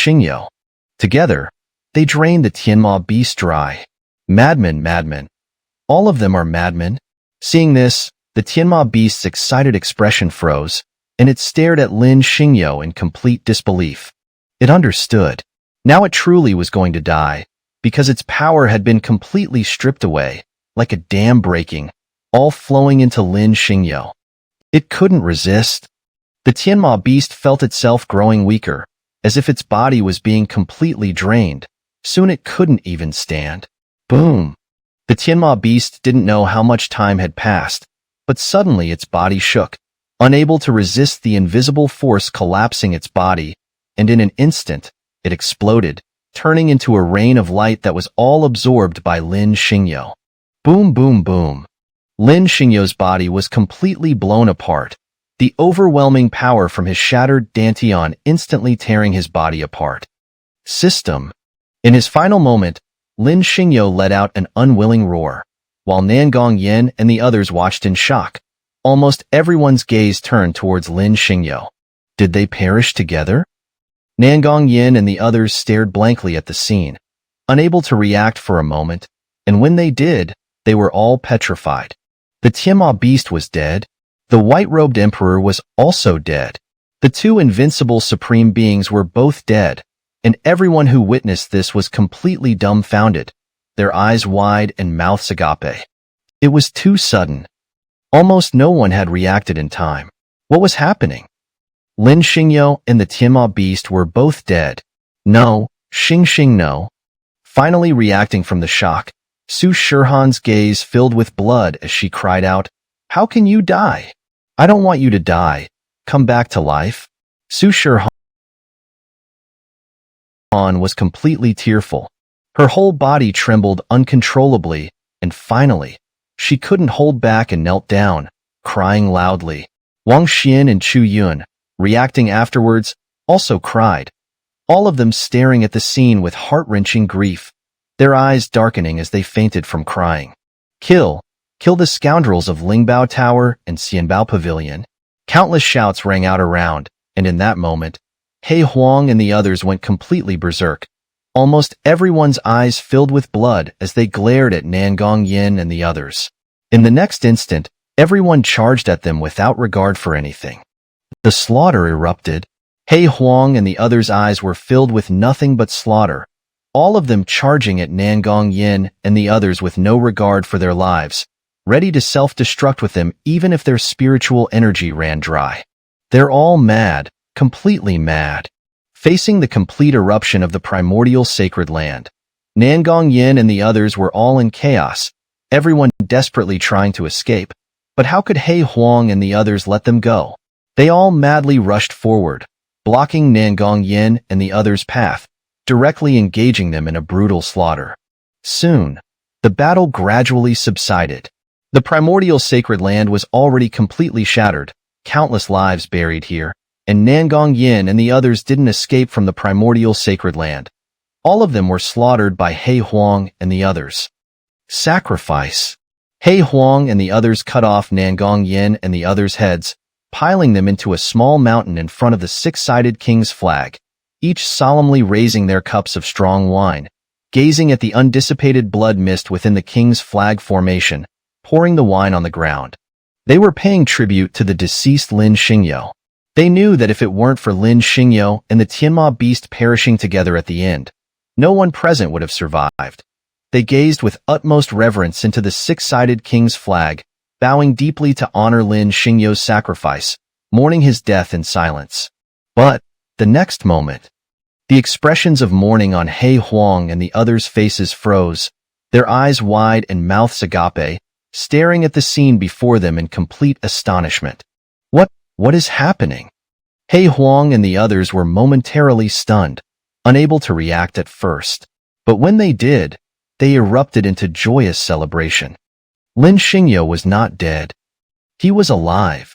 Xingyo. Together, they drained the Tianma beast dry. Madmen, madmen. All of them are madmen. Seeing this, the Tianma beast's excited expression froze, and it stared at Lin Xingyo in complete disbelief. It understood. Now it truly was going to die, because its power had been completely stripped away, like a dam breaking, all flowing into Lin Xingyo. It couldn't resist. The Tianma beast felt itself growing weaker, as if its body was being completely drained. Soon it couldn't even stand. Boom! The Tianma beast didn't know how much time had passed, but suddenly its body shook, unable to resist the invisible force collapsing its body, and in an instant, it exploded, turning into a rain of light that was all absorbed by Lin Xingyo. Boom, boom, boom. Lin Xingyo's body was completely blown apart, the overwhelming power from his shattered dantian instantly tearing his body apart. System. In his final moment, Lin Xingyo let out an unwilling roar, while Nangong Yin and the others watched in shock. Almost everyone's gaze turned towards Lin Xingyo. Did they perish together? Nangong Yin and the others stared blankly at the scene, unable to react for a moment, and when they did, they were all petrified. The Tianma beast was dead. The white-robed emperor was also dead. The two invincible supreme beings were both dead, and everyone who witnessed this was completely dumbfounded, their eyes wide and mouths agape. It was too sudden. Almost no one had reacted in time. What was happening? Lin Xingyo and the Tianma beast were both dead. No, Xing no. Finally reacting from the shock, Su Shihan's gaze filled with blood as she cried out, "How can you die? I don't want you to die. Come back to life." Su Shihan was completely tearful. Her whole body trembled uncontrollably, and finally, she couldn't hold back and knelt down, crying loudly. Wang Xian and Chu Yun, reacting afterwards, also cried, all of them staring at the scene with heart-wrenching grief, their eyes darkening as they fainted from crying. Kill the scoundrels of Lingbao Tower and Xianbao Pavilion. Countless shouts rang out around, and in that moment, He Huang and the others went completely berserk. Almost everyone's eyes filled with blood as they glared at Nangong Yin and the others. In the next instant, everyone charged at them without regard for anything. The slaughter erupted. He Huang and the others' eyes were filled with nothing but slaughter, all of them charging at Nangong Yin and the others with no regard for their lives, ready to self-destruct with them even if their spiritual energy ran dry. They're all mad, completely mad. Facing the complete eruption of the primordial sacred land, Nangong Yin and the others were all in chaos, everyone desperately trying to escape. But how could He Huang and the others let them go? They all madly rushed forward, blocking Nangong Yin and the others' path, directly engaging them in a brutal slaughter. Soon, the battle gradually subsided. The primordial sacred land was already completely shattered, countless lives buried here, and Nangong Yin and the others didn't escape from the primordial sacred land. All of them were slaughtered by He Huang and the others. Sacrifice. He Huang and the others cut off Nangong Yin and the others' heads, piling them into a small mountain in front of the six-sided king's flag, each solemnly raising their cups of strong wine, gazing at the undissipated blood mist within the king's flag formation, pouring the wine on the ground. They were paying tribute to the deceased Lin Xingyo. They knew that if it weren't for Lin Xingyo and the Tianma beast perishing together at the end, no one present would have survived. They gazed with utmost reverence into the six-sided king's flag, bowing deeply to honor Lin Xingyo's sacrifice, mourning his death in silence. But the next moment, the expressions of mourning on He Huang and the others' faces froze, their eyes wide and mouths agape, staring at the scene before them in complete astonishment. What is happening? He Huang and the others were momentarily stunned, unable to react at first. But when they did, they erupted into joyous celebration. Lin Xingyo was not dead. He was alive.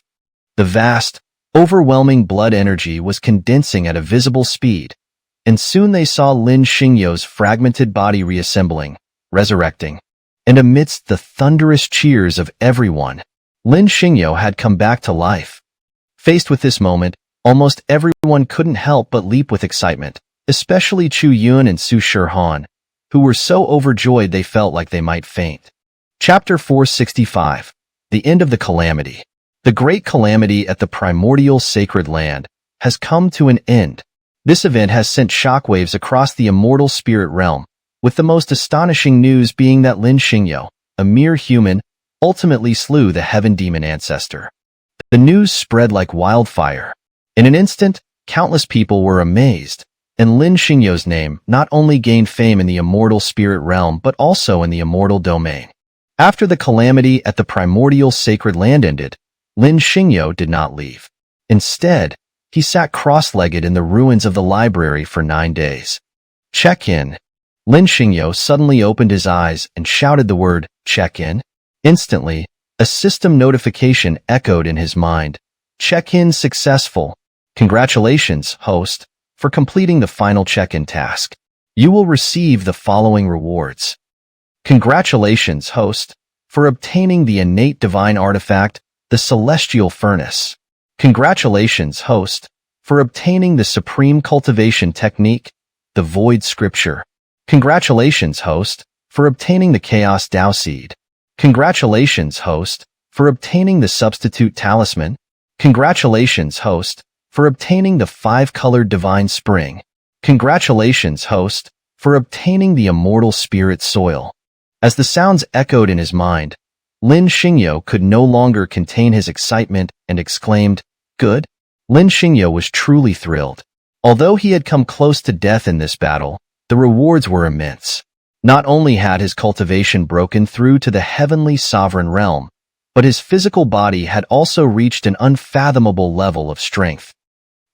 The vast, overwhelming blood energy was condensing at a visible speed, and soon they saw Lin Xingyo's fragmented body reassembling, resurrecting. And amidst the thunderous cheers of everyone, Lin Xingyo had come back to life. Faced with this moment, almost everyone couldn't help but leap with excitement, especially Chu Yun and Su Shirhan, who were so overjoyed they felt like they might faint. Chapter 465. The End of the Calamity. The great calamity at the primordial sacred land has come to an end. This event has sent shockwaves across the immortal spirit realm, with the most astonishing news being that Lin Xingyo, a mere human, ultimately slew the heaven demon ancestor. The news spread like wildfire. In an instant, countless people were amazed, and Lin Xingyo's name not only gained fame in the immortal spirit realm but also in the immortal domain. After the calamity at the primordial sacred land ended, Lin Xingyo did not leave. Instead, he sat cross-legged in the ruins of the library for 9 days. Check-in. Lin Xingyo suddenly opened his eyes and shouted the word, check-in. Instantly, a system notification echoed in his mind. Check-in successful. Congratulations, host, for completing the final check-in task. You will receive the following rewards. Congratulations, host, for obtaining the innate divine artifact, the Celestial Furnace. Congratulations, host, for obtaining the supreme cultivation technique, the Void Scripture. Congratulations, host, for obtaining the Chaos Tao Seed. Congratulations, host, for obtaining the Substitute Talisman. Congratulations, host, for obtaining the 5-colored Divine Spring. Congratulations, host, for obtaining the Immortal Spirit Soil. As the sounds echoed in his mind, Lin Xingyo could no longer contain his excitement and exclaimed, "Good?" Lin Xingyo was truly thrilled. Although he had come close to death in this battle, the rewards were immense. Not only had his cultivation broken through to the heavenly sovereign realm, but his physical body had also reached an unfathomable level of strength.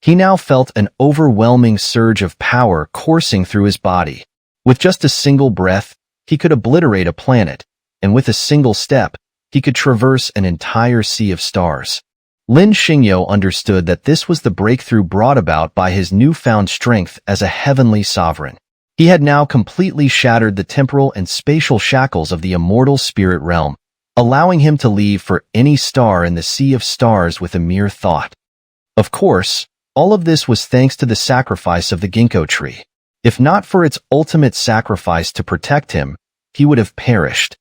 He now felt an overwhelming surge of power coursing through his body. With just a single breath, he could obliterate a planet, and with a single step, he could traverse an entire sea of stars. Lin Xingyo understood that this was the breakthrough brought about by his newfound strength as a heavenly sovereign. He had now completely shattered the temporal and spatial shackles of the immortal spirit realm, allowing him to leave for any star in the sea of stars with a mere thought. Of course, all of this was thanks to the sacrifice of the ginkgo tree. If not for its ultimate sacrifice to protect him, he would have perished.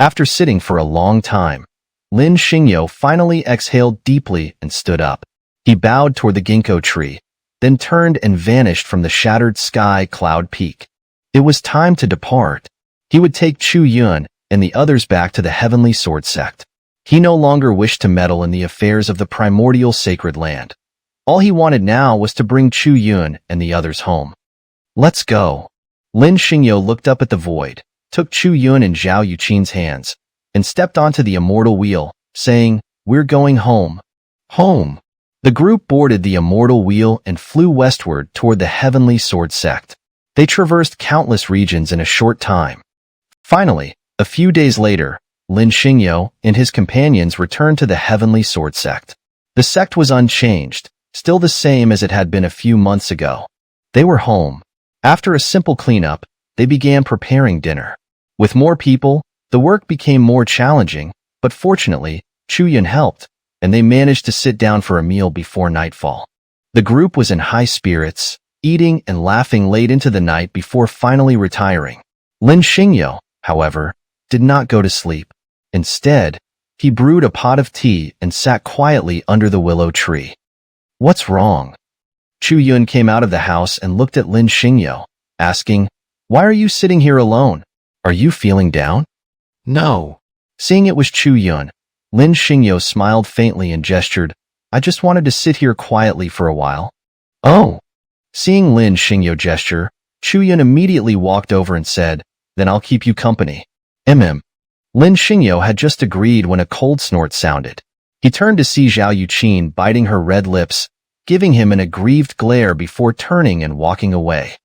After sitting for a long time, Lin Xingyo finally exhaled deeply and stood up. He bowed toward the ginkgo tree, then turned and vanished from the shattered sky cloud peak. It was time to depart. He would take Chu Yun and the others back to the Heavenly Sword Sect. He no longer wished to meddle in the affairs of the primordial sacred land. All he wanted now was to bring Chu Yun and the others home. Let's go. Lin Xingyo looked up at the void, took Chu Yun and Zhao Yuqin's hands, and stepped onto the immortal wheel, saying, "We're going home." Home. The group boarded the immortal wheel and flew westward toward the Heavenly Sword Sect. They traversed countless regions in a short time. Finally, a few days later, Lin Xingyo and his companions returned to the Heavenly Sword Sect. The sect was unchanged, still the same as it had been a few months ago. They were home. After a simple cleanup, they began preparing dinner. With more people, the work became more challenging, but fortunately, Chu Yun helped, and they managed to sit down for a meal before nightfall. The group was in high spirits, eating and laughing late into the night before finally retiring. Lin Xingyo, however, did not go to sleep. Instead, he brewed a pot of tea and sat quietly under the willow tree. "What's wrong?" Chu Yun came out of the house and looked at Lin Xingyo, asking, "Why are you sitting here alone? Are you feeling down?" "No." Seeing it was Chu Yun, Lin Xingyo smiled faintly and gestured, "I just wanted to sit here quietly for a while." "Oh." Seeing Lin Xingyo gesture, Chu Yun immediately walked over and said, "Then I'll keep you company." Lin Xingyo had just agreed when a cold snort sounded. He turned to see Zhao Yuqin biting her red lips, giving him an aggrieved glare before turning and walking away.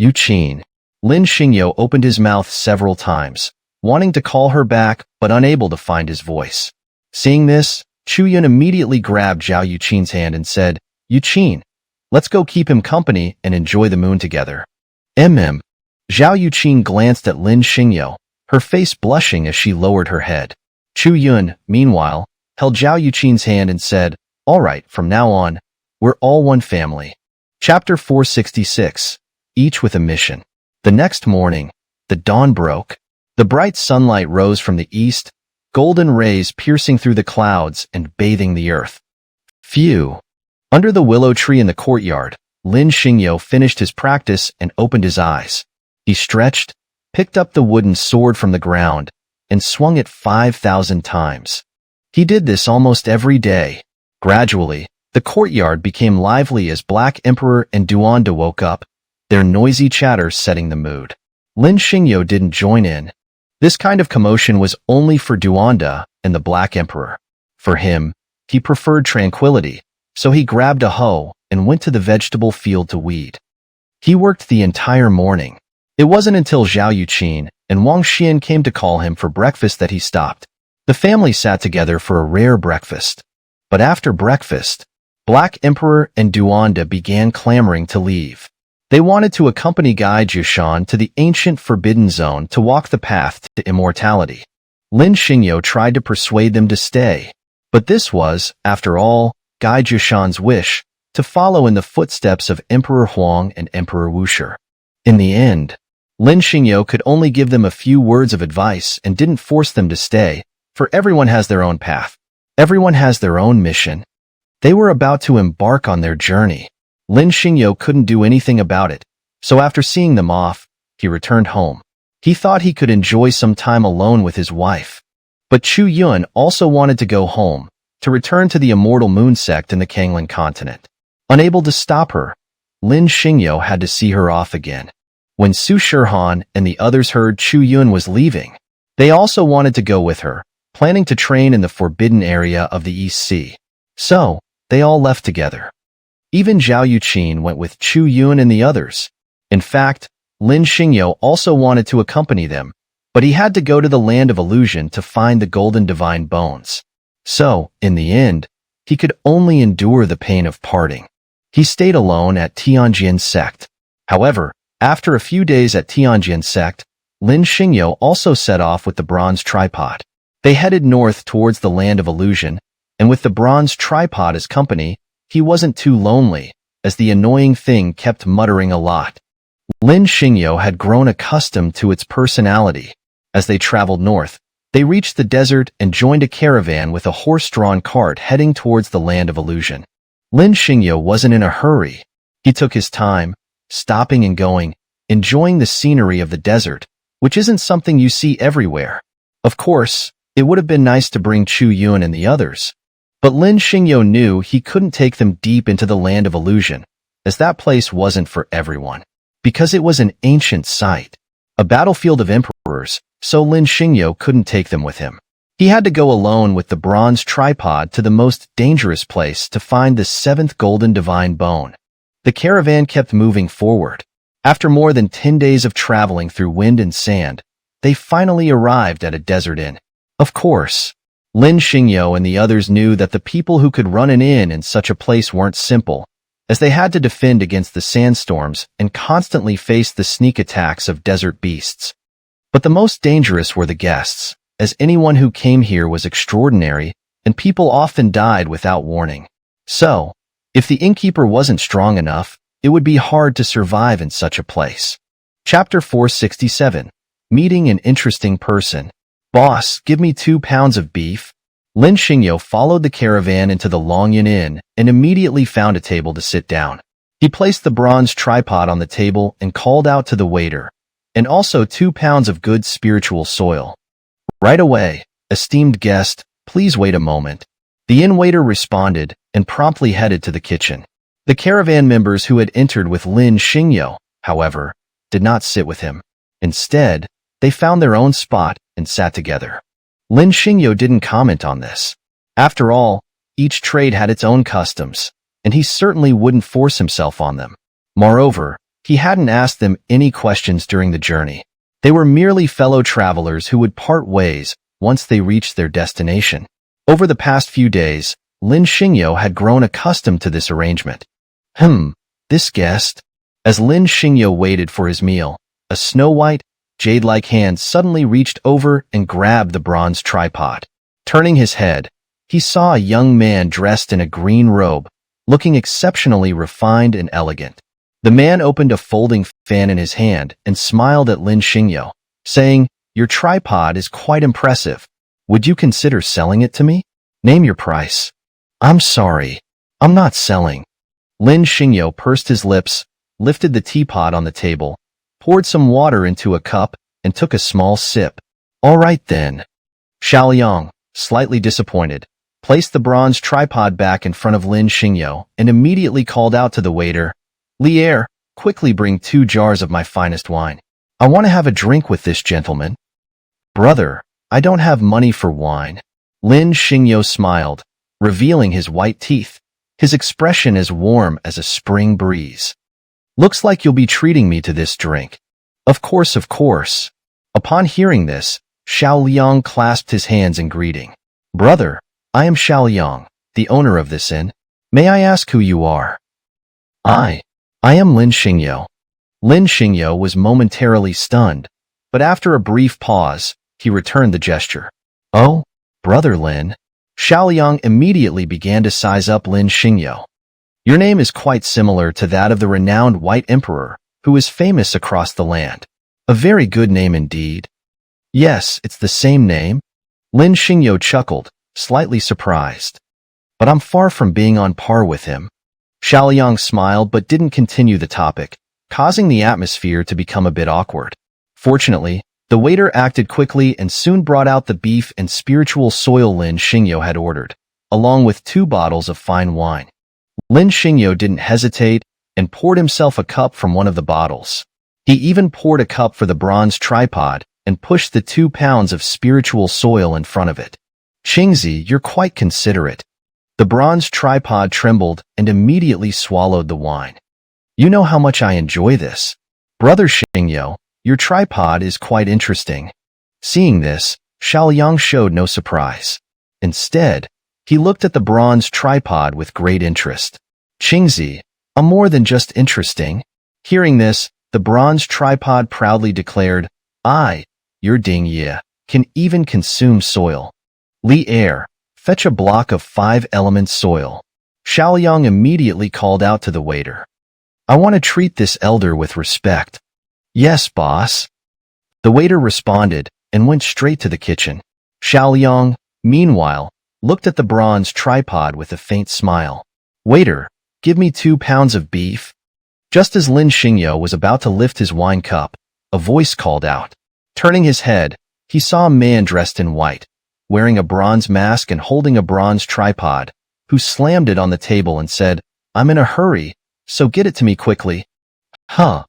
"Yuqin." Lin Xingyo opened his mouth several times, wanting to call her back but unable to find his voice. Seeing this, Chu Yun immediately grabbed Zhao Yuqin's hand and said, "Yuqin, let's go keep him company and enjoy the moon together." Zhao Yuqin glanced at Lin Xingyo, her face blushing as she lowered her head. Chu Yun, meanwhile, held Zhao Yuqin's hand and said, "All right, from now on, we're all one family." Chapter 466, each with a mission. The next morning, the dawn broke. The bright sunlight rose from the east, golden rays piercing through the clouds and bathing the earth. Phew! Under the willow tree in the courtyard, Lin Xingyo finished his practice and opened his eyes. He stretched, picked up the wooden sword from the ground, and swung it 5,000 times. He did this almost every day. Gradually, the courtyard became lively as Black Emperor and Duanda woke up, their noisy chatter setting the mood. Lin Xingyo didn't join in. This kind of commotion was only for Duanda and the Black Emperor. For him, he preferred tranquility, so he grabbed a hoe and went to the vegetable field to weed. He worked the entire morning. It wasn't until Zhao Yuqin and Wang Xian came to call him for breakfast that he stopped. The family sat together for a rare breakfast. But after breakfast, Black Emperor and Duanda began clamoring to leave. They wanted to accompany Gai Jushan to the ancient Forbidden Zone to walk the path to immortality. Lin Xingyo tried to persuade them to stay. But this was, after all, Gai Jushan's wish, to follow in the footsteps of Emperor Huang and Emperor Wuxia. In the end, Lin Xingyo could only give them a few words of advice and didn't force them to stay, for everyone has their own path. Everyone has their own mission. They were about to embark on their journey. Lin Xingyo couldn't do anything about it, so after seeing them off, he returned home. He thought he could enjoy some time alone with his wife. But Chu Yun also wanted to go home, to return to the immortal moon sect in the Kanglan continent. Unable to stop her, Lin Xingyo had to see her off again. When Su Shihan and the others heard Chu Yun was leaving, they also wanted to go with her, planning to train in the forbidden area of the East Sea. So, they all left together. Even Zhao Yuqin went with Chu Yun and the others. In fact, Lin Xingyo also wanted to accompany them, but he had to go to the land of illusion to find the golden divine bones. So, in the end, he could only endure the pain of parting. He stayed alone at Tianjin sect. However, after a few days at Tianjin sect, Lin Xingyo also set off with the bronze tripod. They headed north towards the land of illusion, and with the bronze tripod as company, he wasn't too lonely, as the annoying thing kept muttering a lot. Lin Xingyo had grown accustomed to its personality. As they traveled north, they reached the desert and joined a caravan with a horse-drawn cart heading towards the land of illusion. Lin Xingyo wasn't in a hurry. He took his time, stopping and going, enjoying the scenery of the desert, which isn't something you see everywhere. Of course, it would have been nice to bring Chu Yun and the others. But Lin Xingyo knew he couldn't take them deep into the land of illusion, as that place wasn't for everyone. Because it was an ancient site, a battlefield of emperors, so Lin Xingyo couldn't take them with him. He had to go alone with the bronze tripod to the most dangerous place to find the seventh golden divine bone. The caravan kept moving forward. After more than 10 days of traveling through wind and sand, they finally arrived at a desert inn. Of course, Lin Xingyo and the others knew that the people who could run an inn in such a place weren't simple, as they had to defend against the sandstorms and constantly face the sneak attacks of desert beasts. But the most dangerous were the guests, as anyone who came here was extraordinary, and people often died without warning. So, if the innkeeper wasn't strong enough, it would be hard to survive in such a place. Chapter 467. Meeting an interesting person. Boss, give me 2 pounds of beef. Lin Xingyo followed the caravan into the Longyan Inn and immediately found a table to sit down. He placed the bronze tripod on the table and called out to the waiter, and also 2 pounds of good spiritual soil. Right away, esteemed guest, please wait a moment. The inn waiter responded and promptly headed to the kitchen. The caravan members who had entered with Lin Xingyo, however, did not sit with him. Instead, they found their own spot and sat together. Lin Xingyo didn't comment on this. After all, each trade had its own customs, and he certainly wouldn't force himself on them. Moreover, he hadn't asked them any questions during the journey. They were merely fellow travelers who would part ways once they reached their destination. Over the past few days, Lin Xingyo had grown accustomed to this arrangement. This guest? As Lin Xingyo waited for his meal, a snow-white, jade-like hand suddenly reached over and grabbed the bronze tripod. Turning his head, he saw a young man dressed in a green robe, looking exceptionally refined and elegant. The man opened a folding fan in his hand and smiled at Lin Xingyo, saying, "Your tripod is quite impressive. Would you consider selling it to me? Name your price." "I'm sorry. I'm not selling." Lin Xingyo pursed his lips, lifted the teapot on the table, poured some water into a cup, and took a small sip. "All right then." Xiaoliang, slightly disappointed, placed the bronze tripod back in front of Lin Xingyo and immediately called out to the waiter, "Lier, quickly bring 2 jars of my finest wine. I want to have a drink with this gentleman." "Brother, I don't have money for wine." Lin Xingyo smiled, revealing his white teeth, his expression as warm as a spring breeze. "Looks like you'll be treating me to this drink." Of course, of course." Upon hearing this, Xiaoliang clasped his hands in greeting. "Brother, I am Xiaoliang, the owner of this inn. May I ask who you are?" I am Lin Xingyo." Lin Xingyo was momentarily stunned, but after a brief pause, he returned the gesture. "Oh, Brother Lin." Xiaoliang immediately began to size up Lin Xingyo. "Your name is quite similar to that of the renowned White Emperor, who is famous across the land. A very good name indeed." "Yes, it's the same name." Lin Xingyo chuckled, slightly surprised. "But I'm far from being on par with him." Xiaoliang smiled but didn't continue the topic, causing the atmosphere to become a bit awkward. Fortunately, the waiter acted quickly and soon brought out the beef and spiritual soil Lin Xingyo had ordered, along with 2 bottles of fine wine. Lin Xingyo didn't hesitate and poured himself a cup from one of the bottles. He even poured a cup for the bronze tripod and pushed the 2 pounds of spiritual soil in front of it. "Qingzi, you're quite considerate." The bronze tripod trembled and immediately swallowed the wine. "You know how much I enjoy this." "Brother Xingyo, your tripod is quite interesting." Seeing this, Xiaoliang showed no surprise. Instead, he looked at the bronze tripod with great interest. "Qingzi, I'm more than just interesting." Hearing this, the bronze tripod proudly declared, Your dingye can even consume soil." "Lier, fetch a block of 5-element soil." Xiaoliang immediately called out to the waiter. "I want to treat this elder with respect." "Yes, boss." The waiter responded and went straight to the kitchen. Xiaoliang, meanwhile, looked at the bronze tripod with a faint smile. "Waiter, give me 2 pounds of beef." Just as Lin Xingyo was about to lift his wine cup, a voice called out. Turning his head, he saw a man dressed in white, wearing a bronze mask and holding a bronze tripod, who slammed it on the table and said, "I'm in a hurry, so get it to me quickly." "Huh."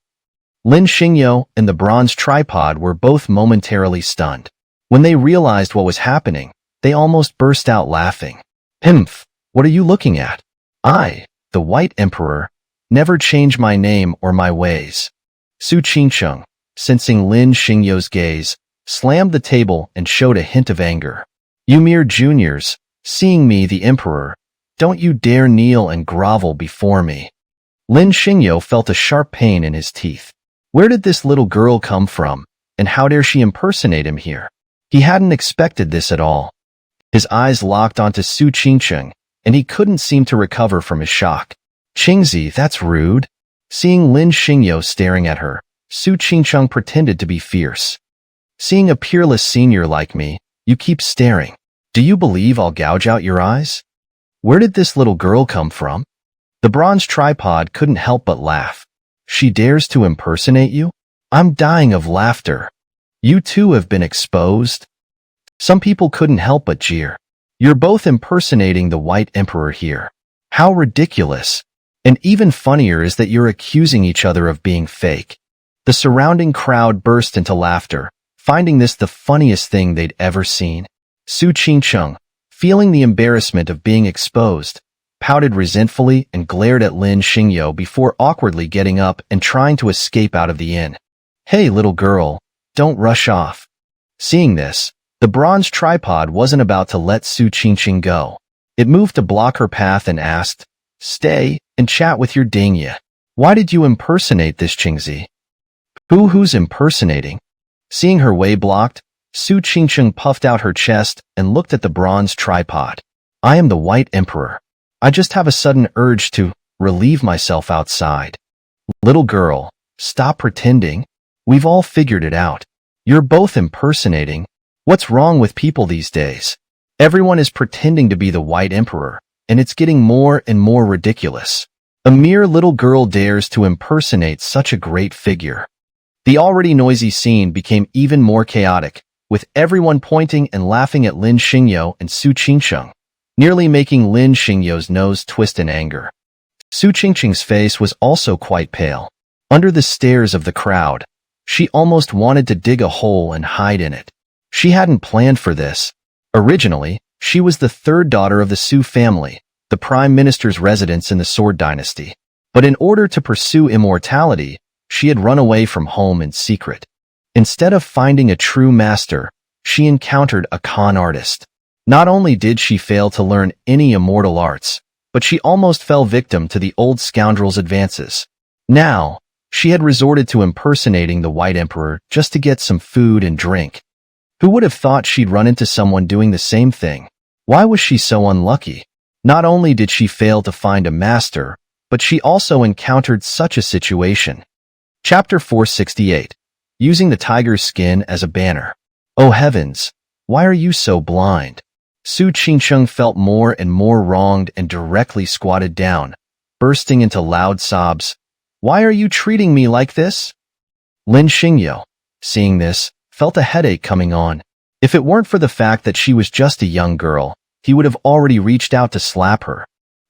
Lin Xingyo and the bronze tripod were both momentarily stunned. When they realized what was happening, they almost burst out laughing. "Himph, what are you looking at?" "I, the White Emperor, never change my name or my ways." Su Qingcheng, sensing Lin Xingyo's gaze, slammed the table and showed a hint of anger. "You mere juniors, seeing me the Emperor, don't you dare kneel and grovel before me." Lin Xingyo felt a sharp pain in his teeth. Where did this little girl come from, and how dare she impersonate him here? He hadn't expected this at all. His eyes locked onto Su Qingcheng, and he couldn't seem to recover from his shock. "Qingzi, that's rude." Seeing Lin Xingyo staring at her, Su Qingcheng pretended to be fierce. "Seeing a peerless senior like me, you keep staring. Do you believe I'll gouge out your eyes? Where did this little girl come from?" The bronze tripod couldn't help but laugh. "She dares to impersonate you? I'm dying of laughter. You two have been exposed." Some people couldn't help but jeer. "You're both impersonating the White Emperor here. How ridiculous. And even funnier is that you're accusing each other of being fake." The surrounding crowd burst into laughter, finding this the funniest thing they'd ever seen. Su Qingcheng, feeling the embarrassment of being exposed, pouted resentfully and glared at Lin Xingyo before awkwardly getting up and trying to escape out of the inn. "Hey, little girl, don't rush off." Seeing this, the bronze tripod wasn't about to let Su Qingcheng go. It moved to block her path and asked, "Stay and chat with your dingye. Why did you impersonate this Qingzi?" Who's impersonating?" Seeing her way blocked, Su Qingcheng puffed out her chest and looked at the bronze tripod. "I am the White Emperor. I just have a sudden urge to relieve myself outside. Little girl, stop pretending. We've all figured it out. You're both impersonating. What's wrong with people these days? Everyone is pretending to be the White Emperor, and it's getting more and more ridiculous. A mere little girl dares to impersonate such a great figure. The already noisy scene became even more chaotic, with everyone pointing and laughing at Lin Xingyo and Su Qingcheng, nearly making Lin Xingyo's nose twist in anger. Su Qingcheng's face was also quite pale. Under the stares of the crowd, she almost wanted to dig a hole and hide in it. She hadn't planned for this. Originally, she was the third daughter of the Su family, the prime minister's residence in the Sword Dynasty. But in order to pursue immortality, she had run away from home in secret. Instead of finding a true master, she encountered a con artist. Not only did she fail to learn any immortal arts, but she almost fell victim to the old scoundrel's advances. Now, she had resorted to impersonating the White Emperor just to get some food and drink. Who would have thought she'd run into someone doing the same thing? Why was she so unlucky? Not only did she fail to find a master, but she also encountered such a situation. Chapter 468. Using the tiger's skin as a banner. Oh heavens, why are you so blind? Su Qingcheng felt more and more wronged and directly squatted down, bursting into loud sobs. Why are you treating me like this? Lin Xingyo, seeing this, felt a headache coming on. If it weren't for the fact that she was just a young girl, he would have already reached out to slap her.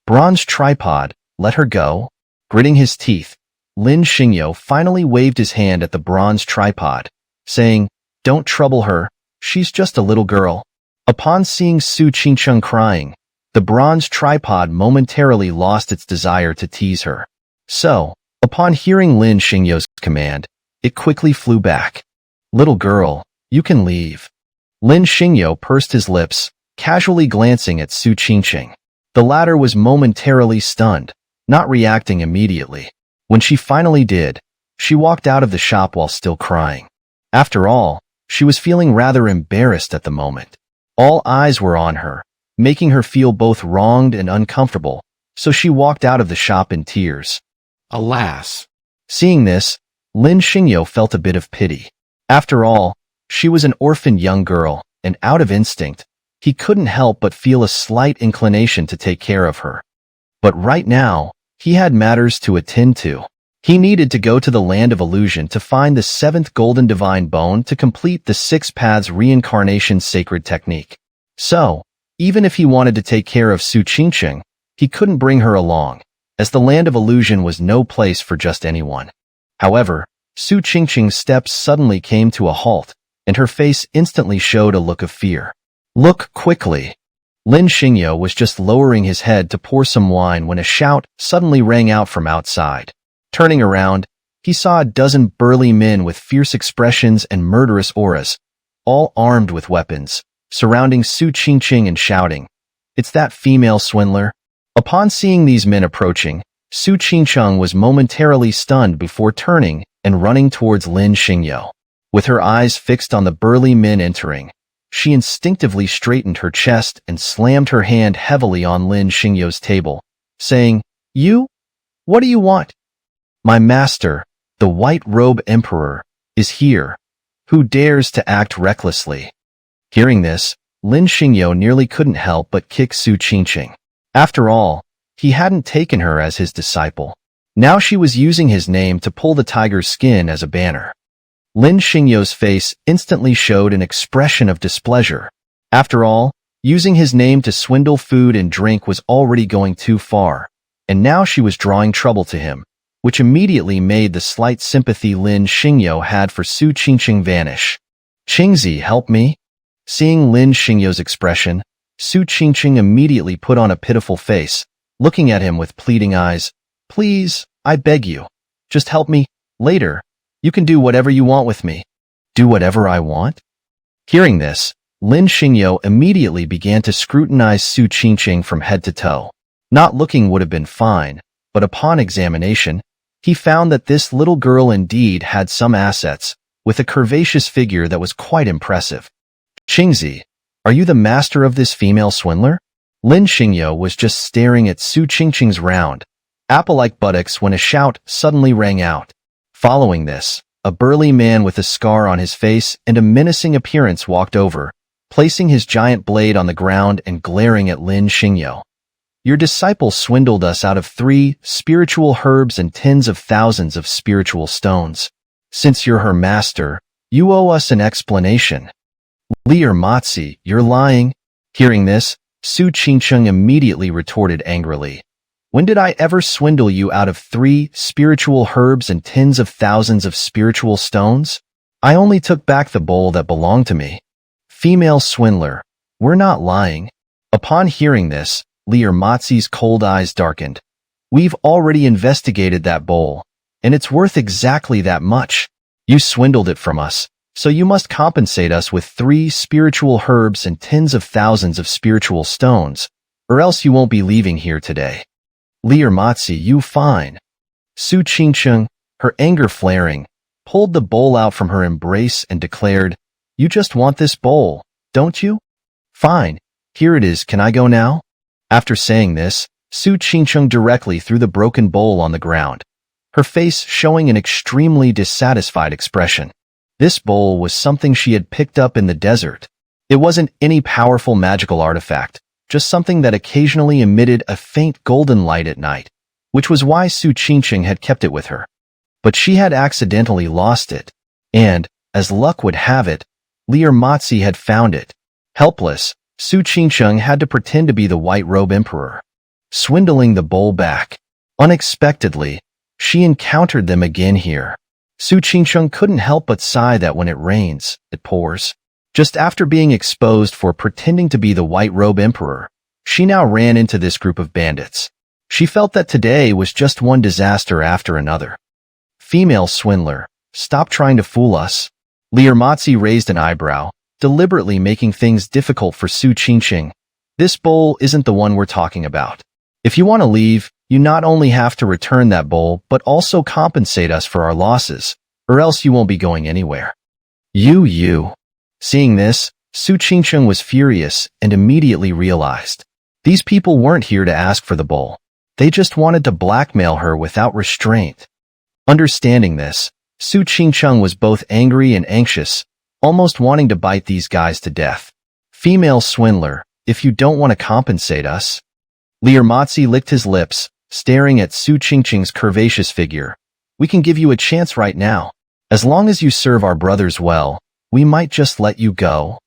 Bronze tripod, let her go. Gritting his teeth, Lin Xingyo finally waved his hand at the bronze tripod, saying, "Don't trouble her, she's just a little girl." Upon seeing Su Qingcheng crying, the bronze tripod momentarily lost its desire to tease her. So, upon hearing Lin Xingyo's command, it quickly flew back. "Little girl, you can leave." Lin Xingyo pursed his lips, casually glancing at Su Qingcheng. The latter was momentarily stunned, not reacting immediately. When she finally did, she walked out of the shop while still crying. After all, she was feeling rather embarrassed at the moment. All eyes were on her, making her feel both wronged and uncomfortable, so she walked out of the shop in tears. Alas! Seeing this, Lin Xingyo felt a bit of pity. After all, she was an orphaned young girl, and out of instinct, he couldn't help but feel a slight inclination to take care of her. But right now, he had matters to attend to. He needed to go to the land of illusion to find the 7th golden divine bone to complete the 6 paths reincarnation sacred technique. So, even if he wanted to take care of Su Qingcheng, he couldn't bring her along, as the land of illusion was no place for just anyone. However, Su Qingcheng's steps suddenly came to a halt, and her face instantly showed a look of fear. "Look quickly." Lin Xingyo was just lowering his head to pour some wine when a shout suddenly rang out from outside. Turning around, he saw a dozen burly men with fierce expressions and murderous auras, all armed with weapons, surrounding Su Qingcheng and shouting, "It's that female swindler." Upon seeing these men approaching, Su Qingcheng was momentarily stunned before turning and running towards Lin Xingyo. With her eyes fixed on the burly men entering, she instinctively straightened her chest and slammed her hand heavily on Lin Xingyo's table, saying, "You? What do you want?" "My master, the White Robe Emperor, is here. Who dares to act recklessly?" Hearing this, Lin Xingyo nearly couldn't help but kick Su Qingcheng. After all, he hadn't taken her as his disciple. Now she was using his name to pull the tiger's skin as a banner. Lin Xingyo's face instantly showed an expression of displeasure. After all, using his name to swindle food and drink was already going too far, and now she was drawing trouble to him, which immediately made the slight sympathy Lin Xingyo had for Su Qingcheng vanish. "Qingzi, help me?" Seeing Lin Xingyo's expression, Su Qingcheng immediately put on a pitiful face, looking at him with pleading eyes. "Please, I beg you, just help me. Later, you can do whatever you want with me." "Do whatever I want?" Hearing this, Lin Xingyo immediately began to scrutinize Su Qingcheng from head to toe. Not looking would have been fine, but upon examination, he found that this little girl indeed had some assets, with a curvaceous figure that was quite impressive. "Qingzi, are you the master of this female swindler?" Lin Xingyo was just staring at Su Qingqing's round, apple-like buttocks when a shout suddenly rang out. Following this, a burly man with a scar on his face and a menacing appearance walked over, placing his giant blade on the ground and glaring at Lin Xingyo. Your disciple swindled us out of 3 spiritual herbs and tens of thousands of spiritual stones. Since you're her master, you owe us an explanation. Lier Matzi, you're lying. Hearing this, Su Qingqing immediately retorted angrily. When did I ever swindle you out of 3 spiritual herbs and tens of thousands of spiritual stones? I only took back the bowl that belonged to me. Female swindler, we're not lying. Upon hearing this, Lier Matzi's cold eyes darkened. We've already investigated that bowl, and it's worth exactly that much. You swindled it from us, so you must compensate us with 3 spiritual herbs and tens of thousands of spiritual stones, or else you won't be leaving here today. Lier Matzi, you fine. Su Qingqing, her anger flaring, pulled the bowl out from her embrace and declared, You just want this bowl, don't you? Fine, here it is, can I go now? After saying this, Su Qingqing directly threw the broken bowl on the ground, her face showing an extremely dissatisfied expression. This bowl was something she had picked up in the desert. It wasn't any powerful magical artifact, just something that occasionally emitted a faint golden light at night, which was why Su Qingqing had kept it with her. But she had accidentally lost it, and, as luck would have it, Lier Matzi had found it. Helpless, Su Qingqing had to pretend to be the White Robe Emperor, swindling the bowl back. Unexpectedly, she encountered them again here. Su Qingqing couldn't help but sigh that when it rains, it pours. Just after being exposed for pretending to be the White Robe Emperor, she now ran into this group of bandits. She felt that today was just one disaster after another. Female swindler, stop trying to fool us. Lier Matzi raised an eyebrow, deliberately making things difficult for Su Qingqing. This bowl isn't the one we're talking about. If you want to leave, you not only have to return that bowl, but also compensate us for our losses, or else you won't be going anywhere. You. Seeing this, Su Qingqing was furious and immediately realized. These people weren't here to ask for the bowl. They just wanted to blackmail her without restraint. Understanding this, Su Qingqing was both angry and anxious, almost wanting to bite these guys to death. Female swindler, if you don't want to compensate us. Lier Matzi licked his lips, staring at Su Qingqing's curvaceous figure. We can give you a chance right now. As long as you serve our brothers well, we might just let you go.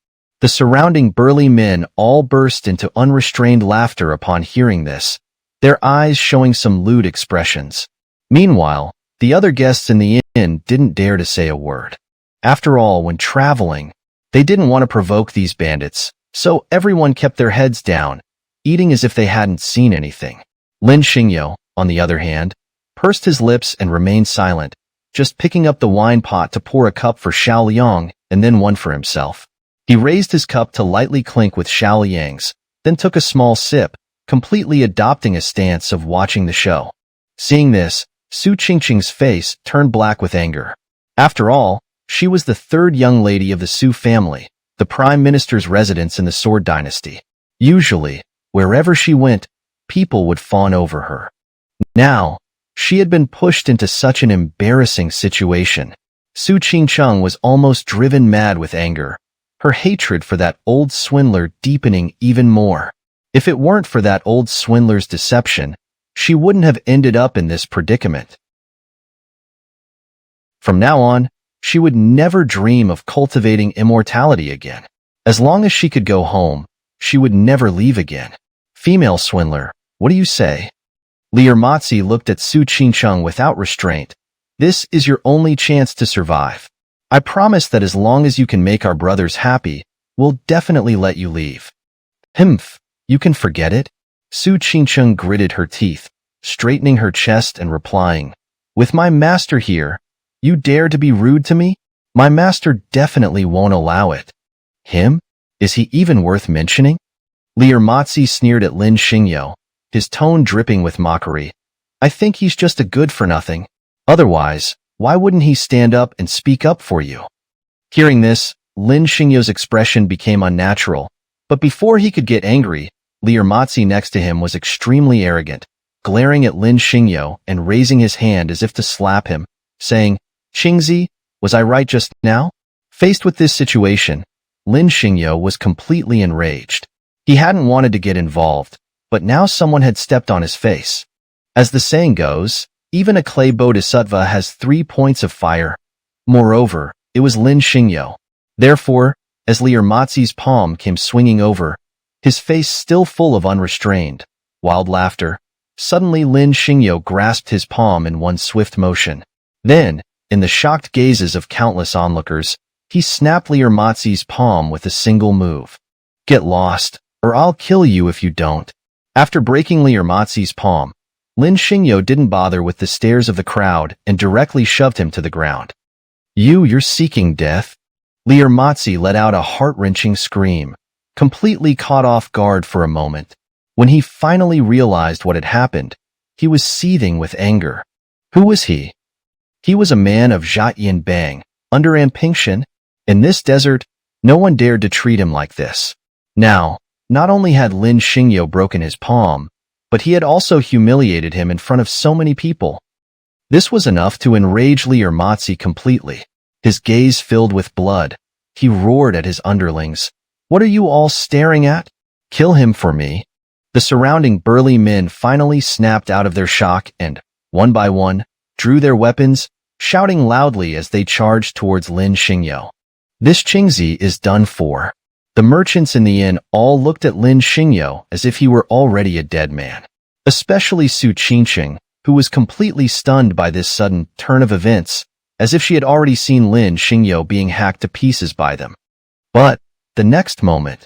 The surrounding burly men all burst into unrestrained laughter upon hearing this, their eyes showing some lewd expressions. Meanwhile, the other guests in the inn didn't dare to say a word. After all, when traveling, they didn't want to provoke these bandits, so everyone kept their heads down, eating as if they hadn't seen anything. Lin Xingyo, on the other hand, pursed his lips and remained silent, just picking up the wine pot to pour a cup for Xiao Liang and then one for himself. He raised his cup to lightly clink with Xiao Liang's, then took a small sip, completely adopting a stance of watching the show. Seeing this, Su Qingqing's face turned black with anger. After all, she was the 3rd young lady of the Su family, the prime minister's residence in the Sword Dynasty. Usually, wherever she went, people would fawn over her. Now, she had been pushed into such an embarrassing situation. Su Qingqing was almost driven mad with anger, her hatred for that old swindler deepening even more. If it weren't for that old swindler's deception, she wouldn't have ended up in this predicament. From now on, she would never dream of cultivating immortality again. As long as she could go home, she would never leave again. Female swindler, what do you say? Lier Matzi looked at Su Qingqing without restraint. This is your only chance to survive. I promise that as long as you can make our brothers happy, we'll definitely let you leave. Humph, you can forget it? Su Qingqing gritted her teeth, straightening her chest and replying, With my master here, you dare to be rude to me? My master definitely won't allow it. Him? Is he even worth mentioning? Lier Matzi sneered at Lin Xingyo, his tone dripping with mockery. I think he's just a good-for-nothing. Otherwise, why wouldn't he stand up and speak up for you? Hearing this, Lin Xingyo's expression became unnatural, but before he could get angry, Lier next to him was extremely arrogant, glaring at Lin Xingyo and raising his hand as if to slap him, saying, "Qingzi, was I right just now?" Faced with this situation, Lin Xingyo was completely enraged. He hadn't wanted to get involved, but now someone had stepped on his face. As the saying goes, even a clay bodhisattva has 3 points of fire. Moreover, it was Lin Xingyo. Therefore, as Lier palm came swinging over, his face still full of unrestrained, wild laughter, suddenly Lin Xingyo grasped his palm in one swift motion. Then, in the shocked gazes of countless onlookers, he snapped Lier palm with a single move. "Get lost, or I'll kill you if you don't." After breaking Lier palm, Lin Xingyo didn't bother with the stares of the crowd and directly shoved him to the ground. You're seeking death?" Lier let out a heart-wrenching scream, completely caught off guard for a moment. When he finally realized what had happened, he was seething with anger. Who was he? He was a man of Zhaoyan Bang, under Anpingshan. In this desert, no one dared to treat him like this. Now, not only had Lin Xingyo broken his palm, but he had also humiliated him in front of so many people. This was enough to enrage Lier completely. His gaze filled with blood. He roared at his underlings. "What are you all staring at? Kill him for me." The surrounding burly men finally snapped out of their shock and, one by one, drew their weapons, shouting loudly as they charged towards Lin Xingyo. "This Qingzi is done for." The merchants in the inn all looked at Lin Xingyo as if he were already a dead man. Especially Su Qingqing, who was completely stunned by this sudden turn of events, as if she had already seen Lin Xingyo being hacked to pieces by them. But, the next moment,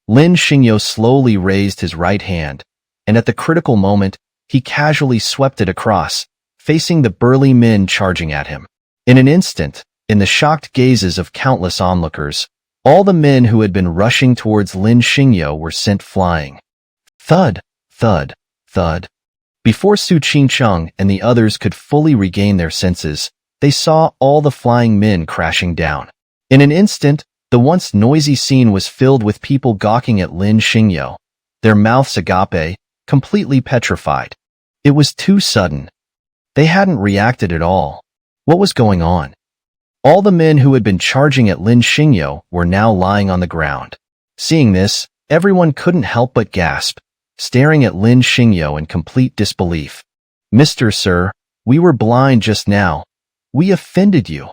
Lin Xingyo slowly raised his right hand, and at the critical moment, he casually swept it across, facing the burly men charging at him. In an instant, in the shocked gazes of countless onlookers, all the men who had been rushing towards Lin Xingyo were sent flying. Thud, thud, thud. Before Su Qingqing and the others could fully regain their senses, they saw all the flying men crashing down. In an instant, the once noisy scene was filled with people gawking at Lin Xingyo, their mouths agape, completely petrified. It was too sudden. They hadn't reacted at all. What was going on? All the men who had been charging at Lin Xingyo were now lying on the ground. Seeing this, everyone couldn't help but gasp, staring at Lin Xingyo in complete disbelief. "Mr. Sir, we were blind just now. We offended you.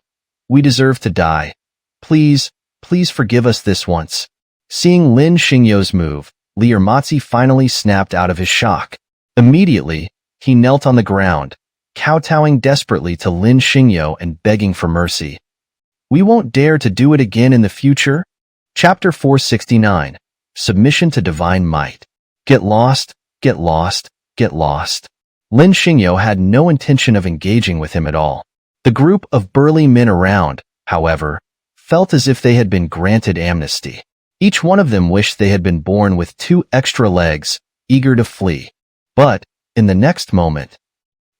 We deserve to die. Please, please forgive us this once." Seeing Lin Xingyo's move, Lier finally snapped out of his shock. Immediately, he knelt on the ground, kowtowing desperately to Lin Xingyo and begging for mercy. "We won't dare to do it again in the future." Chapter 469, Submission to Divine Might. Get lost, get lost, get lost. Lin Xingyo had no intention of engaging with him at all. The group of burly men around, however, felt as if they had been granted amnesty. Each one of them wished they had been born with 2 extra legs, eager to flee. But, in the next moment,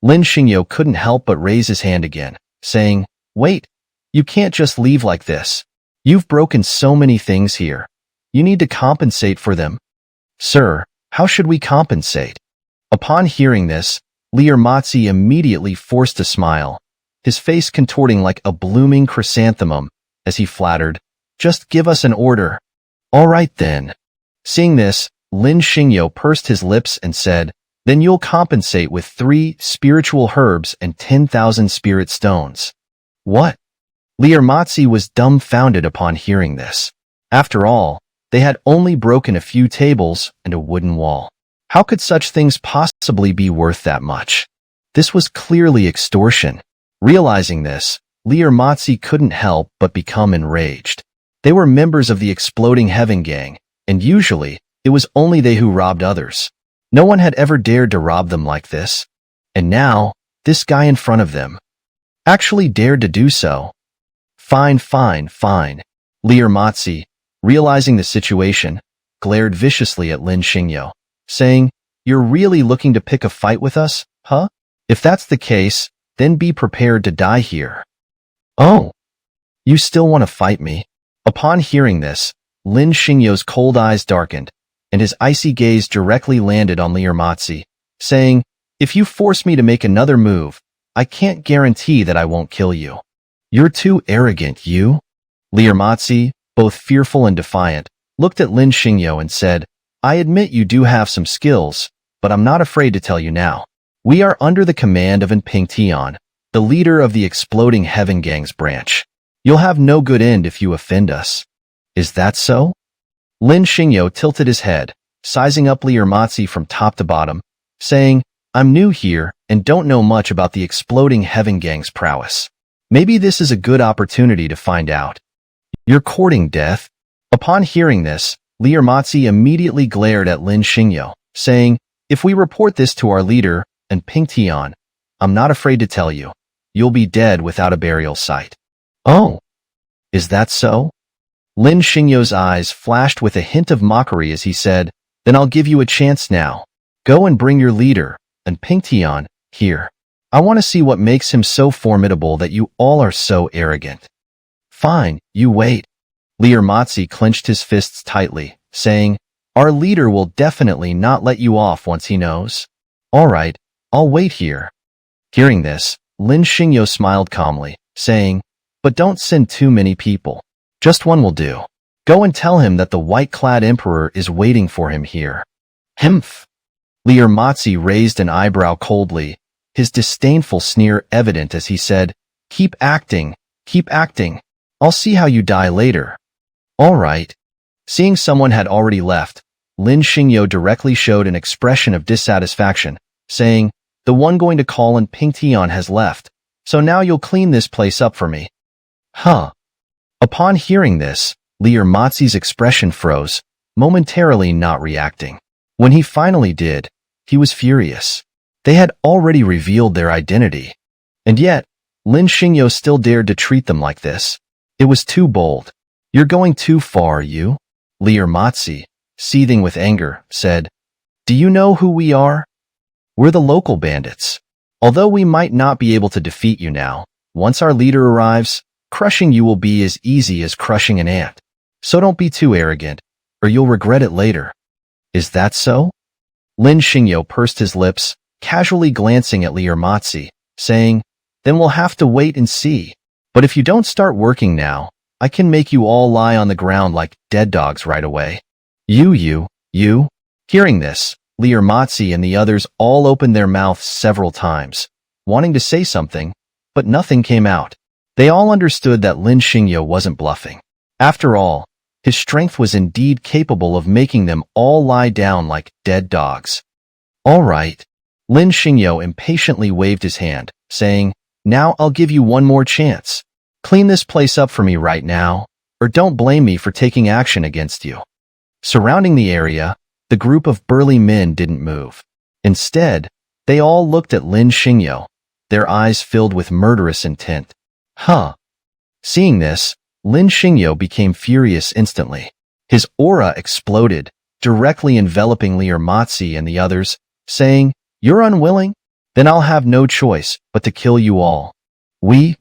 Lin Xingyo couldn't help but raise his hand again, saying, "Wait, you can't just leave like this. You've broken so many things here. You need to compensate for them." "Sir, how should we compensate?" Upon hearing this, Lier immediately forced a smile, his face contorting like a blooming chrysanthemum, as he flattered, "Just give us an order." "All right then." Seeing this, Lin Xingyo pursed his lips and said, "Then you'll compensate with 3 spiritual herbs and 10,000 spirit stones." What? Lier was dumbfounded upon hearing this. After all, they had only broken a few tables and a wooden wall. How could such things possibly be worth that much? This was clearly extortion. Realizing this, Lier couldn't help but become enraged. They were members of the Exploding Heaven Gang, and usually, it was only they who robbed others. No one had ever dared to rob them like this. And now, this guy in front of them actually dared to do so. Fine, fine, fine. Lier realizing the situation, glared viciously at Lin Xingyo, saying, "You're really looking to pick a fight with us, huh? If that's the case, then be prepared to die here." "Oh, you still want to fight me?" Upon hearing this, Lin Xingyo's cold eyes darkened, and his icy gaze directly landed on Lier, saying, "If you force me to make another move, I can't guarantee that I won't kill you. You're too arrogant, you." Lier, both fearful and defiant, looked at Lin Xingyo and said, "I admit you do have some skills, but I'm not afraid to tell you now. We are under the command of Invincible, the leader of the Exploding Heaven Gang's branch. You'll have no good end if you offend us." "Is that so?" Lin Xingyo tilted his head, sizing up Lier from top to bottom, saying, "I'm new here and don't know much about the Exploding Heaven Gang's prowess. Maybe this is a good opportunity to find out." "You're courting death?" Upon hearing this, Lier immediately glared at Lin Xingyo, saying, "If we report this to our leader, and Pingtian, I'm not afraid to tell you, you'll be dead without a burial site." "Oh, is that so?" Lin Xingyo's eyes flashed with a hint of mockery as he said, "Then I'll give you a chance now. Go and bring your leader, and Pingtian, here. I want to see what makes him so formidable that you all are so arrogant." "Fine, you wait." Lier clenched his fists tightly, saying, "Our leader will definitely not let you off once he knows." "All right, I'll wait here." Hearing this, Lin Xingyo smiled calmly, saying, "But don't send too many people. Just one will do. Go and tell him that the white-clad emperor is waiting for him here." "Humph." Lier raised an eyebrow coldly, his disdainful sneer evident as he said, Keep acting. I'll see how you die later." "All right." Seeing someone had already left, Lin Xingyo directly showed an expression of dissatisfaction, saying, "The one going to call in Pingtian has left, so now you'll clean this place up for me." "Huh." Upon hearing this, Lier expression froze, momentarily not reacting. When he finally did, he was furious. They had already revealed their identity. And yet, Lin Xingyo still dared to treat them like this. It was too bold. "You're going too far, you." Lier, seething with anger, said, "Do you know who we are? We're the local bandits. Although we might not be able to defeat you now, once our leader arrives, crushing you will be as easy as crushing an ant. So don't be too arrogant, or you'll regret it later." "Is that so?" Lin Xingyo pursed his lips, casually glancing at Lier, saying, "Then we'll have to wait and see. But if you don't start working now, I can make you all lie on the ground like dead dogs right away." You. Hearing this, Lier, and the others all opened their mouths several times, wanting to say something, but nothing came out. They all understood that Lin Xingyo wasn't bluffing. After all, his strength was indeed capable of making them all lie down like dead dogs. "All right." Lin Xingyo impatiently waved his hand, saying, "Now I'll give you one more chance. Clean this place up for me right now, or don't blame me for taking action against you." Surrounding the area, the group of burly men didn't move. Instead, they all looked at Lin Xingyo, their eyes filled with murderous intent. "Huh." Seeing this, Lin Xingyo became furious instantly. His aura exploded, directly enveloping Lier and the others, saying, "You're unwilling? Then I'll have no choice but to kill you all." We.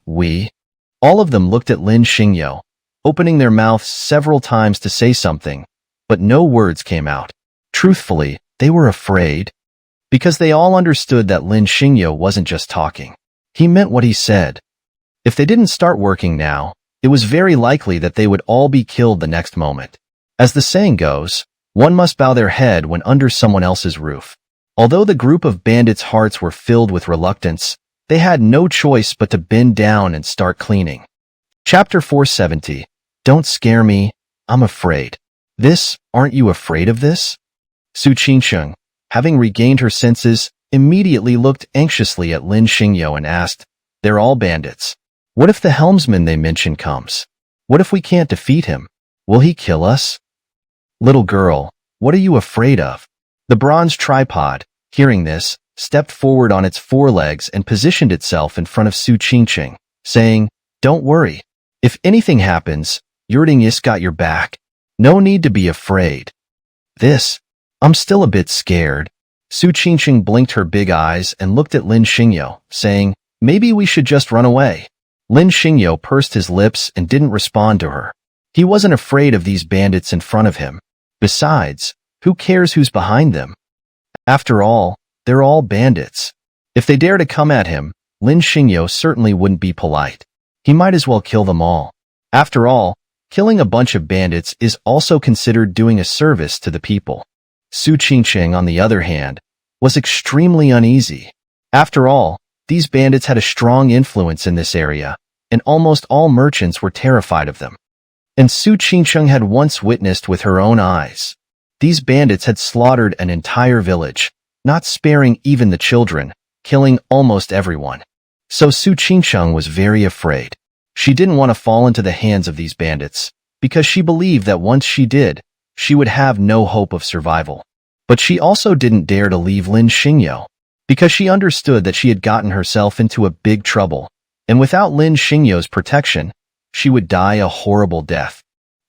All of them looked at Lin Xingyo, opening their mouths several times to say something, but no words came out. Truthfully, they were afraid, because they all understood that Lin Xingyo wasn't just talking. He meant what he said. If they didn't start working now, it was very likely that they would all be killed the next moment. As the saying goes, one must bow their head when under someone else's roof. Although the group of bandits' hearts were filled with reluctance, they had no choice but to bend down and start cleaning. Chapter 470. Don't scare me, I'm afraid. This, aren't you afraid of this? Su Qingsheng, having regained her senses, immediately looked anxiously at Lin Xingyo and asked, "They're all bandits. What if the helmsman they mentioned comes? What if we can't defeat him? Will he kill us?" "Little girl, what are you afraid of?" The bronze tripod, hearing this, stepped forward on its forelegs and positioned itself in front of Su Qingsheng, saying, "Don't worry. If anything happens, Yurding Is got your back. No need to be afraid." I'm still a bit scared." Su Qingsheng blinked her big eyes and looked at Lin Xingyo, saying, "Maybe we should just run away." Lin Xingyo pursed his lips and didn't respond to her. He wasn't afraid of these bandits in front of him. Besides, Who cares who's behind them? After all, they're all bandits. If they dare to come at him, Lin Xingyo certainly wouldn't be polite. He might as well kill them all. After all, killing a bunch of bandits is also considered doing a service to the people. Su Qingqing, on the other hand, was extremely uneasy. After all, these bandits had a strong influence in this area, and almost all merchants were terrified of them. And Su Qingqing had once witnessed with her own eyes. These bandits had slaughtered an entire village, not sparing even the children, killing almost everyone. So Su Qingqing was very afraid. She didn't want to fall into the hands of these bandits, because she believed that once she did, she would have no hope of survival. But she also didn't dare to leave Lin Xingyo, because she understood that she had gotten herself into a big trouble, and without Lin Xingyo's protection, she would die a horrible death.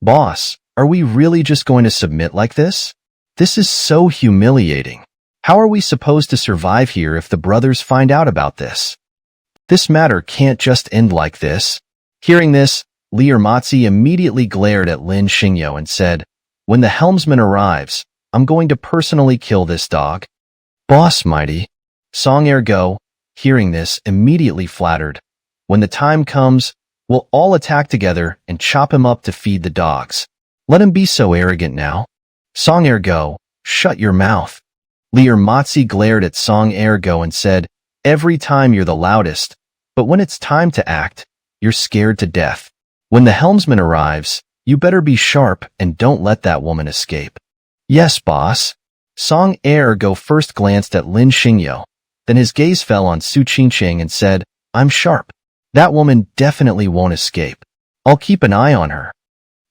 Boss, are we really just going to submit like this? This is so humiliating. How are we supposed to survive here if the brothers find out about this? This matter can't just end like this. Hearing this, Li Ermatzi immediately glared at Lin Xingyo and said, "When the helmsman arrives, I'm going to personally kill this dog." Boss mighty. Song Ergo, hearing this, immediately flattered. "When the time comes, we'll all attack together and chop him up to feed the dogs. Let him be so arrogant now." Song Ergo, shut your mouth. Li Ermatzi glared at Song Ergo and said, "Every time you're the loudest, but when it's time to act, you're scared to death. When the helmsman arrives, you better be sharp and don't let that woman escape." "Yes, boss." Song Ergo first glanced at Lin Xingyo, then his gaze fell on Su Qingqing and said, "I'm sharp. That woman definitely won't escape. I'll keep an eye on her."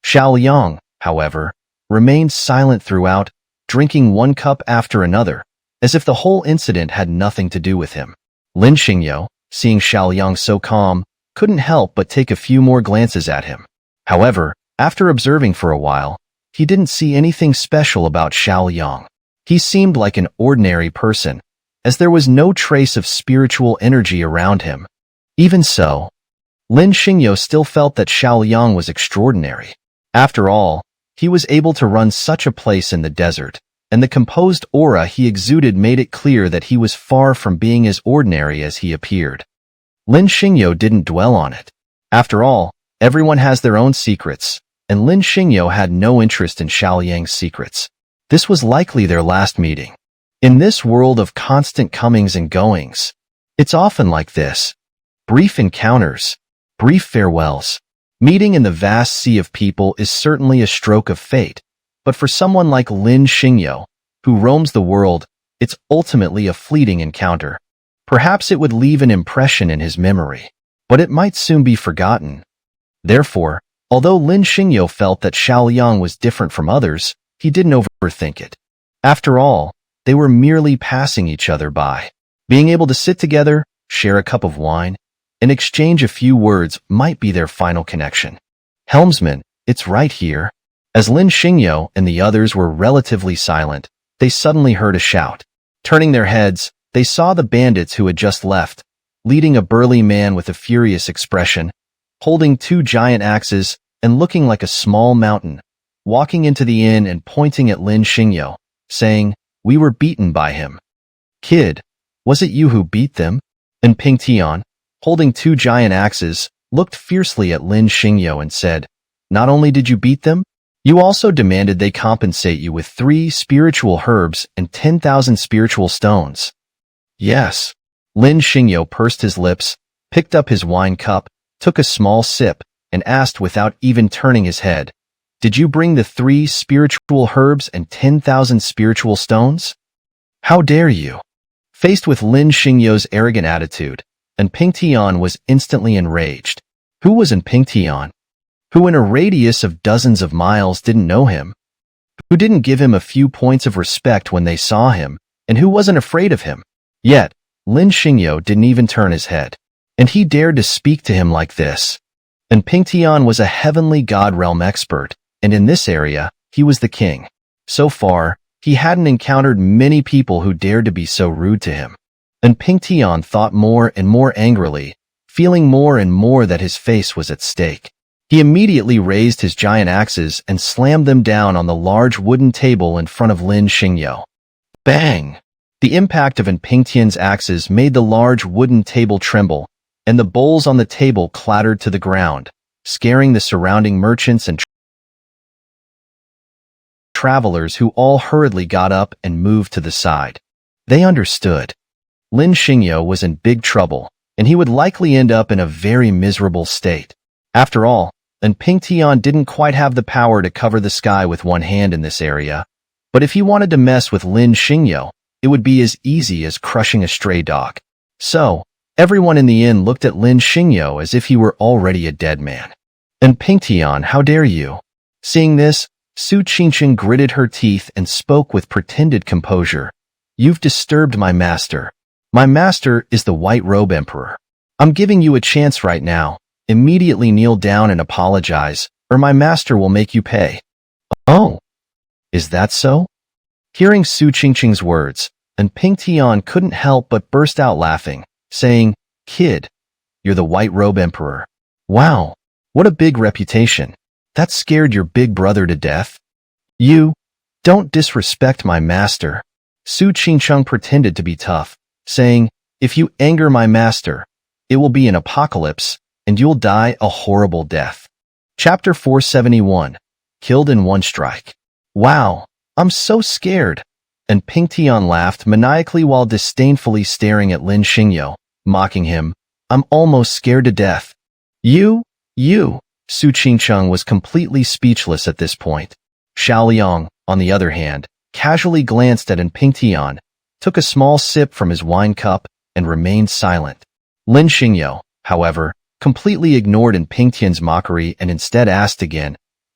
Xiao Liang, however, remained silent throughout, drinking one cup after another, as if the whole incident had nothing to do with him. Lin Xingyo, seeing Xiao Liang so calm, couldn't help but take a few more glances at him. However, after observing for a while, he didn't see anything special about Xiao Liang. He seemed like an ordinary person, as there was no trace of spiritual energy around him. Even so, Lin Xingyo still felt that Xiao Liang was extraordinary. After all, he was able to run such a place in the desert, and the composed aura he exuded made it clear that he was far from being as ordinary as he appeared. Lin Xingyo didn't dwell on it. After all, everyone has their own secrets, and Lin Xingyo had no interest in Xiao Liang's secrets. This was likely their last meeting. In this world of constant comings and goings, it's often like this. Brief encounters, brief farewells. Meeting in the vast sea of people is certainly a stroke of fate, but for someone like Lin Xingyo, who roams the world, it's ultimately a fleeting encounter. Perhaps it would leave an impression in his memory, but it might soon be forgotten. Therefore, although Lin Xingyo felt that Xiao Liang was different from others, he didn't overthink it. After all, they were merely passing each other by. Being able to sit together, share a cup of wine, and exchange a few words might be their final connection. "Helmsman, it's right here." As Lin Xingyo and the others were relatively silent, they suddenly heard a shout. Turning their heads, they saw the bandits who had just left, leading a burly man with a furious expression, holding two giant axes and looking like a small mountain, walking into the inn and pointing at Lin Xingyo, saying, "We were beaten by him." "Kid, was it you who beat them?" And Ping Tian, holding two giant axes, looked fiercely at Lin Xingyo and said, "Not only did you beat them, you also demanded they compensate you with 3 spiritual herbs and 10,000 spiritual stones." "Yes." Lin Xingyo pursed his lips, picked up his wine cup, took a small sip, and asked without even turning his head, "Did you bring the 3 spiritual herbs and 10,000 spiritual stones? How dare you?" Faced with Lin Xingyo's arrogant attitude, and Ping Tian was instantly enraged. Who was in Ping Tian? Who in a radius of dozens of miles didn't know him? Who didn't give him a few points of respect when they saw him, and who wasn't afraid of him? Yet, Lin Xingyo didn't even turn his head, and he dared to speak to him like this. And Ping Tian was a heavenly god realm expert, and in this area, he was the king. So far, he hadn't encountered many people who dared to be so rude to him. And Ping Tian thought more and more angrily, feeling more and more that his face was at stake. He immediately raised his giant axes and slammed them down on the large wooden table in front of Lin Xingyo. Bang! The impact of Pingtian's axes made the large wooden table tremble, and the bowls on the table clattered to the ground, scaring the surrounding merchants and travelers who all hurriedly got up and moved to the side. They understood. Lin Xingyo was in big trouble, and he would likely end up in a very miserable state. After all, Pingtian didn't quite have the power to cover the sky with one hand in this area, but if he wanted to mess with Lin Xingyo, it would be as easy as crushing a stray dog. So, everyone in the inn looked at Lin Xingyo as if he were already a dead man. Pingtian, how dare you? Seeing this, Su Qingqing gritted her teeth and spoke with pretended composure. You've disturbed my master. My master is the White Robe Emperor. I'm giving you a chance right now. Immediately kneel down and apologize, or my master will make you pay. Oh, is that so? Hearing Su Qingqing's words, Pingtian couldn't help but burst out laughing, saying, Kid, you're the White Robe Emperor. Wow, what a big reputation. That scared your big brother to death? You, don't disrespect my master. Su Qingqing pretended to be tough, saying, if you anger my master, it will be an apocalypse, and you'll die a horrible death. Chapter 471. Killed in one strike. Wow, I'm so scared. Pingtian laughed maniacally while disdainfully staring at Lin Xingyo, mocking him. I'm almost scared to death. You. Su Qingqing was completely speechless at this point. Xiaoliang, on the other hand, casually glanced at Pingtian, took a small sip from his wine cup, and remained silent. Lin Xingyo, however, completely ignored Pingtian's mockery and instead asked again,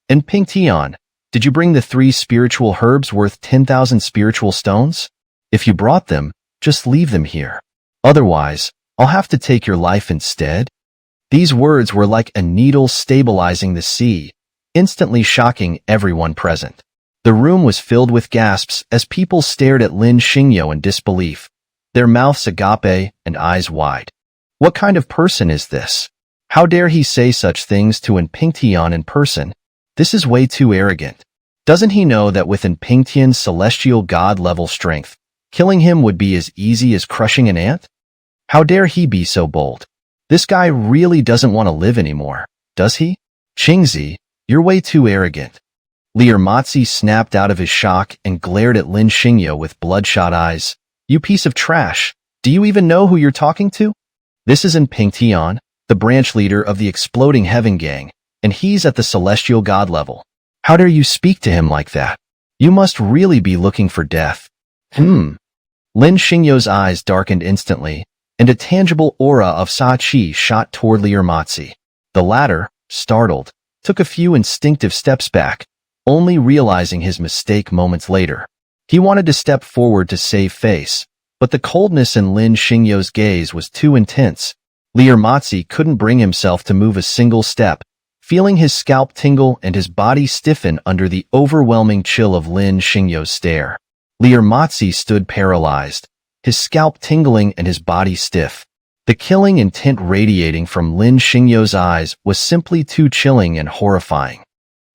Pingtian, did you bring the 3 spiritual herbs worth 10,000 spiritual stones? If you brought them, just leave them here. Otherwise, I'll have to take your life instead. These words were like a needle stabilizing the sea, instantly shocking everyone present. The room was filled with gasps as people stared at Lin Xingyo in disbelief, their mouths agape and eyes wide. What kind of person is this? How dare he say such things to Pingtian in person? This is way too arrogant. Doesn't he know that with Pingtian's celestial god-level strength, killing him would be as easy as crushing an ant? How dare he be so bold? This guy really doesn't want to live anymore, does he? Qingzi, you're way too arrogant. Lier snapped out of his shock and glared at Lin Xingyo with bloodshot eyes. You piece of trash. Do you even know who you're talking to? This is Pingtian, the branch leader of the Exploding Heaven Gang, and he's at the celestial god level. How dare you speak to him like that? You must really be looking for death. Lin Xingyo's eyes darkened instantly, and a tangible aura of Sa-Chi shot toward Lier. The latter, startled, took a few instinctive steps back, only realizing his mistake moments later. He wanted to step forward to save face, but the coldness in Lin Xingyo's gaze was too intense. Lier couldn't bring himself to move a single step, feeling his scalp tingle and his body stiffen under the overwhelming chill of Lin Xingyo's stare. Lier stood paralyzed, his scalp tingling and his body stiff. The killing intent radiating from Lin Xingyo's eyes was simply too chilling and horrifying.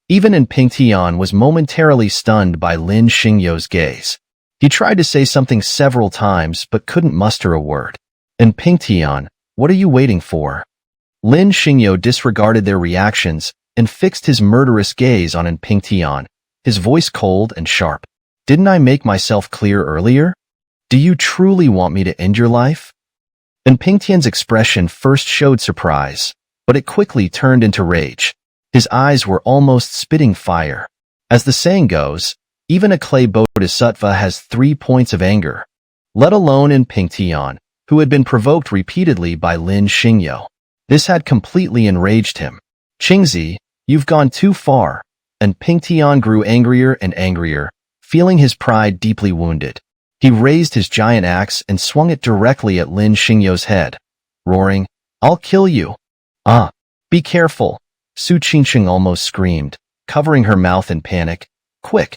Even Pingtian was momentarily stunned by Lin Xingyo's gaze. He tried to say something several times but couldn't muster a word. Pingtian, what are you waiting for? Lin Xingyo disregarded their reactions and fixed his murderous gaze on Pingtian, his voice cold and sharp. Didn't I make myself clear earlier? Do you truly want me to end your life? Pingtian's expression first showed surprise, but it quickly turned into rage. His eyes were almost spitting fire. As the saying goes, even a clay bodhisattva has 3 points of anger, let alone Pingtian, who had been provoked repeatedly by Lin Xingyo. This had completely enraged him. Qingzi, you've gone too far. Pingtian grew angrier and angrier, feeling his pride deeply wounded. He raised his giant axe and swung it directly at Lin Xingyo's head, roaring, I'll kill you. Be careful. Su Qingqing almost screamed, covering her mouth in panic. Quick,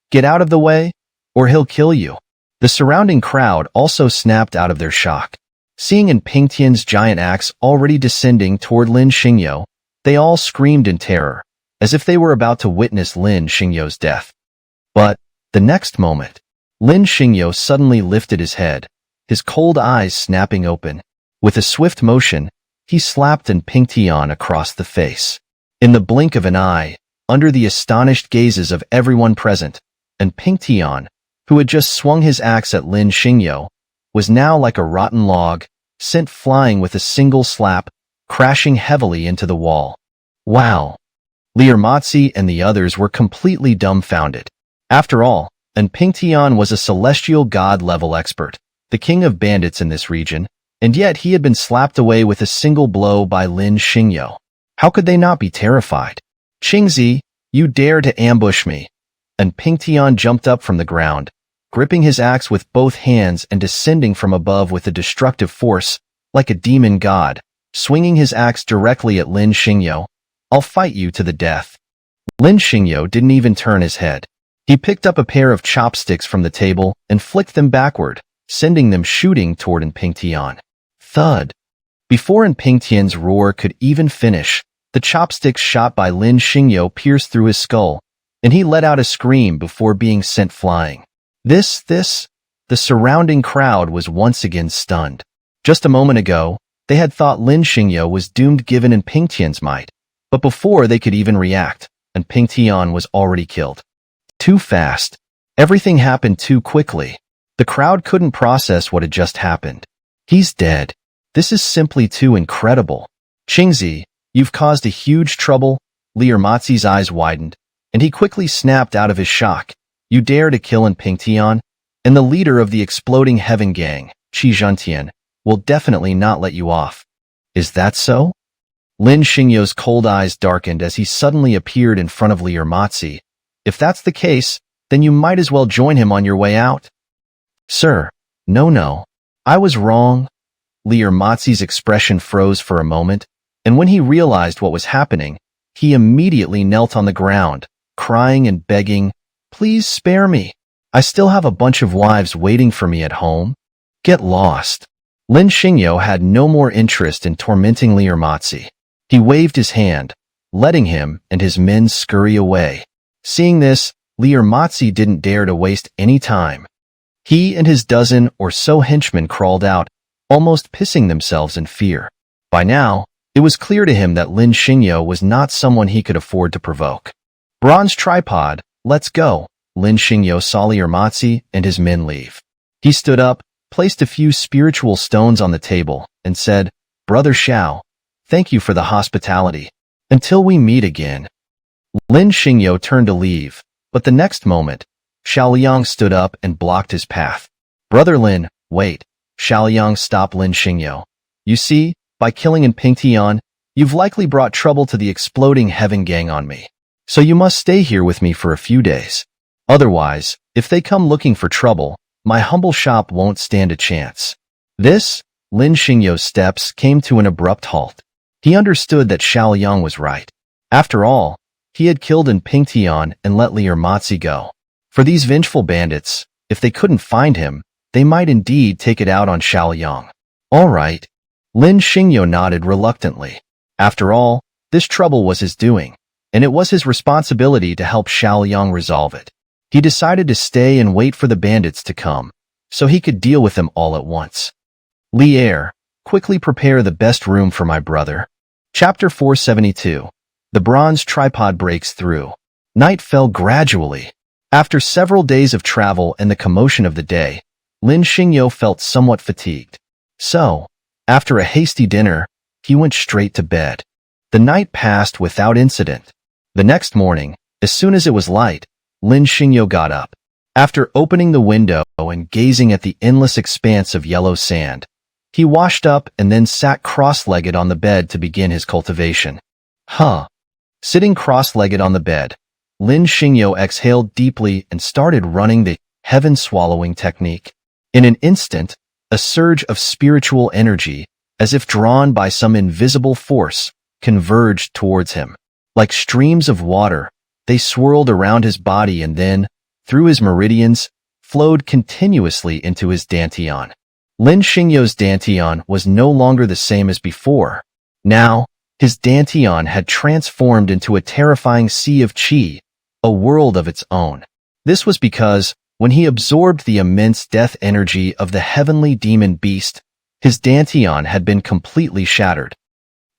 get out of the way, or he'll kill you. The surrounding crowd also snapped out of their shock. Seeing Pingtian's giant axe already descending toward Lin Xingyo, They all screamed in terror, as if they were about to witness Lin Xingyo's death. But, the next moment, Lin Xingyo suddenly lifted his head, his cold eyes snapping open. With a swift motion, he slapped Pingtian across the face. In the blink of an eye, under the astonished gazes of everyone present, Pingtian, who had just swung his axe at Lin Xingyo, was now like a rotten log, sent flying with a single slap, crashing heavily into the wall. Wow! Liurmatsi and the others were completely dumbfounded. After all, Pingtian was a celestial god-level expert, the king of bandits in this region, and yet he had been slapped away with a single blow by Lin Xingyo. How could they not be terrified? Qingzi, you dare to ambush me! Pingtian jumped up from the ground, gripping his axe with both hands and descending from above with a destructive force, like a demon god, swinging his axe directly at Lin Xingyo. I'll fight you to the death. Lin Xingyo didn't even turn his head. He picked up a pair of chopsticks from the table and flicked them backward, sending them shooting toward Pingtian. Thud! Before Pingtian's roar could even finish, the chopsticks shot by Lin Xingyo pierced through his skull, and he let out a scream before being sent flying. The surrounding crowd was once again stunned. Just a moment ago, they had thought Lin Xingyo was doomed given Pingtian's might, but before they could even react, Pingtian was already killed. Too fast. Everything happened too quickly. The crowd couldn't process what had just happened. He's dead. This is simply too incredible. Qingzi, you've caused a huge trouble. Liurmatsi's eyes widened, and he quickly snapped out of his shock. You dare to kill Pingtian? And the leader of the exploding heaven gang, Qi Zhentian, will definitely not let you off. Is that so? Lin Xingyo's cold eyes darkened as he suddenly appeared in front of Liurmatsi. If that's the case, then you might as well join him on your way out. Sir, no. I was wrong. Liurmatsi's expression froze for a moment, and when he realized what was happening, he immediately knelt on the ground, crying and begging, please spare me. I still have a bunch of wives waiting for me at home. Get lost. Lin Xingyo had no more interest in tormenting Liurmatsi. He waved his hand, letting him and his men scurry away. Seeing this, Liurmatsi didn't dare to waste any time. He and his dozen or so henchmen crawled out, almost pissing themselves in fear. By now, it was clear to him that Lin Xingyo was not someone he could afford to provoke. Bronze tripod, let's go. Lin Xingyo saw Liurmatsi and his men leave. He stood up, placed a few spiritual stones on the table, and said, Brother Xiao, thank you for the hospitality. Until we meet again. Lin Xingyo turned to leave, but the next moment, Xiaoliang stood up and blocked his path. Brother Lin, wait. Xiaoliang stopped Lin Xingyo. You see, by killing Pingtian, you've likely brought trouble to the exploding heaven gang on me. So you must stay here with me for a few days. Otherwise, if they come looking for trouble, my humble shop won't stand a chance. Lin Xingyo's steps came to an abrupt halt. He understood that Xiaoliang was right. After all, he had killed Pingtian and let Liurmatsi go. For these vengeful bandits, if they couldn't find him, they might indeed take it out on Xiaoliang. All right. Lin Xingyo nodded reluctantly. After all, this trouble was his doing, and it was his responsibility to help Xiaoliang resolve it. He decided to stay and wait for the bandits to come, so he could deal with them all at once. Li Er, quickly prepare the best room for my brother. Chapter 472. The bronze tripod breaks through. Night fell gradually. After several days of travel and the commotion of the day, Lin Xingyo felt somewhat fatigued. So, after a hasty dinner, he went straight to bed. The night passed without incident. The next morning, as soon as it was light, Lin Xingyo got up. After opening the window and gazing at the endless expanse of yellow sand, he washed up and then sat cross-legged on the bed to begin his cultivation. Sitting cross-legged on the bed, Lin Xingyo exhaled deeply and started running the heaven-swallowing technique. In an instant, a surge of spiritual energy, as if drawn by some invisible force, converged towards him. Like streams of water, they swirled around his body and then, through his meridians, flowed continuously into his dantian. Lin Xingyo's dantian was no longer the same as before. Now, His dantian had transformed into a terrifying sea of qi, a world of its own. This was because, when he absorbed the immense death energy of the heavenly demon beast, his dantian had been completely shattered.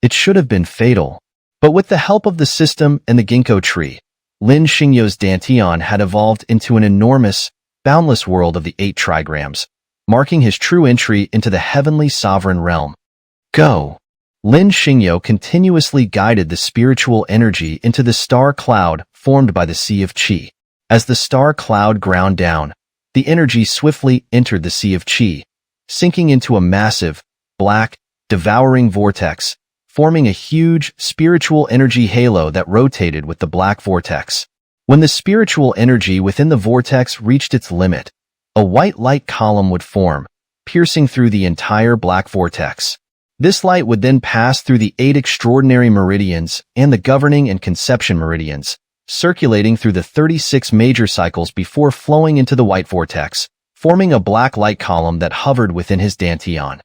It should have been fatal, but with the help of the system and the ginkgo tree, Lin Xingyo's dantian had evolved into an enormous, boundless world of the 8 trigrams, marking his true entry into the heavenly sovereign realm. Go! Lin Xingyo continuously guided the spiritual energy into the star cloud formed by the Sea of Qi. As the star cloud ground down, the energy swiftly entered the Sea of Qi, sinking into a massive, black, devouring vortex, forming a huge, spiritual energy halo that rotated with the black vortex. When the spiritual energy within the vortex reached its limit, a white light column would form, piercing through the entire black vortex. This light would then pass through the 8 extraordinary meridians and the governing and conception meridians, circulating through the 36 major cycles before flowing into the white vortex, forming a black light column that hovered within his dantian.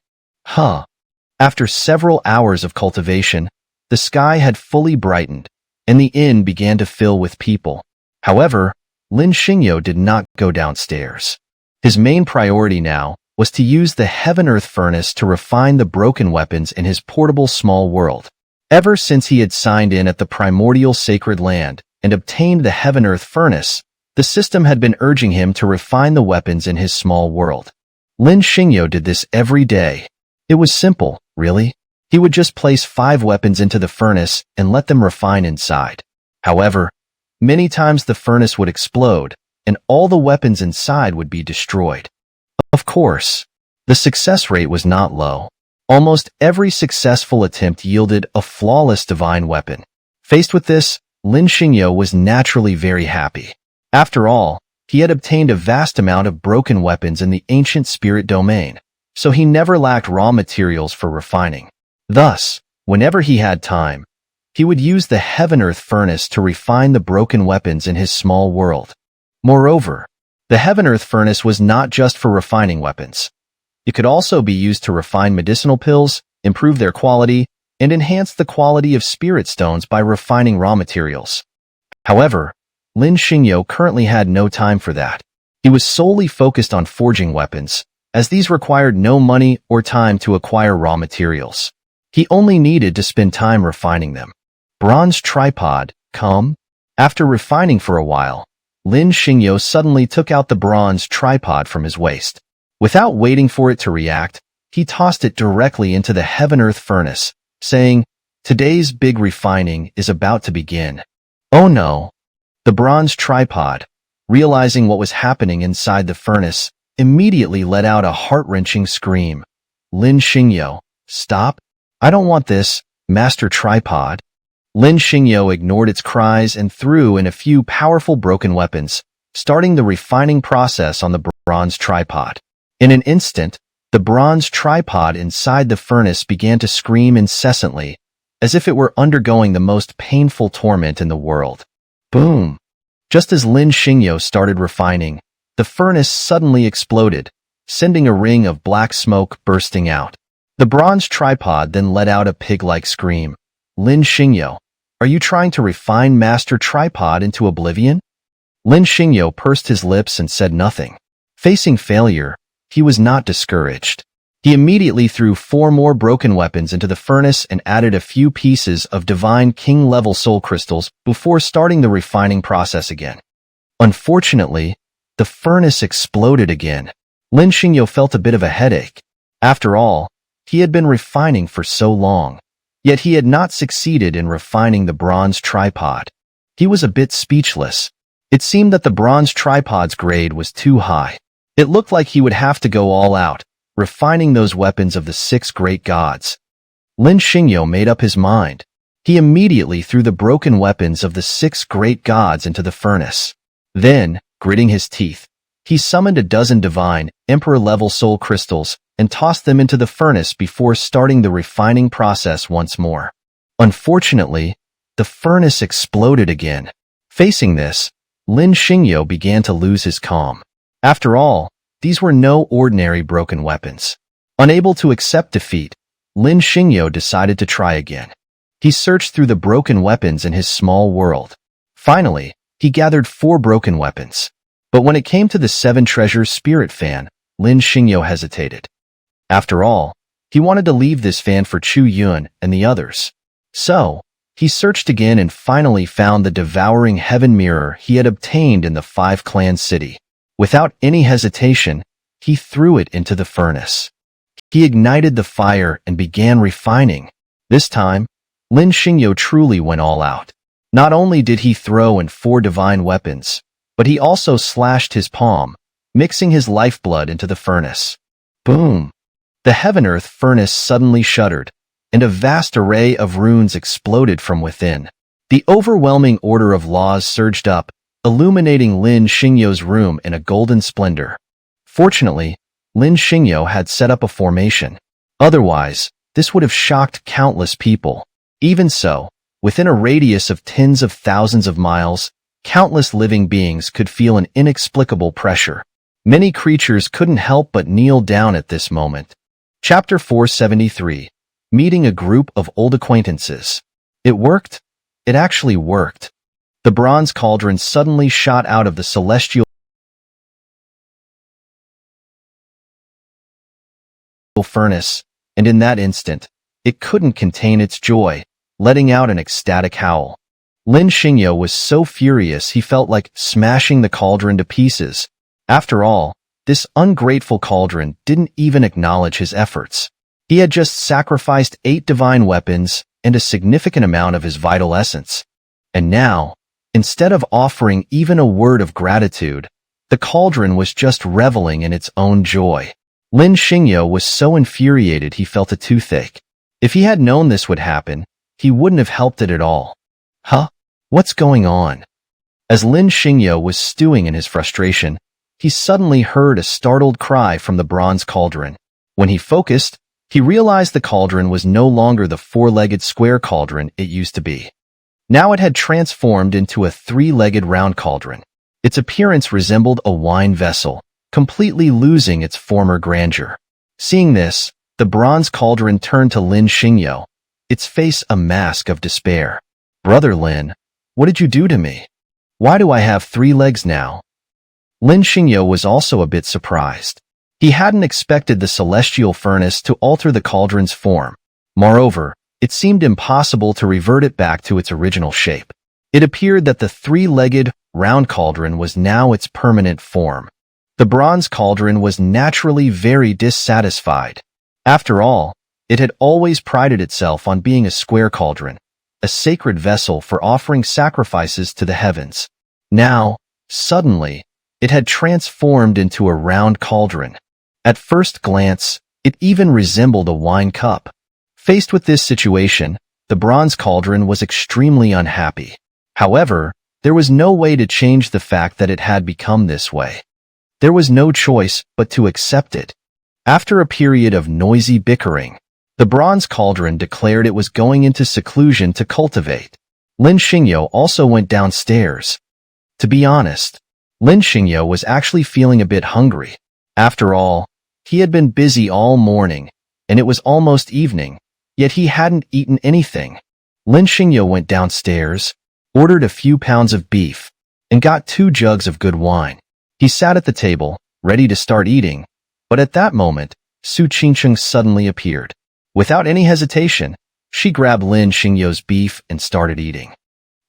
After several hours of cultivation, the sky had fully brightened, and the inn began to fill with people. However, Lin Xingyo did not go downstairs. His main priority now was to use the Heaven-Earth Furnace to refine the broken weapons in his portable small world. Ever since he had signed in at the primordial sacred land and obtained the Heaven-Earth Furnace, the system had been urging him to refine the weapons in his small world. Lin Xingyo did this every day. It was simple, really. He would just place 5 weapons into the furnace and let them refine inside. However, many times the furnace would explode, and all the weapons inside would be destroyed. Of course, the success rate was not low. Almost every successful attempt yielded a flawless divine weapon. Faced with this, Lin Xingyo was naturally very happy. After all, he had obtained a vast amount of broken weapons in the ancient spirit domain, so he never lacked raw materials for refining. Thus, whenever he had time, he would use the Heaven-Earth Furnace to refine the broken weapons in his small world. Moreover, the Heaven-Earth Furnace was not just for refining weapons. It could also be used to refine medicinal pills, improve their quality, and enhance the quality of spirit stones by refining raw materials. However, Lin Xingyo currently had no time for that. He was solely focused on forging weapons, as these required no money or time to acquire raw materials. He only needed to spend time refining them. Bronze tripod, come? After refining for a while, Lin Xingyo suddenly took out the bronze tripod from his waist. Without waiting for it to react, he tossed it directly into the Heaven-Earth Furnace, saying, "Today's big refining is about to begin." Oh no! The bronze tripod, realizing what was happening inside the furnace, immediately let out a heart-wrenching scream. "Lin Xingyo, stop! I don't want this, Master Tripod." Lin Xingyo ignored its cries and threw in a few powerful broken weapons, starting the refining process on the bronze tripod. In an instant, the bronze tripod inside the furnace began to scream incessantly, as if it were undergoing the most painful torment in the world. Boom! Just as Lin Xingyo started refining, the furnace suddenly exploded, sending a ring of black smoke bursting out. The bronze tripod then let out a pig-like scream. "Lin Xingyo, are you trying to refine Master Tripod into oblivion?" Lin Xingyo pursed his lips and said nothing. Facing failure, he was not discouraged. He immediately threw 4 more broken weapons into the furnace and added a few pieces of divine king-level soul crystals before starting the refining process again. Unfortunately, the furnace exploded again. Lin Xingyo felt a bit of a headache. After all, he had been refining for so long, yet he had not succeeded in refining the bronze tripod. He was a bit speechless. It seemed that the bronze tripod's grade was too high. It looked like he would have to go all out, refining those weapons of the 6 great gods. Lin Xingyo made up his mind. He immediately threw the broken weapons of the 6 great gods into the furnace. Then, gritting his teeth, he summoned a dozen divine, emperor-level soul crystals and tossed them into the furnace before starting the refining process once more. Unfortunately, the furnace exploded again. Facing this, Lin Xingyo began to lose his calm. After all, these were no ordinary broken weapons. Unable to accept defeat, Lin Xingyo decided to try again. He searched through the broken weapons in his small world. Finally, he gathered 4 broken weapons. But when it came to the 7 treasures spirit fan, Lin Xingyo hesitated. After all, he wanted to leave this fan for Chu Yun and the others. So, he searched again and finally found the devouring heaven mirror he had obtained in the 5-clan city. Without any hesitation, he threw it into the furnace. He ignited the fire and began refining. This time, Lin Xingyo truly went all out. Not only did he throw in 4 divine weapons, but he also slashed his palm, mixing his lifeblood into the furnace. Boom! The heaven-earth furnace suddenly shuddered, and a vast array of runes exploded from within. The overwhelming order of laws surged up, illuminating Lin Xingyo's room in a golden splendor. Fortunately, Lin Xingyo had set up a formation. Otherwise, this would have shocked countless people. Even so, within a radius of tens of thousands of miles, countless living beings could feel an inexplicable pressure. Many creatures couldn't help but kneel down at this moment. Chapter 473. Meeting a group of old acquaintances. It worked. It actually worked. The bronze cauldron suddenly shot out of the celestial furnace, and in that instant, it couldn't contain its joy, letting out an ecstatic howl. Lin Xingyo was so furious he felt like smashing the cauldron to pieces. After all, this ungrateful cauldron didn't even acknowledge his efforts. He had just sacrificed 8 divine weapons and a significant amount of his vital essence. And now, instead of offering even a word of gratitude, the cauldron was just reveling in its own joy. Lin Xingyo was so infuriated he felt a toothache. If he had known this would happen, he wouldn't have helped it at all. Huh? What's going on? As Lin Xingyo was stewing in his frustration, he suddenly heard a startled cry from the bronze cauldron. When he focused, he realized the cauldron was no longer the 4-legged square cauldron it used to be. Now it had transformed into a 3-legged round cauldron. Its appearance resembled a wine vessel, completely losing its former grandeur. Seeing this, the bronze cauldron turned to Lin Xingyo, its face a mask of despair. "Brother Lin, what did you do to me? Why do I have 3 legs now?" Lin Xingyo was also a bit surprised. He hadn't expected the celestial furnace to alter the cauldron's form. Moreover, it seemed impossible to revert it back to its original shape. It appeared that the 3-legged, round cauldron was now its permanent form. The bronze cauldron was naturally very dissatisfied. After all, it had always prided itself on being a square cauldron, a sacred vessel for offering sacrifices to the heavens. Now, suddenly, it had transformed into a round cauldron. At first glance, it even resembled a wine cup. Faced with this situation, the bronze cauldron was extremely unhappy. However, there was no way to change the fact that it had become this way. There was no choice but to accept it. After a period of noisy bickering, the bronze cauldron declared it was going into seclusion to cultivate. Lin Xingyo also went downstairs. To be honest, Lin Xingyo was actually feeling a bit hungry. After all, he had been busy all morning, and it was almost evening, yet he hadn't eaten anything. Lin Xingyo went downstairs, ordered a few pounds of beef, and got 2 jugs of good wine. He sat at the table, ready to start eating, but at that moment, Su Qingcheng suddenly appeared. Without any hesitation, she grabbed Lin Xingyo's beef and started eating.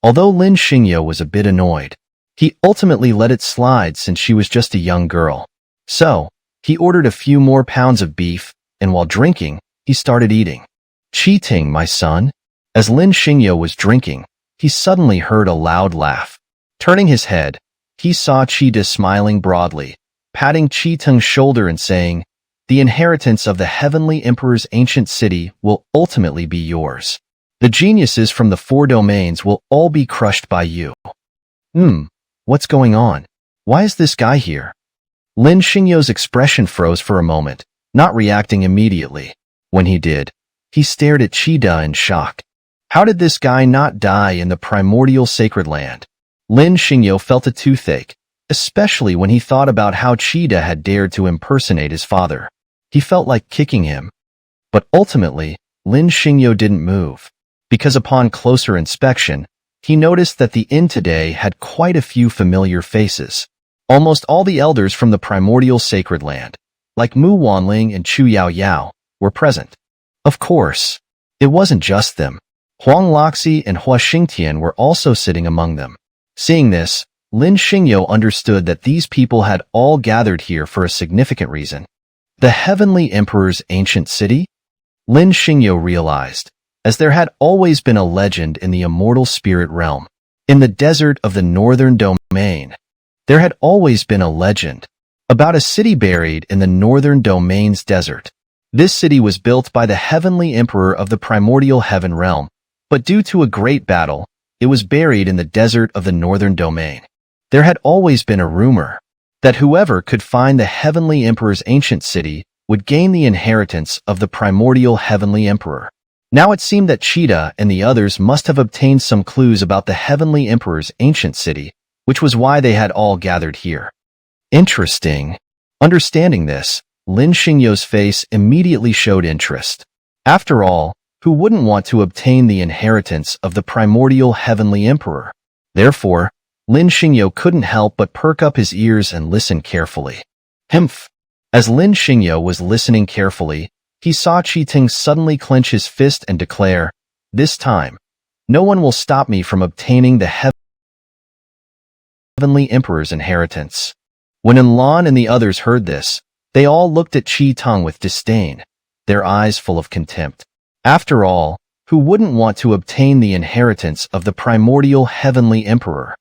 Although Lin Xingyo was a bit annoyed, he ultimately let it slide since she was just a young girl. So, he ordered a few more pounds of beef, and while drinking, he started eating. "Qi, my son?" As Lin Xingyo was drinking, he suddenly heard a loud laugh. Turning his head, he saw Qi smiling broadly, patting Qi shoulder and saying, "The inheritance of the heavenly emperor's ancient city will ultimately be yours. The geniuses from the 4 domains will all be crushed by you." What's going on? Why is this guy here? Lin Xingyo's expression froze for a moment, not reacting immediately. When he did, he stared at Qi in shock. How did this guy not die in the primordial sacred land? Lin Xingyo felt a toothache, especially when he thought about how Qi had dared to impersonate his father. He felt like kicking him. But ultimately, Lin Xingyo didn't move. because upon closer inspection, he noticed that the inn today had quite a few familiar faces. Almost all the elders from the primordial sacred land, like Mu Wanling and Chu Yao Yao, were present. Of course, it wasn't just them. Huang Loxi and Hua Xingtian were also sitting among them. Seeing this, Lin Xingyo understood that these people had all gathered here for a significant reason. The Heavenly Emperor's ancient city? Lin Xingyo realized, as there had always been a legend in the immortal spirit realm. In the desert of the northern domain, there had always been a legend about a city buried in the northern domain's desert. This city was built by the Heavenly Emperor of the primordial heaven realm, but due to a great battle, it was buried in the desert of the northern domain. There had always been a rumor that whoever could find the Heavenly Emperor's ancient city would gain the inheritance of the primordial Heavenly Emperor. Now it seemed that Cheetah and the others must have obtained some clues about the Heavenly Emperor's ancient city, which was why they had all gathered here. Interesting. Understanding this, Lin Xingyo's face immediately showed interest. After all, who wouldn't want to obtain the inheritance of the primordial Heavenly Emperor? Therefore, Lin Xingyo couldn't help but perk up his ears and listen carefully. Humph! As Lin Xingyo was listening carefully, he saw Qi Ting suddenly clench his fist and declare, "This time, no one will stop me from obtaining the Heavenly Emperor's inheritance." When Enlon and the others heard this, they all looked at Qi Ting with disdain, their eyes full of contempt. After all, who wouldn't want to obtain the inheritance of the primordial Heavenly Emperor?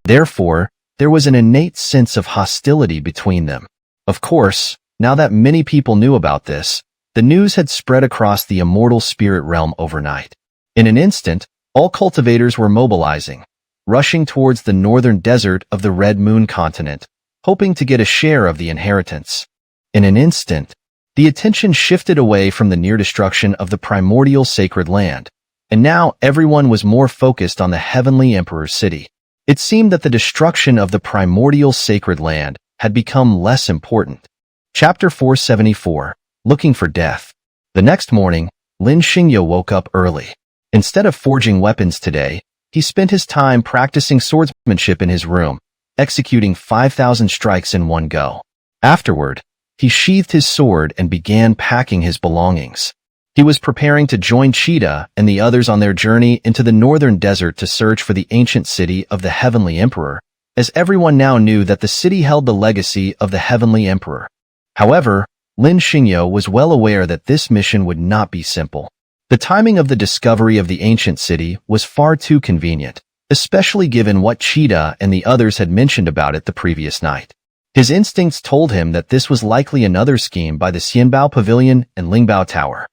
Therefore, there was an innate sense of hostility between them. Of course, now that many people knew about this, the news had spread across the immortal spirit realm overnight. In an instant, all cultivators were mobilizing, rushing towards the northern desert of the Red Moon continent, hoping to get a share of the inheritance. In an instant, the attention shifted away from the near destruction of the primordial sacred land, and now everyone was more focused on the Heavenly Emperor's city. It seemed that the destruction of the primordial sacred land had become less important. Chapter 474, Looking for Death. The next morning, Lin Xingyo woke up early. Instead of forging weapons today, he spent his time practicing swordsmanship in his room, executing 5,000 strikes in one go. Afterward, he sheathed his sword and began packing his belongings. He was preparing to join Cheetah and the others on their journey into the northern desert to search for the ancient city of the Heavenly Emperor, as everyone now knew that the city held the legacy of the Heavenly Emperor. However, Lin Xingyo was well aware that this mission would not be simple. The timing of the discovery of the ancient city was far too convenient, especially given what Cheetah and the others had mentioned about it the previous night. His instincts told him that this was likely another scheme by the Xianbao Pavilion and Lingbao Tower.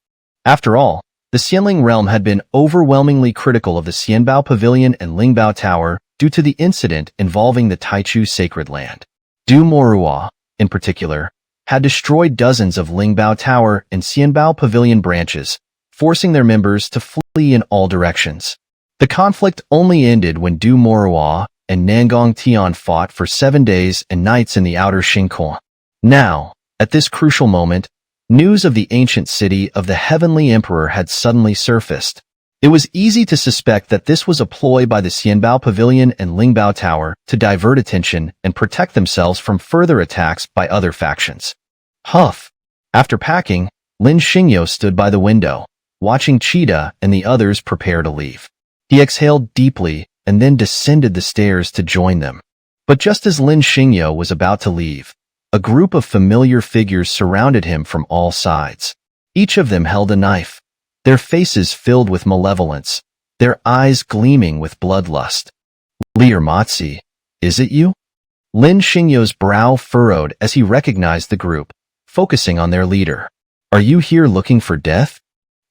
After all, the Xianling realm had been overwhelmingly critical of the Xianbao Pavilion and Lingbao Tower due to the incident involving the Taichu sacred land. Du Morua, in particular, had destroyed dozens of Lingbao Tower and Xianbao Pavilion branches, forcing their members to flee in all directions. The conflict only ended when Du Morua and Nangong Tian fought for 7 days and nights in the outer Xingkou. Now, at this crucial moment, news of the ancient city of the Heavenly Emperor had suddenly surfaced. It was easy to suspect that this was a ploy by the Xianbao Pavilion and Lingbao Tower to divert attention and protect themselves from further attacks by other factions. Huff! After packing, Lin Xingyo stood by the window, watching Cheetah and the others prepare to leave. He exhaled deeply and then descended the stairs to join them. But just as Lin Xingyo was about to leave, a group of familiar figures surrounded him from all sides. Each of them held a knife, their faces filled with malevolence, their eyes gleaming with bloodlust. "Lier Matzi, is it you?" Lin Xingyo's brow furrowed as he recognized the group, focusing on their leader. "Are you here looking for death?"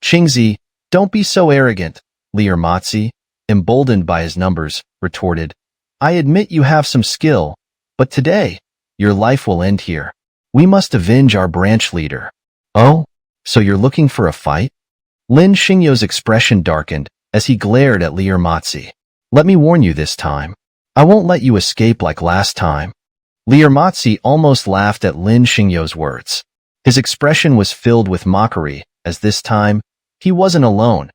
"Qingzi, don't be so arrogant," Lier Matzi, emboldened by his numbers, retorted. "I admit you have some skill, but today, your life will end here. We must avenge our branch leader." "Oh, so you're looking for a fight?" Lin Xingyo's expression darkened as he glared at Lier Matzi. "Let me warn you this time. I won't let you escape like last time." Lier Matzi almost laughed at Lin Xingyo's words. His expression was filled with mockery, as this time, he wasn't alone.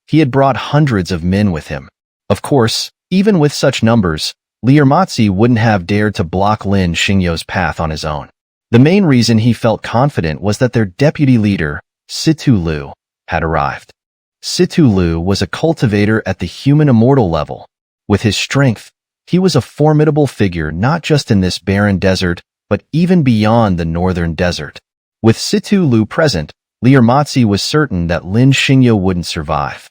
he had brought hundreds of men with him. Of course, even with such numbers, Liurmatsi wouldn't have dared to block Lin Xingyo's path on his own. The main reason he felt confident was that their deputy leader, Situ Lu, had arrived. Situ Lu was a cultivator at the human immortal level. With his strength, he was a formidable figure not just in this barren desert, but even beyond the northern desert. With Situ Lu present, Liurmatsi was certain that Lin Xingyo wouldn't survive.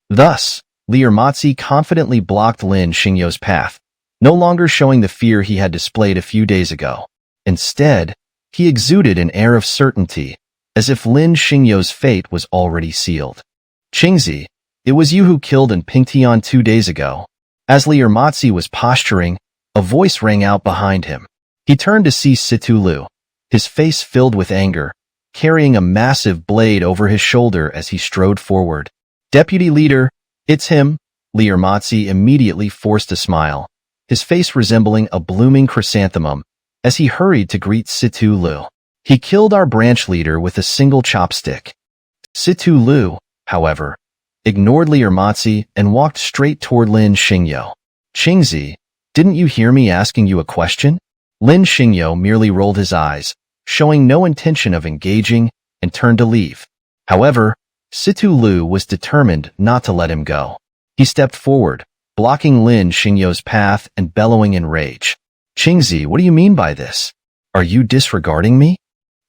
Thus, Liurmatsi confidently blocked Lin Xingyo's path, no longer showing the fear he had displayed a few days ago. Instead, he exuded an air of certainty, as if Lin Xingyo's fate was already sealed. Qingzi, it was you who killed in Pingtian 2 days ago. As Liurmatsi was posturing, a voice rang out behind him. He turned to see Situ Lu, his face filled with anger, carrying a massive blade over his shoulder as he strode forward. Deputy leader, it's him. Liurmatsi immediately forced a smile, his face resembling a blooming chrysanthemum, as he hurried to greet Situ Lu. He killed our branch leader with a single chopstick. Situ Lu, however, ignored Liurmatsi and walked straight toward Lin Xingyo. Qingzi, didn't you hear me asking you a question? Lin Xingyo merely rolled his eyes, showing no intention of engaging, and turned to leave. However, Situ Lu was determined not to let him go. He stepped forward, blocking Lin Xingyo's path and bellowing in rage. Qingzi, what do you mean by this? Are you disregarding me?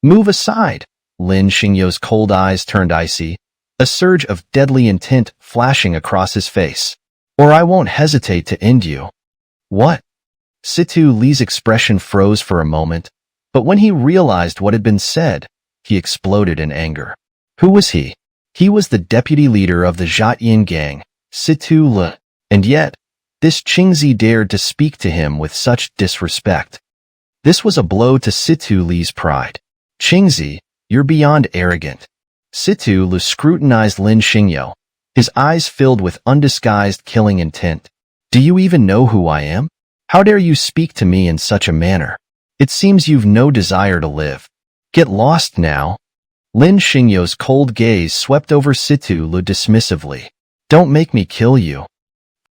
Move aside. Lin Xingyo's cold eyes turned icy, a surge of deadly intent flashing across his face. Or I won't hesitate to end you. What? Situ Li's expression froze for a moment, but when he realized what had been said, he exploded in anger. Who was he? He was the deputy leader of the Zhaoyin gang, Situ Li, and yet, this Qingzi dared to speak to him with such disrespect. This was a blow to Situ Li's pride. Qingzi, you're beyond arrogant. Situ Li scrutinized Lin Xingyo, his eyes filled with undisguised killing intent. Do you even know who I am? How dare you speak to me in such a manner? It seems you've no desire to live. Get lost now. Lin Xingyo's cold gaze swept over Situ Li dismissively. Don't make me kill you.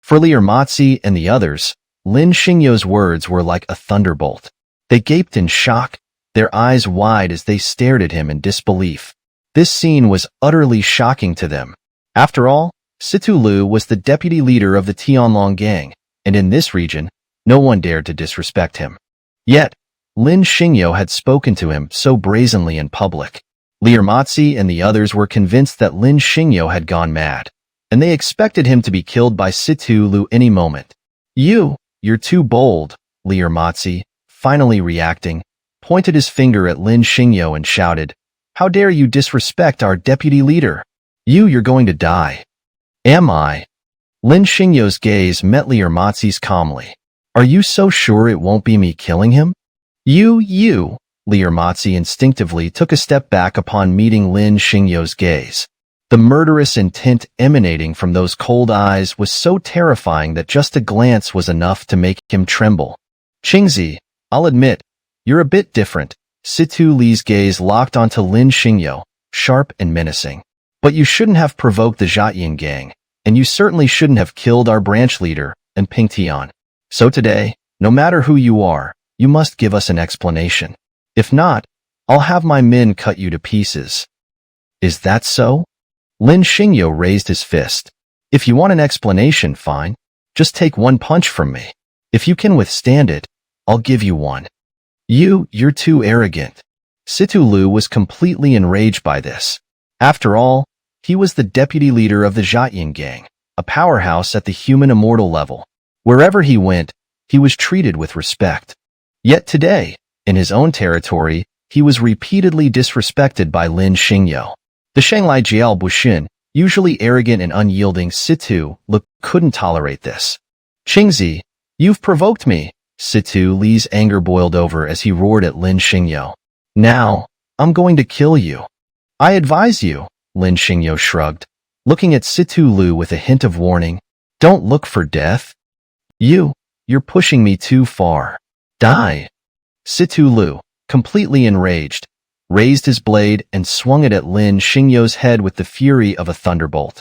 For Liurmatsi and the others, Lin Xingyo's words were like a thunderbolt. They gaped in shock, their eyes wide as they stared at him in disbelief. This scene was utterly shocking to them. After all, Situ Lu was the deputy leader of the Tianlong gang, and in this region, no one dared to disrespect him. Yet, Lin Xingyo had spoken to him so brazenly in public. Liurmatsi and the others were convinced that Lin Xingyo had gone mad, and they expected him to be killed by Situ Lu any moment. You're too bold. Liurmatsi, finally reacting, pointed his finger at Lin Xingyo and shouted, How dare you disrespect our deputy leader? You're going to die. Am I? Lin Xingyo's gaze met Liurmatsi's calmly. Are you so sure it won't be me killing him? Liurmatsi instinctively took a step back upon meeting Lin Xingyo's gaze. The murderous intent emanating from those cold eyes was so terrifying that just a glance was enough to make him tremble. Qingzi, I'll admit, you're a bit different. Situ Li's gaze locked onto Lin Xingyo, sharp and menacing. But you shouldn't have provoked the Zhaoyin gang, and you certainly shouldn't have killed our branch leader, and Pingtian. So today, no matter who you are, you must give us an explanation. If not, I'll have my men cut you to pieces. Is that so? Lin Xingyo raised his fist. If you want an explanation, fine. Just take one punch from me. If you can withstand it, I'll give you one. You're too arrogant. Situ Lu was completely enraged by this. After all, he was the deputy leader of the Zhaoyin gang, a powerhouse at the human immortal level. Wherever he went, he was treated with respect. Yet today, in his own territory, he was repeatedly disrespected by Lin Xingyo. The Shanghai Jiao Bushin, usually arrogant and unyielding Situ Li, couldn't tolerate this. Qingzi, you've provoked me. Situ Li's anger boiled over as he roared at Lin Xingyo. Now, I'm going to kill you. I advise you, Lin Xingyo shrugged, looking at Situ Lu with a hint of warning. Don't look for death. You're pushing me too far. Die. Situ Lu, completely enraged, raised his blade and swung it at Lin Xingyo's head with the fury of a thunderbolt.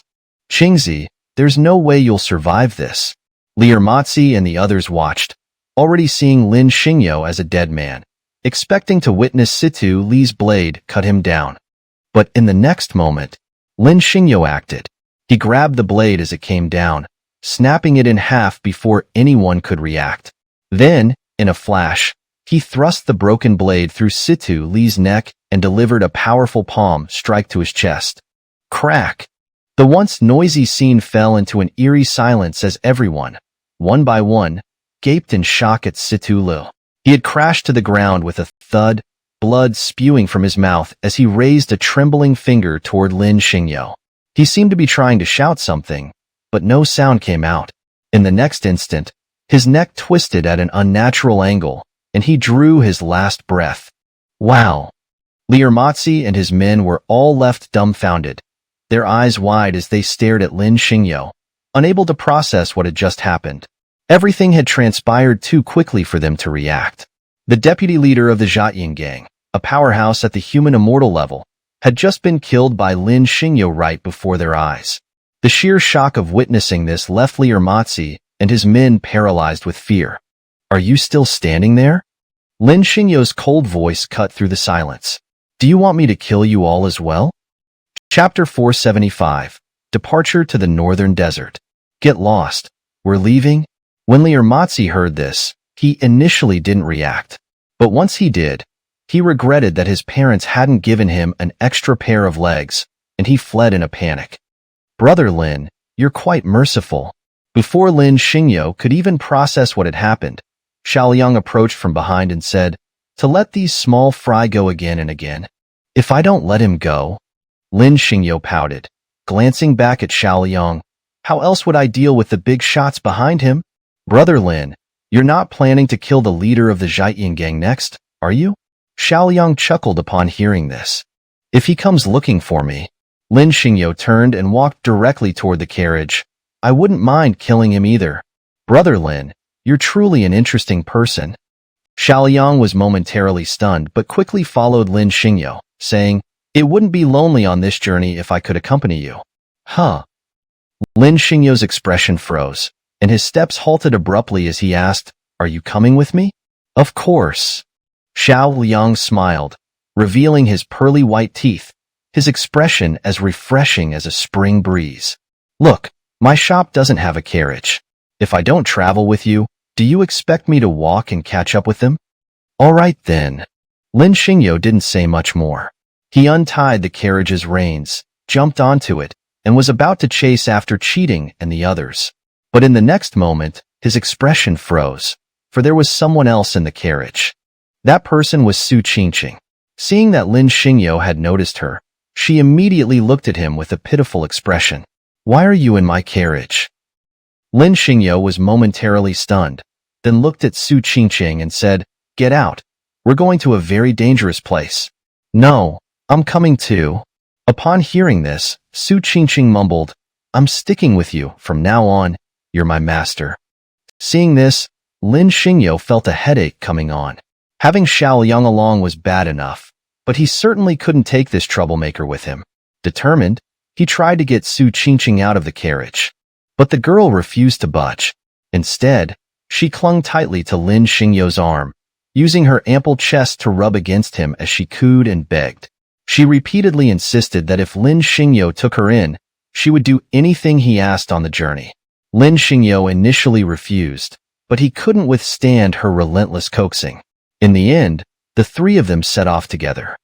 Qingzi, there's no way you'll survive this. Liermatzi and the others watched, already seeing Lin Xingyo as a dead man, expecting to witness Situ Li's blade cut him down. But in the next moment, Lin Xingyo acted. He grabbed the blade as it came down, snapping it in half before anyone could react. Then, in a flash, he thrust the broken blade through Situ Li's neck and delivered a powerful palm strike to his chest. Crack! The once noisy scene fell into an eerie silence as everyone, one by one, gaped in shock at Situ Li. He had crashed to the ground with a thud, blood spewing from his mouth as he raised a trembling finger toward Lin Xingyo. He seemed to be trying to shout something, but no sound came out. In the next instant, his neck twisted at an unnatural angle, and he drew his last breath. Wow! Liermatzi and his men were all left dumbfounded, their eyes wide as they stared at Lin Xingyo, unable to process what had just happened. Everything had transpired too quickly for them to react. The deputy leader of the Jiayin gang, a powerhouse at the human immortal level, had just been killed by Lin Xingyo right before their eyes. The sheer shock of witnessing this left Liermatzi and his men paralyzed with fear. Are you still standing there? Lin Xingyo's cold voice cut through the silence. Do you want me to kill you all as well? Chapter 475. Departure to the Northern Desert. Get lost. We're leaving? When Liermatzi heard this, he initially didn't react. But once he did, he regretted that his parents hadn't given him an extra pair of legs, and he fled in a panic. Brother Lin, you're quite merciful. Before Lin Xingyo could even process what had happened, Xiaoliang approached from behind and said, to let these small fry go again and again. If I don't let him go? Lin Xingyo pouted, glancing back at Xiaoliang. How else would I deal with the big shots behind him? Brother Lin, you're not planning to kill the leader of the Jiayin gang next, are you? Xiaoliang chuckled upon hearing this. If he comes looking for me. Lin Xingyo turned and walked directly toward the carriage. I wouldn't mind killing him either. Brother Lin, you're truly an interesting person. Xiaoliang was momentarily stunned but quickly followed Lin Xingyo, saying, it wouldn't be lonely on this journey if I could accompany you. Huh. Lin Xingyo's expression froze, and his steps halted abruptly as he asked, are you coming with me? Of course. Xiaoliang smiled, revealing his pearly white teeth, his expression as refreshing as a spring breeze. Look, my shop doesn't have a carriage. If I don't travel with you, do you expect me to walk and catch up with them? All right then. Lin Xingyo didn't say much more. He untied the carriage's reins, jumped onto it, and was about to chase after Cheating and the others. But in the next moment, his expression froze, for there was someone else in the carriage. That person was Su Qingqing. Seeing that Lin Xingyo had noticed her, she immediately looked at him with a pitiful expression. Why are you in my carriage? Lin Xingyo was momentarily stunned, then looked at Su Qingqing and said, get out. We're going to a very dangerous place. No, I'm coming too. Upon hearing this, Su Qingqing mumbled, I'm sticking with you from now on. You're my master. Seeing this, Lin Xingyo felt a headache coming on. Having Xiaoliang along was bad enough, but he certainly couldn't take this troublemaker with him. Determined, he tried to get Su Qingqing out of the carriage. But the girl refused to budge. Instead, she clung tightly to Lin Xingyo's arm, using her ample chest to rub against him as she cooed and begged. She repeatedly insisted that if Lin Xingyo took her in, she would do anything he asked on the journey. Lin Xingyo initially refused, but he couldn't withstand her relentless coaxing. In the end, the three of them set off together.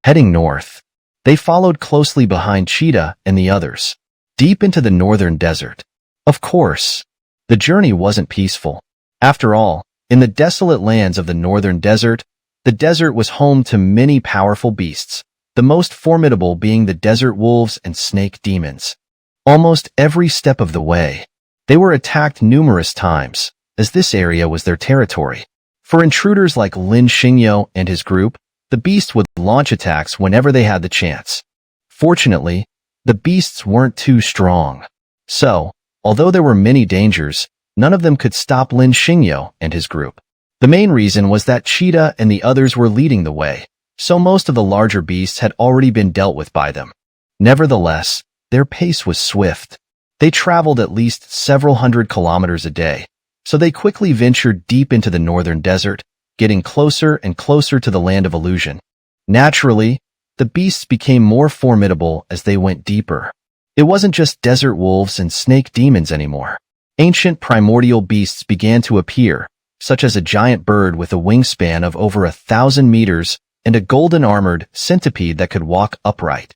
Heading north, they followed closely behind Cheetah and the others, deep into the northern desert. Of course, the journey wasn't peaceful. After all, in the desolate lands of the northern desert, the desert was home to many powerful beasts, the most formidable being the desert wolves and snake demons. Almost every step of the way, they were attacked numerous times, as this area was their territory. For intruders like Lin Xingyo and his group, the beasts would launch attacks whenever they had the chance. Fortunately, the beasts weren't too strong. So, although there were many dangers, none of them could stop Lin Xingyo and his group. The main reason was that Cheetah and the others were leading the way, so most of the larger beasts had already been dealt with by them. Nevertheless, their pace was swift, They traveled at least several hundred kilometers a day, so they quickly ventured deep into the northern desert, getting closer and closer to the land of illusion. Naturally, the beasts became more formidable as they went deeper. It wasn't just desert wolves and snake demons anymore. Ancient primordial beasts began to appear, such as a giant bird with a wingspan of over 1,000 meters and a golden-armored centipede that could walk upright.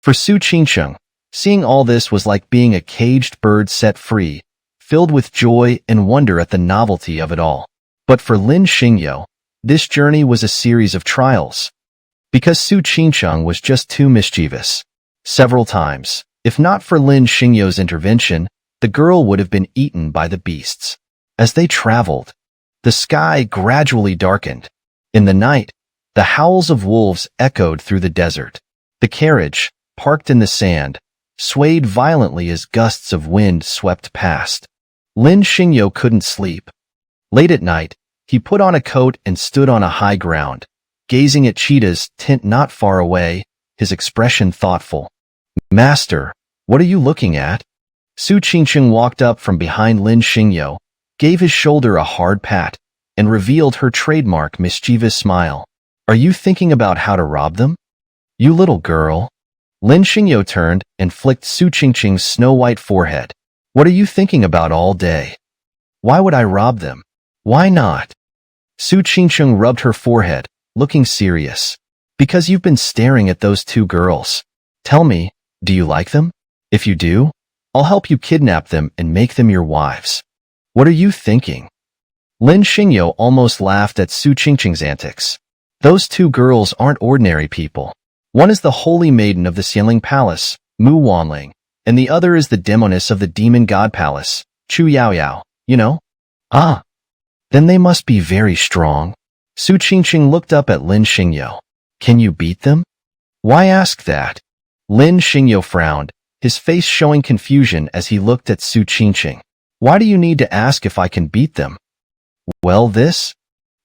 For Su Qingcheng, seeing all this was like being a caged bird set free, filled with joy and wonder at the novelty of it all. But for Lin Xingyo, this journey was a series of trials. Because Su Qingcheng was just too mischievous. Several times, if not for Lin Xingyo's intervention, the girl would have been eaten by the beasts. As they traveled, the sky gradually darkened. In the night, the howls of wolves echoed through the desert. The carriage, parked in the sand, swayed violently as gusts of wind swept past. Lin Xingyo couldn't sleep. Late at night, he put on a coat and stood on a high ground, gazing at cheetah's tent not far away, his expression thoughtful. "Master, what are you looking at?" Su Qingcheng walked up from behind Lin Xingyo, gave his shoulder a hard pat, and revealed her trademark mischievous smile. "Are you thinking about how to rob them? You little girl." Lin Xingyo turned and flicked Su Qingcheng's snow-white forehead. "What are you thinking about all day? Why would I rob them? Why not?" Su Qingcheng rubbed her forehead, looking serious. "Because you've been staring at those two girls. Tell me, do you like them? If you do, I'll help you kidnap them and make them your wives." "What are you thinking?" Lin Xingyo almost laughed at Su Qingcheng's antics. "Those two girls aren't ordinary people. One is the holy maiden of the Xianling Palace, Mu Wanling, and the other is the demoness of the Demon God Palace, Chu Yaoyao, you know?" "Ah, then they must be very strong." Su Qingcheng looked up at Lin Xingyo. "Can you beat them?" "Why ask that?" Lin Xingyo frowned, his face showing confusion as he looked at Su Qingcheng. "Why do you need to ask if I can beat them?" "Well, this?"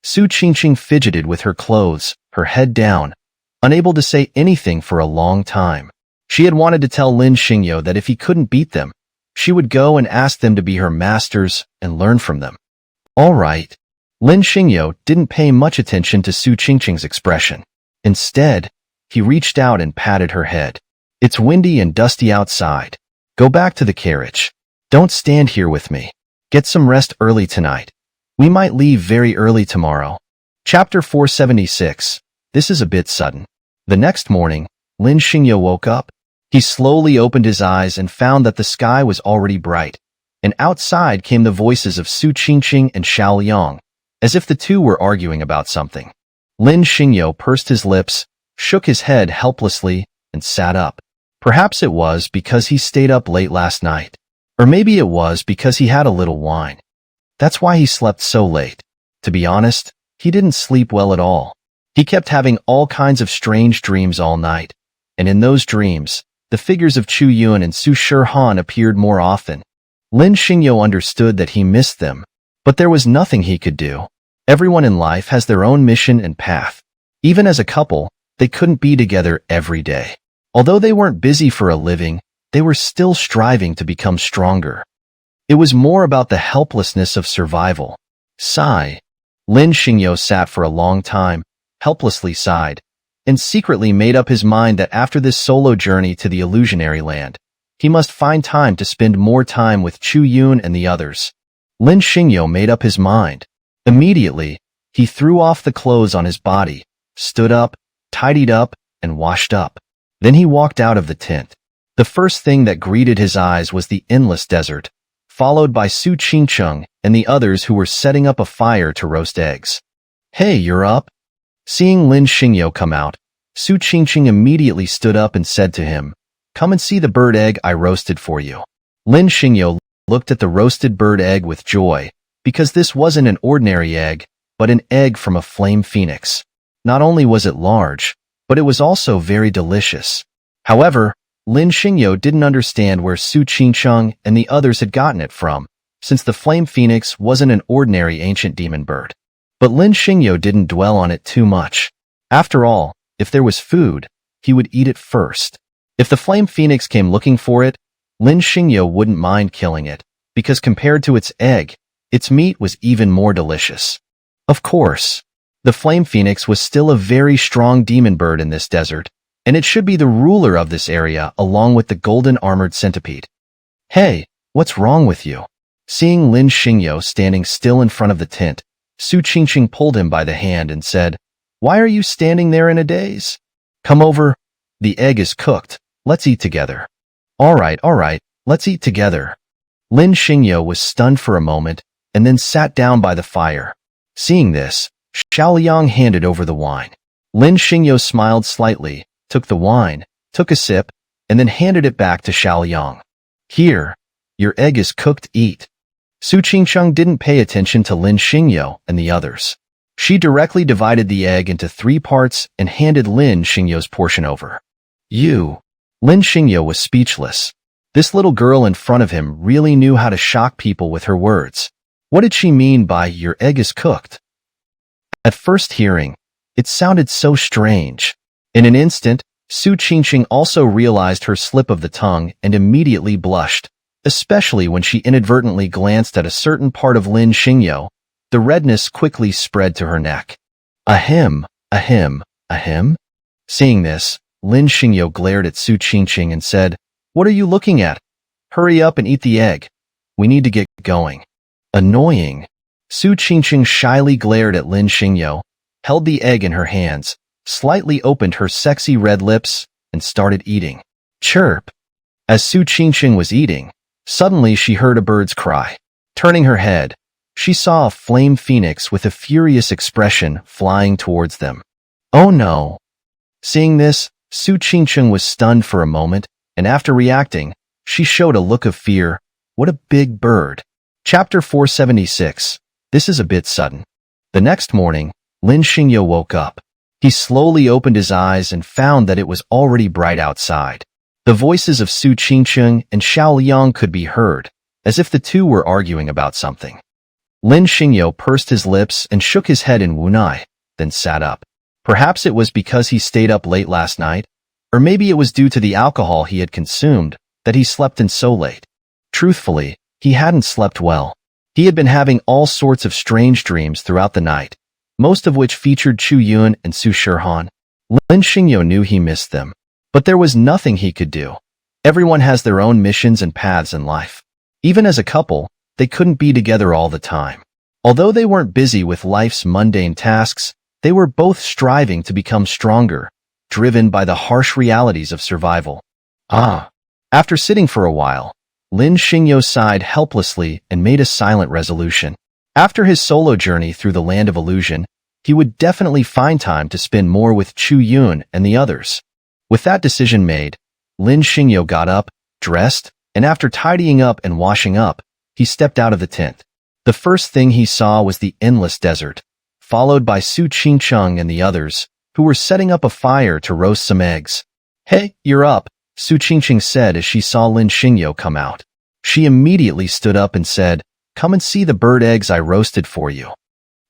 Su Qingcheng fidgeted with her clothes, her head down, unable to say anything for a long time. She had wanted to tell Lin Xingyo that if he couldn't beat them, she would go and ask them to be her masters and learn from them. "All right." Lin Xingyo didn't pay much attention to Su Qingcheng's expression. Instead, he reached out and patted her head. "It's windy and dusty outside. Go back to the carriage. Don't stand here with me. Get some rest early tonight. We might leave very early tomorrow." Chapter 476. This is a bit sudden. The next morning, Lin Xingyo woke up. He slowly opened his eyes and found that the sky was already bright, and outside came the voices of Su Qingcheng and Xiao Liang, as if the two were arguing about something. Lin Xingyo pursed his lips, shook his head helplessly, and sat up. Perhaps it was because he stayed up late last night. Or maybe it was because he had a little wine. That's why he slept so late. To be honest, he didn't sleep well at all. He kept having all kinds of strange dreams all night, and in those dreams, the figures of Chu Yun and Su Shihan appeared more often. Lin Xingyo understood that he missed them, but there was nothing he could do. Everyone in life has their own mission and path. Even as a couple, they couldn't be together every day. Although they weren't busy for a living, they were still striving to become stronger. It was more about the helplessness of survival. Sigh. Lin Xingyo sat for a long time, helplessly sighed, and secretly made up his mind that after this solo journey to the illusionary land, he must find time to spend more time with Chu Yun and the others. Lin Xingyo made up his mind. Immediately, he threw off the clothes on his body, stood up, tidied up, and washed up. Then he walked out of the tent. The first thing that greeted his eyes was the endless desert, followed by Su Qingcheng and the others who were setting up a fire to roast eggs. "Hey, you're up?" Seeing Lin Xingyo come out, Su Qingcheng immediately stood up and said to him, "Come and see the bird egg I roasted for you." Lin Xingyo looked at the roasted bird egg with joy, because this wasn't an ordinary egg, but an egg from a flame phoenix. Not only was it large, but it was also very delicious. However, Lin Xingyo didn't understand where Su Qingcheng and the others had gotten it from, since the flame phoenix wasn't an ordinary ancient demon bird. But Lin Xingyo didn't dwell on it too much. After all, if there was food, he would eat it first. If the flame phoenix came looking for it, Lin Xingyo wouldn't mind killing it, because compared to its egg, its meat was even more delicious. Of course, the flame phoenix was still a very strong demon bird in this desert, and it should be the ruler of this area along with the golden armored centipede. Hey, what's wrong with you? Seeing Lin Xingyo standing still in front of the tent, Su Qingqing pulled him by the hand and said, "Why are you standing there in a daze? Come over. The egg is cooked. Let's eat together." All right, let's eat together." Lin Xingyo was stunned for a moment and then sat down by the fire. Seeing this, Xiaoliang handed over the wine. Lin Xingyo smiled slightly, took the wine, took a sip, and then handed it back to Xiaoliang. "Here, your egg is cooked, eat." Su Qingqing didn't pay attention to Lin Xingyo and the others. She directly divided the egg into 3 parts and handed Lin Xingyo's portion over. Lin Xingyo was speechless. This little girl in front of him really knew how to shock people with her words. What did she mean by "your egg is cooked"? At first hearing, it sounded so strange. In an instant, Su Qingqing also realized her slip of the tongue and immediately blushed, especially when she inadvertently glanced at a certain part of Lin Xingyo. The redness quickly spread to her neck. Ahem. Seeing this, Lin Xingyo glared at Su Qingqing and said, "What are you looking at? Hurry up and eat the egg. We need to get going." Annoying. Su Qingqing shyly glared at Lin Xingyo, held the egg in her hands, slightly opened her sexy red lips, and started eating. Chirp. As Su Qingqing was eating, suddenly she heard a bird's cry. Turning her head, she saw a flame phoenix with a furious expression flying towards them. Oh no. Seeing this, Su Qingqing was stunned for a moment, and after reacting, she showed a look of fear. What a big bird. Chapter 476. This is a bit sudden. The next morning, Lin Xingyo woke up. He slowly opened his eyes and found that it was already bright outside. The voices of Su Qingqing and Xiaoliang could be heard, as if the two were arguing about something. Lin Xingyo pursed his lips and shook his head in Wunai, then sat up. Perhaps it was because he stayed up late last night, or maybe it was due to the alcohol he had consumed that he slept in so late. Truthfully, he hadn't slept well. He had been having all sorts of strange dreams throughout the night, most of which featured Chu Yun and Su Shihan. Lin Xingyo knew he missed them, but there was nothing he could do. Everyone has their own missions and paths in life. Even as a couple, they couldn't be together all the time. Although they weren't busy with life's mundane tasks, they were both striving to become stronger, driven by the harsh realities of survival. After sitting for a while, Lin Xingyo sighed helplessly and made a silent resolution. After his solo journey through the land of illusion, he would definitely find time to spend more with Chu Yun and the others. With that decision made, Lin Xingyo got up, dressed, and after tidying up and washing up, he stepped out of the tent. The first thing he saw was the endless desert, followed by Su Qingqing and the others, who were setting up a fire to roast some eggs. "Hey, you're up," Su Qingqing said as she saw Lin Xingyo come out. She immediately stood up and said, "Come and see the bird eggs I roasted for you."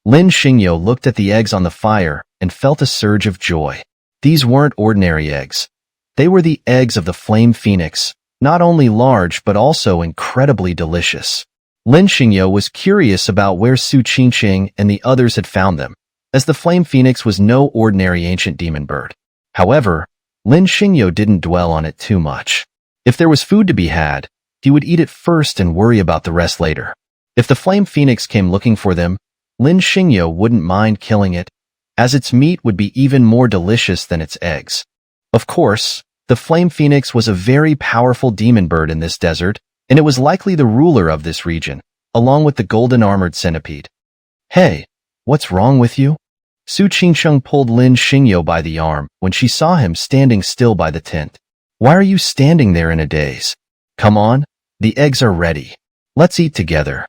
Lin Xingyo looked at the eggs on the fire and felt a surge of joy. These weren't ordinary eggs. They were the eggs of the flame phoenix, not only large but also incredibly delicious. Lin Xingyo was curious about where Su Qingqing and the others had found them, as the flame phoenix was no ordinary ancient demon bird. However, Lin Xingyo didn't dwell on it too much. If there was food to be had, he would eat it first and worry about the rest later. If the flame phoenix came looking for them, Lin Xingyo wouldn't mind killing it, as its meat would be even more delicious than its eggs. Of course, the flame phoenix was a very powerful demon bird in this desert, and it was likely the ruler of this region, along with the golden armored centipede. "Hey, what's wrong with you?" Su Qingqing pulled Lin Xingyo by the arm when she saw him standing still by the tent. "Why are you standing there in a daze? Come on, the eggs are ready. Let's eat together."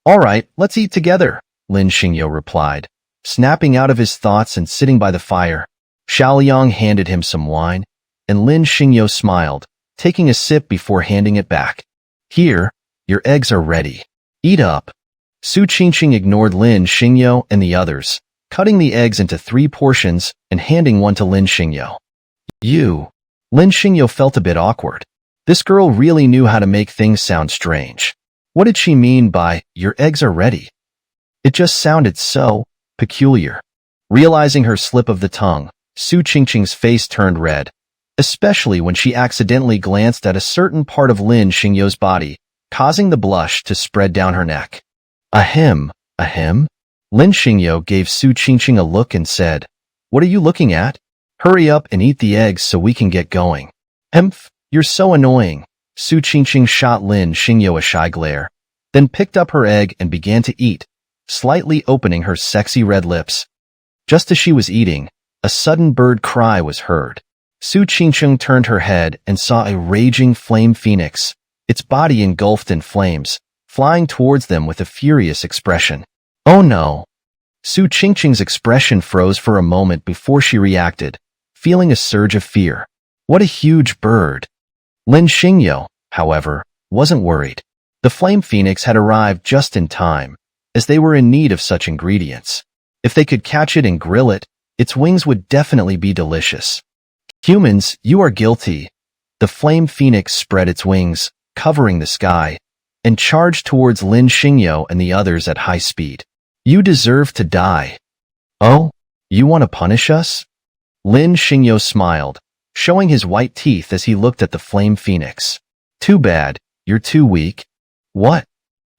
"All right, let's eat together," Lin Xingyo replied, snapping out of his thoughts and sitting by the fire. Xiaoliang handed him some wine, and Lin Xingyo smiled, taking a sip before handing it back. "Here, your eggs are ready. Eat up." Su Qingqing ignored Lin Xingyo and the others, cutting the eggs into 3 portions and handing one to Lin Xingyo. Lin Xingyo felt a bit awkward. This girl really knew how to make things sound strange. What did she mean by, "Your eggs are ready"? It just sounded so peculiar. Realizing her slip of the tongue, Su Qingqing's face turned red, especially when she accidentally glanced at a certain part of Lin Xingyo's body, causing the blush to spread down her neck. Ahem, ahem? Lin Xingyo gave Su Qingqing a look and said, "What are you looking at? Hurry up and eat the eggs so we can get going." "Hemph, you're so annoying." Su Qingqing shot Lin Xingyo a shy glare, then picked up her egg and began to eat, slightly opening her sexy red lips. Just as she was eating, a sudden bird cry was heard. Su Qingqing turned her head and saw a raging flame phoenix, its body engulfed in flames, flying towards them with a furious expression. Oh no! Su Qingqing's expression froze for a moment before she reacted, feeling a surge of fear. What a huge bird! Lin Xingyo, however, wasn't worried. The flame phoenix had arrived just in time, as they were in need of such ingredients. If they could catch it and grill it, its wings would definitely be delicious. "Humans, you are guilty." The flame phoenix spread its wings, covering the sky, and charged towards Lin Xingyo and the others at high speed. "You deserve to die." "Oh, you want to punish us?" Lin Xingyo smiled, showing his white teeth as he looked at the flame phoenix. "Too bad, you're too weak." "What?"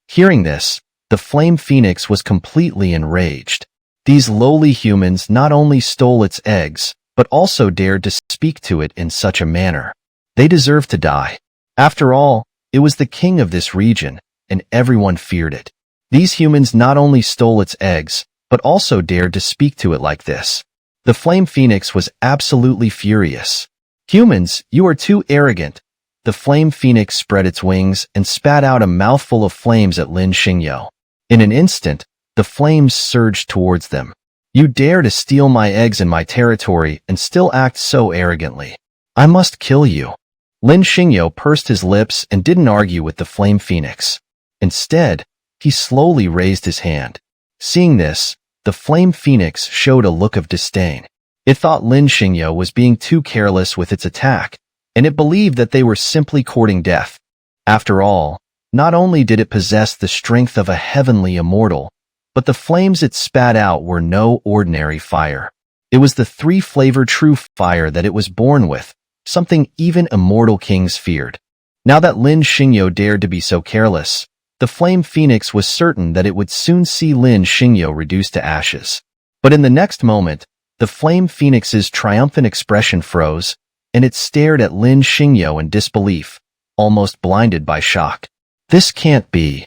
Hearing this, the flame phoenix was completely enraged. These lowly humans not only stole its eggs, but also dared to speak to it in such a manner. They deserved to die. After all, it was the king of this region, and everyone feared it. These humans not only stole its eggs, but also dared to speak to it like this. The flame phoenix was absolutely furious. "Humans, you are too arrogant." The flame phoenix spread its wings and spat out a mouthful of flames at Lin Xingyo. In an instant, the flames surged towards them. "You dare to steal my eggs in my territory and still act so arrogantly. I must kill you." Lin Xingyo pursed his lips and didn't argue with the flame phoenix. Instead, he slowly raised his hand. Seeing this, the flame phoenix showed a look of disdain. It thought Lin Xingyo was being too careless with its attack, and it believed that they were simply courting death. After all, not only did it possess the strength of a heavenly immortal, but the flames it spat out were no ordinary fire. It was the three-flavor true fire that it was born with, something even immortal kings feared. Now that Lin Xingyo dared to be so careless, the flame phoenix was certain that it would soon see Lin Xingyo reduced to ashes. But in the next moment, the flame phoenix's triumphant expression froze, and it stared at Lin Xingyo in disbelief, almost blinded by shock. "This can't be."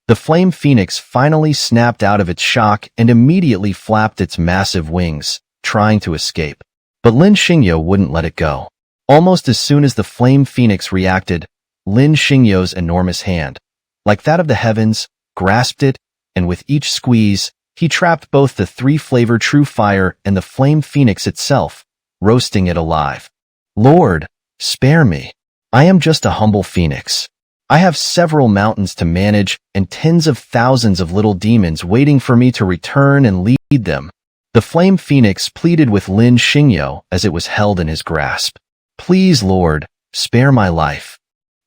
The flame phoenix finally snapped out of its shock and immediately flapped its massive wings, trying to escape. But Lin Xingyo wouldn't let it go. Almost as soon as the flame phoenix reacted, Lin Xingyo's enormous hand, like that of the heavens, grasped it, and with each squeeze, he trapped both the three-flavor true fire and the flame phoenix itself, roasting it alive. "Lord, spare me. I am just a humble phoenix. I have several mountains to manage and tens of thousands of little demons waiting for me to return and lead them." The flame phoenix pleaded with Lin Xingyo as it was held in his grasp. "Please, Lord, spare my life."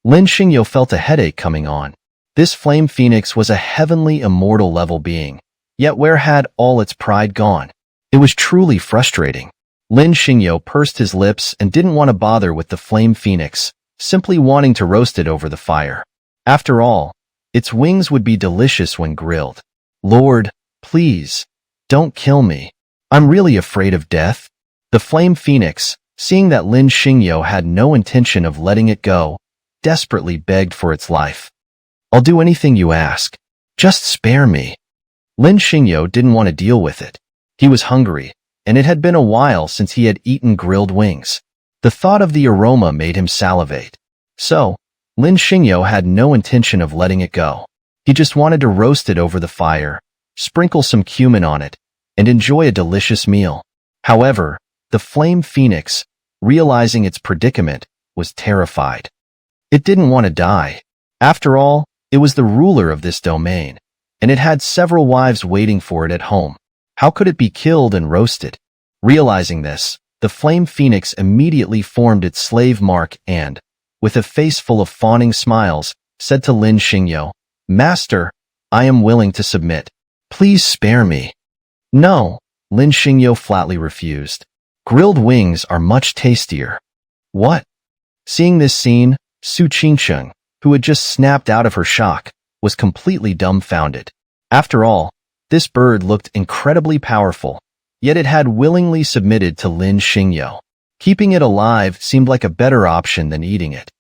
Lin Xingyo felt a headache coming on. This flame phoenix was a heavenly immortal level being, yet where had all its pride gone? It was truly frustrating. Lin Xingyo pursed his lips and didn't want to bother with the flame phoenix, simply wanting to roast it over the fire. After all, its wings would be delicious when grilled. "Lord, please, don't kill me. I'm really afraid of death." The flame phoenix, seeing that Lin Xingyo had no intention of letting it go, desperately begged for its life. "I'll do anything you ask. Just spare me." Lin Xingyo didn't want to deal with it. He was hungry, and it had been a while since he had eaten grilled wings. The thought of the aroma made him salivate. So, Lin Xingyo had no intention of letting it go. He just wanted to roast it over the fire, sprinkle some cumin on it, and enjoy a delicious meal. However, the flame phoenix, realizing its predicament, was terrified. It didn't want to die. After all, it was the ruler of this domain, and it had several wives waiting for it at home. How could it be killed and roasted? Realizing this, the flame phoenix immediately formed its slave mark and, with a face full of fawning smiles, said to Lin Xingyo, "Master, I am willing to submit. Please spare me." "No," Lin Xingyo flatly refused. "Grilled wings are much tastier." "What?" Seeing this scene, Su Qingcheng, who had just snapped out of her shock, was completely dumbfounded. After all, this bird looked incredibly powerful, yet it had willingly submitted to Lin Xingyo. Keeping it alive seemed like a better option than eating it.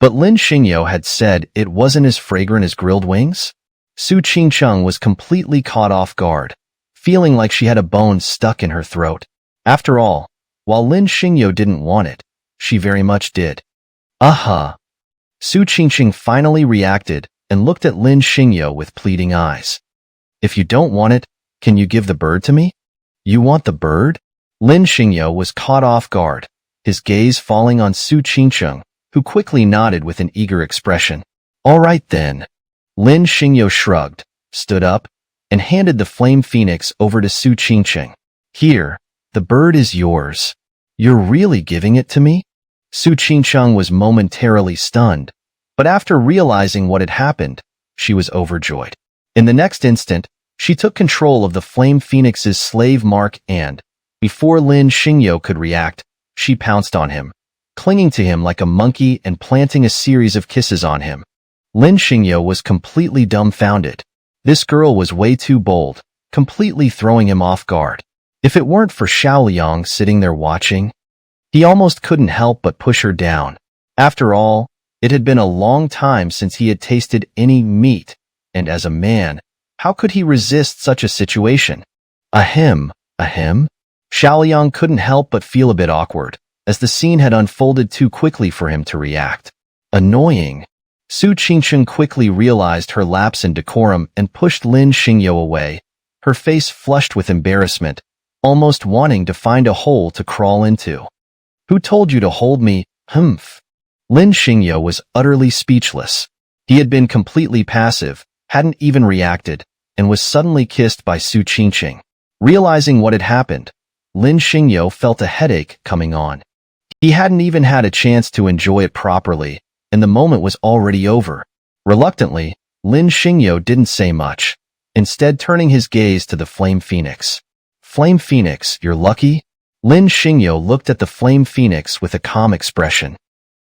But Lin Xingyo had said it wasn't as fragrant as grilled wings? Su Qingcheng was completely caught off guard, feeling like she had a bone stuck in her throat. After all, while Lin Xingyo didn't want it, she very much did. "Aha!" Su Qingcheng finally reacted and looked at Lin Xingyo with pleading eyes. "If you don't want it, can you give the bird to me?" "You want the bird?" Lin Xingyo was caught off guard, his gaze falling on Su Qingcheng, who quickly nodded with an eager expression. "All right then." Lin Xingyo shrugged, stood up, and handed the flame phoenix over to Su Qingcheng. "Here, the bird is yours. You're really giving it to me?" Su Qingcheng was momentarily stunned, but after realizing what had happened, she was overjoyed. In the next instant, she took control of the flame phoenix's slave mark and, before Lin Xingyo could react, she pounced on him, clinging to him like a monkey and planting a series of kisses on him. Lin Xingyo was completely dumbfounded. This girl was way too bold, completely throwing him off guard. If it weren't for Xiaoliang sitting there watching, he almost couldn't help but push her down. After all, it had been a long time since he had tasted any meat, and as a man, how could he resist such a situation? Ahem. Xiaoliang couldn't help but feel a bit awkward, as the scene had unfolded too quickly for him to react. Annoying. Su Qingcheng quickly realized her lapse in decorum and pushed Lin Xingyo away, her face flushed with embarrassment, almost wanting to find a hole to crawl into. "Who told you to hold me, humph?" Lin Xingyo was utterly speechless. He had been completely passive, hadn't even reacted, and was suddenly kissed by Su Qingcheng. Realizing what had happened, Lin Xingyo felt a headache coming on. He hadn't even had a chance to enjoy it properly, and the moment was already over. Reluctantly, Lin Xingyo didn't say much, instead turning his gaze to the flame phoenix. "Flame phoenix, you're lucky?" Lin Xingyo looked at the flame phoenix with a calm expression.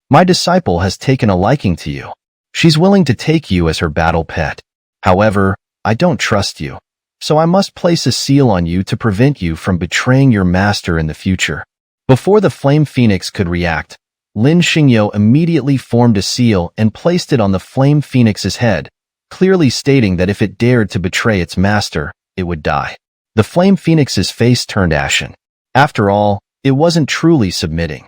"My disciple has taken a liking to you. She's willing to take you as her battle pet. However, I don't trust you, so I must place a seal on you to prevent you from betraying your master in the future." Before the flame phoenix could react, Lin Xingyo immediately formed a seal and placed it on the flame phoenix's head, clearly stating that if it dared to betray its master, it would die. The flame phoenix's face turned ashen. After all, it wasn't truly submitting.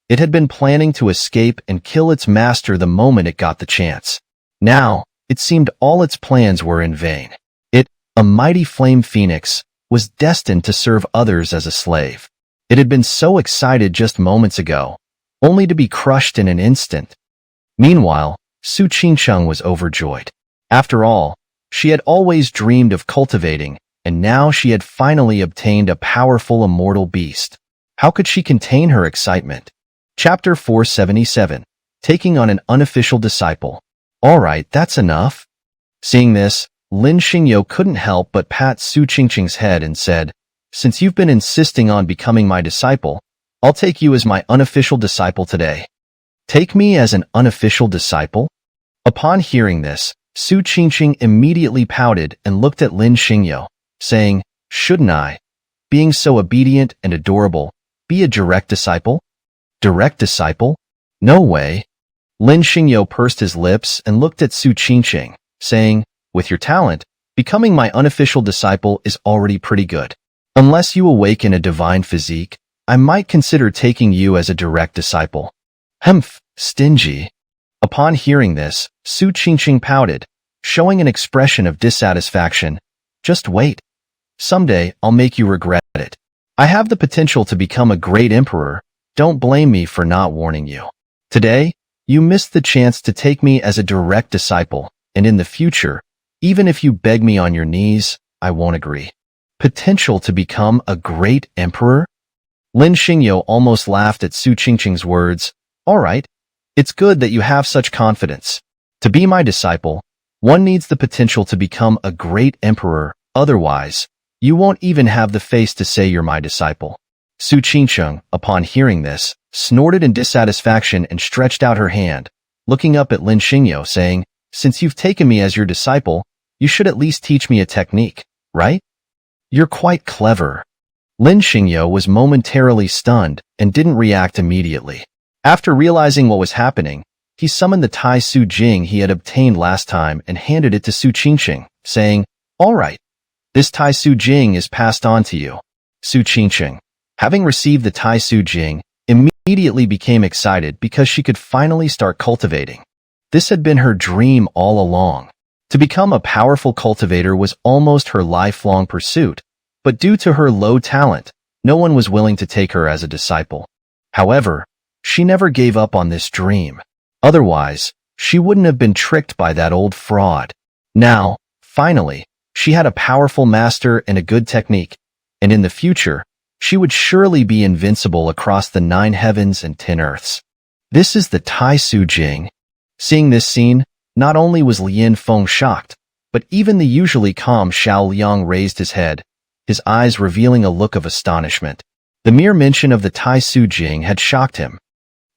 It had been planning to escape and kill its master the moment it got the chance. Now, it seemed all its plans were in vain. It, a mighty flame phoenix, was destined to serve others as a slave. It had been so excited just moments ago, only to be crushed in an instant. Meanwhile, Su Qingcheng was overjoyed. After all, she had always dreamed of cultivating, and now she had finally obtained a powerful immortal beast. How could she contain her excitement? Chapter 477. Taking on an unofficial disciple. "All right, that's enough." Seeing this, Lin Xingyo couldn't help but pat Su Qingcheng's head and said, "Since you've been insisting on becoming my disciple, I'll take you as my unofficial disciple today." "Take me as an unofficial disciple?" Upon hearing this, Su Qingcheng immediately pouted and looked at Lin Xingyo, saying, "Shouldn't I, being so obedient and adorable, be a direct disciple?" "Direct disciple? No way." Lin Xingyo pursed his lips and looked at Su Qingcheng, saying, "With your talent, becoming my unofficial disciple is already pretty good. Unless you awaken a divine physique, I might consider taking you as a direct disciple." "Humph, stingy." Upon hearing this, Su Qingcheng pouted, showing an expression of dissatisfaction. "Just wait. Someday, I'll make you regret it. I have the potential to become a great emperor. Don't blame me for not warning you. Today, you missed the chance to take me as a direct disciple, and in the future, even if you beg me on your knees, I won't agree." Potential to become a great emperor? Lin Xingyo almost laughed at Su Qingcheng's words. "All right, It's good that you have such confidence. To be my disciple, one needs the potential to become a great emperor, otherwise, you won't even have the face to say you're my disciple. Su Qingcheng, upon hearing this, snorted in dissatisfaction and stretched out her hand, looking up at Lin Xingyo, saying, "Since you've taken me as your disciple, you should at least teach me a technique, right? You're quite clever." Lin Xingyo was momentarily stunned and didn't react immediately. After realizing what was happening, he summoned the Tai Su Jing he had obtained last time and handed it to Su Qingcheng, saying, "All right, this Tai Su Jing is passed on to you." Su Qingcheng, having received the Tai Su Jing, immediately became excited because she could finally start cultivating. This had been her dream all along. To become a powerful cultivator was almost her lifelong pursuit, but due to her low talent, no one was willing to take her as a disciple. However, she never gave up on this dream. Otherwise, she wouldn't have been tricked by that old fraud. Now, finally, she had a powerful master and a good technique, and in the future, she would surely be invincible across the 9 heavens and 10 earths. This is the Tai Su Jing. Seeing this scene, not only was Lin Feng shocked, but even the usually calm Xiao Liang raised his head, his eyes revealing a look of astonishment. The mere mention of the Tai Su Jing had shocked him.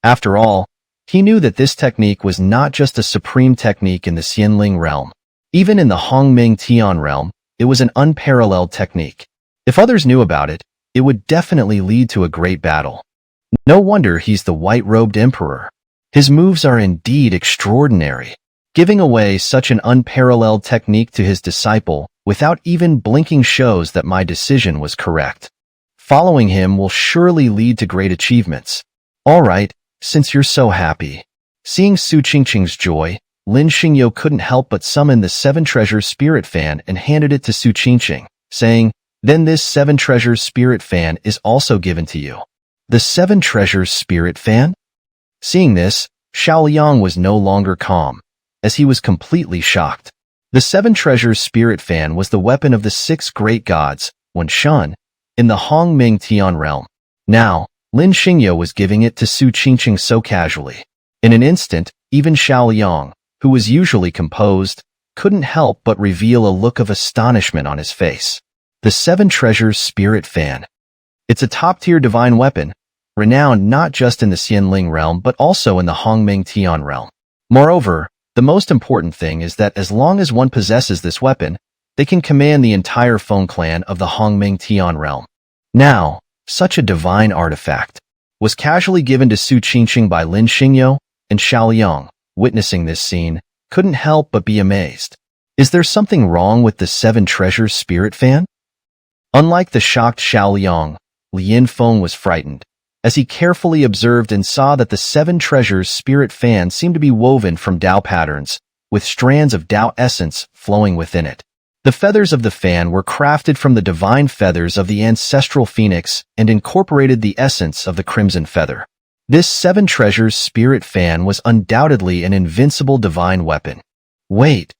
After all, he knew that this technique was not just a supreme technique in the Xianling realm. Even in the Hongming Tian realm, it was an unparalleled technique. If others knew about it, it would definitely lead to a great battle. No wonder he's the white-robed emperor. His moves are indeed extraordinary. Giving away such an unparalleled technique to his disciple without even blinking shows that my decision was correct. Following him will surely lead to great achievements. All right, since you're so happy. Seeing Su Qingcheng's joy, Lin Xingyo couldn't help but summon the 7 Treasures Spirit Fan and handed it to Su Qingcheng, saying, "Then this 7 Treasures Spirit Fan is also given to you." The 7 Treasures Spirit Fan? Seeing this, Xiao Liang was no longer calm, as he was completely shocked. The 7 Treasures Spirit Fan was the weapon of the 6 great gods, Wen Shun, in the Hongming Tian realm. Now, Lin Xingyo was giving it to Su Qingcheng so casually. In an instant, even Xiao Liang, who was usually composed, couldn't help but reveal a look of astonishment on his face. The 7 Treasures Spirit Fan. It's a top-tier divine weapon, renowned not just in the Xianling realm but also in the Hongming Tian realm. Moreover, the most important thing is that as long as one possesses this weapon, they can command the entire Feng clan of the Hongming Tian realm. Now, such a divine artifact was casually given to Su Qingcheng by Lin Xingyo, and Xiao Liang, witnessing this scene, couldn't help but be amazed. Is there something wrong with the 7 Treasures Spirit Fan? Unlike the shocked Xiao Liang, Lin Feng was frightened, as he carefully observed and saw that the 7 Treasures Spirit Fan seemed to be woven from Tao patterns, with strands of Tao essence flowing within it. The feathers of the fan were crafted from the divine feathers of the ancestral phoenix and incorporated the essence of the crimson feather. This 7 Treasures Spirit Fan was undoubtedly an invincible divine weapon. Wait.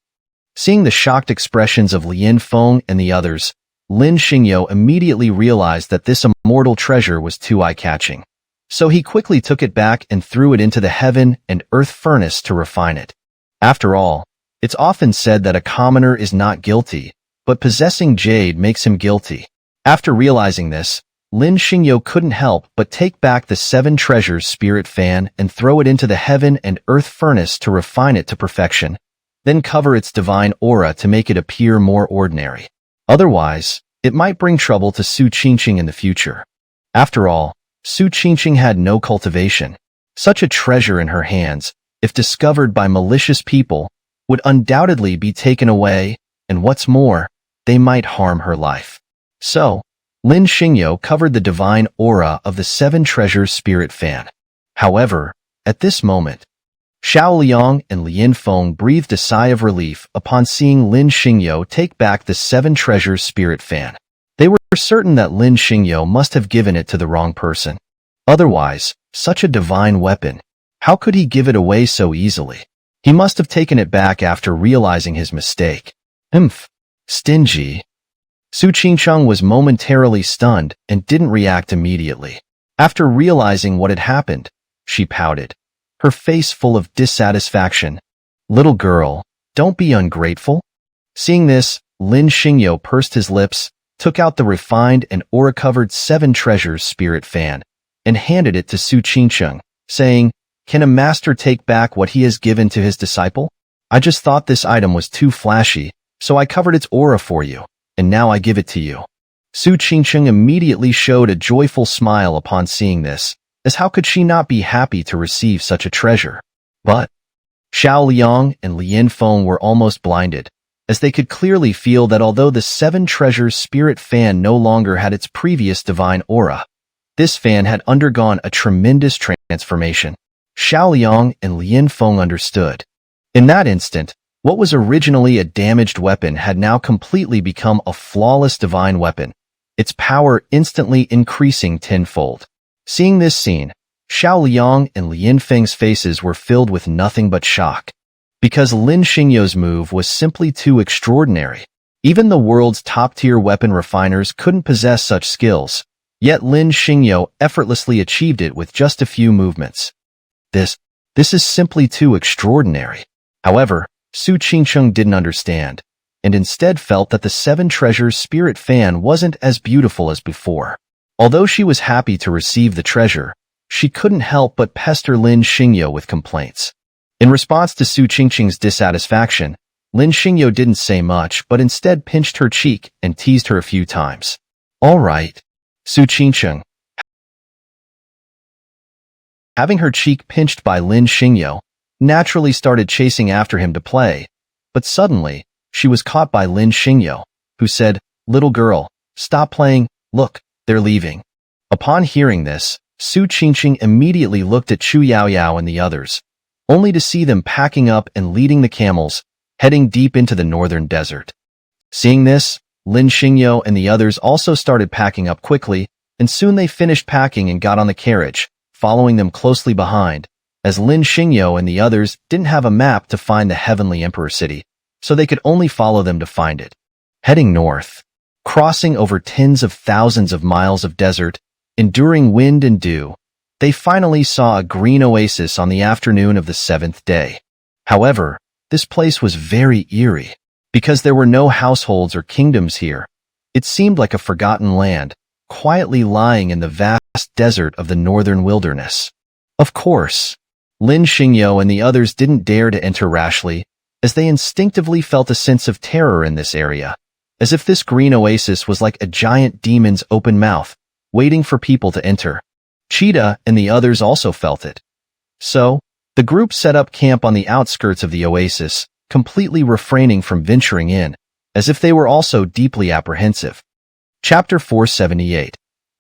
Seeing the shocked expressions of Lin Feng and the others, Lin Xingyo immediately realized that this immortal treasure was too eye-catching. So he quickly took it back and threw it into the heaven and earth furnace to refine it. After all, it's often said that a commoner is not guilty, but possessing jade makes him guilty. After realizing this, Lin Xingyo couldn't help but take back the 7 Treasures Spirit Fan and throw it into the heaven and earth furnace to refine it to perfection, then cover its divine aura to make it appear more ordinary. Otherwise, it might bring trouble to Su Qingcheng in the future. After all, Su Qingcheng had no cultivation. Such a treasure in her hands, if discovered by malicious people, would undoubtedly be taken away, and what's more, they might harm her life. So, Lin Xingyo covered the divine aura of the 7 Treasures Spirit Fan. However, at this moment, Xiao Liang and Lin Feng breathed a sigh of relief upon seeing Lin Xingyo take back the 7 Treasures Spirit Fan. They were certain that Lin Xingyo must have given it to the wrong person. Otherwise, such a divine weapon, how could he give it away so easily? He must have taken it back after realizing his mistake. Stingy. Su Qingcheng was momentarily stunned and didn't react immediately. After realizing what had happened, she pouted. her face full of dissatisfaction. "Little girl, don't be ungrateful." Seeing this, Lin Xingyo pursed his lips, took out the refined and aura-covered 7 Treasures spirit fan, and handed it to Su Qingcheng, saying, "Can a master take back what he has given to his disciple? I just thought this item was too flashy, so I covered its aura for you, and now I give it to you." Su Qingcheng immediately showed a joyful smile upon seeing this, as how could she not be happy to receive such a treasure? But Xiao Liang and Lian Feng were almost blinded, as they could clearly feel that although the 7 Treasures spirit fan no longer had its previous divine aura, this fan had undergone a tremendous transformation. Xiao Liang and Lian Feng understood. In that instant, what was originally a damaged weapon had now completely become a flawless divine weapon, its power instantly increasing tenfold. Seeing this scene, Xiao Liang and Lian Feng's faces were filled with nothing but shock. Because Lin Xingyo's move was simply too extraordinary. Even the world's top-tier weapon refiners couldn't possess such skills, yet Lin Xingyo effortlessly achieved it with just a few movements. This is simply too extraordinary. However, Su Qingcheng didn't understand, and instead felt that the 7 Treasures spirit fan wasn't as beautiful as before. Although she was happy to receive the treasure, she couldn't help but pester Lin Xingyo with complaints. In response to Su Qingcheng's dissatisfaction, Lin Xingyo didn't say much but instead pinched her cheek and teased her a few times. "All right." Su Qingcheng, having her cheek pinched by Lin Xingyo, naturally started chasing after him to play, but suddenly, she was caught by Lin Xingyo, who said, "Little girl, stop playing, look, they're leaving." Upon hearing this, Su Qingcheng immediately looked at Chu Yaoyao and the others, only to see them packing up and leading the camels, heading deep into the northern desert. Seeing this, Lin Xingyo and the others also started packing up quickly, and soon they finished packing and got on the carriage, following them closely behind, as Lin Xingyo and the others didn't have a map to find the Heavenly Emperor City, so they could only follow them to find it. Heading north, crossing over tens of thousands of miles of desert, enduring wind and dew, they finally saw a green oasis on the afternoon of the 7th day. However, this place was very eerie. Because there were no households or kingdoms here, it seemed like a forgotten land, quietly lying in the vast desert of the northern wilderness. Of course, Lin Xingyo and the others didn't dare to enter rashly, as they instinctively felt a sense of terror in this area, as if this green oasis was like a giant demon's open mouth, waiting for people to enter. Cheetah and the others also felt it. So, the group set up camp on the outskirts of the oasis, completely refraining from venturing in, as if they were also deeply apprehensive. Chapter 478.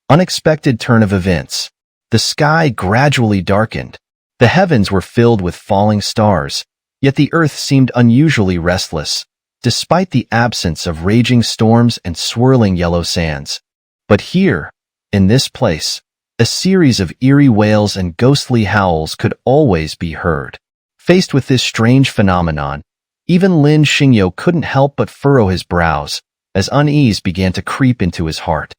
Unexpected turn of events. The sky gradually darkened. The heavens were filled with falling stars, yet the earth seemed unusually restless, despite the absence of raging storms and swirling yellow sands. But here, in this place, a series of eerie wails and ghostly howls could always be heard. Faced with this strange phenomenon, even Lin Xingyo couldn't help but furrow his brows, as unease began to creep into his heart.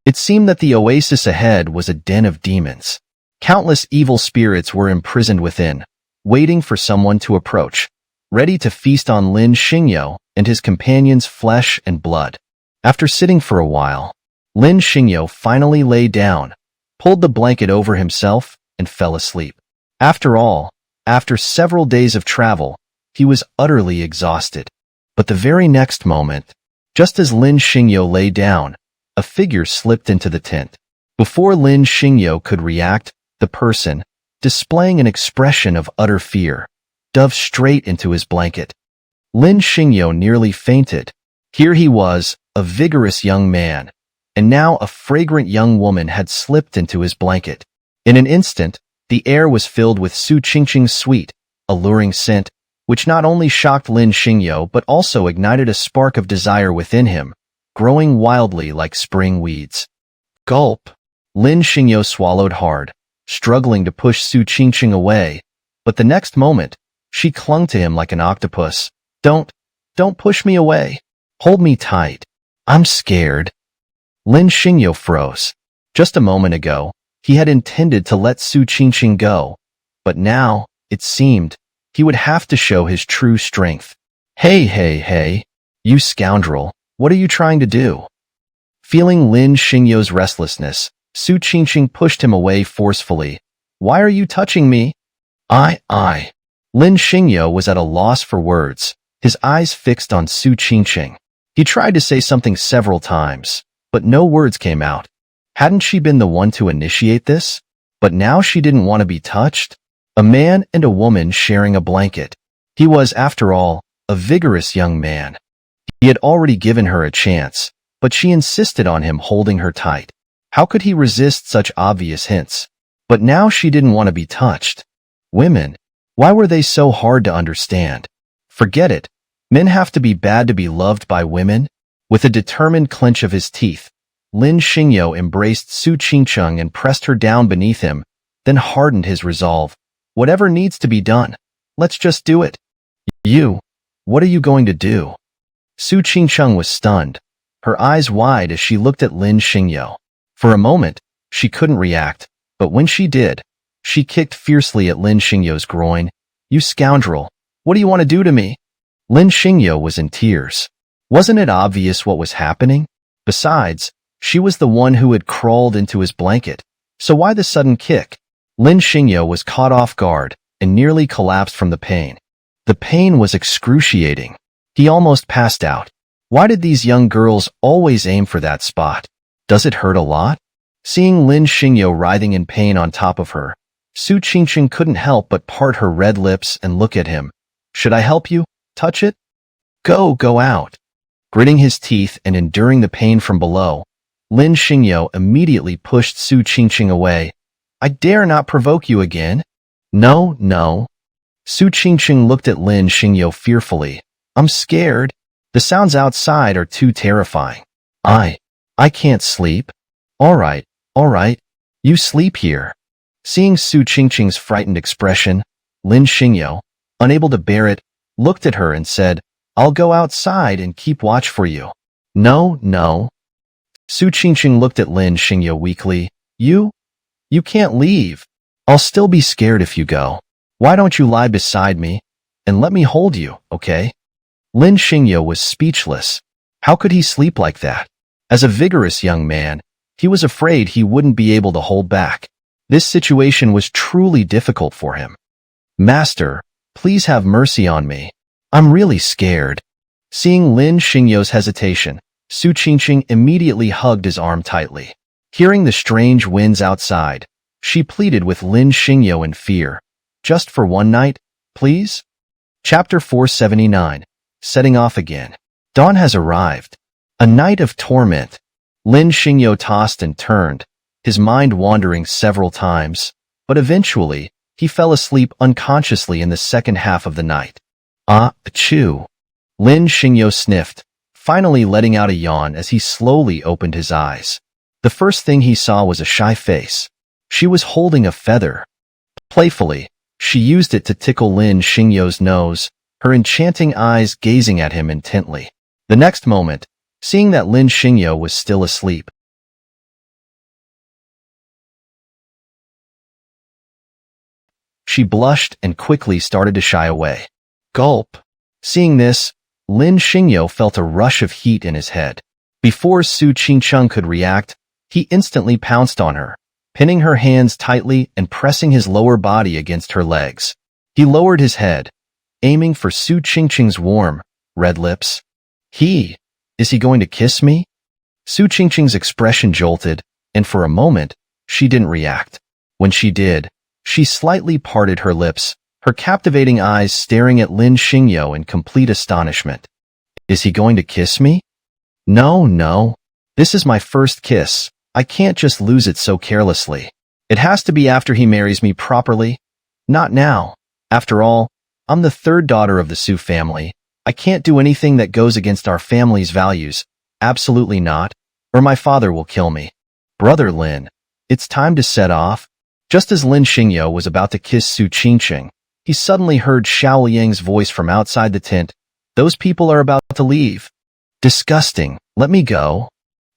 It seemed that the oasis ahead was a den of demons. Countless evil spirits were imprisoned within, waiting for someone to approach, ready to feast on Lin Xingyo and his companions' flesh and blood. After sitting for a while, Lin Xingyo finally lay down, pulled the blanket over himself, and fell asleep. After all, after several days of travel, he was utterly exhausted. But the very next moment, just as Lin Xingyo lay down, a figure slipped into the tent. Before Lin Xingyo could react, the person, displaying an expression of utter fear, dove straight into his blanket. Lin Xingyo nearly fainted. Here he was, a vigorous young man, and now a fragrant young woman had slipped into his blanket. In an instant, the air was filled with Su Qingcheng's sweet, alluring scent, which not only shocked Lin Xingyo but also ignited a spark of desire within him, growing wildly like spring weeds. Gulp! Lin Xingyo swallowed hard, struggling to push Su Qingcheng away, but the next moment, she clung to him like an octopus. Don't push me away. Hold me tight. I'm scared." Lin Xingyo froze. Just a moment ago, he had intended to let Su Qingcheng go, But now, it seemed, he would have to show his true strength. Hey, you scoundrel, what are you trying to do? Feeling Lin Xingyo's restlessness, Su Qingqing pushed him away forcefully. Why are you touching me? I. Lin Xingyo was at a loss for words, his eyes fixed on Su Qingqing. He tried to say something several times, but no words came out. Hadn't she been the one to initiate this? But now she didn't want to be touched? A man and a woman sharing a blanket. He was, after all, a vigorous young man. He had already given her a chance, but she insisted on him holding her tight. How could he resist such obvious hints? But now she didn't want to be touched. Women, why were they so hard to understand? Forget it. Men have to be bad to be loved by women? With a determined clench of his teeth, Lin Xingyo embraced Su Qingqing and pressed her down beneath him, then hardened his resolve. Whatever needs to be done, let's just do it. You, what are you going to do? Su Qingqing was stunned, her eyes wide as she looked at Lin Xingyo. For a moment, she couldn't react, but when she did, she kicked fiercely at Lin Xingyo's groin. You scoundrel, what do you want to do to me? Lin Xingyo was in tears. Wasn't it obvious what was happening? Besides, she was the one who had crawled into his blanket. So why the sudden kick? Lin Xingyo was caught off guard and nearly collapsed from the pain. The pain was excruciating. He almost passed out. Why did these young girls always aim for that spot? Does it hurt a lot? Seeing Lin Xingyo writhing in pain on top of her, Su Qingqing couldn't help but part her red lips and look at him. Should I help you? Touch it? Go out. Gritting his teeth and enduring the pain from below, Lin Xingyo immediately pushed Su Qingqing away. I dare not provoke you again. No. Su Qingqing looked at Lin Xingyo fearfully. I'm scared. The sounds outside are too terrifying. I can't sleep. All right. You sleep here. Seeing Su Qingqing's frightened expression, Lin Xingyo, unable to bear it, looked at her and said, I'll go outside and keep watch for you. No. Su Qingqing looked at Lin Xingyo weakly. You can't leave. I'll still be scared if you go. Why don't you lie beside me and let me hold you, okay? Lin Xingyo was speechless. How could he sleep like that? As a vigorous young man, he was afraid he wouldn't be able to hold back. This situation was truly difficult for him. Master, please have mercy on me. I'm really scared. Seeing Lin Xingyo's hesitation, Su Qingqing immediately hugged his arm tightly. Hearing the strange winds outside, she pleaded with Lin Xingyo in fear. Just for one night, please? Chapter 479. Setting off again. Dawn has arrived. A night of torment. Lin Xingyo tossed and turned, his mind wandering several times, but eventually, he fell asleep unconsciously in the second half of the night. Achoo. Lin Xingyo sniffed, finally letting out a yawn as he slowly opened his eyes. The first thing he saw was a shy face. She was holding a feather. Playfully, she used it to tickle Lin Xingyo's nose, her enchanting eyes gazing at him intently. The next moment, seeing that Lin Xingyo was still asleep, she blushed and quickly started to shy away. Gulp. Seeing this, Lin Xingyo felt a rush of heat in his head. Before Su Qingqing could react, he instantly pounced on her, pinning her hands tightly and pressing his lower body against her legs. He lowered his head, aiming for Su Qingqing's warm, red lips. Is he going to kiss me? Su Qingqing's expression jolted, and for a moment, she didn't react. When she did, she slightly parted her lips, her captivating eyes staring at Lin Xingyo in complete astonishment. Is he going to kiss me? No. This is my first kiss. I can't just lose it so carelessly. It has to be after he marries me properly. Not now. After all, I'm the third daughter of the Su family. I can't do anything that goes against our family's values. Absolutely not. Or my father will kill me. Brother Lin, it's time to set off. Just as Lin Xingyo was about to kiss Su Qingqing, he suddenly heard Xiao Yang's voice from outside the tent. Those people are about to leave. Disgusting. Let me go.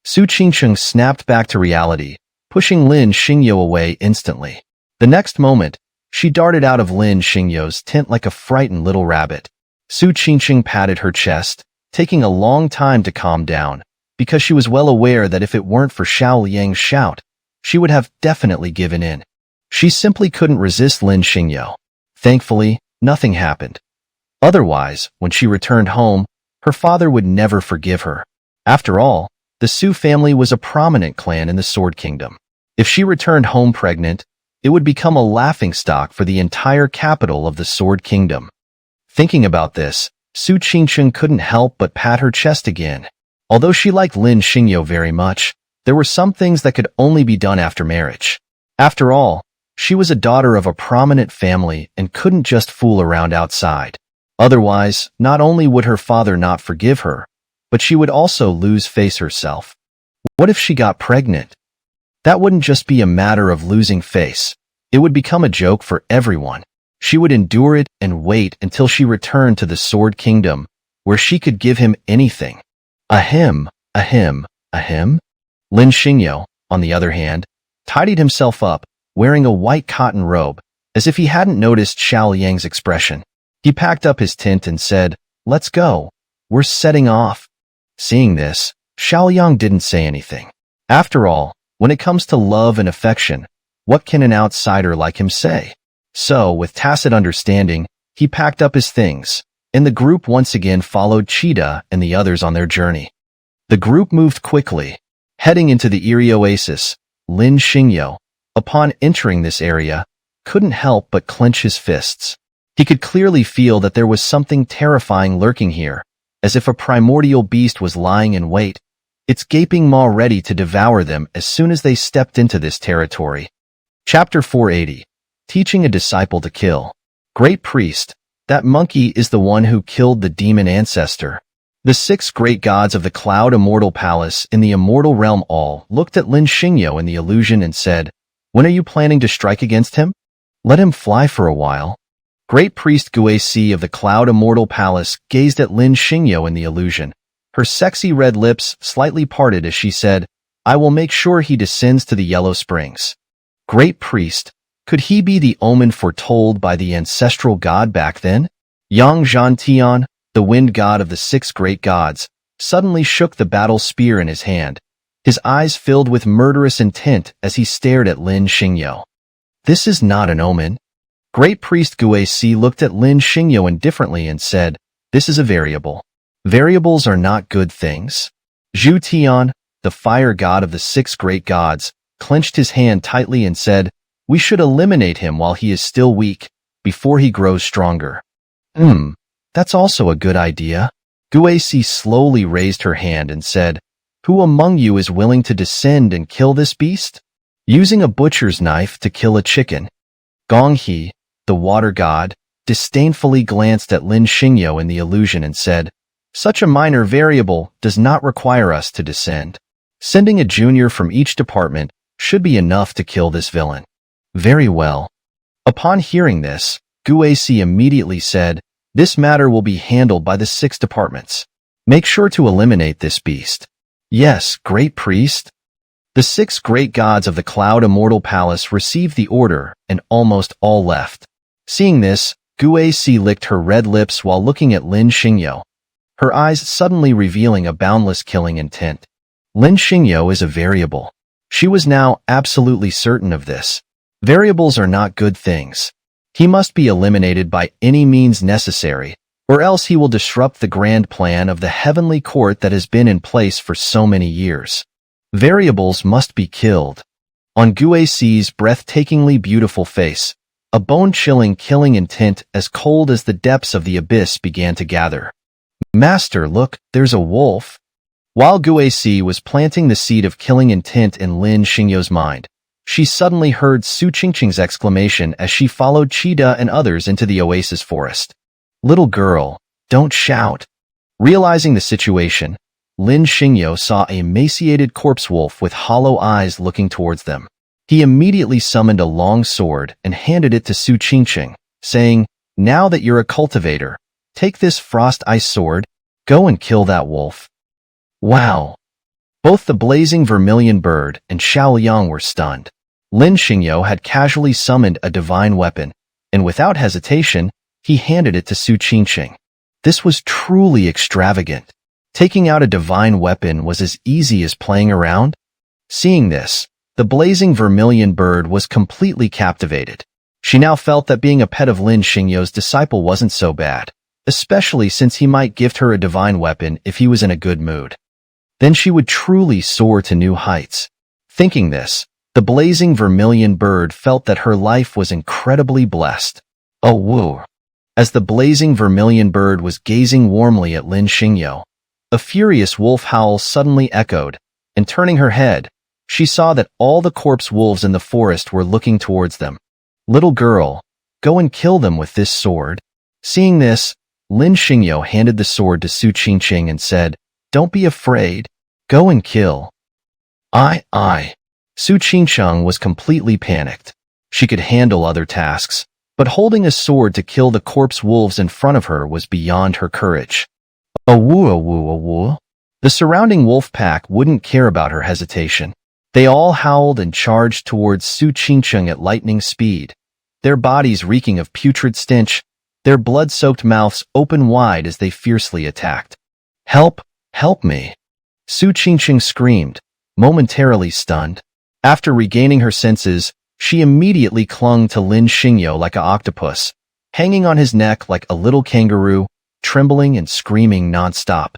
Su Qingqing snapped back to reality, pushing Lin Xingyo away instantly. The next moment, She darted out of Lin Xingyo's tent like a frightened little rabbit. Su Qingqing patted her chest, taking a long time to calm down, because she was well aware that if it weren't for Xiao Liang's shout, she would have definitely given in. She simply couldn't resist Lin Xingyo. Thankfully, nothing happened. Otherwise, when she returned home, her father would never forgive her. After all, the Su family was a prominent clan in the Sword Kingdom. If she returned home pregnant, it would become a laughingstock for the entire capital of the Sword Kingdom. Thinking about this, Su Qingqing couldn't help but pat her chest again. Although she liked Lin Xingyo very much, there were some things that could only be done after marriage. After all, she was a daughter of a prominent family and couldn't just fool around outside. Otherwise, not only would her father not forgive her, but she would also lose face herself. What if she got pregnant? That wouldn't just be a matter of losing face. It would become a joke for everyone. She would endure it and wait until she returned to the Sword Kingdom, where she could give him anything. Ahem. Lin Xingyo, on the other hand, tidied himself up, wearing a white cotton robe, as if he hadn't noticed Xiao Liang's expression. He packed up his tent and said, "Let's go. We're setting off." Seeing this, Xiao Liang didn't say anything. After all, when it comes to love and affection, what can an outsider like him say? So, with tacit understanding, he packed up his things, and the group once again followed Cheetah and the others on their journey. The group moved quickly, heading into the eerie oasis. Lin Xingyo, upon entering this area, couldn't help but clench his fists. He could clearly feel that there was something terrifying lurking here, as if a primordial beast was lying in wait, its gaping maw ready to devour them as soon as they stepped into this territory. Chapter 480. Teaching a Disciple to Kill. Great Priest, that monkey is the one who killed the demon ancestor. The 6 great gods of the Cloud Immortal Palace in the Immortal Realm all looked at Lin Xingyo in the illusion and said, "When are you planning to strike against him? Let him fly for a while." Great Priest Guisi of the Cloud Immortal Palace gazed at Lin Xingyo in the illusion. Her sexy red lips slightly parted as she said, "I will make sure he descends to the Yellow Springs." Great Priest, could he be the omen foretold by the ancestral god back then? Yang Zhantian, the wind god of the 6 great gods, suddenly shook the battle spear in his hand. His eyes filled with murderous intent as he stared at Lin Xingyo. This is not an omen. Great Priest Guisi looked at Lin Xingyo indifferently and said, "This is a variable. Variables are not good things." Zhu Tian, the fire god of the 6 great gods, clenched his hand tightly and said, "We should eliminate him while he is still weak, before he grows stronger." That's also a good idea. Guisi slowly raised her hand and said, "Who among you is willing to descend and kill this beast?" Using a butcher's knife to kill a chicken. Gong He, the water god, disdainfully glanced at Lin Xingyo in the illusion and said, "Such a minor variable does not require us to descend. Sending a junior from each department should be enough to kill this villain." Very well. Upon hearing this, Guisi immediately said, "This matter will be handled by the 6 departments. Make sure to eliminate this beast." "Yes, Great Priest." The 6 great gods of the Cloud Immortal Palace received the order, and almost all left. Seeing this, Guisi licked her red lips while looking at Lin Xingyo, her eyes suddenly revealing a boundless killing intent. Lin Xingyo is a variable. She was now absolutely certain of this. Variables are not good things. He must be eliminated by any means necessary, or else he will disrupt the grand plan of the heavenly court that has been in place for so many years. Variables must be killed. On Guisi's breathtakingly beautiful face, a bone-chilling killing intent as cold as the depths of the abyss began to gather. "Master, look, there's a wolf." While Guisi was planting the seed of killing intent in Lin Xingyo's mind, she suddenly heard Su Qingqing's exclamation as she followed Cheetah and others into the oasis forest. "Little girl, don't shout." Realizing the situation, Lin Xingyo saw a emaciated corpse wolf with hollow eyes looking towards them. He immediately summoned a long sword and handed it to Su Qingqing, saying, "Now that you're a cultivator, take this frost ice sword, go and kill that wolf." Wow! Both the blazing vermilion bird and Xiao Liang were stunned. Lin Xingyo had casually summoned a divine weapon, and without hesitation, he handed it to Su Qingqing. This was truly extravagant. Taking out a divine weapon was as easy as playing around. Seeing this, the blazing vermilion bird was completely captivated. She now felt that being a pet of Lin Xingyo's disciple wasn't so bad, especially since he might gift her a divine weapon if he was in a good mood. Then she would truly soar to new heights. Thinking this, the blazing vermilion bird felt that her life was incredibly blessed. Oh woo! As the blazing vermilion bird was gazing warmly at Lin Xingyo, a furious wolf howl suddenly echoed, and turning her head, she saw that all the corpse wolves in the forest were looking towards them. Little girl, go and kill them with this sword. Seeing this, Lin Xingyo handed the sword to Su Qingqing and said, "Don't be afraid. Go and kill." Su Qingqing was completely panicked. She could handle other tasks, but holding a sword to kill the corpse wolves in front of her was beyond her courage. The surrounding wolf pack wouldn't care about her hesitation. They all howled and charged towards Su Qingqing at lightning speed, their bodies reeking of putrid stench, their blood-soaked mouths open wide as they fiercely attacked. "Help! Help me!" Su Qingqing screamed, momentarily stunned. After regaining her senses, she immediately clung to Lin Xingyo like an octopus, hanging on his neck like a little kangaroo, trembling and screaming nonstop.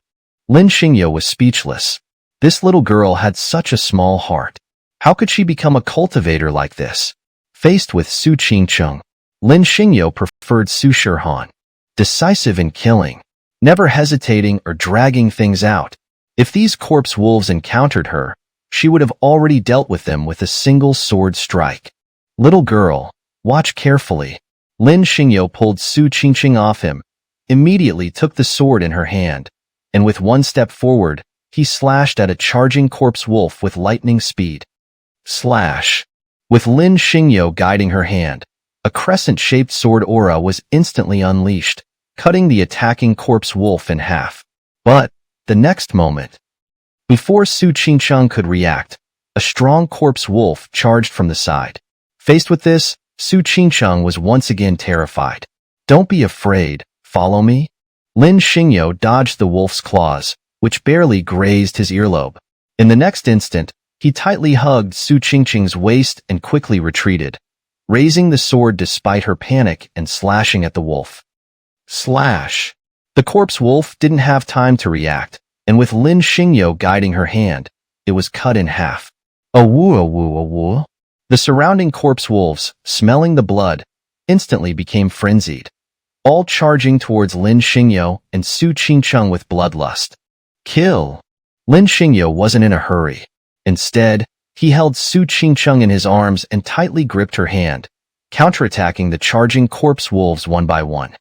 Lin Xingyo was speechless. This little girl had such a small heart. How could she become a cultivator like this? Faced with Su Qingqing, Lin Xingyo preferred Su Shihan, decisive in killing, never hesitating or dragging things out. If these corpse wolves encountered her, she would have already dealt with them with a single sword strike. "Little girl, watch carefully." Lin Xingyo pulled Su Qingqing off him, immediately took the sword in her hand, and with one step forward, he slashed at a charging corpse wolf with lightning speed. Slash! With Lin Xingyo guiding her hand, a crescent-shaped sword aura was instantly unleashed, cutting the attacking corpse wolf in half. But, the next moment, before Su Qingqing could react, a strong corpse wolf charged from the side. Faced with this, Su Qingqing was once again terrified. "Don't be afraid, follow me." Lin Xingyo dodged the wolf's claws, which barely grazed his earlobe. In the next instant, he tightly hugged Su Qingqing's waist and quickly retreated, raising the sword despite her panic and slashing at the wolf. Slash! The corpse wolf didn't have time to react, and with Lin Xingyo guiding her hand, it was cut in half. The surrounding corpse wolves, smelling the blood, instantly became frenzied, all charging towards Lin Xingyo and Su Qingqing with bloodlust. Kill! Lin Xingyo wasn't in a hurry. Instead, he held Su Qingqing in his arms and tightly gripped her hand, counterattacking the charging corpse wolves one by one.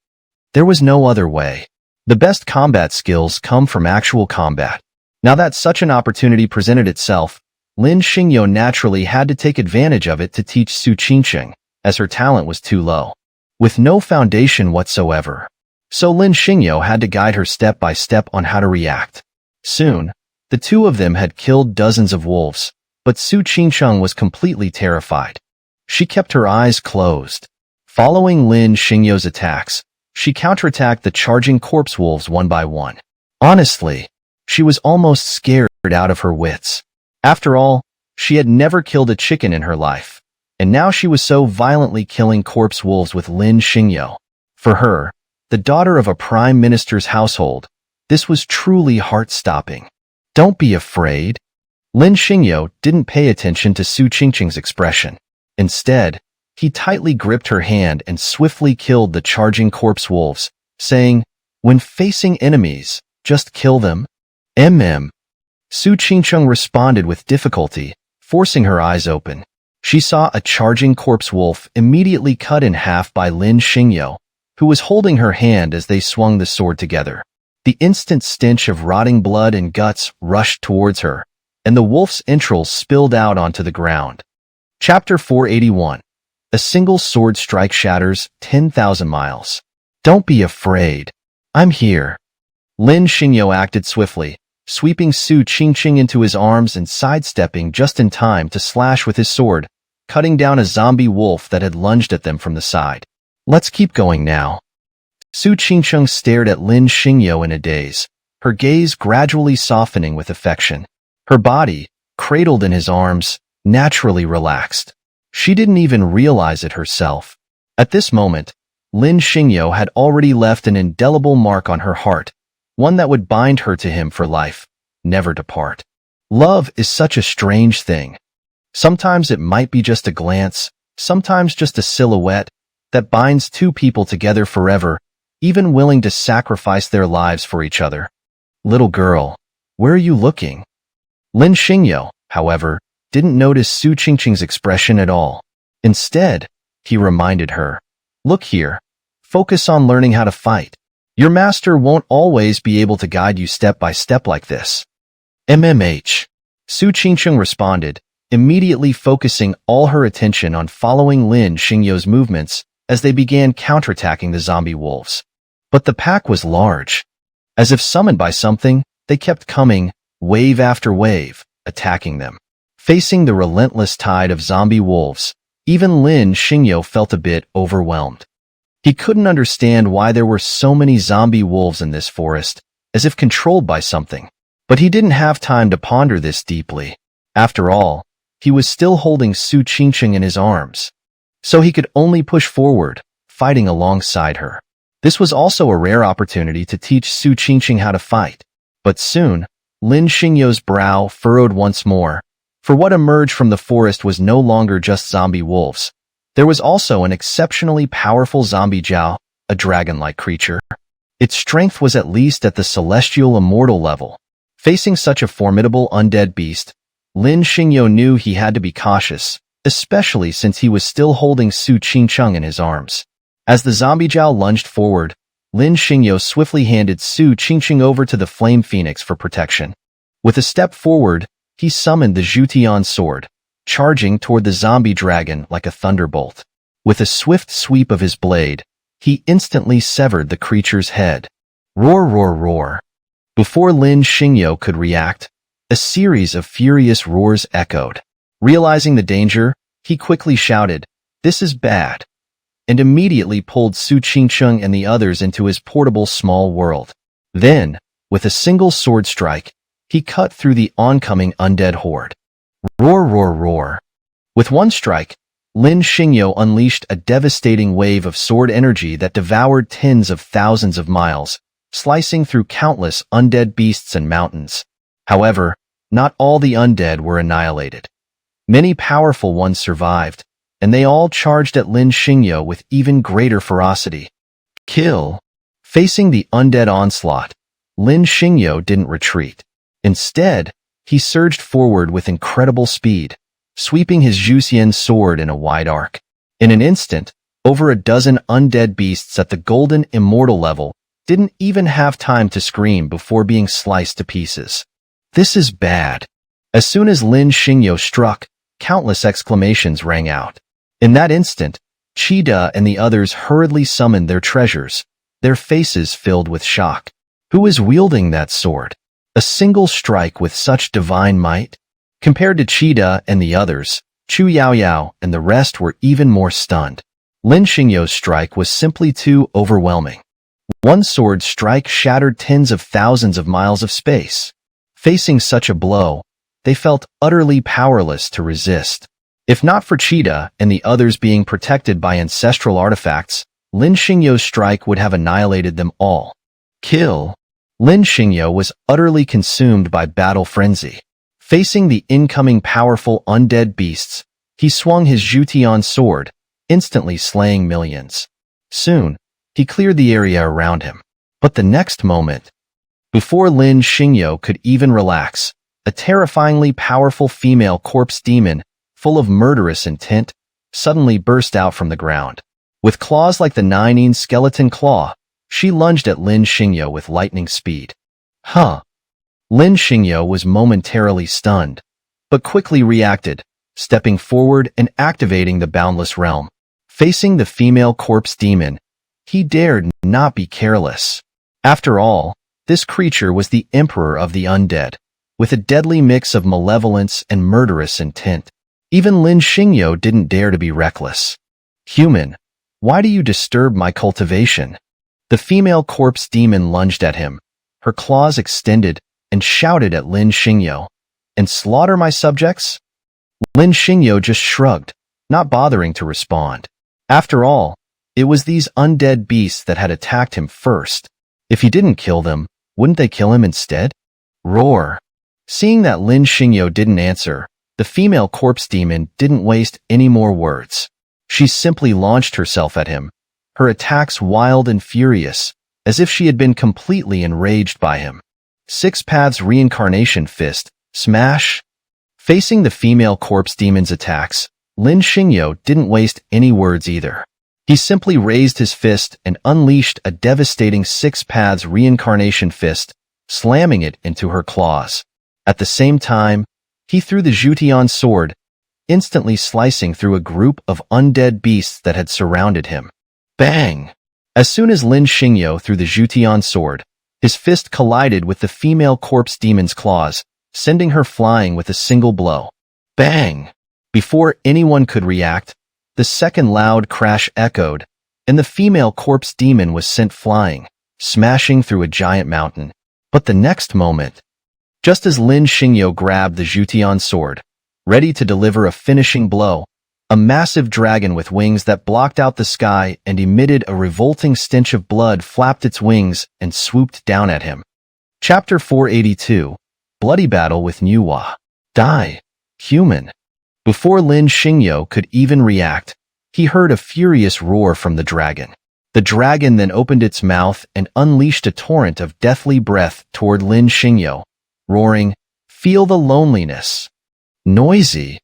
There was no other way. The best combat skills come from actual combat. Now that such an opportunity presented itself, Lin Xingyo naturally had to take advantage of it to teach Su Qingqing, as her talent was too low, with no foundation whatsoever. So Lin Xingyo had to guide her step by step on how to react. Soon, the two of them had killed dozens of wolves, but Su Qingqing was completely terrified. She kept her eyes closed. Following Lin Xingyo's attacks, she counterattacked the charging corpse wolves one by one. Honestly, she was almost scared out of her wits. After all, she had never killed a chicken in her life, and now she was so violently killing corpse wolves with Lin Xingyo. For her, the daughter of a prime minister's household, this was truly heart-stopping. "Don't be afraid." Lin Xingyo didn't pay attention to Su Qingqing's expression. Instead, he tightly gripped her hand and swiftly killed the charging corpse wolves, saying, "When facing enemies, just kill them." Su Qingqing responded with difficulty, forcing her eyes open. She saw a charging corpse wolf immediately cut in half by Lin Xingyo, who was holding her hand as they swung the sword together. The instant stench of rotting blood and guts rushed towards her, and the wolf's entrails spilled out onto the ground. Chapter 481. A single sword strike shatters 10,000 miles. "Don't be afraid. I'm here." Lin Xingyo acted swiftly, sweeping Su Qingqing into his arms and sidestepping just in time to slash with his sword, cutting down a zombie wolf that had lunged at them from the side. Let's keep going now. Su Qingcheng stared at Lin Xingyo in a daze, her gaze gradually softening with affection. Her body, cradled in his arms, naturally relaxed. She didn't even realize it herself. At this moment, Lin Xingyo had already left an indelible mark on her heart, one that would bind her to him for life, never depart. Love is such a strange thing. Sometimes it might be just a glance, sometimes just a silhouette, that binds two people together forever, even willing to sacrifice their lives for each other. Little girl, where are you looking? Lin Xingyo, however, didn't notice Su Qingqing's expression at all. Instead, he reminded her, look here, focus on learning how to fight. Your master won't always be able to guide you step by step like this. MMH. Su Qingqing responded, immediately focusing all her attention on following Lin Xingyo's movements as they began counterattacking the zombie wolves. But the pack was large. As if summoned by something, they kept coming, wave after wave, attacking them. Facing the relentless tide of zombie wolves, even Lin Xingyo felt a bit overwhelmed. He couldn't understand why there were so many zombie wolves in this forest, as if controlled by something. But he didn't have time to ponder this deeply. After all, he was still holding Su Qingqing in his arms. So he could only push forward, fighting alongside her. This was also a rare opportunity to teach Su Qingqing how to fight. But soon, Lin Xingyo's brow furrowed once more, for what emerged from the forest was no longer just zombie wolves. There was also an exceptionally powerful zombie Jiao, a dragon-like creature. Its strength was at least at the celestial immortal level. Facing such a formidable undead beast, Lin Xingyo knew he had to be cautious, especially since he was still holding Su Qingcheng in his arms. As the zombie Jiao lunged forward, Lin Xingyo swiftly handed Su Qingcheng over to the Flame Phoenix for protection. With a step forward, he summoned the Zhutian sword, charging toward the zombie dragon like a thunderbolt. With a swift sweep of his blade, he instantly severed the creature's head. Roar, roar, roar. Before Lin Xingyo could react, a series of furious roars echoed. Realizing the danger, he quickly shouted, "This is bad," and immediately pulled Su Qingcheng and the others into his portable small world. Then, with a single sword strike, he cut through the oncoming undead horde. Roar, roar, roar. With one strike, Lin Xingyo unleashed a devastating wave of sword energy that devoured tens of thousands of miles, slicing through countless undead beasts and mountains. However, not all the undead were annihilated. Many powerful ones survived, and they all charged at Lin Xingyo with even greater ferocity. Kill. Facing the undead onslaught, Lin Xingyo didn't retreat. Instead, he surged forward with incredible speed, sweeping his Zhuxian sword in a wide arc. In an instant, over a dozen undead beasts at the golden immortal level didn't even have time to scream before being sliced to pieces. This is bad. As soon as Lin Xingyo struck, countless exclamations rang out. In that instant, Qida and the others hurriedly summoned their treasures, their faces filled with shock. Who is wielding that sword? A single strike with such divine might? Compared to Qida and the others, Chu Yaoyao and the rest were even more stunned. Lin Xingyo's strike was simply too overwhelming. One sword strike shattered tens of thousands of miles of space. Facing such a blow, they felt utterly powerless to resist. If not for Qida and the others being protected by ancestral artifacts, Lin Xingyo's strike would have annihilated them all. Kill. Lin Xingyo was utterly consumed by battle frenzy. Facing the incoming powerful undead beasts, he swung his Zhutian sword, instantly slaying millions. Soon, he cleared the area around him. But the next moment, before Lin Xingyo could even relax, a terrifyingly powerful female corpse demon, full of murderous intent, suddenly burst out from the ground. With claws like the Nine skeleton claw, she lunged at Lin Xingyo with lightning speed. Huh! Lin Xingyo was momentarily stunned, but quickly reacted, stepping forward and activating the Boundless Realm. Facing the female corpse demon, he dared not be careless. After all, this creature was the emperor of the undead, with a deadly mix of malevolence and murderous intent. Even Lin Xingyo didn't dare to be reckless. Human, Why do you disturb my cultivation? The female corpse demon lunged at him, her claws extended, and shouted at Lin Xingyo. And slaughter my subjects? Lin Xingyo just shrugged, not bothering to respond. After all, it was these undead beasts that had attacked him first. If he didn't kill them, wouldn't they kill him instead? Roar. Seeing that Lin Xingyo didn't answer, the female corpse demon didn't waste any more words. She simply launched herself at him, her attacks wild and furious, as if she had been completely enraged by him. Six Paths Reincarnation Fist, smash! Facing the female corpse demon's attacks, Lin Xingyo didn't waste any words either. He simply raised his fist and unleashed a devastating Six Paths Reincarnation Fist, slamming it into her claws. At the same time, he threw the Zhutian sword, instantly slicing through a group of undead beasts that had surrounded him. Bang! As soon as Lin Xingyo threw the Zhutian sword, his fist collided with the female corpse demon's claws, sending her flying with a single blow. Bang! Before anyone could react, the second loud crash echoed, and the female corpse demon was sent flying, smashing through a giant mountain. But the next moment, just as Lin Xingyo grabbed the Zhutian sword, ready to deliver a finishing blow, a massive dragon with wings that blocked out the sky and emitted a revolting stench of blood flapped its wings and swooped down at him. Chapter 482, Bloody Battle with Nuwa. Die, human. Before Lin Xingyo could even react, he heard a furious roar from the dragon. The dragon then opened its mouth and unleashed a torrent of deathly breath toward Lin Xingyo, roaring, "Feel the loneliness." Noisy.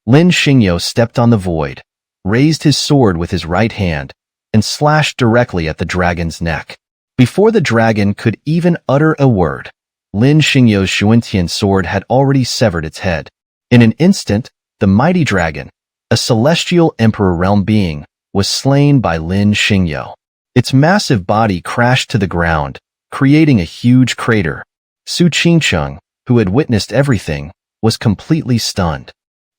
Lin Xingyo stepped on the void, raised his sword with his right hand, and slashed directly at the dragon's neck. Before the dragon could even utter a word, Lin Xingyo's Xuantian sword had already severed its head. In an instant, the mighty dragon, a celestial emperor realm being, was slain by Lin Xingyo. Its massive body crashed to the ground, creating a huge crater. Su Qingcheng, who had witnessed everything, was completely stunned.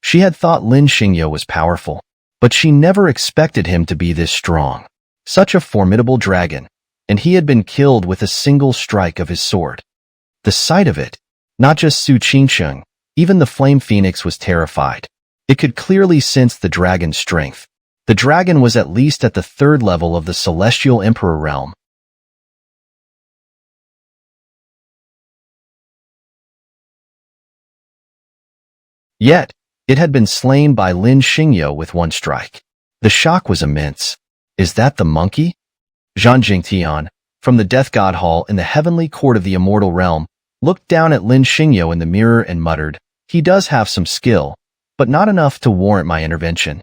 She had thought Lin Xingyo was powerful, but she never expected him to be this strong. Such a formidable dragon, and he had been killed with a single strike of his sword. The sight of it, not just Su Qingcheng, even the Flame Phoenix was terrified. It could clearly sense the dragon's strength. The dragon was at least at the third level of the Celestial Emperor realm. Yet, it had been slain by Lin Xingyo with one strike. The shock was immense. Is that the monkey? Zhang Jingtian, from the Death God Hall in the heavenly court of the immortal realm, looked down at Lin Xingyo in the mirror and muttered, "He does have some skill, but not enough to warrant my intervention."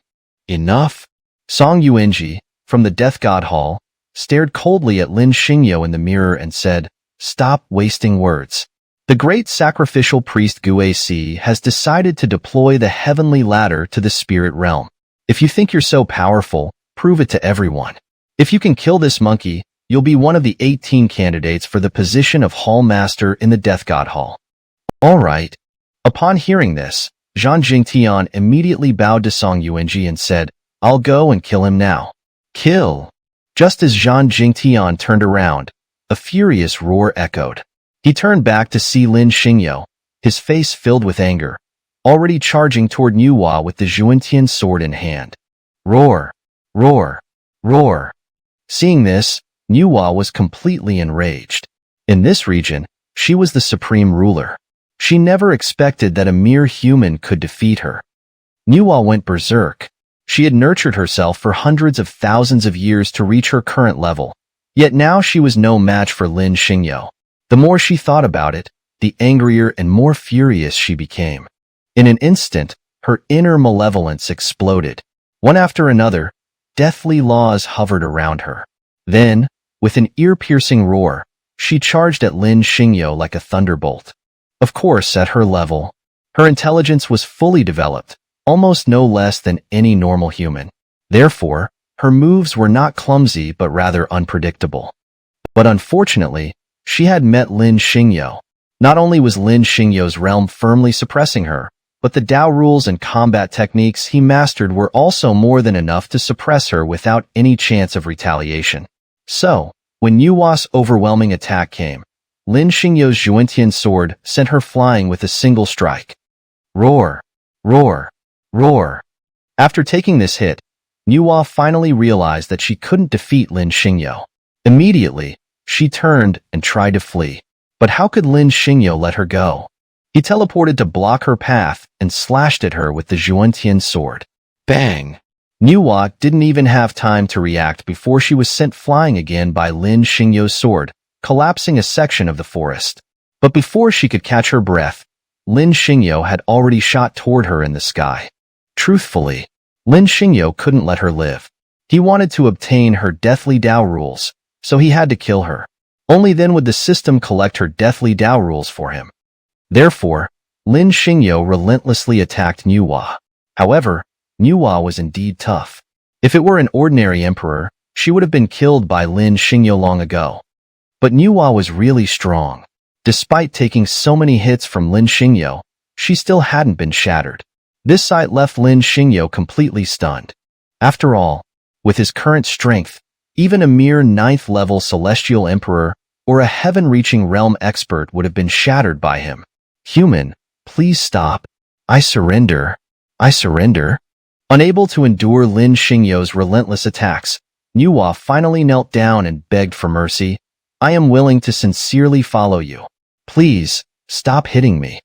Enough? Song Yuanji, from the Death God Hall, stared coldly at Lin Xingyo in the mirror and said, "Stop wasting words. The great sacrificial priest Guasi has decided to deploy the heavenly ladder to the spirit realm. If you think you're so powerful, prove it to everyone. If you can kill this monkey, you'll be one of the 18 candidates for the position of Hall Master in the Death God Hall." All right. Upon hearing this, Zhang Jingtian immediately bowed to Song Yuanji and said, "I'll go and kill him now." Kill. Just as Zhang Jingtian turned around, a furious roar echoed. He turned back to see Lin Xingyo, his face filled with anger, already charging toward Nuwa with the Zhuantian sword in hand. Roar, roar, roar. Seeing this, Nuwa was completely enraged. In this region, she was the supreme ruler. She never expected that a mere human could defeat her. Nuwa went berserk. She had nurtured herself for hundreds of thousands of years to reach her current level, yet now she was no match for Lin Xingyo. The more she thought about it, the angrier and more furious she became. In an instant, her inner malevolence exploded. One after another, deathly laws hovered around her. Then, with an ear-piercing roar, she charged at Lin Xingyo like a thunderbolt. Of course, at her level, her intelligence was fully developed, almost no less than any normal human. Therefore, her moves were not clumsy but rather unpredictable. But unfortunately, she had met Lin Xingyo. Not only was Lin Xingyo's realm firmly suppressing her, but the Dao rules and combat techniques he mastered were also more than enough to suppress her without any chance of retaliation. So, when Yuwa's overwhelming attack came, Lin Xingyo's Zhuantian sword sent her flying with a single strike. Roar! Roar! Roar! After taking this hit, Yuwa finally realized that she couldn't defeat Lin Xingyo. Immediately, she turned and tried to flee. But how could Lin Xingyo let her go? He teleported to block her path and slashed at her with the Zhuantian sword. Bang! Yuwa didn't even have time to react before she was sent flying again by Lin Xingyo's sword, collapsing a section of the forest. But before she could catch her breath, Lin Xingyo had already shot toward her in the sky. Truthfully, Lin Xingyo couldn't let her live. He wanted to obtain her deathly Dao rules, so he had to kill her. Only then would the system collect her deathly Dao rules for him. Therefore, Lin Xingyo relentlessly attacked Yuwa. However, Yuwa was indeed tough. If it were an ordinary emperor, she would have been killed by Lin Xingyo long ago. But Yuwa was really strong. Despite taking so many hits from Lin Xingyo, she still hadn't been shattered. This sight left Lin Xingyo completely stunned. After all, with his current strength, even a mere 9th-level celestial emperor or a heaven-reaching realm expert would have been shattered by him. Human, please stop. I surrender. I surrender. Unable to endure Lin Xingyo's relentless attacks, Yuwa finally knelt down and begged for mercy. I am willing to sincerely follow you. Please, stop hitting me.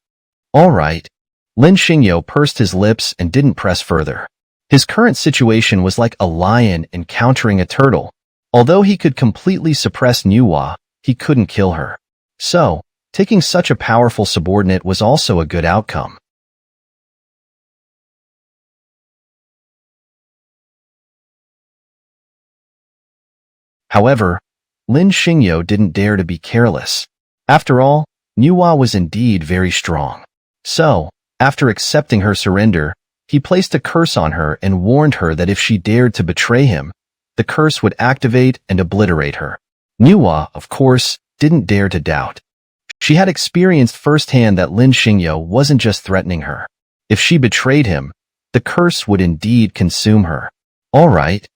All right. Lin Xingyo pursed his lips and didn't press further. His current situation was like a lion encountering a turtle. Although he could completely suppress Yuwa, he couldn't kill her. So, taking such a powerful subordinate was also a good outcome. However, Lin Xingyo didn't dare to be careless. After all, Yuwa was indeed very strong. So, after accepting her surrender, he placed a curse on her and warned her that if she dared to betray him, the curse would activate and obliterate her. Yuwa, of course, didn't dare to doubt. She had experienced firsthand that Lin Xingyo wasn't just threatening her. If she betrayed him, the curse would indeed consume her. All right.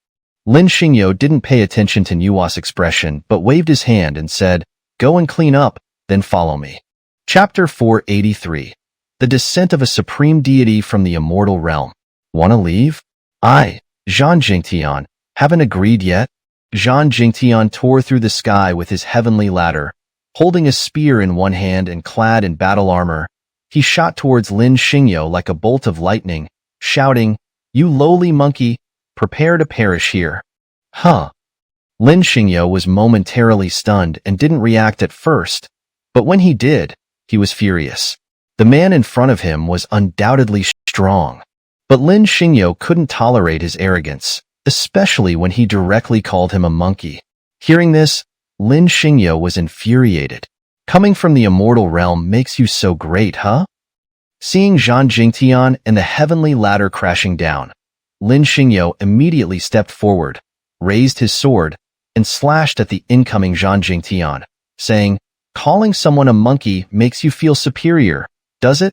Lin Xingyo didn't pay attention to Yuwa's expression but waved his hand and said, "Go and clean up, then follow me." Chapter 483. The Descent of a Supreme Deity from the Immortal Realm. Wanna leave? I, Zhan Jingtian, haven't agreed yet? Zhan Jingtian tore through the sky with his heavenly ladder. Holding a spear in one hand and clad in battle armor, he shot towards Lin Xingyo like a bolt of lightning, shouting, "You lowly monkey, prepare to perish here." Huh. Lin Xingyo was momentarily stunned and didn't react at first, but when he did, he was furious. The man in front of him was undoubtedly strong, but Lin Xingyo couldn't tolerate his arrogance, especially when he directly called him a monkey. Hearing this, Lin Xingyo was infuriated. Coming from the immortal realm makes you so great, huh? Seeing Zhan Jingtian and the heavenly ladder crashing down, Lin Xingyo immediately stepped forward, raised his sword, and slashed at the incoming Zhan Jingtian, saying, "Calling someone a monkey makes you feel superior, does it?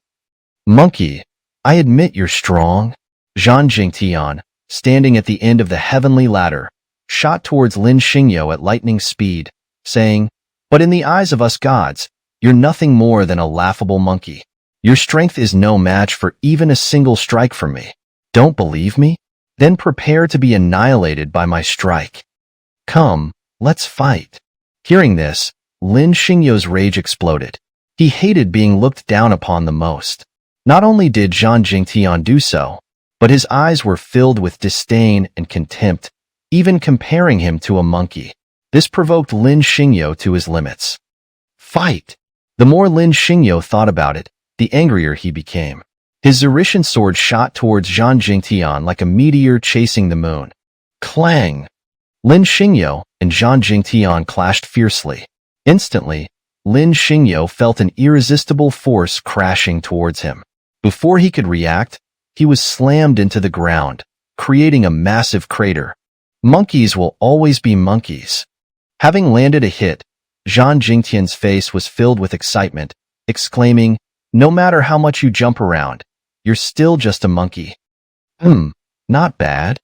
Monkey, I admit you're strong." Zhan Jingtian, standing at the end of the heavenly ladder, shot towards Lin Xingyo at lightning speed, saying, "But in the eyes of us gods, you're nothing more than a laughable monkey. Your strength is no match for even a single strike from me. Don't believe me? Then prepare to be annihilated by my strike. Come, let's fight." Hearing this, Lin Xingyo's rage exploded. He hated being looked down upon the most. Not only did Zhan Jingtian do so, but his eyes were filled with disdain and contempt, even comparing him to a monkey. This provoked Lin Xingyo to his limits. Fight! The more Lin Xingyo thought about it, the angrier he became. His Zhuantian sword shot towards Zhan Jingtian like a meteor chasing the moon. Clang! Lin Xingyo and Zhan Jingtian clashed fiercely. Instantly, Lin Xingyo felt an irresistible force crashing towards him. Before he could react, he was slammed into the ground, creating a massive crater. Monkeys will always be monkeys. Having landed a hit, Zhan Jingtian's face was filled with excitement, exclaiming, "No matter how much you jump around, you're still just a monkey. Not bad.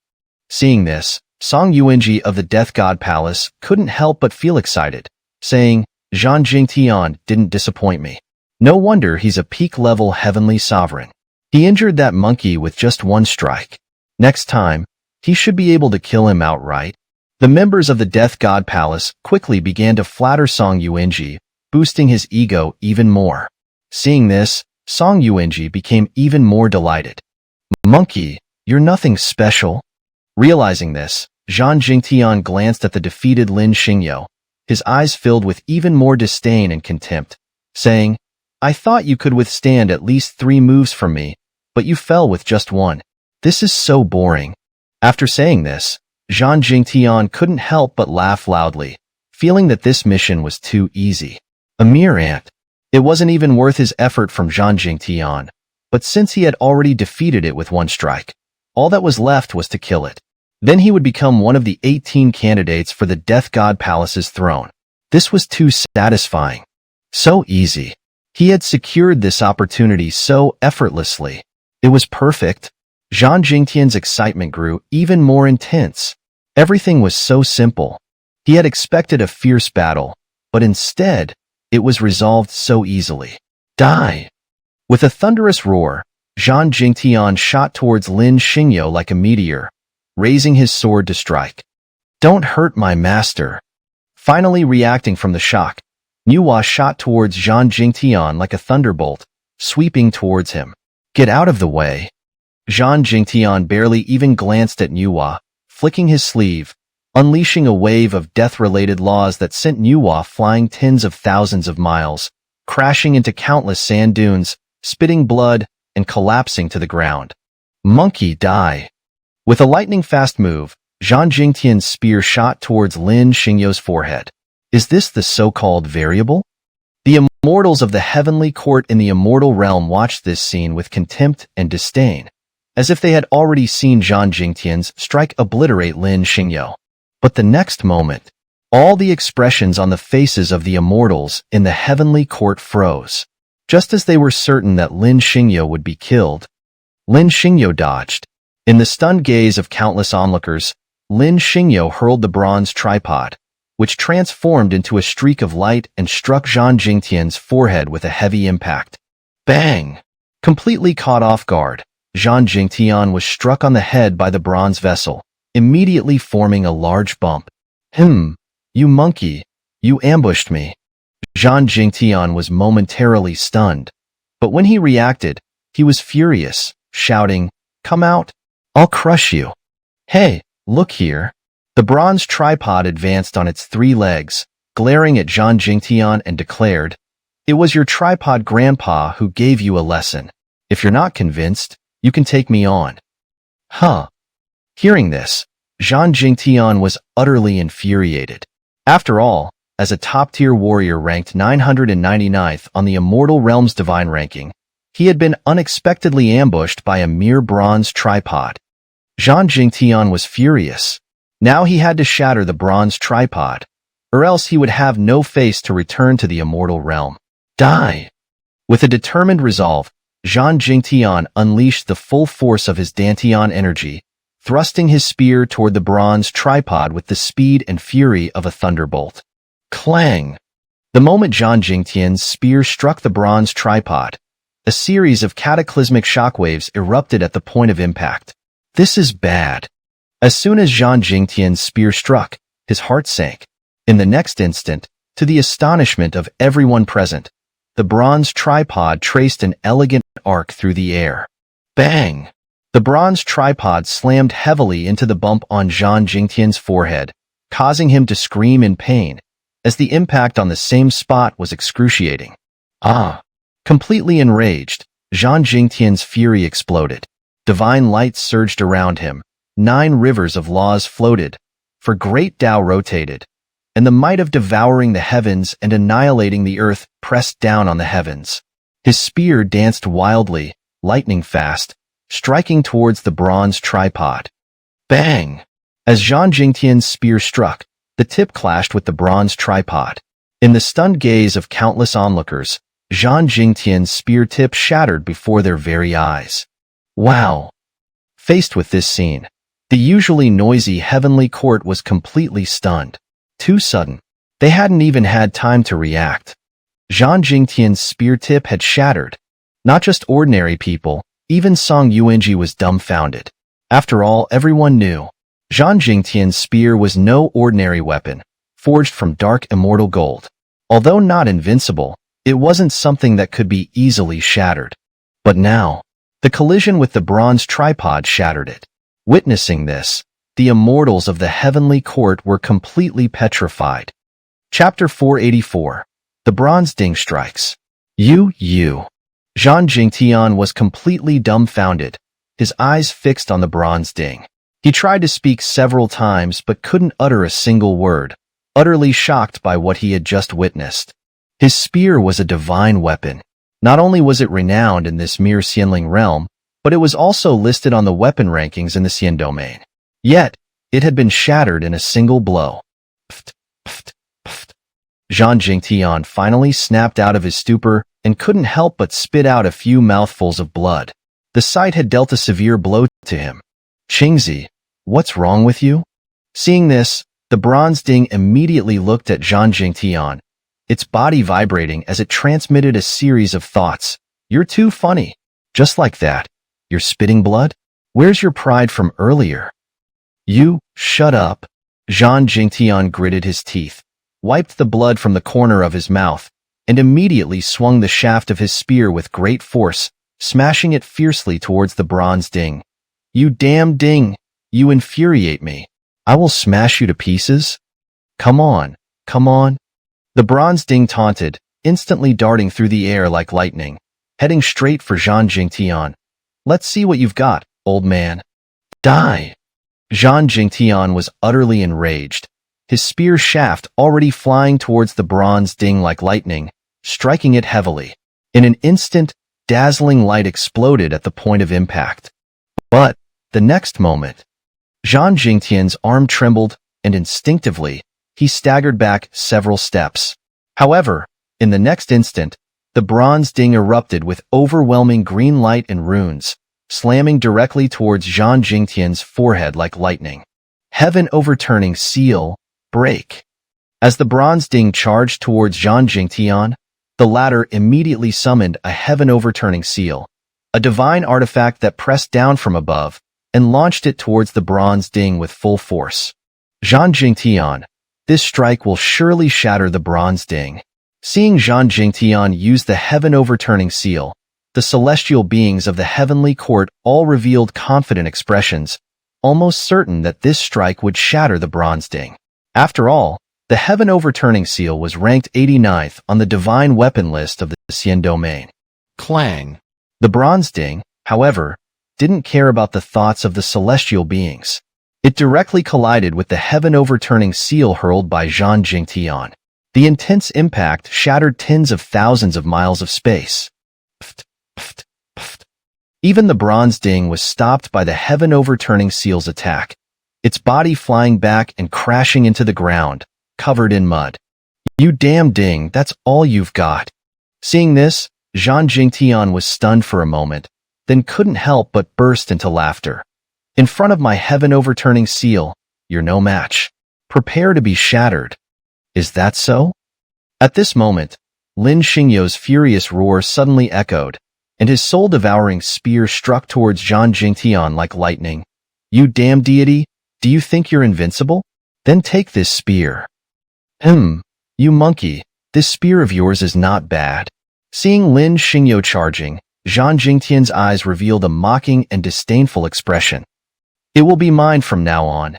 Seeing this, Song Yuanji of the Death God Palace couldn't help but feel excited, saying, Zhang Jingtian didn't disappoint me. No wonder he's a peak-level heavenly sovereign. He injured that monkey with just one strike. Next time, he should be able to kill him outright. The members of the Death God Palace quickly began to flatter Song Yuanji, boosting his ego even more. Seeing this, Song Yuanji became even more delighted. Monkey, you're nothing special. Realizing this, Zhang Jingtian glanced at the defeated Lin Xingyo, his eyes filled with even more disdain and contempt, saying, I thought you could withstand at least 3 moves from me, but you fell with just 1. This is so boring. After saying this, Zhang Jingtian couldn't help but laugh loudly, feeling that this mission was too easy. A mere ant. It wasn't even worth his effort from Zhang Jingtian, but since he had already defeated it with 1 strike, all that was left was to kill it. Then he would become one of the 18 candidates for the Death God Palace's throne. This was too satisfying. So easy. He had secured this opportunity so effortlessly. It was perfect. Zhang Jingtian's excitement grew even more intense. Everything was so simple. He had expected a fierce battle, but instead, it was resolved so easily. Die! With a thunderous roar, Zhang Jingtian shot towards Lin Xingyo like a meteor, raising his sword to strike. Don't hurt my master. Finally reacting from the shock, Nero shot towards Zhang Jingtian like a thunderbolt, sweeping towards him. Get out of the way. Zhang Jingtian barely even glanced at Nero, flicking his sleeve, unleashing a wave of death-related laws that sent Nero flying tens of thousands of miles, crashing into countless sand dunes, spitting blood, and collapsing to the ground. Monkey, die. With a lightning-fast move, Zhang Jingtian's spear shot towards Lin Xingyo's forehead. Is this the so-called variable? The immortals of the heavenly court in the immortal realm watched this scene with contempt and disdain, as if they had already seen Zhang Jingtian's strike obliterate Lin Xingyo. But the next moment, all the expressions on the faces of the immortals in the heavenly court froze. Just as they were certain that Lin Xingyo would be killed, Lin Xingyo dodged. In the stunned gaze of countless onlookers, Lin Xingyo hurled the bronze tripod, which transformed into a streak of light and struck Zhang Jingtian's forehead with a heavy impact. Bang! Completely caught off guard, Zhang Jingtian was struck on the head by the bronze vessel, immediately forming a large bump. You monkey, you ambushed me. Zhang Jingtian was momentarily stunned, but when he reacted, he was furious, shouting, Come out! I'll crush you. Hey, look here. The bronze tripod advanced on its 3 legs, glaring at Zhang Jingtian and declared, It was your tripod grandpa who gave you a lesson. If you're not convinced, you can take me on. Huh. Hearing this, Zhang Jingtian was utterly infuriated. After all, as a top-tier warrior ranked 999th on the Immortal Realm's divine ranking, he had been unexpectedly ambushed by a mere bronze tripod. Zhang Jingtian was furious. Now he had to shatter the bronze tripod, or else he would have no face to return to the Immortal Realm. Die! With a determined resolve, Zhang Jingtian unleashed the full force of his Dantian energy, thrusting his spear toward the bronze tripod with the speed and fury of a thunderbolt. Clang! The moment Zhang Jingtian's spear struck the bronze tripod, a series of cataclysmic shockwaves erupted at the point of impact. This is bad. As soon as Zhang Jingtian's spear struck, his heart sank. In the next instant, to the astonishment of everyone present, the bronze tripod traced an elegant arc through the air. Bang! The bronze tripod slammed heavily into the bump on Zhang Jingtian's forehead, causing him to scream in pain, as the impact on the same spot was excruciating. Completely enraged, Zhang Jingtian's fury exploded. Divine light surged around him, 9 rivers of laws floated, for great Tao rotated, and the might of devouring the heavens and annihilating the earth pressed down on the heavens. His spear danced wildly, lightning fast, striking towards the bronze tripod. Bang! As Zhang Jingtian's spear struck, the tip clashed with the bronze tripod. In the stunned gaze of countless onlookers, Zhang Jingtian's spear tip shattered before their very eyes. Wow! Faced with this scene, the usually noisy heavenly court was completely stunned. Too sudden. They hadn't even had time to react. Zhang Jingtian's spear tip had shattered. Not just ordinary people, even Song Yuanji was dumbfounded. After all, everyone knew. Zhang Jingtian's spear was no ordinary weapon, forged from dark immortal gold. Although not invincible, it wasn't something that could be easily shattered. But now, the collision with the bronze tripod shattered it. Witnessing this, the immortals of the heavenly court were completely petrified. Chapter 484. The Bronze Ding Strikes. You. Zhang Jingtian was completely dumbfounded, his eyes fixed on the bronze ding. He tried to speak several times but couldn't utter a single word, utterly shocked by what he had just witnessed. His spear was a divine weapon. Not only was it renowned in this mere Xianling realm, but it was also listed on the weapon rankings in the Xian domain. Yet, it had been shattered in a single blow. Pft, pft, pft. Zhang Jingtian finally snapped out of his stupor and couldn't help but spit out a few mouthfuls of blood. The sight had dealt a severe blow to him. Qingzi, what's wrong with you? Seeing this, the bronze ding immediately looked at Zhang Jingtian, its body vibrating as it transmitted a series of thoughts. You're too funny. Just like that. You're spitting blood? Where's your pride from earlier? You, shut up. Zhang Jingtian gritted his teeth, wiped the blood from the corner of his mouth, and immediately swung the shaft of his spear with great force, smashing it fiercely towards the bronze ding. You damn ding! You infuriate me. I will smash you to pieces. Come on, come on. The bronze ding taunted, instantly darting through the air like lightning, heading straight for Zhang Jingtian. Let's see what you've got, old man. Die! Zhang Jingtian was utterly enraged, his spear shaft already flying towards the bronze ding like lightning, striking it heavily. In an instant, dazzling light exploded at the point of impact. But, the next moment, Zhang Jingtian's arm trembled, and instinctively, he staggered back several steps. However, in the next instant, the bronze ding erupted with overwhelming green light and runes, slamming directly towards Zhang Jingtian's forehead like lightning. Heaven overturning seal, break. As the bronze ding charged towards Zhang Jingtian, the latter immediately summoned a heaven overturning seal, a divine artifact that pressed down from above and launched it towards the bronze ding with full force. Zhang Jingtian, this strike will surely shatter the bronze ding. Seeing Zhang Jingtian use the heaven overturning seal, the celestial beings of the heavenly court all revealed confident expressions, almost certain that this strike would shatter the bronze ding. After all, the heaven overturning seal was ranked 89th on the divine weapon list of the Xian domain. Clang. The bronze ding, however, didn't care about the thoughts of the celestial beings. It directly collided with the heaven overturning seal hurled by Zhang Jingtian. The intense impact shattered tens of thousands of miles of space. Pft, pft, pft. Even the bronze ding was stopped by the heaven overturning seal's attack, its body flying back and crashing into the ground, covered in mud. You damn ding, that's all you've got. Seeing this, Zhang Jingtian was stunned for a moment, then couldn't help but burst into laughter. In front of my heaven overturning seal, you're no match. Prepare to be shattered. Is that so? At this moment, Lin Xingyo's furious roar suddenly echoed, and his soul-devouring spear struck towards Zhang Jingtian like lightning. You damn deity, do you think you're invincible? Then take this spear. You monkey, this spear of yours is not bad. Seeing Lin Xingyo charging, Zhang Jingtian's eyes revealed a mocking and disdainful expression. It will be mine from now on.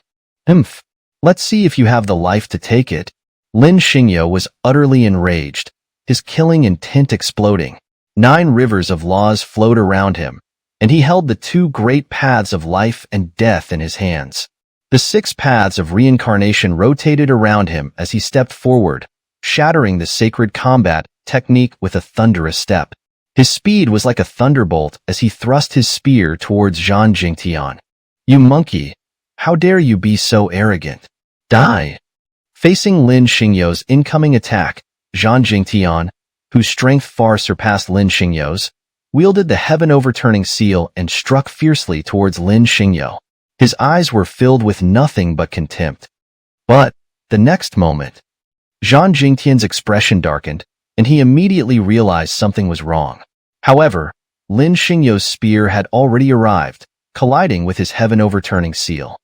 Let's see if you have the life to take it. Lin Xingyo was utterly enraged, his killing intent exploding. 9 rivers of laws flowed around him, and he held the 2 great paths of life and death in his hands. The 6 paths of reincarnation rotated around him as he stepped forward, shattering the sacred combat technique with a thunderous step. His speed was like a thunderbolt as he thrust his spear towards Zhang Jingtian. You monkey, how dare you be so arrogant? Die! Facing Lin Xingyo's incoming attack, Zhang Jingtian, whose strength far surpassed Lin Xingyo's, wielded the heaven-overturning seal and struck fiercely towards Lin Xingyo. His eyes were filled with nothing but contempt. But, the next moment, Zhang Jingtian's expression darkened, and he immediately realized something was wrong. However, Lin Xingyo's spear had already arrived, colliding with his heaven-overturning seal.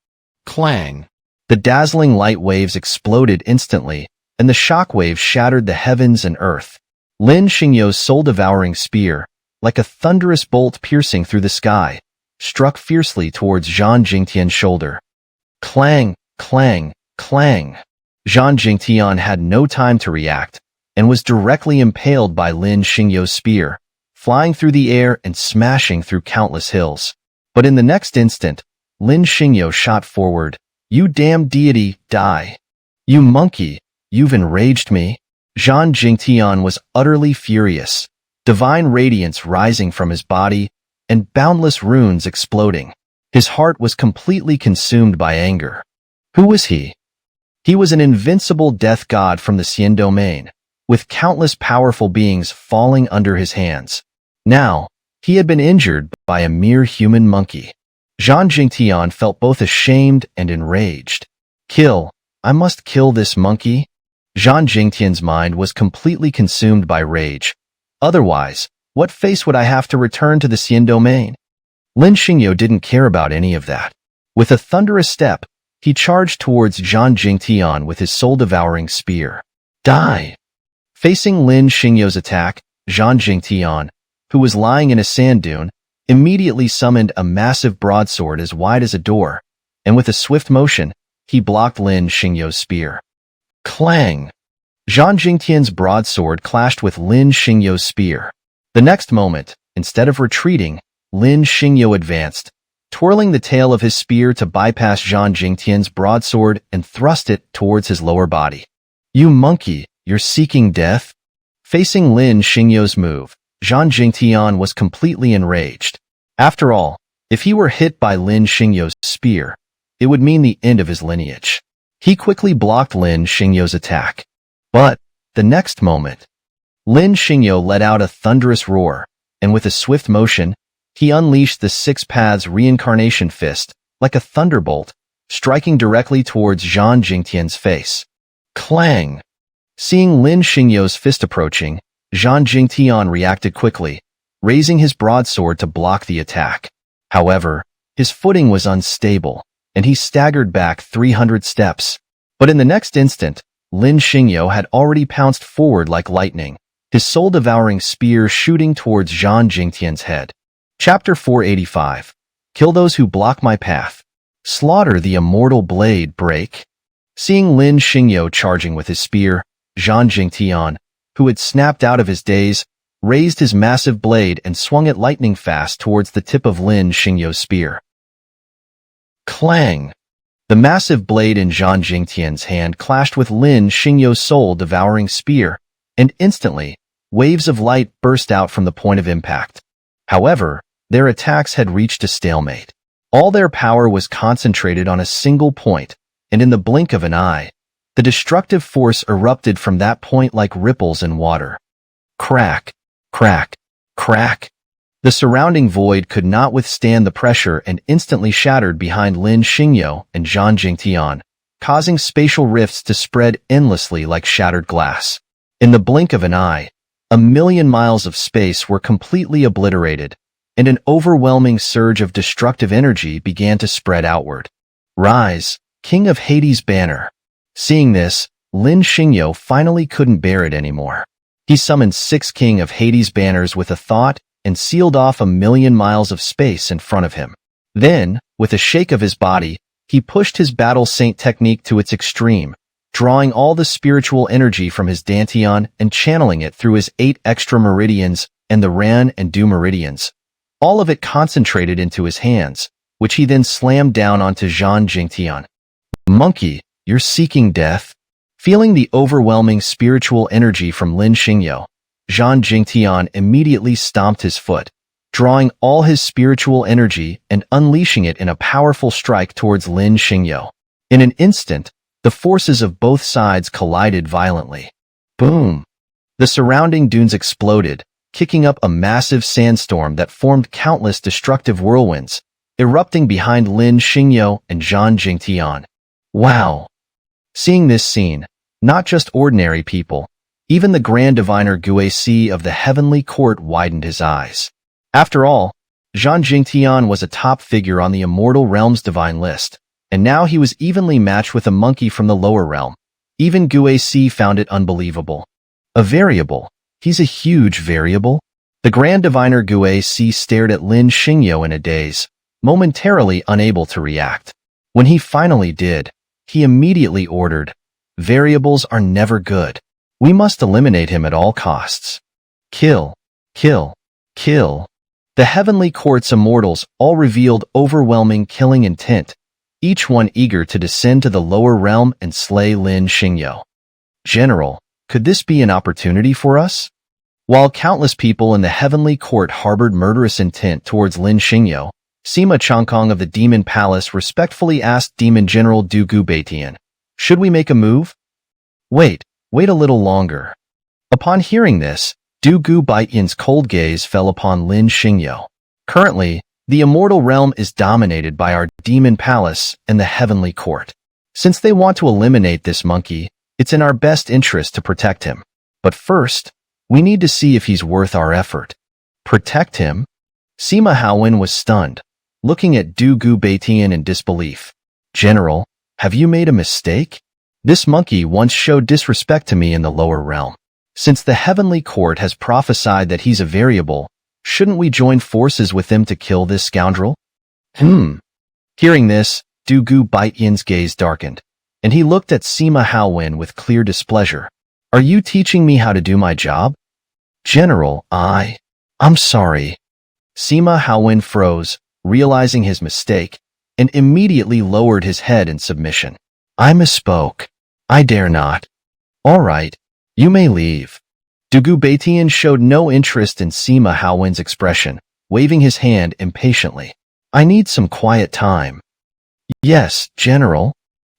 Clang! The dazzling light waves exploded instantly, and the shock waves shattered the heavens and earth. Lin Xingyo's soul-devouring spear, like a thunderous bolt piercing through the sky, struck fiercely towards Zhang Jingtian's shoulder. Clang! Clang! Clang! Zhang Jingtian had no time to react, and was directly impaled by Lin Xingyo's spear, flying through the air and smashing through countless hills. But in the next instant, Lin Xingyo shot forward. "You damned deity, die! You monkey, you've enraged me!" Zhang Jingtian was utterly furious, divine radiance rising from his body, and boundless runes exploding. His heart was completely consumed by anger. Who was he? He was an invincible death god from the Xian domain, with countless powerful beings falling under his hands. Now, he had been injured by a mere human monkey. Zhang Jingtian felt both ashamed and enraged. Kill! I must kill this monkey! Zhang Jingtian's mind was completely consumed by rage. Otherwise, what face would I have to return to the Xian domain? Lin Xingyo didn't care about any of that. With a thunderous step, he charged towards Zhang Jingtian with his soul-devouring spear. Die! Facing Lin Xingyo's attack, Zhang Jingtian, who was lying in a sand dune, immediately summoned a massive broadsword as wide as a door, and with a swift motion, he blocked Lin Xingyo's spear. Clang! Zhang Jingtian's broadsword clashed with Lin Xingyo's spear. The next moment, instead of retreating, Lin Xingyo advanced, twirling the tail of his spear to bypass Zhang Jingtian's broadsword and thrust it towards his lower body. You monkey, you're seeking death? Facing Lin Xingyo's move, Zhang Jingtian was completely enraged. After all, if he were hit by Lin Xingyo's spear, it would mean the end of his lineage. He quickly blocked Lin Xingyo's attack. But, the next moment, Lin Xingyo let out a thunderous roar, and with a swift motion, he unleashed the Six Paths Reincarnation Fist, like a thunderbolt, striking directly towards Zhang Jingtian's face. Clang! Seeing Lin Xingyo's fist approaching, Zhang Jingtian reacted quickly, raising his broadsword to block the attack. However, his footing was unstable, and he staggered back 300 steps. But in the next instant, Lin Xingyo had already pounced forward like lightning, his soul-devouring spear shooting towards Zhang Jingtian's head. Chapter 485. Kill those who block my path. Slaughter the immortal blade break. Seeing Lin Xingyo charging with his spear, Zhang Jingtian, who had snapped out of his daze, raised his massive blade and swung it lightning fast towards the tip of Lin Xingyo's spear. Clang! The massive blade in Zhang Jingtian's hand clashed with Lin Xingyo's soul-devouring spear, and instantly, waves of light burst out from the point of impact. However, their attacks had reached a stalemate. All their power was concentrated on a single point, and in the blink of an eye, the destructive force erupted from that point like ripples in water. Crack! Crack! Crack! The surrounding void could not withstand the pressure and instantly shattered behind Lin Xingyo and Zhang Jingtian, causing spatial rifts to spread endlessly like shattered glass. In the blink of an eye, 1,000,000 miles of space were completely obliterated, and an overwhelming surge of destructive energy began to spread outward. Rise, King of Hades' banner. Seeing this, Lin Xingyo finally couldn't bear it anymore. He summoned 6 King of Hades' banners with a thought and sealed off 1,000,000 miles of space in front of him. Then, with a shake of his body, he pushed his battle saint technique to its extreme, drawing all the spiritual energy from his dantian and channeling it through his 8 extra meridians and the Ran and Du meridians. All of it concentrated into his hands, which he then slammed down onto Zhang Jingtian. Monkey, you're seeking death? Feeling the overwhelming spiritual energy from Lin Xingyo, Zhang Jingtian immediately stomped his foot, drawing all his spiritual energy and unleashing it in a powerful strike towards Lin Xingyo. In an instant, the forces of both sides collided violently. Boom! The surrounding dunes exploded, kicking up a massive sandstorm that formed countless destructive whirlwinds, erupting behind Lin Xingyo and Zhang Jingtian. Wow! Seeing this scene, not just ordinary people, even the Grand Diviner Guisi of the Heavenly Court widened his eyes. After all, Zhang Jingtian was a top figure on the Immortal Realm's divine list, and now he was evenly matched with a monkey from the lower realm. Even Guisi found it unbelievable. A variable. He's a huge variable. The Grand Diviner Guisi stared at Lin Xingyo in a daze, momentarily unable to react. When he finally did, he immediately ordered, "Variables are never good. We must eliminate him at all costs. Kill, kill, kill." The Heavenly Court's immortals all revealed overwhelming killing intent, each one eager to descend to the lower realm and slay Lin Xingyo. General, could this be an opportunity for us? While countless people in the Heavenly Court harbored murderous intent towards Lin Xingyo, Sima Changkong of the Demon Palace respectfully asked Demon General Du Gubaitian, "Should we make a move?" Wait a little longer." Upon hearing this, Du Gubaitian's cold gaze fell upon Lin Xingyo. Currently, the Immortal Realm is dominated by our Demon Palace and the Heavenly Court. Since they want to eliminate this monkey, it's in our best interest to protect him. But first, we need to see if he's worth our effort. Protect him? Sima Haowen was stunned, looking at Du Gubaitian in disbelief. "General, have you made a mistake? This monkey once showed disrespect to me in the lower realm. Since the Heavenly Court has prophesied that he's a variable, shouldn't we join forces with them to kill this scoundrel?" Hearing this, Du Gubaitian's gaze darkened, and he looked at Sima Haowen with clear displeasure. "Are you teaching me how to do my job?" "General, I'm sorry." Sima Haowen froze, realizing his mistake, and immediately lowered his head in submission. "I misspoke. I dare not." "All right, you may leave." Du Gubaitian showed no interest in Sima Haowen's expression, waving his hand impatiently. "I need some quiet time." "Yes, General."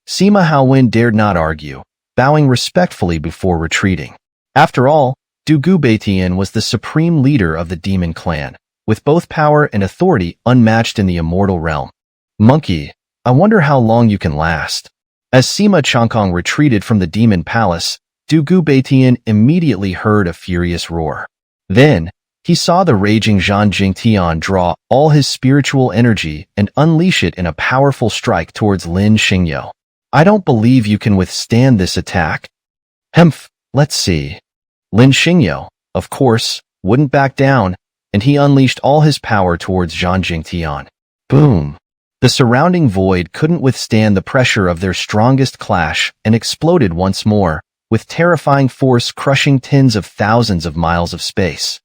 Sima Haowen dared not argue, bowing respectfully before retreating. After all, Du Gubaitian was the supreme leader of the demon clan, with both power and authority unmatched in the immortal realm. "Monkey, I wonder how long you can last." As Sima Changkong retreated from the demon palace, Du Gubaitian immediately heard a furious roar. Then, he saw the raging Zhang Jingtian draw all his spiritual energy and unleash it in a powerful strike towards Lin Xingyo. "I don't believe you can withstand this attack." Let's see." Lin Xingyo, of course, wouldn't back down, and he unleashed all his power towards Zhang Jingtian. Boom! The surrounding void couldn't withstand the pressure of their strongest clash and exploded once more, with terrifying force crushing tens of thousands of miles of space.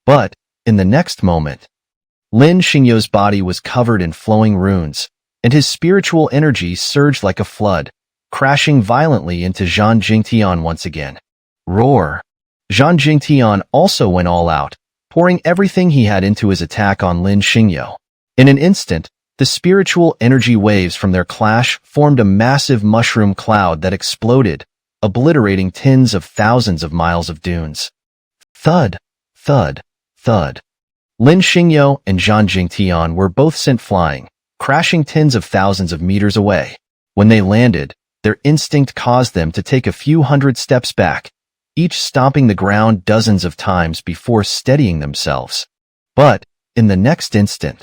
But, in the next moment, Lin Xingyo's body was covered in flowing runes, and his spiritual energy surged like a flood, crashing violently into Zhang Jingtian once again. Roar! Zhang Jingtian also went all out, pouring everything he had into his attack on Lin Xingyo. In an instant, the spiritual energy waves from their clash formed a massive mushroom cloud that exploded, obliterating tens of thousands of miles of dunes. Thud, thud, thud. Lin Xingyo and Zhang Jingtian were both sent flying, crashing tens of thousands of meters away. When they landed, their instinct caused them to take a few hundred steps back, each stomping the ground dozens of times before steadying themselves. But, in the next instant,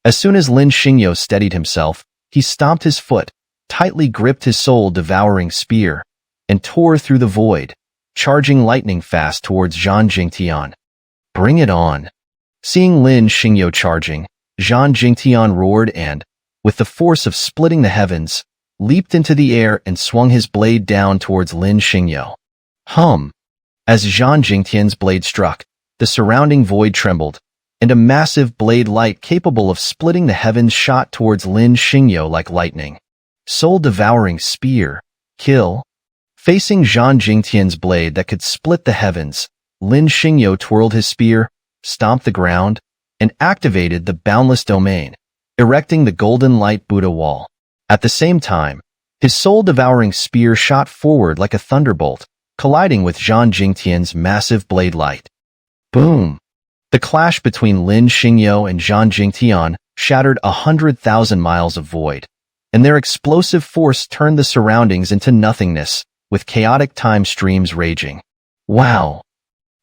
as soon as Lin Xingyo steadied himself, he stomped his foot, tightly gripped his soul-devouring spear, and tore through the void, charging lightning fast towards Zhang Jingtian. "Bring it on." Seeing Lin Xingyo charging, Zhang Jingtian roared and, with the force of splitting the heavens, leaped into the air and swung his blade down towards Lin Xingyo. As Zhang Jingtian's blade struck, the surrounding void trembled, and a massive blade light capable of splitting the heavens shot towards Lin Xingyo like lightning. Soul-devouring spear. Kill. Facing Zhang Jingtian's blade that could split the heavens, Lin Xingyo twirled his spear, stomped the ground, and activated the boundless domain, erecting the golden light Buddha wall. At the same time, his soul-devouring spear shot forward like a thunderbolt, colliding with Zhang Jingtian's massive blade light. Boom! The clash between Lin Xingyo and Zhang Jingtian shattered 100,000 miles of void, and their explosive force turned the surroundings into nothingness, with chaotic time streams raging. Wow!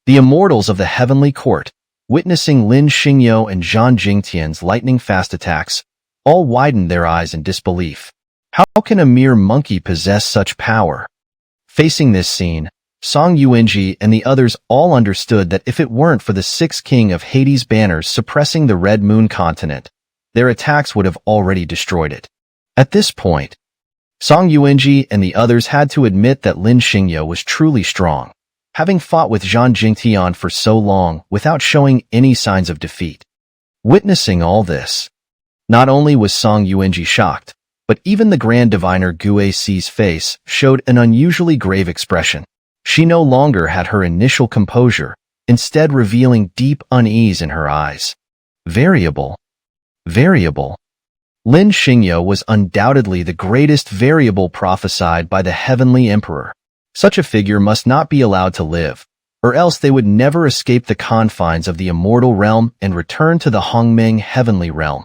The immortals of the heavenly court, witnessing Lin Xingyo and Zhang Jingtian's lightning-fast attacks, all widened their eyes in disbelief. How can a mere monkey possess such power? Facing this scene, Song Yuanji and the others all understood that if it weren't for the sixth king of Hades' banners suppressing the Red Moon continent, their attacks would have already destroyed it. At this point, Song Yuanji and the others had to admit that Lin Xingyo was truly strong, having fought with Zhang Jingtian for so long without showing any signs of defeat. Witnessing all this, not only was Song Yuanji shocked, but even the Grand Diviner Gue Si's face showed an unusually grave expression. She no longer had her initial composure, instead revealing deep unease in her eyes. Variable. Lin Xingyo was undoubtedly the greatest variable prophesied by the Heavenly Emperor. Such a figure must not be allowed to live, or else they would never escape the confines of the immortal realm and return to the Hongmeng heavenly realm.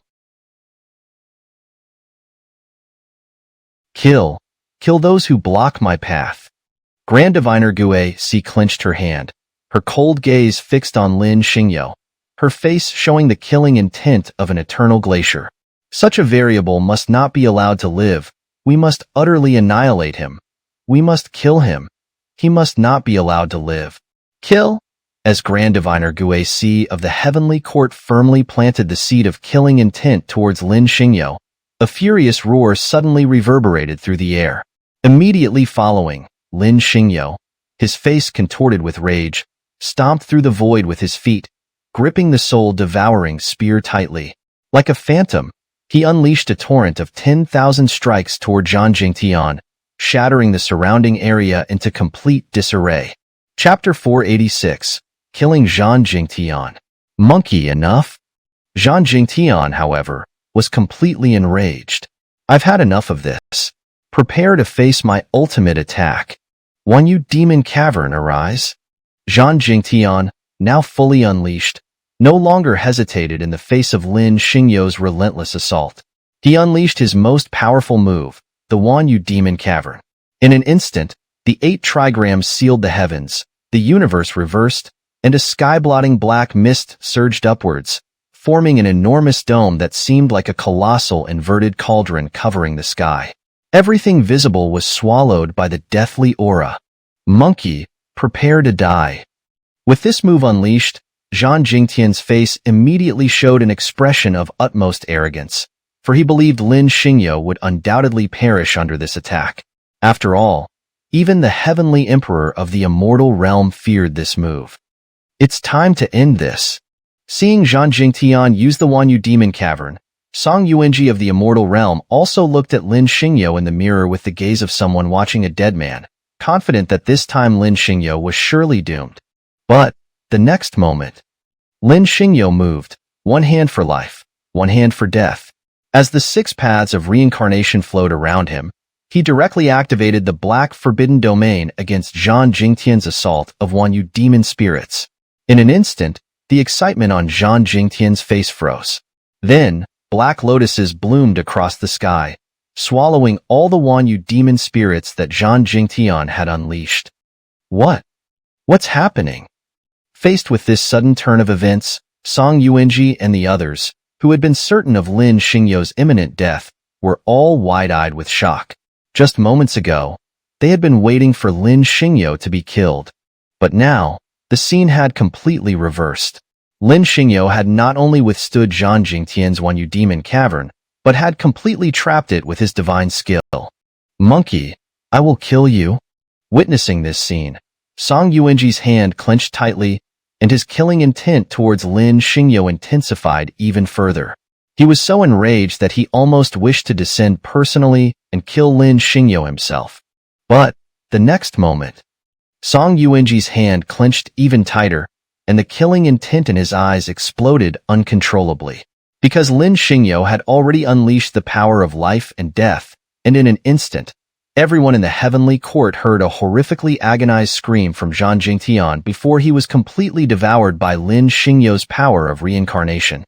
Kill those who block my path. Grand Diviner Gue Si clenched her hand, her cold gaze fixed on Lin Xingyo, her face showing the killing intent of an eternal glacier. Such a variable must not be allowed to live. We must utterly annihilate him. We must kill him. He must not be allowed to live. Kill? As Grand Diviner Gue Si of the Heavenly Court firmly planted the seed of killing intent towards Lin Xingyo, a furious roar suddenly reverberated through the air. Immediately following, Lin Xingyo, his face contorted with rage, stomped through the void with his feet, gripping the soul-devouring spear tightly. Like a phantom, he unleashed a torrent of 10,000 strikes toward Zhang Jingtian, shattering the surrounding area into complete disarray. Chapter 486, Killing Zhang Jingtian. Monkey enough? Zhang Jingtian, however, was completely enraged. I've had enough of this. Prepare to face my ultimate attack. When you demon cavern arise. Zhang Jingtian, now fully unleashed, no longer hesitated in the face of Lin Xingyo's relentless assault. He unleashed his most powerful move, the Wan Yu Demon Cavern. In an instant, the 8 trigrams sealed the heavens, the universe reversed, and a sky-blotting black mist surged upwards, forming an enormous dome that seemed like a colossal inverted cauldron covering the sky. Everything visible was swallowed by the deathly aura. Monkey, prepare to die. With this move unleashed, Zhang Jingtian's face immediately showed an expression of utmost arrogance, for he believed Lin Xingyo would undoubtedly perish under this attack. After all, even the Heavenly Emperor of the immortal realm feared this move. It's time to end this. Seeing Zhang Jingtian use the Wan Yu Demon Cavern, Song Yuanji of the immortal realm also looked at Lin Xingyo in the mirror with the gaze of someone watching a dead man, confident that this time Lin Xingyo was surely doomed. But, the next moment, Lin Xingyo moved, one hand for life, one hand for death. As the 6 paths of reincarnation flowed around him, he directly activated the Black Forbidden Domain against Zhang Jingtian's assault of Wan Yu demon spirits. In an instant, the excitement on Zhang Jingtian's face froze. Then, black lotuses bloomed across the sky, swallowing all the Wan Yu demon spirits that Zhang Jingtian had unleashed. What's happening? Faced with this sudden turn of events, Song Yuanji and the others, who had been certain of Lin Xingyo's imminent death, were all wide-eyed with shock. Just moments ago, they had been waiting for Lin Xingyo to be killed. But now, the scene had completely reversed. Lin Xingyo had not only withstood Zhang Jingtian's Wan Yu Demon Cavern, but had completely trapped it with his divine skill. Monkey, I will kill you. Witnessing this scene, Song Yuanji's hand clenched tightly, and his killing intent towards Lin Xingyo intensified even further. He was so enraged that he almost wished to descend personally and kill Lin Xingyo himself. But, the next moment, Song Yuanji's hand clenched even tighter, and the killing intent in his eyes exploded uncontrollably. Because Lin Xingyo had already unleashed the power of life and death, and in an instant, Everyone in the heavenly court heard a horrifically agonized scream from Zhang Jingtian before he was completely devoured by Lin Xingyo's power of reincarnation.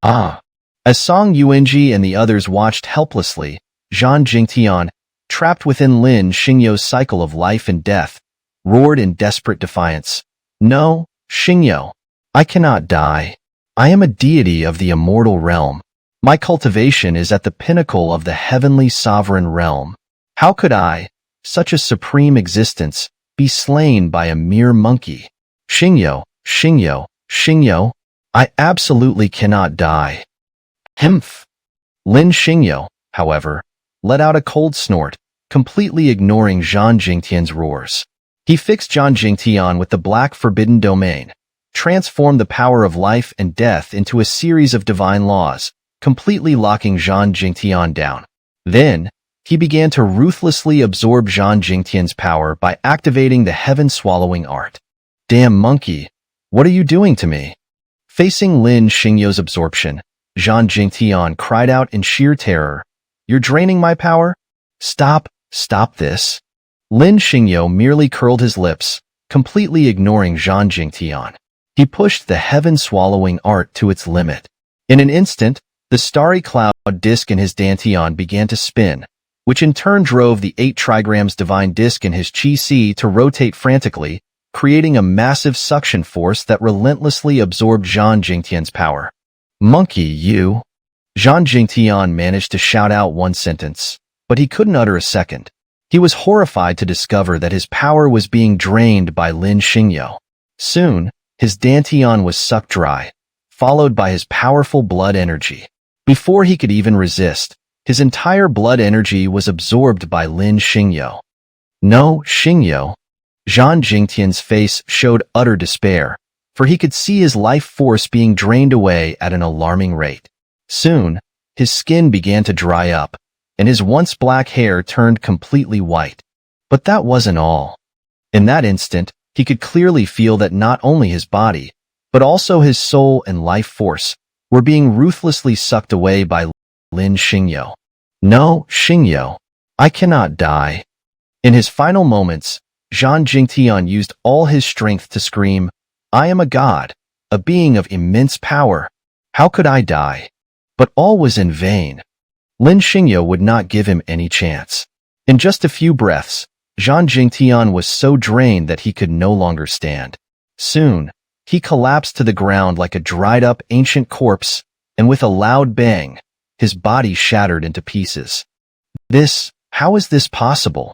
Ah! As Song Yuanji and the others watched helplessly, Zhang Jingtian, trapped within Lin Xingyo's cycle of life and death, roared in desperate defiance. No, Xingyo. I cannot die. I am a deity of the immortal realm. My cultivation is at the pinnacle of the heavenly sovereign realm. How could I, such a supreme existence, be slain by a mere monkey? Xingyo, Xingyo, Xingyo, I absolutely cannot die. Humph. Lin Xingyo, however, let out a cold snort, completely ignoring Zhang Jingtian's roars. He fixed Zhang Jingtian with the Black Forbidden Domain, transformed the power of life and death into a series of divine laws, completely locking Zhang Jingtian down. Then, he began to ruthlessly absorb Zhang Jingtian's power by activating the heaven-swallowing art. Damn monkey, what are you doing to me? Facing Lin Xingyo's absorption, Zhang Jingtian cried out in sheer terror. You're draining my power? Stop this. Lin Xingyo merely curled his lips, completely ignoring Zhang Jingtian. He pushed the heaven-swallowing art to its limit. In an instant, the starry cloud disk in his dantian began to spin, which in turn drove the 8 trigrams divine disk in his chi-si to rotate frantically, creating a massive suction force that relentlessly absorbed Zhang Jingtian's power. Monkey, you! Zhang Jingtian managed to shout out one sentence, but he couldn't utter a second. He was horrified to discover that his power was being drained by Lin Xingyo. Soon, his dantian was sucked dry, followed by his powerful blood energy. Before he could even resist, his entire blood energy was absorbed by Lin Xingyo. No, Xingyo. Zhang Jingtian's face showed utter despair, for he could see his life force being drained away at an alarming rate. Soon, his skin began to dry up, and his once black hair turned completely white. But that wasn't all. In that instant, he could clearly feel that not only his body, but also his soul and life force were being ruthlessly sucked away by Lin Xingyo. No, Xingyo. I cannot die. In his final moments, Zhang Jingtian used all his strength to scream, I am a god, a being of immense power. How could I die? But all was in vain. Lin Xingyo would not give him any chance. In just a few breaths, Zhang Jingtian was so drained that he could no longer stand. Soon, he collapsed to the ground like a dried-up ancient corpse, and with a loud bang, his body shattered into pieces. How is this possible?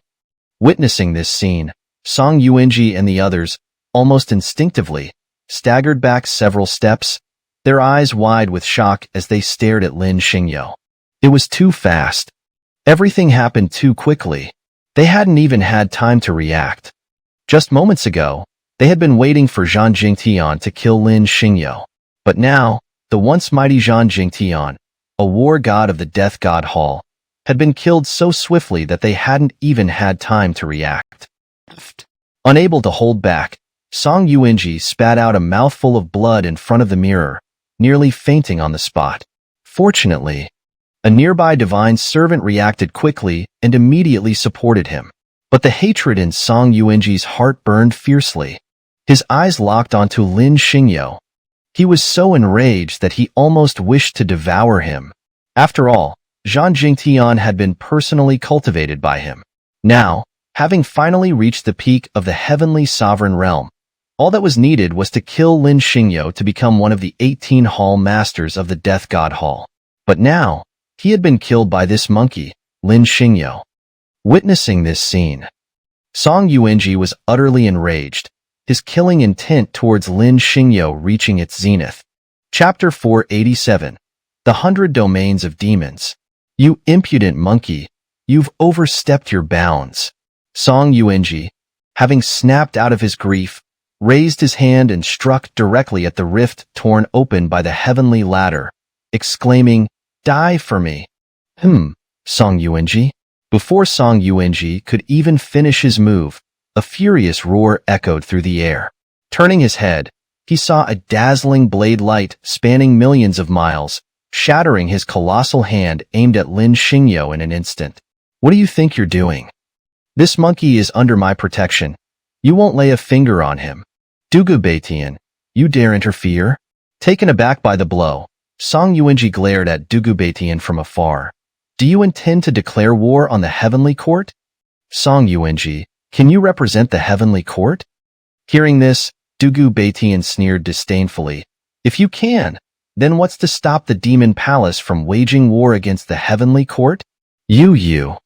Witnessing this scene, Song Yuanji and the others, almost instinctively, staggered back several steps, their eyes wide with shock as they stared at Lin Xingyo. It was too fast. Everything happened too quickly. They hadn't even had time to react. Just moments ago, they had been waiting for Zhang Jingtian to kill Lin Xingyo. But now, the once mighty Zhang Jingtian, a war god of the Death God Hall, had been killed so swiftly that they hadn't even had time to react. Unable to hold back, Song Yuanji spat out a mouthful of blood in front of the mirror, nearly fainting on the spot. Fortunately, a nearby divine servant reacted quickly and immediately supported him. But the hatred in Song Yuanji's heart burned fiercely. His eyes locked onto Lin Xingyo. He was so enraged that he almost wished to devour him. After all, Zhang Jingtian had been personally cultivated by him. Now, having finally reached the peak of the heavenly sovereign realm, all that was needed was to kill Lin Xingyo to become one of the 18 Hall Masters of the Death God Hall. But now, he had been killed by this monkey, Lin Xingyo. Witnessing this scene, Song Yuanji was utterly enraged, his killing intent towards Lin Xingyo reaching its zenith. Chapter 487. The 100 Domains of Demons. You impudent monkey, you've overstepped your bounds. Song Yuanji, having snapped out of his grief, raised his hand and struck directly at the rift torn open by the heavenly ladder, exclaiming, Die for me. Song Yuanji. Before Song Yuanji could even finish his move, a furious roar echoed through the air. Turning his head, he saw a dazzling blade light spanning millions of miles, shattering his colossal hand aimed at Lin Xingyo in an instant. What do you think you're doing? This monkey is under my protection. You won't lay a finger on him. Dugu Baitian, you dare interfere? Taken aback by the blow, Song Yuanji glared at Dugu Baitian from afar. Do you intend to declare war on the heavenly court? Song Yuanji, can you represent the heavenly court? Hearing this, Dugu Baitian sneered disdainfully. If you can, then what's to stop the demon palace from waging war against the heavenly court? You.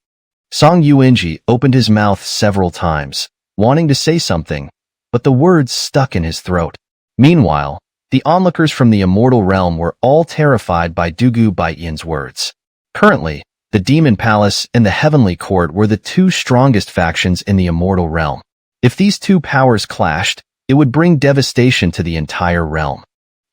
Song Yuanji opened his mouth several times, wanting to say something, but the words stuck in his throat. Meanwhile, the onlookers from the immortal realm were all terrified by Dugu Baitian's words. Currently, the demon palace and the heavenly court were the two strongest factions in the immortal realm. If these two powers clashed, it would bring devastation to the entire realm.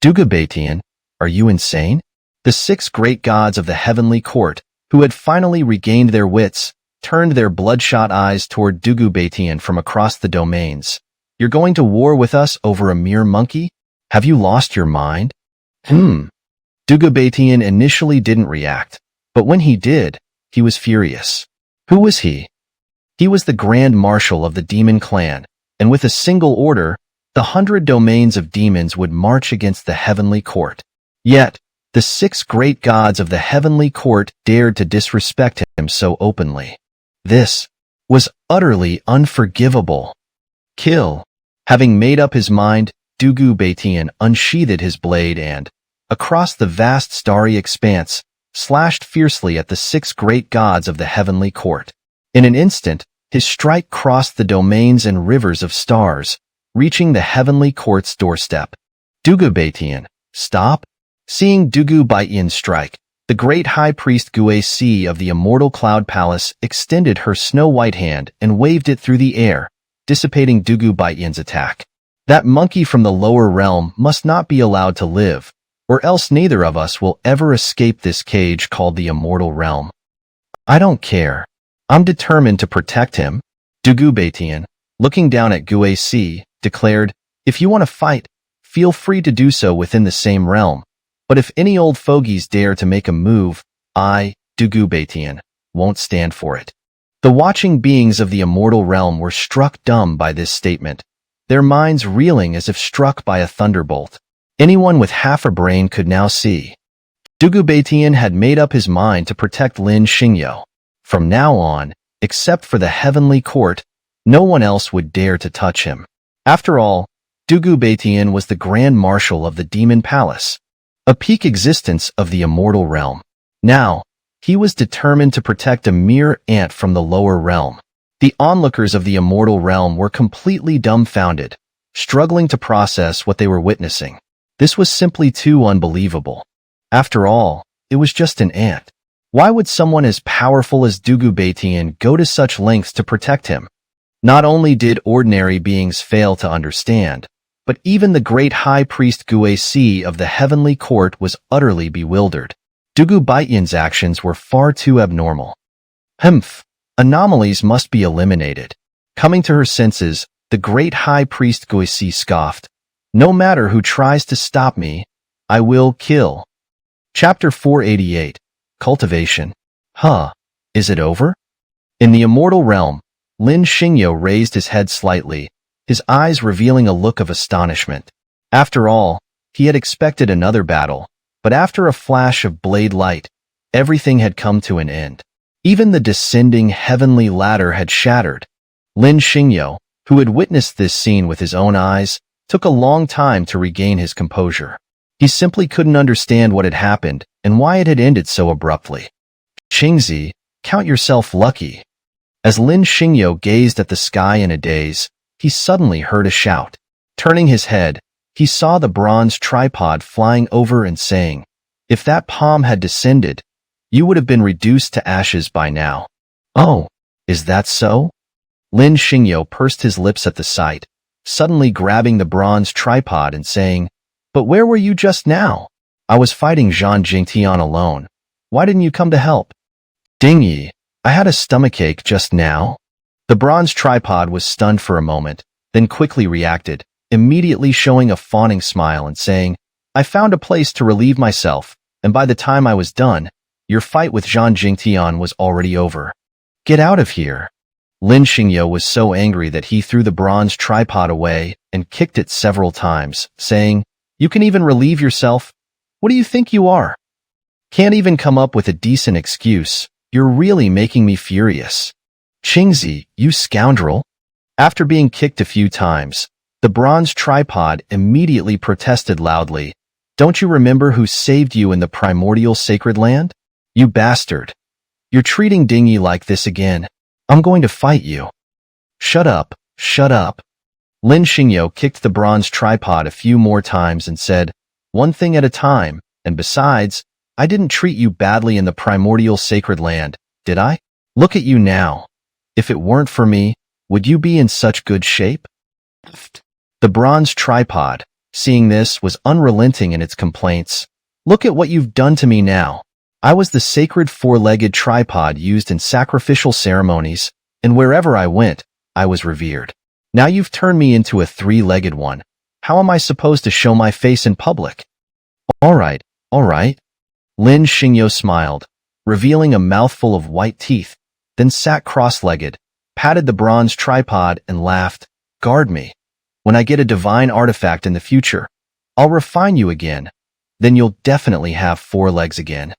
Dugu Baitian, are you insane? The 6 great gods of the heavenly court, who had finally regained their wits, turned their bloodshot eyes toward Dugu Baitian from across the domains. You're going to war with us over a mere monkey? Have you lost your mind? Dugu Baitian initially didn't react, but when he did, he was furious. Who was he? He was the Grand Marshal of the Demon Clan, and with a single order, the 100 domains of demons would march against the heavenly court. Yet, the 6 great gods of the heavenly court dared to disrespect him so openly. This was utterly unforgivable. Kill. Having made up his mind, Dugu Baitian unsheathed his blade and, across the vast starry expanse, slashed fiercely at the 6 great gods of the heavenly court. In an instant, his strike crossed the domains and rivers of stars, reaching the heavenly court's doorstep. Dugu Baitian, stop! Seeing Dugu Baitian's strike, the great high priest Guai of the immortal cloud palace extended her snow-white hand and waved it through the air, dissipating Dugu Baitian's attack. That monkey from the lower realm must not be allowed to live, or else neither of us will ever escape this cage called the immortal realm. I don't care. I'm determined to protect him. Dugu Baitian, looking down at Guai, declared, if you want to fight, feel free to do so within the same realm. But if any old fogies dare to make a move, I, Dugu Baitian, won't stand for it. The watching beings of the immortal realm were struck dumb by this statement, their minds reeling as if struck by a thunderbolt. Anyone with half a brain could now see. Dugu Baitian had made up his mind to protect Lin Xingyo. From now on, except for the heavenly court, no one else would dare to touch him. After all, Dugu Baitian was the Grand Marshal of the Demon Palace, a peak existence of the immortal realm. Now, he was determined to protect a mere ant from the lower realm. The onlookers of the immortal realm were completely dumbfounded, struggling to process what they were witnessing. This was simply too unbelievable. After all, it was just an ant. Why would someone as powerful as Dugu Baitian go to such lengths to protect him? Not only did ordinary beings fail to understand, but even the great high priest Guai of the heavenly court was utterly bewildered. Dugu Baitian's actions were far too abnormal. Anomalies must be eliminated. Coming to her senses, the great high priest Guai scoffed. No matter who tries to stop me, I will kill. Chapter 488. Cultivation. Is it over? In the immortal realm, Lin Xingyo raised his head slightly, his eyes revealing a look of astonishment. After all, he had expected another battle, but after a flash of blade light, everything had come to an end. Even the descending heavenly ladder had shattered. Lin Xingyo, who had witnessed this scene with his own eyes, took a long time to regain his composure. He simply couldn't understand what had happened and why it had ended so abruptly. Qingzi, count yourself lucky. As Lin Xingyo gazed at the sky in a daze, he suddenly heard a shout. Turning his head, he saw the bronze tripod flying over and saying, if that palm had descended, you would have been reduced to ashes by now. Oh, is that so? Lin Xingyo pursed his lips at the sight, suddenly grabbing the bronze tripod and saying, but where were you just now? I was fighting Zhang Jingtian alone. Why didn't you come to help? Dingyi, I had a stomachache just now. The bronze tripod was stunned for a moment, then quickly reacted, immediately showing a fawning smile and saying, I found a place to relieve myself, and by the time I was done, your fight with Zhang Jingtian was already over. Get out of here. Lin Xingyo was so angry that he threw the bronze tripod away and kicked it several times, saying, "You can even relieve yourself? What do you think you are? Can't even come up with a decent excuse. You're really making me furious. Qingzi, you scoundrel." After being kicked a few times, the bronze tripod immediately protested loudly. "Don't you remember who saved you in the primordial sacred land? You bastard. You're treating Dingy like this again. I'm going to fight you." "Shut up, shut up." Lin Xingyo kicked the bronze tripod a few more times and said, "One thing at a time, and besides, I didn't treat you badly in the primordial sacred land, did I? Look at you now. If it weren't for me, would you be in such good shape?" The bronze tripod, seeing this, was unrelenting in its complaints. "Look at what you've done to me now. I was the sacred four-legged tripod used in sacrificial ceremonies, and wherever I went, I was revered. Now you've turned me into a three-legged one. How am I supposed to show my face in public?" All right. Lin Xingyo smiled, revealing a mouthful of white teeth, then sat cross-legged, patted the bronze tripod, and laughed. "Guard me. When I get a divine artifact in the future, I'll refine you again. Then you'll definitely have four legs again."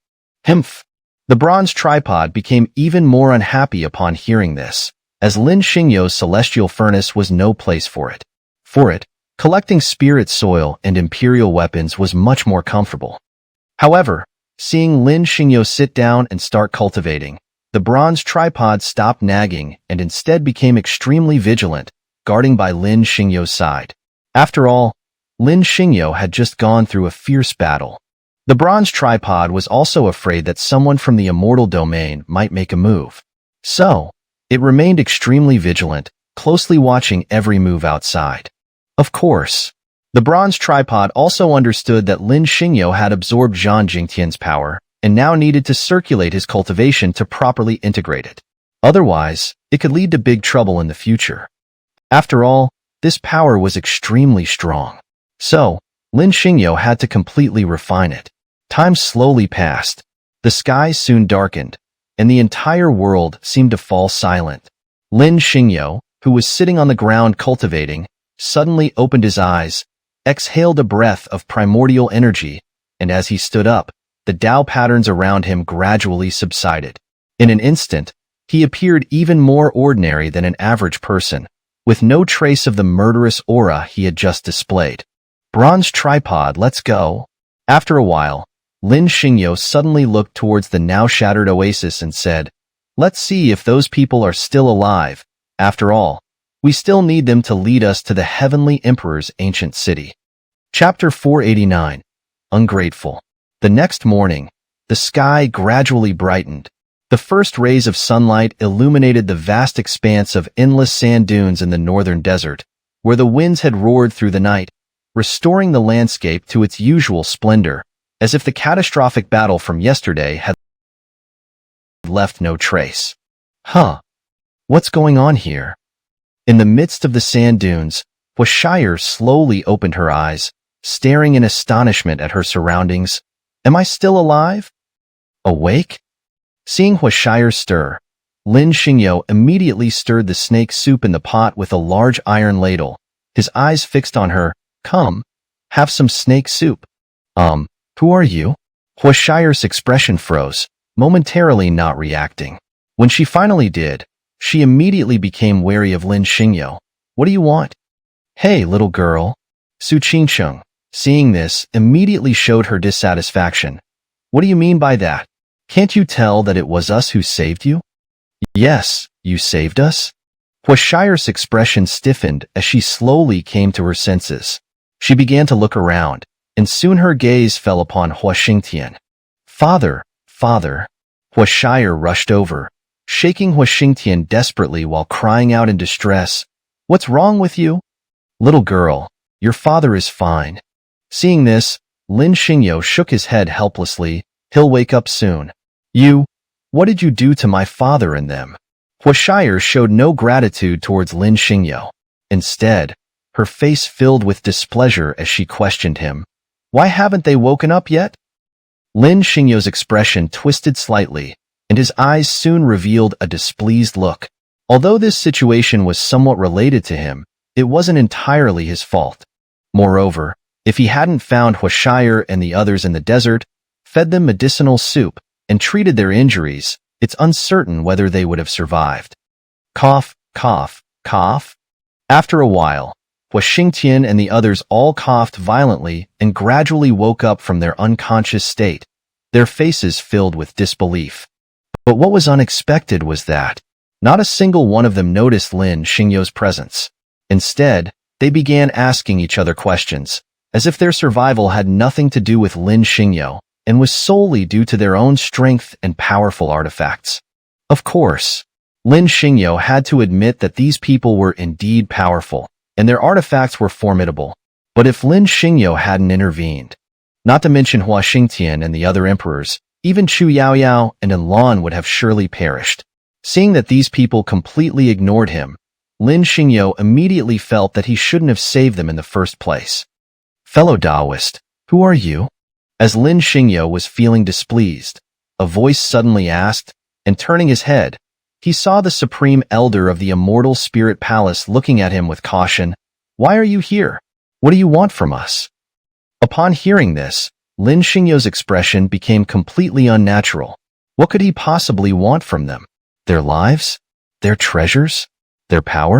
Humph. The bronze tripod became even more unhappy upon hearing this, as Lin Xingyo's celestial furnace was no place for it. Collecting spirit soil and imperial weapons was much more comfortable. However, seeing Lin Xingyo sit down and start cultivating, the bronze tripod stopped nagging and instead became extremely vigilant, guarding by Lin Xingyo's side. After all, Lin Xingyo had just gone through a fierce battle. The bronze tripod was also afraid that someone from the immortal domain might make a move. So, it remained extremely vigilant, closely watching every move outside. Of course, the bronze tripod also understood that Lin Xingyo had absorbed Zhang Jingtian's power and now needed to circulate his cultivation to properly integrate it. Otherwise, it could lead to big trouble in the future. After all, this power was extremely strong. So, Lin Xingyo had to completely refine it. Time slowly passed. The sky soon darkened, and the entire world seemed to fall silent. Lin Xingyo, who was sitting on the ground cultivating, suddenly opened his eyes, exhaled a breath of primordial energy, and as he stood up, the Tao patterns around him gradually subsided. In an instant, he appeared even more ordinary than an average person, with no trace of the murderous aura he had just displayed. "Bronze tripod, let's go." After a while, Lin Xingyo suddenly looked towards the now shattered oasis and said, "Let's see if those people are still alive. After all, we still need them to lead us to the Heavenly Emperor's ancient city." Chapter 489. Ungrateful. The next morning, the sky gradually brightened. The first rays of sunlight illuminated the vast expanse of endless sand dunes in the northern desert, where the winds had roared through the night, restoring the landscape to its usual splendor, as if the catastrophic battle from yesterday had left no trace. What's going on here? In the midst of the sand dunes, Huashire slowly opened her eyes, staring in astonishment at her surroundings. "Am I still alive? Awake?" Seeing Huashire stir, Lin Xingyo immediately stirred the snake soup in the pot with a large iron ladle, his eyes fixed on her. "Come, have some snake soup." Who are you?" Huashire's expression froze, momentarily not reacting. When she finally did, she immediately became wary of Lin Xingyo. "What do you want?" "Hey, little girl." Su Qingcheng, seeing this, immediately showed her dissatisfaction. "What do you mean by that? Can't you tell that it was us who saved you?" "Yes, you saved us?" Huashire's expression stiffened as she slowly came to her senses. She began to look around, and soon her gaze fell upon Hua Xingtian. Father! Huashire rushed over, shaking Hua Xingtian desperately while crying out in distress. "What's wrong with you?" "Little girl, your father is fine." Seeing this, Lin Xingyo shook his head helplessly. "He'll wake up soon." What did you do to my father and them?" Huashire showed no gratitude towards Lin Xingyo. Instead, her face filled with displeasure as she questioned him. "Why haven't they woken up yet?" Lin Xingyo's expression twisted slightly, and his eyes soon revealed a displeased look. Although this situation was somewhat related to him, it wasn't entirely his fault. Moreover, if he hadn't found Huashire and the others in the desert, fed them medicinal soup, and treated their injuries, it's uncertain whether they would have survived. Cough, cough, cough. After a while, Huashingtian and the others all coughed violently and gradually woke up from their unconscious state, their faces filled with disbelief. But what was unexpected was that not a single one of them noticed Lin Xingyo's presence. Instead, they began asking each other questions, as if their survival had nothing to do with Lin Xingyo and was solely due to their own strength and powerful artifacts. Of course, Lin Xingyo had to admit that these people were indeed powerful, and their artifacts were formidable. But if Lin Xingyo hadn't intervened, not to mention Hua Xingtian and the other emperors, even Chu Yaoyao and Enlon would have surely perished. Seeing that these people completely ignored him, Lin Xingyo immediately felt that he shouldn't have saved them in the first place. Fellow Taoist, who are you? As Lin Xingyo was feeling displeased, a voice suddenly asked, and turning his head, he saw the Supreme Elder of the Immortal Spirit Palace looking at him with caution. Why are you here? What do you want from us? Upon hearing this, Lin Xingyo's expression became completely unnatural. What could he possibly want from them? Their lives? Their treasures? Their power?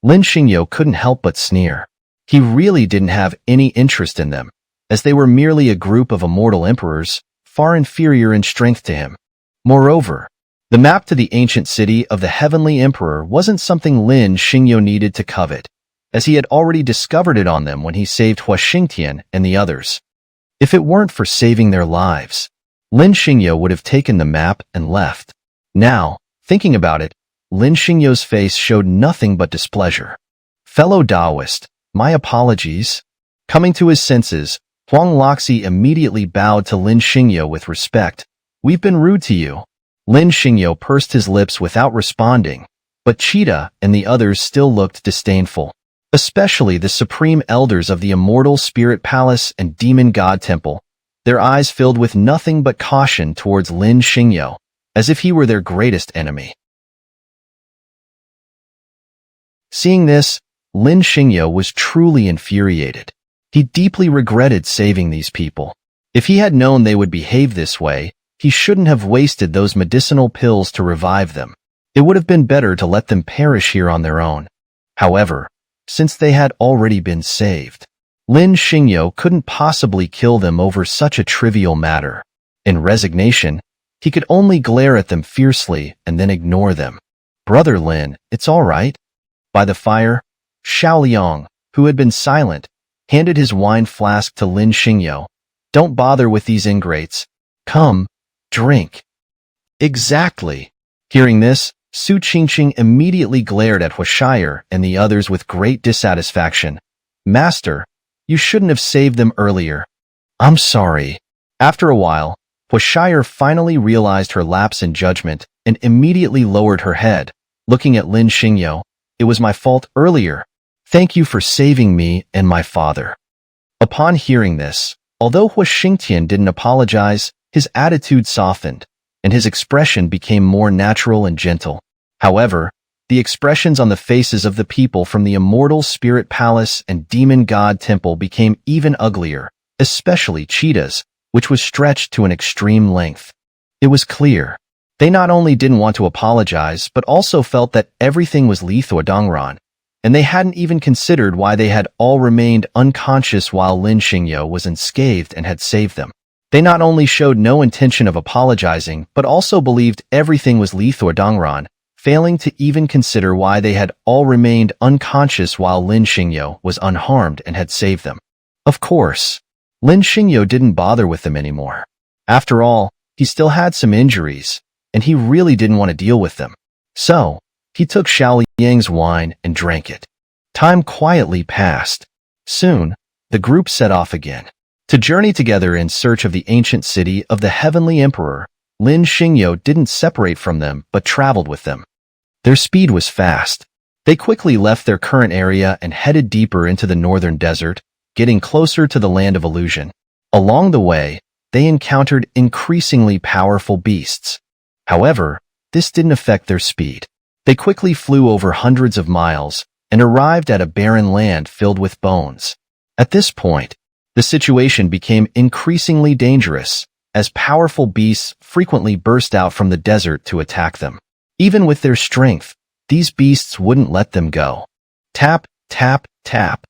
Lin Xingyo couldn't help but sneer. He really didn't have any interest in them, as they were merely a group of immortal emperors, far inferior in strength to him. Moreover, the map to the ancient city of the Heavenly Emperor wasn't something Lin Xingyo needed to covet, as he had already discovered it on them when he saved Hua Xingtian and the others. If it weren't for saving their lives, Lin Xingyo would have taken the map and left. Now, thinking about it, Lin Xingyo's face showed nothing but displeasure. Fellow Taoist, my apologies. Coming to his senses, Huang Loxi immediately bowed to Lin Xingyo with respect. We've been rude to you. Lin Xingyo pursed his lips without responding, but Cheetah and the others still looked disdainful, especially the Supreme Elders of the Immortal Spirit Palace and Demon God Temple, their eyes filled with nothing but caution towards Lin Xingyo, as if he were their greatest enemy. Seeing this, Lin Xingyo was truly infuriated. He deeply regretted saving these people. If he had known they would behave this way, he shouldn't have wasted those medicinal pills to revive them. It would have been better to let them perish here on their own. However, since they had already been saved, Lin Xingyo couldn't possibly kill them over such a trivial matter. In resignation, he could only glare at them fiercely and then ignore them. Brother Lin, it's all right. By the fire, Xiao Liang, who had been silent, handed his wine flask to Lin Xingyo. Don't bother with these ingrates. Come, drink. Exactly. Hearing this, Su Qingqing immediately glared at Huashire and the others with great dissatisfaction. Master, you shouldn't have saved them earlier. I'm sorry. After a while, Huashire finally realized her lapse in judgment and immediately lowered her head, looking at Lin Xingyo. It was my fault earlier. Thank you for saving me and my father. Upon hearing this, although Hua Xingtian didn't apologize, his attitude softened, and his expression became more natural and gentle. However, the expressions on the faces of the people from the Immortal Spirit Palace and Demon God Temple became even uglier, especially Cheetah's, which was stretched to an extreme length. It was clear. They not only didn't want to apologize, but also felt that everything was Li Thuodongran, and they hadn't even considered why they had all remained unconscious while Lin Xingyo was unscathed and had saved them. They not only showed no intention of apologizing, but also believed everything was Li Thuodongran, failing to even consider why they had all remained unconscious while Lin Xingyo was unharmed and had saved them. Of course, Lin Xingyo didn't bother with them anymore. After all, he still had some injuries, and he really didn't want to deal with them. So, he took Xiao Yang's wine and drank it. Time quietly passed. Soon, the group set off again to journey together in search of the ancient city of the Heavenly Emperor. Lin Xingyo didn't separate from them but traveled with them. Their speed was fast. They quickly left their current area and headed deeper into the northern desert, getting closer to the land of illusion. Along the way, they encountered increasingly powerful beasts. However, this didn't affect their speed. They quickly flew over hundreds of miles and arrived at a barren land filled with bones. At this point, the situation became increasingly dangerous, as powerful beasts frequently burst out from the desert to attack them. Even with their strength, these beasts wouldn't let them go. Tap, tap, tap.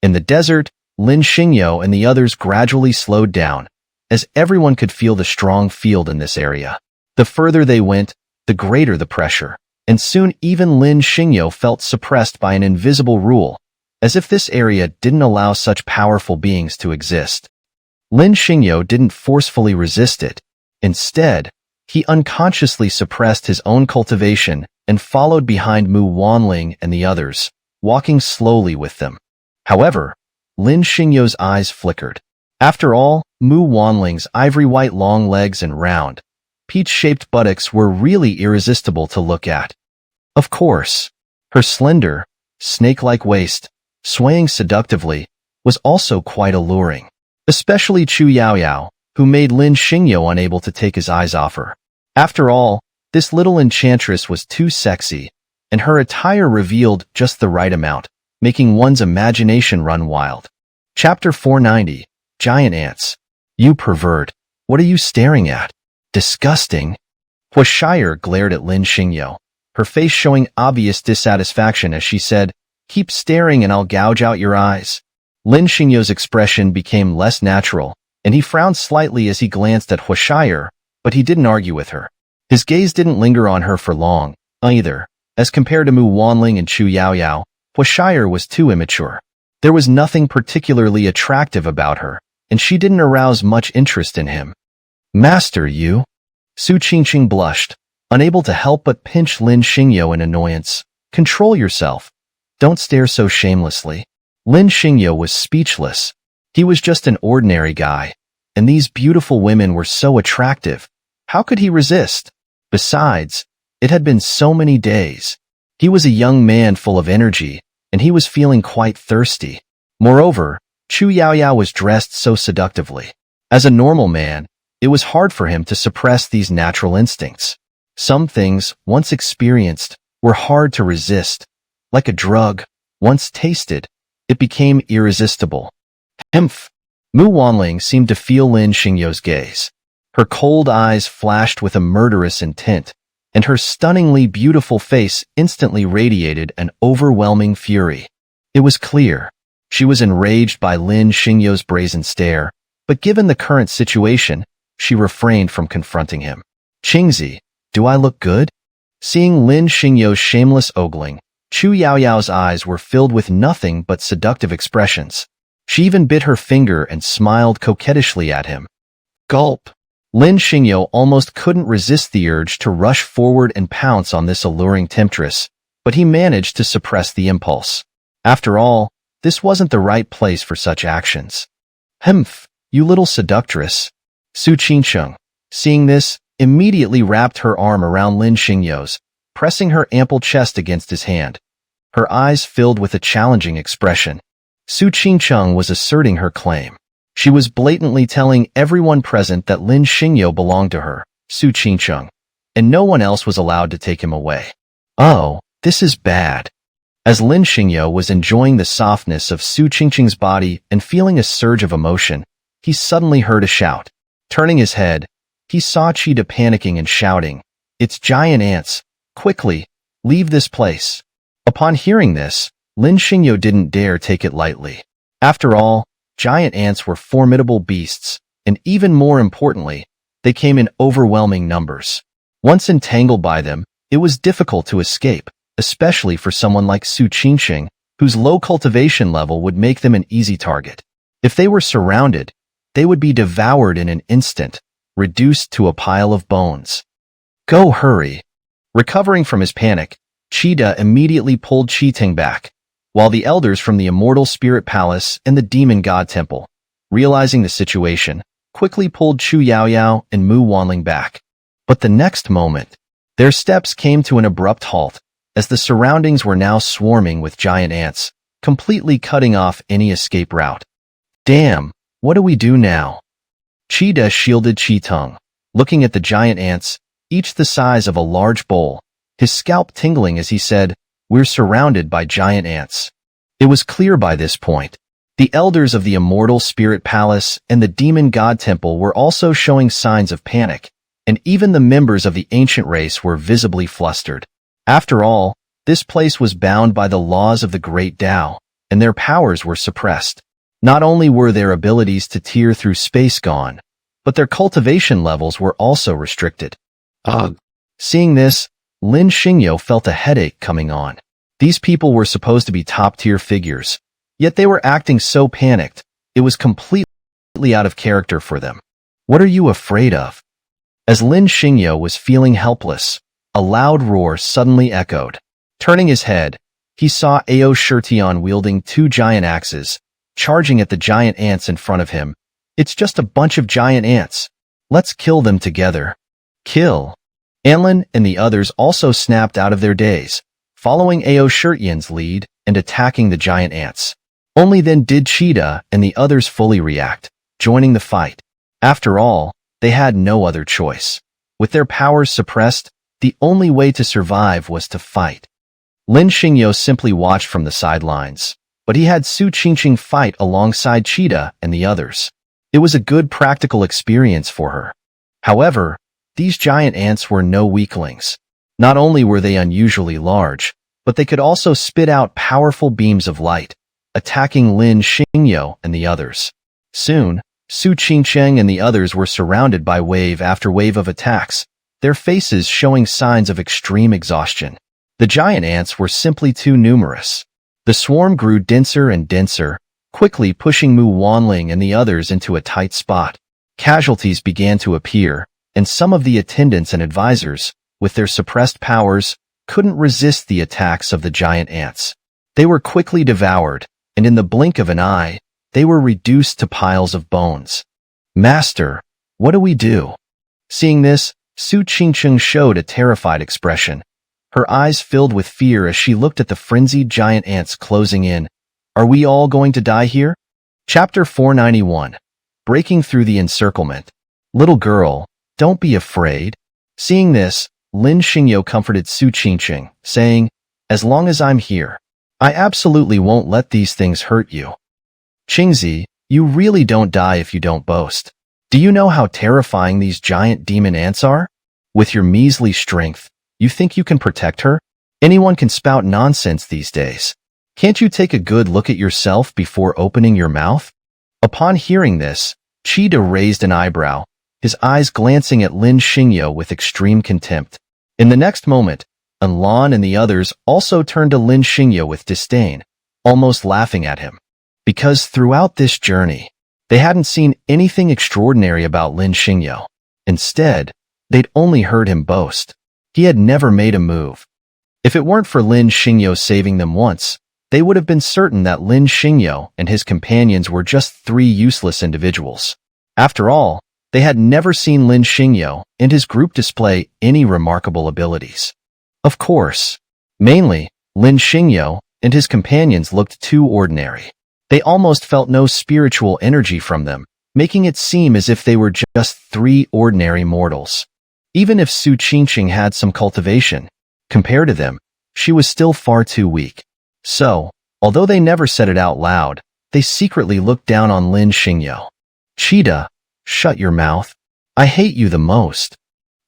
In the desert, Lin Xingyo and the others gradually slowed down, as everyone could feel the strong field in this area. The further they went, the greater the pressure, and soon even Lin Xingyo felt suppressed by an invisible rule, as if this area didn't allow such powerful beings to exist. Lin Xingyo didn't forcefully resist it. Instead, he unconsciously suppressed his own cultivation and followed behind Mu Wanling and the others, walking slowly with them. However, Lin Xingyo's eyes flickered. After all, Mu Wanling's ivory-white long legs and round, peach-shaped buttocks were really irresistible to look at. Of course, her slender, snake-like waist, swaying seductively, was also quite alluring. Especially Chu Yaoyao, who made Lin Xingyo unable to take his eyes off her. After all, this little enchantress was too sexy, and her attire revealed just the right amount, making one's imagination run wild. Chapter 490, Giant Ants. You pervert. What are you staring at? Disgusting. Huashire glared at Lin Xingyo, her face showing obvious dissatisfaction as she said, "Keep staring and I'll gouge out your eyes." Lin Xingyo's expression became less natural, and he frowned slightly as he glanced at Huashire, but he didn't argue with her. His gaze didn't linger on her for long, either. As compared to Mu Wanling and Chu Yaoyao, Huashire was too immature. There was nothing particularly attractive about her, and she didn't arouse much interest in him. "Master, you?" Su Qingqing blushed, unable to help but pinch Lin Xingyo in annoyance. "Control yourself. Don't stare so shamelessly." Lin Xingyo was speechless. He was just an ordinary guy, and these beautiful women were so attractive. How could he resist? Besides, it had been so many days. He was a young man full of energy, and he was feeling quite thirsty. Moreover, Chu Yaoyao was dressed so seductively. As a normal man, it was hard for him to suppress these natural instincts. Some things, once experienced, were hard to resist. Like a drug, once tasted, it became irresistible. Humph! Mu Wanling seemed to feel Lin Xingyo's gaze. Her cold eyes flashed with a murderous intent, and her stunningly beautiful face instantly radiated an overwhelming fury. It was clear. She was enraged by Lin Xingyo's brazen stare, but given the current situation, she refrained from confronting him. "Qingzi, do I look good?" Seeing Lin Xingyo's shameless ogling, Chu Yaoyao's eyes were filled with nothing but seductive expressions. She even bit her finger and smiled coquettishly at him. Gulp! Lin Xingyo almost couldn't resist the urge to rush forward and pounce on this alluring temptress, but he managed to suppress the impulse. After all, this wasn't the right place for such actions. "Humph, you little seductress." Su Qingqing, seeing this, immediately wrapped her arm around Lin Xingyo's, pressing her ample chest against his hand. Her eyes filled with a challenging expression. Su Qingqing was asserting her claim. She was blatantly telling everyone present that Lin Xingyo belonged to her, Su Qingqing, and no one else was allowed to take him away. Oh, this is bad. As Lin Xingyo was enjoying the softness of Su Qingqing's body and feeling a surge of emotion, he suddenly heard a shout. Turning his head, he saw Cheetah panicking and shouting, "It's giant ants! Quickly, leave this place." Upon hearing this, Lin Xingyo didn't dare take it lightly. After all, giant ants were formidable beasts, and even more importantly, they came in overwhelming numbers. Once entangled by them, it was difficult to escape, especially for someone like Su Qingqing, whose low cultivation level would make them an easy target. If they were surrounded, they would be devoured in an instant, reduced to a pile of bones. "Go, hurry." Recovering from his panic, Cheetah immediately pulled Qi back, while the elders from the Immortal Spirit Palace and the Demon God Temple, realizing the situation, quickly pulled Chu Yaoyao and Mu Wanling back. But the next moment, their steps came to an abrupt halt, as the surroundings were now swarming with giant ants, completely cutting off any escape route. "Damn, what do we do now?" Cheetah shielded Qi, looking at the giant ants, each the size of a large bowl. his scalp tingling as he said, "We're surrounded by giant ants." It was clear by this point. The elders of the Immortal Spirit Palace and the Demon God Temple were also showing signs of panic, and even the members of the ancient race were visibly flustered. After all, this place was bound by the laws of the Great Tao, and their powers were suppressed. Not only were their abilities to tear through space gone, but their cultivation levels were also restricted. Ugh. Seeing this, Lin Xingyo felt a headache coming on. These people were supposed to be top-tier figures, yet they were acting so panicked, it was completely out of character for them. What are you afraid of? As Lin Xingyo was feeling helpless, a loud roar suddenly echoed. Turning his head, he saw Ao Shirtian wielding 2 giant axes, charging at the giant ants in front of him. It's just a bunch of giant ants. Let's kill them together. Kill. Anlin and the others also snapped out of their daze, following Ao Shirtian's lead and attacking the giant ants. Only then did Cheetah and the others fully react, joining the fight. After all, they had no other choice. With their powers suppressed, the only way to survive was to fight. Lin Xingyo simply watched from the sidelines, but he had Su Qingqing fight alongside Cheetah and the others. It was a good practical experience for her. However, these giant ants were no weaklings. Not only were they unusually large, but they could also spit out powerful beams of light, attacking Lin Xingyo and the others. Soon, Su Qingqing and the others were surrounded by wave after wave of attacks, their faces showing signs of extreme exhaustion. The giant ants were simply too numerous. The swarm grew denser and denser, quickly pushing Mu Wanling and the others into a tight spot. Casualties began to appear, and some of the attendants and advisors, with their suppressed powers, couldn't resist the attacks of the giant ants. They were quickly devoured, and in the blink of an eye, they were reduced to piles of bones. "Master, what do we do?" Seeing this, Su Qingqing showed a terrified expression. Her eyes filled with fear as she looked at the frenzied giant ants closing in. "Are we all going to die here?" Chapter 491. Breaking Through the Encirclement. "Little girl, don't be afraid." Seeing this, Lin Xingyo comforted Su Qingqing, saying, "As long as I'm here, I absolutely won't let these things hurt you. Qingzi, you really don't die if you don't boast. Do you know how terrifying these giant demon ants are? With your measly strength, you think you can protect her? Anyone can spout nonsense these days. Can't you take a good look at yourself before opening your mouth?" Upon hearing this, Cheetah raised an eyebrow, his eyes glancing at Lin Xingyo with extreme contempt. In the next moment, Anlan and the others also turned to Lin Xingyo with disdain, almost laughing at him. Because throughout this journey, they hadn't seen anything extraordinary about Lin Xingyo. Instead, they'd only heard him boast. He had never made a move. If it weren't for Lin Xingyo saving them once, they would have been certain that Lin Xingyo and his companions were just 3 useless individuals. After all, they had never seen Lin Xingyo and his group display any remarkable abilities. Of course, mainly, Lin Xingyo and his companions looked too ordinary. They almost felt no spiritual energy from them, making it seem as if they were just 3 ordinary mortals. Even if Su Qingqing had some cultivation, compared to them, she was still far too weak. So, although they never said it out loud, they secretly looked down on Lin Xingyo. "Cheetah, shut your mouth. I hate you the most."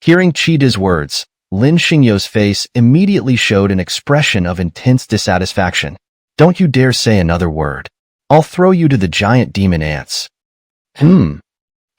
Hearing Cheetah's words, Lin Xingyo's face immediately showed an expression of intense dissatisfaction. "Don't you dare say another word. I'll throw you to the giant demon ants."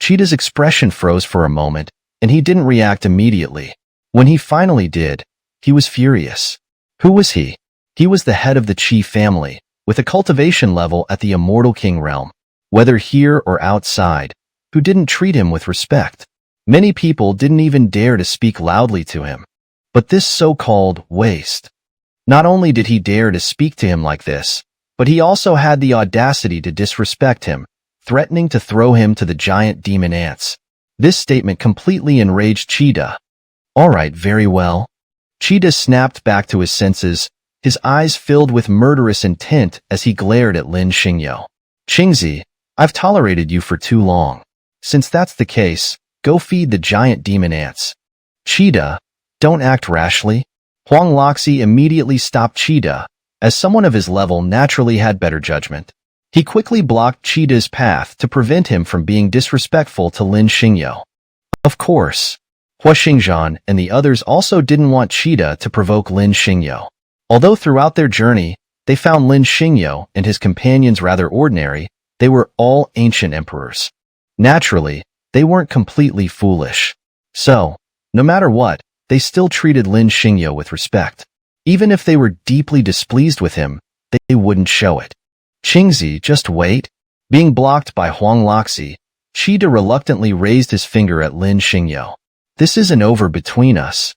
Cheetah's expression froze for a moment, and he didn't react immediately. When he finally did, he was furious. Who was he? He was the head of the Qi family, with a cultivation level at the Immortal King realm, whether here or outside, who didn't treat him with respect. Many people didn't even dare to speak loudly to him. But this so-called waste. Not only did he dare to speak to him like this, but he also had the audacity to disrespect him, threatening to throw him to the giant demon ants. This statement completely enraged Cheetah. "All right, very well." Cheetah snapped back to his senses, his eyes filled with murderous intent as he glared at Lin Xingyo. "Qingzi, I've tolerated you for too long. Since that's the case, go feed the giant demon ants." "Cheetah, don't act rashly. Huang Loxi immediately stopped Cheetah, as someone of his level naturally had better judgment. He quickly blocked Cheetah's path to prevent him from being disrespectful to Lin Xingyo. Of course, Hua Xingzhan and the others also didn't want Cheetah to provoke Lin Xingyo. Although throughout their journey, they found Lin Xingyo and his companions rather ordinary, they were all ancient emperors. Naturally, they weren't completely foolish. So, no matter what, they still treated Lin Xingyo with respect. Even if they were deeply displeased with him, they wouldn't show it. Qingzi, just wait. Being blocked by Huang Loxi, Cheetah reluctantly raised his finger at Lin Xingyo. This isn't over between us.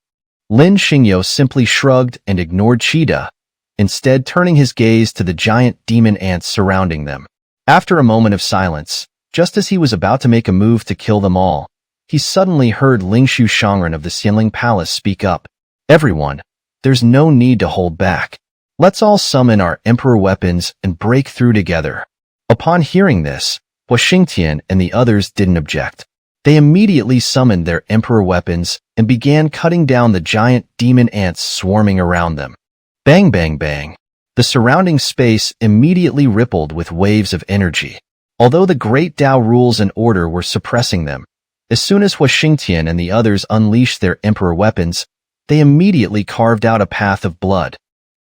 Lin Xingyo simply shrugged and ignored Cheetah, instead turning his gaze to the giant demon ants surrounding them. After a moment of silence, just as he was about to make a move to kill them all, he suddenly heard Lingshu Shangren of the Xianling Palace speak up. Everyone, there's no need to hold back. Let's all summon our emperor weapons and break through together. Upon hearing this, Hua Xingtian and the others didn't object. They immediately summoned their emperor weapons and began cutting down the giant demon ants swarming around them. Bang, bang, bang. The surrounding space immediately rippled with waves of energy. Although the great Tao rules and order were suppressing them, as soon as Hua Xingtian and the others unleashed their emperor weapons, they immediately carved out a path of blood.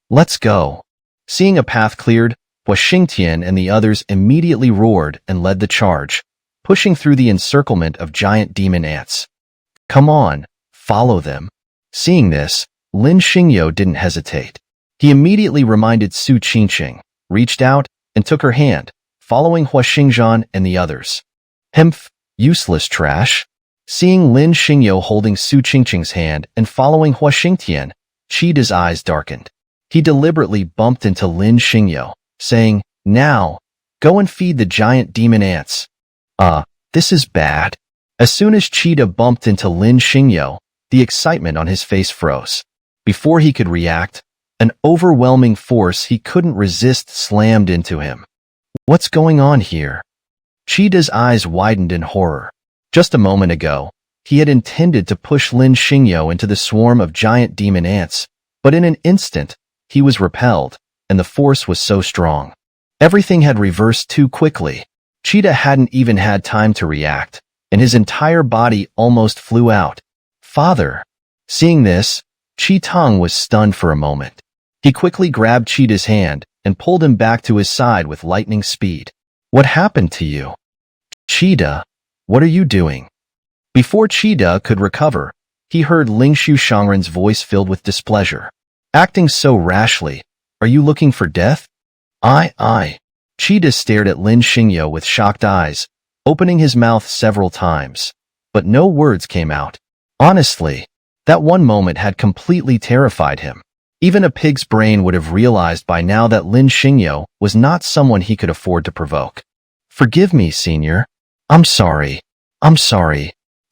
Let's go. Seeing a path cleared, Hua Xingtian and the others immediately roared and led the charge, pushing through the encirclement of giant demon ants. Come on, follow them. Seeing this, Lin Xingyo didn't hesitate. He immediately reminded Su Qingqing, reached out, and took her hand, following Hua Xingzhan and the others. Hemph, useless trash. Seeing Lin Xingyo holding Su Qingqing's hand and following Hua Xingtian, Cheetah's eyes darkened. He deliberately bumped into Lin Xingyo, saying, Now, go and feed the giant demon ants. This is bad. As soon as Cheetah bumped into Lin Xingyo, the excitement on his face froze. Before he could react, an overwhelming force he couldn't resist slammed into him. What's going on here? Cheetah's eyes widened in horror. Just a moment ago, he had intended to push Lin Xingyo into the swarm of giant demon ants, but in an instant, he was repelled, and the force was so strong. Everything had reversed too quickly. Cheetah hadn't even had time to react, and his entire body almost flew out. Father! Seeing this, Chi-Tong was stunned for a moment. He quickly grabbed Cheetah's hand and pulled him back to his side with lightning speed. What happened to you? Cheetah, what are you doing? Before Cheetah could recover, he heard Lingshu Shangren's voice filled with displeasure. Acting so rashly, are you looking for death? I. Cheetah stared at Lin Xingyo with shocked eyes, opening his mouth several times. But no words came out. Honestly, that one moment had completely terrified him. Even a pig's brain would have realized by now that Lin Xingyo was not someone he could afford to provoke. Forgive me, senior. I'm sorry.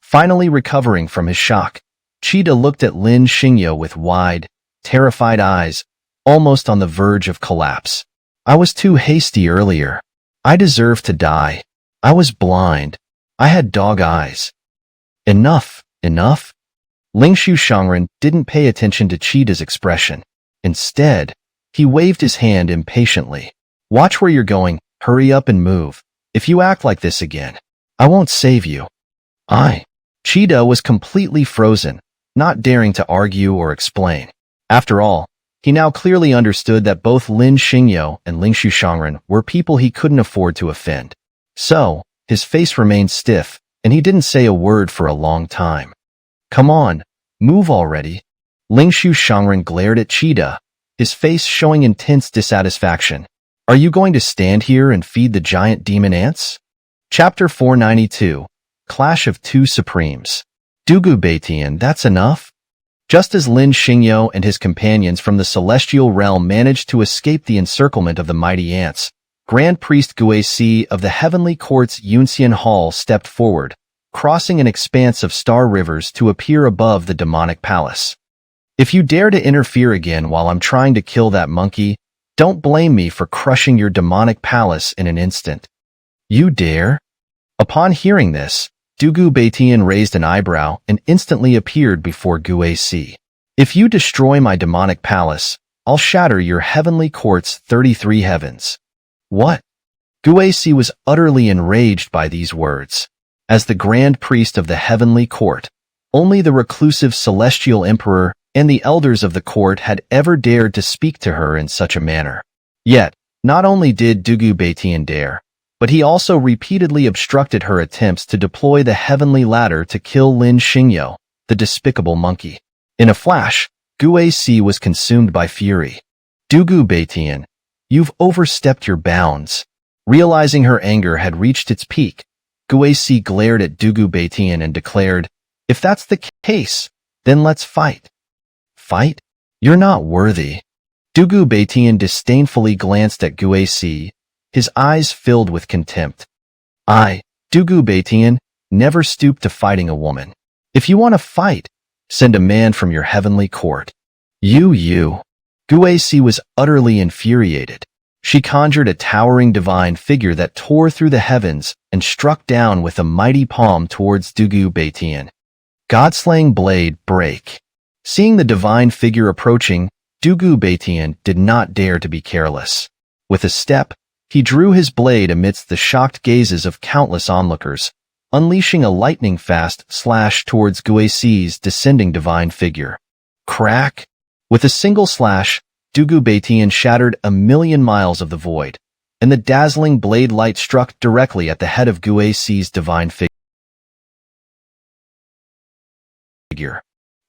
Finally recovering from his shock, Cheetah looked at Lin Xingyo with wide, terrified eyes, almost on the verge of collapse. I was too hasty earlier. I deserved to die. I was blind. I had dog eyes. Enough. Lingshu Shangren didn't pay attention to Cheetah's expression. Instead, he waved his hand impatiently. Watch where you're going, hurry up and move. If you act like this again, I won't save you. Cheetah was completely frozen, not daring to argue or explain. After all, he now clearly understood that both Lin Xingyo and Lingshu Shangren were people he couldn't afford to offend. So, his face remained stiff, and he didn't say a word for a long time. Come on, move already. Lingshu Shangren glared at Cheetah, his face showing intense dissatisfaction. Are you going to stand here and feed the giant demon ants? Chapter 492, Clash of Two Supremes. Dugu Baitian, that's enough? Just as Lin Xingyo and his companions from the celestial realm managed to escape the encirclement of the mighty ants, Grand Priest Guisi of the Heavenly Court's Yunxian Hall stepped forward, crossing an expanse of star rivers to appear above the demonic palace. If you dare to interfere again while I'm trying to kill that monkey, don't blame me for crushing your demonic palace in an instant. You dare? Upon hearing this, Dugu Baitian raised an eyebrow and instantly appeared before Guisi. If you destroy my demonic palace, I'll shatter your heavenly court's 33 heavens. What? Guesi was utterly enraged by these words. As the grand priest of the heavenly court, only the reclusive celestial emperor and the elders of the court had ever dared to speak to her in such a manner. Yet, not only did Dugu Baitian dare, but he also repeatedly obstructed her attempts to deploy the heavenly ladder to kill Lin Xingyo, the despicable monkey. In a flash, Guesi was consumed by fury. Dugu Baitian, you've overstepped your bounds. Realizing her anger had reached its peak, Guesi glared at Dugu Baitian and declared, "If that's the case, then let's fight." Fight? You're not worthy. Dugu Baitian disdainfully glanced at Guesi, his eyes filled with contempt. I, Dugu Baitian, never stooped to fighting a woman. If you want to fight, send a man from your heavenly court. You. Guesi was utterly infuriated. She conjured a towering divine figure that tore through the heavens and struck down with a mighty palm towards Dugu Baitian. God-slaying blade, break. Seeing the divine figure approaching, Dugu Baitian did not dare to be careless. With a step, he drew his blade amidst the shocked gazes of countless onlookers, unleashing a lightning-fast slash towards Guesi's descending divine figure. Crack! With a single slash, Dugu Baitian shattered 1,000,000 miles of the void, and the dazzling blade light struck directly at the head of Guesi's divine figure.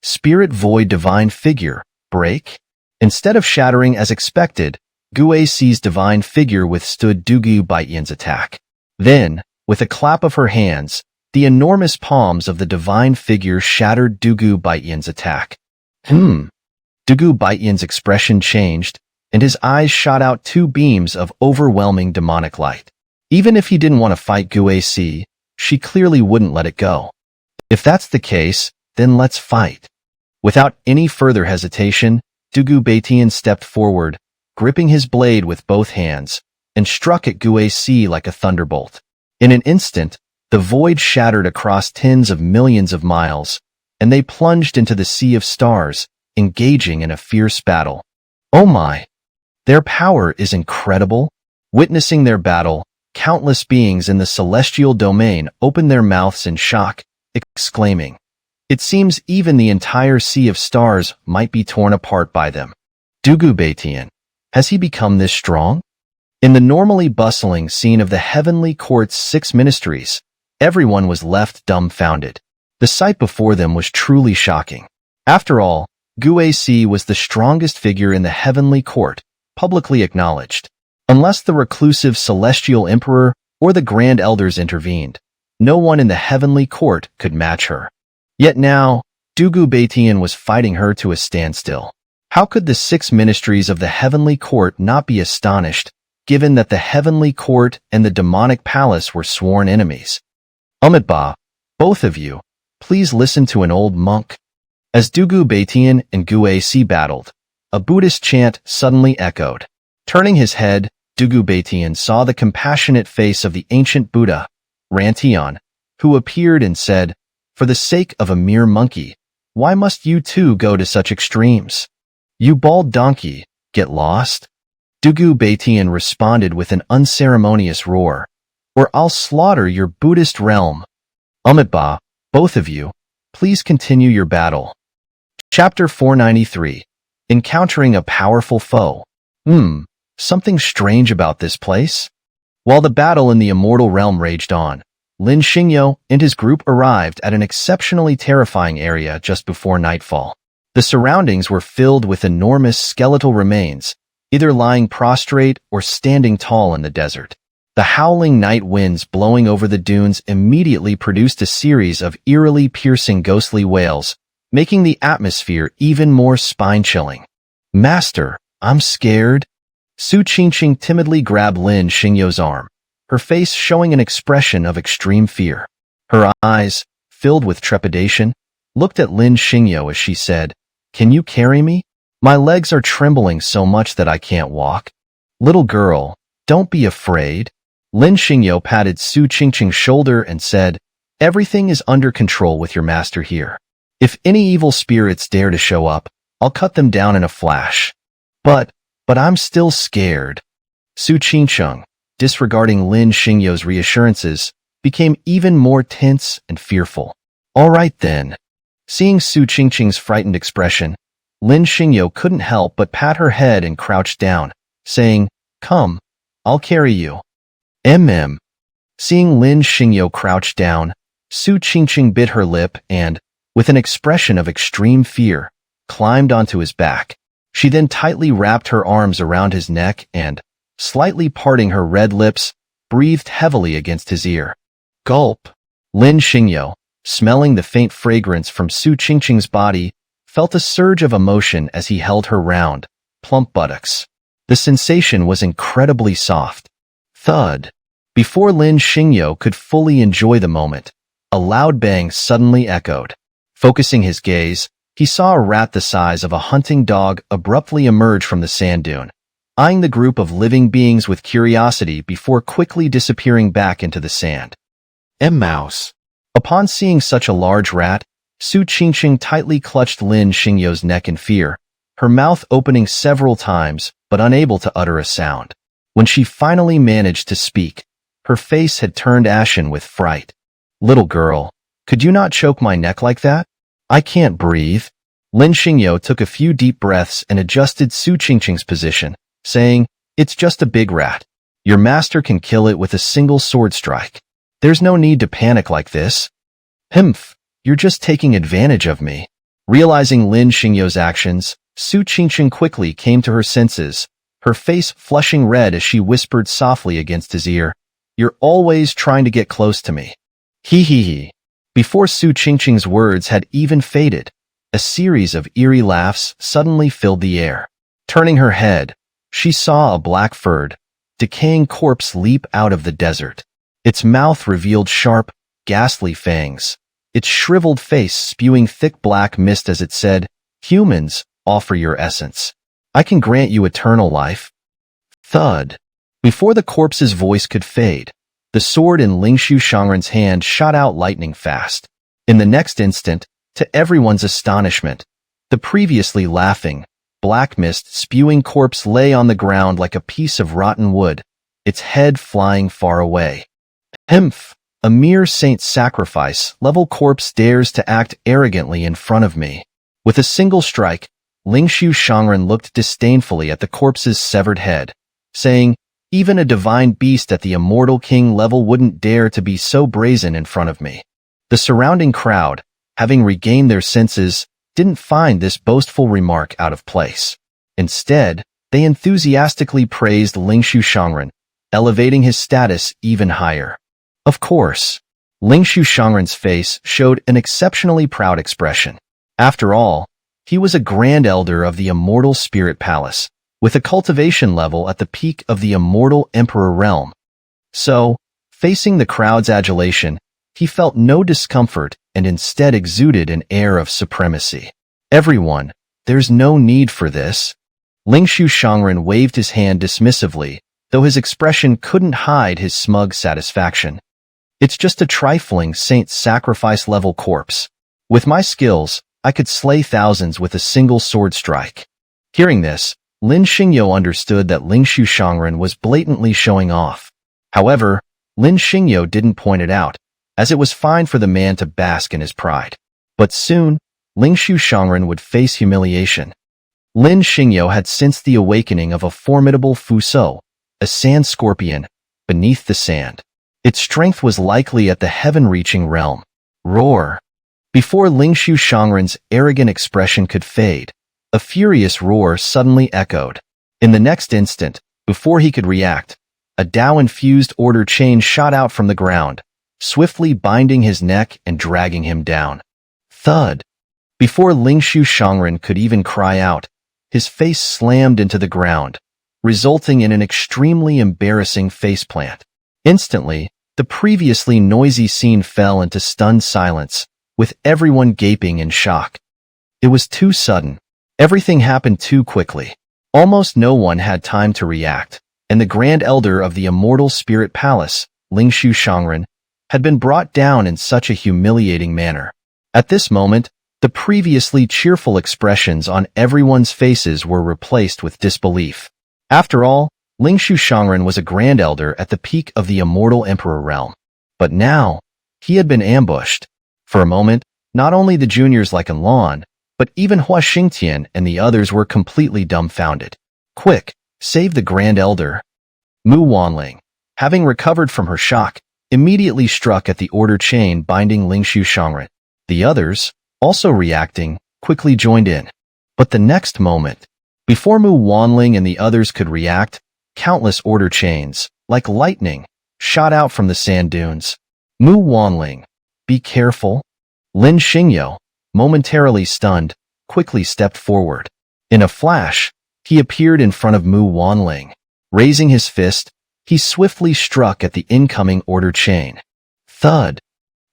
Spirit void divine figure, break? Instead of shattering as expected, Guesi's divine figure withstood Dugu Baitian's attack. Then, with a clap of her hands, the enormous palms of the divine figure shattered Dugu Baitian's attack. Dugu Baitian's expression changed, and his eyes shot out two beams of overwhelming demonic light. Even if he didn't want to fight Guesi, she clearly wouldn't let it go. If that's the case, then let's fight. Without any further hesitation, Dugu Baitian stepped forward, gripping his blade with both hands, and struck at Guesi like a thunderbolt. In an instant, the void shattered across tens of millions of miles, and they plunged into the sea of stars, engaging in a fierce battle. Oh my! Their power is incredible. Witnessing their battle, countless beings in the celestial domain opened their mouths in shock, exclaiming, "It seems even the entire sea of stars might be torn apart by them." Dugu Baitian, has he become this strong? In the normally bustling scene of the heavenly court's 6 ministries, everyone was left dumbfounded. The sight before them was truly shocking. After all, Guesi was the strongest figure in the heavenly court, publicly acknowledged. Unless the reclusive celestial emperor or the grand elders intervened, no one in the heavenly court could match her. Yet now, Dugu Baitian was fighting her to a standstill. How could the 6 ministries of the heavenly court not be astonished, given that the heavenly court and the demonic palace were sworn enemies? Ba, both of you, please listen to an old monk. As Dugu Baitian and Guesi battled, a Buddhist chant suddenly echoed. Turning his head, Dugu Baitian saw the compassionate face of the ancient Buddha, Rantian, who appeared and said, "For the sake of a mere monkey, why must you two go to such extremes? You bald donkey, get lost?" Dugu Baitian responded with an unceremonious roar, "Or I'll slaughter your Buddhist realm." Ba, both of you, please continue your battle. Chapter 493. Encountering a powerful foe. Something strange about this place? While the battle in the immortal realm raged on, Lin Xingyo and his group arrived at an exceptionally terrifying area just before nightfall. The surroundings were filled with enormous skeletal remains, either lying prostrate or standing tall in the desert. The howling night winds blowing over the dunes immediately produced a series of eerily piercing ghostly wails, making the atmosphere even more spine-chilling. "Master, I'm scared." Su Qingqing timidly grabbed Lin Xingyo's arm, her face showing an expression of extreme fear. Her eyes, filled with trepidation, looked at Lin Xingyo as she said, "Can you carry me? My legs are trembling so much that I can't walk." "Little girl, don't be afraid." Lin Xingyo patted Su Qingqing's shoulder and said, "Everything is under control with your master here. If any evil spirits dare to show up, I'll cut them down in a flash. But I'm still scared. Su Qingcheng, disregarding Lin Xingyo's reassurances, became even more tense and fearful. All right then. Seeing Su Qingcheng's frightened expression, Lin Xingyo couldn't help but pat her head and crouched down, saying, "Come, I'll carry you." Seeing Lin Xingyo crouch down, Su Qingcheng bit her lip and, with an expression of extreme fear, climbed onto his back. She then tightly wrapped her arms around his neck and, slightly parting her red lips, breathed heavily against his ear. Gulp! Lin Xingyo, smelling the faint fragrance from Su Qingcheng's body, felt a surge of emotion as he held her round, plump buttocks. The sensation was incredibly soft. Thud! Before Lin Xingyo could fully enjoy the moment, a loud bang suddenly echoed. Focusing his gaze, he saw a rat the size of a hunting dog abruptly emerge from the sand dune, eyeing the group of living beings with curiosity before quickly disappearing back into the sand. Mouse. Upon seeing such a large rat, Su Qingcheng tightly clutched Lin Xingyo's neck in fear, her mouth opening several times but unable to utter a sound. When she finally managed to speak, her face had turned ashen with fright. "Little girl, could you not choke my neck like that? I can't breathe." Lin Xingyo took a few deep breaths and adjusted Su Qingcheng's position, saying, "It's just a big rat. Your master can kill it with a single sword strike. There's no need to panic like this." "Humph, you're just taking advantage of me." Realizing Lin Xingyo's actions, Su Qingcheng quickly came to her senses, her face flushing red as she whispered softly against his ear, "You're always trying to get close to me." He. Before Su Qingcheng's words had even faded, a series of eerie laughs suddenly filled the air. Turning her head, she saw a black-furred, decaying corpse leap out of the desert. Its mouth revealed sharp, ghastly fangs, its shriveled face spewing thick black mist as it said, "Humans, offer your essence. I can grant you eternal life." Thud. Before the corpse's voice could fade, the sword in Lingshu Shangren's hand shot out lightning fast. In the next instant, to everyone's astonishment, the previously laughing, black mist spewing corpse lay on the ground like a piece of rotten wood, its head flying far away. "Humph, a mere saint sacrifice level corpse dares to act arrogantly in front of me." With a single strike, Lingshu Shangren looked disdainfully at the corpse's severed head, saying, "Even a divine beast at the immortal king level wouldn't dare to be so brazen in front of me." The surrounding crowd, having regained their senses, didn't find this boastful remark out of place. Instead, they enthusiastically praised Lingshu Shangren, elevating his status even higher. Of course, Lingshu Shangren's face showed an exceptionally proud expression. After all, he was a Grand Elder of the Immortal Spirit Palace, with a cultivation level at the peak of the Immortal Emperor realm. So, facing the crowd's adulation, he felt no discomfort and instead exuded an air of supremacy. "Everyone, there's no need for this." Lingshu Shangren waved his hand dismissively, though his expression couldn't hide his smug satisfaction. "It's just a trifling saint sacrifice level corpse. With my skills, I could slay thousands with a single sword strike." Hearing this, Lin Xingyo understood that Lingshu Shangren was blatantly showing off. However, Lin Xingyo didn't point it out, as it was fine for the man to bask in his pride. But soon, Lingshu Shangren would face humiliation. Lin Xingyo had sensed the awakening of a formidable Fuso, a sand scorpion, beneath the sand. Its strength was likely at the heaven-reaching realm. Roar! Before Lingshu Shangren's arrogant expression could fade, a furious roar suddenly echoed. In the next instant, before he could react, a Tao-infused order chain shot out from the ground, swiftly binding his neck and dragging him down. Thud! Before Lingshu Shangren could even cry out, his face slammed into the ground, resulting in an extremely embarrassing faceplant. Instantly, the previously noisy scene fell into stunned silence, with everyone gaping in shock. It was too sudden. Everything happened too quickly. Almost no one had time to react, and the Grand Elder of the Immortal Spirit Palace, Lingshu Shangren, had been brought down in such a humiliating manner. At this moment, The previously cheerful expressions on everyone's faces were replaced with disbelief. After all, Ling Shangren was a Grand Elder at the peak of the immortal Emperor realm. But now, he had been ambushed. For a moment, not only the juniors like Lan, but even Hua Xingtian and the others were completely dumbfounded. Quick, save the Grand Elder. Mu Wanling, having recovered from her shock, immediately struck at the order chain binding Ling Shangren. The others, also reacting, quickly joined in. But the next moment, before Mu Wanling and the others could react, countless order chains, like lightning, shot out from the sand dunes. Mu Wanling, be careful. Lin Xingyo, momentarily stunned, quickly stepped forward. In a flash, he appeared in front of Mu Wanling. Raising his fist, he swiftly struck at the incoming order chain. Thud!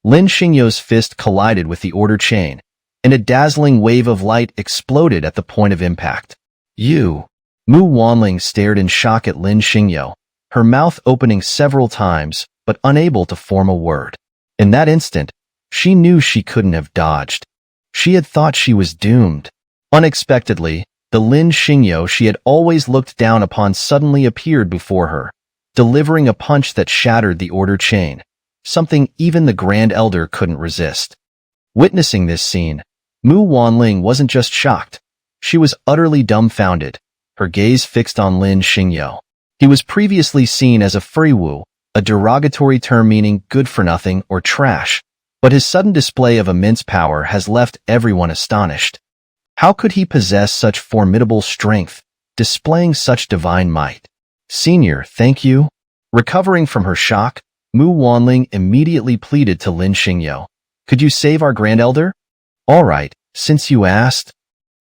Lin Xingyo's fist collided with the order chain, and a dazzling wave of light exploded at the point of impact. You! Mu Wanling stared in shock at Lin Xingyo, her mouth opening several times, but unable to form a word. In that instant, she knew she couldn't have dodged. She had thought she was doomed. Unexpectedly, the Lin Xingyo she had always looked down upon suddenly appeared before her, delivering a punch that shattered the order chain, something even the Grand Elder couldn't resist. Witnessing this scene, Mu Wanling wasn't just shocked. She was utterly dumbfounded, her gaze fixed on Lin Xingyo. He was previously seen as a furiwu, a derogatory term meaning good-for-nothing or trash, but his sudden display of immense power has left everyone astonished. How could he possess such formidable strength, displaying such divine might? Senior, thank you. Recovering from her shock, Mu Wanling immediately pleaded to Lin Xingyo. Could you save our Grand Elder? All right, since you asked.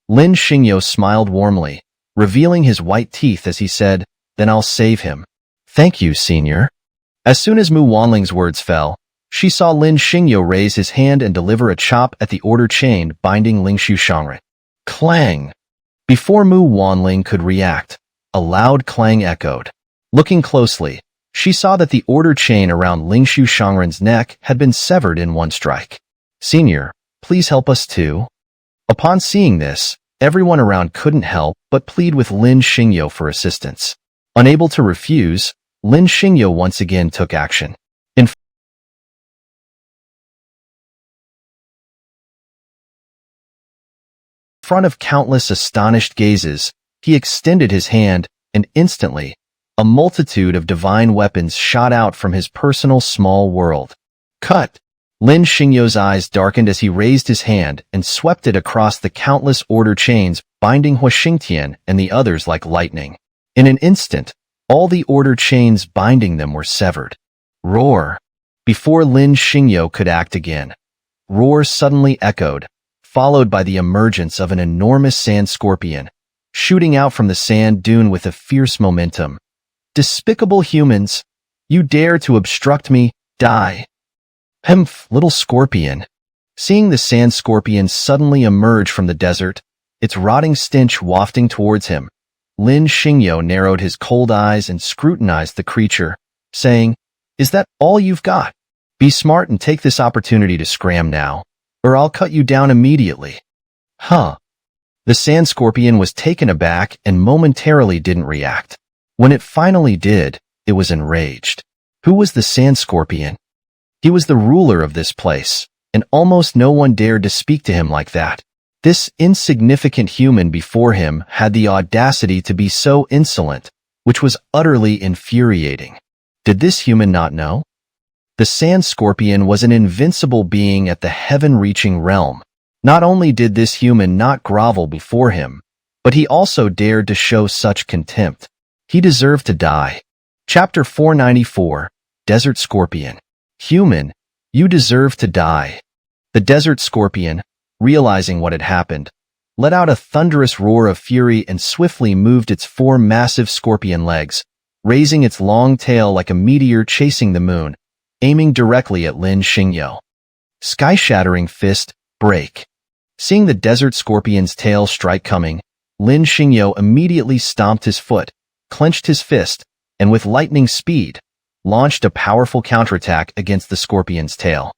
Lin Xingyo smiled warmly, revealing his white teeth as he said, then I'll save him. Thank you, Senior. As soon as Mu Wanling's words fell, she saw Lin Xingyo raise his hand and deliver a chop at the order chain binding Ling Shangren. Clang! Before Mu Wanling could react, a loud clang echoed. Looking closely, she saw that the order chain around Ling Shangren's neck had been severed in one strike. Senior, please help us too. Upon seeing this, everyone around couldn't help but plead with Lin Xingyo for assistance. Unable to refuse, Lin Xingyo once again took action. In front of countless astonished gazes, he extended his hand, and instantly, a multitude of divine weapons shot out from his personal small world. Cut! Lin Xingyo's eyes darkened as he raised his hand and swept it across the countless order chains binding Hua Xingtian and the others like lightning. In an instant, all the order chains binding them were severed. Roar! Before Lin Xingyo could act again, roar suddenly echoed, followed by the emergence of an enormous sand scorpion, shooting out from the sand dune with a fierce momentum. Despicable humans! You dare to obstruct me, die! Hemph, little scorpion! Seeing the sand scorpion suddenly emerge from the desert, its rotting stench wafting towards him, Lin Xingyo narrowed his cold eyes and scrutinized the creature, saying, Is that all you've got? Be smart and take this opportunity to scram now, or I'll cut you down immediately. Huh. The sand scorpion was taken aback and momentarily didn't react. When it finally did, it was enraged. Who was the sand scorpion? He was the ruler of this place, and almost no one dared to speak to him like that. This insignificant human before him had the audacity to be so insolent, which was utterly infuriating. Did this human not know? The sand scorpion was an invincible being at the heaven-reaching realm. Not only did this human not grovel before him, but he also dared to show such contempt. He deserved to die. Chapter 494, Desert Scorpion. Human, you deserve to die. The desert scorpion, realizing what had happened, let out a thunderous roar of fury and swiftly moved its four massive scorpion legs, raising its long tail like a meteor chasing the moon, aiming directly at Lin Xingyo. Sky-shattering fist, break. Seeing the desert scorpion's tail strike coming, Lin Xingyo immediately stomped his foot, clenched his fist, and with lightning speed, launched a powerful counterattack against the scorpion's tail.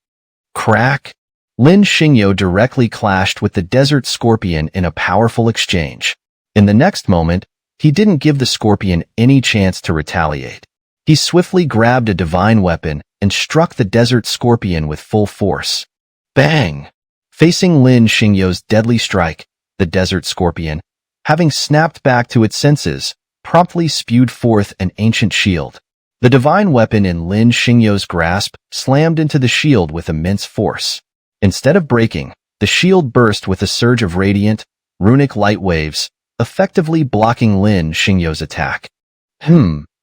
Crack! Lin Xingyo directly clashed with the desert scorpion in a powerful exchange. In the next moment, he didn't give the scorpion any chance to retaliate. He swiftly grabbed a divine weapon and struck the desert scorpion with full force. Bang! Facing Lin Xingyo's deadly strike, the desert scorpion, having snapped back to its senses, promptly spewed forth an ancient shield. The divine weapon in Lin Xingyo's grasp slammed into the shield with immense force. Instead of breaking, the shield burst with a surge of radiant, runic light waves, effectively blocking Lin Xingyo's attack.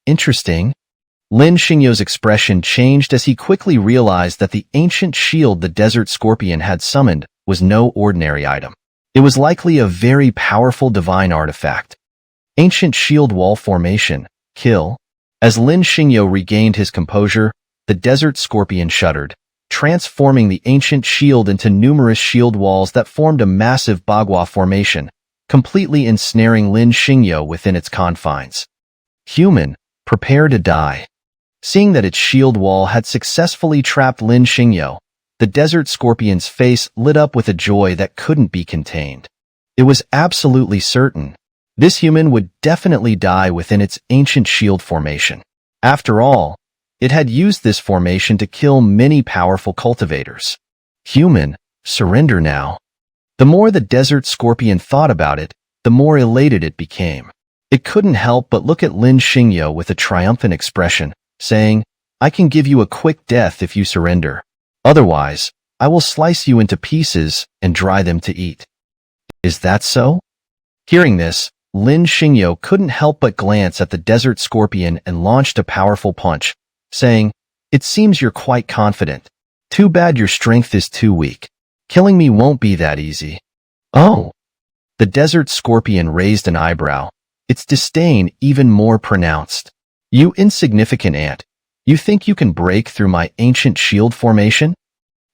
Interesting. Lin Xingyo's expression changed as he quickly realized that the ancient shield the desert scorpion had summoned was no ordinary item. It was likely a very powerful divine artifact. Ancient shield wall formation, kill. As Lin Xingyo regained his composure, the desert scorpion shuddered, transforming the ancient shield into numerous shield walls that formed a massive bagua formation, completely ensnaring Lin Xingyo within its confines. Human, prepare to die. Seeing that its shield wall had successfully trapped Lin Xingyo, the desert scorpion's face lit up with a joy that couldn't be contained. It was absolutely certain. This human would definitely die within its ancient shield formation. After all, it had used this formation to kill many powerful cultivators. Human, surrender now. The more the desert scorpion thought about it, the more elated it became. It couldn't help but look at Lin Xingyo with a triumphant expression, saying, I can give you a quick death if you surrender. Otherwise, I will slice you into pieces and dry them to eat. Is that so? Hearing this, Lin Xingyo couldn't help but glance at the desert scorpion and launched a powerful punch, saying, It seems you're quite confident. Too bad your strength is too weak. Killing me won't be that easy. Oh! The desert scorpion raised an eyebrow, its disdain even more pronounced. You insignificant ant, you think you can break through my ancient shield formation?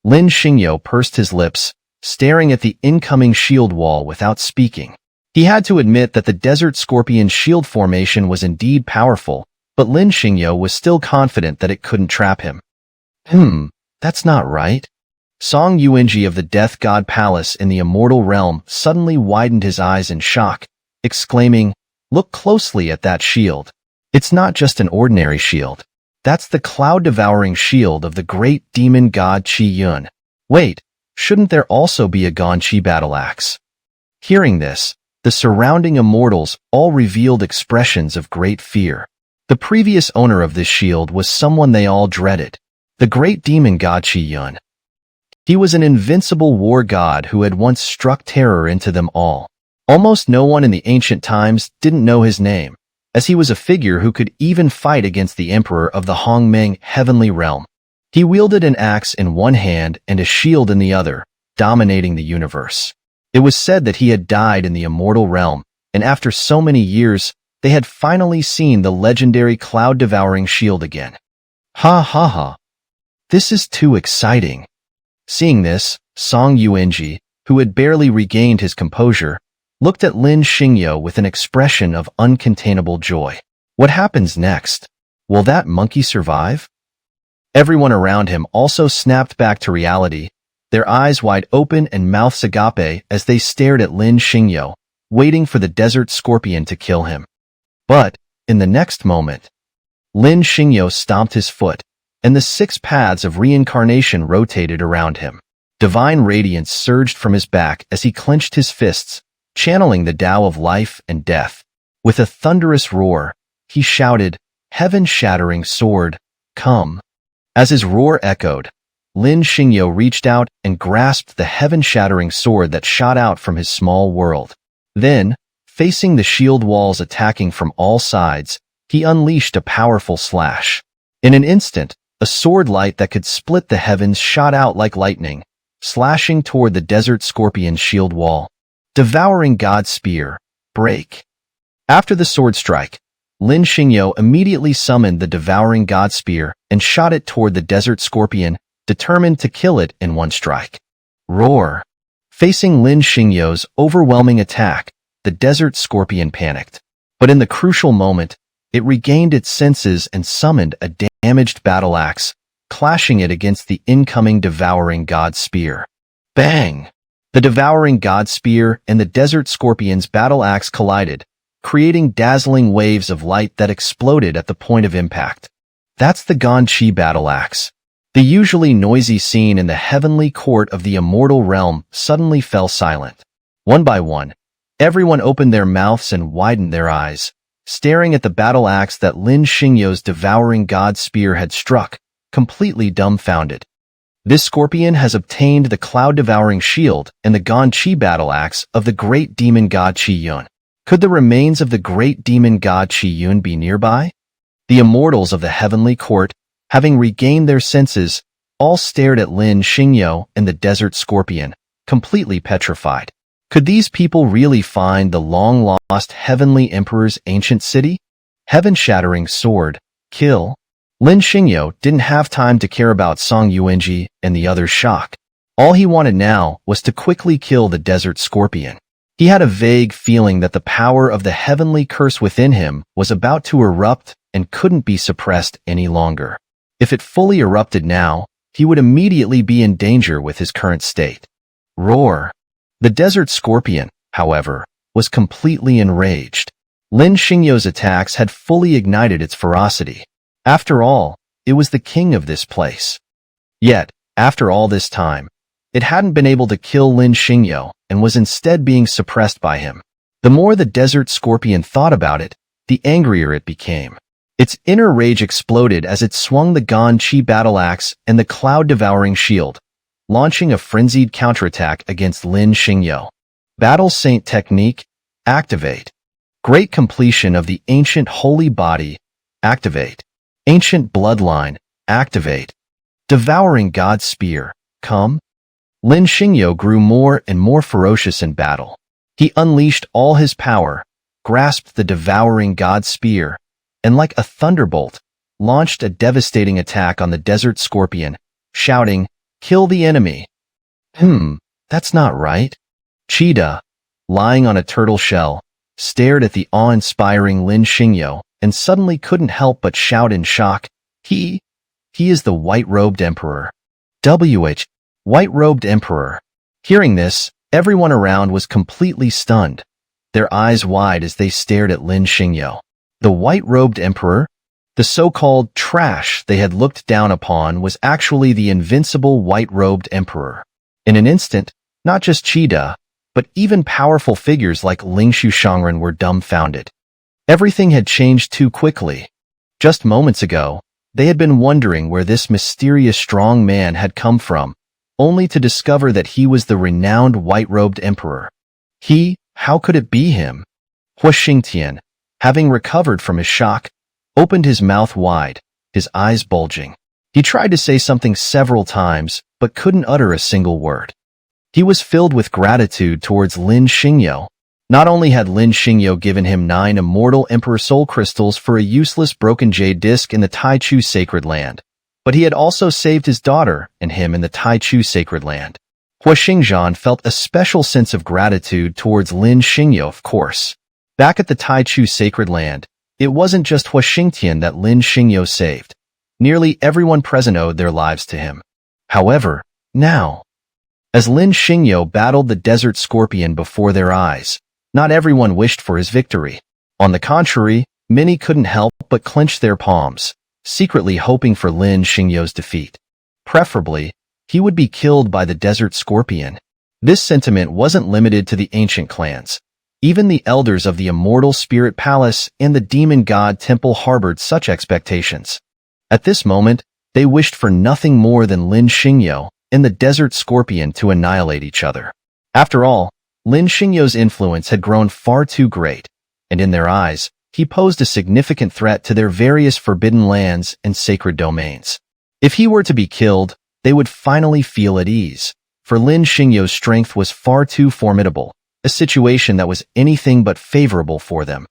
Lin Xingyo pursed his lips, staring at the incoming shield wall without speaking. He had to admit that the desert scorpion's shield formation was indeed powerful, but Lin Xingyo was still confident that it couldn't trap him. That's not right. Song Yuanji of the Death God Palace in the Immortal Realm suddenly widened his eyes in shock, exclaiming, Look closely at that shield. It's not just an ordinary shield. That's the cloud-devouring shield of the great demon god Qi Yun. Wait, shouldn't there also be a Gongqi battle axe? Hearing this, the surrounding immortals all revealed expressions of great fear. The previous owner of this shield was someone they all dreaded, the great demon god Qi Yun. He was an invincible war god who had once struck terror into them all. Almost no one in the ancient times didn't know his name, as he was a figure who could even fight against the emperor of the Hongmeng heavenly realm. He wielded an axe in one hand and a shield in the other, dominating the universe. It was said that he had died in the immortal realm, and after so many years, they had finally seen the legendary cloud-devouring shield again. Ha ha ha. This is too exciting. Seeing this, Song Yuanji, who had barely regained his composure, looked at Lin Xingyo with an expression of uncontainable joy. What happens next? Will that monkey survive? Everyone around him also snapped back to reality, their eyes wide open and mouths agape as they stared at Lin Xingyo, waiting for the desert scorpion to kill him. But, in the next moment, Lin Xingyo stomped his foot, and the 6 paths of reincarnation rotated around him. Divine radiance surged from his back as he clenched his fists, channeling the Tao of life and death. With a thunderous roar, he shouted, Heaven-shattering sword, come. As his roar echoed, Lin Xingyo reached out and grasped the heaven-shattering sword that shot out from his small world. Then, facing the shield walls attacking from all sides, he unleashed a powerful slash. In an instant, a sword light that could split the heavens shot out like lightning, slashing toward the desert scorpion's shield wall. Devouring God Spear, break. After the sword strike, Lin Xingyo immediately summoned the Devouring God Spear and shot it toward the desert scorpion, determined to kill it in one strike. Roar. Facing Lin Xingyo's overwhelming attack, the desert scorpion panicked. But in the crucial moment, it regained its senses and summoned a damaged battle axe, clashing it against the incoming Devouring God Spear. Bang! The devouring god spear and the desert scorpion's battle axe collided, creating dazzling waves of light that exploded at the point of impact. That's the Gan-chi battle axe. The usually noisy scene in the heavenly court of the immortal realm suddenly fell silent. One by one, everyone opened their mouths and widened their eyes, staring at the battle axe that Lin Xingyo's devouring god spear had struck, completely dumbfounded. This scorpion has obtained the cloud-devouring shield and the Gan-chi battle axe of the great demon god Qi-yun. Could the remains of the great demon god Qi-yun be nearby? The immortals of the heavenly court, having regained their senses, all stared at Lin Xingyo and the desert scorpion, completely petrified. Could these people really find the long-lost heavenly emperor's ancient city? Heaven-shattering sword, kill. Lin Xingyo didn't have time to care about Song Yuanji and the others' shock. All he wanted now was to quickly kill the desert scorpion. He had a vague feeling that the power of the heavenly curse within him was about to erupt and couldn't be suppressed any longer. If it fully erupted now, he would immediately be in danger with his current state. Roar! The desert scorpion, however, was completely enraged. Lin Xingyo's attacks had fully ignited its ferocity. After all, it was the king of this place. Yet, after all this time, it hadn't been able to kill Lin Xingyo and was instead being suppressed by him. The more the desert scorpion thought about it, the angrier it became. Its inner rage exploded as it swung the Gan-chi battle axe and the cloud-devouring shield, launching a frenzied counterattack against Lin Xingyo. Battle Saint Technique, activate. Great completion of the ancient holy body, activate. Ancient bloodline, activate. Devouring god spear, come. Lin Xingyo grew more and more ferocious in battle. He unleashed all his power, grasped the devouring god spear, and like a thunderbolt, launched a devastating attack on the desert scorpion, shouting, "Kill the enemy." That's not right. Cheetah, lying on a turtle shell, stared at the awe-inspiring Lin Xingyo and suddenly couldn't help but shout in shock, He is the white-robed emperor. White-robed emperor. Hearing this, everyone around was completely stunned, their eyes wide as they stared at Lin Xingyo. The white-robed emperor? The so-called trash they had looked down upon was actually the invincible white-robed emperor. In an instant, not just Cheetah, but even powerful figures like Ling Xushangren were dumbfounded. Everything had changed too quickly. Just moments ago, they had been wondering where this mysterious strong man had come from, only to discover that he was the renowned white-robed emperor. How could it be him? Hua Xingtian, having recovered from his shock, opened his mouth wide, his eyes bulging. He tried to say something several times, but couldn't utter a single word. He was filled with gratitude towards Lin Xingyo. Not only had Lin Xingyo given him 9 immortal Emperor Soul Crystals for a useless broken jade disc in the Taichu Sacred Land, but he had also saved his daughter and him in the Taichu Sacred Land. Hua Xingzhan felt a special sense of gratitude towards Lin Xingyo, of course. Back at the Taichu Sacred Land, it wasn't just Hua Xingtian that Lin Xingyo saved. Nearly everyone present owed their lives to him. However, now, as Lin Xingyo battled the desert scorpion before their eyes, not everyone wished for his victory. On the contrary, many couldn't help but clench their palms, secretly hoping for Lin Xingyo's defeat. Preferably, he would be killed by the desert scorpion. This sentiment wasn't limited to the ancient clans. Even the elders of the Immortal Spirit Palace and the Demon God Temple harbored such expectations. At this moment, they wished for nothing more than Lin Xingyo and the desert scorpion to annihilate each other. After all, Lin Xingyo's influence had grown far too great, and in their eyes, he posed a significant threat to their various forbidden lands and sacred domains. If he were to be killed, they would finally feel at ease, for Lin Xingyo's strength was far too formidable, a situation that was anything but favorable for them.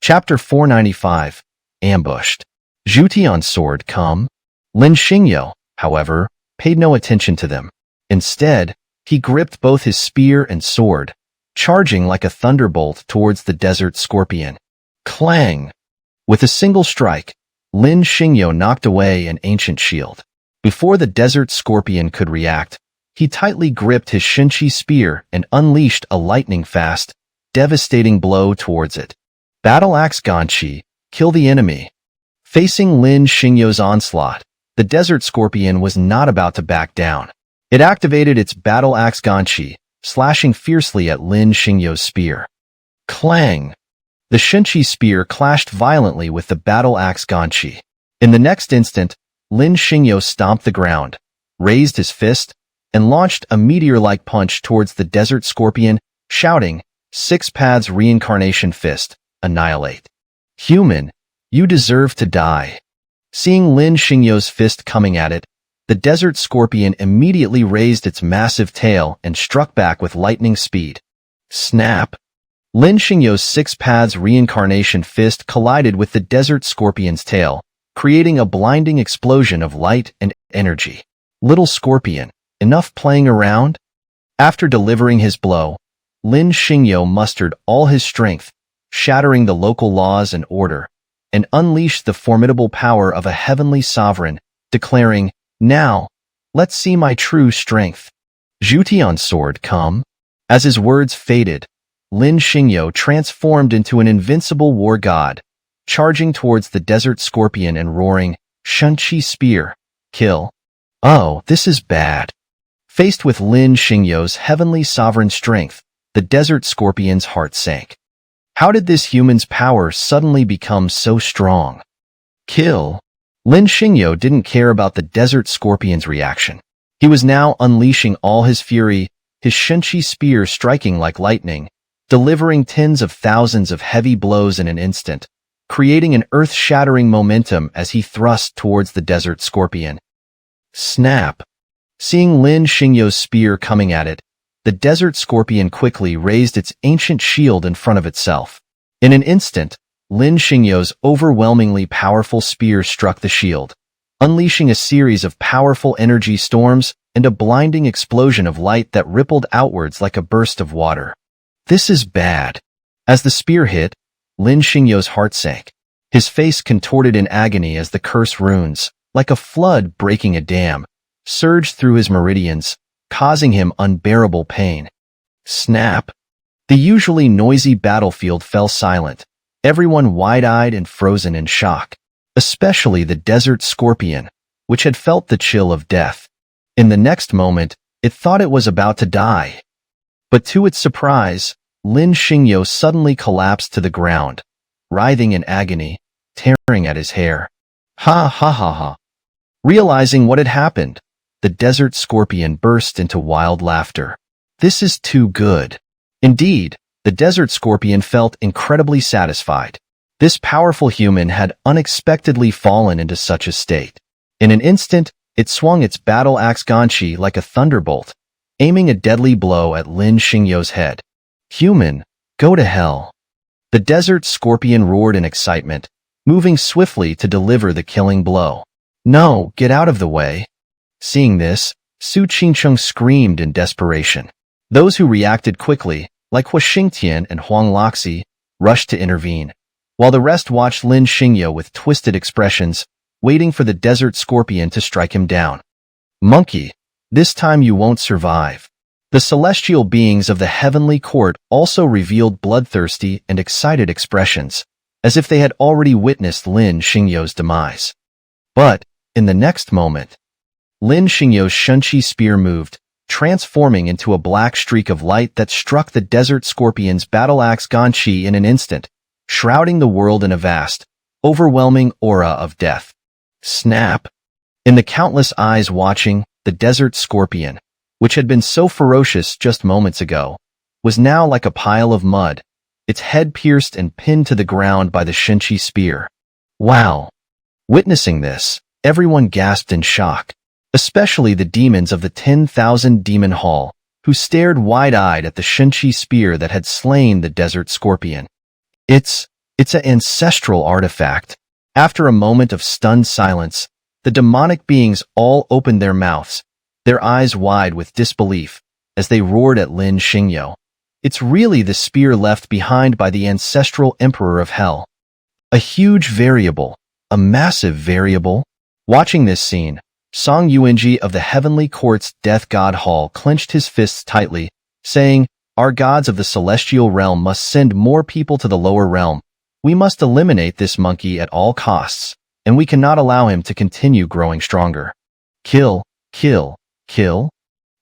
Chapter 495, Ambushed. Zhutian sword come. Lin Xingyo, however, paid no attention to them. Instead, he gripped both his spear and sword, charging like a thunderbolt towards the desert scorpion. Clang! With a single strike, Lin Xingyo knocked away an ancient shield. Before the desert scorpion could react, He tightly gripped his Shinchi spear and unleashed a lightning-fast, devastating blow towards it. Battle Axe Ganchi, kill the enemy. Facing Lin Xingyo's onslaught, the Desert Scorpion was not about to back down. It activated its Battle Axe Ganchi, slashing fiercely at Lin Xingyo's spear. Clang! The Shinchi spear clashed violently with the Battle Axe Ganchi. In the next instant, Lin Xingyo stomped the ground, raised his fist, and launched a meteor-like punch towards the Desert Scorpion, shouting, "Six Paths Reincarnation Fist, annihilate. Human, you deserve to die." Seeing Lin Xingyo's fist coming at it, the Desert Scorpion immediately raised its massive tail and struck back with lightning speed. Snap! Lin Xingyo's Six Paths Reincarnation Fist collided with the Desert Scorpion's tail, creating a blinding explosion of light and energy. Little Scorpion, enough playing around? After delivering his blow, Lin Xingyo mustered all his strength, shattering the local laws and order, and unleashed the formidable power of a heavenly sovereign, declaring, "Now, let's see my true strength. Jutian sword, come." As his words faded, Lin Xingyo transformed into an invincible war god, charging towards the Desert Scorpion and roaring, "Shinchi spear, kill." Oh, this is bad. Faced with Lin Xingyo's heavenly sovereign strength, the Desert Scorpion's heart sank. How did this human's power suddenly become so strong? Kill. Lin Xingyo didn't care about the Desert Scorpion's reaction. He was now unleashing all his fury, his Shinchi spear striking like lightning, delivering tens of thousands of heavy blows in an instant, creating an earth-shattering momentum as he thrust towards the Desert Scorpion. Snap! Seeing Lin Xingyo's spear coming at it, the Desert Scorpion quickly raised its ancient shield in front of itself. In an instant, Lin Xingyo's overwhelmingly powerful spear struck the shield, unleashing a series of powerful energy storms and a blinding explosion of light that rippled outwards like a burst of water. This is bad. As the spear hit, Lin Xingyo's heart sank. His face contorted in agony as the curse runes, like a flood breaking a dam, surged through his meridians, causing him unbearable pain. Snap! The usually noisy battlefield fell silent, everyone wide-eyed and frozen in shock, especially the Desert Scorpion, which had felt the chill of death. In the next moment, it thought it was about to die. But to its surprise, Lin Xingyo suddenly collapsed to the ground, writhing in agony, tearing at his hair. Ha ha ha ha. Realizing what had happened, the Desert Scorpion burst into wild laughter. This is too good. Indeed, the Desert Scorpion felt incredibly satisfied. This powerful human had unexpectedly fallen into such a state. In an instant, it swung its battle axe Ganchi like a thunderbolt, aiming a deadly blow at Lin Xingyo's head. Human, go to hell. The Desert Scorpion roared in excitement, moving swiftly to deliver the killing blow. No, get out of the way. Seeing this, Su Qingcheng screamed in desperation. Those who reacted quickly, like Hua Xingtian and Huang Loxi, rushed to intervene, while the rest watched Lin Xingyo with twisted expressions, waiting for the Desert Scorpion to strike him down. Monkey, this time you won't survive. The celestial beings of the heavenly court also revealed bloodthirsty and excited expressions, as if they had already witnessed Lin Xingyo's demise. But, in the next moment, Lin Xingyo's Shinchi spear moved, transforming into a black streak of light that struck the Desert Scorpion's battle axe Ganchi in an instant, shrouding the world in a vast, overwhelming aura of death. Snap! In the countless eyes watching, the Desert Scorpion, which had been so ferocious just moments ago, was now like a pile of mud, its head pierced and pinned to the ground by the Shinchi spear. Wow! Witnessing this, everyone gasped in shock, especially the demons of the 10,000 Demon Hall, who stared wide-eyed at the Shinchi spear that had slain the Desert Scorpion. It's an ancestral artifact. After a moment of stunned silence, the demonic beings all opened their mouths, their eyes wide with disbelief, as they roared at Lin Xingyo. It's really the spear left behind by the ancestral Emperor of Hell. A huge variable, a massive variable. Watching this scene, Song Yuanji of the Heavenly Court's Death God Hall clenched his fists tightly, saying, "Our gods of the celestial realm must send more people to the lower realm. We must eliminate this monkey at all costs, and we cannot allow him to continue growing stronger. Kill, kill, kill."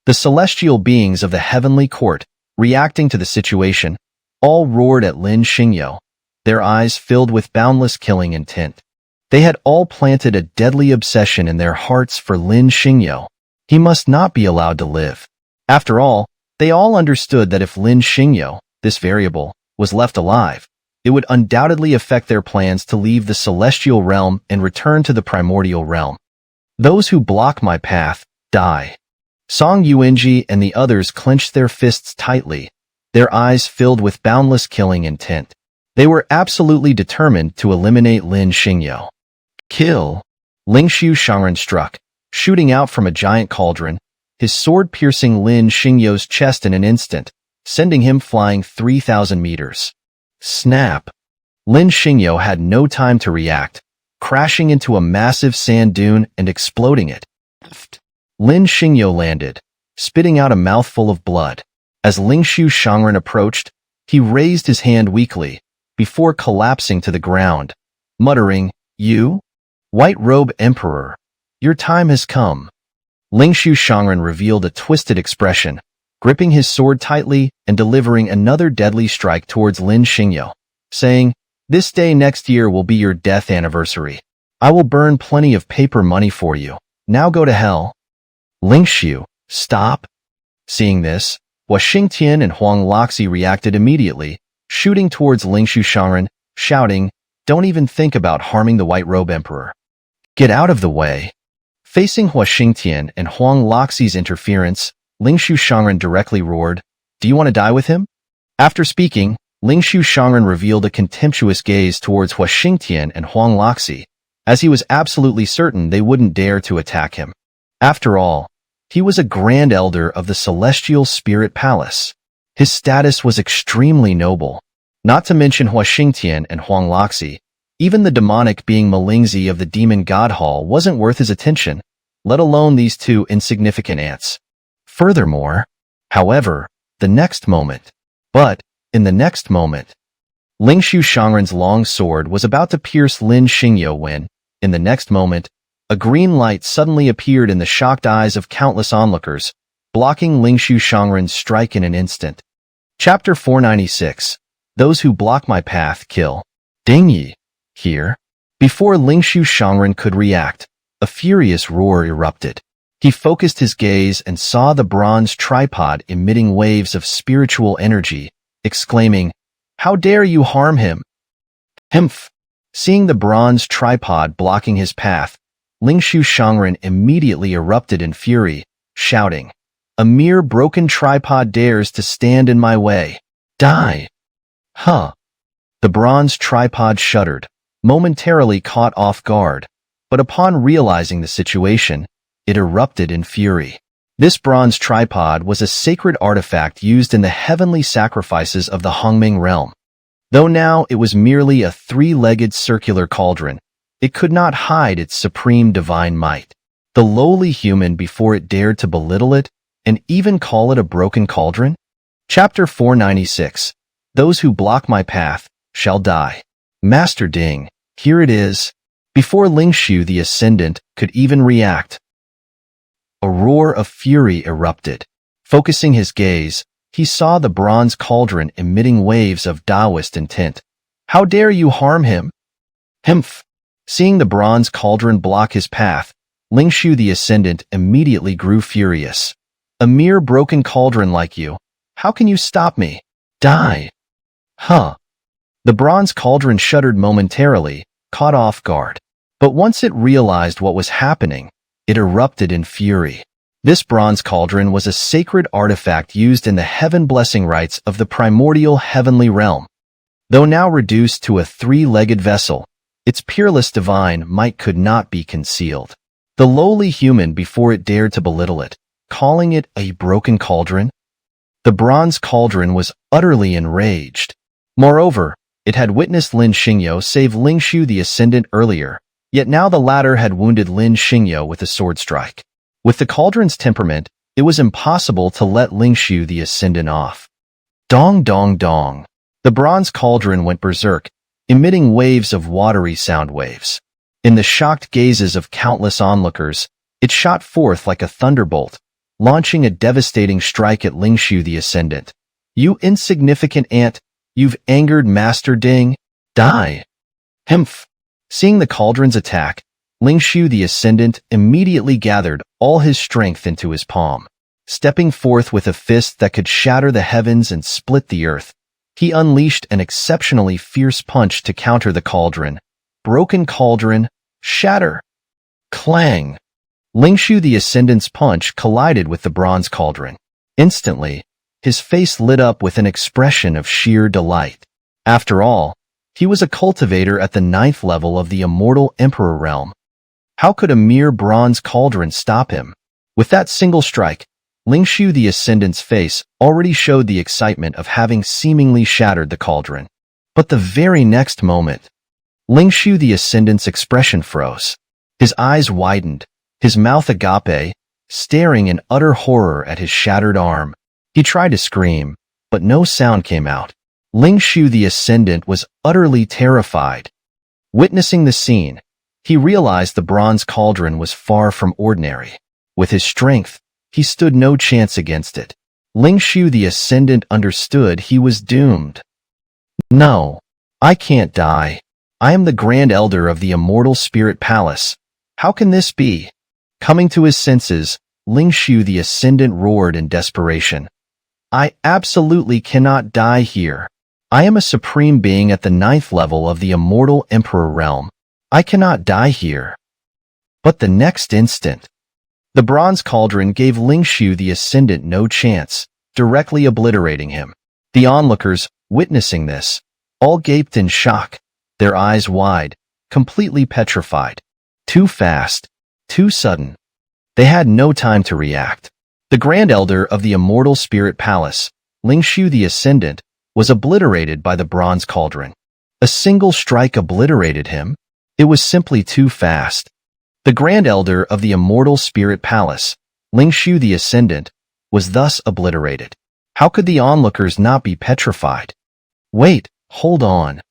The celestial beings of the Heavenly Court, reacting to the situation, all roared at Lin Xingyo, their eyes filled with boundless killing intent. They had all planted a deadly obsession in their hearts for Lin Xingyo. He must not be allowed to live. After all, they all understood that if Lin Xingyo, this variable, was left alive, it would undoubtedly affect their plans to leave the celestial realm and return to the primordial realm. Those who block my path, die. Song Yuanji and the others clenched their fists tightly, their eyes filled with boundless killing intent. They were absolutely determined to eliminate Lin Xingyo. Kill! Lingshu Shangren struck, shooting out from a giant cauldron, his sword piercing Lin Xingyo's chest in an instant, sending him flying 3,000 meters. Snap! Lin Xingyo had no time to react, crashing into a massive sand dune and exploding it. Lin Xingyo landed, spitting out a mouthful of blood. As Lingshu Shangren approached, he raised his hand weakly, before collapsing to the ground, muttering, "You? White Robe Emperor, your time has come." Lingshu Shangren revealed a twisted expression, gripping his sword tightly and delivering another deadly strike towards Lin Xingyo, saying, "This day next year will be your death anniversary. I will burn plenty of paper money for you. Now go to hell." Lingshu, stop. Seeing this, Hua Xingtian and Huang Loxi reacted immediately, shooting towards Lingshu Shangren, shouting, "Don't even think about harming the White Robe Emperor. Get out of the way." Facing Hua Xingtian and Huang Loxi's interference, Lingshu Shangren directly roared, "Do you want to die with him?" After speaking, Lingshu Shangren revealed a contemptuous gaze towards Hua Xingtian and Huang Loxi, as he was absolutely certain they wouldn't dare to attack him. After all, he was a Grand Elder of the Celestial Spirit Palace. His status was extremely noble. Not to mention Hua Xingtian and Huang Loxi, even the demonic being Malingzi of the Demon God Hall wasn't worth his attention, let alone these two insignificant ants. Furthermore, however, in the next moment, Lingshu Shangren's long sword was about to pierce Lin Xingyo when, in the next moment, a green light suddenly appeared in the shocked eyes of countless onlookers, blocking Lingshu Shangren's strike in an instant. Chapter 496. Those who block my path kill. Dingyi. Here. Before Lingshu Shangren could react, a furious roar erupted. He focused his gaze and saw the bronze tripod emitting waves of spiritual energy, exclaiming, "How dare you harm him?" Humph! Seeing the bronze tripod blocking his path, Lingshu Shangren immediately erupted in fury, shouting, "A mere broken tripod dares to stand in my way. Die!" Huh! The bronze tripod shuddered, momentarily caught off guard, but upon realizing the situation, it erupted in fury. This bronze tripod was a sacred artifact used in the heavenly sacrifices of the Hongming realm. Though now it was merely a three-legged circular cauldron, it could not hide its supreme divine might. The lowly human before it dared to belittle it and even call it a broken cauldron? Chapter 496. Those who block my path shall die. Master Ding, here it is. Before Lingshu the Ascendant could even react, a roar of fury erupted. Focusing his gaze, he saw the bronze cauldron emitting waves of Taoist intent. "How dare you harm him?" Humph! Seeing the bronze cauldron block his path, Lingshu the Ascendant immediately grew furious. "A mere broken cauldron like you. How can you stop me? Die!" Huh! The bronze cauldron shuddered momentarily, caught off guard. But once it realized what was happening, it erupted in fury. This bronze cauldron was a sacred artifact used in the heaven blessing rites of the primordial heavenly realm. Though now reduced to a three-legged vessel, its peerless divine might could not be concealed. The lowly human before it dared to belittle it, calling it a broken cauldron. The bronze cauldron was utterly enraged. Moreover, it had witnessed Lin Xingyo save Lingshu the Ascendant earlier, Yet now the latter had wounded Lin Xingyo with a sword strike. With the cauldron's temperament, it was impossible to let Lingshu the Ascendant off. Dong dong dong. The bronze cauldron went berserk, emitting waves of watery sound waves. In the shocked gazes of countless onlookers, it shot forth like a thunderbolt, launching a devastating strike at Lingshu the Ascendant. You insignificant ant, you've angered Master Ding. Die. Hmph. Seeing the cauldron's attack, Lingshu the Ascendant immediately gathered all his strength into his palm. Stepping forth with a fist that could shatter the heavens and split the earth, he unleashed an exceptionally fierce punch to counter the cauldron. Broken cauldron, shatter. Clang. Lingshu the Ascendant's punch collided with the bronze cauldron. Instantly, his face lit up with an expression of sheer delight. After all, he was a cultivator at the 9th level of the Immortal Emperor realm. How could a mere bronze cauldron stop him? With that single strike, Lingshu the Ascendant's face already showed the excitement of having seemingly shattered the cauldron. But the very next moment, Lingshu the Ascendant's expression froze. His eyes widened, his mouth agape, staring in utter horror at his shattered arm. He tried to scream, but no sound came out. Lingshu the Ascendant was utterly terrified. Witnessing the scene, he realized the bronze cauldron was far from ordinary. With his strength, he stood no chance against it. Lingshu the Ascendant understood he was doomed. No, I can't die. I am the Grand Elder of the Immortal Spirit Palace. How can this be? Coming to his senses, Lingshu the Ascendant roared in desperation. I absolutely cannot die here. I am a supreme being at the 9th level of the Immortal Emperor realm. I cannot die here. But the next instant, the bronze cauldron gave Lingshu the Ascendant no chance, directly obliterating him. The onlookers, witnessing this, all gaped in shock, their eyes wide, completely petrified. Too fast, too sudden. They had no time to react. The Grand Elder of the Immortal Spirit Palace, Lingshu the Ascendant, was obliterated by the bronze cauldron. A single strike obliterated him. It was simply too fast. The Grand Elder of the Immortal Spirit Palace, Lingshu the Ascendant, was thus obliterated. How could the onlookers not be petrified? Wait, hold on.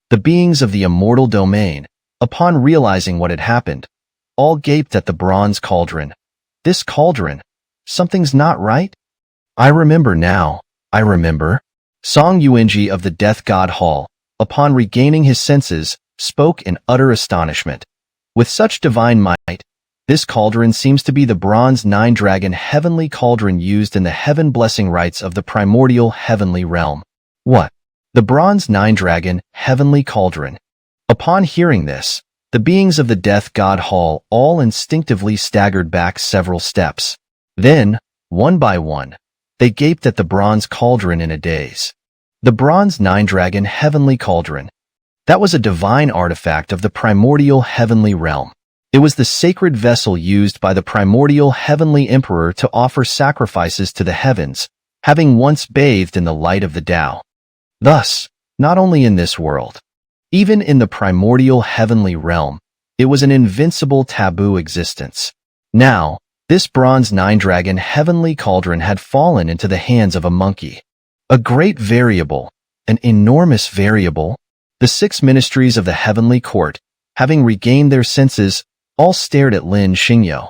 The beings of the immortal domain, upon realizing what had happened, all gaped at the bronze cauldron. This cauldron? Something's not right? I remember now. I remember. Song Yuenji of the Death God Hall, upon regaining his senses, spoke in utter astonishment. With such divine might, this cauldron seems to be the bronze 9-dragon heavenly cauldron used in the heaven blessing rites of the primordial heavenly realm. What? The bronze 9-dragon heavenly cauldron. Upon hearing this, the beings of the Death God Hall all instinctively staggered back several steps. Then, one by one, they gaped at the bronze cauldron in a daze. The bronze 9-dragon heavenly cauldron. That was a divine artifact of the primordial heavenly realm. It was the sacred vessel used by the primordial heavenly emperor to offer sacrifices to the heavens, having once bathed in the light of the Tao. Thus, not only in this world, even in the primordial heavenly realm, it was an invincible taboo existence. Now, this bronze 9-dragon heavenly cauldron had fallen into the hands of a monkey. A great variable, an enormous variable. The 6 ministries of the heavenly court, having regained their senses, all stared at Lin Xingyo.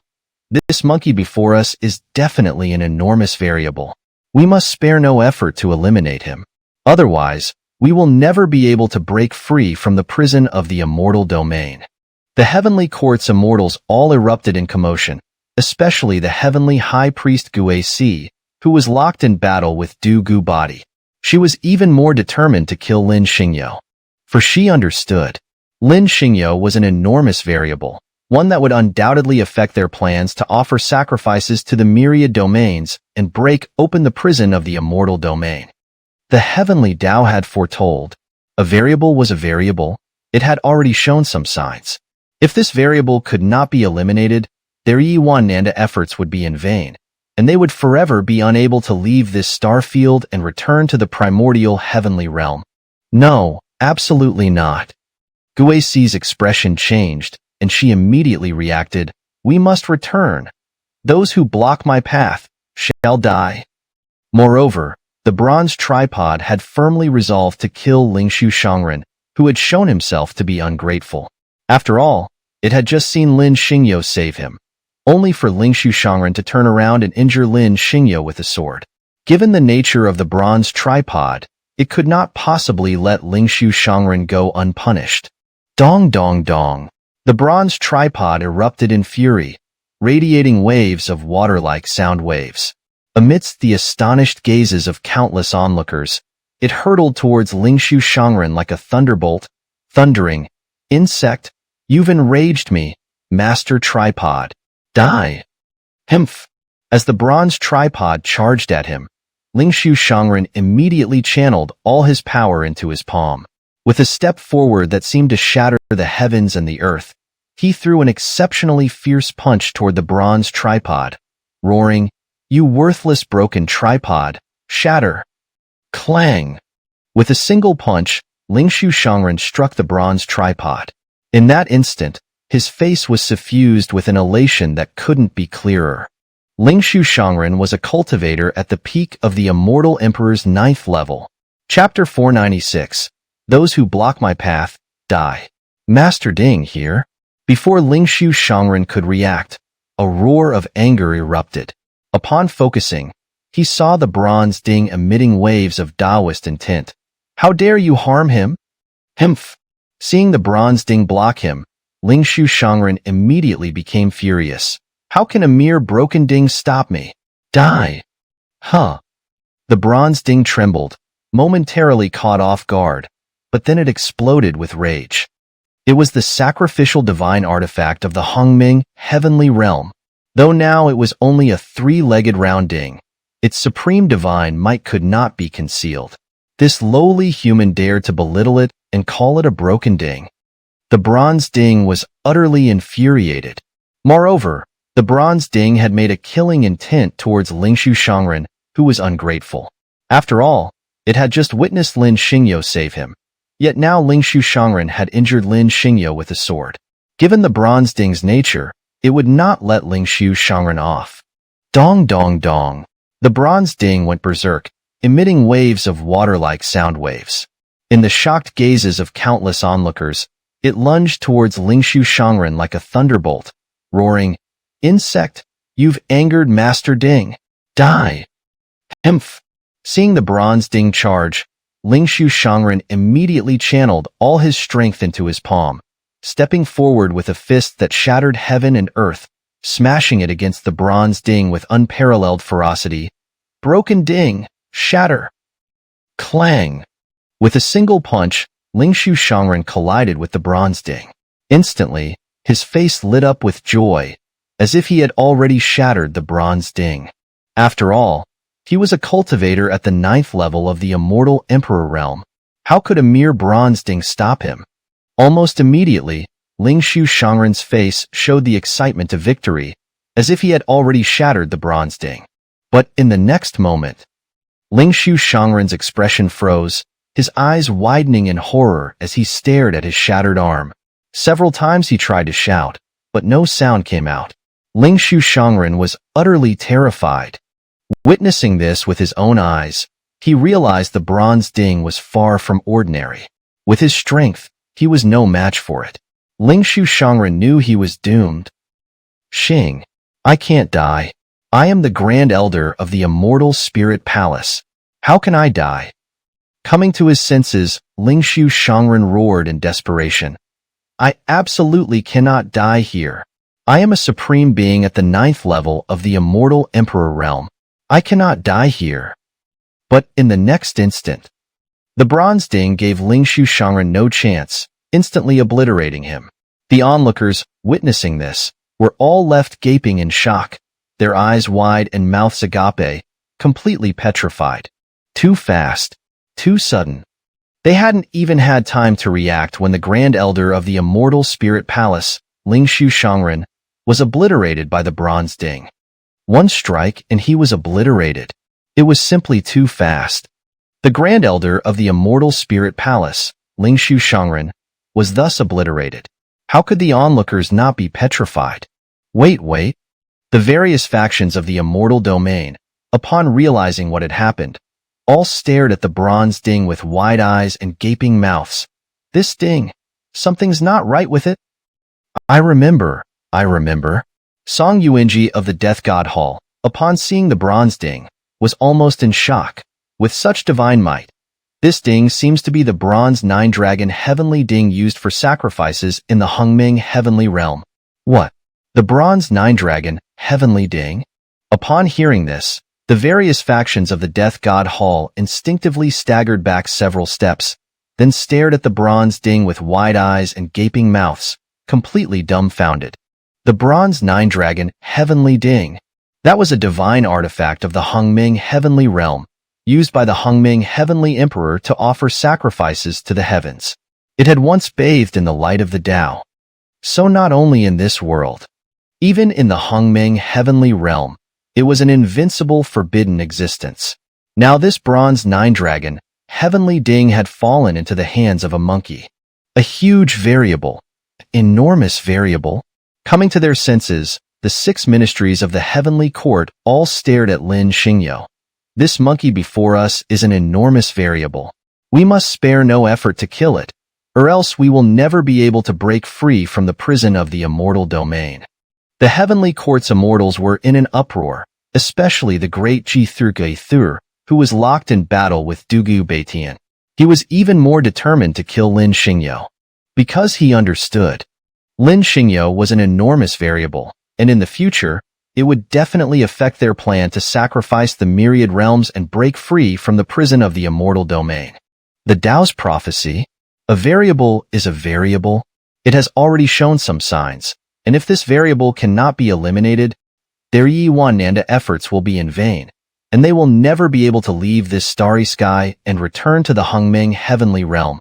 This monkey before us is definitely an enormous variable. We must spare no effort to eliminate him. Otherwise, we will never be able to break free from the prison of the immortal domain. The heavenly court's immortals all erupted in commotion, especially the heavenly high priest Gue Si, who was locked in battle with Du Gu Body. She was even more determined to kill Lin Xingyo. For she understood. Lin Xingyo was an enormous variable, one that would undoubtedly affect their plans to offer sacrifices to the myriad domains and break open the prison of the immortal domain. The heavenly Tao had foretold. A variable was a variable. It had already shown some signs. If this variable could not be eliminated, their Yi-Wan Nanda efforts would be in vain, and they would forever be unable to leave this star field and return to the primordial heavenly realm. No, absolutely not. Gue Si's expression changed, and she immediately reacted, "We must return. Those who block my path shall die." Moreover, the bronze tripod had firmly resolved to kill Lingshu Shangren, who had shown himself to be ungrateful. After all, it had just seen Lin Xingyo save him, only for Lingshu Shangren to turn around and injure Lin Xingyo with a sword. Given the nature of the bronze tripod, it could not possibly let Lingshu Shangren go unpunished. Dong dong dong. The bronze tripod erupted in fury, radiating waves of water-like sound waves. Amidst the astonished gazes of countless onlookers, it hurtled towards Lingshu Shangren like a thunderbolt, thundering, "Insect, you've enraged me, Master Tripod. Die!" Himph! As the bronze tripod charged at him, Lingshu Shangren immediately channeled all his power into his palm. With a step forward that seemed to shatter the heavens and the earth, he threw an exceptionally fierce punch toward the bronze tripod, roaring, "You worthless broken tripod, shatter!" Clang! With a single punch, Lingshu Shangren struck the bronze tripod. In that instant, his face was suffused with an elation that couldn't be clearer. Lingshu Shangren was a cultivator at the peak of the Immortal Emperor's 9th level. Chapter 496. Those who block my path, die. Master Ding here. Before Lingshu Shangren could react, a roar of anger erupted. Upon focusing, he saw the bronze Ding emitting waves of Taoist intent. "How dare you harm him?" Himph! Seeing the bronze Ding block him, Lingshu Shangren immediately became furious. "How can a mere broken Ding stop me? Die!" Huh! The bronze Ding trembled, momentarily caught off guard, but then it exploded with rage. It was the sacrificial divine artifact of the Hongming heavenly realm. Though now it was only a three-legged round Ding, its supreme divine might could not be concealed. This lowly human dared to belittle it and call it a broken Ding. The bronze Ding was utterly infuriated. Moreover, the bronze Ding had made a killing intent towards Lingshu Shangren, who was ungrateful. After all, it had just witnessed Lin Xingyo save him. Yet now Lingshu Shangren had injured Lin Xingyo with a sword. Given the bronze Ding's nature, it would not let Lingshu Shangren off. Dong dong dong. The bronze Ding went berserk, emitting waves of water-like sound waves. In the shocked gazes of countless onlookers, it lunged towards Lingshu Shangren like a thunderbolt, roaring, "Insect, you've angered Master Ding. Die!" Himph! Seeing the bronze Ding charge, Lingshu Shangren immediately channeled all his strength into his palm, stepping forward with a fist that shattered heaven and earth, smashing it against the bronze Ding with unparalleled ferocity. "Broken Ding, shatter!" Clang! With a single punch, Lingshu Shangren collided with the bronze Ding. Instantly, his face lit up with joy, as if he had already shattered the bronze Ding. After all, he was a cultivator at the 9th level of the Immortal Emperor realm. How could a mere bronze Ding stop him? Almost immediately, Lingshu Shangren's face showed the excitement of victory, as if he had already shattered the bronze Ding. But in the next moment, Lingshu Shangren's expression froze, his eyes widening in horror as he stared at his shattered arm. Several times he tried to shout, but no sound came out. Lingshu Shangren was utterly terrified. Witnessing this with his own eyes, he realized the bronze Ding was far from ordinary. With his strength, he was no match for it. Lingshu Shangren knew he was doomed. "Xing, I can't die. I am the Grand Elder of the Immortal Spirit Palace. How can I die?" Coming to his senses, Lingshu Shangren roared in desperation. "I absolutely cannot die here. I am a supreme being at the 9th level of the Immortal Emperor realm. I cannot die here." But in the next instant, the bronze Ding gave Lingshu Shangren no chance, instantly obliterating him. The onlookers, witnessing this, were all left gaping in shock, their eyes wide and mouths agape, completely petrified. Too fast, too sudden. They hadn't even had time to react when the Grand Elder of the Immortal Spirit Palace, Lingshu Shangren, was obliterated by the bronze Ding. One strike and he was obliterated. It was simply too fast. The Grand Elder of the Immortal Spirit Palace, Lingshu Shangren, was thus obliterated. How could the onlookers not be petrified? Wait. The various factions of the immortal domain, upon realizing what had happened, all stared at the bronze ding with wide eyes and gaping mouths. This ding, something's not right with it. I remember. Song Yuinji of the Death God Hall, upon seeing the bronze ding, was almost in shock. With such divine might, this ding seems to be the bronze nine-dragon heavenly ding used for sacrifices in the Hungming heavenly realm. What? The bronze nine-dragon heavenly ding? Upon hearing this, the various factions of the Death God Hall instinctively staggered back several steps, then stared at the bronze ding with wide eyes and gaping mouths, completely dumbfounded. The bronze nine-dragon heavenly ding. That was a divine artifact of the Hungming heavenly realm, used by the Hungming heavenly emperor to offer sacrifices to the heavens. It had once bathed in the light of the Tao. So not only in this world, even in the Hungming heavenly realm, it was an invincible forbidden existence. Now this bronze nine-dragon heavenly ding had fallen into the hands of a monkey. A huge variable, enormous variable. Coming to their senses, the 6 ministries of the heavenly court all stared at Lin Xingyo. This monkey before us is an enormous variable. We must spare no effort to kill it, or else we will never be able to break free from the prison of the immortal domain. The heavenly court's immortals were in an uproar, especially the great Ji-Thur, who was locked in battle with Dugu Baitian. He was even more determined to kill Lin Xingyo, because he understood. Lin Xingyo was an enormous variable, and in the future, it would definitely affect their plan to sacrifice the myriad realms and break free from the prison of the immortal domain. The Tao's prophecy, a variable is a variable. It has already shown some signs, and if this variable cannot be eliminated, their Yi-Wan-Nanda efforts will be in vain, and they will never be able to leave this starry sky and return to the Hungming heavenly realm.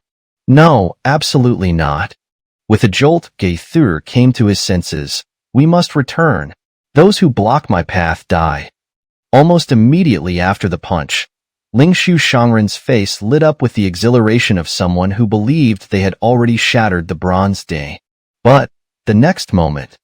No, absolutely not. With a jolt, Ge-Thur came to his senses. We must return. Those who block my path die. Almost immediately after the punch, Lingshu Shangren's face lit up with the exhilaration of someone who believed they had already shattered the bronze ding. But, the next moment,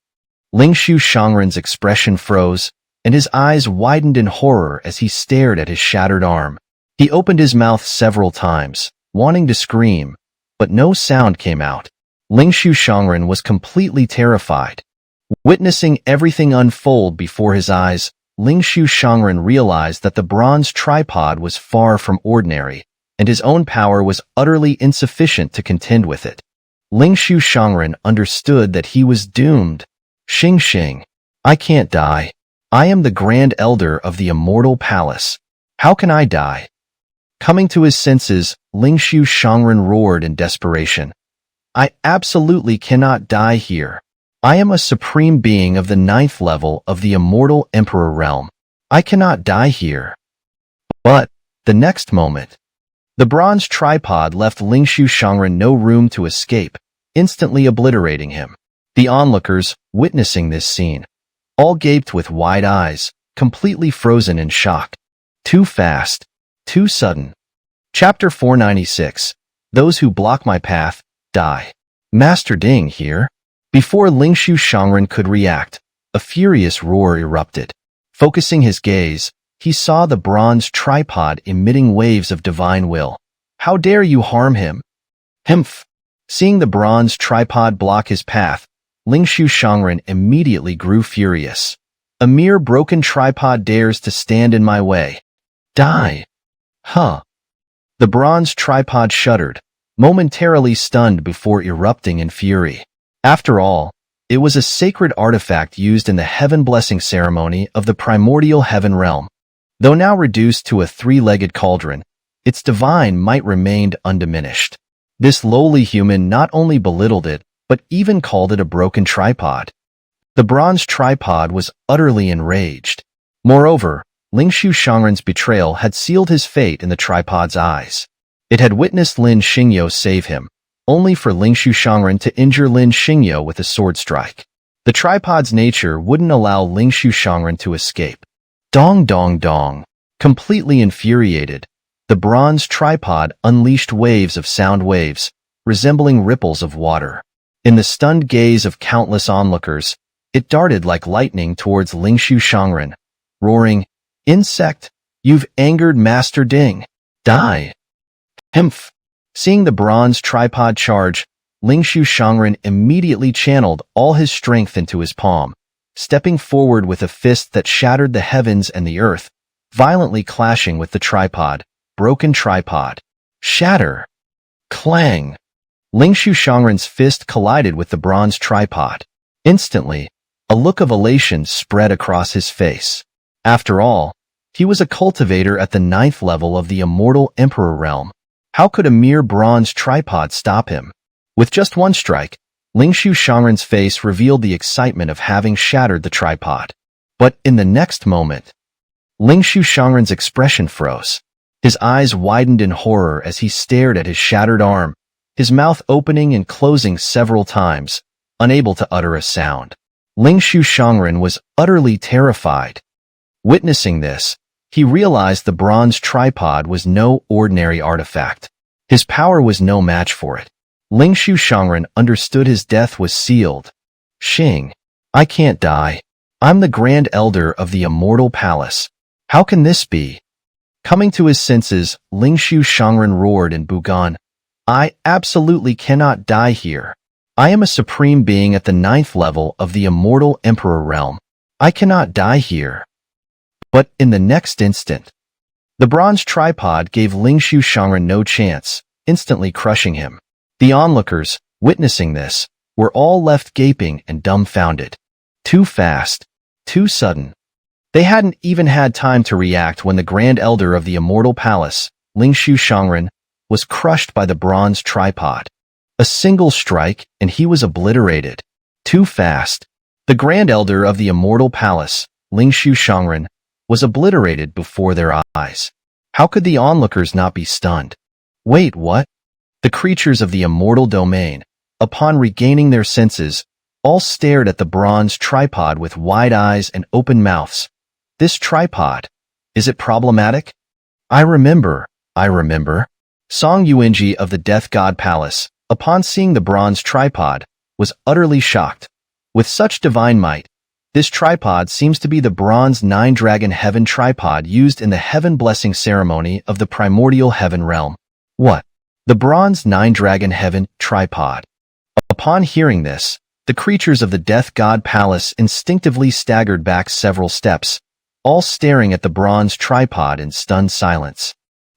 Lingshu Shangren's expression froze, and his eyes widened in horror as he stared at his shattered arm. He opened his mouth several times, wanting to scream, but no sound came out. Lingshu Shangren was completely terrified. Witnessing everything unfold before his eyes, Lingshu Shangren realized that the bronze tripod was far from ordinary, and his own power was utterly insufficient to contend with it. Lingshu Shangren understood that he was doomed. Xing, I can't die. I am the Grand Elder of the Immortal Palace. How can I die? Coming to his senses, Lingshu Shangren roared in desperation. I absolutely cannot die here. I am a supreme being of the 9th level of the Immortal Emperor realm. I cannot die here. But, the next moment, the bronze tripod left Lingshu Shangren no room to escape, instantly obliterating him. The onlookers, witnessing this scene, all gaped with wide eyes, completely frozen in shock. Too fast. Too sudden. Chapter 496. Those who block my path, die. Master Ding here. Before Lingshu Shangren could react, a furious roar erupted. Focusing his gaze, he saw the bronze tripod emitting waves of divine will. How dare you harm him? Himph! Seeing the bronze tripod block his path, Lingshu Shangren immediately grew furious. A mere broken tripod dares to stand in my way. Die! Huh! The bronze tripod shuddered, momentarily stunned before erupting in fury. After all, it was a sacred artifact used in the heaven blessing ceremony of the primordial heaven realm. Though now reduced to a 3-legged cauldron, its divine might remained undiminished. This lowly human not only belittled it, but even called it a broken tripod. The bronze tripod was utterly enraged. Moreover, Lingshu Shangren's betrayal had sealed his fate in the tripod's eyes. It had witnessed Lin Xingyo save him, only for Lingshu Shangren to injure Lin Xingyo with a sword strike. The tripod's nature wouldn't allow Lingshu Shangren to escape. Dong dong dong. Completely infuriated, the bronze tripod unleashed waves of sound waves, resembling ripples of water. In the stunned gaze of countless onlookers, it darted like lightning towards Lingshu Shangren, roaring, "Insect, you've angered Master Ding. Die!" Himph! Seeing the bronze tripod charge, Lingshu Shangren immediately channeled all his strength into his palm, stepping forward with a fist that shattered the heavens and the earth, violently clashing with the tripod. Broken tripod. Shatter. Clang. Lingshu Shangren's fist collided with the bronze tripod. Instantly, a look of elation spread across his face. After all, he was a cultivator at the 9th level of the immortal Emperor realm. How could a mere bronze tripod stop him? With just one strike, Lingshu Shangren's face revealed the excitement of having shattered the tripod. But in the next moment, Lingshu Shangren's expression froze. His eyes widened in horror as he stared at his shattered arm, his mouth opening and closing several times, unable to utter a sound. Lingshu Shangren was utterly terrified. Witnessing this, he realized the bronze tripod was no ordinary artifact. His power was no match for it. Lingshu Shangren understood his death was sealed. "Xing, I can't die. I'm the Grand Elder of the Immortal Palace. How can this be?" Coming to his senses, Lingshu Shangren roared in Bugan, "I absolutely cannot die here. I am a supreme being at the 9th level of the Immortal Emperor realm. I cannot die here." But in the next instant, the bronze tripod gave Lingshu Shangren no chance, instantly crushing him. The onlookers, witnessing this, were all left gaping and dumbfounded. Too fast, too sudden. They hadn't even had time to react when the Grand Elder of the Immortal Palace, Lingshu Shangren, was crushed by the bronze tripod. A single strike, and he was obliterated. Too fast. The Grand Elder of the Immortal Palace, Lingshu Shangren, was obliterated before their eyes. How could the onlookers not be stunned? Wait, what? The creatures of the immortal domain, upon regaining their senses, all stared at the bronze tripod with wide eyes and open mouths. This tripod, is it problematic? I remember. Song Yuanji of the Death God Palace, upon seeing the bronze tripod, was utterly shocked. With such divine might, this tripod seems to be the bronze 9-dragon heaven tripod used in the heaven blessing ceremony of the primordial heaven realm. What? The bronze 9-dragon heaven tripod. Upon hearing this, the creatures of the Death God Palace instinctively staggered back several steps, all staring at the bronze tripod in stunned silence.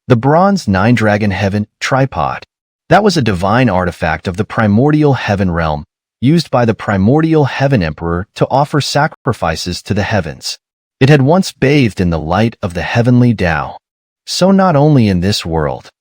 The bronze 9-dragon heaven tripod. That was a divine artifact of the primordial heaven realm, used by the primordial heaven emperor to offer sacrifices to the heavens. It had once bathed in the light of the heavenly Tao. So not only in this world,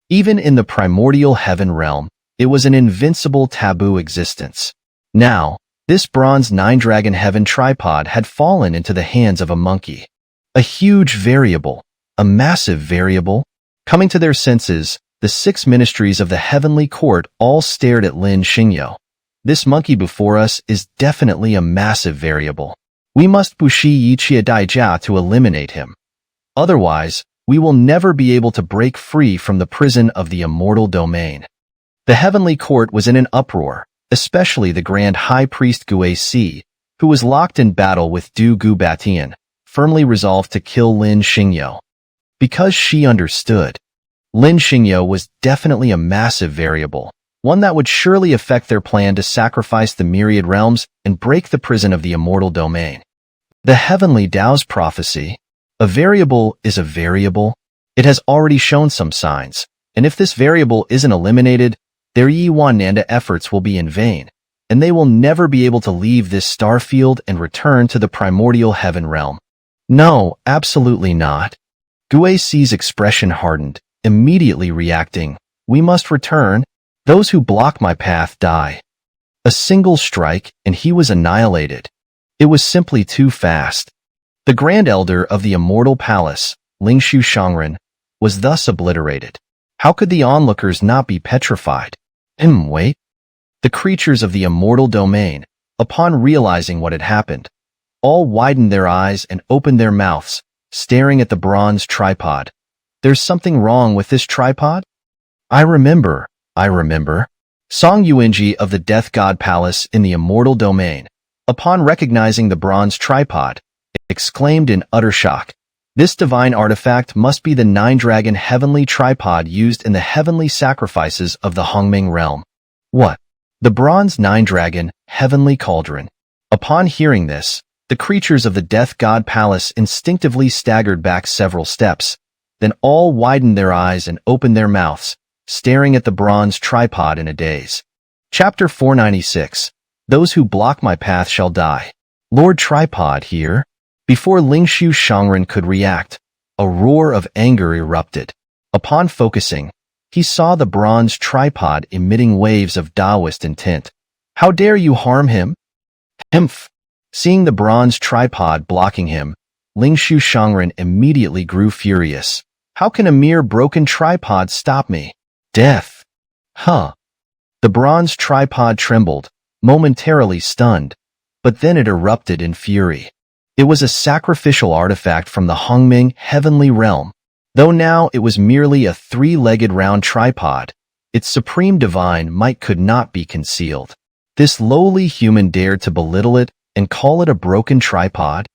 even in the primordial heaven realm, it was an invincible taboo existence. Now, this bronze 9-dragon heaven tripod had fallen into the hands of a monkey. A huge variable, a massive variable. Coming to their senses, the 6 ministries of the heavenly court all stared at Lin Xingyo. This monkey before us is definitely a massive variable. We must bushi yi qia dai jia to eliminate him. Otherwise, we will never be able to break free from the prison of the immortal domain. The heavenly court was in an uproar, especially the Grand High Priest Gui Si, who was locked in battle with Du Gu Batian, firmly resolved to kill Lin Xingyo. Because she understood, Lin Xingyo was definitely a massive variable, one that would surely affect their plan to sacrifice the myriad realms and break the prison of the immortal domain. The heavenly Tao's prophecy. A variable is a variable. It has already shown some signs, and if this variable isn't eliminated, their Yi Wan Nanda efforts will be in vain, and they will never be able to leave this star field and return to the primordial heaven realm. No, absolutely not. Gui Si's expression hardened, immediately reacting, "We must return. Those who block my path die." A single strike, and he was annihilated. It was simply too fast. The Grand Elder of the Immortal Palace, Lingshu Shangren, was thus obliterated. How could the onlookers not be petrified? Wait. The creatures of the immortal domain, upon realizing what had happened, all widened their eyes and opened their mouths, staring at the bronze tripod. There's something wrong with this tripod? I remember. Song Yuanji of the Death God Palace in the Immortal Domain, upon recognizing the bronze tripod, exclaimed in utter shock. This divine artifact must be the nine-dragon heavenly tripod used in the heavenly sacrifices of the Hongming realm. What? The bronze nine-dragon heavenly cauldron. Upon hearing this, the creatures of the Death God Palace instinctively staggered back several steps, then all widened their eyes and opened their mouths, staring at the bronze tripod in a daze. Chapter 496. Those who block my path shall die. Lord Tripod here? Before Lingshu Shangren could react, a roar of anger erupted. Upon focusing, he saw the bronze tripod emitting waves of Taoist intent. How dare you harm him? Humph! Seeing the bronze tripod blocking him, Lingshu Shangren immediately grew furious. How can a mere broken tripod stop me? Death! Huh! The bronze tripod trembled, momentarily stunned, but then it erupted in fury. It was a sacrificial artifact from the Hongming heavenly realm. Though now it was merely a three-legged round tripod, its supreme divine might could not be concealed. This lowly human dared to belittle it and call it a broken tripod?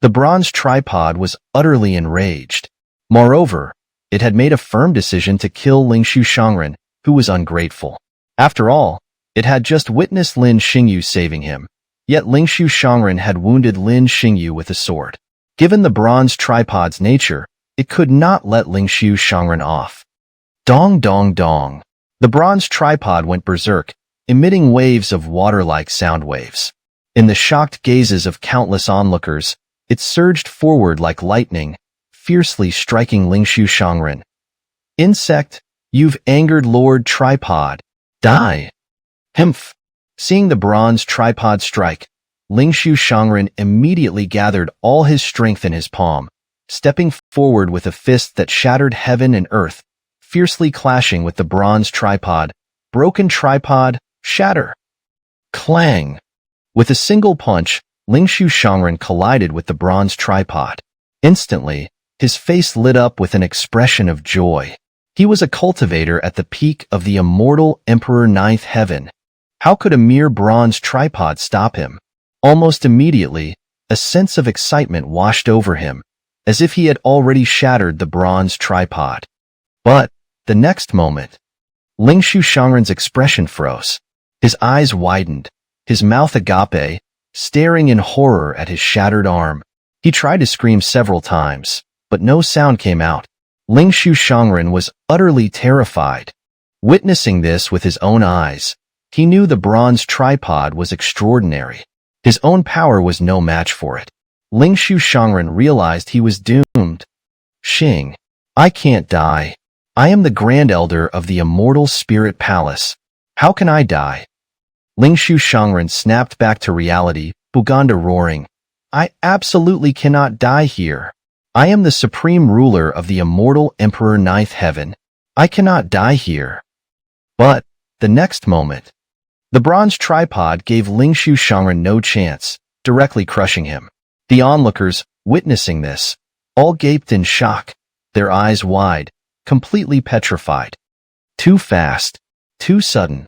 The bronze tripod was utterly enraged. Moreover, it had made a firm decision to kill Lingshu Shangren, who was ungrateful. After all, it had just witnessed Lin Xingyu saving him. Yet Lingshu Shangren had wounded Lin Xingyu with a sword. Given the bronze tripod's nature, it could not let Lingshu Shangren off. Dong dong dong. The bronze tripod went berserk, emitting waves of water-like sound waves. In the shocked gazes of countless onlookers, it surged forward like lightning, fiercely striking Lingshu Shangren. Insect, you've angered Lord Tripod. Die! Humph! Seeing the bronze tripod strike, Lingshu Shangren immediately gathered all his strength in his palm, stepping forward with a fist that shattered heaven and earth, fiercely clashing with the bronze tripod. Broken tripod, shatter! Clang! With a single punch, Lingshu Shangren collided with the bronze tripod. Instantly, his face lit up with an expression of joy. He was a cultivator at the peak of the immortal Emperor Ninth Heaven. How could a mere bronze tripod stop him? Almost immediately, a sense of excitement washed over him, as if he had already shattered the bronze tripod. But, the next moment, Lingshu Shangren's expression froze. His eyes widened, his mouth agape, staring in horror at his shattered arm. He tried to scream several times, but no sound came out. Lingshu Shangren was utterly terrified. Witnessing this with his own eyes, he knew the bronze tripod was extraordinary. His own power was no match for it. Lingshu Shangren realized he was doomed. Xing, I can't die. I am the Grand Elder of the Immortal Spirit Palace. How can I die? Lingshu Shangren snapped back to reality, Buganda roaring. I absolutely cannot die here. I am the supreme ruler of the immortal Emperor Ninth Heaven. I cannot die here. But, the next moment, the bronze tripod gave Lingshu Shangren no chance, directly crushing him. The onlookers, witnessing this, all gaped in shock, their eyes wide, completely petrified. Too fast, too sudden.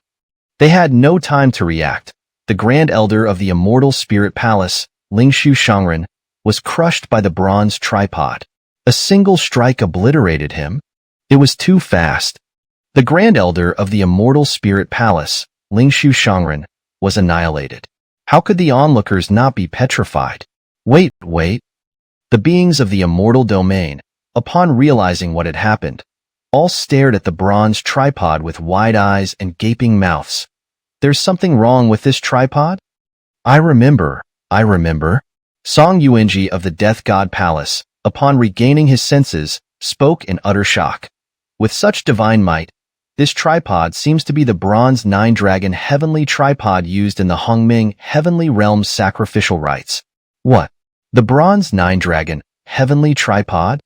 They had no time to react. The Grand Elder of the Immortal Spirit Palace, Lingshu Shangren, was crushed by the bronze tripod. A single strike obliterated him. It was too fast. The Grand Elder of the Immortal Spirit Palace, Lingshu Shangren, was annihilated. How could the onlookers not be petrified? Wait. The beings of the immortal domain, upon realizing what had happened, all stared at the bronze tripod with wide eyes and gaping mouths. There's something wrong with this tripod? I remember. Song Yuanji of the Death God Palace, upon regaining his senses, spoke in utter shock. With such divine might, this tripod seems to be the bronze nine-dragon heavenly tripod used in the Hongming heavenly realm's sacrificial rites. What? The bronze nine-dragon heavenly tripod?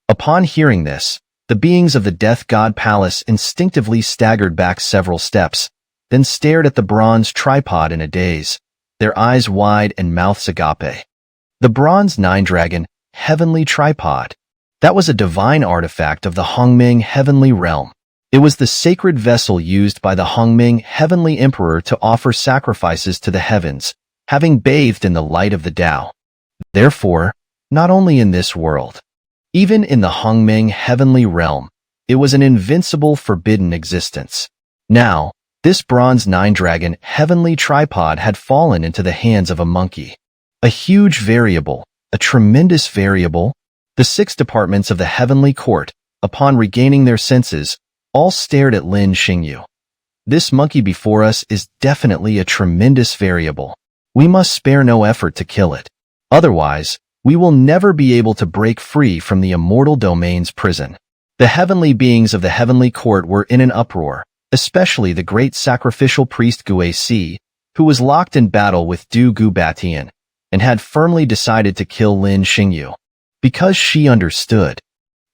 Upon hearing this, the beings of the Death God Palace instinctively staggered back several steps, then stared at the bronze tripod in a daze, their eyes wide and mouths agape. The bronze nine-dragon heavenly tripod. That was a divine artifact of the Hongming heavenly realm. It was the sacred vessel used by the Hongming heavenly emperor to offer sacrifices to the heavens, having bathed in the light of the Tao. Therefore, not only in this world, even in the Hongming heavenly realm, it was an invincible forbidden existence. Now, this bronze nine-dragon heavenly tripod had fallen into the hands of a monkey. A huge variable, a tremendous variable. The 6 departments of the heavenly court, upon regaining their senses, all stared at Lin Xingyu. This monkey before us is definitely a tremendous variable. We must spare no effort to kill it. Otherwise, we will never be able to break free from the immortal domain's prison. The heavenly beings of the heavenly court were in an uproar, especially the great sacrificial priest Gui Si, who was locked in battle with Du Gu Batian, and had firmly decided to kill Lin Xingyu. Because she understood.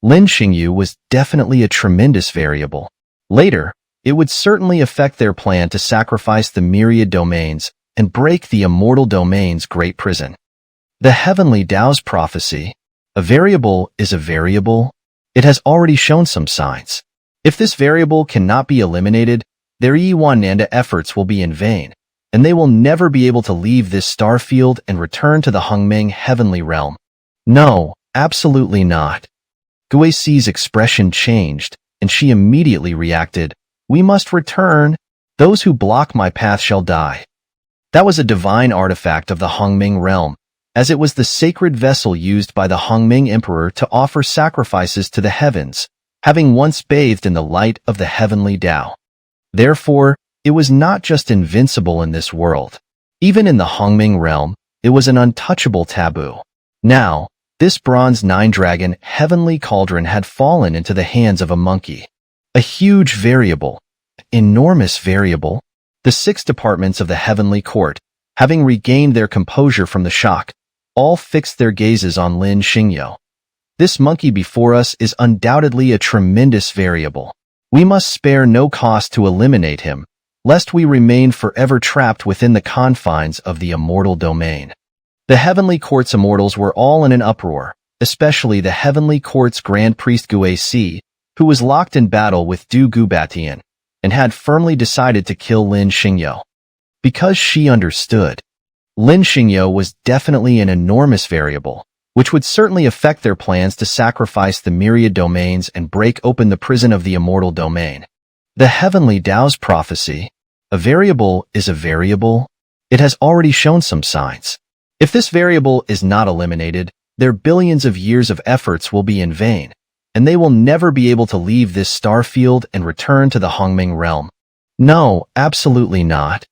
Lin Xingyu was definitely a tremendous variable. Later, it would certainly affect their plan to sacrifice the myriad domains and break the immortal domain's great prison. The heavenly Tao's prophecy. A variable is a variable. It has already shown some signs. If this variable cannot be eliminated, their Yi-Wan-Nanda efforts will be in vain, and they will never be able to leave this star field and return to the Hongming heavenly realm. No, absolutely not. Gui Si's expression changed, and she immediately reacted, "We must return. Those who block my path shall die." That was a divine artifact of the Hongming realm, as it was the sacred vessel used by the Hongming emperor to offer sacrifices to the heavens, having once bathed in the light of the heavenly Tao. Therefore, it was not just invincible in this world. Even in the Hongming realm, it was an untouchable taboo. Now, this bronze nine-dragon heavenly cauldron had fallen into the hands of a monkey. A huge variable, enormous variable. The 6 departments of the heavenly court, having regained their composure from the shock, all fixed their gazes on Lin Xingyu. This monkey before us is undoubtedly a tremendous variable. We must spare no cost to eliminate him, lest we remain forever trapped within the confines of the immortal domain. The heavenly court's immortals were all in an uproar, especially the heavenly court's grand priest Gui Si, who was locked in battle with Du Gu Batian, and had firmly decided to kill Lin Xingyu. Because she understood. Lin Xingyu was definitely an enormous variable, which would certainly affect their plans to sacrifice the myriad domains and break open the prison of the immortal domain. The heavenly Tao's prophecy. A variable is a variable. It has already shown some signs. If this variable is not eliminated, their billions of years of efforts will be in vain, and they will never be able to leave this star field and return to the Hongming realm. No, absolutely not.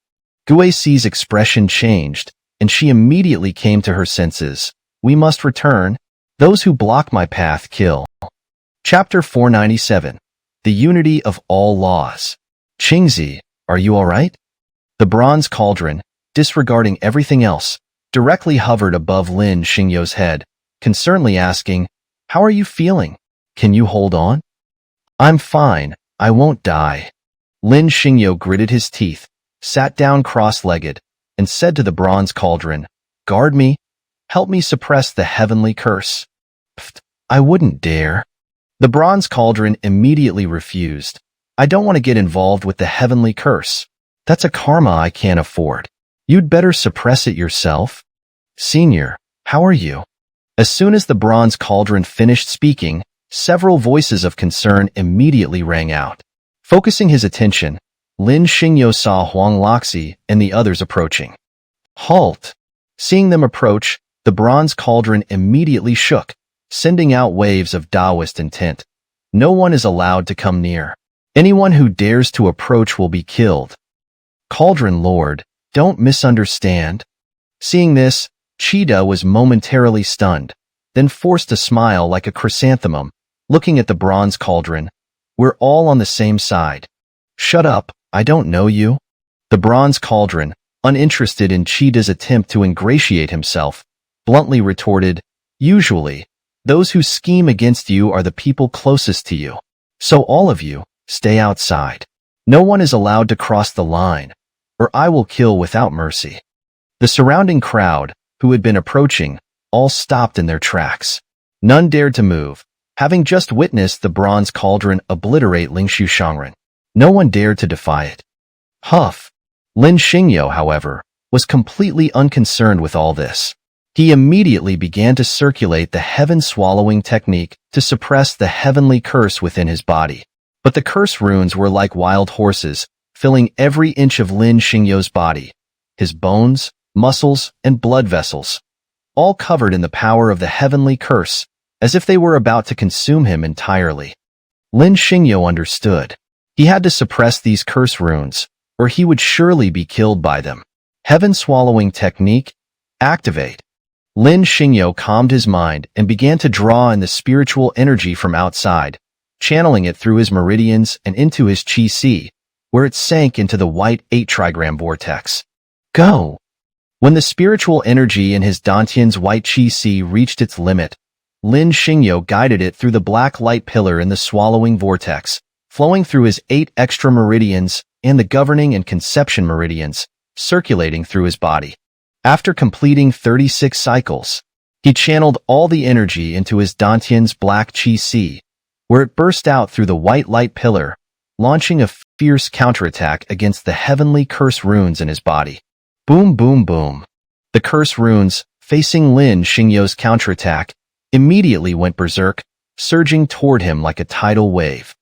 Gui Si's expression changed, and she immediately came to her senses. We must return. Those who block my path kill. Chapter 497. The Unity of All Laws. Qingzi, are you all right? The bronze cauldron, disregarding everything else, directly hovered above Lin Xingyu's head, concernedly asking, "How are you feeling? Can you hold on?" "I'm fine, I won't die." Lin Xingyu gritted his teeth, sat down cross-legged, and said to the bronze cauldron, "Guard me, help me suppress the heavenly curse." "Pfft, I wouldn't dare." The bronze cauldron immediately refused. "I don't want to get involved with the heavenly curse. That's a karma I can't afford. You'd better suppress it yourself." "Senior, how are you?" As soon as the bronze cauldron finished speaking, several voices of concern immediately rang out. Focusing his attention, Lin Xingyu saw Huang Loxi and the others approaching. "Halt!" Seeing them approach, the bronze cauldron immediately shook, sending out waves of Taoist intent. No one is allowed to come near. Anyone who dares to approach will be killed. "Cauldron Lord, don't misunderstand." Seeing this, Cheetah was momentarily stunned, then forced a smile like a chrysanthemum, looking at the bronze cauldron. "We're all on the same side." "Shut up, I don't know you." The bronze cauldron, uninterested in Cheetah's attempt to ingratiate himself, bluntly retorted, "Usually, those who scheme against you are the people closest to you. So all of you, stay outside. No one is allowed to cross the line, or I will kill without mercy." The surrounding crowd, who had been approaching, all stopped in their tracks. None dared to move, having just witnessed the bronze cauldron obliterate Lingshu Shangren. No one dared to defy it. Huff. Lin Xingyo, however, was completely unconcerned with all this. He immediately began to circulate the heaven-swallowing technique to suppress the heavenly curse within his body. But the curse runes were like wild horses, filling every inch of Lin Xingyo's body, his bones, muscles, and blood vessels, all covered in the power of the heavenly curse, as if they were about to consume him entirely. Lin Xingyo understood. He had to suppress these curse runes, or he would surely be killed by them. Heaven-swallowing technique, activate. Lin Xingyo calmed his mind and began to draw in the spiritual energy from outside, channeling it through his meridians and into his qi, where it sank into the white 8-trigram vortex. Go! When the spiritual energy in his dantian's white qi reached its limit, Lin Xingyo guided it through the black light pillar in the swallowing vortex, flowing through his 8 extra meridians and the governing and conception meridians, circulating through his body. After completing 36 cycles, he channeled all the energy into his dantian's black qi, where it burst out through the white light pillar, launching a fierce counterattack against the heavenly curse runes in his body. Boom, boom, boom. The curse runes, facing Lin Xingyo's counterattack, immediately went berserk, surging toward him like a tidal wave.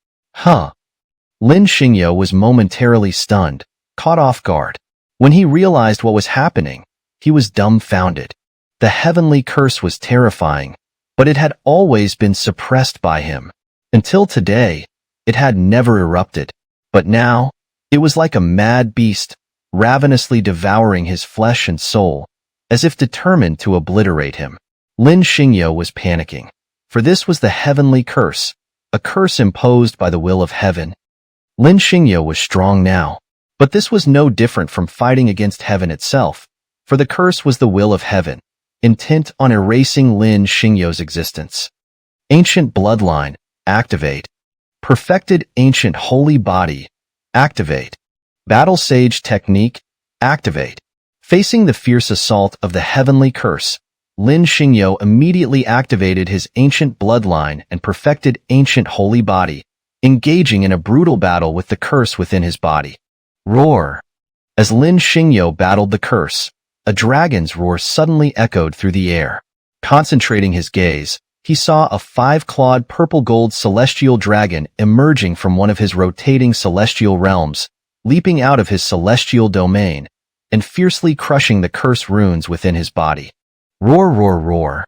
Lin Xingyo was momentarily stunned, caught off guard. When he realized what was happening, he was dumbfounded. The heavenly curse was terrifying, but it had always been suppressed by him. Until today, it had never erupted. But now, it was like a mad beast, ravenously devouring his flesh and soul, as if determined to obliterate him. Lin Xingyo was panicking, for this was the heavenly curse, a curse imposed by the will of heaven. Lin Xingyo was strong now, but this was no different from fighting against heaven itself, for the curse was the will of heaven, intent on erasing Lin Xingyo's existence. Ancient bloodline, activate. Perfected ancient holy body, activate. Battle sage technique, activate. Facing the fierce assault of the heavenly curse, Lin Xingyo immediately activated his ancient bloodline and perfected ancient holy body, engaging in a brutal battle with the curse within his body. Roar. As Lin Xingyo battled the curse, a dragon's roar suddenly echoed through the air. Concentrating his gaze, he saw a 5-clawed purple-gold celestial dragon emerging from one of his rotating celestial realms, leaping out of his celestial domain, and fiercely crushing the curse runes within his body. Roar, roar, roar.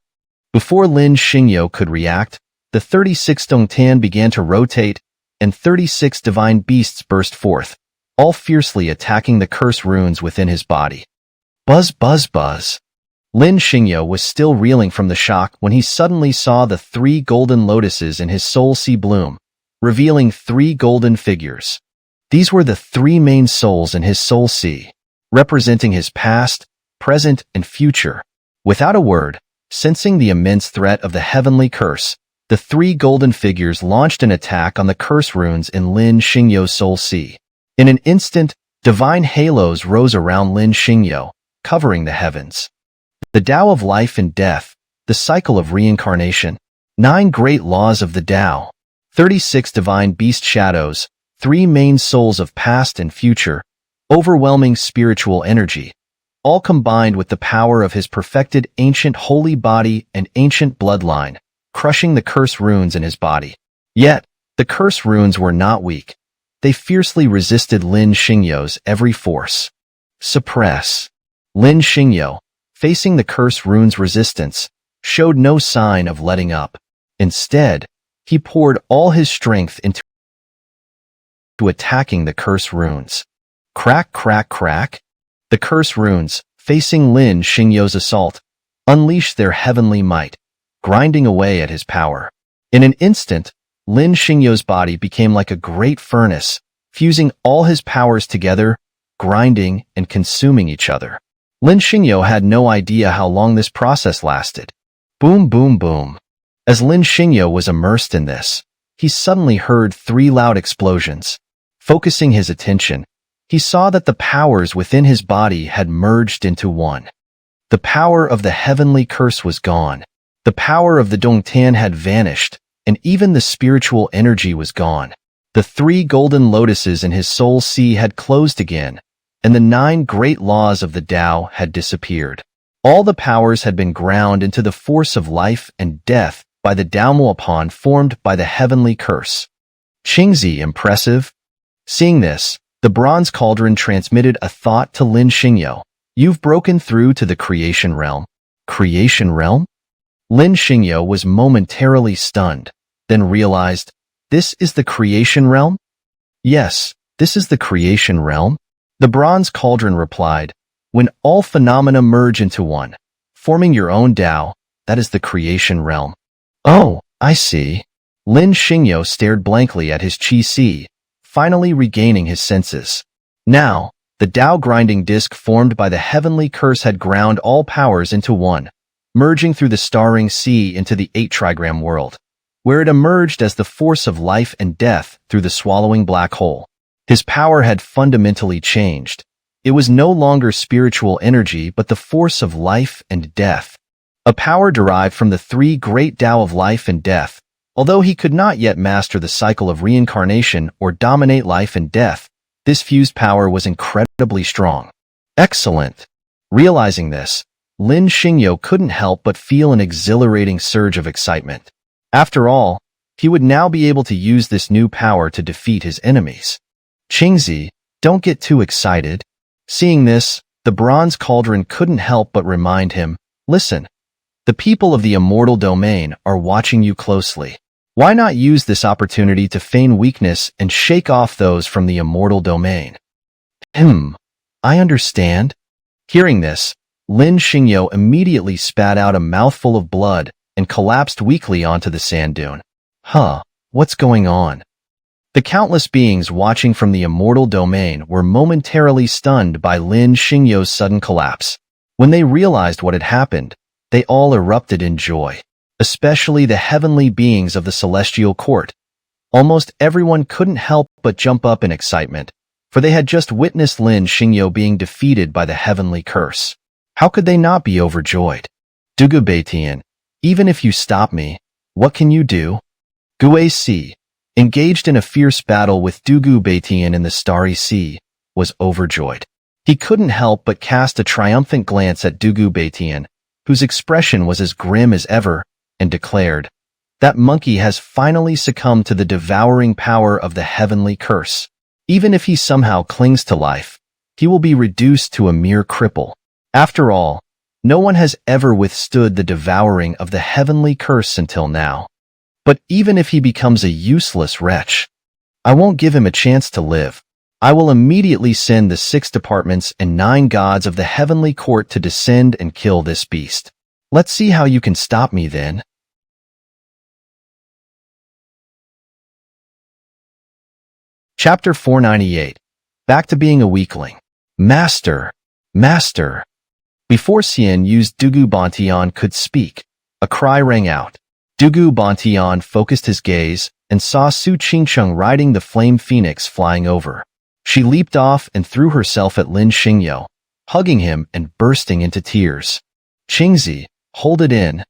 Before Lin Xingyo could react, the 36 Dongtan began to rotate, and 36 divine beasts burst forth, all fiercely attacking the curse runes within his body. Buzz, buzz, buzz. Lin Xingyo was still reeling from the shock when he suddenly saw the 3 golden lotuses in his soul sea bloom, revealing 3 golden figures. These were the 3 main souls in his soul sea, representing his past, present, and future. Without a word, sensing the immense threat of the heavenly curse, the 3 golden figures launched an attack on the curse runes in Lin Xingyo's soul sea. In an instant, divine halos rose around Lin Xingyo, covering the heavens. The Tao of life and death, the cycle of reincarnation, 9 great laws of the Tao, 36 divine beast shadows, 3 main souls of past and future, overwhelming spiritual energy, all combined with the power of his perfected ancient holy body and ancient bloodline, crushing the curse runes in his body. Yet, the curse runes were not weak. They fiercely resisted Lin Xingyo's every force. Suppress. Lin Xingyo, facing the curse rune's resistance, showed no sign of letting up. Instead, he poured all his strength into attacking the curse runes. Crack, crack, crack. The curse runes, facing Lin Xingyo's assault, unleashed their heavenly might, grinding away at his power. In an instant, Lin Xingyo's body became like a great furnace, fusing all his powers together, grinding and consuming each other. Lin Xingyo had no idea how long this process lasted. Boom, boom, boom. As Lin Xingyo was immersed in this, he suddenly heard 3 loud explosions. Focusing his attention, he saw that the powers within his body had merged into one. The power of the heavenly curse was gone. The power of the Dongtan had vanished, and even the spiritual energy was gone. The 3 golden lotuses in his soul sea had closed again, and the 9 great laws of the Tao had disappeared. All the powers had been ground into the force of life and death by the Daomuapan formed by the heavenly curse. Qingzi, impressive. Seeing this, the bronze cauldron transmitted a thought to Lin Xingyo. You've broken through to the creation realm. Creation realm? Lin Xingyo was momentarily stunned, then realized, this is the creation realm? Yes, this is the creation realm. The bronze cauldron replied, when all phenomena merge into one, forming your own Tao, that is the creation realm. Oh, I see. Lin Xingyo stared blankly at his Qi Si, finally regaining his senses. Now, the Tao grinding disc formed by the heavenly curse had ground all powers into one, merging through the starring sea into the 8-trigram world, where it emerged as the force of life and death through the swallowing black hole. His power had fundamentally changed. It was no longer spiritual energy but the force of life and death. A power derived from the 3 great Tao of life and death. Although he could not yet master the cycle of reincarnation or dominate life and death, this fused power was incredibly strong. Excellent. Realizing this, Lin Xingyo couldn't help but feel an exhilarating surge of excitement. After all, he would now be able to use this new power to defeat his enemies. Qingzi, don't get too excited. Seeing this, the bronze cauldron couldn't help but remind him, listen, the people of the immortal domain are watching you closely. Why not use this opportunity to feign weakness and shake off those from the immortal domain? I understand. Hearing this, Lin Xingyo immediately spat out a mouthful of blood and collapsed weakly onto the sand dune. What's going on? The countless beings watching from the immortal domain were momentarily stunned by Lin Xingyo's sudden collapse. When they realized what had happened, they all erupted in joy, especially the heavenly beings of the celestial court. Almost everyone couldn't help but jump up in excitement, for they had just witnessed Lin Xingyo being defeated by the heavenly curse. How could they not be overjoyed? Dugu Beitian, even if you stop me, what can you do? Gue Si, engaged in a fierce battle with Dugu Beitian in the Starry Sea, was overjoyed. He couldn't help but cast a triumphant glance at Dugu Beitian, whose expression was as grim as ever, and declared, that monkey has finally succumbed to the devouring power of the heavenly curse. Even if he somehow clings to life, he will be reduced to a mere cripple. After all, no one has ever withstood the devouring of the heavenly curse until now. But even if he becomes a useless wretch, I won't give him a chance to live. I will immediately send the 6 departments and 9 gods of the heavenly court to descend and kill this beast. Let's see how you can stop me then. Chapter 498. Back to being a weakling. Master! Master! Before Xian used Dugu Bantian could speak, a cry rang out. Dugu Bantian focused his gaze and saw Su Qingcheng riding the flame phoenix flying over. She leaped off and threw herself at Lin Xingyo, hugging him and bursting into tears. Qingzi, hold it in.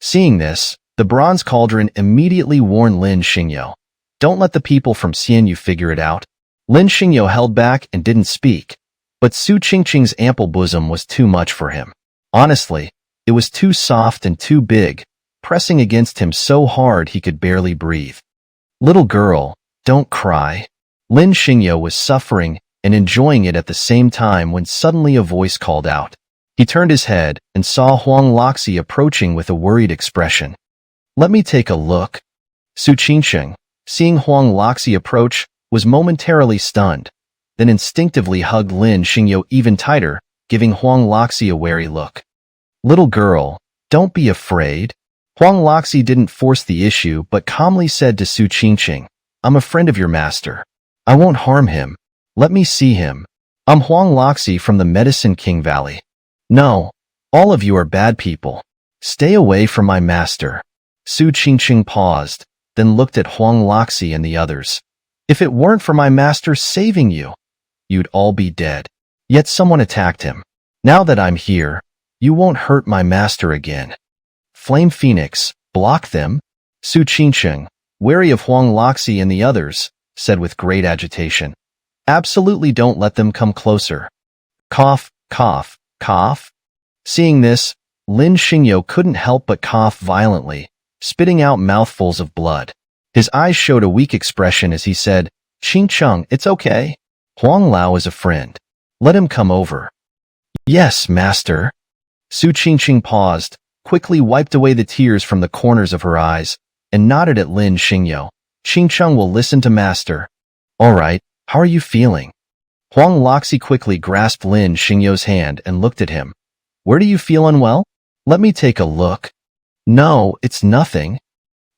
Seeing this, the bronze cauldron immediately warned Lin Xingyo. Don't let the people from Xianyu figure it out. Lin Xingyo held back and didn't speak, but Su Qingcheng's ample bosom was too much for him. Honestly, it was too soft and too big, pressing against him so hard he could barely breathe. Little girl, don't cry. Lin Xingyo was suffering and enjoying it at the same time when suddenly a voice called out. He turned his head and saw Huang Loxi approaching with a worried expression. Let me take a look. Su Qingcheng, seeing Huang Loxi approach, was momentarily stunned, then instinctively hugged Lin Xingyo even tighter, giving Huang Loxi a wary look. Little girl, don't be afraid. Huang Loxi didn't force the issue but calmly said to Su Qingcheng, I'm a friend of your master. I won't harm him. Let me see him. I'm Huang Loxi from the Medicine King Valley. No, all of you are bad people. Stay away from my master. Su Qingcheng paused, then looked at Huang Loxi and the others. If it weren't for my master saving you, you'd all be dead. Yet someone attacked him. Now that I'm here, you won't hurt my master again. Flame Phoenix, block them. Su Qingqing, wary of Huang Loxi and the others, said with great agitation. Absolutely don't let them come closer. Cough, cough, cough. Seeing this, Lin Xingyo couldn't help but cough violently, spitting out mouthfuls of blood. His eyes showed a weak expression as he said, Qingcheng, it's okay. Huang Lao is a friend. Let him come over. Yes, master. Su Qingqing paused, quickly wiped away the tears from the corners of her eyes, and nodded at Lin Xingyo. Qingcheng will listen to master. All right, how are you feeling? Huang Loxi quickly grasped Lin Xingyo's hand and looked at him. Where do you feel unwell? Let me take a look. No, it's nothing.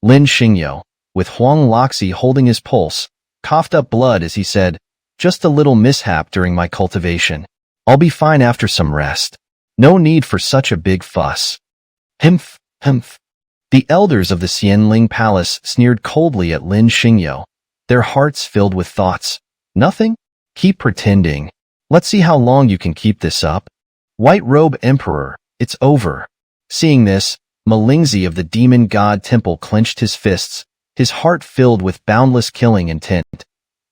Lin Xingyo, with Huang Loxi holding his pulse, coughed up blood as he said, just a little mishap during my cultivation. I'll be fine after some rest. No need for such a big fuss. Himph, himph. The elders of the Xianling Palace sneered coldly at Lin Xingyo, their hearts filled with thoughts. Nothing? Keep pretending. Let's see how long you can keep this up. White Robe Emperor, it's over. Seeing this, Malingzi of the Demon God Temple clenched his fists, his heart filled with boundless killing intent.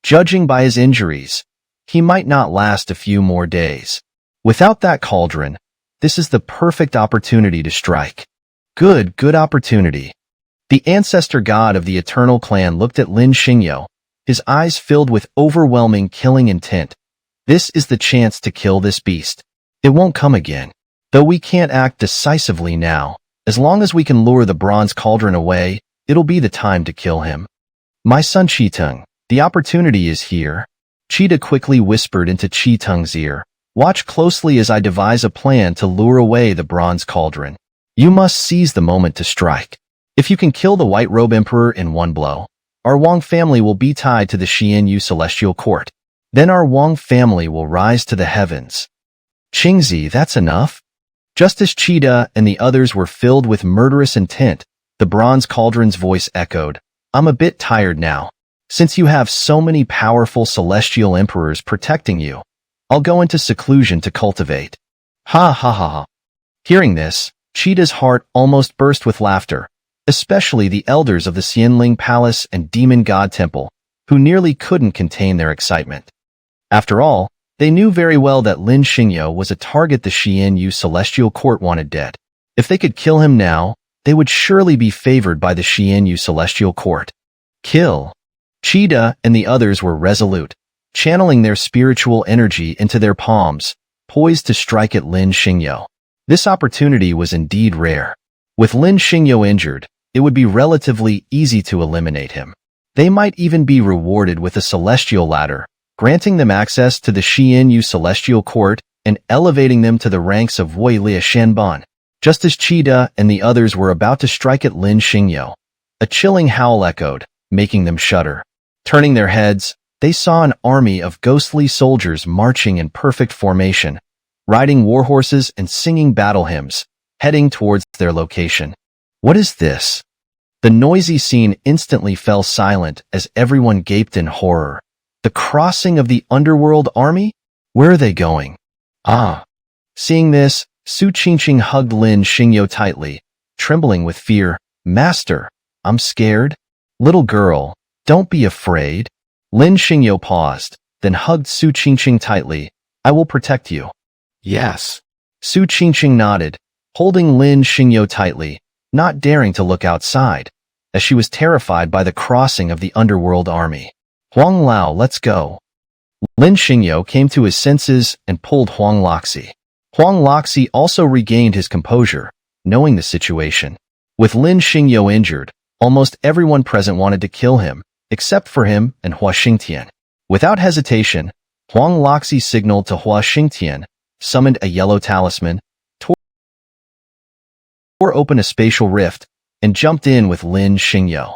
Judging by his injuries, he might not last a few more days. Without that cauldron, this is the perfect opportunity to strike. Good opportunity. The ancestor god of the Eternal Clan looked at Lin Xingyo, his eyes filled with overwhelming killing intent. This is the chance to kill this beast. It won't come again. Though we can't act decisively now, as long as we can lure the bronze cauldron away, it'll be the time to kill him. My son Qiteng, the opportunity is here. Cheetah quickly whispered into Qiteng's ear. Watch closely as I devise a plan to lure away the bronze cauldron. You must seize the moment to strike. If you can kill the White Robe Emperor in one blow, our Wang family will be tied to the Xianyu Celestial Court. Then our Wang family will rise to the heavens. Qingzi, that's enough. Just as Cheetah and the others were filled with murderous intent, the bronze cauldron's voice echoed. I'm a bit tired now. Since you have so many powerful celestial emperors protecting you, I'll go into seclusion to cultivate. Ha ha ha ha. Hearing this, Cheetah's heart almost burst with laughter, especially the elders of the Xianling Palace and Demon God Temple, who nearly couldn't contain their excitement. After all, they knew very well that Lin Xingyo was a target the Xianyu Celestial Court wanted dead. If they could kill him now, they would surely be favored by the Xianyu Celestial Court. Kill. Cheetah and the others were resolute, channeling their spiritual energy into their palms, poised to strike at Lin Xingyo. This opportunity was indeed rare. With Lin Xingyo injured, it would be relatively easy to eliminate him. They might even be rewarded with a celestial ladder, granting them access to the Xianyu Celestial Court and elevating them to the ranks of Wei Lia Shanban. Just as Cheetah and the others were about to strike at Lin Xingyo, a chilling howl echoed, making them shudder. Turning their heads, they saw an army of ghostly soldiers marching in perfect formation, riding warhorses and singing battle hymns, heading towards their location. What is this? The noisy scene instantly fell silent as everyone gaped in horror. The crossing of the underworld army? Where are they going? Ah. Seeing this, Su Qingqing hugged Lin Xingyo tightly, trembling with fear. Master, I'm scared. Little girl, don't be afraid. Lin Xingyo paused, then hugged Su Qingqing tightly. I will protect you. Yes. Su Qingqing nodded, holding Lin Xingyo tightly, not daring to look outside, as she was terrified by the crossing of the underworld army. Huang Lao, let's go. Lin Xingyo came to his senses and pulled Huang Loxi. Huang Loxi also regained his composure, knowing the situation. With Lin Xingyo injured, almost everyone present wanted to kill him, except for him and Hua Xingtian. Without hesitation, Huang Loxi signaled to Hua Xingtian, summoned a yellow talisman, tore open a spatial rift, and jumped in with Lin Xingyo.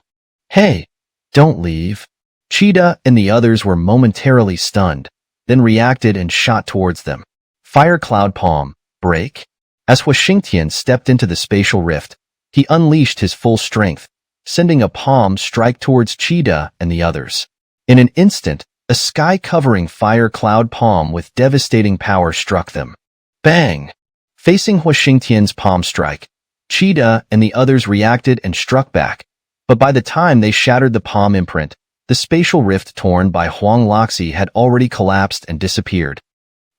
Hey, don't leave. Cheetah and the others were momentarily stunned, then reacted and shot towards them. Fire Cloud Palm, break. As Hua Xingtian stepped into the spatial rift, he unleashed his full strength, sending a palm strike towards Cheetah and the others. In an instant, a sky-covering fire cloud palm with devastating power struck them. Bang! Facing Hua Xingtian's palm strike, Cheetah and the others reacted and struck back, But by the time they shattered the palm imprint, the spatial rift torn by Huang Loxi had already collapsed and disappeared.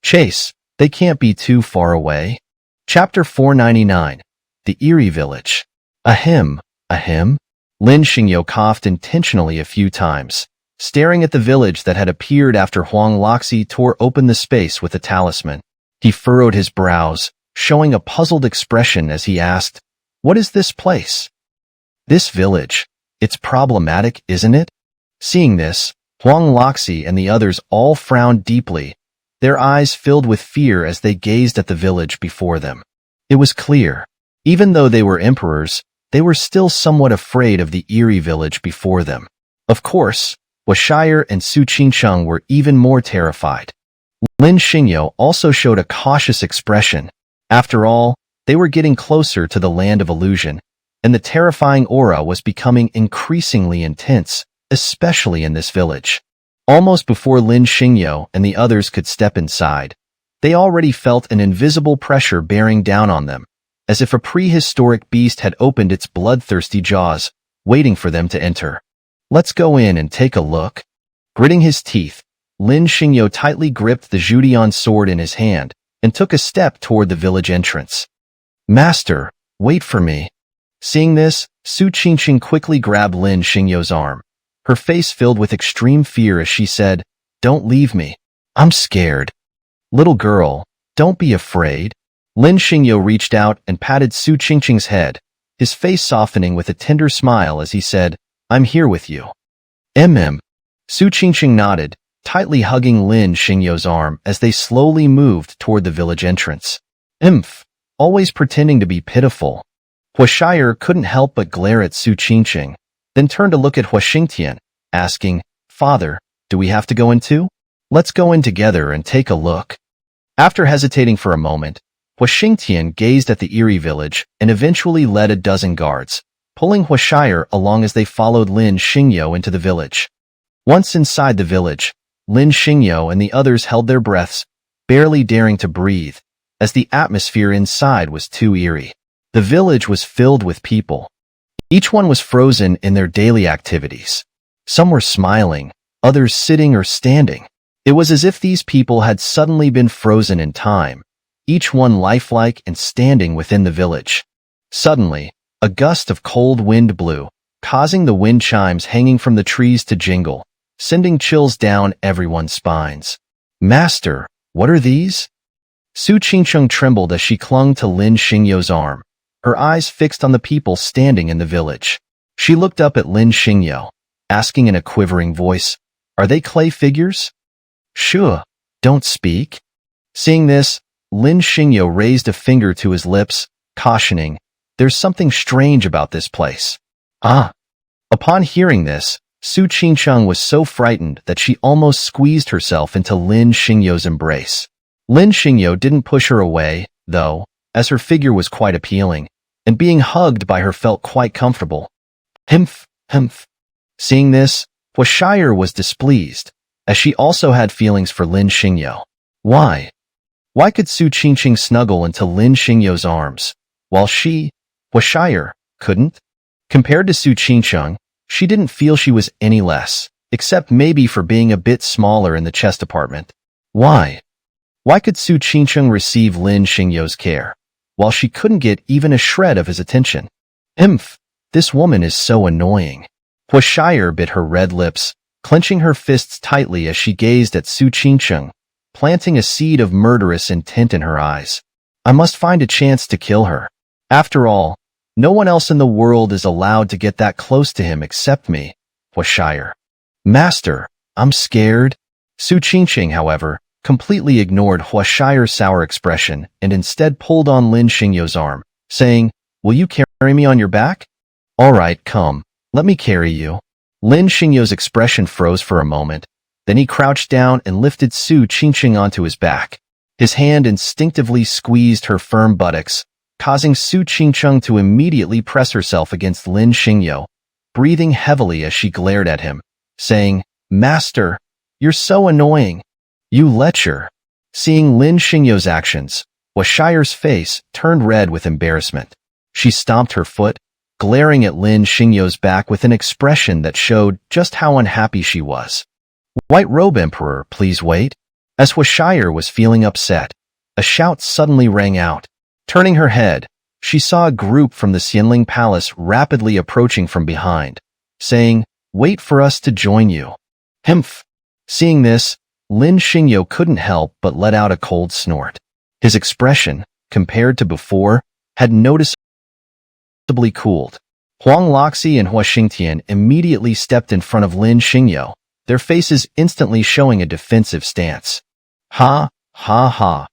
Chase, they can't be too far away. Chapter 499. The Eerie Village. Ahem, ahem. Lin Xingyo coughed intentionally a few times, staring at the village that had appeared after Huang Loxi tore open the space with a talisman. He furrowed his brows, showing a puzzled expression as he asked, "What is this place?" "This village. It's problematic, isn't it?" Seeing this, Huang Loxi and the others all frowned deeply, their eyes filled with fear as they gazed at the village before them. It was clear, even though they were emperors, they were still somewhat afraid of the eerie village before them. Of course, Washire and Su Qingcheng were even more terrified. Lin Xingyo also showed a cautious expression. After all, they were getting closer to the land of illusion, and the terrifying aura was becoming increasingly intense, especially in this village. Almost before Lin Xingyo and the others could step inside, they already felt an invisible pressure bearing down on them, as if a prehistoric beast had opened its bloodthirsty jaws, waiting for them to enter. "Let's go in and take a look." Gritting his teeth, Lin Xingyo tightly gripped the Judian sword in his hand and took a step toward the village entrance. "Master, wait for me." Seeing this, Su Qingqing quickly grabbed Lin Xingyo's arm, her face filled with extreme fear as she said, "Don't leave me. I'm scared." "Little girl, don't be afraid." Lin Xingyo reached out and patted Su Qingqing's head, his face softening with a tender smile as he said, "I'm here with you." Su Qingqing nodded, tightly hugging Lin Xingyo's arm as they slowly moved toward the village entrance. Always pretending to be pitiful. Huashire couldn't help but glare at Su Qingqing, then turned to look at Huashingtian, asking, "Father, do we have to go in too? Let's go in together and take a look." After hesitating for a moment, Huashingtian gazed at the eerie village and eventually led a dozen guards, pulling Huashire along as they followed Lin Xingyo into the village. Once inside the village, Lin Xingyo and the others held their breaths, barely daring to breathe, as the atmosphere inside was too eerie. The village was filled with people. Each one was frozen in their daily activities. Some were smiling, others sitting or standing. It was as if these people had suddenly been frozen in time, each one lifelike and standing within the village. Suddenly, a gust of cold wind blew, causing the wind chimes hanging from the trees to jingle, sending chills down everyone's spines. "Master, what are these?" Su Qingcheng trembled as she clung to Lin Xingyo's arm, her eyes fixed on the people standing in the village. She looked up at Lin Xingyo, asking in a quivering voice, "Are they clay figures?" "Sure, don't speak." Seeing this, Lin Xingyo raised a finger to his lips, cautioning, "There's something strange about this place." "Ah." Upon hearing this, Su Qingcheng was so frightened that she almost squeezed herself into Lin Xingyo's embrace. Lin Xingyo didn't push her away, though, as her figure was quite appealing, and being hugged by her felt quite comfortable. Humph. Seeing this, Huashire was displeased, as she also had feelings for Lin Xingyo. Why? Why could Su Qingqing snuggle into Lin Xingyo's arms, while she, Huashire, couldn't? Compared to Su Qingqing, she didn't feel she was any less, except maybe for being a bit smaller in the chest department. Why? Why could Su Qingqing receive Lin Xingyo's care, while she couldn't get even a shred of his attention? This woman is so annoying. Huashire bit her red lips, clenching her fists tightly as she gazed at Su Qingqing, planting a seed of murderous intent in her eyes. I must find a chance to kill her. After all, no one else in the world is allowed to get that close to him except me, Huashire. Master, I'm scared. Su Qingqing, however, completely ignored Huashire's sour expression and instead pulled on Lin Xingyo's arm, saying, "Will you carry me on your back?" "All right, come, let me carry you." Lin Xingyo's expression froze for a moment, then he crouched down and lifted Su Qingqing onto his back. His hand instinctively squeezed her firm buttocks, causing Su Qingqing to immediately press herself against Lin Xingyo, breathing heavily as she glared at him, saying, "Master, you're so annoying. You lecher." Seeing Lin Xingyo's actions, Huashire's face turned red with embarrassment. She stomped her foot, glaring at Lin Xingyo's back with an expression that showed just how unhappy she was. White Robe Emperor, please wait. As Huashire was feeling upset, a shout suddenly rang out. Turning her head, she saw a group from the Xianling Palace rapidly approaching from behind, saying, "Wait for us to join you." Humph! Seeing this, Lin Xingyo couldn't help but let out a cold snort. His expression, compared to before, had noticeably cooled. Huang Loxi and Hua Xingtian immediately stepped in front of Lin Xingyo, their faces instantly showing a defensive stance. Ha, ha, ha.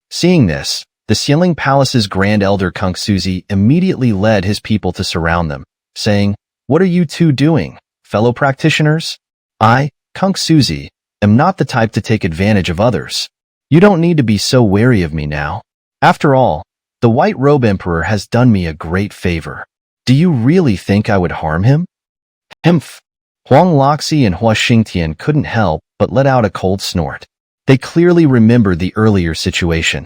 Seeing this, the Xianling Palace's Grand Elder Kung Suzi immediately led his people to surround them, saying, "What are you two doing, fellow practitioners? I, Kung Suzi, am not the type to take advantage of others. You don't need to be so wary of me now. After all, the White Robe Emperor has done me a great favor. Do you really think I would harm him?" Humph! Huang Loxi and Hua Xingtian couldn't help but let out a cold snort. They clearly remembered the earlier situation.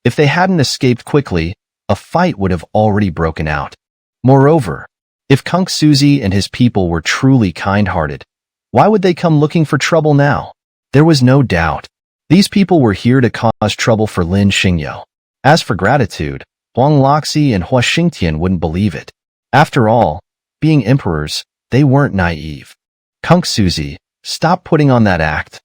If they hadn't escaped quickly, a fight would have already broken out. Moreover, if Kung Suzi and his people were truly kind-hearted, why would they come looking for trouble now? There was no doubt. These people were here to cause trouble for Lin Xingyo. As for gratitude, Huang Loxi and Hua Xingtian wouldn't believe it. After all, being emperors, they weren't naive. Kung Suzi, stop putting on that act.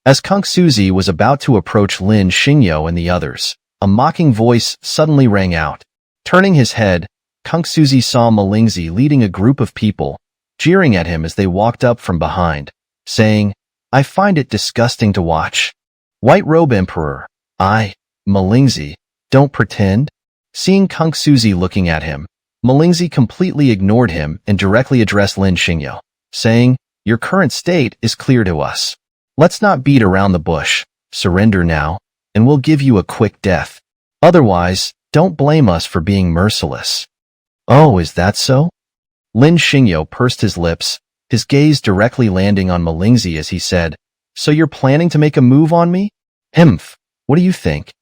As Kung Suzi was about to approach Lin Xingyo and the others, a mocking voice suddenly rang out. Turning his head, Kung Suzi saw Malingzi leading a group of people, jeering at him as they walked up from behind, saying, "I find it disgusting to watch. White Robe Emperor, Malingzi, don't pretend." Seeing Kung Suzi looking at him, Malingzi completely ignored him and directly addressed Lin Xingyo, saying, "Your current state is clear to us. Let's not beat around the bush. Surrender now, and we'll give you a quick death. Otherwise, don't blame us for being merciless." "Oh, is that so?" Lin Xingyo pursed his lips, his gaze directly landing on Malingzi as he said, "So you're planning to make a move on me? Humph, what do you think?"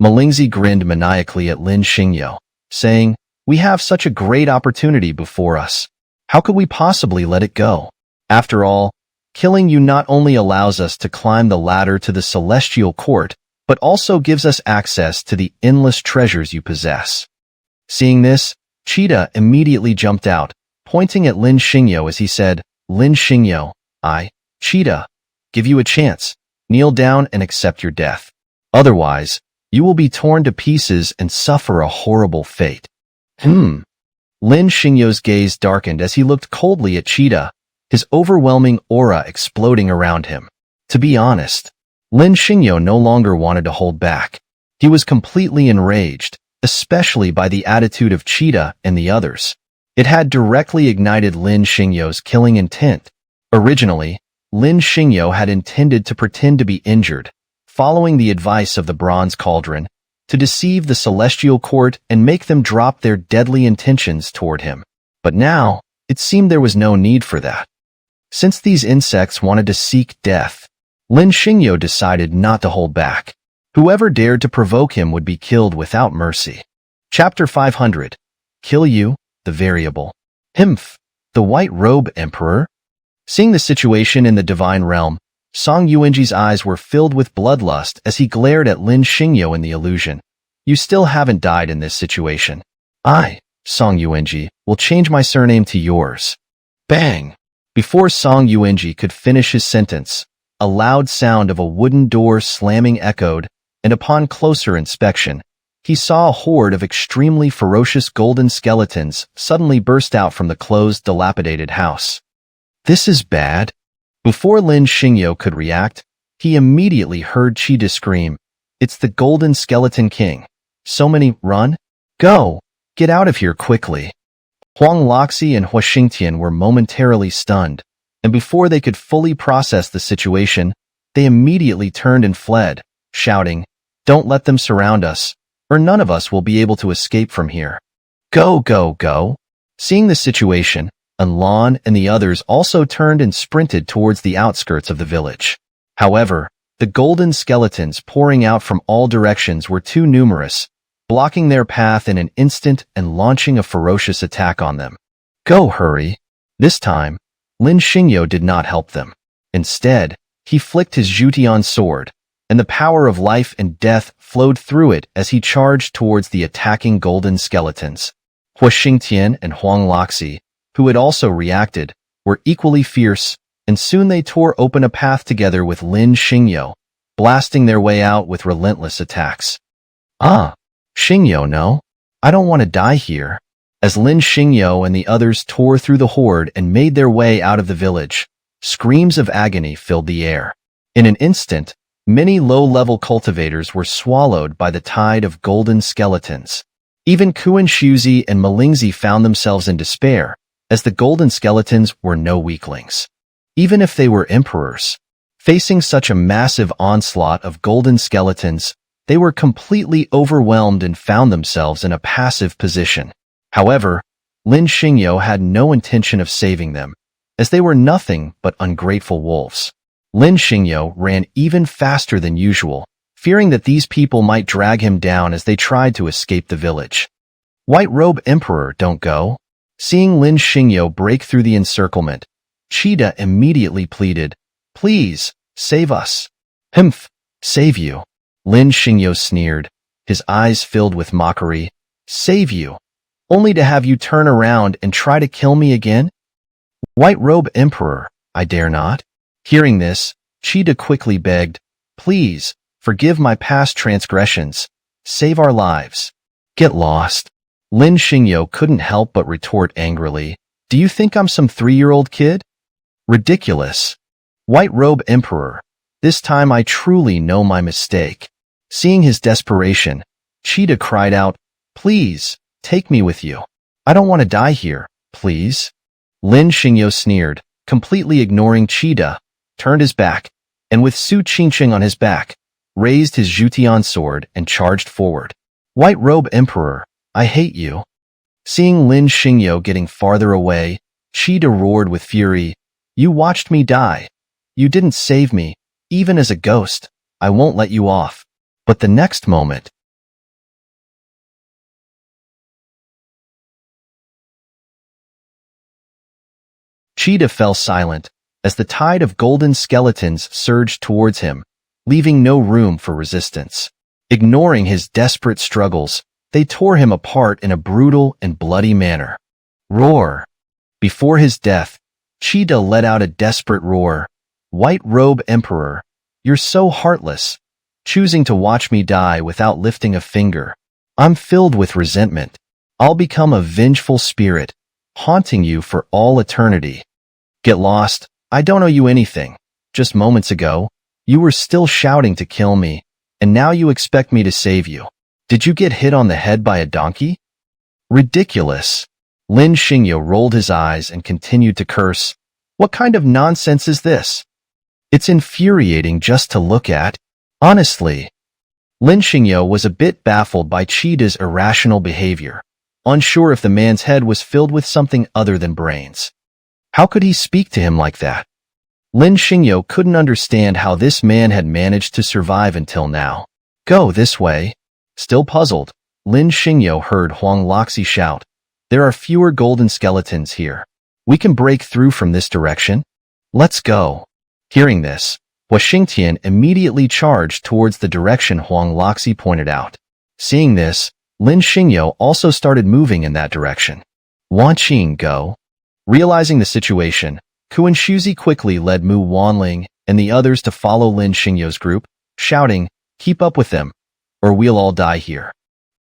Malingzi grinned maniacally at Lin Xingyo, saying, "We have such a great opportunity before us. How could we possibly let it go? After all, killing you not only allows us to climb the ladder to the celestial court, but also gives us access to the endless treasures you possess." Seeing this, Cheetah immediately jumped out, pointing at Lin Xingyo as he said, "Lin Xingyo, Cheetah, give you a chance. Kneel down and accept your death. Otherwise, you will be torn to pieces and suffer a horrible fate." Lin Xingyo's gaze darkened as he looked coldly at Cheetah, his overwhelming aura exploding around him. To be honest, Lin Xingyo no longer wanted to hold back. He was completely enraged, especially by the attitude of Cheetah and the others. It had directly ignited Lin Xingyo's killing intent. Originally, Lin Xingyo had intended to pretend to be injured, following the advice of the Bronze Cauldron, to deceive the Celestial Court and make them drop their deadly intentions toward him. But now, it seemed there was no need for that. Since these insects wanted to seek death, Lin Xingyo decided not to hold back. Whoever dared to provoke him would be killed without mercy. Chapter 500. Kill you, the variable. Humph, the White Robe Emperor? Seeing the situation in the divine realm, Song Yuanji's eyes were filled with bloodlust as he glared at Lin Xingyo in the illusion. "You still haven't died in this situation. I, Song Yuanji, will change my surname to yours." Bang! Before Song Yuanji could finish his sentence, a loud sound of a wooden door slamming echoed, and upon closer inspection, he saw a horde of extremely ferocious golden skeletons suddenly burst out from the closed, dilapidated house. "This is bad." Before Lin Xingyo could react, he immediately heard Cheetah scream, "It's the Golden Skeleton King. So many, run! Go! Get out of here quickly!" Huang Loxi and Hua Xingtian were momentarily stunned, and before they could fully process the situation, they immediately turned and fled, shouting, "Don't let them surround us, or none of us will be able to escape from here. Go, go, go!" Seeing the situation, Lan and the others also turned and sprinted towards the outskirts of the village. However, the golden skeletons pouring out from all directions were too numerous, blocking their path in an instant and launching a ferocious attack on them. Go, hurry. This time, Lin Xingyo did not help them. Instead, he flicked his Jutian sword, and the power of life and death flowed through it as he charged towards the attacking golden skeletons. Hua Xingtian and Huang Loxi, who had also reacted, were equally fierce, and soon they tore open a path together with Lin Xingyo, blasting their way out with relentless attacks. Ah, Xingyo, no. I don't want to die here. As Lin Xingyo and the others tore through the horde and made their way out of the village, screams of agony filled the air. In an instant, many low-level cultivators were swallowed by the tide of golden skeletons. Even Kuan Shuzi and Malingzi found themselves in despair, as the golden skeletons were no weaklings. Even if they were emperors, facing such a massive onslaught of golden skeletons, they were completely overwhelmed and found themselves in a passive position. However, Lin Xingyo had no intention of saving them, as they were nothing but ungrateful wolves. Lin Xingyo ran even faster than usual, fearing that these people might drag him down as they tried to escape the village. White Robe Emperor, don't go. Seeing Lin Xingyo break through the encirclement, Cheetah immediately pleaded, Please, save us. Humph, save you. Lin Xingyo sneered, his eyes filled with mockery. Save you? Only to have you turn around and try to kill me again? White Robe Emperor, I dare not. Hearing this, Cheetah quickly begged, Please, forgive my past transgressions. Save our lives. Get lost. Lin Xingyo couldn't help but retort angrily, Do you think I'm some 3-year-old kid? Ridiculous. White Robe Emperor, this time I truly know my mistake. Seeing his desperation, Cheetah cried out, Please, take me with you. I don't want to die here, please. Lin Xingyo sneered, completely ignoring Cheetah, turned his back, and with Su Qingqing on his back, raised his Jutian sword and charged forward. White Robe Emperor, I hate you. Seeing Lin Xingyo getting farther away, Cheetah roared with fury, You watched me die. You didn't save me. Even as a ghost, I won't let you off. But the next moment, Cheetah fell silent as the tide of golden skeletons surged towards him, leaving no room for resistance. Ignoring his desperate struggles, they tore him apart in a brutal and bloody manner. Roar! Before his death, Cheetah let out a desperate roar. White Robe Emperor, you're so heartless, choosing to watch me die without lifting a finger. I'm filled with resentment. I'll become a vengeful spirit, haunting you for all eternity. Get lost. I don't owe you anything. Just moments ago, you were still shouting to kill me, and now you expect me to save you. Did you get hit on the head by a donkey? Ridiculous. Lin Xingyo rolled his eyes and continued to curse. What kind of nonsense is this? It's infuriating just to look at. Honestly. Lin Xingyo was a bit baffled by Cheetah's irrational behavior, unsure if the man's head was filled with something other than brains. How could he speak to him like that? Lin Xingyo couldn't understand how this man had managed to survive until now. Go this way. Still puzzled, Lin Xingyo heard Huang Loxi shout, There are fewer golden skeletons here. We can break through from this direction. Let's go. Hearing this, Hua Xingtian immediately charged towards the direction Huang Loxi pointed out. Seeing this, Lin Xingyo also started moving in that direction. Wan Qing, go. Realizing the situation, Kuan Shuzi quickly led Mu Wanling and the others to follow Lin Xingyo's group, shouting, Keep up with them, or we'll all die here.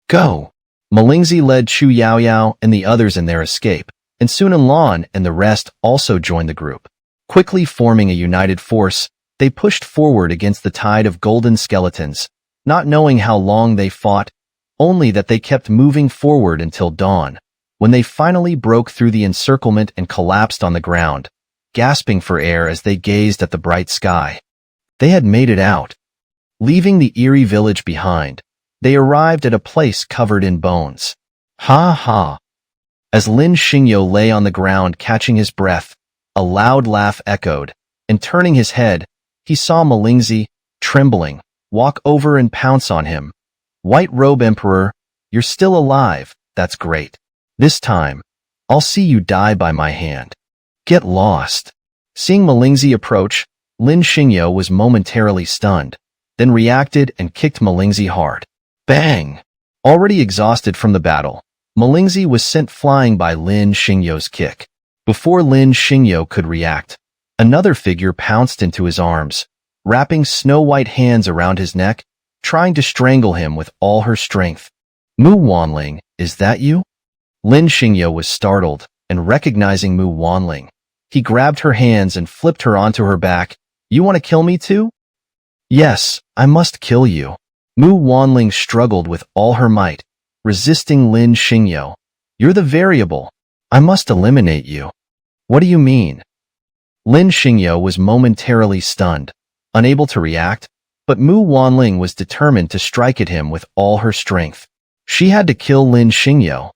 Go! Malingzi led Chu Yaoyao and the others in their escape, and Sun and Lan and the rest also joined the group. Quickly forming a united force, they pushed forward against the tide of golden skeletons, not knowing how long they fought, only that they kept moving forward until dawn, when they finally broke through the encirclement and collapsed on the ground, gasping for air as they gazed at the bright sky. They had made it out. Leaving the eerie village behind, they arrived at a place covered in bones. Ha ha! As Lin Xingyo lay on the ground catching his breath, a loud laugh echoed, and turning his head, he saw Malingzi, trembling, walk over and pounce on him. White Robe Emperor, You're still alive. That's great. This time, I'll see you die by my hand. Get lost. Seeing Melingzi approach, Lin Xingyo was momentarily stunned, then reacted and kicked Melingzi hard. Bang! Already exhausted from the battle, Melingzi was sent flying by Lin Xingyo's kick. Before Lin Xingyo could react, another figure pounced into his arms, wrapping snow-white hands around his neck, trying to strangle him with all her strength. Mu Wanling, is that you? Lin Xingyo was startled, and recognizing Mu Wanling, he grabbed her hands and flipped her onto her back. You want to kill me too? Yes, I must kill you. Mu Wanling struggled with all her might, resisting Lin Xingyo. You're the variable. I must eliminate you. What do you mean? Lin Xingyo was momentarily stunned, unable to react, but Mu Wanling was determined to strike at him with all her strength. She had to kill Lin Xingyo,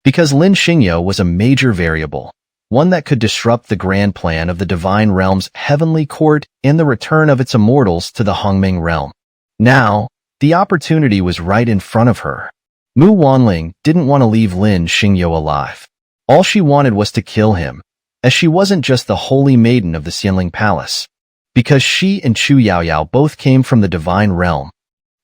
because Lin Xingyo was a major variable, one that could disrupt the grand plan of the Divine Realm's heavenly court and the return of its immortals to the Hongming realm. Now, the opportunity was right in front of her. Mu Wanling didn't want to leave Lin Xingyo alive. All she wanted was to kill him, as she wasn't just the holy maiden of the Xianling Palace. Because she and Chu Yaoyao both came from the Divine Realm.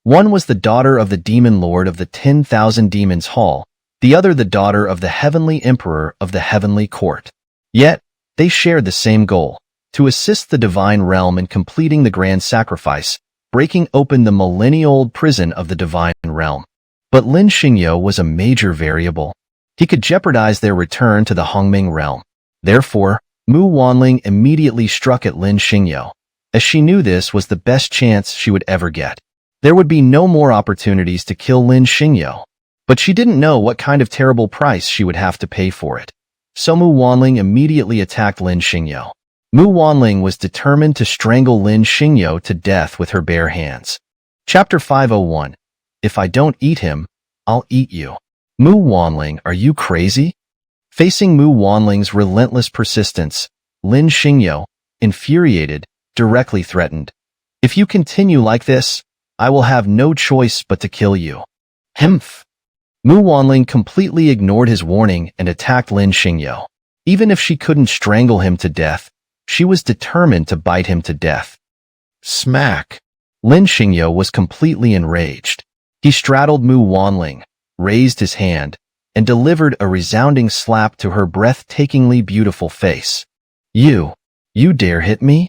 One was the daughter of the Demon Lord of the 10,000 Demons Hall, the other the daughter of the Heavenly Emperor of the Heavenly Court. Yet, they shared the same goal, to assist the Divine Realm in completing the grand sacrifice, breaking open the millennia-old prison of the Divine Realm. But Lin Xingyo was a major variable. He could jeopardize their return to the Hongming realm. Therefore, Mu Wanling immediately struck at Lin Xingyo, as she knew this was the best chance she would ever get. There would be no more opportunities to kill Lin Xingyo, but she didn't know what kind of terrible price she would have to pay for it. So Mu Wanling immediately attacked Lin Xingyo. Mu Wanling was determined to strangle Lin Xingyo to death with her bare hands. Chapter 501. If I don't eat him, I'll eat you. Mu Wanling, are you crazy? Facing Mu Wanling's relentless persistence, Lin Xingyo, infuriated, directly threatened. If you continue like this, I will have no choice but to kill you. Humph! Mu Wanling completely ignored his warning and attacked Lin Xingyo. Even if she couldn't strangle him to death, she was determined to bite him to death. Smack! Lin Xingyo was completely enraged. He straddled Mu Wanling, raised his hand, and delivered a resounding slap to her breathtakingly beautiful face. You dare hit me?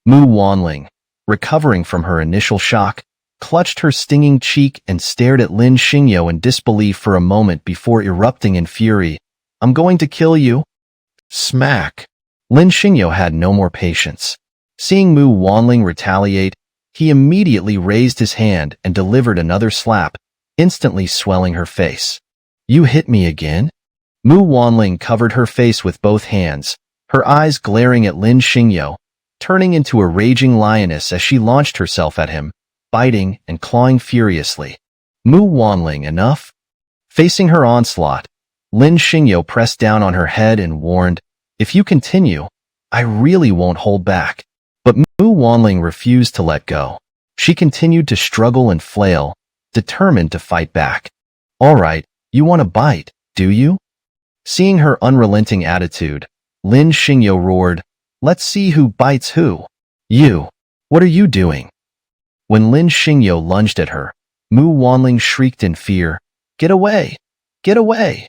Mu Wanling, recovering from her initial shock, clutched her stinging cheek and stared at Lin Xingyo in disbelief for a moment before erupting in fury. I'm going to kill you. Smack! Lin Xingyo had no more patience. Seeing Mu Wanling retaliate, he immediately raised his hand and delivered another slap, instantly swelling her face. You hit me again? Mu Wanling covered her face with both hands, her eyes glaring at Lin Xingyo, turning into a raging lioness as she launched herself at him, biting and clawing furiously. Mu Wanling, enough? Facing her onslaught, Lin Xingyo pressed down on her head and warned, if you continue, I really won't hold back. But Mu Wanling refused to let go. She continued to struggle and flail, determined to fight back. All right, you want to bite, do you? Seeing her unrelenting attitude, Lin Xingyo roared, let's see who bites who. You, what are you doing? When Lin Xingyo lunged at her, Mu Wanling shrieked in fear, get away! Get away!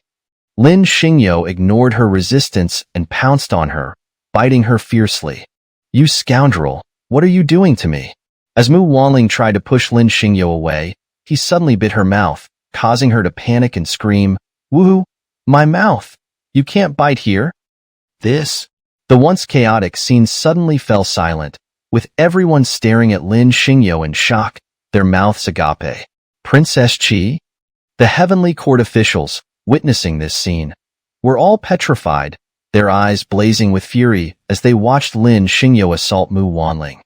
Lin Xingyo ignored her resistance and pounced on her, biting her fiercely. You scoundrel, what are you doing to me? As Mu Wanling tried to push Lin Xingyo away, he suddenly bit her mouth, causing her to panic and scream, woohoo, my mouth! You can't bite here! This? The once chaotic scene suddenly fell silent, with everyone staring at Lin Xingyo in shock, their mouths agape. Princess Qi? The heavenly court officials, witnessing this scene, were all petrified, their eyes blazing with fury as they watched Lin Xingyo assault Mu Wanling.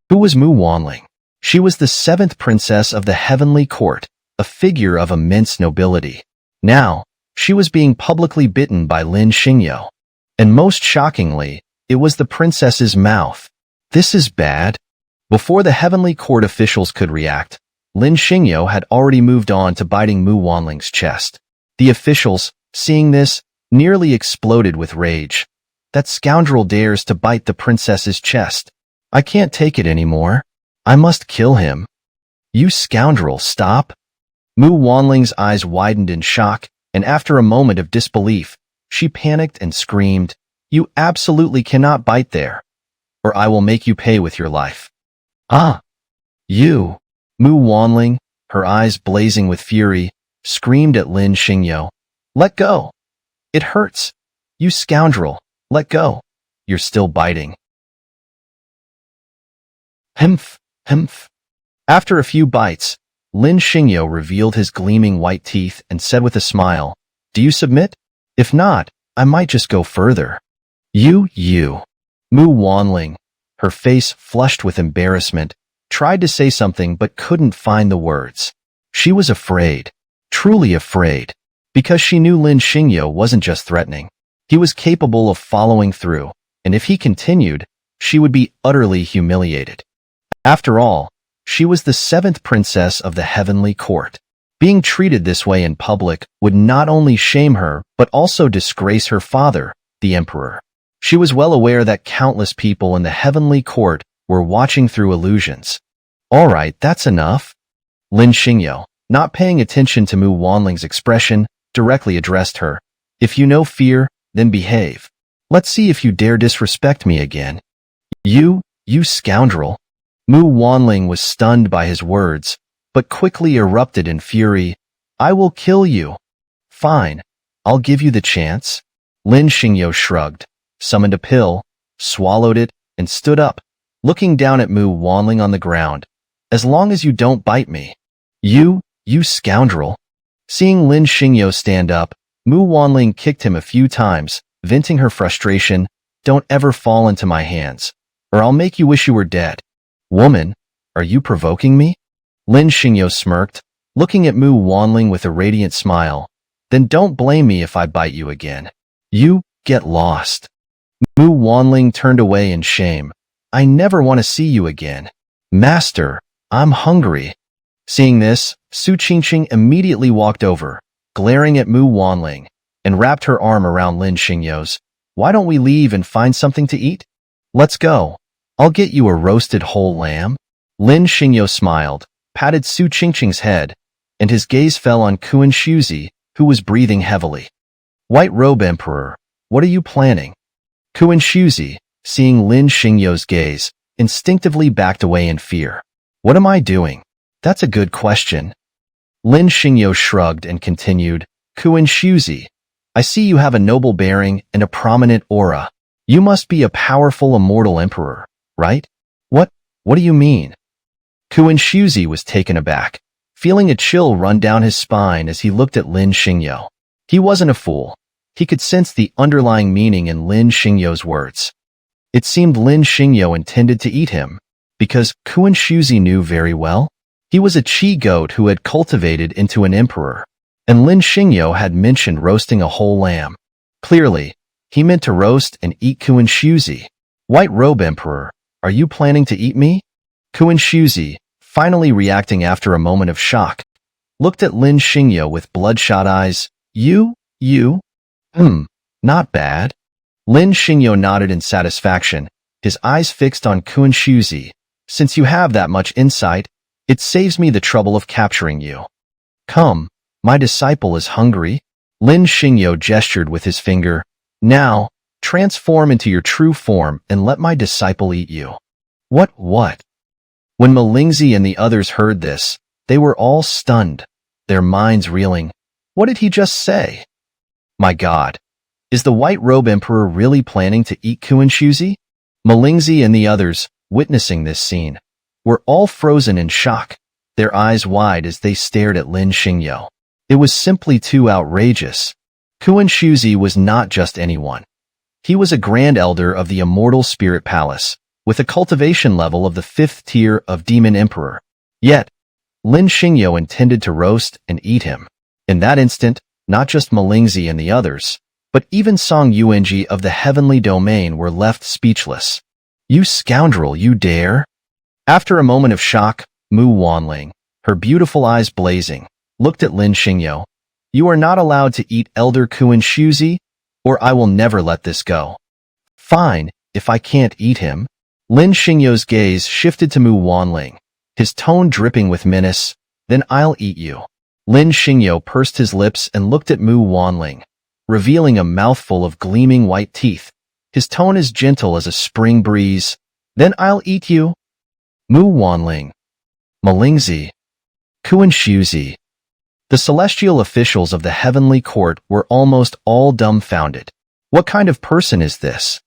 Who was Mu Wanling? She was the 7th princess of the heavenly court, a figure of immense nobility. Now, she was being publicly bitten by Lin Xingyo. And most shockingly, it was the princess's mouth. This is bad. Before the heavenly court officials could react, Lin Xingyo had already moved on to biting Mu Wanling's chest. The officials, seeing this, nearly exploded with rage. That scoundrel dares to bite the princess's chest. I can't take it anymore. I must kill him. You scoundrel, stop. Mu Wanling's eyes widened in shock, and after a moment of disbelief, she panicked and screamed, "You absolutely cannot bite there, or I will make you pay with your life." Ah! You! Mu Wanling, her eyes blazing with fury, screamed at Lin Xingyo. Let go! It hurts! You scoundrel! Let go! You're still biting. Humph! Humph! After a few bites, Lin Xingyo revealed his gleaming white teeth and said with a smile, "Do you submit? If not, I might just go further." You. Mu Wanling, her face flushed with embarrassment, tried to say something but couldn't find the words. She was afraid, truly afraid, because she knew Lin Xingyo wasn't just threatening. He was capable of following through, and if he continued, she would be utterly humiliated. After all, she was the 7th princess of the heavenly court. Being treated this way in public would not only shame her, but also disgrace her father, the emperor. She was well aware that countless people in the heavenly court were watching through illusions. All right, that's enough. Lin Xingyo, not paying attention to Mu Wanling's expression, directly addressed her. If you know fear, then behave. Let's see if you dare disrespect me again. You scoundrel. Mu Wanling was stunned by his words, but quickly erupted in fury. I will kill you. Fine, I'll give you the chance. Lin Xingyo shrugged, summoned a pill, swallowed it, and stood up, looking down at Mu Wanling on the ground. As long as you don't bite me. You scoundrel. Seeing Lin Xingyo stand up, Mu Wanling kicked him a few times, venting her frustration. Don't ever fall into my hands, or I'll make you wish you were dead. Woman, are you provoking me? Lin Xingyo smirked, looking at Mu Wanling with a radiant smile. Then don't blame me if I bite you again. You get lost. Mu Wanling turned away in shame. I never want to see you again. Master, I'm hungry. Seeing this, Su Qingqing immediately walked over, glaring at Mu Wanling, and wrapped her arm around Lin Xingyo's. Why don't we leave and find something to eat? Let's go. I'll get you a roasted whole lamb. Lin Xingyo smiled, patted Su Qingqing's head, and his gaze fell on Kuan Shuzi, who was breathing heavily. White Robe Emperor, what are you planning? Kuan Shuzi, seeing Lin Xingyo's gaze, instinctively backed away in fear. What am I doing? That's a good question. Lin Xingyo shrugged and continued, Kuan Shuzi, I see you have a noble bearing and a prominent aura. You must be a powerful immortal emperor, right? What do you mean? Kuan Shuzi was taken aback, feeling a chill run down his spine as he looked at Lin Xingyo. He wasn't a fool. He could sense the underlying meaning in Lin Xingyo's words. It seemed Lin Xingyo intended to eat him, because Kuan Shuzi knew very well. He was a chi goat who had cultivated into an emperor, and Lin Xingyo had mentioned roasting a whole lamb. Clearly, he meant to roast and eat Kuan Shuzi. White Robe Emperor, are you planning to eat me? Kuan Shuzi, finally reacting after a moment of shock, looked at Lin Xingyo with bloodshot eyes. You? Not bad. Lin Xingyo nodded in satisfaction, his eyes fixed on Kuan Shuzi. Since you have that much insight, it saves me the trouble of capturing you. Come, my disciple is hungry. Lin Xingyo gestured with his finger. Now, transform into your true form and let my disciple eat you. What? When Malingzi and the others heard this, they were all stunned, their minds reeling. What did he just say? My God, is the White Robe Emperor really planning to eat Kuan Shuzi? Malingzi and the others, witnessing this scene, were all frozen in shock, their eyes wide as they stared at Lin Xingyo. It was simply too outrageous. Kuan Shuzi was not just anyone. He was a Grand Elder of the Immortal Spirit Palace, with a cultivation level of the 5th tier of Demon Emperor. Yet, Lin Xingyo intended to roast and eat him. In that instant, not just Malingzi and the others, but even Song Yuanji of the Heavenly Domain were left speechless. You scoundrel, you dare? After a moment of shock, Mu Wanling, her her beautiful eyes blazing, looked at Lin Xingyo. You are not allowed to eat Elder Kuan Shuzi, or I will never let this go. Fine, if I can't eat him. Lin Xingyo's gaze shifted to Mu Wanling, his tone dripping with menace. Then I'll eat you. Lin Xingyo pursed his lips and looked at Mu Wanling, revealing a mouthful of gleaming white teeth. His tone as gentle as a spring breeze. Then I'll eat you. Mu Wanling. Malingzi. Kuan Shuzi. The celestial officials of the heavenly court were almost all dumbfounded. What kind of person is this?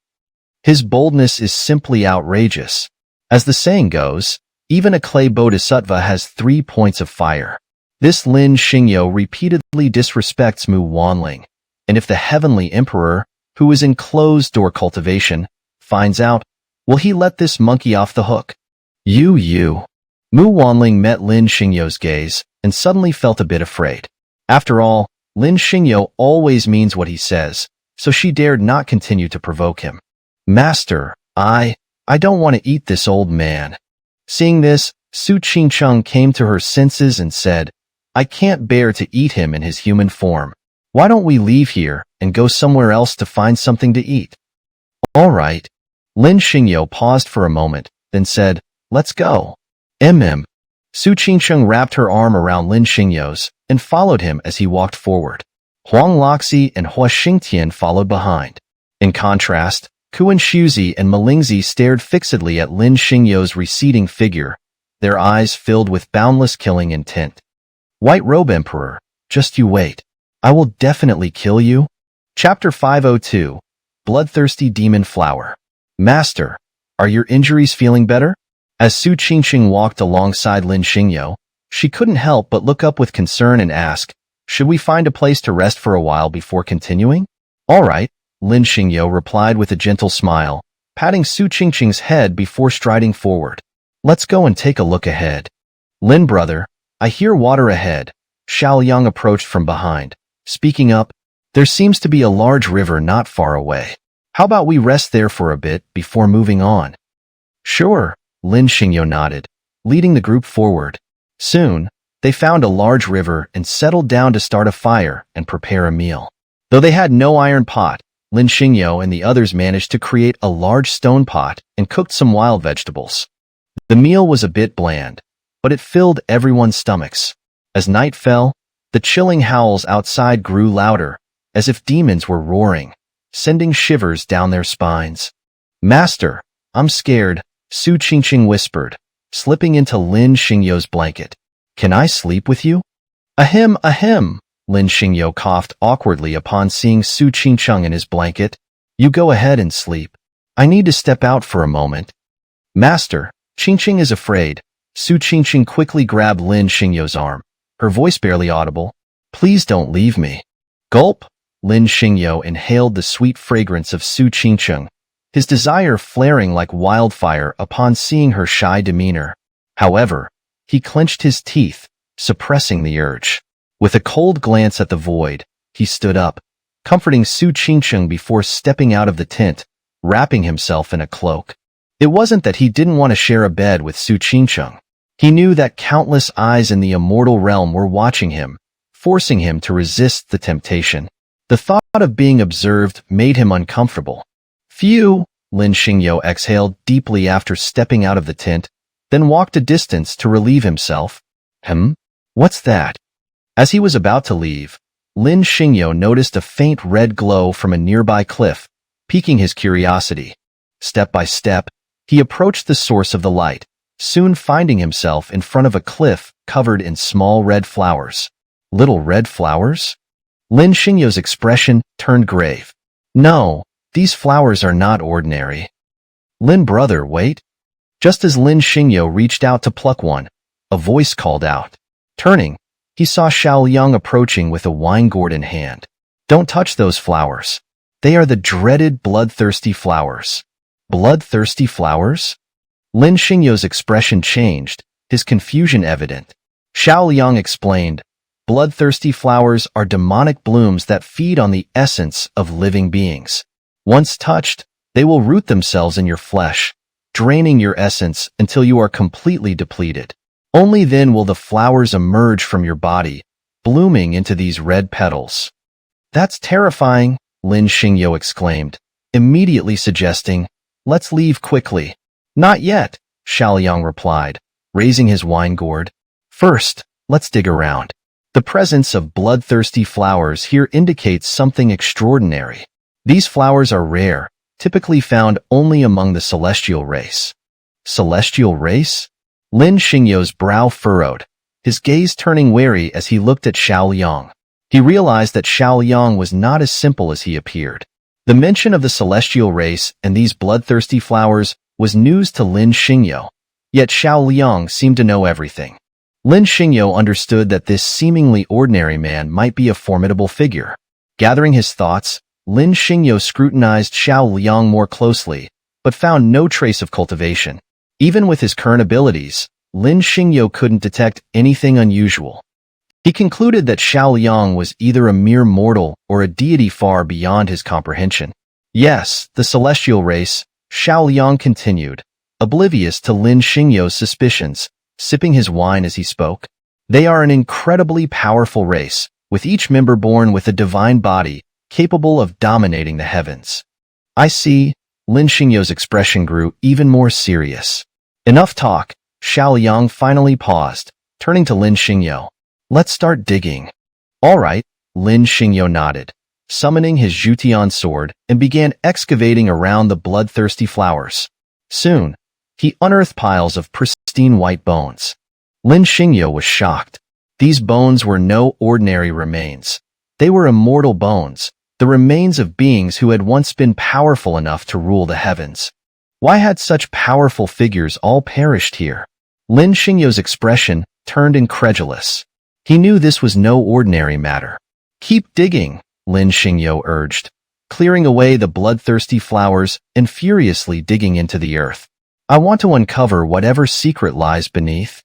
His boldness is simply outrageous. As the saying goes, even a clay bodhisattva has 3 points of fire. This Lin Xingyo repeatedly disrespects Mu Wanling, and if the heavenly emperor, who is in closed-door cultivation, finds out, will he let this monkey off the hook? You. Mu Wanling met Lin Xingyo's gaze and suddenly felt a bit afraid. After all, Lin Xingyo always means what he says, so she dared not continue to provoke him. Master, I don't want to eat this old man. Seeing this, Su Qingcheng came to her senses and said, I can't bear to eat him in his human form. Why don't we leave here and go somewhere else to find something to eat? All right. Lin Xingyo paused for a moment, then said, let's go. Su Qingcheng wrapped her arm around Lin Xingyo's and followed him as he walked forward. Huang Loxi and Hua Xingtian followed behind. In contrast, Kuan Shuzi and Malingzi stared fixedly at Lin Xingyo's receding figure, their eyes filled with boundless killing intent. White Robe Emperor, just you wait. I will definitely kill you. Chapter 502, Bloodthirsty Demon Flower. Master, are your injuries feeling better? As Su Qingqing walked alongside Lin Xingyo, she couldn't help but look up with concern and ask, should we find a place to rest for a while before continuing? All right. Lin Xingyo replied with a gentle smile, patting Su Qingqing's head before striding forward. Let's go and take a look ahead. Lin brother, I hear water ahead. Xiao Yang approached from behind. Speaking up, there seems to be a large river not far away. How about we rest there for a bit before moving on? Sure, Lin Xingyo nodded, leading the group forward. Soon, they found a large river and settled down to start a fire and prepare a meal. Though they had no iron pot, Lin Xingyo and the others managed to create a large stone pot and cooked some wild vegetables. The meal was a bit bland, but it filled everyone's stomachs. As night fell, the chilling howls outside grew louder, as if demons were roaring, sending shivers down their spines. Master, I'm scared, Su Qingqing whispered, slipping into Lin Xingyo's blanket. Can I sleep with you? Ahem, ahem. Lin Xingyo coughed awkwardly upon seeing Su Qingcheng in his blanket. You go ahead and sleep. I need to step out for a moment. Master, Qingqing is afraid. Su Qingqing quickly grabbed Lin Xingyo's arm, her voice barely audible. Please don't leave me. Gulp! Lin Xingyo inhaled the sweet fragrance of Su Qingcheng, his desire flaring like wildfire upon seeing her shy demeanor. However, he clenched his teeth, suppressing the urge. With a cold glance at the void, he stood up, comforting Su Qingcheng before stepping out of the tent, wrapping himself in a cloak. It wasn't that he didn't want to share a bed with Su Qingcheng. He knew that countless eyes in the immortal realm were watching him, forcing him to resist the temptation. The thought of being observed made him uncomfortable. Phew! Lin Xingyo exhaled deeply after stepping out of the tent, then walked a distance to relieve himself. What's that? As he was about to leave, Lin Xingyo noticed a faint red glow from a nearby cliff, piquing his curiosity. Step by step, he approached the source of the light, soon finding himself in front of a cliff covered in small red flowers. Little red flowers? Lin Xingyo's expression turned grave. No, these flowers are not ordinary. Lin brother, wait. Just as Lin Xingyo reached out to pluck one, a voice called out. Turning, he saw Xiao Yang approaching with a wine gourd in hand. Don't touch those flowers. They are the dreaded bloodthirsty flowers. Bloodthirsty flowers? Lin Xingyo's expression changed, his confusion evident. Xiao Yang explained, bloodthirsty flowers are demonic blooms that feed on the essence of living beings. Once touched, they will root themselves in your flesh, draining your essence until you are completely depleted. Only then will the flowers emerge from your body, blooming into these red petals. That's terrifying, Lin Xingyo exclaimed, immediately suggesting, let's leave quickly. Not yet, Xiaoliang replied, raising his wine gourd. First, let's dig around. The presence of bloodthirsty flowers here indicates something extraordinary. These flowers are rare, typically found only among the celestial race. Celestial race? Lin Xingyo's brow furrowed, his gaze turning wary as he looked at Xiaoliang. He realized that Xiaoliang was not as simple as he appeared. The mention of the celestial race and these bloodthirsty flowers was news to Lin Xingyo, yet Xiaoliang seemed to know everything. Lin Xingyo understood that this seemingly ordinary man might be a formidable figure. Gathering his thoughts, Lin Xingyo scrutinized Xiaoliang more closely, but found no trace of cultivation. Even with his current abilities, Lin Xingyo couldn't detect anything unusual. He concluded that Xiaoliang was either a mere mortal or a deity far beyond his comprehension. Yes, the celestial race, Xiaoliang continued, oblivious to Lin Xingyo's suspicions, sipping his wine as he spoke. They are an incredibly powerful race, with each member born with a divine body, capable of dominating the heavens. I see, Lin Xingyo's expression grew even more serious. Enough talk, Xiaoliang finally paused, turning to Lin Xingyo. Let's start digging. All right, Lin Xingyo nodded, summoning his Zhutian sword and began excavating around the bloodthirsty flowers. Soon, he unearthed piles of pristine white bones. Lin Xingyo was shocked. These bones were no ordinary remains. They were immortal bones, the remains of beings who had once been powerful enough to rule the heavens. Why had such powerful figures all perished here? Lin Xingyo's expression turned incredulous. He knew this was no ordinary matter. Keep digging, Lin Xingyo urged, clearing away the bloodthirsty flowers and furiously digging into the earth. I want to uncover whatever secret lies beneath.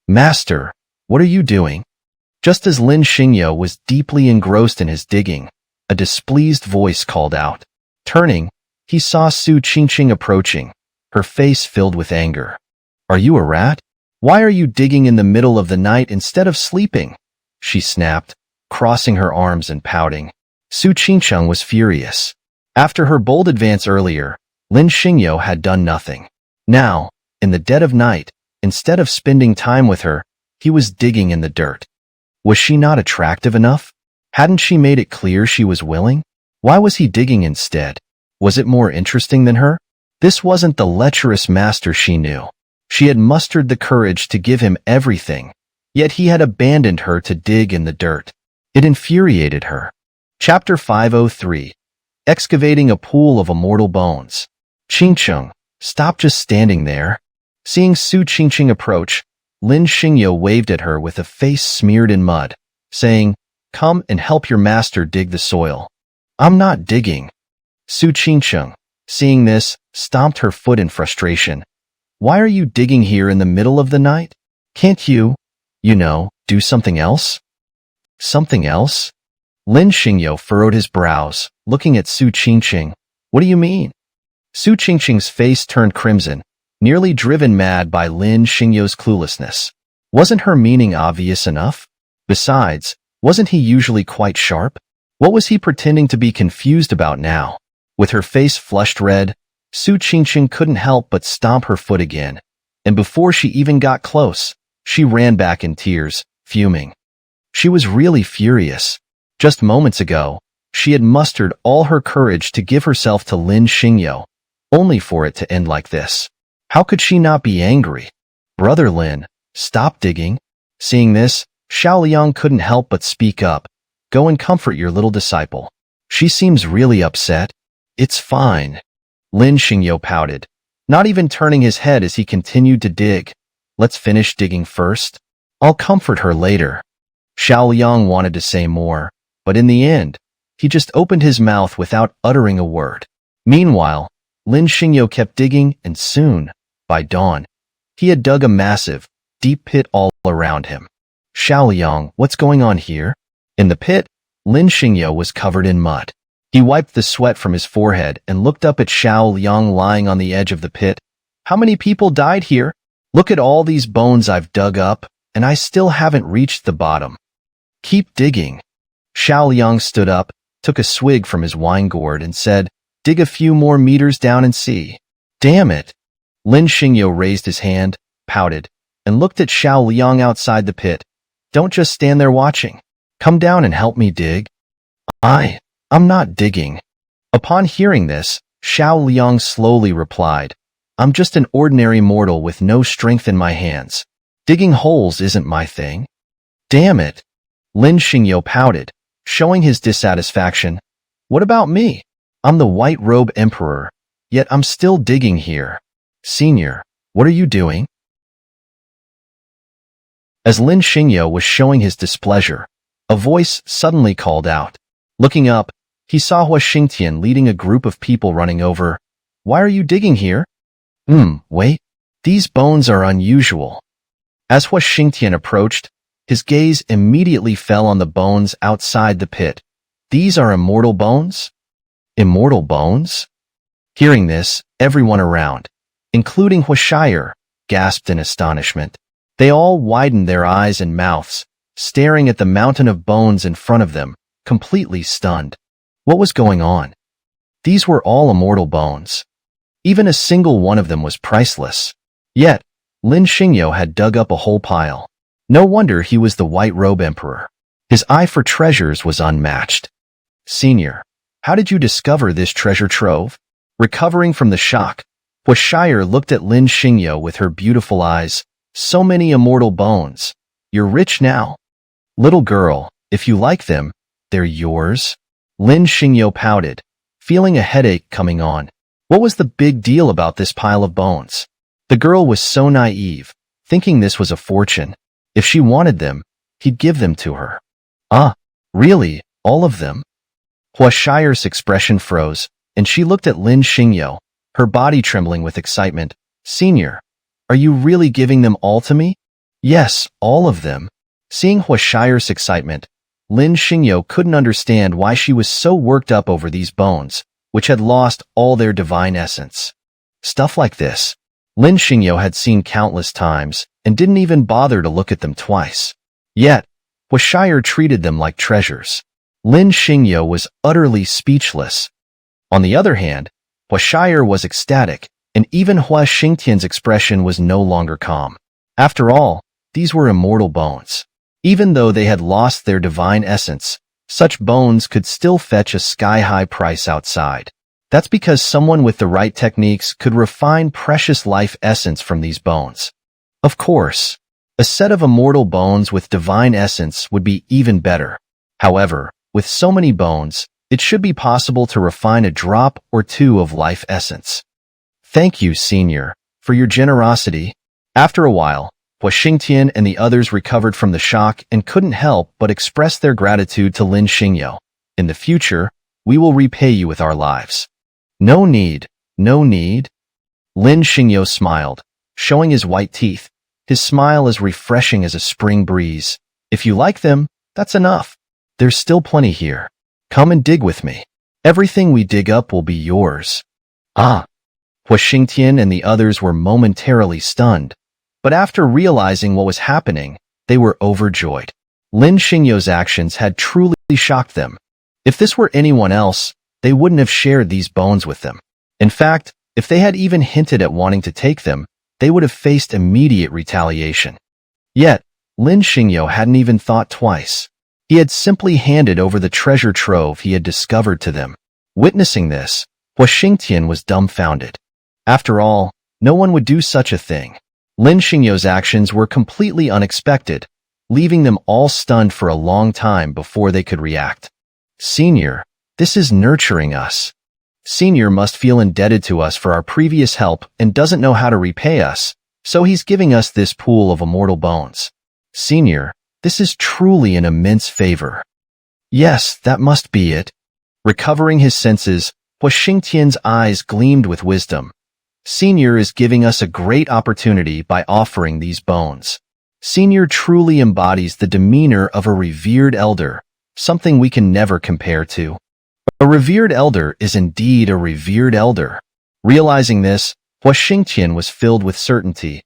Master, what are you doing? Just as Lin Xingyo was deeply engrossed in his digging, a displeased voice called out. Turning, he saw Su Qingqing approaching, her face filled with anger. Are you a rat? Why are you digging in the middle of the night instead of sleeping? She snapped, crossing her arms and pouting. Su Qingqing was furious. After her bold advance earlier, Lin Xingyo had done nothing. Now, in the dead of night, instead of spending time with her, he was digging in the dirt. Was she not attractive enough? Hadn't she made it clear she was willing? Why was he digging instead? Was it more interesting than her? This wasn't the lecherous master she knew. She had mustered the courage to give him everything, yet he had abandoned her to dig in the dirt. It infuriated her. Chapter 503. Excavating a pool of immortal bones. Qingqing, stop just standing there. Seeing Su Qingqing approach, Lin Xingyo waved at her with a face smeared in mud, saying, Come and help your master dig the soil. I'm not digging. Su Qingqing, seeing this, stomped her foot in frustration. Why are you digging here in the middle of the night? Can't you, do something else? Something else? Lin Xingyo furrowed his brows, looking at Su Qingqing. What do you mean? Su Qingqing's face turned crimson, nearly driven mad by Lin Xingyo's cluelessness. Wasn't her meaning obvious enough? Besides, wasn't he usually quite sharp? What was he pretending to be confused about now? With her face flushed red, Su Qingqing couldn't help but stomp her foot again, and before she even got close, she ran back in tears, fuming. She was really furious. Just moments ago, she had mustered all her courage to give herself to Lin Xingyo, only for it to end like this. How could she not be angry? Brother Lin, stop digging. Seeing this, Xiaoliang couldn't help but speak up. Go and comfort your little disciple. She seems really upset. It's fine. Lin Xingyo pouted, not even turning his head as he continued to dig. Let's finish digging first. I'll comfort her later. Xiaoliang wanted to say more, but in the end, he just opened his mouth without uttering a word. Meanwhile, Lin Xingyo kept digging, and soon, by dawn, he had dug a massive, deep pit all around him. Xiaoliang, what's going on here? In the pit, Lin Xingyo was covered in mud. He wiped the sweat from his forehead and looked up at Xiaoliang lying on the edge of the pit. How many people died here? Look at all these bones I've dug up, and I still haven't reached the bottom. Keep digging. Xiao Liang stood up, took a swig from his wine gourd, and said, dig a few more meters down and see. Damn it. Lin Xingyo raised his hand, pouted, and looked at Xiao Liang outside the pit. Don't just stand there watching. Come down and help me dig. I'm not digging. Upon hearing this, Xiao Liang slowly replied, I'm just an ordinary mortal with no strength in my hands. Digging holes isn't my thing. Damn it. Lin Xingyo pouted, showing his dissatisfaction. What about me? I'm the White Robe Emperor, yet I'm still digging here. Senior, what are you doing? As Lin Xingyo was showing his displeasure, a voice suddenly called out. Looking up, he saw Hua Xingtian leading a group of people running over. Why are you digging here? Wait. These bones are unusual. As Hua Xingtian approached, his gaze immediately fell on the bones outside the pit. These are immortal bones? Immortal bones? Hearing this, everyone around, including Huashire, gasped in astonishment. They all widened their eyes and mouths, staring at the mountain of bones in front of them, completely stunned. What was going on? These were all immortal bones. Even a single one of them was priceless. Yet, Lin Xingyo had dug up a whole pile. No wonder he was the White Robe Emperor. His eye for treasures was unmatched. Senior, how did you discover this treasure trove? Recovering from the shock, Huashire looked at Lin Xingyo with her beautiful eyes. So many immortal bones. You're rich now. Little girl, if you like them, they're yours. Lin Xingyo pouted, feeling a headache coming on. What was the big deal about this pile of bones? The girl was so naive, thinking this was a fortune. If she wanted them, he'd give them to her. Really? All of them? Huashire's expression froze, and she looked at Lin Xingyo, her body trembling with excitement. Senior, are you really giving them all to me? Yes, all of them. Seeing Huashire's excitement, Lin Xingyo couldn't understand why she was so worked up over these bones, which had lost all their divine essence. Stuff like this, Lin Xingyo had seen countless times and didn't even bother to look at them twice. Yet, Huashire treated them like treasures. Lin Xingyo was utterly speechless. On the other hand, Huashire was ecstatic, and even Hua Xingtian's expression was no longer calm. After all, these were immortal bones. Even though they had lost their divine essence, such bones could still fetch a sky-high price outside. That's because someone with the right techniques could refine precious life essence from these bones. Of course, a set of immortal bones with divine essence would be even better. However, with so many bones, it should be possible to refine a drop or two of life essence. Thank you, Senior, for your generosity. After a while, Hua Xingtian and the others recovered from the shock and couldn't help but express their gratitude to Lin Xingyo. In the future, we will repay you with our lives. No need, no need. Lin Xingyo smiled, showing his white teeth. His smile as refreshing as a spring breeze. If you like them, that's enough. There's still plenty here. Come and dig with me. Everything we dig up will be yours. Hua Xingtian and the others were momentarily stunned, but after realizing what was happening, they were overjoyed. Lin Xingyo's actions had truly shocked them. If this were anyone else, they wouldn't have shared these bones with them. In fact, if they had even hinted at wanting to take them, they would have faced immediate retaliation. Yet, Lin Xingyo hadn't even thought twice. He had simply handed over the treasure trove he had discovered to them. Witnessing this, Hua Xingtian was dumbfounded. After all, no one would do such a thing. Lin Xingyo's actions were completely unexpected, leaving them all stunned for a long time before they could react. Senior, this is nurturing us. Senior must feel indebted to us for our previous help and doesn't know how to repay us, so he's giving us this pool of immortal bones. Senior, this is truly an immense favor. Yes, that must be it. Recovering his senses, Hua Xingtian's eyes gleamed with wisdom. Senior is giving us a great opportunity by offering these bones. Senior truly embodies the demeanor of a revered elder, something we can never compare to. A revered elder is indeed a revered elder. Realizing this, Hua Xingtian was filled with certainty.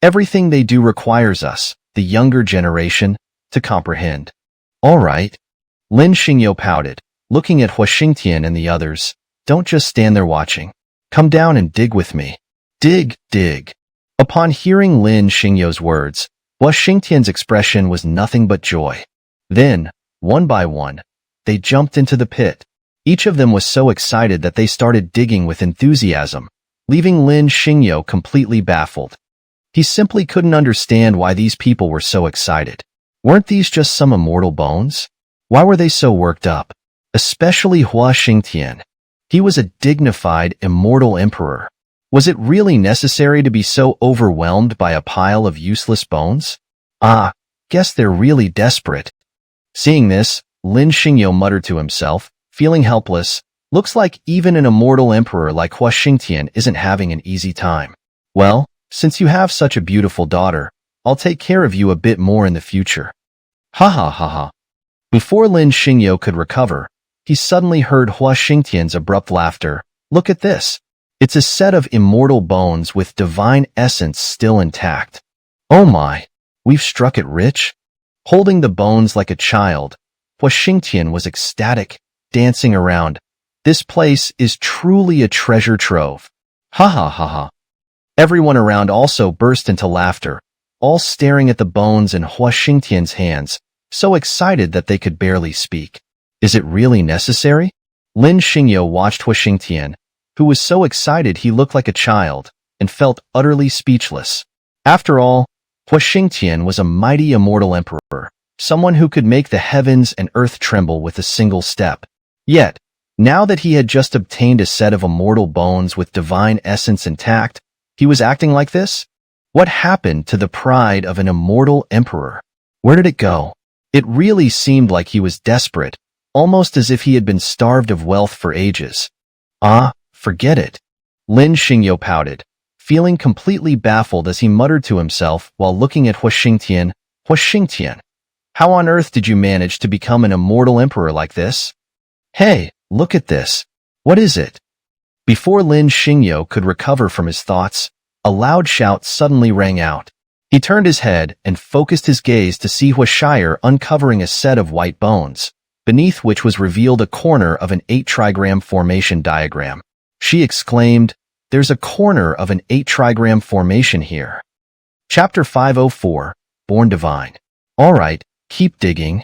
Everything they do requires us, the younger generation, to comprehend. All right. Lin Xingyo pouted, looking at Hua Xingtian and the others. Don't just stand there watching. Come down and dig with me. Dig, dig. Upon hearing Lin Xingyo's words, Hua Xingtian's expression was nothing but joy. Then, one by one, they jumped into the pit. Each of them was so excited that they started digging with enthusiasm, leaving Lin Xingyo completely baffled. He simply couldn't understand why these people were so excited. Weren't these just some immortal bones? Why were they so worked up? Especially Hua Xingtian. He was a dignified, immortal emperor. Was it really necessary to be so overwhelmed by a pile of useless bones? Guess they're really desperate. Seeing this, Lin Xingyo muttered to himself, feeling helpless. Looks like even an immortal emperor like Hua Xingtian isn't having an easy time. Well, since you have such a beautiful daughter, I'll take care of you a bit more in the future. Ha ha ha ha. Before Lin Xingyo could recover, he suddenly heard Hua Xingtian's abrupt laughter. Look at this. It's a set of immortal bones with divine essence still intact. Oh my, we've struck it rich? Holding the bones like a child, Hua Xingtian was ecstatic, dancing around. This place is truly a treasure trove. Ha ha ha ha. Everyone around also burst into laughter, all staring at the bones in Hua Xingtian's hands, so excited that they could barely speak. Is it really necessary? Lin Xingyo watched Hua Xingtian, who was so excited he looked like a child, and felt utterly speechless. After all, Hua Xingtian was a mighty immortal emperor, someone who could make the heavens and earth tremble with a single step. Yet, now that he had just obtained a set of immortal bones with divine essence intact, he was acting like this? What happened to the pride of an immortal emperor? Where did it go? It really seemed like he was desperate, almost as if he had been starved of wealth for ages. Forget it. Lin Xingyo pouted, feeling completely baffled as he muttered to himself while looking at Hua Xingtian. Hua Xingtian, how on earth did you manage to become an immortal emperor like this? Hey, look at this. What is it? Before Lin Xingyo could recover from his thoughts, a loud shout suddenly rang out. He turned his head and focused his gaze to see Hua Shire uncovering a set of white bones, beneath which was revealed a corner of an 8-trigram formation diagram. She exclaimed, "There's a corner of an 8-trigram formation here." Chapter 504, Born Divine. All right, keep digging.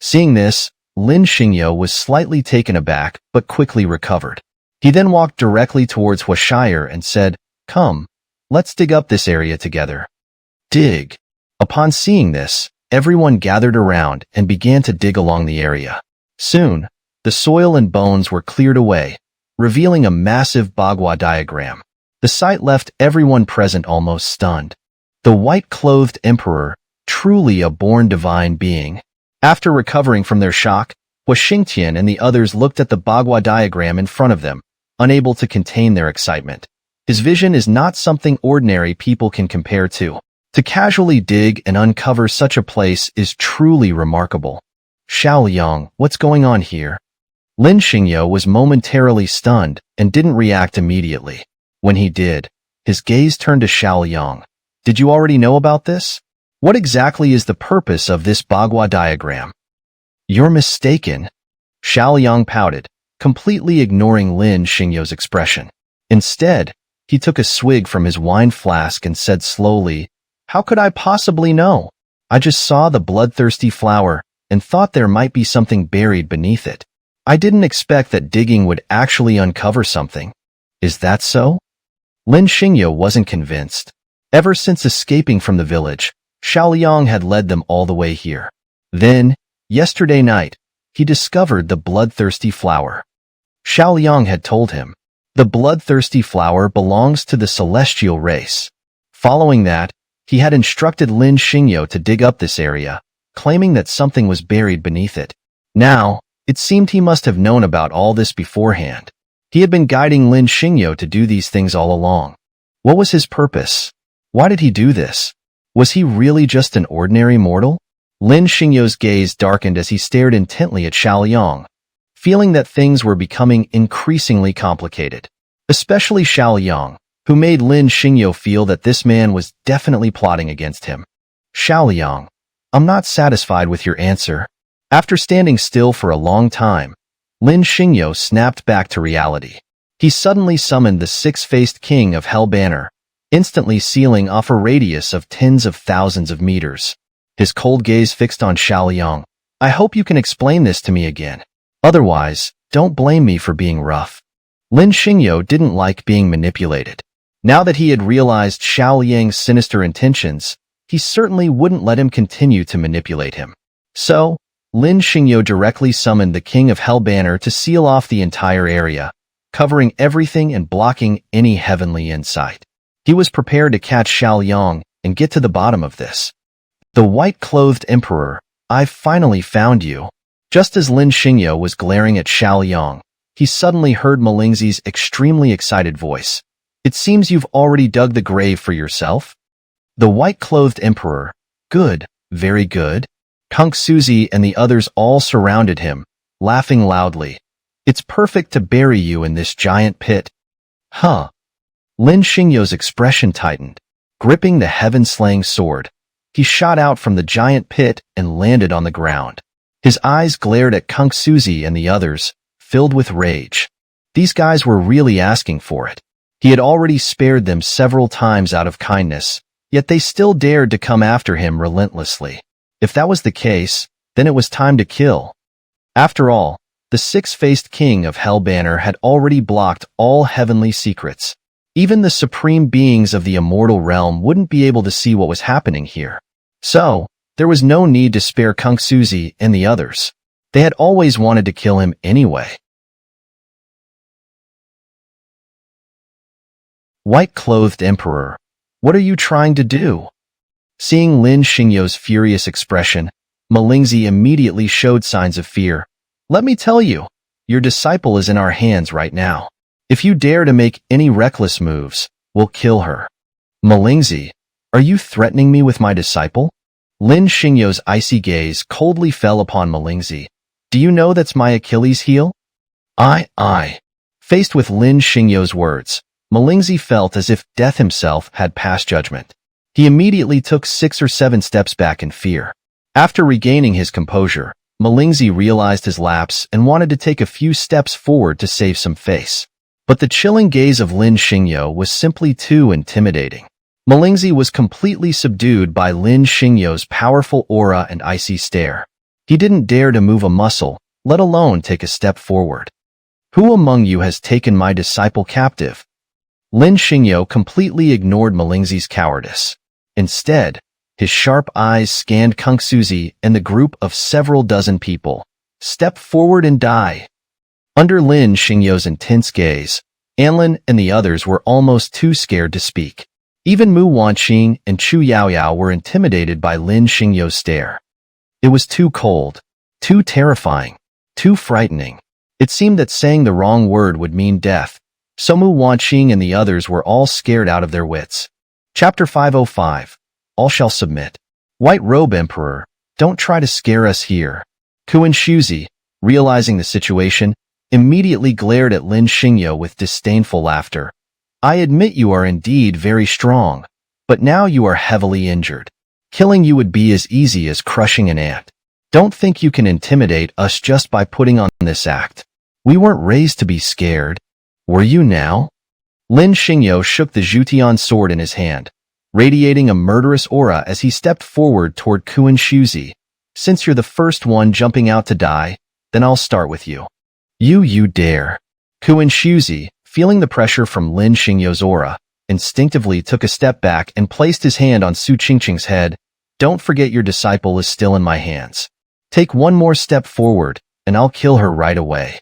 Seeing this, Lin Xingyo was slightly taken aback, but quickly recovered. He then walked directly towards Hua Shire and said, "Come, let's dig up this area together." Dig. Upon seeing this, everyone gathered around and began to dig along the area. Soon, the soil and bones were cleared away, revealing a massive Bagua diagram. The sight left everyone present almost stunned. The white-clothed emperor, truly a born divine being. After recovering from their shock, Hua Xingtian and the others looked at the Bagua diagram in front of them, unable to contain their excitement. His vision is not something ordinary people can compare to. To casually dig and uncover such a place is truly remarkable. Xiao Liang, what's going on here? Lin Xingyo was momentarily stunned and didn't react immediately. When he did, his gaze turned to Xiao Liang. Did you already know about this? What exactly is the purpose of this Bagua diagram? You're mistaken. Xiao Liang pouted, completely ignoring Lin Xingyo's expression. Instead, he took a swig from his wine flask and said slowly, "How could I possibly know? I just saw the bloodthirsty flower and thought there might be something buried beneath it. I didn't expect that digging would actually uncover something." Is that so? Lin Xingyo wasn't convinced. Ever since escaping from the village, Xiao Liang had led them all the way here. Then, yesterday night, he discovered the bloodthirsty flower. Xiao Liang had told him, the bloodthirsty flower belongs to the celestial race. Following that, he had instructed Lin Xingyo to dig up this area, claiming that something was buried beneath it. Now, it seemed he must have known about all this beforehand. He had been guiding Lin Xingyo to do these things all along. What was his purpose? Why did he do this? Was he really just an ordinary mortal? Lin Xingyo's gaze darkened as he stared intently at Xiao Liang, feeling that things were becoming increasingly complicated. Especially Xiao Liang, who made Lin Xingyo feel that this man was definitely plotting against him. Xiaoliang, I'm not satisfied with your answer. After standing still for a long time, Lin Xingyo snapped back to reality. He suddenly summoned the six-faced king of Hell Banner, instantly sealing off a radius of tens of thousands of meters. His cold gaze fixed on Xiaoliang. I hope you can explain this to me again. Otherwise, don't blame me for being rough. Lin Xingyo didn't like being manipulated. Now that he had realized Xiaoliang's sinister intentions, he certainly wouldn't let him continue to manipulate him. So, Lin Xingyo directly summoned the King of Hell Banner to seal off the entire area, covering everything and blocking any heavenly insight. He was prepared to catch Xiaoliang and get to the bottom of this. The white-clothed emperor, I've finally found you. Just as Lin Xingyo was glaring at Xiaoliang, he suddenly heard Malingzi's extremely excited voice. It seems you've already dug the grave for yourself? The white-clothed emperor, good, very good. Kung Suzy and the others all surrounded him, laughing loudly. It's perfect to bury you in this giant pit. Huh. Lin Xingyo's expression tightened. Gripping the heaven-slaying sword, he shot out from the giant pit and landed on the ground. His eyes glared at Kung Suzy and the others, filled with rage. These guys were really asking for it. He had already spared them several times out of kindness, yet they still dared to come after him relentlessly. If that was the case, then it was time to kill. After all, the six-faced king of Hell Banner had already blocked all heavenly secrets. Even the supreme beings of the immortal realm wouldn't be able to see what was happening here. So, there was no need to spare Kung Suzy and the others. They had always wanted to kill him anyway. White-clothed emperor, what are you trying to do? Seeing Lin Xingyo's furious expression, Malingzi immediately showed signs of fear. Let me tell you, your disciple is in our hands right now. If you dare to make any reckless moves, we'll kill her. Malingzi, are you threatening me with my disciple? Lin Xingyo's icy gaze coldly fell upon Malingzi. Do you know that's my Achilles heel? I. Faced with Lin Xingyo's words, Malingzi felt as if death himself had passed judgment. He immediately took 6 or 7 steps back in fear. After regaining his composure, Malingzi realized his lapse and wanted to take a few steps forward to save some face. But the chilling gaze of Lin Xingyo was simply too intimidating. Malingzi was completely subdued by Lin Xingyo's powerful aura and icy stare. He didn't dare to move a muscle, let alone take a step forward. Who among you has taken my disciple captive? Lin Xingyo completely ignored Malingzi's cowardice. Instead, his sharp eyes scanned Kung Suzy and the group of several dozen people. Step forward and die. Under Lin Xingyo's intense gaze, Anlin and the others were almost too scared to speak. Even Mu Wanqing and Chu Yaoyao were intimidated by Lin Xingyo's stare. It was too cold, too terrifying, too frightening. It seemed that saying the wrong word would mean death, so Mu Wanqing and the others were all scared out of their wits. Chapter 505. All shall submit. White Robe Emperor, don't try to scare us here. Kuan Shuzi, realizing the situation, immediately glared at Lin Xingyo with disdainful laughter. I admit you are indeed very strong, but now you are heavily injured. Killing you would be as easy as crushing an ant. Don't think you can intimidate us just by putting on this act. We weren't raised to be scared. Were you now? Lin Xingyo shook the Zhutian sword in his hand, radiating a murderous aura as he stepped forward toward Kuan Shuzi. Since you're the first one jumping out to die, then I'll start with you. You dare. Kuan Shuzi, feeling the pressure from Lin Xingyo's aura, instinctively took a step back and placed his hand on Su Qingqing's head. Don't forget your disciple is still in my hands. Take one more step forward, and I'll kill her right away.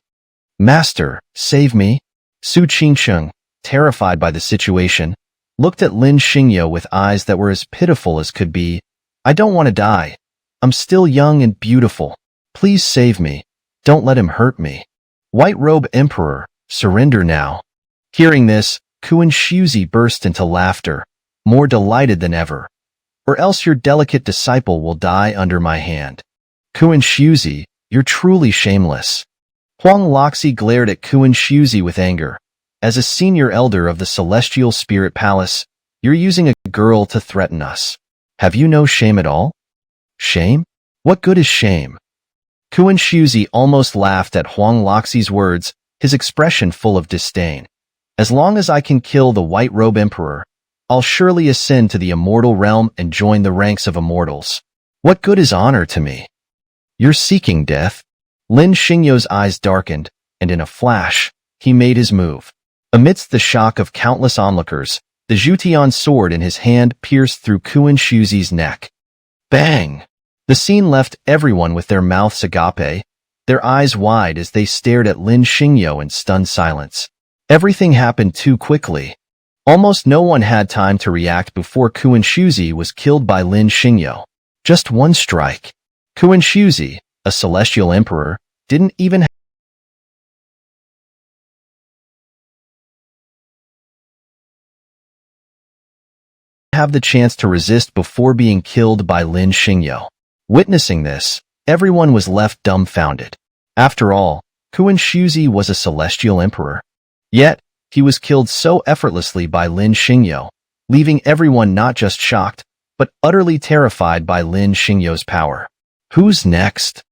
Master, save me. Su Qingqing, terrified by the situation, looked at Lin Xingyo with eyes that were as pitiful as could be. I don't want to die. I'm still young and beautiful. Please save me. Don't let him hurt me. White Robe Emperor, surrender now. Hearing this, Kuan Shuzi burst into laughter, more delighted than ever. Or else your delicate disciple will die under my hand. Kuan Shuzi, you're truly shameless. Huang Loxi glared at Kuan Shuzi with anger. as a senior elder of the Celestial Spirit Palace, you're using a girl to threaten us. Have you no shame at all? Shame? What good is shame? Kuan Shuzi almost laughed at Huang Laxi's words, his expression full of disdain. As long as I can kill the White Robe Emperor, I'll surely ascend to the immortal realm and join the ranks of immortals. What good is honor to me? You're seeking death? Lin Xingyo's eyes darkened, and in a flash, he made his move. Amidst the shock of countless onlookers, the Zhutian sword in his hand pierced through Kuan Shuzi's neck. Bang! The scene left everyone with their mouths agape, their eyes wide as they stared at Lin Xingyo in stunned silence. Everything happened too quickly. Almost no one had time to react before Kuan Shuzi was killed by Lin Xingyo. Just one strike. Kuan Shuzi, a celestial emperor, didn't even have the chance to resist before being killed by Lin Xingyo. Witnessing this, everyone was left dumbfounded. After all, Kuan Shuzi was a celestial emperor. Yet, he was killed so effortlessly by Lin Xingyo, leaving everyone not just shocked, but utterly terrified by Lin Xingyo's power. Who's next?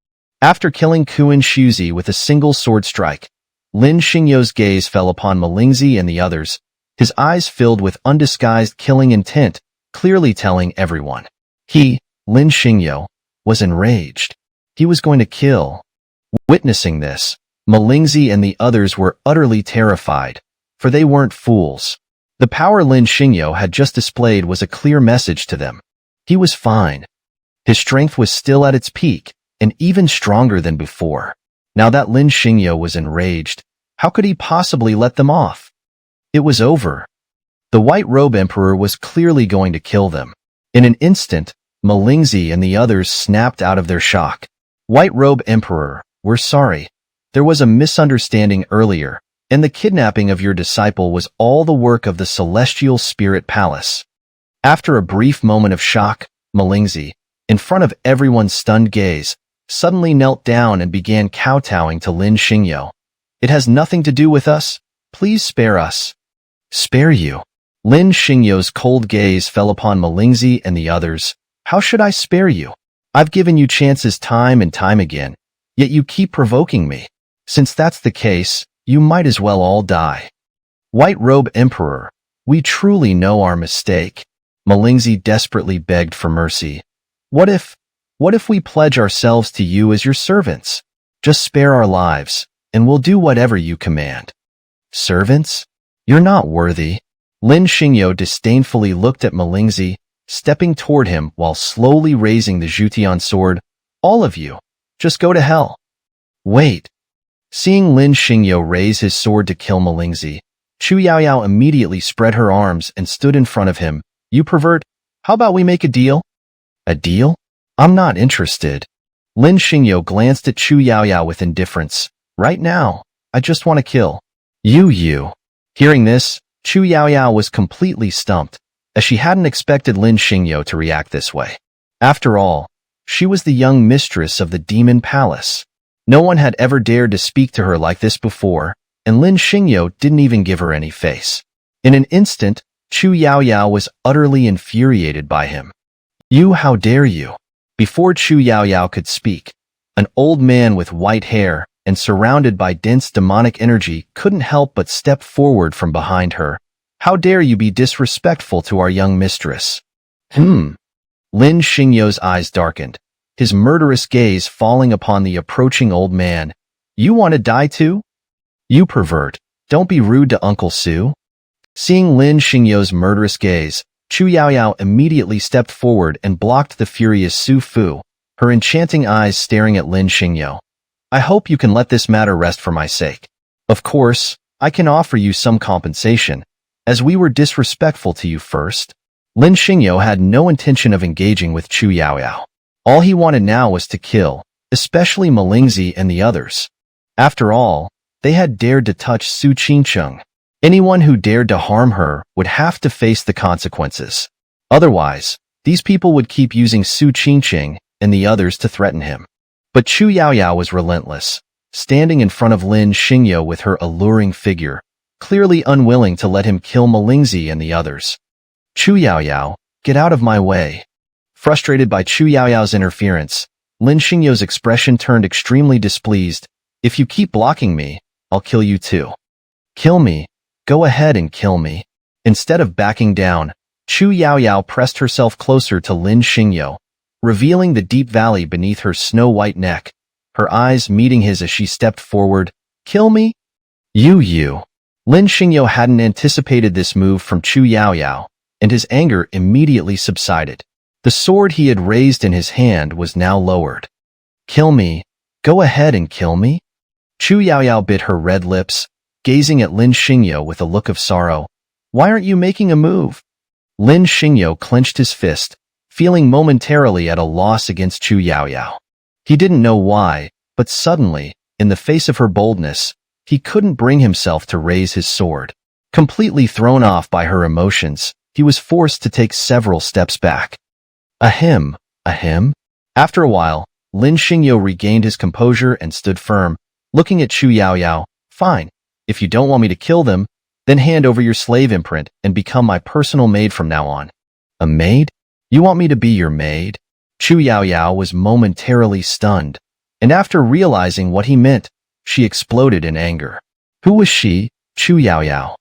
After killing Kuan Shuzi with a single sword strike, Lin Xingyo's gaze fell upon Malingzi and the others, his eyes filled with undisguised killing intent, clearly telling everyone. He, Lin Xingyo, was enraged. He was going to kill. Witnessing this, Malingzi and the others were utterly terrified, for they weren't fools. The power Lin Xingyo had just displayed was a clear message to them. He was fine. His strength was still at its peak, and even stronger than before. Now that Lin Xingyo was enraged, how could he possibly let them off? It was over. The White Robe Emperor was clearly going to kill them. In an instant, Malingzi and the others snapped out of their shock. White Robe Emperor, we're sorry. There was a misunderstanding earlier, and the kidnapping of your disciple was all the work of the Celestial Spirit Palace. After a brief moment of shock, Malingzi, in front of everyone's stunned gaze, suddenly knelt down and began kowtowing to Lin Xingyo. It has nothing to do with us. Please spare us. Spare you? Lin Xingyo's cold gaze fell upon Malingzi and the others. How should I spare you? I've given you chances time and time again, yet you keep provoking me. Since that's the case, you might as well all die. White Robe Emperor, we truly know our mistake. Malingzi desperately begged for mercy. What if we pledge ourselves to you as your servants? Just spare our lives, and we'll do whatever you command. Servants? You're not worthy. Lin Xingyo disdainfully looked at Malingzi, stepping toward him while slowly raising the Zhutian sword. All of you, just go to hell. Wait. Seeing Lin Xingyo raise his sword to kill Malingzi, Chu Yaoyao immediately spread her arms and stood in front of him. You pervert, how about we make a deal? A deal? I'm not interested. Lin Xingyo glanced at Chu Yaoyao with indifference. Right now, I just want to kill. You. Hearing this, Chu Yaoyao was completely stumped, as she hadn't expected Lin Xingyo to react this way. After all, she was the young mistress of the Demon Palace. No one had ever dared to speak to her like this before, and Lin Xingyo didn't even give her any face. In an instant, Chu Yaoyao was utterly infuriated by him. You, how dare you? Before Chu Yaoyao could speak, an old man with white hair and surrounded by dense demonic energy couldn't help but step forward from behind her. How dare you be disrespectful to our young mistress? Lin Xingyo's eyes darkened, his murderous gaze falling upon the approaching old man. You want to die too? You pervert, don't be rude to Uncle Su. Seeing Lin Xingyo's murderous gaze, Chu Yaoyao immediately stepped forward and blocked the furious Su Fu, her enchanting eyes staring at Lin Xingyo. I hope you can let this matter rest for my sake. Of course, I can offer you some compensation, as we were disrespectful to you first. Lin Xingyo had no intention of engaging with Chu Yaoyao. All he wanted now was to kill, especially Malingzi and the others. After all, they had dared to touch Su Qingcheng. Anyone who dared to harm her would have to face the consequences. Otherwise, these people would keep using Su Qingcheng and the others to threaten him. But Chu Yaoyao was relentless, standing in front of Lin Xingyo with her alluring figure, clearly unwilling to let him kill Malingzi and the others. Chu Yaoyao, get out of my way. Frustrated by Chu Yaoyao's interference, Lin Xingyo's expression turned extremely displeased. If you keep blocking me, I'll kill you too. Kill me. Go ahead and kill me. Instead of backing down, Chu Yaoyao pressed herself closer to Lin Xingyo, revealing the deep valley beneath her snow-white neck, her eyes meeting his as she stepped forward. Kill me? You. Lin Xingyo hadn't anticipated this move from Chu Yaoyao, and his anger immediately subsided. The sword he had raised in his hand was now lowered. Kill me. Go ahead and kill me? Chu Yaoyao bit her red lips, gazing at Lin Xingyo with a look of sorrow. Why aren't you making a move? Lin Xingyo clenched his fist, feeling momentarily at a loss against Chu Yaoyao. He didn't know why, but suddenly, in the face of her boldness, he couldn't bring himself to raise his sword. Completely thrown off by her emotions, he was forced to take several steps back. Ahem. After a while, Lin Xingyo regained his composure and stood firm, looking at Chu Yaoyao. Fine. If you don't want me to kill them, then hand over your slave imprint and become my personal maid from now on. A maid? You want me to be your maid? Chu Yaoyao was momentarily stunned, and after realizing what he meant, she exploded in anger. Who was she, Chu Yaoyao?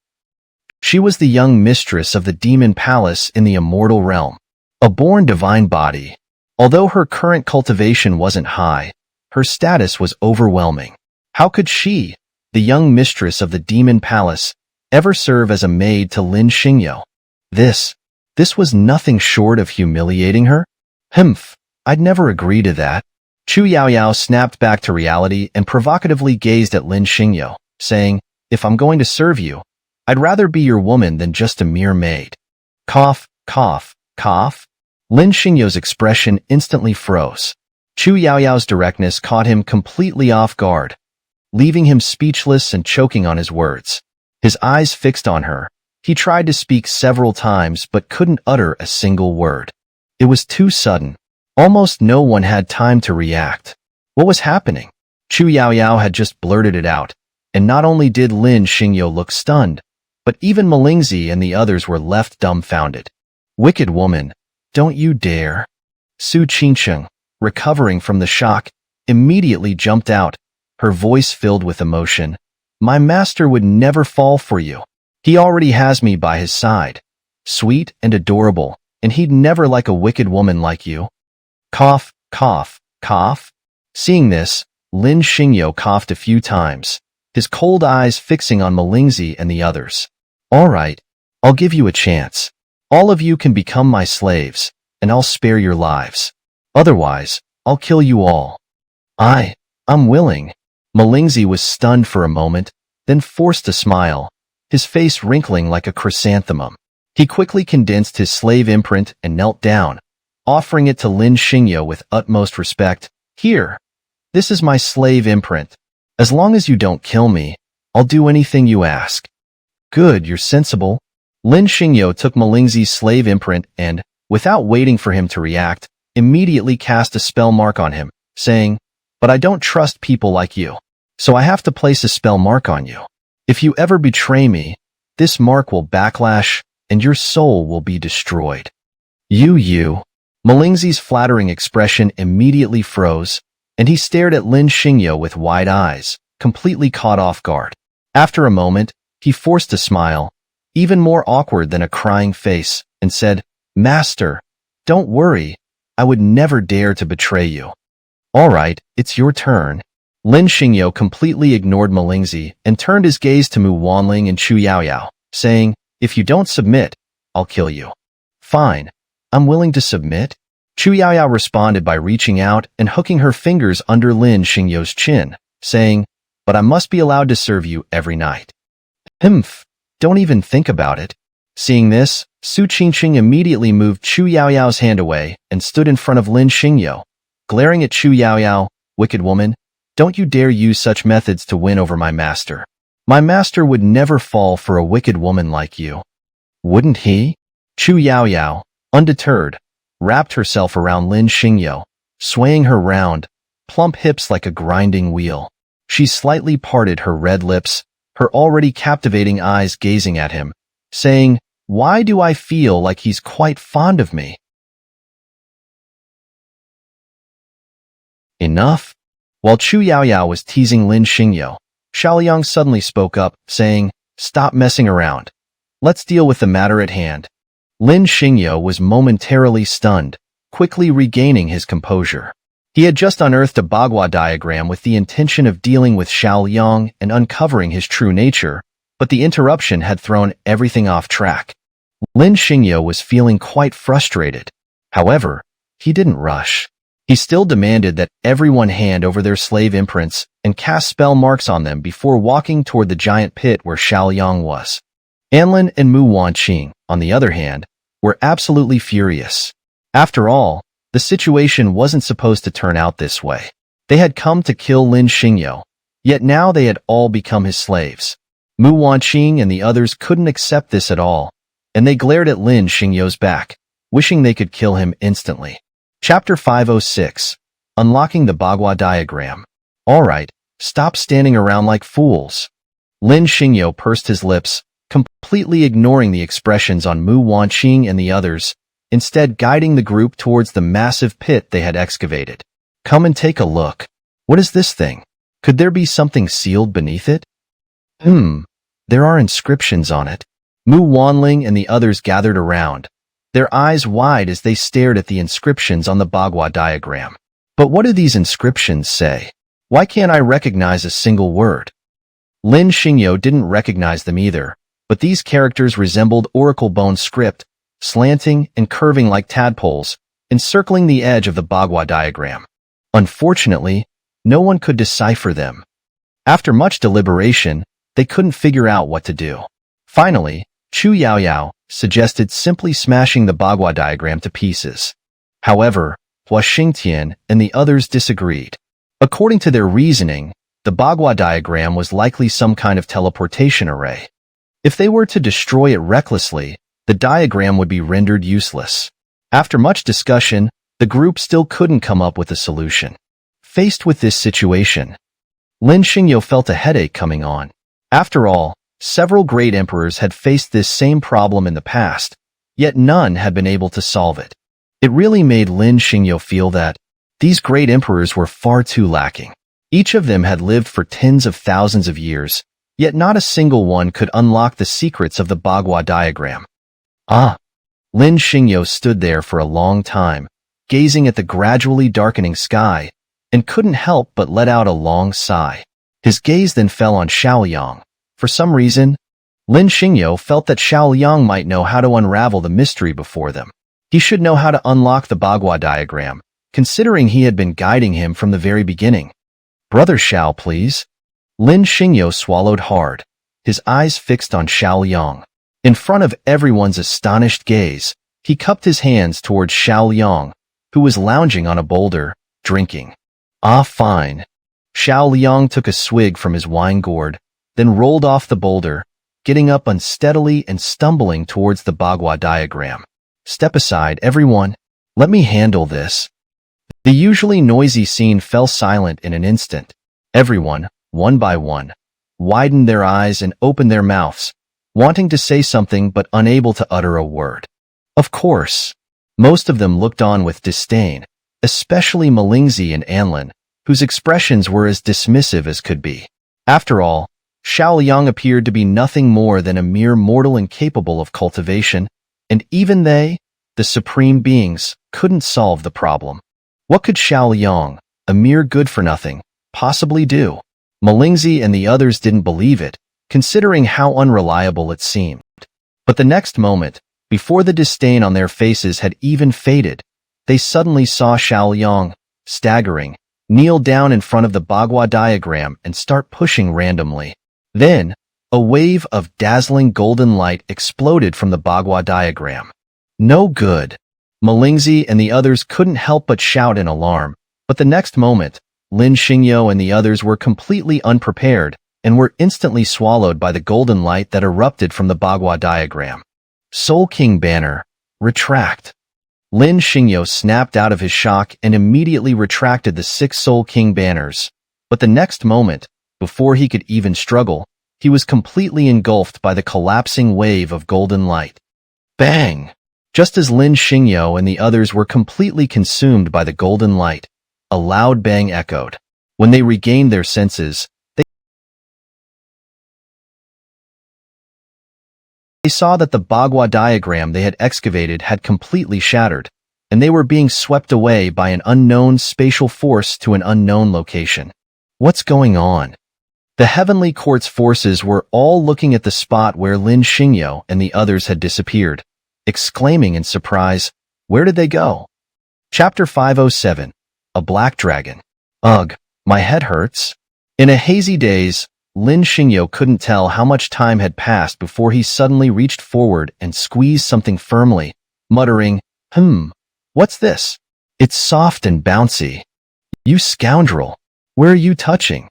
She was the young mistress of the demon palace in the immortal realm, a born divine body. Although her current cultivation wasn't high, her status was overwhelming. How could she, the young mistress of the demon palace, ever serve as a maid to Lin Xingyo? This was nothing short of humiliating her? Humph, I'd never agree to that. Chu Yaoyao snapped back to reality and provocatively gazed at Lin Xingyo, saying, if I'm going to serve you, I'd rather be your woman than just a mere maid. Cough. Lin Xingyo's expression instantly froze. Chu Yaoyao's directness caught him completely off guard, leaving him speechless and choking on his words. His eyes fixed on her, he tried to speak several times but couldn't utter a single word. It was too sudden. Almost no one had time to react. What was happening? Chu Yaoyao had just blurted it out, and not only did Lin Xingyo look stunned, but even Malingzi and the others were left dumbfounded. Wicked woman, don't you dare. Su Qingsheng, recovering from the shock, immediately jumped out, her voice filled with emotion. My master would never fall for you. He already has me by his side. Sweet and adorable, and he'd never like a wicked woman like you. Cough. Seeing this, Lin Xingyo coughed a few times, his cold eyes fixing on Malingzi and the others. All right, I'll give you a chance. All of you can become my slaves, and I'll spare your lives. Otherwise, I'll kill you all. I'm willing. Malingzi was stunned for a moment, then forced a smile, his face wrinkling like a chrysanthemum. He quickly condensed his slave imprint and knelt down, offering it to Lin Xingyo with utmost respect. Here, this is my slave imprint. As long as you don't kill me, I'll do anything you ask. Good, you're sensible. Lin Xingyo took Malingzi's slave imprint and, without waiting for him to react, immediately cast a spell mark on him, saying, but I don't trust people like you, so I have to place a spell mark on you. If you ever betray me, this mark will backlash, and your soul will be destroyed. You. Malingzi's flattering expression immediately froze, and he stared at Lin Xingyo with wide eyes, completely caught off guard. After a moment, he forced a smile, even more awkward than a crying face, and said, Master, don't worry, I would never dare to betray you. All right, it's your turn. Lin Xingyo completely ignored Malingzi and turned his gaze to Mu Wanling and Chu Yaoyao, saying, if you don't submit, I'll kill you. Fine, I'm willing to submit. Chu Yaoyao responded by reaching out and hooking her fingers under Lin Xingyo's chin, saying, but I must be allowed to serve you every night. Humph, don't even think about it. Seeing this, Su Qingsheng immediately moved Chu Yaoyao's hand away and stood in front of Lin Xingyo, glaring at Chu Yaoyao. Wicked woman, don't you dare use such methods to win over my master. My master would never fall for a wicked woman like you. Wouldn't he? Chu Yaoyao, undeterred, wrapped herself around Lin Xingyo, swaying her round, plump hips like a grinding wheel. She slightly parted her red lips, her already captivating eyes gazing at him, saying, "Why do I feel like he's quite fond of me?" Enough? While Chu Yaoyao was teasing Lin Xingyo, Xiaoliang suddenly spoke up, saying, "Stop messing around. Let's deal with the matter at hand." Lin Xingyo was momentarily stunned, quickly regaining his composure. He had just unearthed a Bagua diagram with the intention of dealing with Xiaoliang and uncovering his true nature, but the interruption had thrown everything off track. Lin Xingyo was feeling quite frustrated. However, he didn't rush. He still demanded that everyone hand over their slave imprints and cast spell marks on them before walking toward the giant pit where Xiaoliang was. Anlin and Mu Wanqing, on the other hand, were absolutely furious. After all, the situation wasn't supposed to turn out this way. They had come to kill Lin Xingyo, yet now they had all become his slaves. Mu Wanqing and the others couldn't accept this at all, and they glared at Lin Xingyo's back, wishing they could kill him instantly. Chapter 506. Unlocking the Bagua Diagram. Alright, stop standing around like fools. Lin Xingyo pursed his lips, completely ignoring the expressions on Mu Wanqing and the others, instead guiding the group towards the massive pit they had excavated. Come and take a look. What is this thing? Could there be something sealed beneath it? There are inscriptions on it. Mu Wanling and the others gathered around, their eyes wide as they stared at the inscriptions on the Bagua diagram. But what do these inscriptions say? Why can't I recognize a single word? Lin Xingyo didn't recognize them either, but these characters resembled oracle bone script, slanting and curving like tadpoles, encircling the edge of the Bagua diagram. Unfortunately, no one could decipher them. After much deliberation, they couldn't figure out what to do. Finally, Chu Yaoyao suggested simply smashing the Bagua diagram to pieces. However, Hua Xingtian and the others disagreed. According to their reasoning, the Bagua diagram was likely some kind of teleportation array. If they were to destroy it recklessly, the diagram would be rendered useless. After much discussion, the group still couldn't come up with a solution. Faced with this situation, Lin Xingyo felt a headache coming on. After all, several great emperors had faced this same problem in the past, yet none had been able to solve it. It really made Lin Xingyo feel that these great emperors were far too lacking. Each of them had lived for tens of thousands of years, yet not a single one could unlock the secrets of the Bagua diagram. Lin Xingyo stood there for a long time, gazing at the gradually darkening sky, and couldn't help but let out a long sigh. His gaze then fell on Xiaoliang. For some reason, Lin Xingyo felt that Xiaoliang might know how to unravel the mystery before them. He should know how to unlock the Bagua diagram, considering he had been guiding him from the very beginning. "Brother Xiao, please." Lin Xingyo swallowed hard, his eyes fixed on Xiaoliang. In front of everyone's astonished gaze, he cupped his hands towards Xiaoliang, who was lounging on a boulder, drinking. Fine. Xiaoliang took a swig from his wine gourd, then rolled off the boulder, getting up unsteadily and stumbling towards the Bagua diagram. "Step aside, everyone. Let me handle this." The usually noisy scene fell silent in an instant. Everyone, one by one, widened their eyes and opened their mouths, wanting to say something but unable to utter a word. Of course, most of them looked on with disdain, especially Malingzi and Anlin, whose expressions were as dismissive as could be. After all, Xiaoliang appeared to be nothing more than a mere mortal incapable of cultivation, and even they, the supreme beings, couldn't solve the problem. What could Xiaoliang, a mere good-for-nothing, possibly do? Malingzi and the others didn't believe it, considering how unreliable it seemed. But the next moment, before the disdain on their faces had even faded, they suddenly saw Xiaoliang, staggering, kneel down in front of the Bagua diagram and start pushing randomly. Then, a wave of dazzling golden light exploded from the Bagua diagram. No good. Malingzi and the others couldn't help but shout in alarm, but the next moment, Lin Xingyo and the others were completely unprepared and were instantly swallowed by the golden light that erupted from the Bagua diagram. Soul King banner, retract. Lin Xingyo snapped out of his shock and immediately retracted the 6 Soul King banners, but the next moment, before he could even struggle, he was completely engulfed by the collapsing wave of golden light. Bang! Just as Lin Xingyo and the others were completely consumed by the golden light, a loud bang echoed. When they regained their senses, they saw that the Bagua diagram they had excavated had completely shattered, and they were being swept away by an unknown spatial force to an unknown location. What's going on? The Heavenly Court's forces were all looking at the spot where Lin Xingyo and the others had disappeared, exclaiming in surprise, "Where did they go?" Chapter 507. A Black Dragon. Ugh, my head hurts. In a hazy daze, Lin Xingyo couldn't tell how much time had passed before he suddenly reached forward and squeezed something firmly, muttering, "What's this? It's soft and bouncy. You scoundrel, where are you touching?"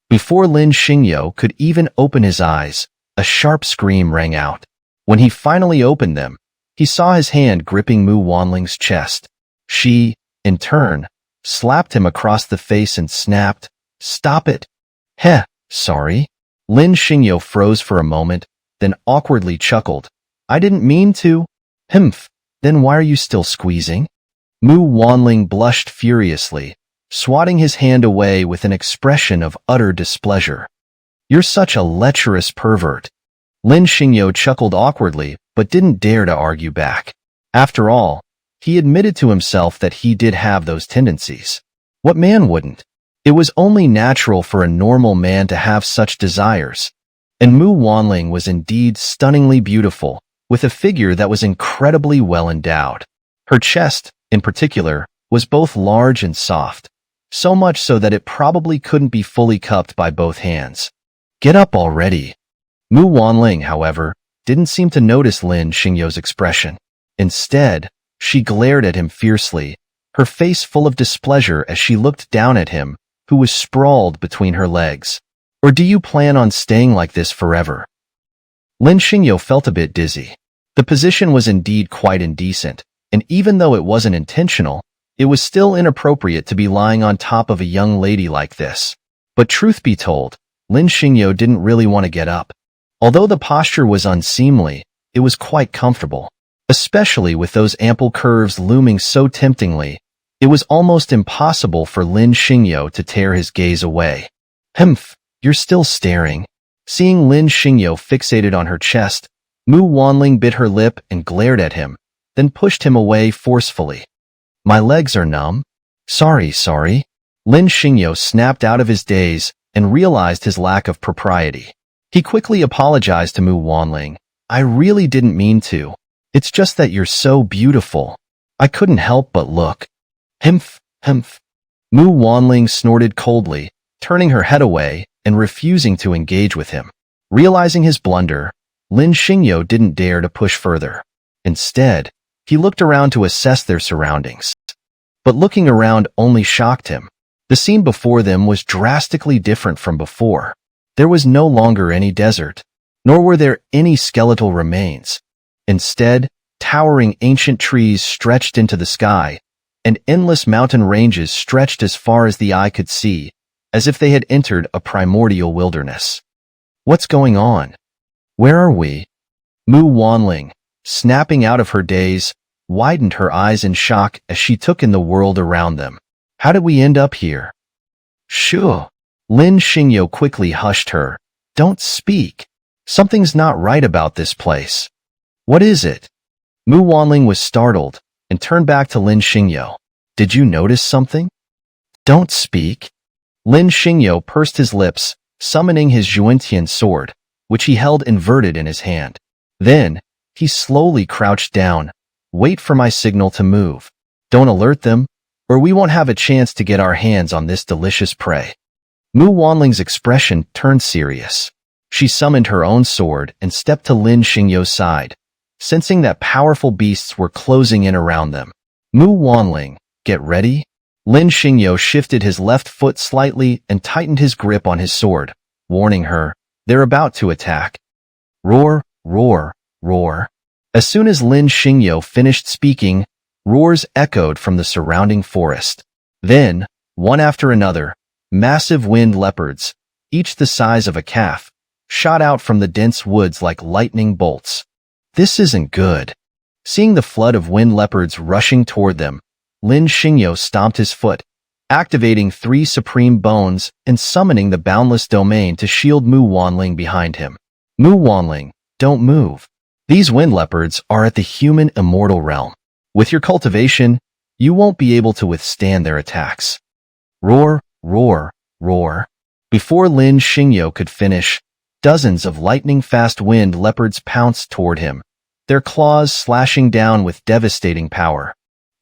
Before Lin Xingyo could even open his eyes, a sharp scream rang out. When he finally opened them, he saw his hand gripping Mu Wanling's chest. She, in turn, slapped him across the face and snapped, "Stop it." "Heh, sorry." Lin Xingyo froze for a moment, then awkwardly chuckled. "I didn't mean to." "Humph, then why are you still squeezing?" Mu Wanling blushed furiously, swatting his hand away with an expression of utter displeasure. "You're such a lecherous pervert." Lin Xingyo chuckled awkwardly, but didn't dare to argue back. After all, he admitted to himself that he did have those tendencies. What man wouldn't? It was only natural for a normal man to have such desires. And Mu Wanling was indeed stunningly beautiful, with a figure that was incredibly well endowed. Her chest, in particular, was both large and soft, so much so that it probably couldn't be fully cupped by both hands. "Get up already." Mu Wanling, however, didn't seem to notice Lin Xingyo's expression. Instead, she glared at him fiercely, her face full of displeasure as she looked down at him, who was sprawled between her legs. "Or do you plan on staying like this forever?" Lin Xingyo felt a bit dizzy. The position was indeed quite indecent, and even though it wasn't intentional, it was still inappropriate to be lying on top of a young lady like this. But truth be told, Lin Xingyo didn't really want to get up. Although the posture was unseemly, it was quite comfortable. Especially with those ample curves looming so temptingly, it was almost impossible for Lin Xingyo to tear his gaze away. "Humph, you're still staring." Seeing Lin Xingyo fixated on her chest, Mu Wanling bit her lip and glared at him, then pushed him away forcefully. "My legs are numb." Sorry. Lin Xingyo snapped out of his daze and realized his lack of propriety. He quickly apologized to Mu Wanling. "I really didn't mean to. It's just that you're so beautiful. I couldn't help but look." Humph. Mu Wanling snorted coldly, turning her head away and refusing to engage with him. Realizing his blunder, Lin Xingyo didn't dare to push further. Instead, he looked around to assess their surroundings. But looking around only shocked him. The scene before them was drastically different from before. There was no longer any desert, nor were there any skeletal remains. Instead, towering ancient trees stretched into the sky, and endless mountain ranges stretched as far as the eye could see, as if they had entered a primordial wilderness. "What's going on? Where are we?" Mu Wanling, snapping out of her daze, widened her eyes in shock as she took in the world around them. "How did we end up here?" "Shoo!" Lin Xingyo quickly hushed her. "Don't speak. Something's not right about this place." "What is it?" Mu Wanling was startled and turned back to Lin Xingyo. "Did you notice something?" "Don't speak." Lin Xingyo pursed his lips, summoning his Zhuantian sword, which he held inverted in his hand. Then, he slowly crouched down. "Wait for my signal to move. Don't alert them, or we won't have a chance to get our hands on this delicious prey." Mu Wanling's expression turned serious. She summoned her own sword and stepped to Lin Xingyo's side, sensing that powerful beasts were closing in around them. "Mu Wanling, get ready." Lin Xingyo shifted his left foot slightly and tightened his grip on his sword, warning her, "They're about to attack." Roar, roar, roar. As soon as Lin Xingyo finished speaking, roars echoed from the surrounding forest. Then, one after another, massive wind leopards, each the size of a calf, shot out from the dense woods like lightning bolts. This isn't good. Seeing the flood of wind leopards rushing toward them, Lin Xingyo stomped his foot, activating 3 supreme bones and summoning the boundless domain to shield Mu Wanling behind him. Mu Wanling, don't move. These wind leopards are at the human immortal realm. With your cultivation, you won't be able to withstand their attacks. Roar, roar, roar. Before Lin Xingyo could finish, dozens of lightning-fast wind leopards pounced toward him, their claws slashing down with devastating power.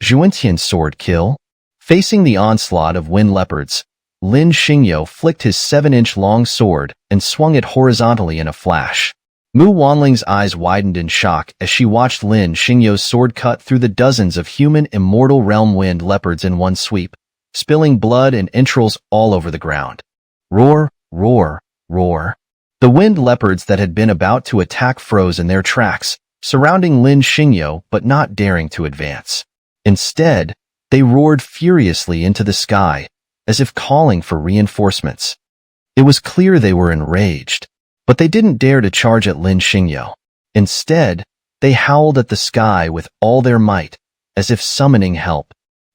Zhuantian sword kill. Facing the onslaught of wind leopards, Lin Xingyo flicked his 7-inch long sword and swung it horizontally in a flash. Mu Wanling's eyes widened in shock as she watched Lin Xingyo's sword cut through the dozens of human immortal realm wind leopards in one sweep, spilling blood and entrails all over the ground. Roar, roar, roar. The wind leopards that had been about to attack froze in their tracks, surrounding Lin Xingyo but not daring to advance. Instead, they roared furiously into the sky, as if calling for reinforcements. It was clear they were enraged, but they didn't dare to charge at Lin Xingyo. Instead, they howled at the sky with all their might, as if summoning help.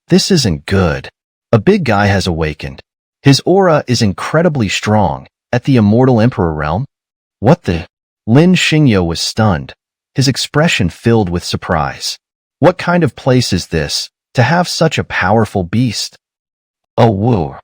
This isn't good. A big guy has awakened. His aura is incredibly strong at the immortal emperor realm. What the? Lin Xingyo was stunned, his expression filled with surprise. What kind of place is this, to have such a powerful beast? Oh, whoa.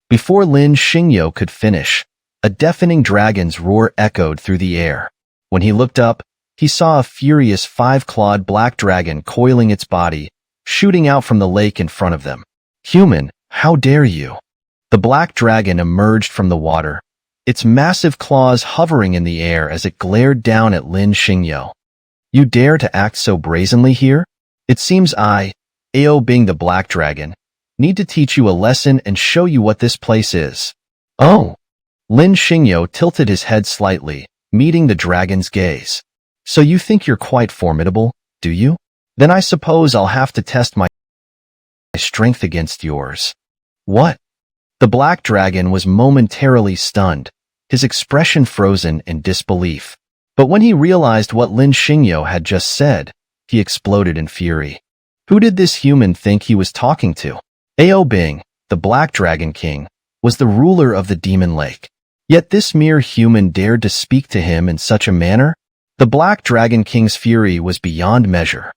Before Lin Xingyo could finish, a deafening dragon's roar echoed through the air. When he looked up, he saw a furious 5-clawed black dragon coiling its body, shooting out from the lake in front of them. Human, how dare you? The black dragon emerged from the water, its massive claws hovering in the air as it glared down at Lin Xingyo. You dare to act so brazenly here? It seems I, Ao being the black dragon, need to teach you a lesson and show you what this place is. Oh! Lin Xingyo tilted his head slightly, meeting the dragon's gaze. So you think you're quite formidable, do you? Then I suppose I'll have to test my strength against yours. What? The black dragon was momentarily stunned, his expression frozen in disbelief. But when he realized what Lin Xingyo had just said, he exploded in fury. Who did this human think he was talking to? Ao Bing, the Black Dragon King, was the ruler of the Demon Lake. Yet this mere human dared to speak to him in such a manner? The Black Dragon King's fury was beyond measure.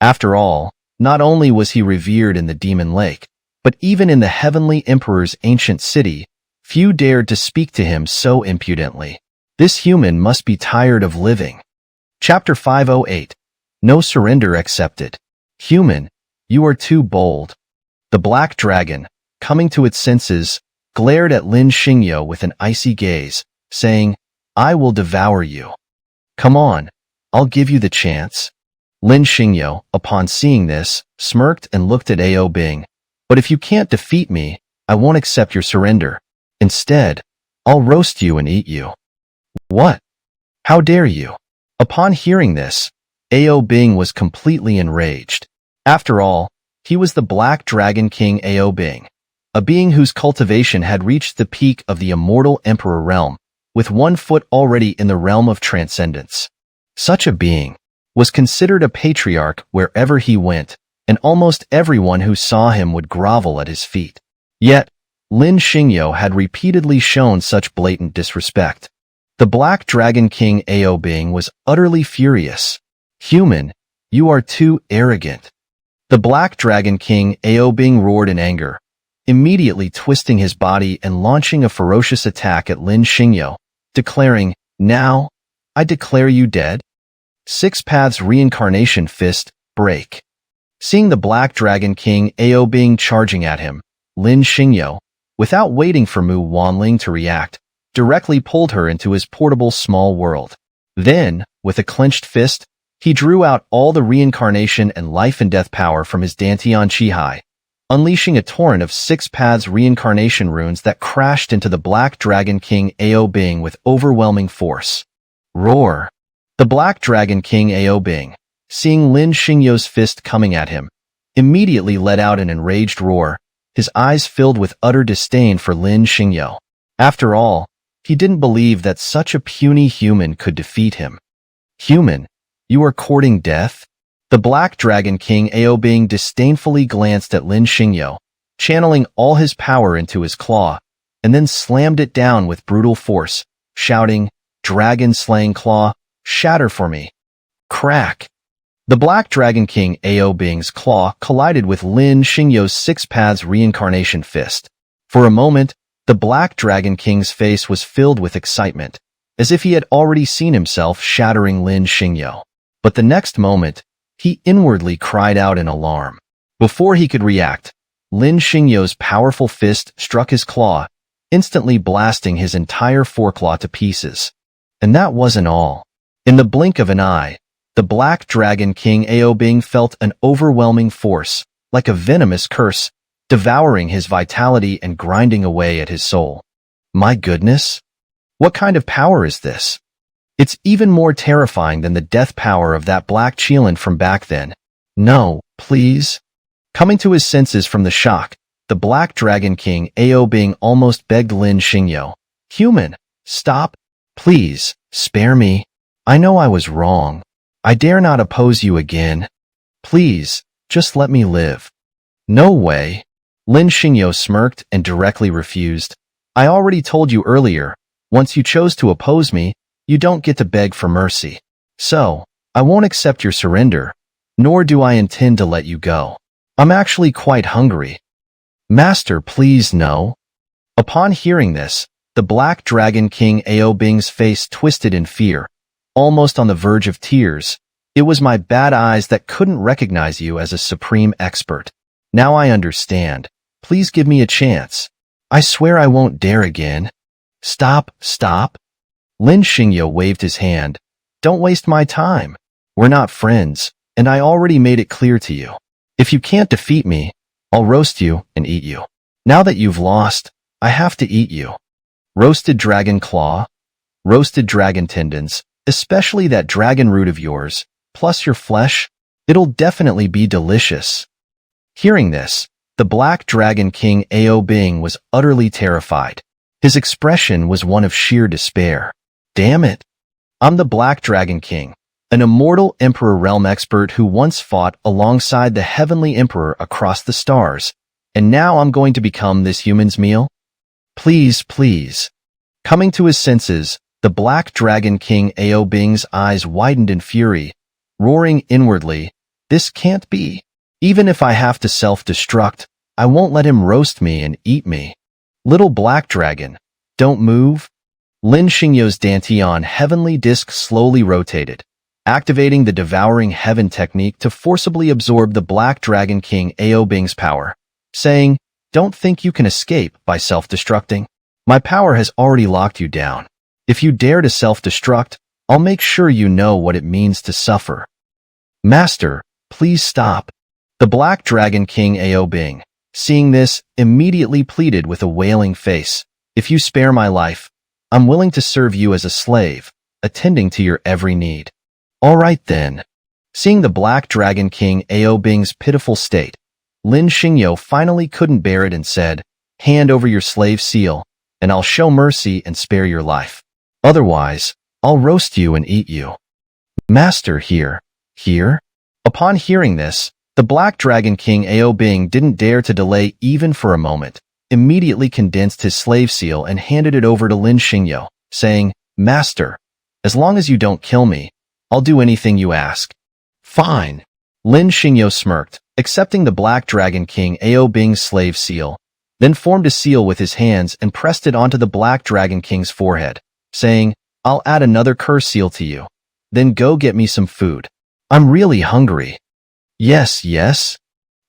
After all, not only was he revered in the Demon Lake, but even in the Heavenly Emperor's ancient city, few dared to speak to him so impudently. This human must be tired of living. Chapter 508. No surrender accepted. Human, you are too bold. The black dragon, coming to its senses, glared at Lin Xingyo with an icy gaze, saying, I will devour you. Come on, I'll give you the chance. Lin Xingyo, upon seeing this, smirked and looked at Ao Bing. But if you can't defeat me, I won't accept your surrender. Instead, I'll roast you and eat you. What? How dare you? Upon hearing this, Ao Bing was completely enraged. After all, he was the Black Dragon King Ao Bing, a being whose cultivation had reached the peak of the immortal emperor realm, with 1 foot already in the realm of transcendence. Such a being was considered a patriarch wherever he went, and almost everyone who saw him would grovel at his feet. Yet, Lin Xingyo had repeatedly shown such blatant disrespect. The Black Dragon King Ao Bing was utterly furious. Human, you are too arrogant. The Black Dragon King Ao Bing roared in anger, immediately twisting his body and launching a ferocious attack at Lin Xingyo, declaring, Now, I declare you dead. 6 Paths Reincarnation Fist, break. Seeing the Black Dragon King Ao Bing charging at him, Lin Xingyo, without waiting for Mu Wanling to react, directly pulled her into his portable small world. Then, with a clenched fist, he drew out all the reincarnation and life and death power from his Dantian Qihai, unleashing a torrent of 6 Paths reincarnation runes that crashed into the Black Dragon King Ao Bing with overwhelming force. Roar! The Black Dragon King Ao Bing, seeing Lin Xingyo's fist coming at him, immediately let out an enraged roar, his eyes filled with utter disdain for Lin Xingyo. After all, He didn't believe that such a puny human could defeat him. Human, you are courting death? The Black Dragon King Aobing disdainfully glanced at Lin Xingyo, channeling all his power into his claw, and then slammed it down with brutal force, shouting, "Dragon-slaying claw, shatter for me." Crack! The Black Dragon King Aobing's claw collided with Lin Xingyo's Six Paths reincarnation fist. For a moment, the Black Dragon King's face was filled with excitement, as if he had already seen himself shattering Lin Xingyo. But the next moment, he inwardly cried out in alarm. Before he could react, Lin Xingyo's powerful fist struck his claw, instantly blasting his entire foreclaw to pieces. And that wasn't all. In the blink of an eye, the Black Dragon King Aobing felt an overwhelming force, like a venomous curse, devouring his vitality and grinding away at his soul. My goodness! What kind of power is this? It's even more terrifying than the death power of that Black Qilin from back then. No, please. Coming to his senses from the shock, the Black Dragon King Aobing almost begged Lin Xingyo, "Human, stop. Please, spare me. I know I was wrong. I dare not oppose you again. Please, just let me live." "No way." Lin Xingyo smirked and directly refused. "I already told you earlier, once you chose to oppose me, you don't get to beg for mercy. So, I won't accept your surrender, nor do I intend to let you go. I'm actually quite hungry." "Master, please no." Upon hearing this, the Black Dragon King Aobing's face twisted in fear, almost on the verge of tears. "It was my bad eyes that couldn't recognize you as a supreme expert. Now I understand. Please give me a chance. I swear I won't dare again." "Stop, stop." Lin Xingyo waved his hand. "Don't waste my time. We're not friends, and I already made it clear to you. If you can't defeat me, I'll roast you and eat you. Now that you've lost, I have to eat you. Roasted dragon claw, roasted dragon tendons, especially that dragon root of yours, plus your flesh, it'll definitely be delicious." Hearing this, the Black Dragon King Aobing was utterly terrified. His expression was one of sheer despair. "Damn it. I'm the Black Dragon King, an immortal Emperor realm expert who once fought alongside the Heavenly Emperor across the stars, and now I'm going to become this human's meal? Please, please." Coming to his senses, the Black Dragon King Aobing's eyes widened in fury, roaring inwardly, "This can't be. Even if I have to self-destruct, I won't let him roast me and eat me. Little Black Dragon, don't move." Lin Xingyo's Dantian heavenly disc slowly rotated, activating the Devouring Heaven technique to forcibly absorb the Black Dragon King Aobing's power, saying, "Don't think you can escape by self-destructing. My power has already locked you down. If you dare to self-destruct, I'll make sure you know what it means to suffer." "Master, please stop." The Black Dragon King Aobing, seeing this, immediately pleaded with a wailing face, "If you spare my life, I'm willing to serve you as a slave, attending to your every need." "All right then." Seeing the Black Dragon King Aobing's pitiful state, Lin Xingyo finally couldn't bear it and said, "Hand over your slave seal, and I'll show mercy and spare your life. Otherwise, I'll roast you and eat you." "Master, here." "Here?" Upon hearing this, the Black Dragon King Aobing didn't dare to delay even for a moment, immediately condensed his slave seal and handed it over to Lin Xingyo, saying, "Master, as long as you don't kill me, I'll do anything you ask." "Fine." Lin Xingyo smirked, accepting the Black Dragon King Aobing's slave seal, then formed a seal with his hands and pressed it onto the Black Dragon King's forehead, saying, "I'll add another curse seal to you. Then go get me some food. I'm really hungry." "Yes, yes."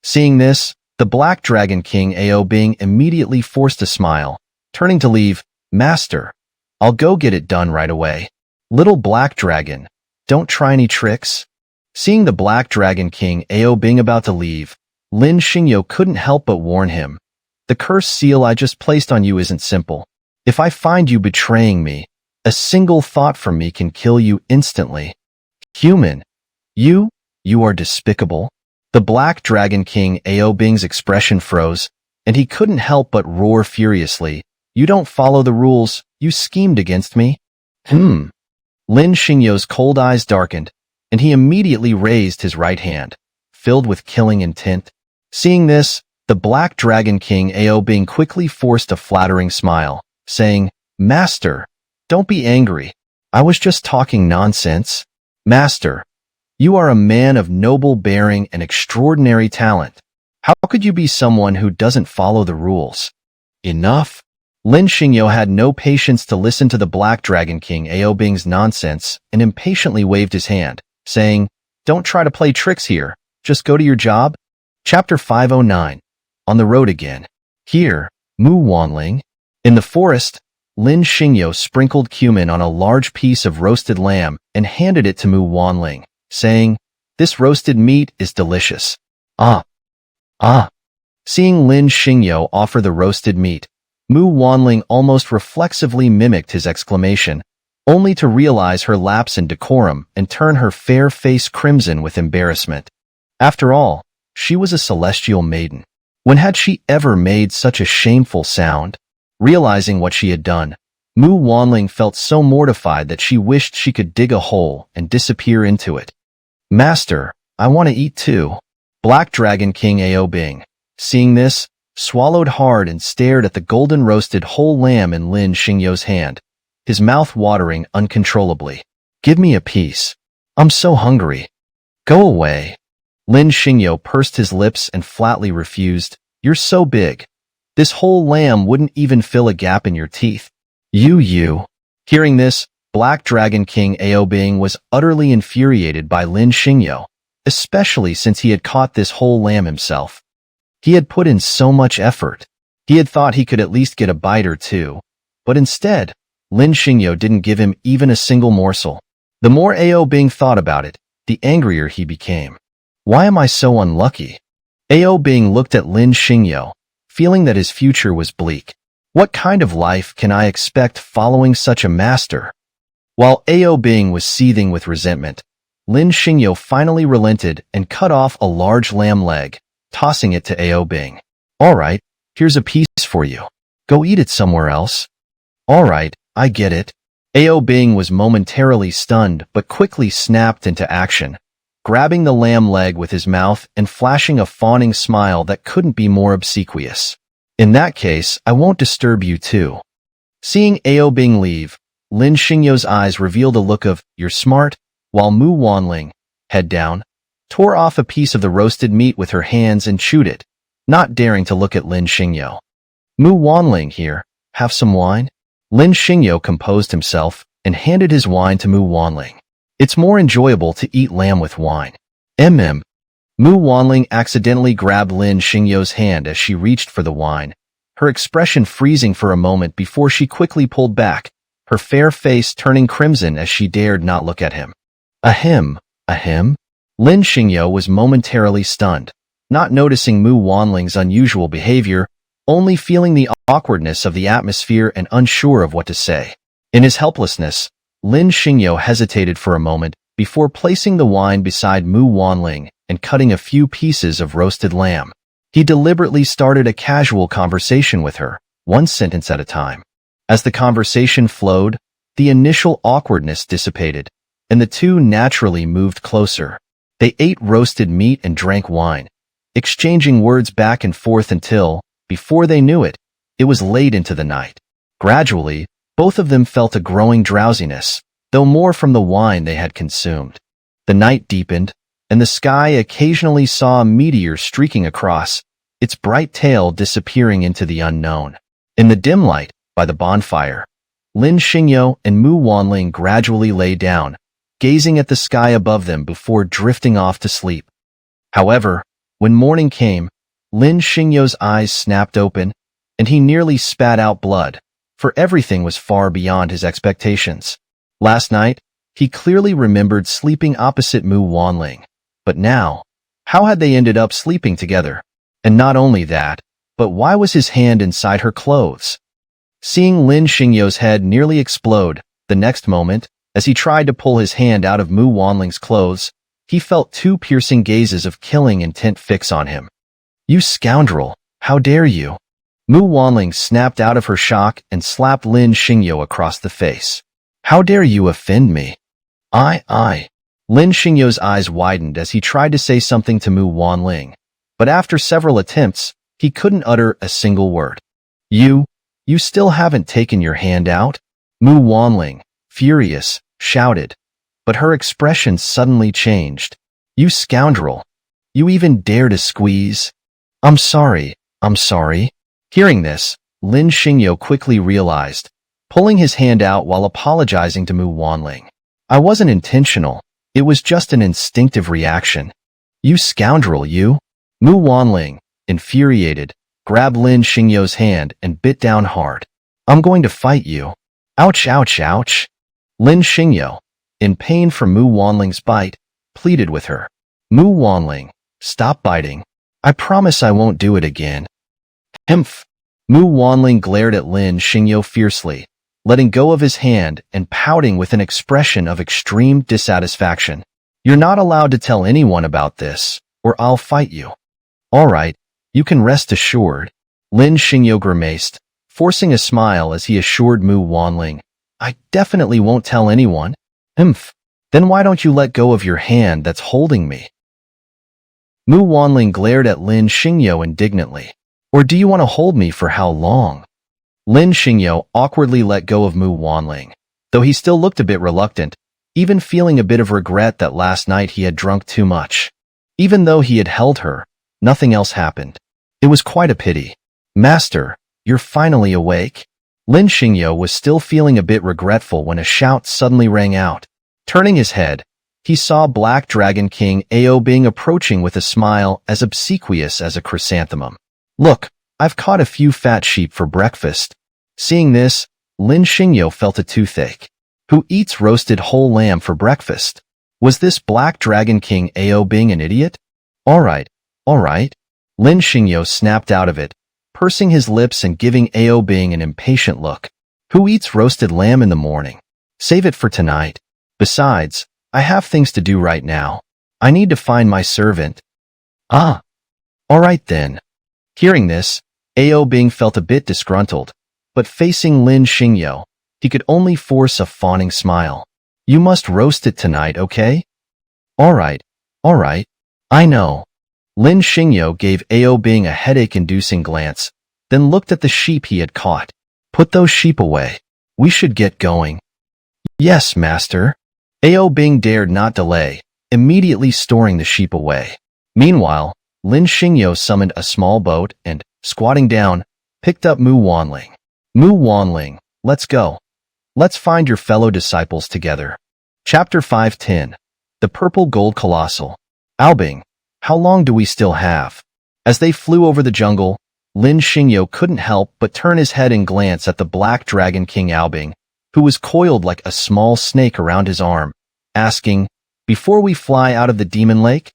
Seeing this, the Black Dragon King Aobing immediately forced a smile, turning to leave. "Master, I'll go get it done right away." "Little Black Dragon, don't try any tricks." Seeing the Black Dragon King Aobing about to leave, Lin Xingyo couldn't help but warn him. "The curse seal I just placed on you isn't simple. If I find you betraying me, a single thought from me can kill you instantly. Human, you are despicable." The Black Dragon King Aobing's expression froze, and he couldn't help but roar furiously, You don't follow the rules. You schemed against me. Lin Xingyo's cold eyes darkened, and he immediately raised his right hand, filled with killing intent. Seeing this, the Black Dragon King Ao Bing quickly forced a flattering smile, saying, Master, don't be angry. I was just talking nonsense. Master, you are a man of noble bearing and extraordinary talent. How could you be someone who doesn't follow the rules? Enough. Lin Xingyo had no patience to listen to the Black Dragon King Ao Bing's nonsense and impatiently waved his hand, saying, Don't try to play tricks here. Just go to your job. Chapter 509. On the road again. Here, Mu Wanling. In the forest, Lin Xingyo sprinkled cumin on a large piece of roasted lamb and handed it to Mu Wanling, saying, This roasted meat is delicious. Ah. Seeing Lin Xingyo offer the roasted meat, Mu Wanling almost reflexively mimicked his exclamation, only to realize her lapse in decorum and turn her fair face crimson with embarrassment. After all, she was a celestial maiden. When had she ever made such a shameful sound? Realizing what she had done, Mu Wanling felt so mortified that she wished she could dig a hole and disappear into it. Master, I want to eat too. Black Dragon King Ao Bing, seeing this, swallowed hard and stared at the golden roasted whole lamb in Lin Xingyo's hand, his mouth watering uncontrollably. Give me a piece. I'm so hungry. Go away. Lin Xingyo pursed his lips and flatly refused. You're so big. This whole lamb wouldn't even fill a gap in your teeth. You. Hearing this, Black Dragon King Ao Bing was utterly infuriated by Lin Xingyo, especially since he had caught this whole lamb himself. He had put in so much effort. He had thought he could at least get a bite or two, but instead, Lin Xingyo didn't give him even a single morsel. The more Ao Bing thought about it, the angrier he became. Why am I so unlucky? Ao Bing looked at Lin Xingyo, feeling that his future was bleak. What kind of life can I expect following such a master? While Ao Bing was seething with resentment, Lin Xingyo finally relented and cut off a large lamb leg, tossing it to Ao Bing. All right, here's a piece for you. Go eat it somewhere else. All right, I get it. Ao Bing was momentarily stunned but quickly snapped into action, grabbing the lamb leg with his mouth and flashing a fawning smile that couldn't be more obsequious. In that case, I won't disturb you too. Seeing Ao Bing leave, Lin Xingyo's eyes revealed a look of, You're smart, while Mu Wanling, head down, tore off a piece of the roasted meat with her hands and chewed it, not daring to look at Lin Xingyo. Mu Wanling here, have some wine? Lin Xingyo composed himself and handed his wine to Mu Wanling. It's more enjoyable to eat lamb with wine. Mu Wanling accidentally grabbed Lin Xingyo's hand as she reached for the wine, her expression freezing for a moment before she quickly pulled back, her fair face turning crimson as she dared not look at him. Ahem. Lin Xingyo was momentarily stunned, not noticing Mu Wanling's unusual behavior, only feeling the awkwardness of the atmosphere and unsure of what to say. In his helplessness, Lin Xingyo hesitated for a moment before placing the wine beside Mu Wanling and cutting a few pieces of roasted lamb. He deliberately started a casual conversation with her, one sentence at a time. As the conversation flowed, the initial awkwardness dissipated, and the two naturally moved closer. They ate roasted meat and drank wine, exchanging words back and forth until, before they knew it, it was late into the night. Gradually, both of them felt a growing drowsiness, though more from the wine they had consumed. The night deepened, and the sky occasionally saw a meteor streaking across, its bright tail disappearing into the unknown. In the dim light, by the bonfire, Lin Xingyo and Mu Wanling gradually lay down, gazing at the sky above them before drifting off to sleep. However, when morning came, Lin Xingyo's eyes snapped open, and he nearly spat out blood, for everything was far beyond his expectations. Last night, he clearly remembered sleeping opposite Mu Wanling, but now, how had they ended up sleeping together? And not only that, but why was his hand inside her clothes? Seeing Lin Xingyo's head nearly explode, the next moment, as he tried to pull his hand out of Mu Wanling's clothes, he felt two piercing gazes of killing intent fix on him. You scoundrel, how dare you? Mu Wanling snapped out of her shock and slapped Lin Xingyo across the face. How dare you offend me? I. Lin Xingyo's eyes widened as he tried to say something to Mu Wanling, but after several attempts, he couldn't utter a single word. You still haven't taken your hand out? Mu Wanling, furious, shouted, but her expression suddenly changed. You scoundrel! You even dare to squeeze? I'm sorry. Hearing this, Lin Xingyo quickly realized, pulling his hand out while apologizing to Mu Wanling. I wasn't intentional. It was just an instinctive reaction. You scoundrel, you! Mu Wanling, infuriated, grabbed Lin Xingyo's hand and bit down hard. I'm going to fight you. Ouch, ouch, ouch. Lin Xingyo, in pain from Mu Wanling's bite, pleaded with her. Mu Wanling, stop biting. I promise I won't do it again. Humph. Mu Wanling glared at Lin Xingyo fiercely, letting go of his hand and pouting with an expression of extreme dissatisfaction. You're not allowed to tell anyone about this, or I'll fight you. All right, you can rest assured. Lin Xingyo grimaced, forcing a smile as he assured Mu Wanling. I definitely won't tell anyone. Humph. Then why don't you let go of your hand that's holding me? Mu Wanling glared at Lin Xingyo indignantly. Or do you want to hold me for how long? Lin Xingyo awkwardly let go of Mu Wanling, though he still looked a bit reluctant, even feeling a bit of regret that last night he had drunk too much. Even though he had held her, nothing else happened. It was quite a pity. Master, you're finally awake? Lin Xingyo was still feeling a bit regretful when a shout suddenly rang out. Turning his head, he saw Black Dragon King Aobing approaching with a smile as obsequious as a chrysanthemum. Look, I've caught a few fat sheep for breakfast. Seeing this, Lin Xingyo felt a toothache. Who eats roasted whole lamb for breakfast? Was this Black Dragon King Aobing an idiot? All right. Lin Xingyo snapped out of it, pursing his lips and giving Aobing an impatient look. Who eats roasted lamb in the morning? Save it for tonight. Besides, I have things to do right now. I need to find my servant. Ah. All right then. Hearing this, Aobing felt a bit disgruntled, but facing Lin Xingyo, he could only force a fawning smile. You must roast it tonight, okay? All right. I know. Lin Xingyo gave Aobing a headache-inducing glance, then looked at the sheep he had caught. Put those sheep away. We should get going. Yes, master. Aobing dared not delay, immediately storing the sheep away. Meanwhile, Lin Xingyo summoned a small boat and, squatting down, picked up Mu Wanling. Mu Wanling, let's go. Let's find your fellow disciples together. Chapter 510. The Purple Gold Colossal. Aobing, how long do we still have? As they flew over the jungle, Lin Xingyo couldn't help but turn his head and glance at the Black Dragon King Aobing, who was coiled like a small snake around his arm, asking, before we fly out of the Demon Lake?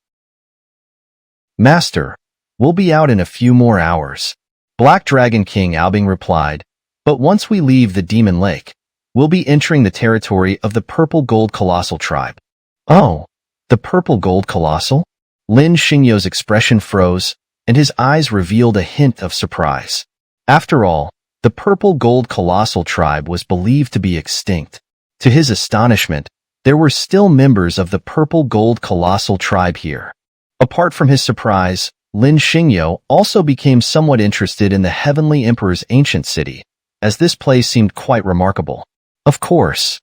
Master, we'll be out in a few more hours. Black Dragon King Aobing replied, but once we leave the Demon Lake, we'll be entering the territory of the Purple Gold Colossal tribe. Oh, the Purple Gold Colossal? Lin Xingyo's expression froze, and his eyes revealed a hint of surprise. After all, the Purple Gold Colossal tribe was believed to be extinct. To his astonishment, there were still members of the Purple Gold Colossal tribe here. Apart from his surprise, Lin Xingyo also became somewhat interested in the Heavenly Emperor's ancient city, as this place seemed quite remarkable. Of course,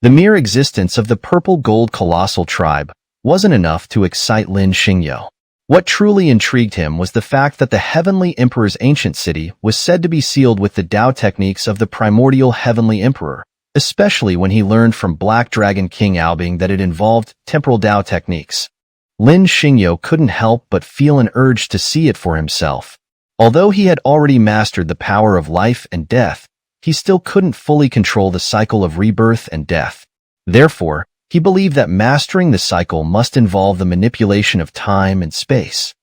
the mere existence of the Purple Gold Colossal tribe wasn't enough to excite Lin Xingyo. What truly intrigued him was the fact that the Heavenly Emperor's ancient city was said to be sealed with the Tao techniques of the primordial Heavenly Emperor, especially when he learned from Black Dragon King Aobing that it involved temporal Tao techniques. Lin Xingyo couldn't help but feel an urge to see it for himself. Although he had already mastered the power of life and death, he still couldn't fully control the cycle of rebirth and death. Therefore, he believed that mastering the cycle must involve the manipulation of time and space.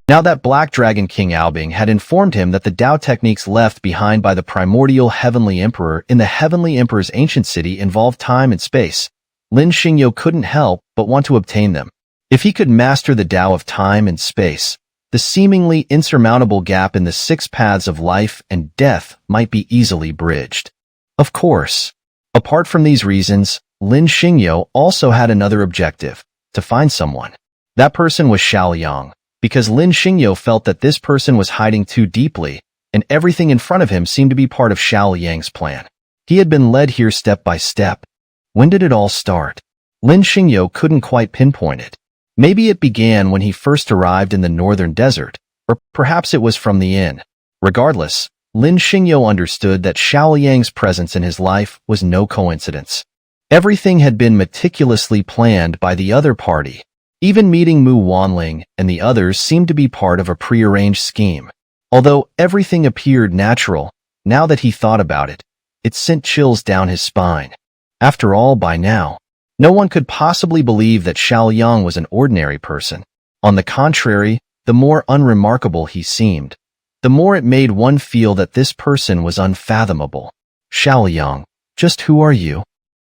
Now that Black Dragon King Aobing had informed him that the Tao techniques left behind by the primordial Heavenly Emperor in the Heavenly Emperor's ancient city involved time and space, Lin Xingyo couldn't help but want to obtain them. If he could master the Tao of time and space, The seemingly insurmountable gap in the six paths of life and death might be easily bridged. Of course, apart from these reasons, Lin Xingyo also had another objective: to find someone. That person was Xiao Yang, because Lin Xingyo felt that this person was hiding too deeply, and everything in front of him seemed to be part of Xiao Yang's plan. He had been led here step by step. When did it all start? Lin Xingyo couldn't quite pinpoint it. Maybe it began when he first arrived in the northern desert, or perhaps it was from the inn. Regardless, Lin Xingyo understood that Xiao Yang's presence in his life was no coincidence. Everything had been meticulously planned by the other party. Even meeting Mu Wanling and the others seemed to be part of a prearranged scheme. Although everything appeared natural, now that he thought about it, it sent chills down his spine. After all, by now, no one could possibly believe that Xiao Yang was an ordinary person. On the contrary, the more unremarkable he seemed, the more it made one feel that this person was unfathomable. Xiao Yang, just who are you?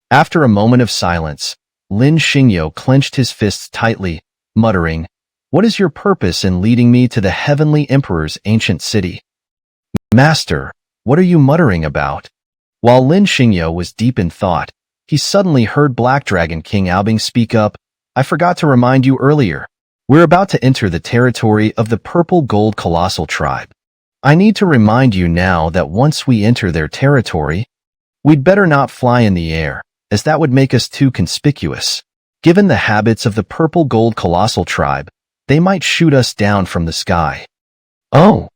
After a moment of silence, Lin Xingyo clenched his fists tightly, muttering, "What is your purpose in leading me to the Heavenly Emperor's ancient city?" "Master, what are you muttering about?" While Lin Xingyo was deep in thought, he suddenly heard Black Dragon King Aobing speak up. "I forgot to remind you earlier. We're about to enter the territory of the Purple Gold Colossal Tribe. I need to remind you now that once we enter their territory, we'd better not fly in the air, as that would make us too conspicuous. Given the habits of the Purple Gold Colossal Tribe, they might shoot us down from the sky." "Oh,"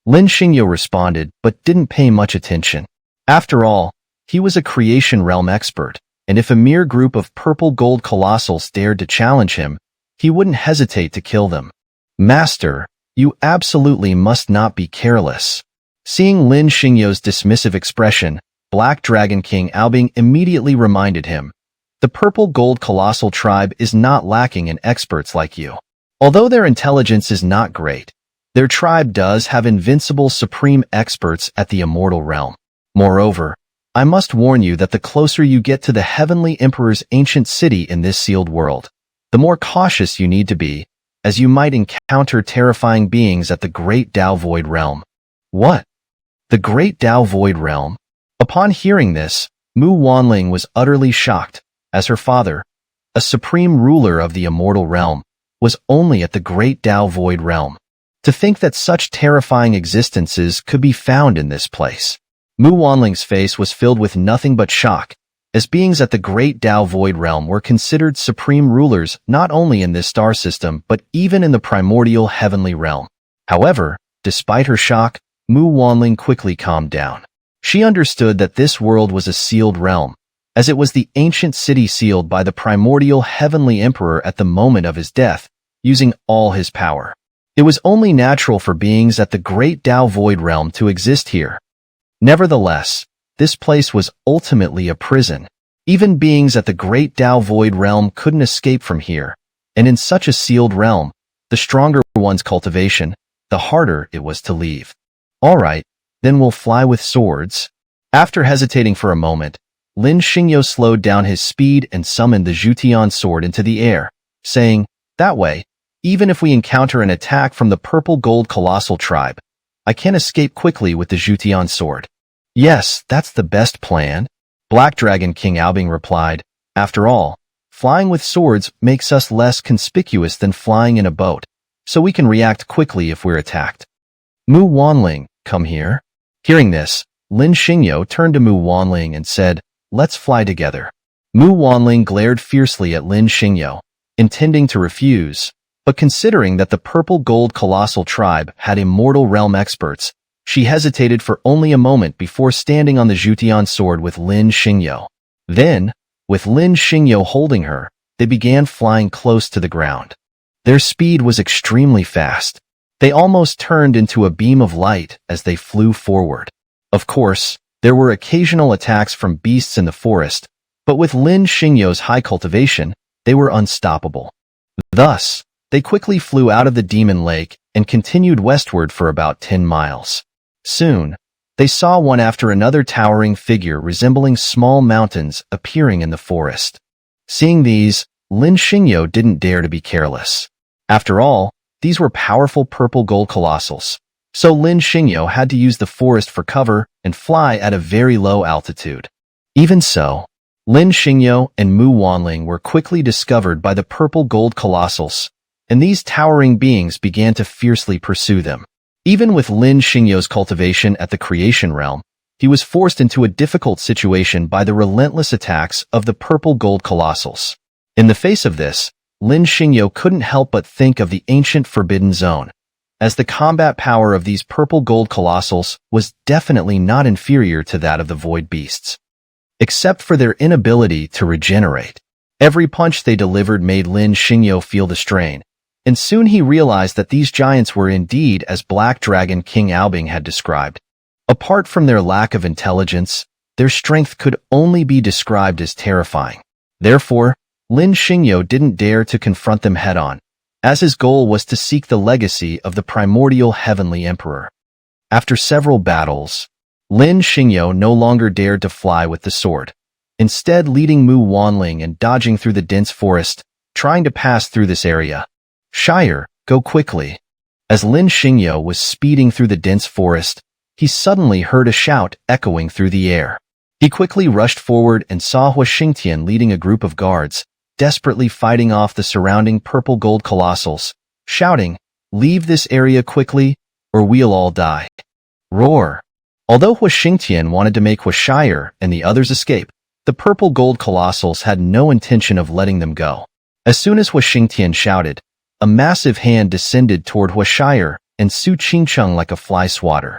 Lin Xingyo responded, but didn't pay much attention. After all, he was a creation realm expert, and if a mere group of Purple Gold Colossals dared to challenge him, he wouldn't hesitate to kill them. "Master, you absolutely must not be careless." Seeing Lin Xingyo's dismissive expression, Black Dragon King Aobing immediately reminded him, "The Purple Gold Colossal Tribe is not lacking in experts like you. Although their intelligence is not great, their tribe does have invincible supreme experts at the immortal realm. Moreover, I must warn you that the closer you get to the Heavenly Emperor's ancient city in this sealed world, the more cautious you need to be, as you might encounter terrifying beings at the Great Tao Void Realm." "What? The Great Tao Void Realm?" Upon hearing this, Mu Wanling was utterly shocked, as her father, a supreme ruler of the immortal realm, was only at the Great Tao Void Realm. To think that such terrifying existences could be found in this place. Mu Wanling's face was filled with nothing but shock, as beings at the Great Tao Void Realm were considered supreme rulers not only in this star system but even in the primordial heavenly realm. However, despite her shock, Mu Wanling quickly calmed down. She understood that this world was a sealed realm, as it was the ancient city sealed by the primordial heavenly emperor at the moment of his death, using all his power. It was only natural for beings at the Great Tao Void Realm to exist here. Nevertheless, this place was ultimately a prison. Even beings at the Great Tao Void Realm couldn't escape from here, and in such a sealed realm, the stronger one's cultivation, the harder it was to leave. "All right, then we'll fly with swords." After hesitating for a moment, Lin Xingyo slowed down his speed and summoned the Zhutian sword into the air, saying, "That way, even if we encounter an attack from the Purple Gold Colossal Tribe, I can escape quickly with the Zhutian sword." "Yes, that's the best plan," Black Dragon King Aobing replied. "After all, flying with swords makes us less conspicuous than flying in a boat, so we can react quickly if we're attacked." "Mu Wanling, come here." Hearing this, Lin Xingyo turned to Mu Wanling and said, "Let's fly together." Mu Wanling glared fiercely at Lin Xingyo, intending to refuse, but considering that the Purple Gold Colossal Tribe had immortal realm experts, she hesitated for only a moment before standing on the Zhutian sword with Lin Xingyo. Then, with Lin Xingyo holding her, they began flying close to the ground. Their speed was extremely fast. They almost turned into a beam of light as they flew forward. Of course, there were occasional attacks from beasts in the forest, but with Lin Xingyo's high cultivation, they were unstoppable. Thus, they quickly flew out of the demon lake and continued westward for about 10 miles. Soon, they saw one after another towering figure resembling small mountains appearing in the forest. Seeing these, Lin Xingyo didn't dare to be careless. After all, these were powerful purple gold colossals. So Lin Xingyo had to use the forest for cover and fly at a very low altitude. Even so, Lin Xingyo and Mu Wanling were quickly discovered by the purple gold colossals, and these towering beings began to fiercely pursue them. Even with Lin Xingyo's cultivation at the creation realm, he was forced into a difficult situation by the relentless attacks of the purple gold colossals. In the face of this, Lin Xingyo couldn't help but think of the ancient Forbidden Zone, as the combat power of these purple gold colossals was definitely not inferior to that of the void beasts. Except for their inability to regenerate. Every punch they delivered made Lin Xingyo feel the strain, and soon he realized that these giants were indeed as Black Dragon King Aobing had described. Apart from their lack of intelligence, their strength could only be described as terrifying. Therefore, Lin Xingyo didn't dare to confront them head-on, as his goal was to seek the legacy of the primordial Heavenly Emperor. After several battles, Lin Xingyo no longer dared to fly with the sword, instead leading Mu Wanling and dodging through the dense forest, trying to pass through this area. Shire, go quickly. As Lin Xingyo was speeding through the dense forest, he suddenly heard a shout echoing through the air. He quickly rushed forward and saw Hua Xingtian leading a group of guards, desperately fighting off the surrounding purple gold colossals, shouting, "Leave this area quickly, or we'll all die." Roar. Although Hua Xingtian wanted to make Hua Shire and the others escape, the purple gold colossals had no intention of letting them go. As soon as Hua Xingtian shouted, a massive hand descended toward Hua Shire and Su Qingcheng like a fly swatter.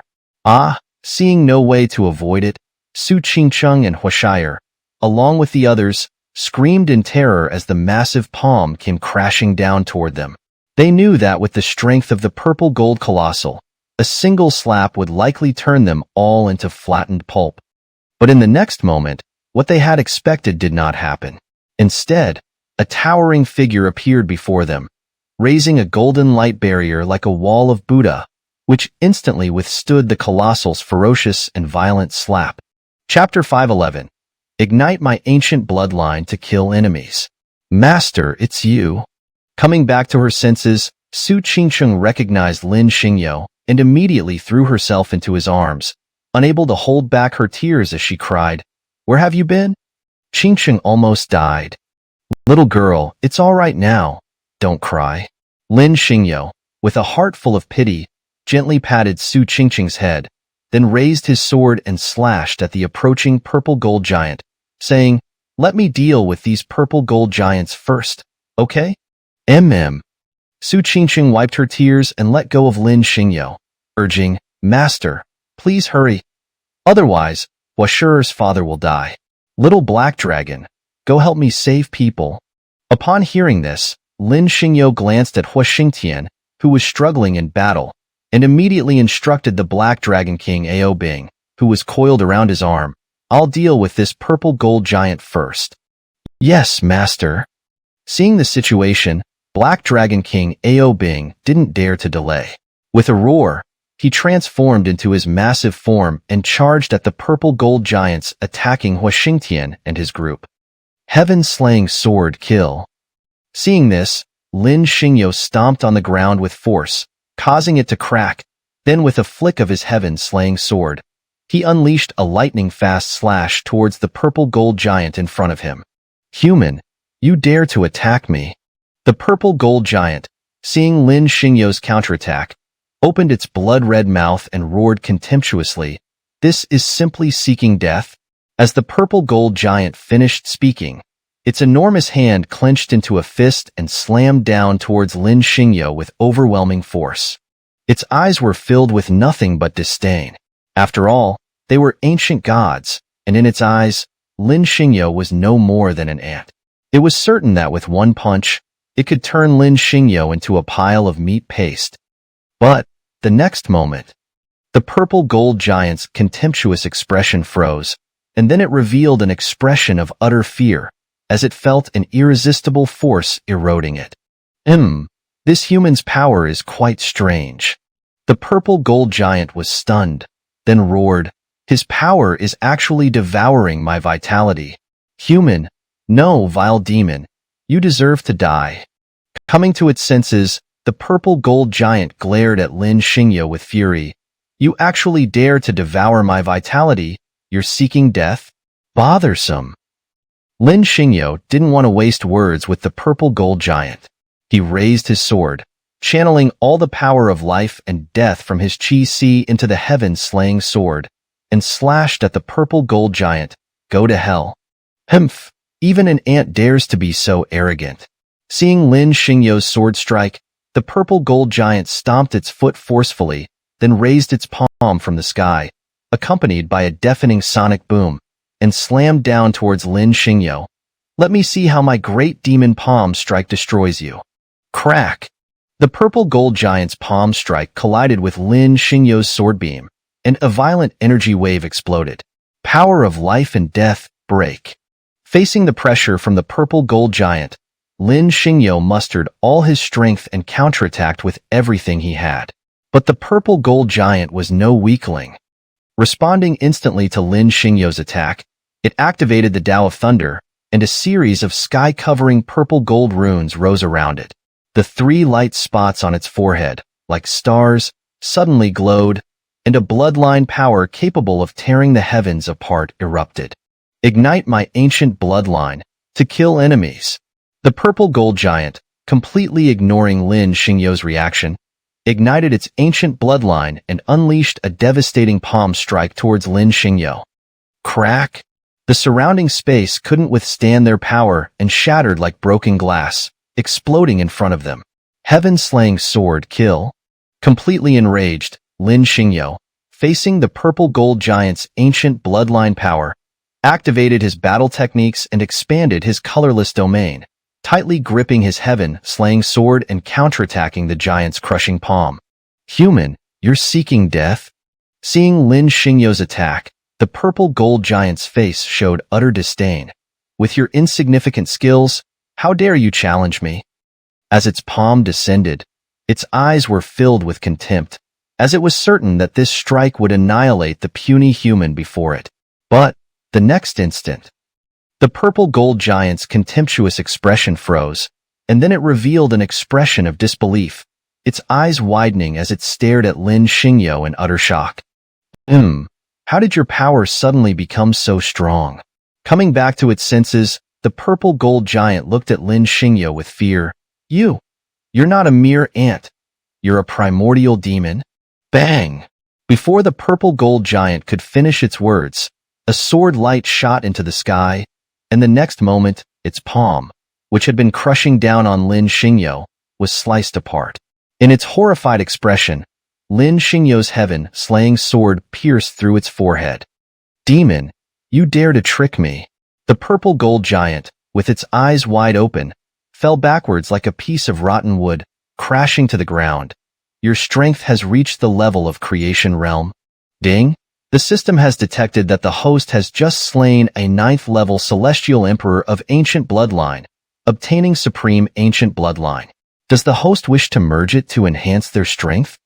Seeing no way to avoid it, Su Qingcheng and Hua Shire, along with the others, screamed in terror as the massive palm came crashing down toward them. They knew that with the strength of the purple gold colossal, a single slap would likely turn them all into flattened pulp. But in the next moment, what they had expected did not happen. Instead, a towering figure appeared before them, raising a golden light barrier like a wall of Buddha, which instantly withstood the colossal's ferocious and violent slap. Chapter 511. Ignite my ancient bloodline to kill enemies. Master, it's you. Coming back to her senses, Su Qingcheng recognized Lin Xingyo and immediately threw herself into his arms, unable to hold back her tears as she cried, "Where have you been?" Qingcheng almost died. "Little girl, it's all right now. Don't cry." Lin Xingyo, with a heart full of pity, gently patted Su Qingcheng's head, then raised his sword and slashed at the approaching purple gold giant, saying, "Let me deal with these purple gold giants first, okay?" Su Qingcheng wiped her tears and let go of Lin Xingyo, urging, "Master, please hurry. Otherwise, Hua Shire's father will die. Little Black Dragon, go help me save people." Upon hearing this, Lin Xingyo glanced at Hua Xingtian, who was struggling in battle, and immediately instructed the Black Dragon King Aobing, who was coiled around his arm, "I'll deal with this purple gold giant first." "Yes, master." Seeing the situation, Black Dragon King Aobing didn't dare to delay. With a roar, he transformed into his massive form and charged at the purple gold giants attacking Hua Xingtian and his group. Heaven-slaying sword kill. Seeing this, Lin Xingyo stomped on the ground with force, causing it to crack. Then with a flick of his heaven-slaying sword, he unleashed a lightning-fast slash towards the purple gold giant in front of him. "Human, you dare to attack me?" The purple gold giant, seeing Lin Xingyo's counterattack, opened its blood-red mouth and roared contemptuously, "This is simply seeking death?" As the purple gold giant finished speaking, its enormous hand clenched into a fist and slammed down towards Lin Xingyo with overwhelming force. Its eyes were filled with nothing but disdain. After all, they were ancient gods, and in its eyes, Lin Xingyo was no more than an ant. It was certain that with one punch, it could turn Lin Xingyo into a pile of meat paste. But, the next moment, the purple gold giant's contemptuous expression froze, and then it revealed an expression of utter fear, as it felt an irresistible force eroding it. This human's power is quite strange." The purple gold giant was stunned, then roared, "His power is actually devouring my vitality. Human, no, vile demon, you deserve to die." Coming to its senses, the purple gold giant glared at Lin Xingyo with fury. You actually dare to devour my vitality? You're seeking death? Bothersome. Lin Xingyo didn't want to waste words with the purple gold giant. He raised his sword, channeling all the power of life and death from his Qi into the heaven-slaying sword, and slashed at the purple gold giant. Go to hell. Humph! Even an ant dares to be so arrogant. Seeing Lin Xingyo's sword strike, the purple gold giant stomped its foot forcefully, then raised its palm from the sky, accompanied by a deafening sonic boom, and slammed down towards Lin Xingyo. Let me see how my great demon palm strike destroys you. Crack! The purple gold giant's palm strike collided with Lin Xingyo's sword beam, and a violent energy wave exploded. Power of life and death, break. Facing the pressure from the purple gold giant, Lin Xingyo mustered all his strength and counterattacked with everything he had. But the purple gold giant was no weakling. Responding instantly to Lin Xingyo's attack, it activated the Tao of Thunder, and a series of sky-covering purple gold runes rose around it. The 3 light spots on its forehead, like stars, suddenly glowed, and a bloodline power capable of tearing the heavens apart erupted. Ignite my ancient bloodline, to kill enemies. The purple gold giant, completely ignoring Lin Xingyo's reaction, ignited its ancient bloodline and unleashed a devastating palm strike towards Lin Xingyo. Crack! The surrounding space couldn't withstand their power and shattered like broken glass, exploding in front of them. Heaven-slaying sword kill. Completely enraged, Lin Xingyo, facing the purple gold giant's ancient bloodline power, activated his battle techniques and expanded his colorless domain, tightly gripping his heaven-slaying sword and counterattacking the giant's crushing palm. Human, you're seeking death? Seeing Lin Xingyo's attack, the purple gold giant's face showed utter disdain. With your insignificant skills, how dare you challenge me? As its palm descended, its eyes were filled with contempt, as it was certain that this strike would annihilate the puny human before it. But, the next instant, the purple gold giant's contemptuous expression froze, and then it revealed an expression of disbelief, its eyes widening as it stared at Lin Xingyo in utter shock. How did your power suddenly become so strong? Coming back to its senses, the purple gold giant looked at Lin Xingyo with fear. You're not a mere ant. You're a primordial demon. Bang! Before the purple gold giant could finish its words, a sword light shot into the sky, and the next moment, its palm, which had been crushing down on Lin Xingyo, was sliced apart. In its horrified expression, Lin Xingyo's heaven-slaying sword pierced through its forehead. Demon, you dare to trick me. The purple gold giant, with its eyes wide open, fell backwards like a piece of rotten wood, crashing to the ground. Your strength has reached the level of creation realm. Ding! The system has detected that the host has just slain a 9th-level celestial emperor of ancient bloodline, obtaining supreme ancient bloodline. Does the host wish to merge it to enhance their strength?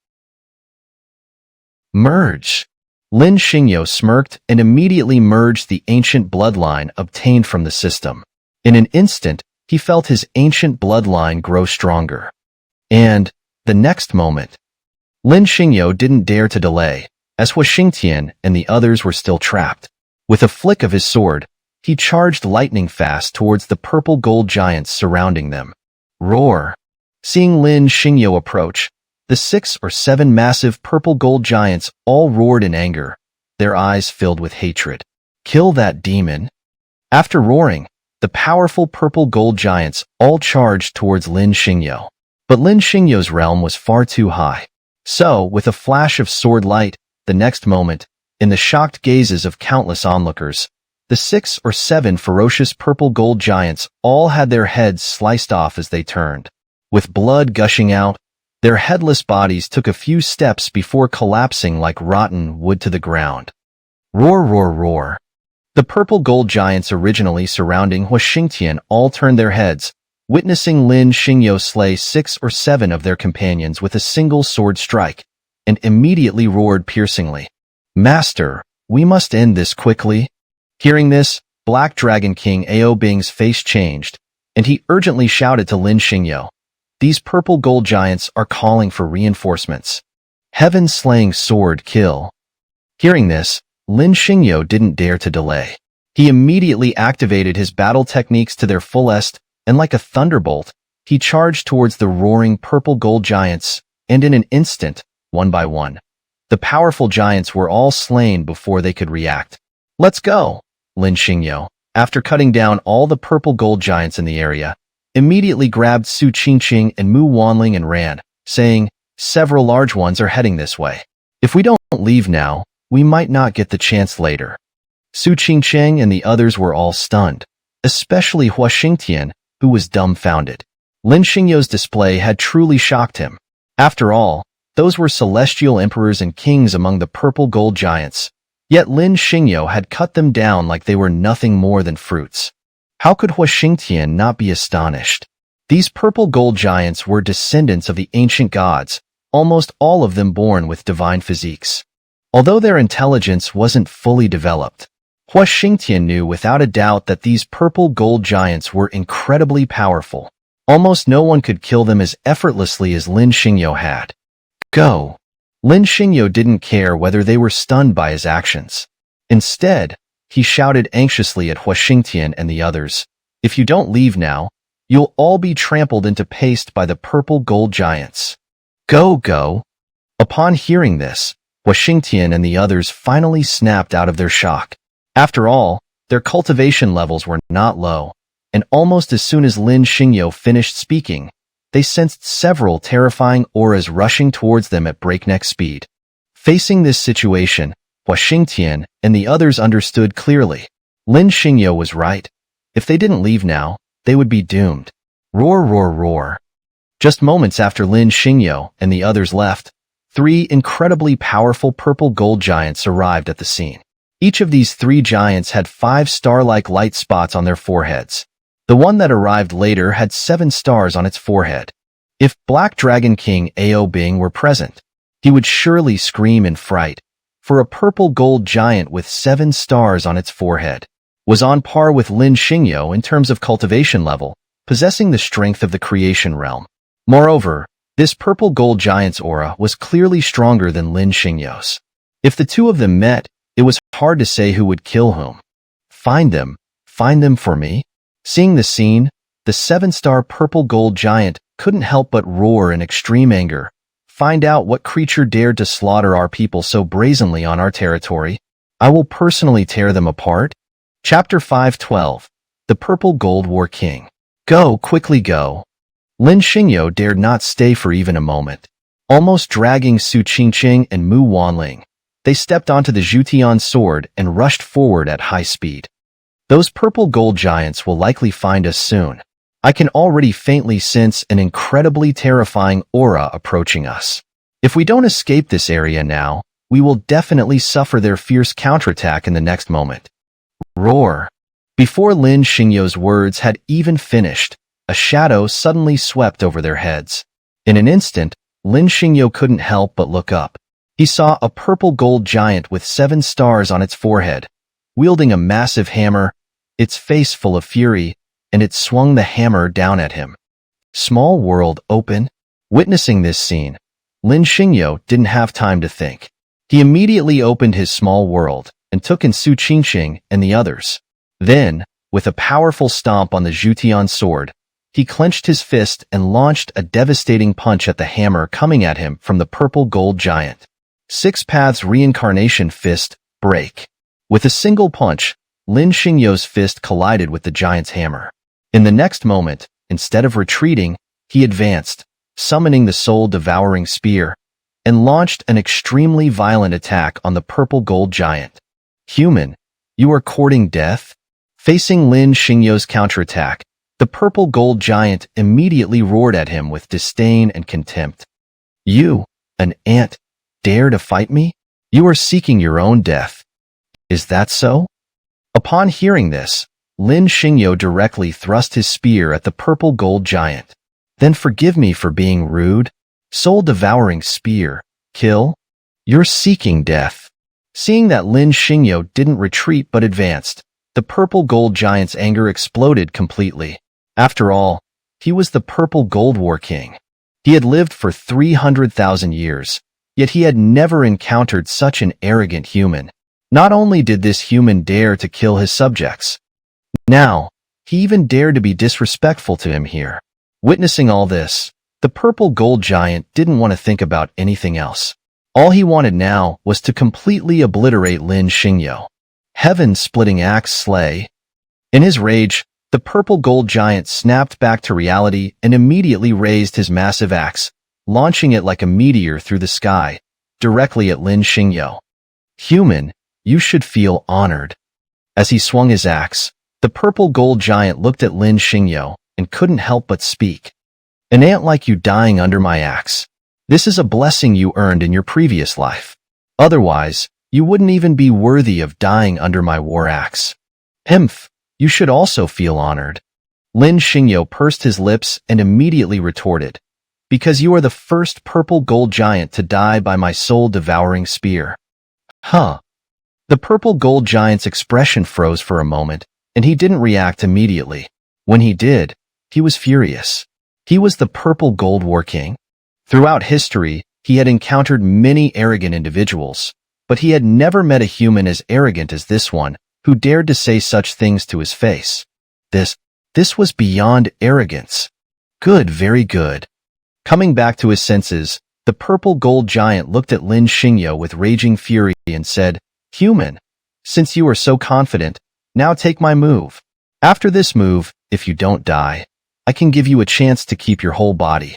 Merge. Lin Xingyo smirked and immediately merged the ancient bloodline obtained from the system. In an instant, he felt his ancient bloodline grow stronger. And, the next moment, Lin Xingyo didn't dare to delay, as Hua Xingtian and the others were still trapped. With a flick of his sword, he charged lightning fast towards the purple gold giants surrounding them. Roar! Seeing Lin Xingyo approach, the 6 or 7 massive purple gold giants all roared in anger, their eyes filled with hatred. Kill that demon! After roaring, the powerful purple gold giants all charged towards Lin Xingyo. But Lin Xingyo's realm was far too high. So, with a flash of sword light, the next moment, in the shocked gazes of countless onlookers, the 6 or 7 ferocious purple gold giants all had their heads sliced off as they turned. With blood gushing out, their headless bodies took a few steps before collapsing like rotten wood to the ground. Roar, roar, roar. The purple gold giants originally surrounding Hua Xingtian all turned their heads, witnessing Lin Xingyo slay 6 or 7 of their companions with a single sword strike, and immediately roared piercingly. Master, we must end this quickly. Hearing this, Black Dragon King Ao Bing's face changed, and he urgently shouted to Lin Xingyo. These purple gold giants are calling for reinforcements. Heaven-slaying sword kill. Hearing this, Lin Xingyo didn't dare to delay. He immediately activated his battle techniques to their fullest, and like a thunderbolt, he charged towards the roaring purple gold giants, and in an instant, one by one, the powerful giants were all slain before they could react. Let's go! Lin Xingyo, after cutting down all the purple gold giants in the area, immediately grabbed Su Qingqing and Mu Wanling and ran, saying, "Several large ones are heading this way. If we don't leave now, we might not get the chance later." Su Qingqing and the others were all stunned, especially Hua Xingtian, who was dumbfounded. Lin Xingyo's display had truly shocked him. After all, those were celestial emperors and kings among the purple gold giants, yet Lin Xingyo had cut them down like they were nothing more than fruits. How could Hua Xingtian not be astonished? These purple gold giants were descendants of the ancient gods, almost all of them born with divine physiques. Although their intelligence wasn't fully developed, Hua Xingtian knew without a doubt that these purple gold giants were incredibly powerful. Almost no one could kill them as effortlessly as Lin Xingyo had. Go! Lin Xingyo didn't care whether they were stunned by his actions. Instead, he shouted anxiously at Hua Xingtian and the others, "If you don't leave now, you'll all be trampled into paste by the purple gold giants. Go, go!" Upon hearing this, Hua Xingtian and the others finally snapped out of their shock. After all, their cultivation levels were not low, and almost as soon as Lin Xingyo finished speaking, they sensed several terrifying auras rushing towards them at breakneck speed. Facing this situation, Hua Xingtian and the others understood clearly. Lin Xingyo was right. If they didn't leave now, they would be doomed. Roar, roar, roar. Just moments after Lin Xingyo and the others left, 3 incredibly powerful purple gold giants arrived at the scene. Each of these 3 giants had 5 star-like light spots on their foreheads. The one that arrived later had 7 stars on its forehead. If Black Dragon King Ao Bing were present, he would surely scream in fright, for a purple gold giant with 7 stars on its forehead was on par with Lin Xingyo in terms of cultivation level, possessing the strength of the creation realm. Moreover, this purple gold giant's aura was clearly stronger than Lin Xingyo's. If the two of them met, it was hard to say who would kill whom. Find them for me? Seeing the scene, the 7-star purple gold giant couldn't help but roar in extreme anger. Find out what creature dared to slaughter our people so brazenly on our territory. I will personally tear them apart. Chapter 5:12. The Purple Gold War King. Go, quickly go. Lin Xingyo dared not stay for even a moment. Almost dragging Su Qingqing and Mu Wanling, they stepped onto the Zhutian sword and rushed forward at high speed. Those purple gold giants will likely find us soon. I can already faintly sense an incredibly terrifying aura approaching us. If we don't escape this area now, we will definitely suffer their fierce counterattack in the next moment. Roar! Before Lin Xingyo's words had even finished, a shadow suddenly swept over their heads. In an instant, Lin Xingyo couldn't help but look up. He saw a purple gold giant with 7 stars on its forehead, wielding a massive hammer, its face full of fury, and it swung the hammer down at him. Small world open? Witnessing this scene, Lin Xingyo didn't have time to think. He immediately opened his small world and took in Su Qingqing and the others. Then, with a powerful stomp on the Zhutian sword, he clenched his fist and launched a devastating punch at the hammer coming at him from the purple gold giant. 6 Paths Reincarnation Fist Break. With a single punch, Lin Xingyo's fist collided with the giant's hammer. In the next moment, instead of retreating, he advanced, summoning the soul-devouring spear, and launched an extremely violent attack on the purple gold giant. Human, you are courting death? Facing Lin Xingyo's counterattack, the purple gold giant immediately roared at him with disdain and contempt. You, an ant, dare to fight me? You are seeking your own death. Is that so? Upon hearing this, Lin Xingyo directly thrust his spear at the purple gold giant. Then forgive me for being rude. Soul-devouring spear. Kill? You're seeking death. Seeing that Lin Xingyo didn't retreat but advanced, the purple gold giant's anger exploded completely. After all, He was the Purple Gold War King. He had lived for 300,000 years, yet he had never encountered such an arrogant human. Not only did this human dare to kill his subjects, now, he even dared to be disrespectful to him here. Witnessing all this, the Purple Gold Giant didn't want to think about anything else. All he wanted now was to completely obliterate Lin Xingyo. Heaven-splitting axe slay. In his rage, the Purple Gold Giant snapped back to reality and immediately raised his massive axe, launching it like a meteor through the sky, directly at Lin Xingyo. Human, you should feel honored. As he swung his axe, the Purple Gold Giant looked at Lin Xingyo and couldn't help but speak. An ant like you dying under my axe. This is a blessing you earned in your previous life. Otherwise, you wouldn't even be worthy of dying under my war axe. Hmph, you should also feel honored. Lin Xingyo pursed his lips and immediately retorted, because you are the first Purple Gold Giant to die by my soul-devouring spear. Huh. The Purple Gold Giant's expression froze for a moment, and he didn't react immediately. When he did, he was furious. He was the Purple Gold War King. Throughout history, he had encountered many arrogant individuals, but he had never met a human as arrogant as this one, who dared to say such things to his face. This was beyond arrogance. Good, very good. Coming back to his senses, the Purple Gold Giant looked at Lin Xingyo with raging fury and said, Human, since you are so confident, now take my move. After this move, if you don't die, I can give you a chance to keep your whole body.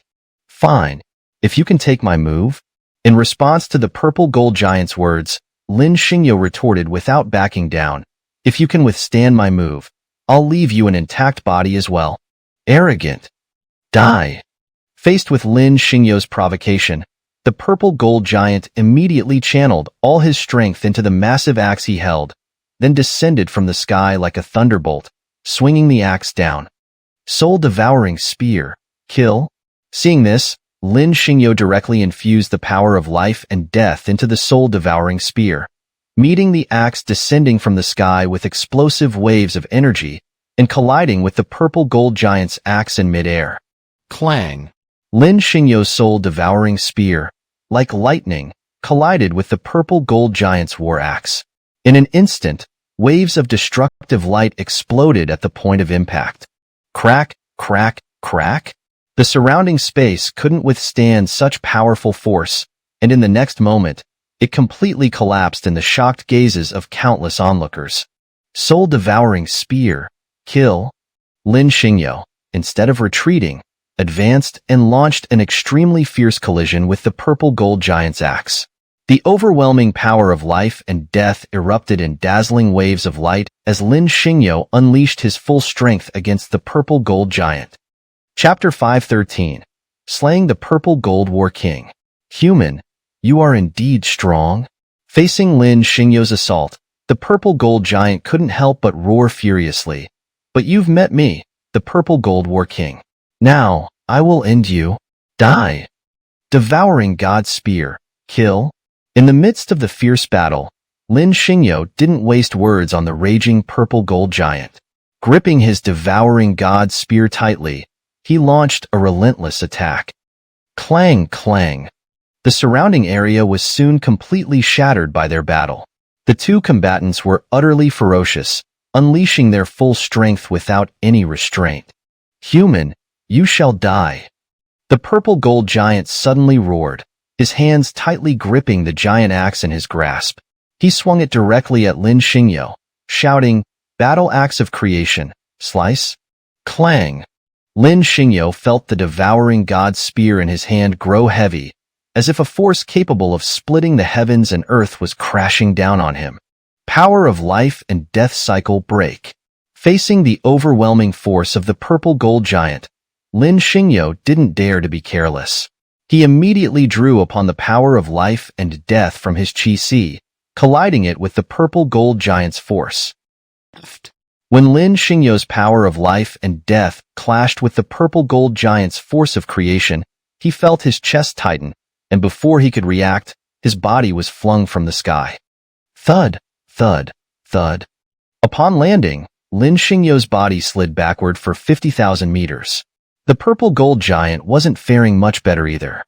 Fine, if you can take my move. In response to the Purple Gold Giant's words, Lin Xingyo retorted without backing down, if you can withstand my move, I'll leave you an intact body as well. Arrogant. Die. Faced with Lin Xingyo's provocation, the Purple Gold Giant immediately channeled all his strength into the massive axe he held, then descended from the sky like a thunderbolt, swinging the axe down. Soul-devouring spear. Kill. Seeing this, Lin Xingyo directly infused the power of life and death into the soul-devouring spear, meeting the axe descending from the sky with explosive waves of energy and colliding with the Purple Gold Giant's axe in midair. Clang! Lin Xingyo's soul-devouring spear, like lightning, collided with the Purple Gold Giant's war axe. In an instant, waves of destructive light exploded at the point of impact. Crack, crack, crack! The surrounding space couldn't withstand such powerful force, and in the next moment, it completely collapsed in the shocked gazes of countless onlookers. Soul-devouring spear. Kill. Lin Xingyo, instead of retreating, advanced and launched an extremely fierce collision with the Purple Gold Giant's axe. The overwhelming power of life and death erupted in dazzling waves of light as Lin Xingyo unleashed his full strength against the Purple Gold Giant. Chapter 513. Slaying the Purple Gold War King. Human, you are indeed strong. Facing Lin Xingyo's assault, the Purple Gold Giant couldn't help but roar furiously. But you've met me, the Purple Gold War King. Now, I will end you. Die. Devouring God's Spear. Kill. In the midst of the fierce battle, Lin Xingyo didn't waste words on the raging Purple Gold Giant. Gripping his devouring God's Spear tightly, he launched a relentless attack. Clang, clang. The surrounding area was soon completely shattered by their battle. The two combatants were utterly ferocious, unleashing their full strength without any restraint. Human, you shall die. The Purple Gold Giant suddenly roared, his hands tightly gripping the giant axe in his grasp. He swung it directly at Lin Xingyo, shouting, Battle Axe of Creation, slice. Clang. Lin Xingyo felt the devouring God's spear in his hand grow heavy, as if a force capable of splitting the heavens and earth was crashing down on him. Power of life and death cycle break. Facing the overwhelming force of the Purple Gold Giant, Lin Xingyo didn't dare to be careless. He immediately drew upon the power of life and death from his Qi, colliding it with the Purple Gold Giant's force. When Lin Xingyo's power of life and death clashed with the Purple Gold Giant's force of creation, he felt his chest tighten, and before he could react, his body was flung from the sky. Thud, thud, thud. Upon landing, Lin Xingyo's body slid backward for 50,000 meters. The purple gold giant wasn't faring much better either.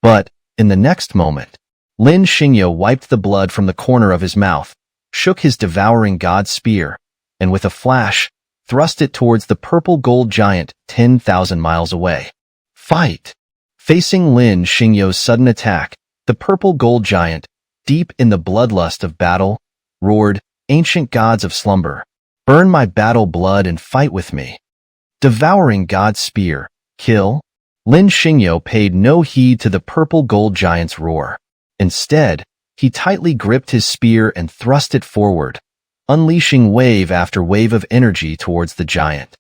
But, in the next moment, Lin Xingyo wiped the blood from the corner of his mouth, shook his devouring god spear, and with a flash, thrust it towards the purple gold giant 10,000 miles away. Fight! Facing Lin Xingyo's sudden attack, the purple gold giant, deep in the bloodlust of battle, roared, "Ancient gods of slumber, burn my battle blood and fight with me." Devouring god spear, kill? Lin Xingyo paid no heed to the purple gold giant's roar. Instead, he tightly gripped his spear and thrust it forward, unleashing wave after wave of energy towards the giant.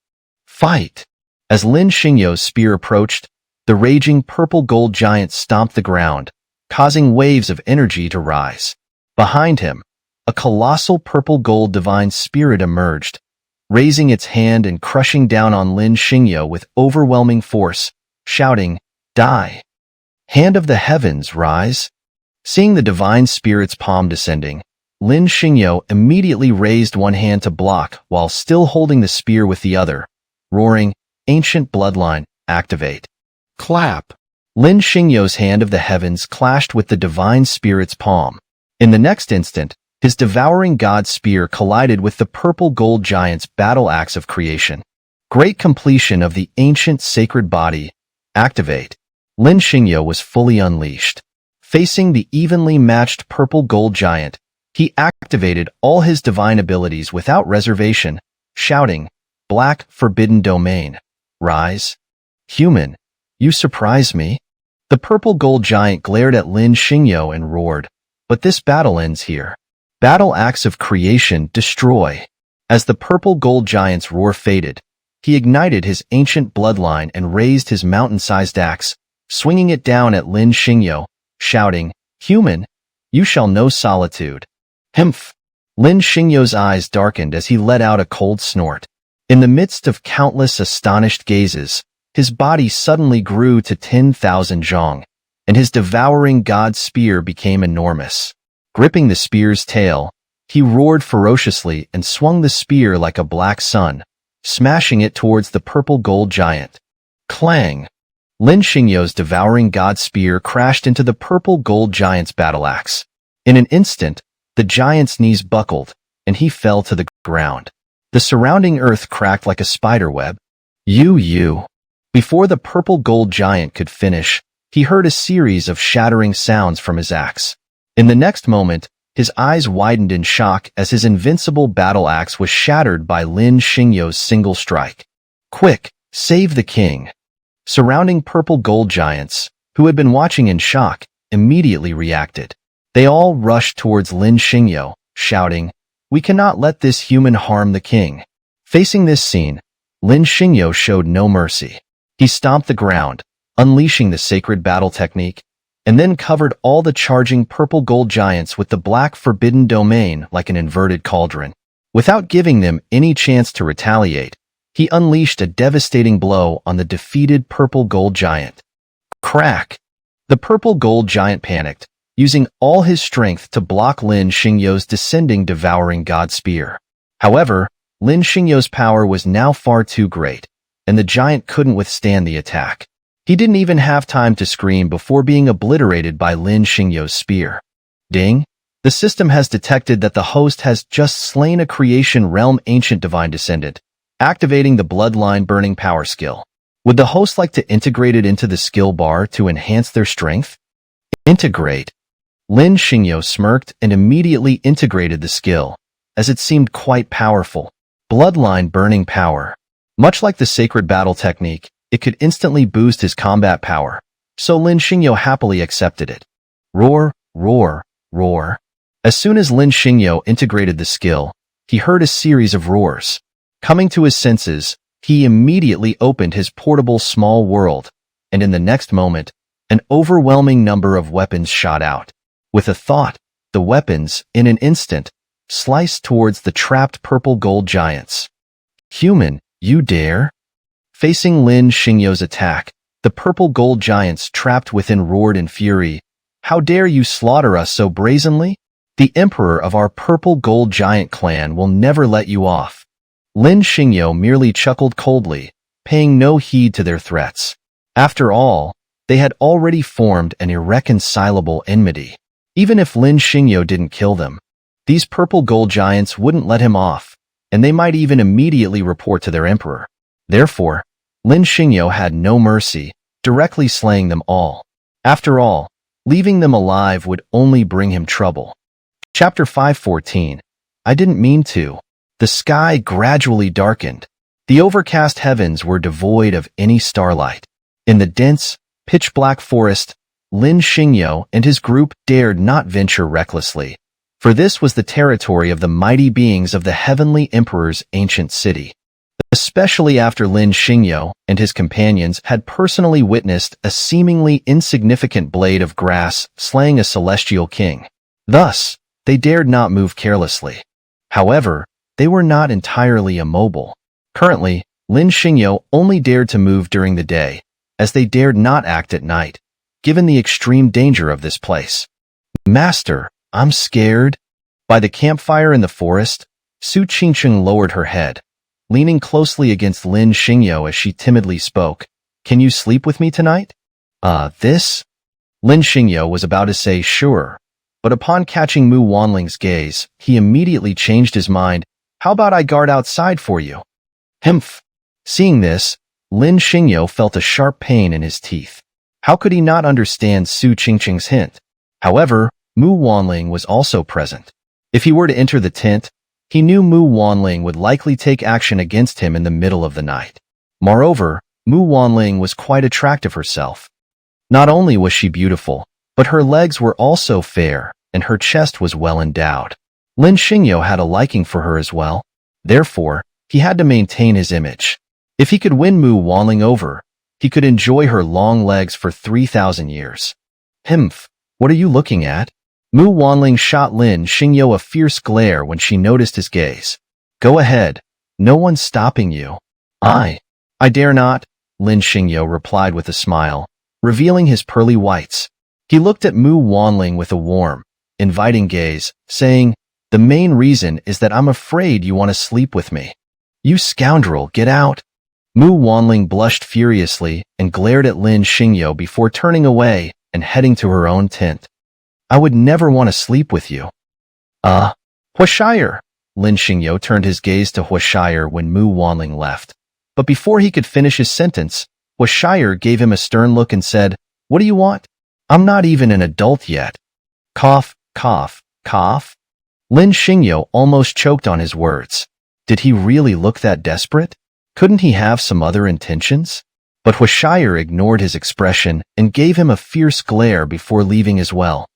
Fight! As Lin Xingyo's spear approached, the raging purple gold giant stomped the ground, causing waves of energy to rise. Behind him, a colossal purple gold divine spirit emerged, raising its hand and crushing down on Lin Xingyo with overwhelming force, shouting, "Die! Hand of the heavens, rise!" Seeing the divine spirit's palm descending, Lin Xingyo immediately raised one hand to block while still holding the spear with the other, roaring, "Ancient bloodline, activate." Clap! Lin Xingyo's hand of the heavens clashed with the divine spirit's palm. In the next instant, his devouring god spear collided with the purple gold giant's battle axe of creation. Great completion of the ancient sacred body, activate. Lin Xingyo was fully unleashed. Facing the evenly matched purple gold giant, he activated all his divine abilities without reservation, shouting, "Black forbidden domain, rise." "Human, you surprise me." The purple gold giant glared at Lin Xingyo and roared, "But this battle ends here. Battle axe of creation, destroy." As the purple gold giant's roar faded, he ignited his ancient bloodline and raised his mountain-sized axe, swinging it down at Lin Xingyo, shouting, "Human, you shall know solitude." Humph! Lin Xingyo's eyes darkened as he let out a cold snort. In the midst of countless astonished gazes, his body suddenly grew to 10,000 zhong, and his devouring god spear became enormous. Gripping the spear's tail, he roared ferociously and swung the spear like a black sun, smashing it towards the purple gold giant. Clang! Lin Xingyo's devouring god spear crashed into the purple gold giant's battle axe. In an instant, the giant's knees buckled, and he fell to the ground. The surrounding earth cracked like a spider web. You. Before the purple gold giant could finish, he heard a series of shattering sounds from his axe. In the next moment, his eyes widened in shock as his invincible battle axe was shattered by Lin Xingyo's single strike. Quick, save the king! Surrounding purple gold giants, who had been watching in shock, immediately reacted. They all rushed towards Lin Xingyo, shouting, "We cannot let this human harm the king." Facing this scene, Lin Xingyo showed no mercy. He stomped the ground, unleashing the sacred battle technique, and then covered all the charging purple gold giants with the black forbidden domain like an inverted cauldron. Without giving them any chance to retaliate, he unleashed a devastating blow on the defeated purple gold giant. Crack! The purple gold giant panicked, using all his strength to block Lin Xingyo's descending devouring god spear. However, Lin Xingyo's power was now far too great, and the giant couldn't withstand the attack. He didn't even have time to scream before being obliterated by Lin Xingyo's spear. Ding! The system has detected that the host has just slain a creation realm ancient divine descendant, activating the bloodline burning power skill. Would the host like to integrate it into the skill bar to enhance their strength? Integrate. Lin Xingyo smirked and immediately integrated the skill, as it seemed quite powerful. Bloodline burning power. Much like the sacred battle technique, it could instantly boost his combat power, so Lin Xingyo happily accepted it. Roar, roar, roar. As soon as Lin Xingyo integrated the skill, he heard a series of roars. Coming to his senses, he immediately opened his portable small world, and in the next moment, an overwhelming number of weapons shot out. With a thought, the weapons, in an instant, sliced towards the trapped purple gold giants. "Human, you dare?" Facing Lin Xingyo's attack, the purple gold giants trapped within roared in fury. "How dare you slaughter us so brazenly? The emperor of our purple gold giant clan will never let you off." Lin Xingyo merely chuckled coldly, paying no heed to their threats. After all, they had already formed an irreconcilable enmity. Even if Lin Xingyo didn't kill them, these purple gold giants wouldn't let him off, and they might even immediately report to their emperor. Therefore, Lin Xingyo had no mercy, directly slaying them all. After all, leaving them alive would only bring him trouble. Chapter 5:14. I didn't mean to. The sky gradually darkened. The overcast heavens were devoid of any starlight. In the dense, pitch-black forest, Lin Xingyo and his group dared not venture recklessly, for this was the territory of the mighty beings of the Heavenly Emperor's ancient city. Especially after Lin Xingyo and his companions had personally witnessed a seemingly insignificant blade of grass slaying a celestial king. Thus, they dared not move carelessly. However, they were not entirely immobile. Currently, Lin Xingyo only dared to move during the day, as they dared not act at night, given the extreme danger of this place. Master, I'm scared. By the campfire in the forest, Su Qingcheng lowered her head, leaning closely against Lin Xingyo as she timidly spoke. Can you sleep with me tonight? This? Lin Xingyo was about to say sure, but upon catching Mu Wanling's gaze, he immediately changed his mind. How about I guard outside for you? Humph. Seeing this, Lin Xingyo felt a sharp pain in his teeth. How could he not understand Su Qingcheng's hint? However, Mu Wanling was also present. If he were to enter the tent, he knew Mu Wanling would likely take action against him in the middle of the night. Moreover, Mu Wanling was quite attractive herself. Not only was she beautiful, but her legs were also fair, and her chest was well endowed. Lin Xingyo had a liking for her as well. Therefore, he had to maintain his image. If he could win Mu Wanling over, he could enjoy her long legs for 3,000 years. Humph, what are you looking at? Mu Wanling shot Lin Xingyo a fierce glare when she noticed his gaze. Go ahead, no one's stopping you. I dare not, Lin Xingyo replied with a smile, revealing his pearly whites. He looked at Mu Wanling with a warm, inviting gaze, saying, the main reason is that I'm afraid you want to sleep with me. You scoundrel, get out. Mu Wanling blushed furiously and glared at Lin Xingyo before turning away and heading to her own tent. I would never want to sleep with you. Huashire. Lin Xingyo turned his gaze to Huashire when Mu Wanling left. But before he could finish his sentence, Huashire gave him a stern look and said, what do you want? I'm not even an adult yet. Cough, cough, cough. Lin Xingyo almost choked on his words. Did he really look that desperate? Couldn't he have some other intentions? But Huashire ignored his expression and gave him a fierce glare before leaving as well.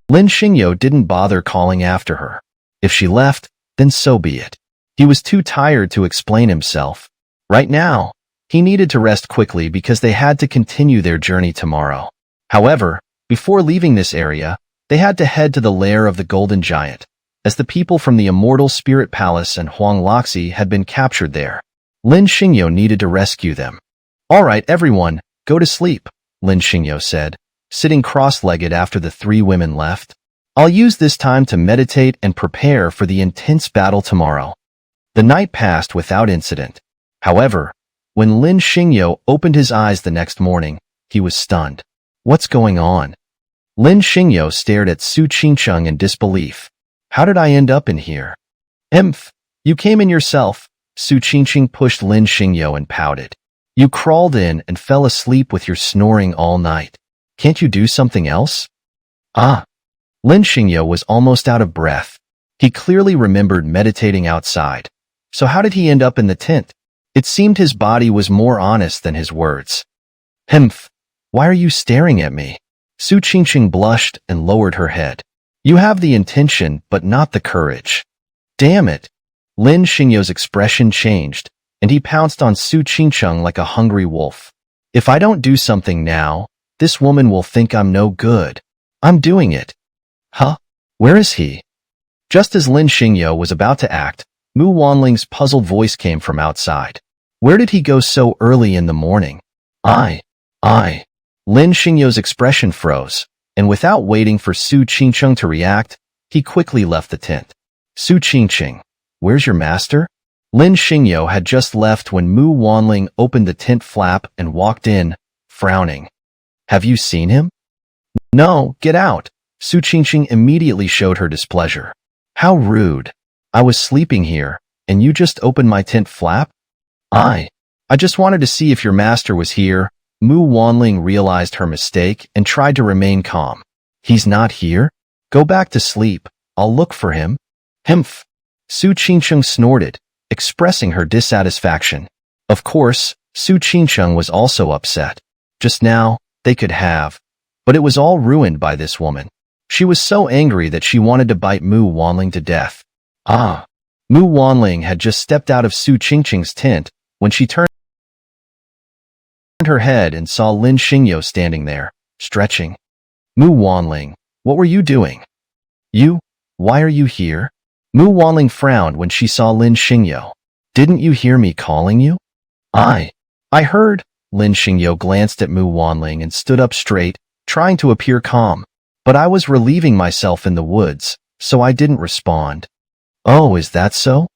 Lin Xingyo didn't bother calling after her. If she left, then so be it. He was too tired to explain himself. Right now, he needed to rest quickly because they had to continue their journey tomorrow. However, before leaving this area, they had to head to the lair of the Golden Giant, as the people from the Immortal Spirit Palace and Huang Loxi had been captured there. Lin Xingyo needed to rescue them. All right, everyone, go to sleep, Lin Xingyo said, sitting cross-legged after the three women left. I'll use this time to meditate and prepare for the intense battle tomorrow. The night passed without incident. However, when Lin Xingyo opened his eyes the next morning, he was stunned. What's going on? Lin Xingyo stared at Su Qingcheng in disbelief. How did I end up in here? You came in yourself. Su Qingcheng pushed Lin Xingyo and pouted. You crawled in and fell asleep with your snoring all night. Can't you do something else? Lin Xingyo was almost out of breath. He clearly remembered meditating outside. So how did he end up in the tent? It seemed his body was more honest than his words. Why are you staring at me? Su Qingcheng blushed and lowered her head. You have the intention, but not the courage. Damn it. Lin Xingyo's expression changed, and he pounced on Su Qingcheng like a hungry wolf. If I don't do something now, this woman will think I'm no good. I'm doing it. Where is he? Just as Lin Xingyo was about to act, Mu Wanling's puzzled voice came from outside. Where did he go so early in the morning? Lin Xingyo's expression froze, and without waiting for Su Qingcheng to react, he quickly left the tent. Su Qingcheng, where's your master? Lin Xingyo had just left when Mu Wanling opened the tent flap and walked in, frowning. Have you seen him? No, get out. Su Qingqing immediately showed her displeasure. How rude. I was sleeping here, and you just opened my tent flap? I just wanted to see if your master was here. Mu Wanling realized her mistake and tried to remain calm. He's not here? Go back to sleep. I'll look for him. Humph. Su Qingqing snorted, expressing her dissatisfaction. Of course, Su Qingqing was also upset. Just now, they could have. But it was all ruined by this woman. She was so angry that she wanted to bite Mu Wanling to death. Ah. Mu Wanling had just stepped out of Su Qingqing's tent when she turned her head and saw Lin Xingyo standing there, stretching. Mu Wanling, what were you doing? You? Why are you here? Mu Wanling frowned when she saw Lin Xingyo. Didn't you hear me calling you? I heard. Lin Xingyo glanced at Mu Wanling and stood up straight, trying to appear calm. But I was relieving myself in the woods, so I didn't respond. Oh, is that so?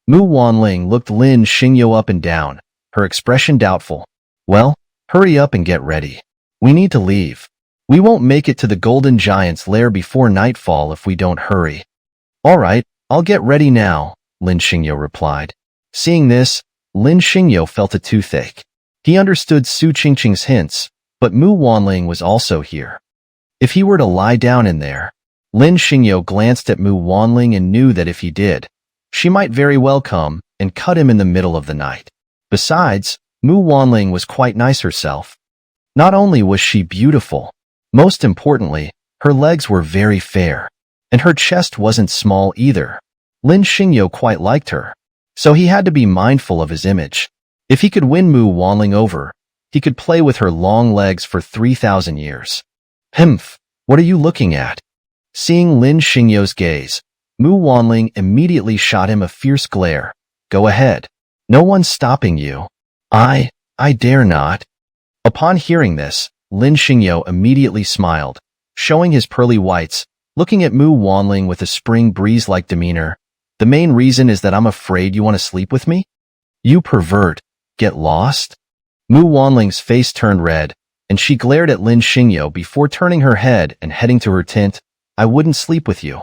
Mu Wanling looked Lin Xingyo up and down, her expression doubtful. Well, hurry up and get ready. We need to leave. We won't make it to the Golden Giant's lair before nightfall if we don't hurry. All right, I'll get ready now, Lin Xingyo replied. Seeing this, Lin Xingyo felt a toothache. He understood Su Qingqing's hints, but Mu Wanling was also here. If he were to lie down in there, Lin Xingyo glanced at Mu Wanling and knew that if he did, she might very well come and cut him in the middle of the night. Besides, Mu Wanling was quite nice herself. Not only was she beautiful, most importantly, her legs were very fair, and her chest wasn't small either. Lin Xingyo quite liked her, so he had to be mindful of his image. If he could win Mu Wanling over, he could play with her long legs for 3,000 years. Humph, what are you looking at? Seeing Lin Xingyo's gaze, Mu Wanling immediately shot him a fierce glare. Go ahead. No one's stopping you. I dare not. Upon hearing this, Lin Xingyo immediately smiled, showing his pearly whites, looking at Mu Wanling with a spring breeze-like demeanor. The main reason is that I'm afraid you want to sleep with me? You pervert. Get lost? Mu Wanling's face turned red, and she glared at Lin Xingyo before turning her head and heading to her tent. I wouldn't sleep with you.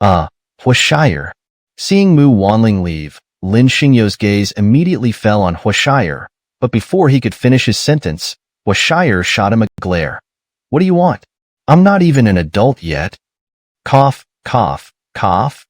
Huashire. Seeing Mu Wanling leave, Lin Xingyo's gaze immediately fell on Huashire, but before he could finish his sentence, Huashire shot him a glare. What do you want? I'm not even an adult yet. Cough, cough, cough.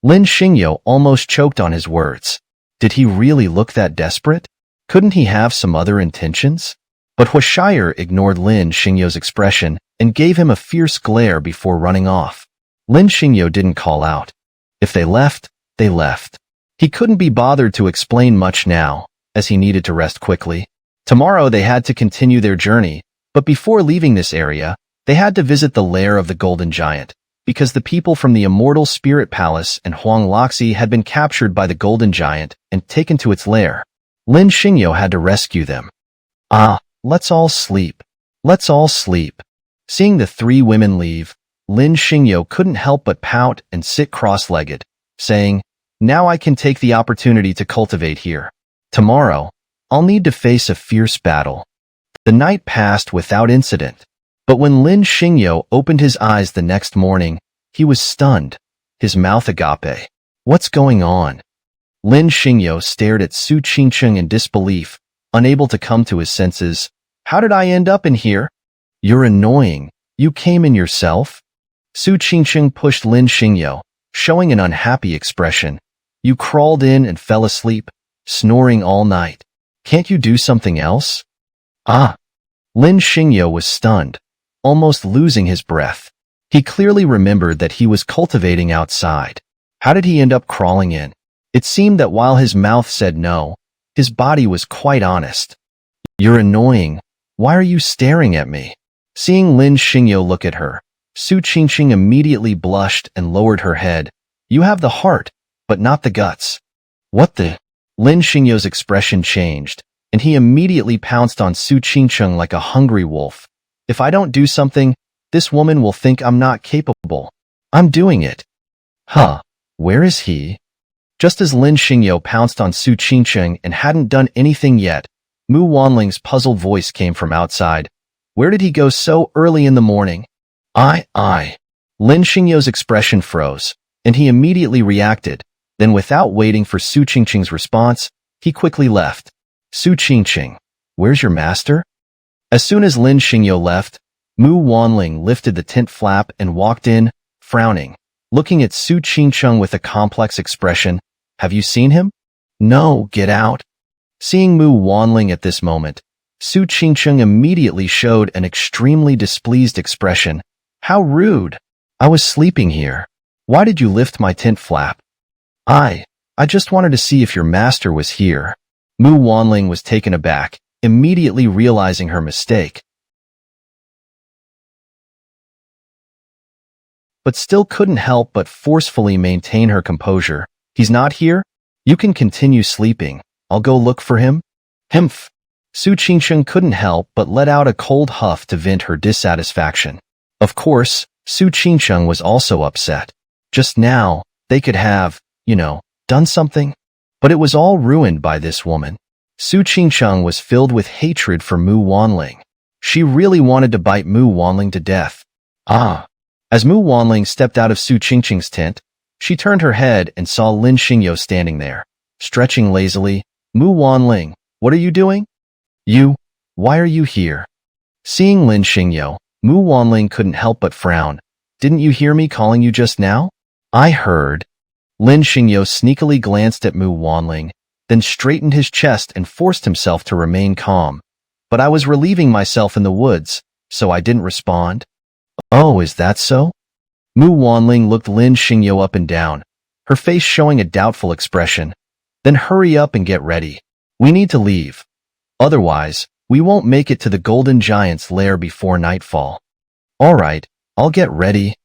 Lin Xingyo almost choked on his words. Did he really look that desperate? Couldn't he have some other intentions? But Huashire ignored Lin Xingyo's expression and gave him a fierce glare before running off. Lin Xingyo didn't call out. If they left, they left. He couldn't be bothered to explain much now, as he needed to rest quickly. Tomorrow they had to continue their journey, but before leaving this area, they had to visit the lair of the Golden Giant, because the people from the Immortal Spirit Palace and Huang Loxi had been captured by the Golden Giant and taken to its lair. Lin Xingyo had to rescue them. Let's all sleep. Let's all sleep. Seeing the three women leave, Lin Xingyo couldn't help but pout and sit cross-legged, saying, now I can take the opportunity to cultivate here. Tomorrow, I'll need to face a fierce battle. The night passed without incident, but when Lin Xingyo opened his eyes the next morning, he was stunned, his mouth agape. What's going on? Lin Xingyo stared at Su Qingqing in disbelief, unable to come to his senses. How did I end up in here? You're annoying. You came in yourself? Su Qingqing pushed Lin Xingyo, showing an unhappy expression. You crawled in and fell asleep, snoring all night. Can't you do something else? Lin Xingyo was stunned, almost losing his breath. He clearly remembered that he was cultivating outside. How did he end up crawling in? It seemed that while his mouth said no, his body was quite honest. You're annoying. Why are you staring at me? Seeing Lin Xingyo look at her, Su Qingqing immediately blushed and lowered her head. You have the heart, but not the guts. What the? Lin Xingyo's expression changed, and he immediately pounced on Su Qingqing like a hungry wolf. If I don't do something, this woman will think I'm not capable. I'm doing it. Where is he? Just as Lin Xingyo pounced on Su Qingcheng and hadn't done anything yet, Mu Wanling's puzzled voice came from outside. Where did he go so early in the morning? I. Lin Xingyo's expression froze, and he immediately reacted. Then without waiting for Su Qingcheng's response, he quickly left. Su Qingcheng, where's your master? As soon as Lin Xingyo left, Mu Wanling lifted the tent flap and walked in, frowning, looking at Su Qingcheng with a complex expression. Have you seen him? No, get out. Seeing Mu Wanling at this moment, Su Qingcheng immediately showed an extremely displeased expression. How rude. I was sleeping here. Why did you lift my tent flap? I just wanted to see if your master was here. Mu Wanling was taken aback, immediately realizing her mistake, but still couldn't help but forcefully maintain her composure. He's not here? You can continue sleeping. I'll go look for him. Humph. Su Qingcheng couldn't help but let out a cold huff to vent her dissatisfaction. Of course, Su Qingcheng was also upset. Just now, they could have, done something. But it was all ruined by this woman. Su Qingcheng was filled with hatred for Mu Wanling. She really wanted to bite Mu Wanling to death. As Mu Wanling stepped out of Su Qingcheng's tent, she turned her head and saw Lin Xingyo standing there, stretching lazily. Mu Wanling, what are you doing? Why are you here? Seeing Lin Xingyo, Mu Wanling couldn't help but frown. Didn't you hear me calling you just now? I heard. Lin Xingyo sneakily glanced at Mu Wanling, then straightened his chest and forced himself to remain calm. But I was relieving myself in the woods, so I didn't respond. Oh, is that so? Mu Wanling looked Lin Xingyo up and down, her face showing a doubtful expression. Then hurry up and get ready. We need to leave. Otherwise, we won't make it to the Golden Giant's lair before nightfall. All right, I'll get ready.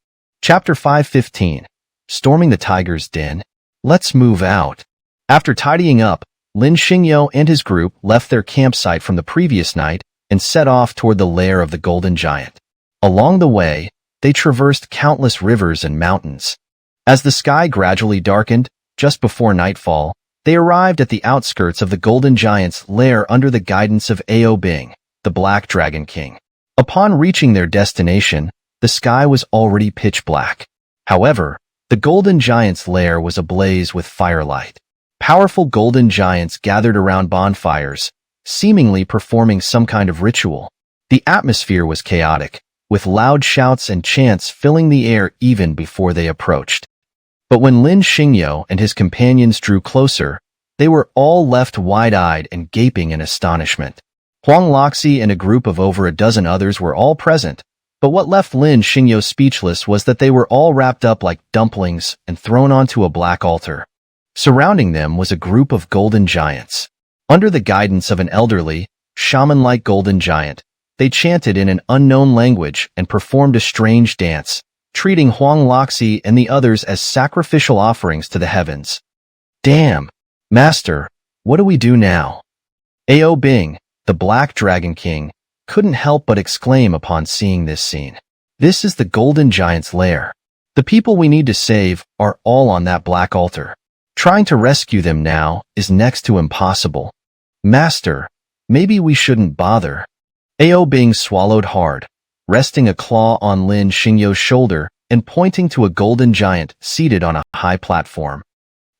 Chapter 5:15. Storming the Tiger's Den. Let's move out. After tidying up, Lin Xingyo and his group left their campsite from the previous night and set off toward the lair of the Golden Giant. Along the way, they traversed countless rivers and mountains. As the sky gradually darkened, just before nightfall, they arrived at the outskirts of the Golden Giant's lair under the guidance of Ao Bing, the Black Dragon King. Upon reaching their destination, the sky was already pitch black. However, the Golden Giant's lair was ablaze with firelight. Powerful golden giants gathered around bonfires, seemingly performing some kind of ritual. The atmosphere was chaotic, with loud shouts and chants filling the air even before they approached. But when Lin Xingyo and his companions drew closer, they were all left wide-eyed and gaping in astonishment. Huang Loxi and a group of over a dozen others were all present, but what left Lin Xingyo speechless was that they were all wrapped up like dumplings and thrown onto a black altar. Surrounding them was a group of golden giants. Under the guidance of an elderly, shaman-like golden giant, they chanted in an unknown language and performed a strange dance, treating Huang Loxi and the others as sacrificial offerings to the heavens. Damn! Master, what do we do now? Ao Bing, the Black Dragon King, couldn't help but exclaim upon seeing this scene. This is the Golden Giant's lair. The people we need to save are all on that black altar. Trying to rescue them now is next to impossible. Master, maybe we shouldn't bother. Ao Bing swallowed hard, resting a claw on Lin Xingyo's shoulder and pointing to a golden giant seated on a high platform.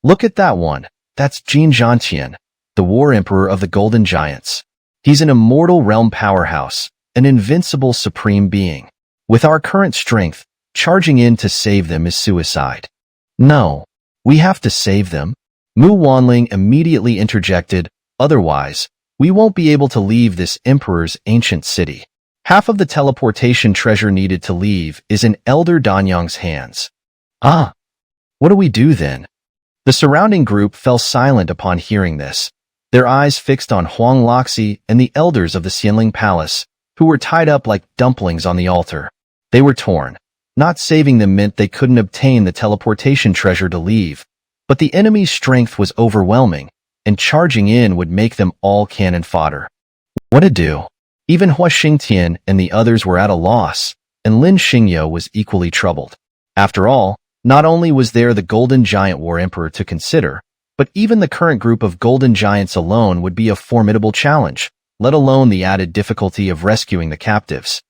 Look at that one. That's Jin Zhantian, the War Emperor of the Golden Giants. He's an immortal realm powerhouse, an invincible supreme being. With our current strength, charging in to save them is suicide. No, we have to save them. Mu Wanling immediately interjected, otherwise, we won't be able to leave this emperor's ancient city. Half of the teleportation treasure needed to leave is in Elder Danyang's hands. What do we do then? The surrounding group fell silent upon hearing this, their eyes fixed on Huang Loxi and the elders of the Xianling Palace, who were tied up like dumplings on the altar. They were torn. Not saving them meant they couldn't obtain the teleportation treasure to leave, but the enemy's strength was overwhelming, and charging in would make them all cannon fodder. What to do? Even Hua Xingtian and the others were at a loss, and Lin Xingyo was equally troubled. After all, not only was there the Golden Giant War Emperor to consider, But even the current group of golden giants alone would be a formidable challenge, let alone the added difficulty of rescuing the captives.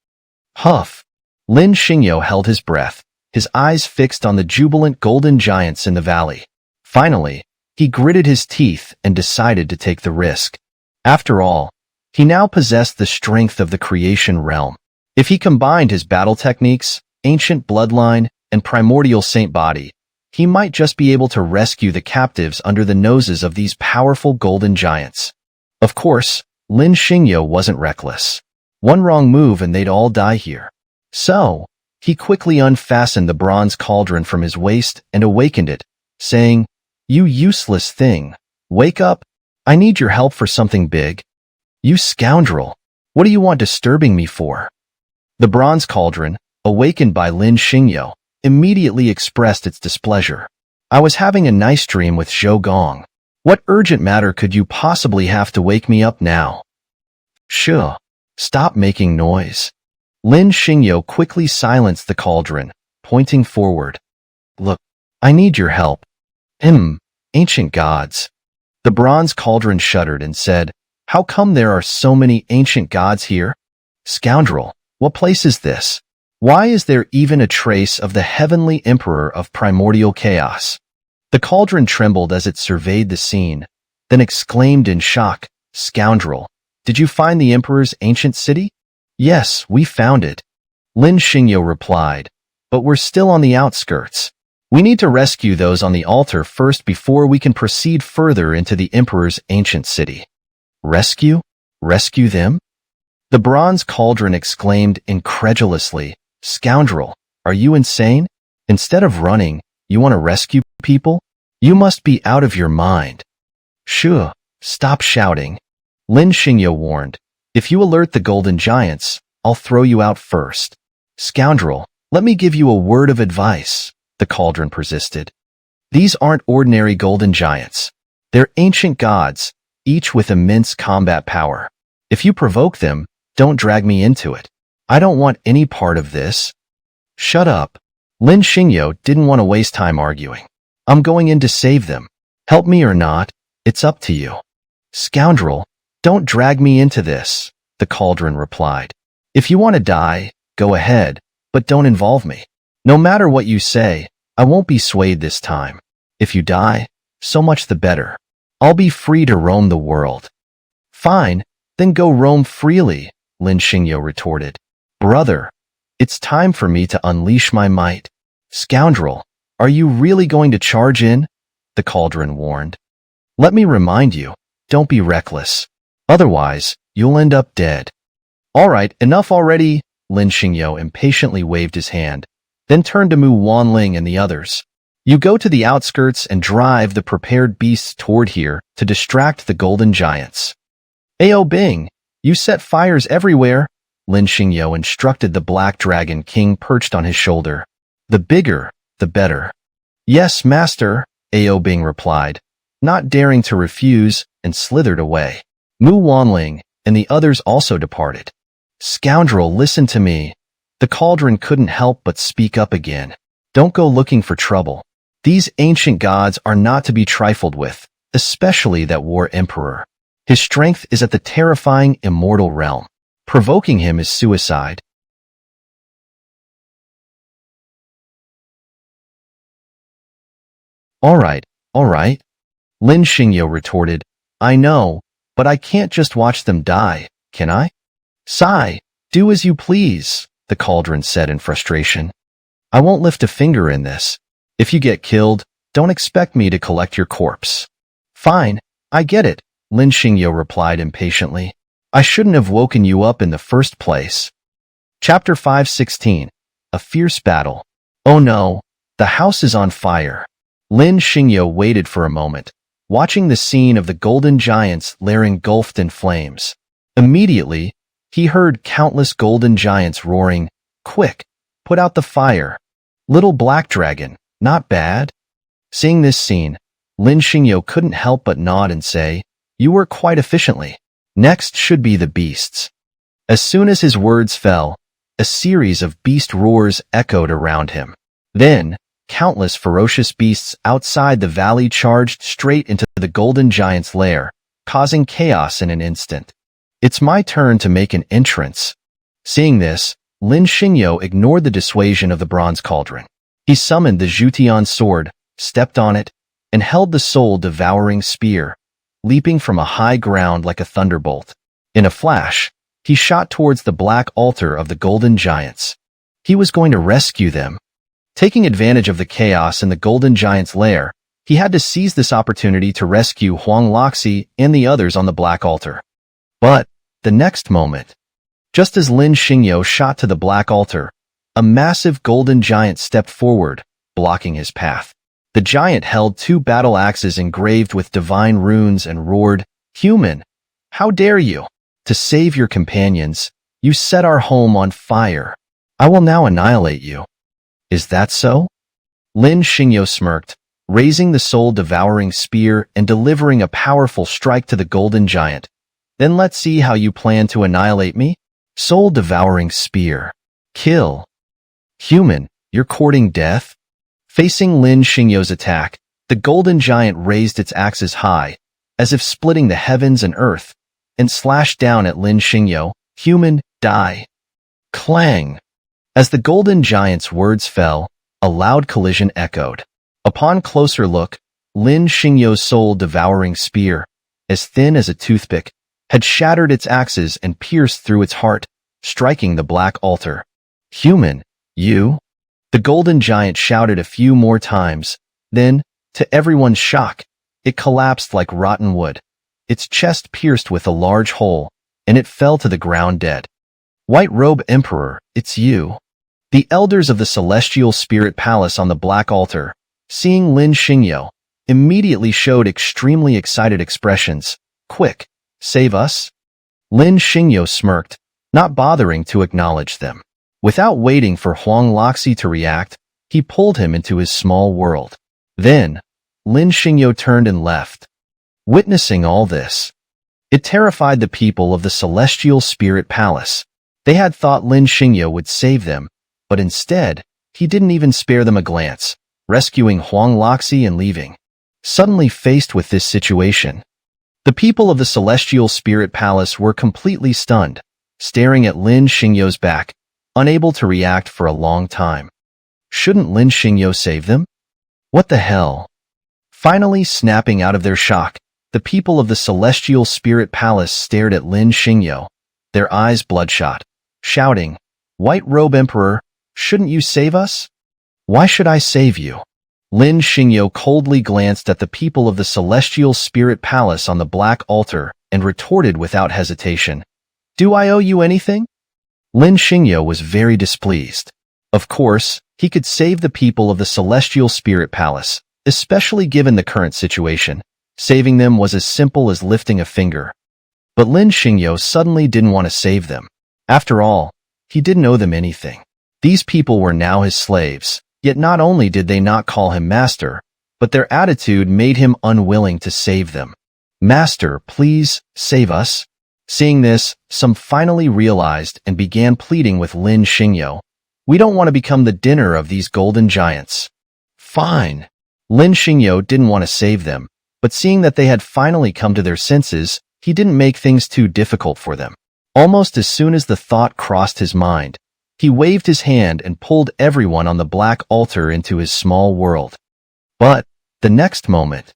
Huff! Lin Xingyo held his breath, his eyes fixed on the jubilant golden giants in the valley. Finally, he gritted his teeth and decided to take the risk. After all, he now possessed the strength of the creation realm. If he combined his battle techniques, ancient bloodline, and primordial saint body, he might just be able to rescue the captives under the noses of these powerful golden giants. Of course, Lin Xingyo wasn't reckless. One wrong move and they'd all die here. So, he quickly unfastened the bronze cauldron from his waist and awakened it, saying, "You useless thing, wake up. I need your help for something big." "You scoundrel, what do you want disturbing me for?" The bronze cauldron, awakened by Lin Xingyo, immediately expressed its displeasure. "I was having a nice dream with Zhou Gong. What urgent matter could you possibly have to wake me up now?" "Sure, stop making noise." Lin Xingyo quickly silenced the cauldron, pointing forward. "Look, I need your help." Ancient gods." The bronze cauldron shuddered and said, "How come there are so many ancient gods here? Scoundrel, what place is this? Why is there even a trace of the heavenly emperor of primordial chaos?" The cauldron trembled as it surveyed the scene, then exclaimed in shock, "Scoundrel, did you find the emperor's ancient city?" "Yes, we found it," Lin Xingyo replied, "but we're still on the outskirts. We need to rescue those on the altar first before we can proceed further into the emperor's ancient city." "Rescue? Rescue them?" The bronze cauldron exclaimed incredulously, "Scoundrel, are you insane? Instead of running, you want to rescue people? You must be out of your mind." "Sure, stop shouting," Lin Xingyo warned. "If you alert the golden giants, I'll throw you out first." "Scoundrel, let me give you a word of advice," the cauldron persisted. "These aren't ordinary golden giants. They're ancient gods, each with immense combat power. If you provoke them, don't drag me into it. I don't want any part of this." "Shut up." Lin Xingyo didn't want to waste time arguing. "I'm going in to save them. Help me or not, it's up to you." "Scoundrel, don't drag me into this," the cauldron replied. "If you want to die, go ahead, but don't involve me. No matter what you say, I won't be swayed this time. If you die, so much the better. I'll be free to roam the world." "Fine, then go roam freely," Lin Xingyo retorted. "Brother, it's time for me to unleash my might." "Scoundrel, are you really going to charge in?" the cauldron warned. "Let me remind you, don't be reckless. Otherwise, you'll end up dead." "All right, enough already," Lin Xingyo impatiently waved his hand, then turned to Mu Wanling and the others. "You go to the outskirts and drive the prepared beasts toward here to distract the golden giants." "Ao Bing, you set fires everywhere," Lin Xingyo instructed the Black Dragon King perched on his shoulder. "The bigger, the better." "Yes, master," Ao Bing replied, not daring to refuse, and slithered away. Mu Wanling and the others also departed. "Scoundrel, listen to me." The cauldron couldn't help but speak up again. "Don't go looking for trouble. These ancient gods are not to be trifled with, especially that war emperor. His strength is at the terrifying immortal realm. Provoking him is suicide." All right, Lin Xingyo retorted. "I know, but I can't just watch them die, can I?" "Sigh, do as you please," the cauldron said in frustration. "I won't lift a finger in this. If you get killed, don't expect me to collect your corpse." "Fine, I get it," Lin Xingyo replied impatiently. "I shouldn't have woken you up in the first place." Chapter 516. A Fierce Battle. "Oh no, the house is on fire." Lin Xingyo waited for a moment, watching the scene of the golden giants lair engulfed in flames. Immediately, he heard countless golden giants roaring, "Quick, put out the fire. Little black dragon, not bad." Seeing this scene, Lin Xingyo couldn't help but nod and say, "You work quite efficiently. Next should be the beasts." As soon as his words fell, a series of beast roars echoed around him. Then, countless ferocious beasts outside the valley charged straight into the golden giant's lair, causing chaos in an instant. It's my turn to make an entrance. Seeing this, Lin Xingyo ignored the dissuasion of the bronze cauldron. He summoned the Zhutian sword, stepped on it, and held the soul-devouring spear, leaping from a high ground like a thunderbolt. In a flash, he shot towards the black altar of the golden giants. He was going to rescue them. Taking advantage of the chaos in the golden giant's lair, he had to seize this opportunity to rescue Huang Loxi and the others on the black altar. But the next moment, just as Lin Xingyo shot to the black altar, a massive golden giant stepped forward, blocking his path. The giant held 2 battle axes engraved with divine runes and roared, "Human, how dare you? To save your companions, you set our home on fire. I will now annihilate you." Is that so? Lin Xingyo smirked, raising the soul-devouring spear and delivering a powerful strike to the golden giant. Then let's see how you plan to annihilate me. Soul-devouring spear. Kill. Human, you're courting death? Facing Lin Xingyo's attack, the golden giant raised its axes high, as if splitting the heavens and earth, and slashed down at Lin Xingyo. Human, die. Clang. As the golden giant's words fell, a loud collision echoed. Upon closer look, Lin Xingyo's soul-devouring spear, as thin as a toothpick, had shattered its axes and pierced through its heart, striking the black altar. Human, you? The golden giant shouted a few more times. Then, to everyone's shock, it collapsed like rotten wood, its chest pierced with a large hole, and it fell to the ground dead. White Robe Emperor, it's you. The elders of the Celestial Spirit Palace on the black altar, seeing Lin Xingyo, immediately showed extremely excited expressions. Quick, save us? Lin Xingyo smirked, not bothering to acknowledge them. Without waiting for Huang Loxi to react, he pulled him into his small world. Then, Lin Xingyo turned and left. Witnessing all this, it terrified the people of the Celestial Spirit Palace. They had thought Lin Xingyo would save them, but instead, he didn't even spare them a glance, rescuing Huang Loxi and leaving. Suddenly faced with this situation, the people of the Celestial Spirit Palace were completely stunned, staring at Lin Xingyo's back, unable to react for a long time. Shouldn't Lin Xingyo save them? What the hell? Finally snapping out of their shock, the people of the Celestial Spirit Palace stared at Lin Xingyo, their eyes bloodshot, shouting, "White Robe Emperor, shouldn't you save us?" "Why should I save you?" Lin Xingyo coldly glanced at the people of the Celestial Spirit Palace on the black altar and retorted without hesitation, "Do I owe you anything?" Lin Xingyo was very displeased. Of course, he could save the people of the Celestial Spirit Palace, especially given the current situation. Saving them was as simple as lifting a finger. But Lin Xingyo suddenly didn't want to save them. After all, he didn't owe them anything. These people were now his slaves, yet not only did they not call him master, but their attitude made him unwilling to save them. "Master, please, save us." Seeing this, some finally realized and began pleading with Lin Xingyo. "We don't want to become the dinner of these golden giants." Fine. Lin Xingyo didn't want to save them, but seeing that they had finally come to their senses, he didn't make things too difficult for them. Almost as soon as the thought crossed his mind, he waved his hand and pulled everyone on the black altar into his small world. But the next moment,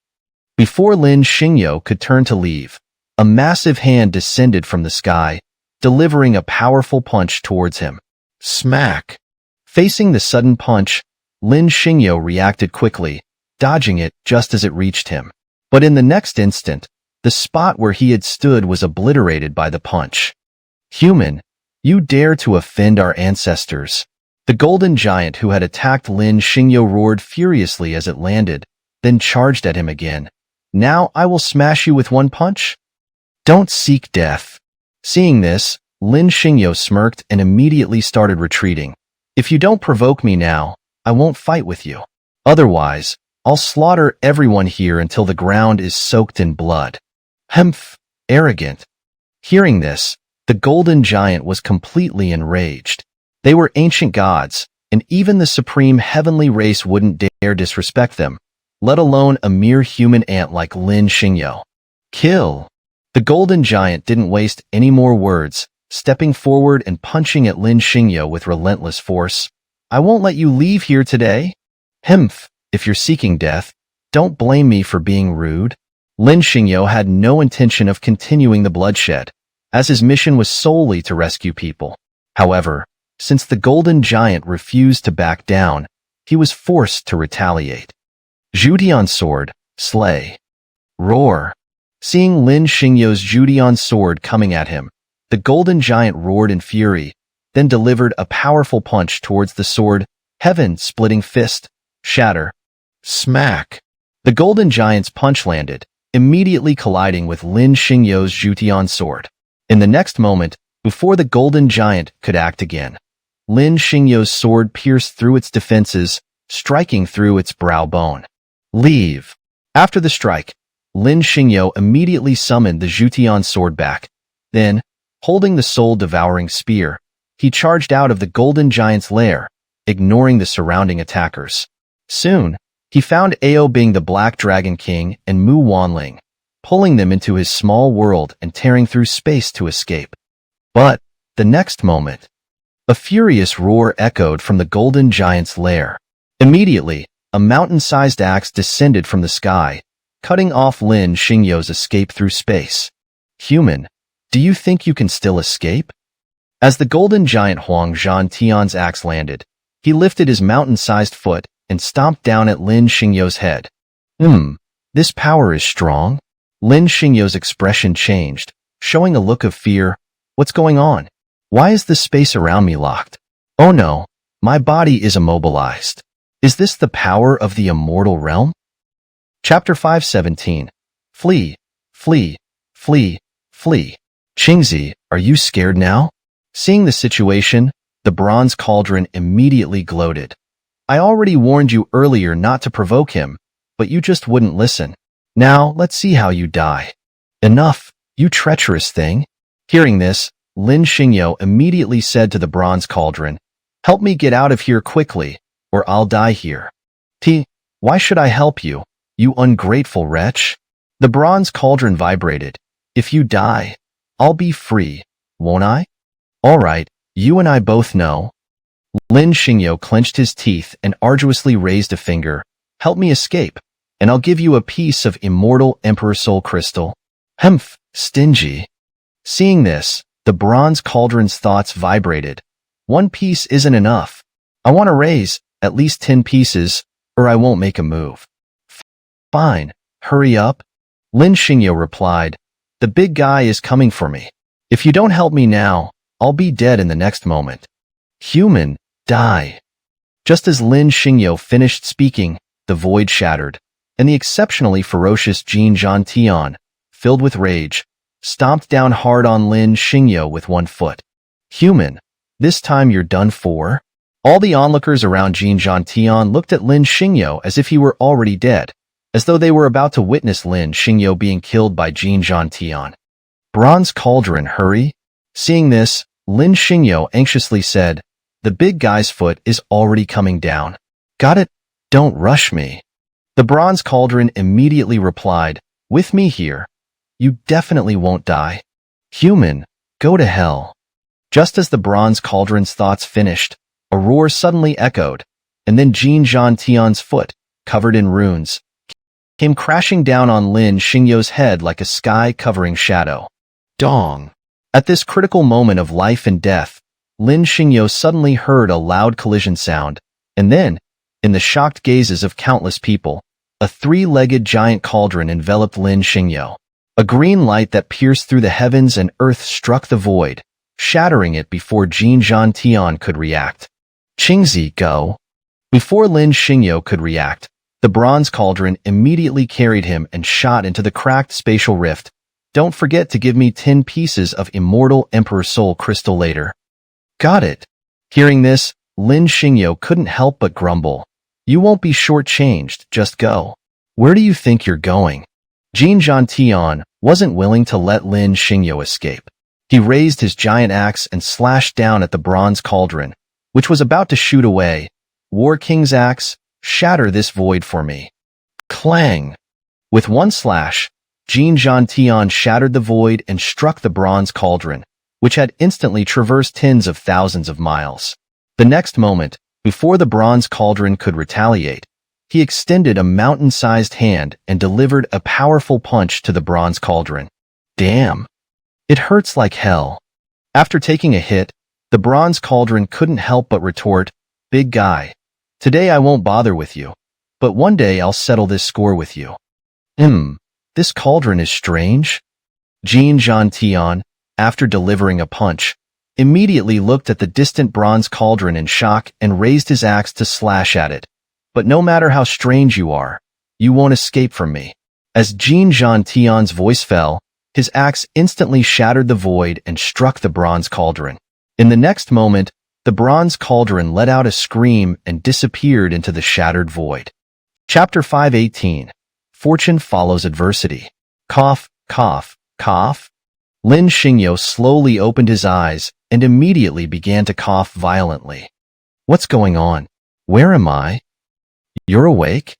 before Lin Xingyo could turn to leave, a massive hand descended from the sky, delivering a powerful punch towards him. Smack! Facing the sudden punch, Lin Xingyo reacted quickly, dodging it just as it reached him. But in the next instant, the spot where he had stood was obliterated by the punch. "Human, you dare to offend our ancestors." The golden giant who had attacked Lin Xingyo roared furiously as it landed, then charged at him again. "Now I will smash you with one punch? Don't seek death." Seeing this, Lin Xingyo smirked and immediately started retreating. "If you don't provoke me now, I won't fight with you. Otherwise, I'll slaughter everyone here until the ground is soaked in blood." Humph, arrogant. Hearing this, the golden giant was completely enraged. They were ancient gods, and even the supreme heavenly race wouldn't dare disrespect them, let alone a mere human ant like Lin Xingyo. Kill! The golden giant didn't waste any more words, stepping forward and punching at Lin Xingyo with relentless force. I won't let you leave here today. Himph, if you're seeking death, don't blame me for being rude. Lin Xingyo had no intention of continuing the bloodshed, as his mission was solely to rescue people. However, since the golden giant refused to back down, he was forced to retaliate. Judian sword, slay. Roar. Seeing Lin Xingyo's Judian sword coming at him, the golden giant roared in fury, then delivered a powerful punch towards the sword, heaven-splitting fist, shatter. Smack. The golden giant's punch landed, immediately colliding with Lin Xingyo's Judian sword. In the next moment, before the golden giant could act again, Lin Xingyo's sword pierced through its defenses, striking through its brow bone. Leave. After the strike, Lin Xingyo immediately summoned the Judian sword back. Then, holding the soul-devouring spear, he charged out of the golden giant's lair, ignoring the surrounding attackers. Soon, he found Ao Bing the Black Dragon King and Mu Wanling, pulling them into his small world and tearing through space to escape. But, the next moment, a furious roar echoed from the golden giant's lair. Immediately, a mountain-sized axe descended from the sky, cutting off Lin Xingyo's escape through space. Human, do you think you can still escape? As the golden giant Huang Zhantian's axe landed, he lifted his mountain-sized foot and stomped down at Lin Xingyo's head. This power is strong. Lin Xingyo's expression changed, showing a look of fear. What's going on? Why is the space around me locked? Oh no, my body is immobilized. Is this the power of the immortal realm? Chapter 517. Flee, flee, flee, flee. Qingzi, are you scared now? Seeing the situation, the bronze cauldron immediately gloated. I already warned you earlier not to provoke him, but you just wouldn't listen. Now, let's see how you die. Enough, you treacherous thing. Hearing this, Lin Xingyo immediately said to the bronze cauldron, help me get out of here quickly, or I'll die here. Why should I help you, you ungrateful wretch? The bronze cauldron vibrated. If you die, I'll be free, won't I? All right, you and I both know. Lin Xingyo clenched his teeth and arduously raised a finger. Help me escape, and I'll give you a piece of immortal Emperor Soul Crystal. Humph, stingy. Seeing this, the bronze cauldron's thoughts vibrated. One piece isn't enough. I want to raise at least 10 pieces, or I won't make a move. Fine, hurry up. Lin Xingyo replied, the big guy is coming for me. If you don't help me now, I'll be dead in the next moment. Human, die. Just as Lin Xingyo finished speaking, the void shattered, and the exceptionally ferocious Jin Zhantian, filled with rage, stomped down hard on Lin Xingyo with one foot. Human, this time you're done for? All the onlookers around Jin Zhantian looked at Lin Xingyo as if he were already dead, as though they were about to witness Lin Xingyo being killed by Jin Zhantian. Bronze Cauldron, hurry. Seeing this, Lin Xingyo anxiously said, the big guy's foot is already coming down. Got it? Don't rush me. The Bronze Cauldron immediately replied, with me here, you definitely won't die. Human, go to hell. Just as the Bronze Cauldron's thoughts finished, a roar suddenly echoed, and then Jin Zhantian's foot, covered in runes, came crashing down on Lin Xingyo's head like a sky-covering shadow. Dong! At this critical moment of life and death, Lin Xingyo suddenly heard a loud collision sound, and then, in the shocked gazes of countless people, a three-legged giant cauldron enveloped Lin Xingyo. A green light that pierced through the heavens and earth struck the void, shattering it before Jin Zhantian could react. Qingzi, go! Before Lin Xingyo could react, the bronze cauldron immediately carried him and shot into the cracked spatial rift. Don't forget to give me 10 pieces of immortal Emperor Soul Crystal later. Got it. Hearing this, Lin Xingyo couldn't help but grumble. You won't be shortchanged, just go. Where do you think you're going? Jin Zhantian wasn't willing to let Lin Xingyo escape. He raised his giant axe and slashed down at the bronze cauldron, which was about to shoot away. War King's axe, shatter this void for me. Clang! With one slash, Jin Zhantian shattered the void and struck the bronze cauldron, which had instantly traversed tens of thousands of miles. The next moment, before the bronze cauldron could retaliate, he extended a mountain-sized hand and delivered a powerful punch to the bronze cauldron. Damn! It hurts like hell. After taking a hit, the bronze cauldron couldn't help but retort, "Big guy, today I won't bother with you, but one day I'll settle this score with you." This cauldron is strange. Jin Zhantian, after delivering a punch, immediately looked at the distant bronze cauldron in shock and raised his axe to slash at it. But no matter how strange you are, you won't escape from me. As Jin Zhantian's voice fell, his axe instantly shattered the void and struck the bronze cauldron. In the next moment, the bronze cauldron let out a scream and disappeared into the shattered void. Chapter 518. Fortune Follows Adversity. Cough, cough, cough. Lin Xingyo slowly opened his eyes and immediately began to cough violently. What's going on? Where am I? You're awake?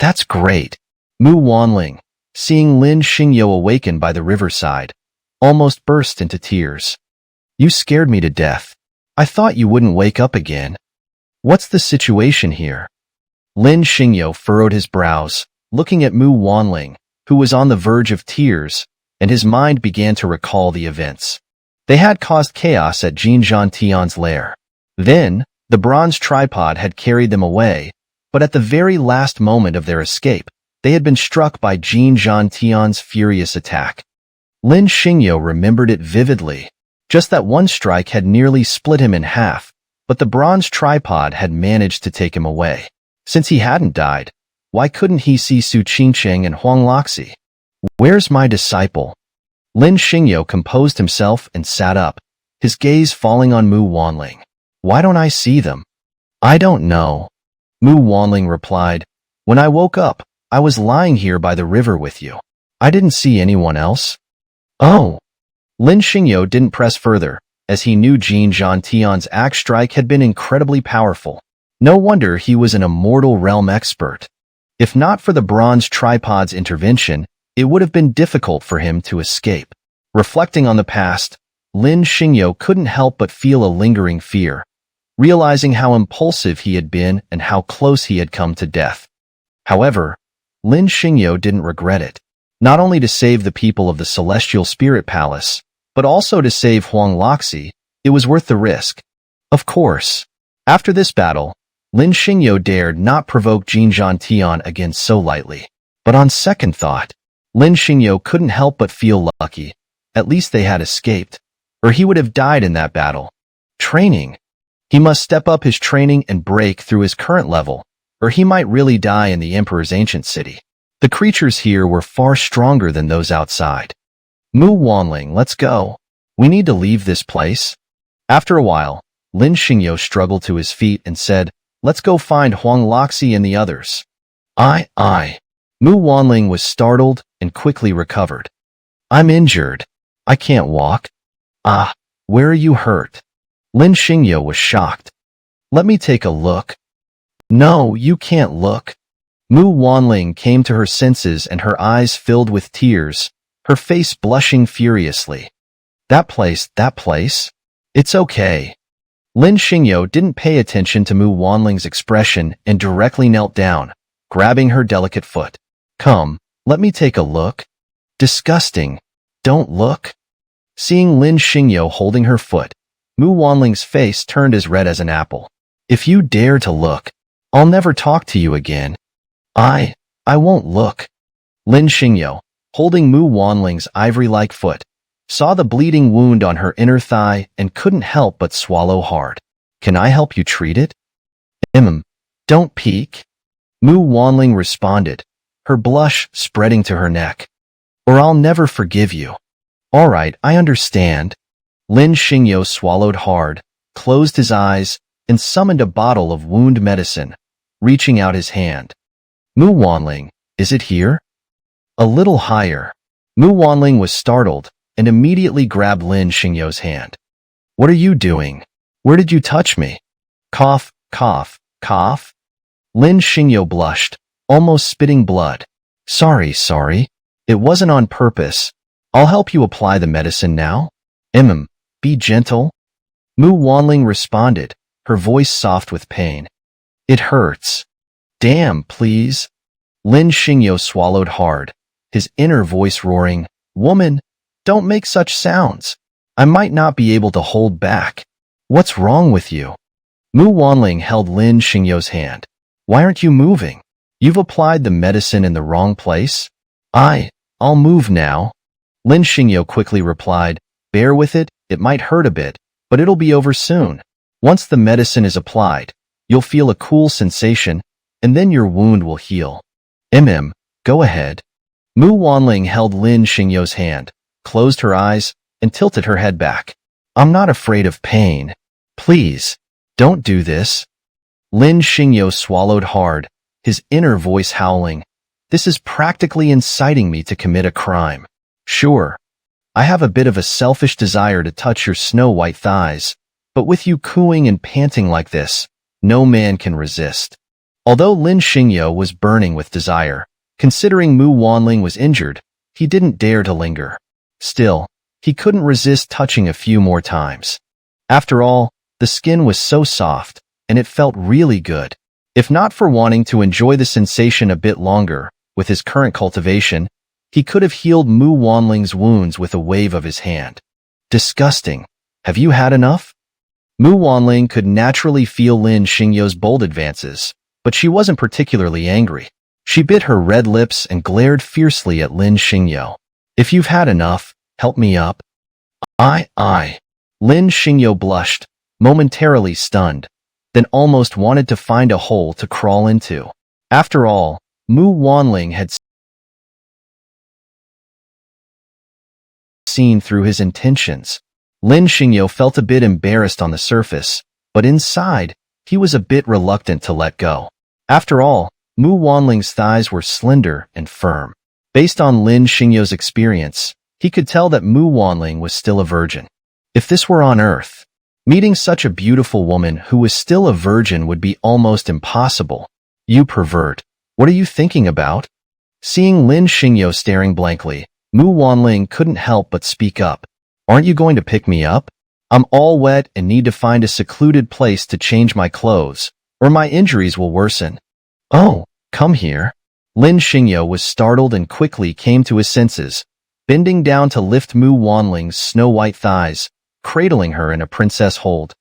That's great. Mu Wanling, seeing Lin Xingyo awaken by the riverside, almost burst into tears. You scared me to death. I thought you wouldn't wake up again. What's the situation here? Lin Xingyo furrowed his brows, looking at Mu Wanling, who was on the verge of tears, and his mind began to recall the events. They had caused chaos at Jin Zhantian's lair. Then, the bronze tripod had carried them away, but at the very last moment of their escape, they had been struck by Jin Zhantian's furious attack. Lin Xingyo remembered it vividly. Just that one strike had nearly split him in half, but the bronze tripod had managed to take him away. Since he hadn't died, why couldn't he see Su Qingcheng and Huang Loxi? Where's my disciple? Lin Xingyo composed himself and sat up, his gaze falling on Mu Wanling. Why don't I see them? I don't know. Mu Wanling replied, when I woke up, I was lying here by the river with you. I didn't see anyone else. Oh. Lin Xingyo didn't press further, as he knew Jin Zhantian's axe strike had been incredibly powerful. No wonder he was an immortal realm expert. If not for the bronze tripod's intervention, it would have been difficult for him to escape. Reflecting on the past, Lin Xingyo couldn't help but feel a lingering fear, realizing how impulsive he had been and how close he had come to death. However, Lin Xingyo didn't regret it. Not only to save the people of the Celestial Spirit Palace, but also to save Huang Loxi, it was worth the risk. Of course. After this battle, Lin Xingyo dared not provoke Jin Zhantian again so lightly. But on second thought, Lin Xingyo couldn't help but feel lucky. At least they had escaped, or he would have died in that battle. Training. He must step up his training and break through his current level, or he might really die in the Emperor's ancient city. The creatures here were far stronger than those outside. Mu Wanling, let's go. We need to leave this place. After a while, Lin Xingyo struggled to his feet and said, let's go find Huang Loxi and the others. I. Mu Wanling was startled and quickly recovered. I'm injured. I can't walk. Ah, where are you hurt? Lin Xingyo was shocked. Let me take a look. No, you can't look. Mu Wanling came to her senses and her eyes filled with tears, her face blushing furiously. That place? It's okay. Lin Xingyo didn't pay attention to Mu Wanling's expression and directly knelt down, grabbing her delicate foot. Come, let me take a look. Disgusting. Don't look. Seeing Lin Xingyo holding her foot, Mu Wanling's face turned as red as an apple. If you dare to look, I'll never talk to you again. I won't look. Lin Xingyo, holding Mu Wanling's ivory-like foot, saw the bleeding wound on her inner thigh and couldn't help but swallow hard. Can I help you treat it? Don't peek. Mu Wanling responded, her blush spreading to her neck. Or I'll never forgive you. All right, I understand. Lin Xingyo swallowed hard, closed his eyes, and summoned a bottle of wound medicine, reaching out his hand. Mu Wanling, is it here? A little higher. Mu Wanling was startled and immediately grabbed Lin Xingyo's hand. What are you doing? Where did you touch me? Cough, cough, cough. Lin Xingyo blushed, almost spitting blood. Sorry. It wasn't on purpose. I'll help you apply the medicine now. Be gentle. Mu Wanling responded, her voice soft with pain. It hurts. Damn, please. Lin Xingyo swallowed hard, his inner voice roaring, Woman, don't make such sounds. I might not be able to hold back. What's wrong with you? Mu Wanling held Lin Xingyo's hand. Why aren't you moving? You've applied the medicine in the wrong place. I'll move now. Lin Xingyo quickly replied, Bear with it, it might hurt a bit, but it'll be over soon. Once the medicine is applied, you'll feel a cool sensation, and then your wound will heal. Go ahead. Mu Wanling held Lin Xingyo's hand, closed her eyes, and tilted her head back. I'm not afraid of pain. Please, don't do this. Lin Xingyo swallowed hard, his inner voice howling. This is practically inciting me to commit a crime. Sure, I have a bit of a selfish desire to touch your snow-white thighs, but with you cooing and panting like this, no man can resist. Although Lin Xingyo was burning with desire, considering Mu Wanling was injured, he didn't dare to linger. Still, he couldn't resist touching a few more times. After all, the skin was so soft, and it felt really good. If not for wanting to enjoy the sensation a bit longer, with his current cultivation, he could have healed Mu Wanling's wounds with a wave of his hand. Disgusting. Have you had enough? Mu Wanling could naturally feel Lin Xingyo's bold advances, but she wasn't particularly angry. She bit her red lips and glared fiercely at Lin Xingyo. If you've had enough, help me up. Lin Xingyo blushed, momentarily stunned, then almost wanted to find a hole to crawl into. After all, Mu Wanling had seen through his intentions. Lin Xingyo felt a bit embarrassed on the surface, but inside, he was a bit reluctant to let go. After all, Mu Wanling's thighs were slender and firm. Based on Lin Xingyo's experience, he could tell that Mu Wanling was still a virgin. If this were on Earth, meeting such a beautiful woman who was still a virgin would be almost impossible. You pervert. What are you thinking about? Seeing Lin Xingyo staring blankly, Mu Wanling couldn't help but speak up. Aren't you going to pick me up? I'm all wet and need to find a secluded place to change my clothes, or my injuries will worsen. Oh, come here. Lin Xingyo was startled and quickly came to his senses, bending down to lift Mu Wanling's snow-white thighs, cradling her in a princess hold.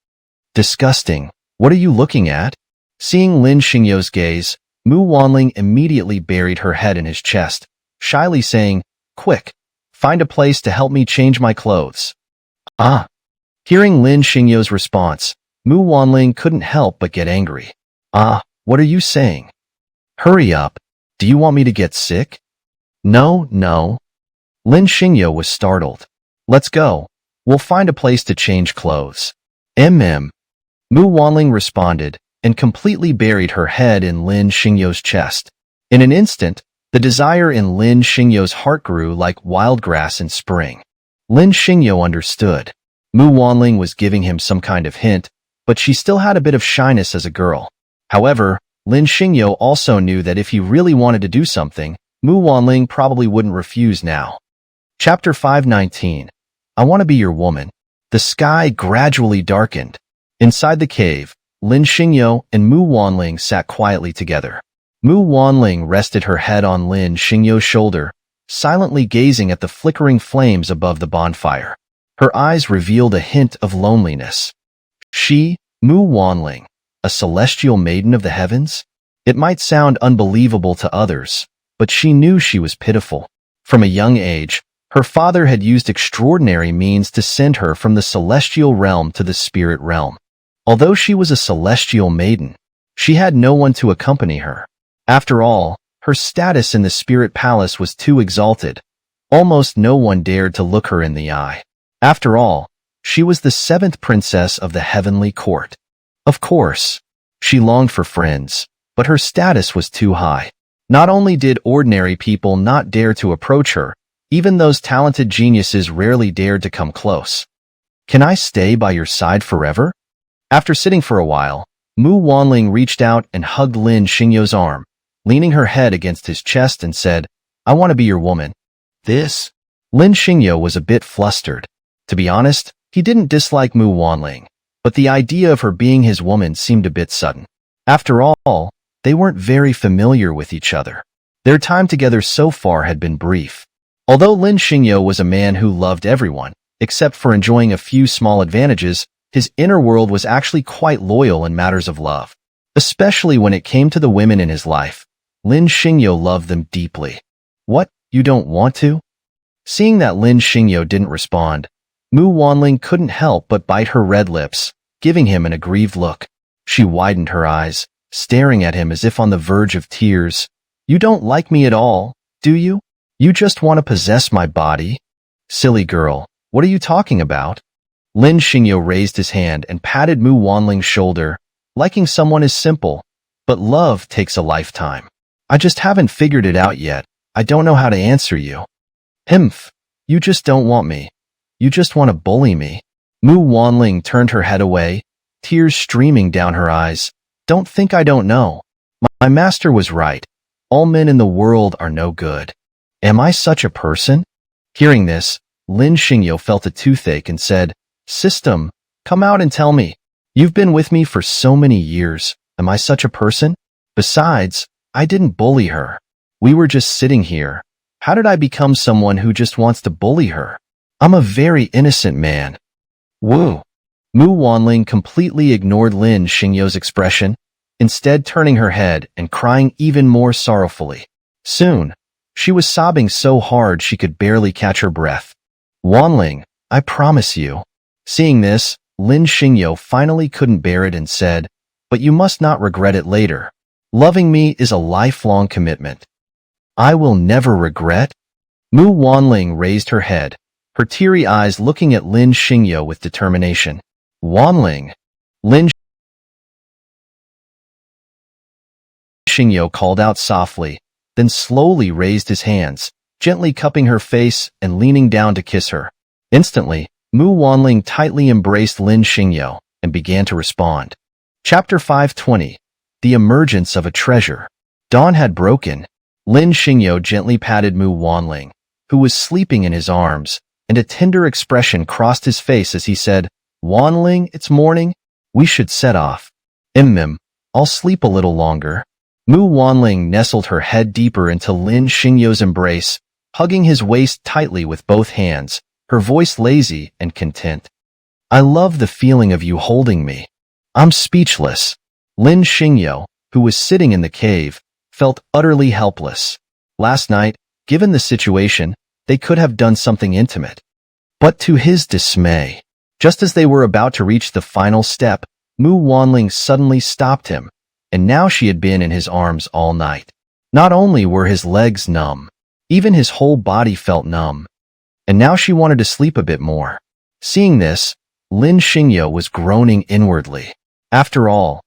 Disgusting. What are you looking at? Seeing Lin Xingyo's gaze, Mu Wanling immediately buried her head in his chest, shyly saying, Quick, find a place to help me change my clothes. Hearing Lin Xingyo's response, Mu Wanling couldn't help but get angry. What are you saying? Hurry up. Do you want me to get sick? No. Lin Xingyo was startled. Let's go. We'll find a place to change clothes. Mu Wanling responded, and completely buried her head in Lin Xingyo's chest. In an instant, the desire in Lin Xingyo's heart grew like wild grass in spring. Lin Xingyo understood. Mu Wanling was giving him some kind of hint, but she still had a bit of shyness as a girl. However, Lin Xingyo also knew that if he really wanted to do something, Mu Wanling probably wouldn't refuse now. Chapter 519. I want to be your woman. The sky gradually darkened. Inside the cave, Lin Xingyo and Mu Wanling sat quietly together. Mu Wanling rested her head on Lin Xingyo's shoulder, silently gazing at the flickering flames above the bonfire. Her eyes revealed a hint of loneliness. She, Mu Wanling, a celestial maiden of the heavens? It might sound unbelievable to others, but she knew she was pitiful. From a young age, her father had used extraordinary means to send her from the celestial realm to the spirit realm. Although she was a celestial maiden, she had no one to accompany her. After all, her status in the spirit palace was too exalted. Almost no one dared to look her in the eye. After all, she was the 7th princess of the heavenly court. Of course, she longed for friends, but her status was too high. Not only did ordinary people not dare to approach her, even those talented geniuses rarely dared to come close. Can I stay by your side forever? After sitting for a while, Mu Wanling reached out and hugged Lin Xingyo's arm, leaning her head against his chest and said, "I want to be your woman." This? Lin Xingyo was a bit flustered. To be honest, he didn't dislike Mu Wanling, but the idea of her being his woman seemed a bit sudden. After all, they weren't very familiar with each other. Their time together so far had been brief. Although Lin Xingyo was a man who loved everyone, except for enjoying a few small advantages, his inner world was actually quite loyal in matters of love. Especially when it came to the women in his life, Lin Xingyo loved them deeply. "What, you don't want to?" Seeing that Lin Xingyo didn't respond, Mu Wanling couldn't help but bite her red lips, giving him an aggrieved look. She widened her eyes, staring at him as if on the verge of tears. "You don't like me at all, do you? You just want to possess my body?" "Silly girl, what are you talking about?" Lin Xingyo raised his hand and patted Mu Wanling's shoulder. "Liking someone is simple, but love takes a lifetime. I just haven't figured it out yet. I don't know how to answer you." "Himph, you just don't want me. You just want to bully me." Mu Wanling turned her head away, tears streaming down her eyes. "Don't think I don't know. My master was right. All men in the world are no good. Am I such a person?" Hearing this, Lin Xingyo felt a toothache and said, "System, come out and tell me. You've been with me for so many years. Am I such a person? Besides, I didn't bully her. We were just sitting here. How did I become someone who just wants to bully her? I'm a very innocent man." "Woo." Mu Wanling completely ignored Lin Xingyo's expression, instead turning her head and crying even more sorrowfully. Soon, she was sobbing so hard she could barely catch her breath. "Wanling, I promise you." Seeing this, Lin Xingyo finally couldn't bear it and said, "But you must not regret it later. Loving me is a lifelong commitment." "I will never regret?" Mu Wanling raised her head, her teary eyes looking at Lin Xingyo with determination. "Wanling." Lin Xingyo called out softly, then slowly raised his hands, gently cupping her face and leaning down to kiss her. Instantly, Mu Wanling tightly embraced Lin Xingyo and began to respond. Chapter 520. The Emergence of a Treasure. Dawn had broken. Lin Xingyo gently patted Mu Wanling, who was sleeping in his arms, and a tender expression crossed his face as he said, "Wanling, it's morning. We should set off." I'll sleep a little longer." Mu Wanling nestled her head deeper into Lin Xingyo's embrace, hugging his waist tightly with both hands, her voice lazy and content. "I love the feeling of you holding me. I'm speechless." Lin Xingyo, who was sitting in the cave, felt utterly helpless. Last night, given the situation, they could have done something intimate. But to his dismay, just as they were about to reach the final step, Mu Wanling suddenly stopped him, and now she had been in his arms all night. Not only were his legs numb, even his whole body felt numb. And now she wanted to sleep a bit more. Seeing this, Lin Xingyo was groaning inwardly. After all,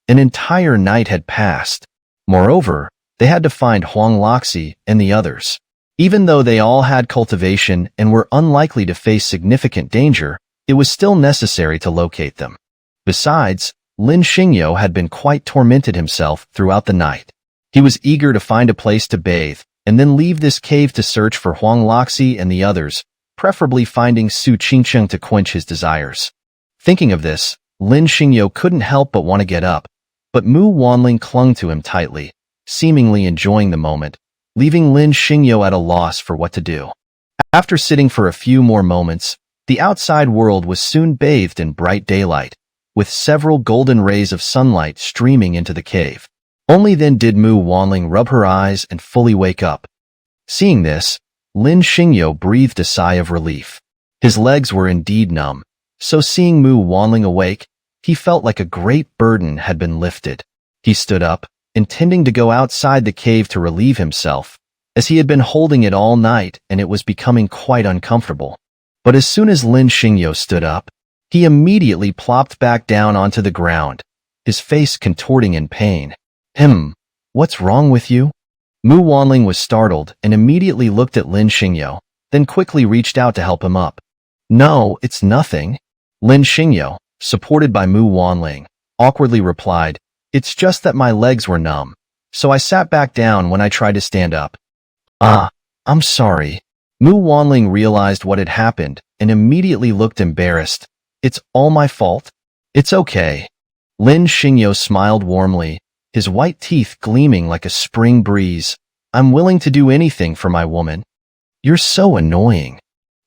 an entire night had passed. Moreover, they had to find Huang Loxi and the others. Even though they all had cultivation and were unlikely to face significant danger, it was still necessary to locate them. Besides, Lin Xingyo had been quite tormented himself throughout the night. He was eager to find a place to bathe, and then leave this cave to search for Huang Loxi and the others, preferably finding Su Qingcheng to quench his desires. Thinking of this, Lin Xingyo couldn't help but want to get up, but Mu Wanling clung to him tightly, seemingly enjoying the moment, leaving Lin Xingyo at a loss for what to do. After sitting for a few more moments, the outside world was soon bathed in bright daylight, with several golden rays of sunlight streaming into the cave. Only then did Mu Wanling rub her eyes and fully wake up. Seeing this, Lin Xingyo breathed a sigh of relief. His legs were indeed numb, so seeing Mu Wanling awake, he felt like a great burden had been lifted. He stood up, intending to go outside the cave to relieve himself, as he had been holding it all night and it was becoming quite uncomfortable. But as soon as Lin Xingyo stood up, he immediately plopped back down onto the ground, his face contorting in pain. What's wrong with you?" Mu Wanling was startled and immediately looked at Lin Xingyo, then quickly reached out to help him up. "No, it's nothing." Lin Xingyo, supported by Mu Wanling, awkwardly replied, "It's just that my legs were numb, so I sat back down when I tried to stand up." "Ah, I'm sorry." Mu Wanling realized what had happened and immediately looked embarrassed. "It's all my fault?" "It's okay." Lin Xingyo smiled warmly, his white teeth gleaming like a spring breeze. "I'm willing to do anything for my woman." "You're so annoying."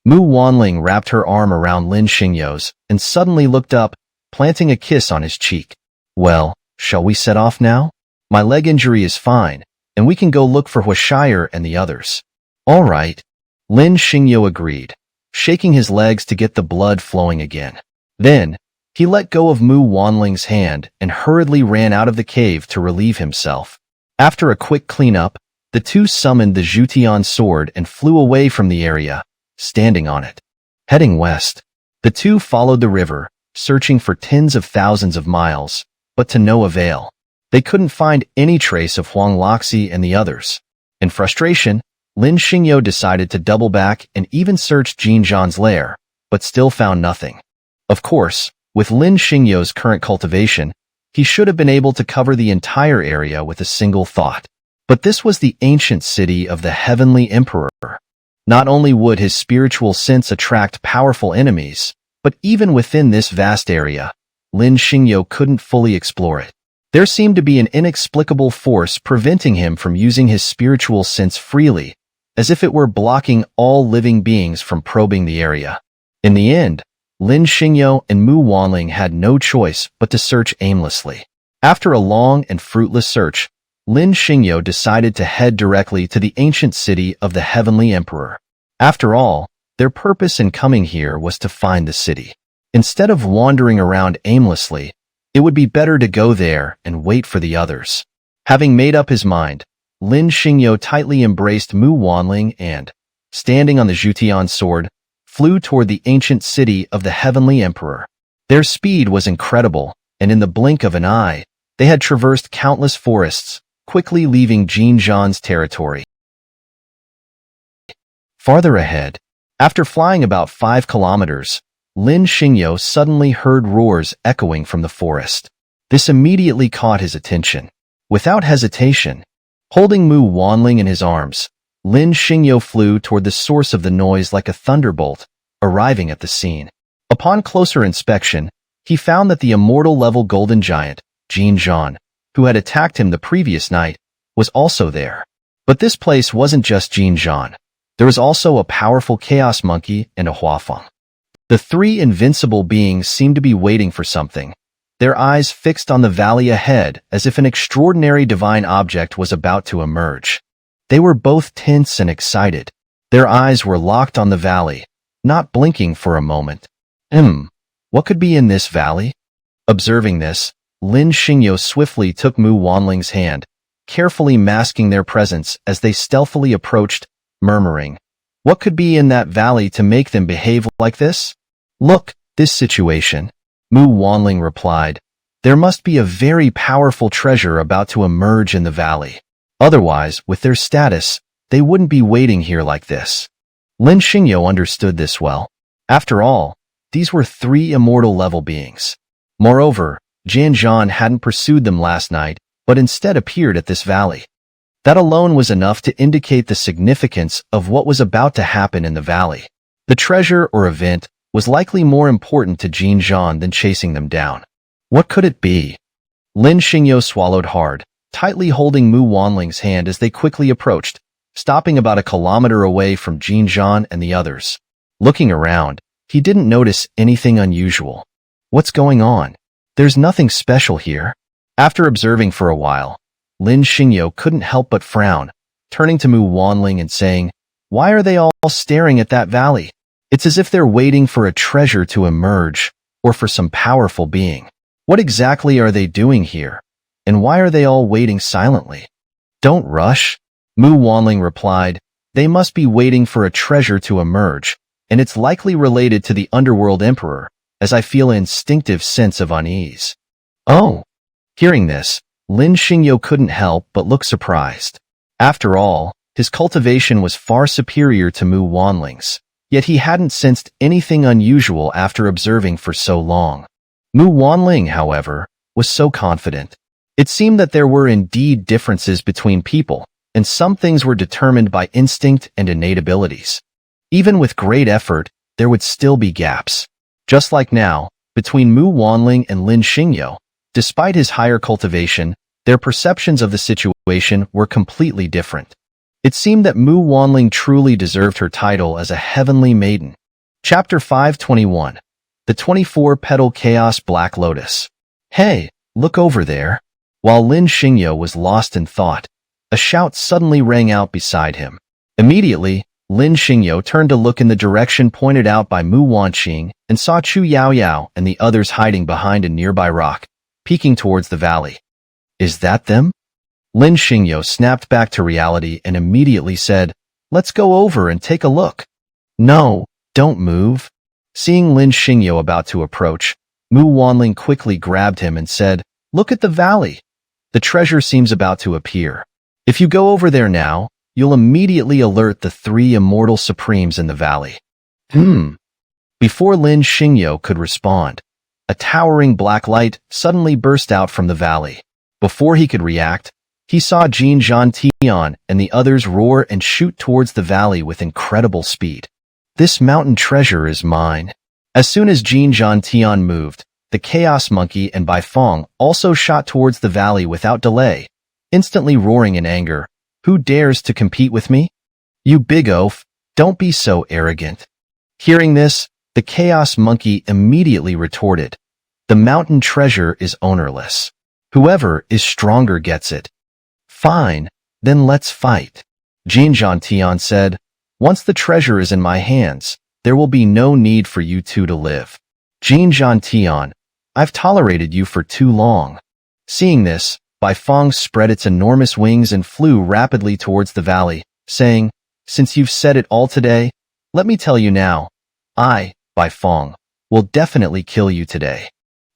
Mu Wanling wrapped her arm around Lin Xingyo's and suddenly looked up, planting a kiss on his cheek. "Well, shall we set off now? My leg injury is fine, and we can go look for Huashire and the others." "All right." Lin Xingyo agreed, shaking his legs to get the blood flowing again. Then, he let go of Mu Wanling's hand and hurriedly ran out of the cave to relieve himself. After a quick cleanup, the two summoned the Zhutian sword and flew away from the area, standing on it. Heading west, the two followed the river, searching for tens of thousands of miles, but to no avail. They couldn't find any trace of Huang Laxi and the others. In frustration, Lin Xingyo decided to double back and even search Jin Zhan's lair, but still found nothing. Of course, with Lin Xingyo's current cultivation, he should have been able to cover the entire area with a single thought. But this was the ancient city of the Heavenly Emperor. Not only would his spiritual sense attract powerful enemies, but even within this vast area, Lin Xingyo couldn't fully explore it. There seemed to be an inexplicable force preventing him from using his spiritual sense freely, as if it were blocking all living beings from probing the area. In the end, Lin Xingyo and Mu Wanling had no choice but to search aimlessly. After a long and fruitless search, Lin Xingyo decided to head directly to the ancient city of the Heavenly Emperor. After all, their purpose in coming here was to find the city. Instead of wandering around aimlessly, it would be better to go there and wait for the others. Having made up his mind, Lin Xingyo tightly embraced Mu Wanling and, standing on the Zhutian sword, flew toward the ancient city of the Heavenly Emperor. Their speed was incredible, and in the blink of an eye, they had traversed countless forests, quickly leaving Jin Zhan's territory. Farther ahead, after flying about 5 kilometers, Lin Xingyo suddenly heard roars echoing from the forest. This immediately caught his attention. Without hesitation, holding Mu Wanling in his arms, Lin Xingyo flew toward the source of the noise like a thunderbolt, arriving at the scene. Upon closer inspection, he found that the immortal-level golden giant, Jin Zhan, who had attacked him the previous night, was also there. But this place wasn't just Jin Zhan. There was also a powerful chaos monkey and a Huafeng. The three invincible beings seemed to be waiting for something, their eyes fixed on the valley ahead as if an extraordinary divine object was about to emerge. They were both tense and excited. Their eyes were locked on the valley, not blinking for a moment. What could be in this valley? Observing this, Lin Xingyo swiftly took Mu Wanling's hand, carefully masking their presence as they stealthily approached, murmuring, "What could be in that valley to make them behave like this?" "Look, this situation," Mu Wanling replied. "There must be a very powerful treasure about to emerge in the valley. Otherwise, with their status, they wouldn't be waiting here like this." Lin Xingyo understood this well. After all, these were 3 immortal-level beings. Moreover, Jin Zhan hadn't pursued them last night, but instead appeared at this valley. That alone was enough to indicate the significance of what was about to happen in the valley. The treasure or event was likely more important to Jin Zhan than chasing them down. What could it be? Lin Xingyo swallowed hard, tightly holding Mu Wanling's hand as they quickly approached, stopping about a kilometer away from Jin Zhan and the others. Looking around, he didn't notice anything unusual. What's going on? There's nothing special here. After observing for a while, Lin Xingyo couldn't help but frown, turning to Mu Wanling and saying, "Why are they all staring at that valley? It's as if they're waiting for a treasure to emerge, or for some powerful being. What exactly are they doing here? And why are they all waiting silently?" "Don't rush," Mu Wanling replied. "They must be waiting for a treasure to emerge, and it's likely related to the Underworld Emperor, as I feel an instinctive sense of unease." "Oh." Hearing this, Lin Xingyo couldn't help but look surprised. After all, his cultivation was far superior to Mu Wanling's, yet he hadn't sensed anything unusual after observing for so long. Mu Wanling, however, was so confident. It seemed that there were indeed differences between people, and some things were determined by instinct and innate abilities. Even with great effort, there would still be gaps. Just like now, between Mu Wanling and Lin Xingyo, despite his higher cultivation, their perceptions of the situation were completely different. It seemed that Mu Wanling truly deserved her title as a heavenly maiden. Chapter 521. The 24-Petal Chaos Black Lotus. Hey, look over there. While Lin Xingyo was lost in thought, a shout suddenly rang out beside him. Immediately, Lin Xingyo turned to look in the direction pointed out by Mu Wanqing and saw Chu Yaoyao and the others hiding behind a nearby rock, peeking towards the valley. Is that them? Lin Xingyo snapped back to reality and immediately said, "Let's go over and take a look." "No, don't move." Seeing Lin Xingyo about to approach, Mu Wanling quickly grabbed him and said, "Look at the valley. The treasure seems about to appear. If you go over there now, you'll immediately alert the 3 immortal supremes in the valley." Before Lin Xingyo could respond, a towering black light suddenly burst out from the valley. Before he could react, he saw Jin Zhantian and the others roar and shoot towards the valley with incredible speed. "This mountain treasure is mine." As soon as Jin Zhantian moved, the Chaos Monkey and Bai Fong also shot towards the valley without delay, instantly roaring in anger. "Who dares to compete with me? You big oaf, don't be so arrogant." Hearing this, the Chaos Monkey immediately retorted, "The mountain treasure is ownerless. Whoever is stronger gets it." "Fine, then let's fight," Jin Zhantian said. "Once the treasure is in my hands, there will be no need for you two to live." "Jin Zhantian, I've tolerated you for too long." Seeing this, Bai Fong spread its enormous wings and flew rapidly towards the valley, saying, "Since you've said it all today, let me tell you now. I, Bai Fong, will definitely kill you today."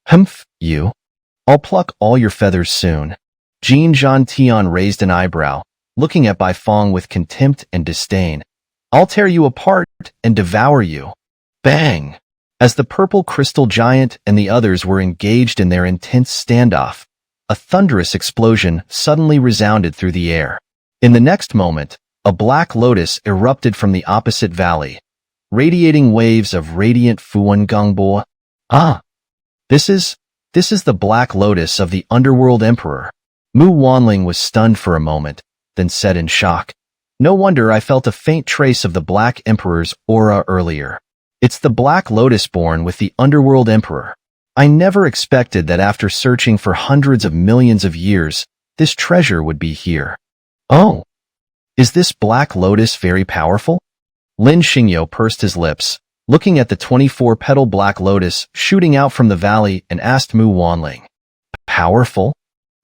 "Humph, you? I'll pluck all your feathers soon." Jin Zhantian raised an eyebrow, looking at Bai Fong with contempt and disdain. "I'll tear you apart and devour you." Bang! As the purple crystal giant and the others were engaged in their intense standoff, a thunderous explosion suddenly resounded through the air. In the next moment, a black lotus erupted from the opposite valley, radiating waves of radiant Fuan Gongbo. This is the black lotus of the Underworld Emperor." Mu Wanling was stunned for a moment, then said in shock, "No wonder I felt a faint trace of the Black Emperor's aura earlier. It's the Black Lotus born with the Underworld Emperor. I never expected that after searching for hundreds of millions of years, this treasure would be here." "Oh, is this Black Lotus very powerful?" Lin Xingyo pursed his lips, looking at the 24-petal Black Lotus shooting out from the valley, and asked Mu Wanling. "Powerful?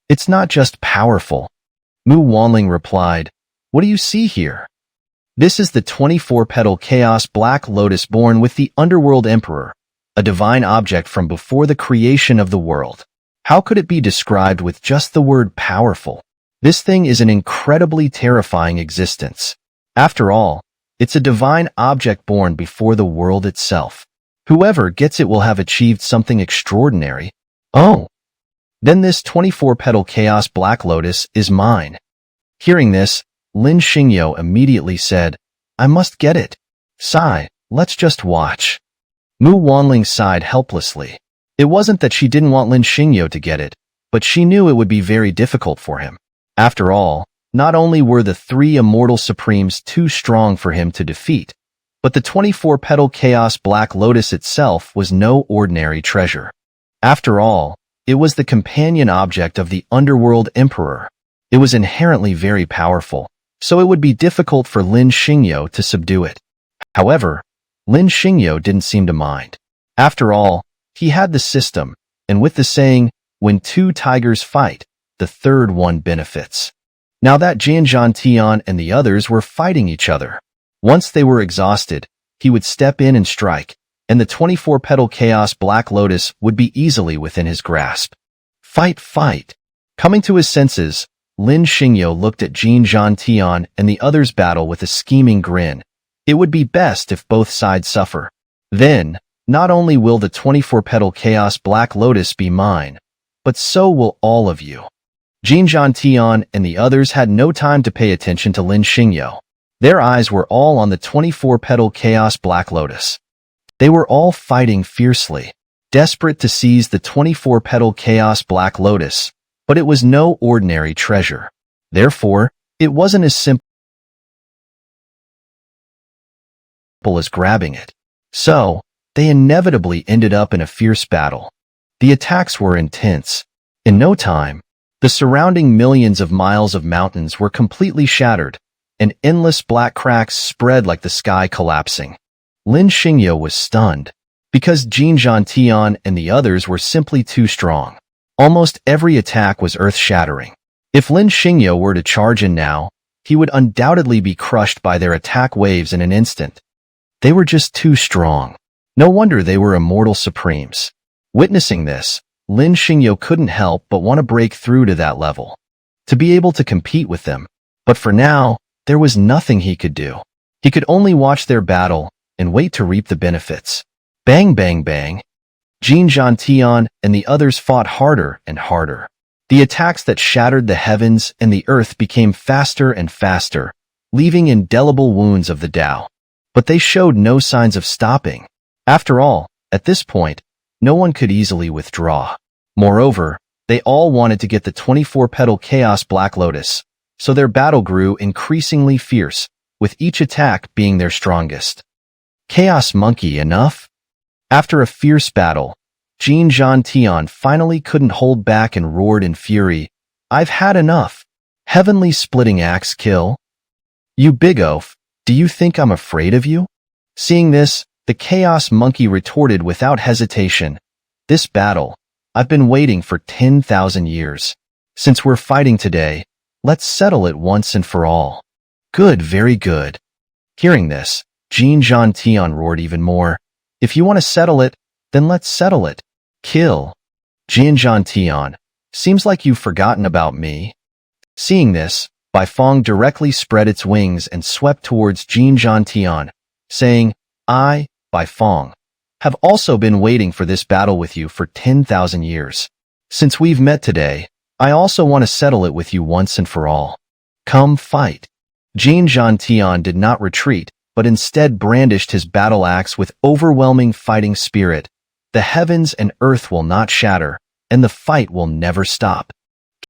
It's not just powerful." Mu Wanling replied, "What do you see here? This is the 24-petal Chaos Black Lotus born with the Underworld Emperor, a divine object from before the creation of the world. How could it be described with just the word powerful? This thing is an incredibly terrifying existence. After all, it's a divine object born before the world itself. Whoever gets it will have achieved something extraordinary. Oh, then this 24-petal Chaos Black Lotus is mine." Hearing this, Lin Xingyo immediately said, "I must get it. Sai, let's just watch." Mu Wanling sighed helplessly. It wasn't that she didn't want Lin Xingyo to get it, but she knew it would be very difficult for him. After all, not only were the 3 immortal supremes too strong for him to defeat, but the 24-petal Chaos Black Lotus itself was no ordinary treasure. After all, it was the companion object of the Underworld Emperor. It was inherently very powerful, so it would be difficult for Lin Xingyo to subdue it. However, Lin Xingyo didn't seem to mind. After all, he had the system, and with the saying, "When 2 tigers fight, the third one benefits." Now that Jin Zhantian and the others were fighting each other. Once they were exhausted, he would step in and strike, and the 24-petal Chaos Black Lotus would be easily within his grasp. Fight, fight! Coming to his senses, Lin Xingyo looked at Jin Zhantian and the others battle with a scheming grin. It would be best if both sides suffer. Then, not only will the 24-petal Chaos Black Lotus be mine, but so will all of you. Jin Tian and the others had no time to pay attention to Lin Xingyo. Their eyes were all on the 24-petal Chaos Black Lotus. They were all fighting fiercely, desperate to seize the 24-petal Chaos Black Lotus, but it was no ordinary treasure. Therefore, it wasn't as simple as grabbing it. So, they inevitably ended up in a fierce battle. The attacks were intense. In no time, the surrounding millions of miles of mountains were completely shattered, and endless black cracks spread like the sky collapsing. Lin Xingyo was stunned, because Jin Tian and the others were simply too strong. Almost every attack was earth-shattering. If Lin Xingyo were to charge in now, he would undoubtedly be crushed by their attack waves in an instant. They were just too strong. No wonder they were immortal supremes. Witnessing this, Lin Xingyo couldn't help but want to break through to that level, to be able to compete with them. But for now, there was nothing he could do. He could only watch their battle and wait to reap the benefits. Bang, bang, bang. Jin Tian and the others fought harder and harder. The attacks that shattered the heavens and the earth became faster and faster, leaving indelible wounds of the Tao. But they showed no signs of stopping. After all, at this point, no one could easily withdraw. Moreover, they all wanted to get the 24-petal Chaos Black Lotus, so their battle grew increasingly fierce, with each attack being their strongest. Chaos Monkey, enough? After a fierce battle, Jin Tian finally couldn't hold back and roared in fury, "I've had enough. Heavenly Splitting Axe kill? You big oaf, do you think I'm afraid of you?" Seeing this, the Chaos Monkey retorted without hesitation, "This battle, I've been waiting for 10,000 years. Since we're fighting today, let's settle it once and for all." "Good, very good." Hearing this, Jin Tian roared even more, "If you want to settle it, then let's settle it. Kill." Jin Tian, "Seems like you've forgotten about me." Seeing this, Baifeng directly spread its wings and swept towards Jin Tian, saying, "I, Baifeng, have also been waiting for this battle with you for 10,000 years. Since we've met today, I also want to settle it with you once and for all. Come fight." Jin Tian did not retreat, but instead brandished his battle axe with overwhelming fighting spirit. The heavens and earth will not shatter, and the fight will never stop.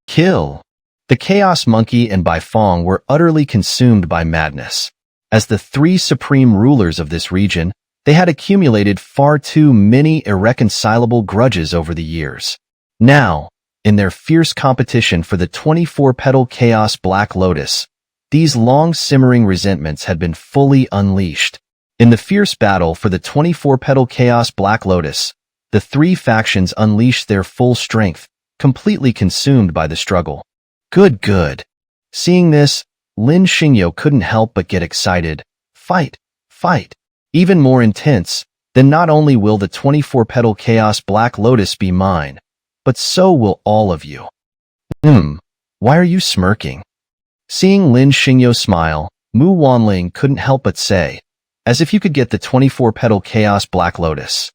Kill. The Chaos Monkey and Baifeng were utterly consumed by madness. As the three supreme rulers of this region, they had accumulated far too many irreconcilable grudges over the years. Now, in their fierce competition for the 24-petal Chaos Black Lotus, these long-simmering resentments had been fully unleashed. In the fierce battle for the 24-petal Chaos Black Lotus, the three factions unleashed their full strength, completely consumed by the struggle. Good, good. Seeing this, Lin Xingyo couldn't help but get excited. Fight, fight. Even more intense, then not only will the 24-petal Chaos Black Lotus be mine, but so will all of you. Why are you smirking? Seeing Lin Xingyo smile, Mu Wanling couldn't help but say, "As if you could get the 24-petal Chaos Black Lotus."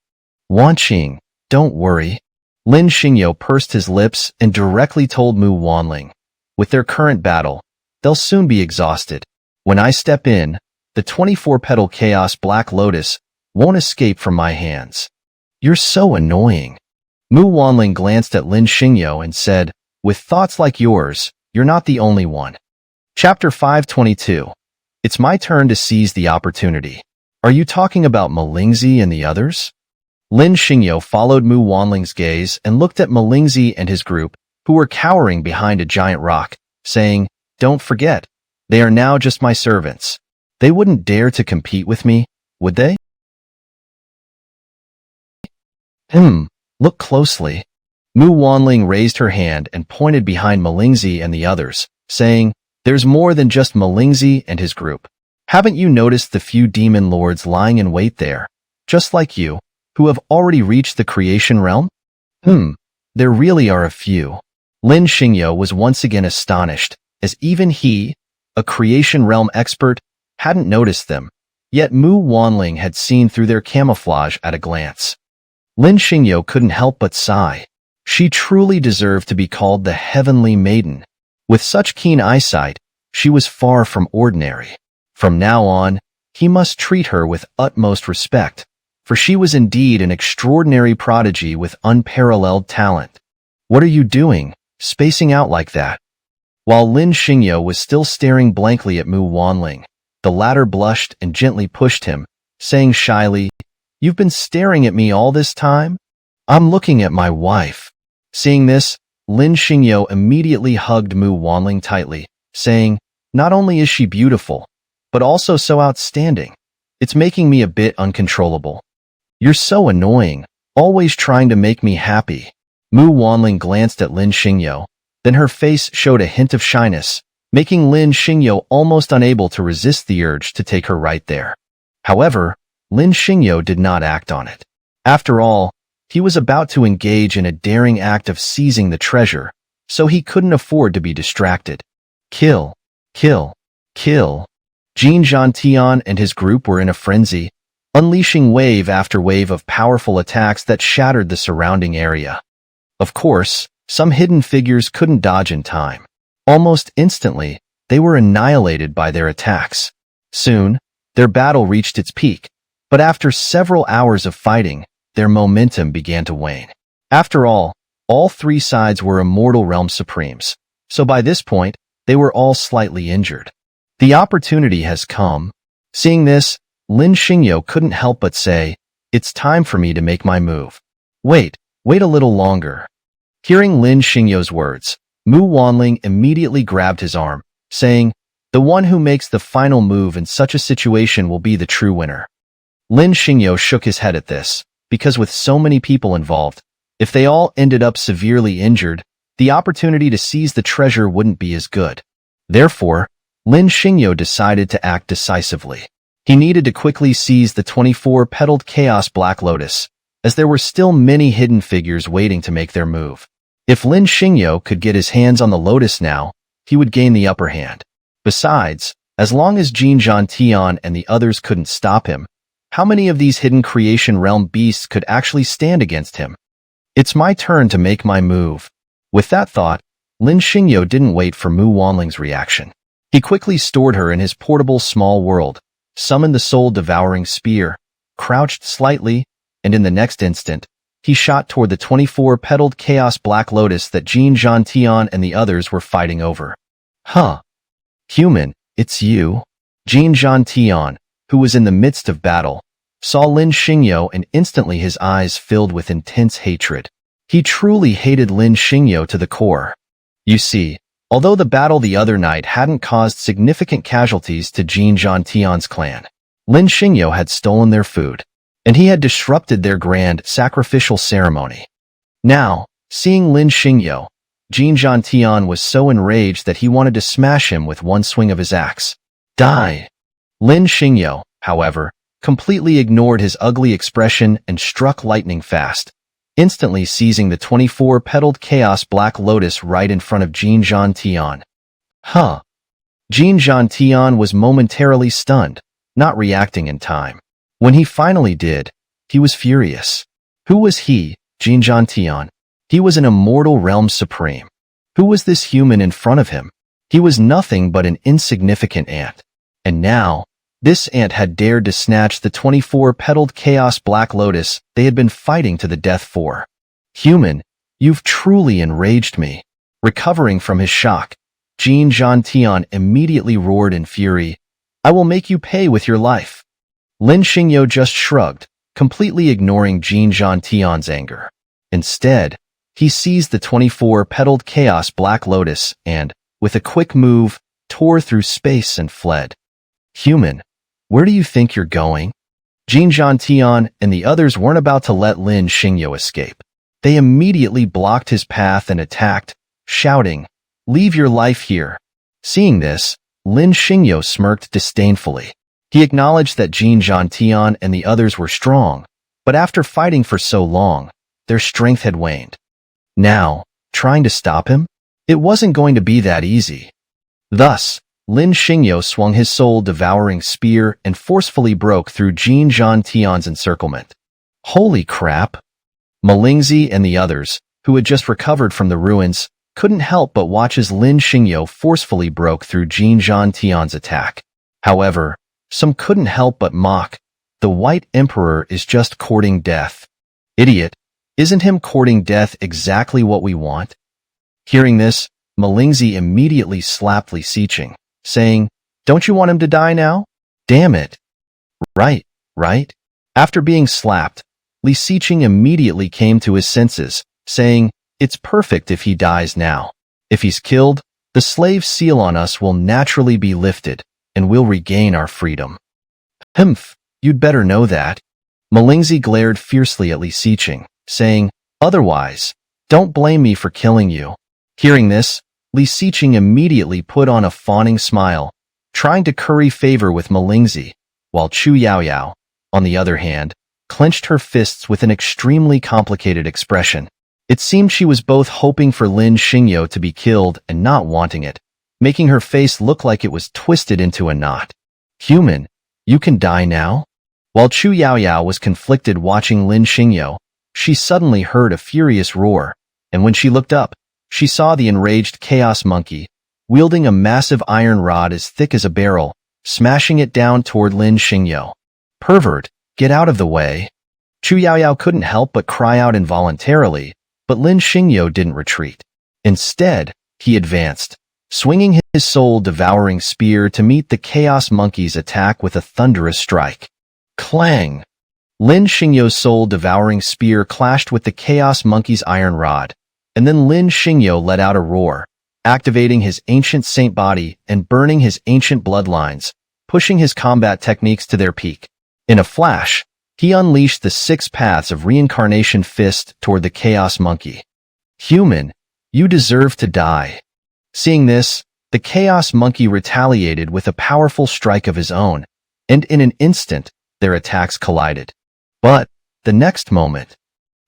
"Wanqing, don't worry." Lin Xingyo pursed his lips and directly told Mu Wanling, "With their current battle, they'll soon be exhausted. When I step in, the 24-petal Chaos Black Lotus won't escape from my hands." "You're so annoying." Mu Wanling glanced at Lin Xingyo and said, "With thoughts like yours, you're not the only one." Chapter 522. It's my turn to seize the opportunity. Are you talking about Malingzi and the others? Lin Xingyo followed Mu Wanling's gaze and looked at Malingzi and his group, who were cowering behind a giant rock, saying, "Don't forget, they are now just my servants. They wouldn't dare to compete with me, would they?" Look closely. Mu Wanling raised her hand and pointed behind Malingzi and the others, saying, "There's more than just Malingzi and his group. Haven't you noticed the few demon lords lying in wait there, just like you, who have already reached the creation realm?" There really are a few. Lin Xingyo was once again astonished, as even he, a creation realm expert, hadn't noticed them, yet Mu Wanling had seen through their camouflage at a glance. Lin Xingyo couldn't help but sigh. She truly deserved to be called the Heavenly Maiden. With such keen eyesight, she was far from ordinary. From now on, he must treat her with utmost respect, for she was indeed an extraordinary prodigy with unparalleled talent. What are you doing, spacing out like that? While Lin Xingyo was still staring blankly at Mu Wanling, the latter blushed and gently pushed him, saying shyly, "You've been staring at me all this time? I'm looking at my wife." Seeing this, Lin Xingyo immediately hugged Mu Wanling tightly, saying, "Not only is she beautiful, but also so outstanding. It's making me a bit uncontrollable. You're so annoying, always trying to make me happy." Mu Wanling glanced at Lin Xingyo, then her face showed a hint of shyness, making Lin Xingyo almost unable to resist the urge to take her right there. However, Lin Xingyo did not act on it. After all, he was about to engage in a daring act of seizing the treasure, so he couldn't afford to be distracted. Kill, kill, kill. Jin Zhantian and his group were in a frenzy, unleashing wave after wave of powerful attacks that shattered the surrounding area. Of course, some hidden figures couldn't dodge in time. Almost instantly, they were annihilated by their attacks. Soon, their battle reached its peak, but after several hours of fighting, their momentum began to wane. After all three sides were immortal realm supremes, so by this point, they were all slightly injured. The opportunity has come. Seeing this, Lin Xingyo couldn't help but say, "It's time for me to make my move." Wait a little longer." Hearing Lin Xingyo's words, Mu Wanling immediately grabbed his arm, saying, "The one who makes the final move in such a situation will be the true winner." Lin Xingyo shook his head at this, because with so many people involved, if they all ended up severely injured, the opportunity to seize the treasure wouldn't be as good. Therefore, Lin Xingyo decided to act decisively. He needed to quickly seize the 24-petaled Chaos Black Lotus, as there were still many hidden figures waiting to make their move. If Lin Xingyo could get his hands on the lotus now, he would gain the upper hand. Besides, as long as Jin Zhantian and the others couldn't stop him, how many of these hidden creation realm beasts could actually stand against him? It's my turn to make my move. With that thought, Lin Xingyo didn't wait for Mu Wanling's reaction. He quickly stored her in his portable small world, summoned the soul-devouring spear, crouched slightly, and in the next instant, he shot toward the 24-petaled Chaos Black Lotus that Jin Zhantian and the others were fighting over. "Huh. Human, it's you?" Jin Zhantian, who was in the midst of battle, saw Lin Xingyo and instantly his eyes filled with intense hatred. He truly hated Lin Xingyo to the core. You see, although the battle the other night hadn't caused significant casualties to Jin Zhantian's clan, Lin Xingyo had stolen their food, and he had disrupted their grand sacrificial ceremony. Now, seeing Lin Xingyo, Jin Zhantian was so enraged that he wanted to smash him with one swing of his axe. Die! Lin Xingyo, however, completely ignored his ugly expression and struck lightning fast, instantly seizing the 24-petaled Chaos Black Lotus right in front of Jin Zhantian. Huh! Jin Zhantian was momentarily stunned, not reacting in time. When he finally did, he was furious. Who was he, Jin Zhantian? He was an immortal realm supreme. Who was this human in front of him? He was nothing but an insignificant ant. And now, this ant had dared to snatch the 24-petaled Chaos Black Lotus they had been fighting to the death for. Human, you've truly enraged me. Recovering from his shock, Jin Zhantian immediately roared in fury, "I will make you pay with your life." Lin Xingyo just shrugged, completely ignoring Jin Zhantian's anger. Instead, he seized the 24-petaled Chaos Black Lotus and, with a quick move, tore through space and fled. Human, where do you think you're going? Jin Zhantian and the others weren't about to let Lin Xingyo escape. They immediately blocked his path and attacked, shouting, "Leave your life here." Seeing this, Lin Xingyo smirked disdainfully. He acknowledged that Jin Zhantian and the others were strong, but after fighting for so long, their strength had waned. Now, trying to stop him? It wasn't going to be that easy. Thus, Lin Xingyo swung his soul-devouring spear and forcefully broke through Jin Zhantian's encirclement. Holy crap! Malingzi and the others, who had just recovered from the ruins, couldn't help but watch as Lin Xingyo forcefully broke through Jin Zhantian's attack. However, some couldn't help but mock. The White Emperor is just courting death. Idiot, isn't him courting death exactly what we want? Hearing this, Malingzi immediately slapped Li Xiqing, saying, "Don't you want him to die now? Damn it." Right. After being slapped, Li Xiqing immediately came to his senses, saying, "It's perfect if he dies now. If he's killed, the slave seal on us will naturally be lifted, and we'll regain our freedom." Humph, you'd better know that. Malingzi glared fiercely at Li Xiqing, saying, "Otherwise, don't blame me for killing you." Hearing this, Li Xiqing immediately put on a fawning smile, trying to curry favor with Malingzi, while Chu Yaoyao, on the other hand, clenched her fists with an extremely complicated expression. It seemed she was both hoping for Lin Xingyo to be killed and not wanting it, making her face look like it was twisted into a knot. "Human, you can die now?" While Chu Yaoyao was conflicted watching Lin Xingyo, she suddenly heard a furious roar, and when she looked up, she saw the enraged Chaos Monkey, wielding a massive iron rod as thick as a barrel, smashing it down toward Lin Xingyo. "Pervert, get out of the way." Chu Yaoyao couldn't help but cry out involuntarily, but Lin Xingyo didn't retreat. Instead, he advanced, swinging his soul-devouring spear to meet the Chaos Monkey's attack with a thunderous strike. Clang! Lin Xingyo's soul-devouring spear clashed with the Chaos Monkey's iron rod, and then Lin Xingyo let out a roar, activating his ancient saint body and burning his ancient bloodlines, pushing his combat techniques to their peak. In a flash, he unleashed the 6 paths of reincarnation fist toward the Chaos Monkey. "Human, you deserve to die." Seeing this, the Chaos Monkey retaliated with a powerful strike of his own, and in an instant, their attacks collided. But, the next moment,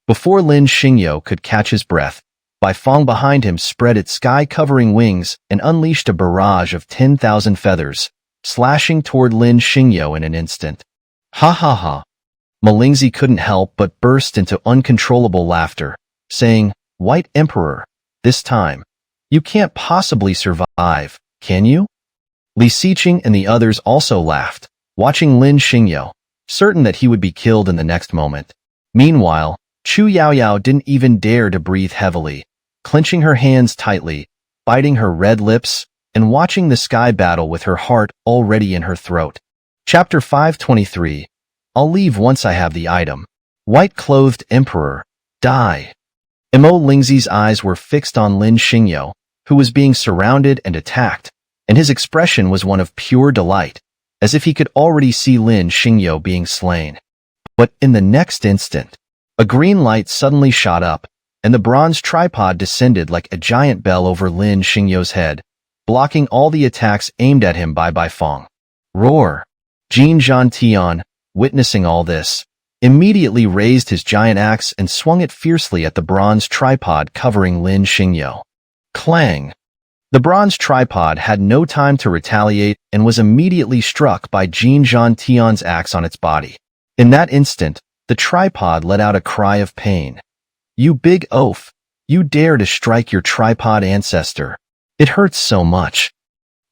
before Lin Xingyo could catch his breath, Bai Fong behind him spread its sky-covering wings and unleashed a barrage of 10,000 feathers, slashing toward Lin Xingyo in an instant. Ha ha ha. Malingzi couldn't help but burst into uncontrollable laughter, saying, "White Emperor, this time, you can't possibly survive, can you?" Li Xiqing and the others also laughed, watching Lin Xingyo, certain that he would be killed in the next moment. Meanwhile, Chu Yaoyao didn't even dare to breathe heavily, clenching her hands tightly, biting her red lips, and watching the sky battle with her heart already in her throat. Chapter 523. I'll leave once I have the item. White-clothed Emperor, die. Mo Lingzi's eyes were fixed on Lin Xingyo, who was being surrounded and attacked, and his expression was one of pure delight, as if he could already see Lin Xingyo being slain. But in the next instant, a green light suddenly shot up, and the bronze tripod descended like a giant bell over Lin Xingyo's head, blocking all the attacks aimed at him by Bai Fong. Roar! Jin Zhantian, witnessing all this, immediately raised his giant axe and swung it fiercely at the bronze tripod covering Lin Xingyo. Clang! The bronze tripod had no time to retaliate and was immediately struck by Jin Zhantian's axe on its body. In that instant, the tripod let out a cry of pain. "You big oaf! You dare to strike your tripod ancestor! It hurts so much!"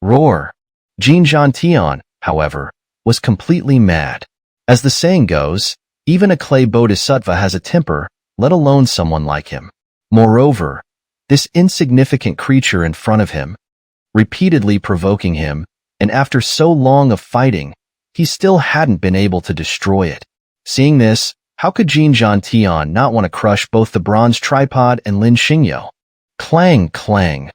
Roar! Jin Zhantian, however, was completely mad. As the saying goes, even a clay bodhisattva has a temper, let alone someone like him. Moreover, this insignificant creature in front of him, repeatedly provoking him, and after so long of fighting, he still hadn't been able to destroy it. Seeing this, how could Jin Zhantian not want to crush both the bronze tripod and Lin Xingyo? Clang, clang.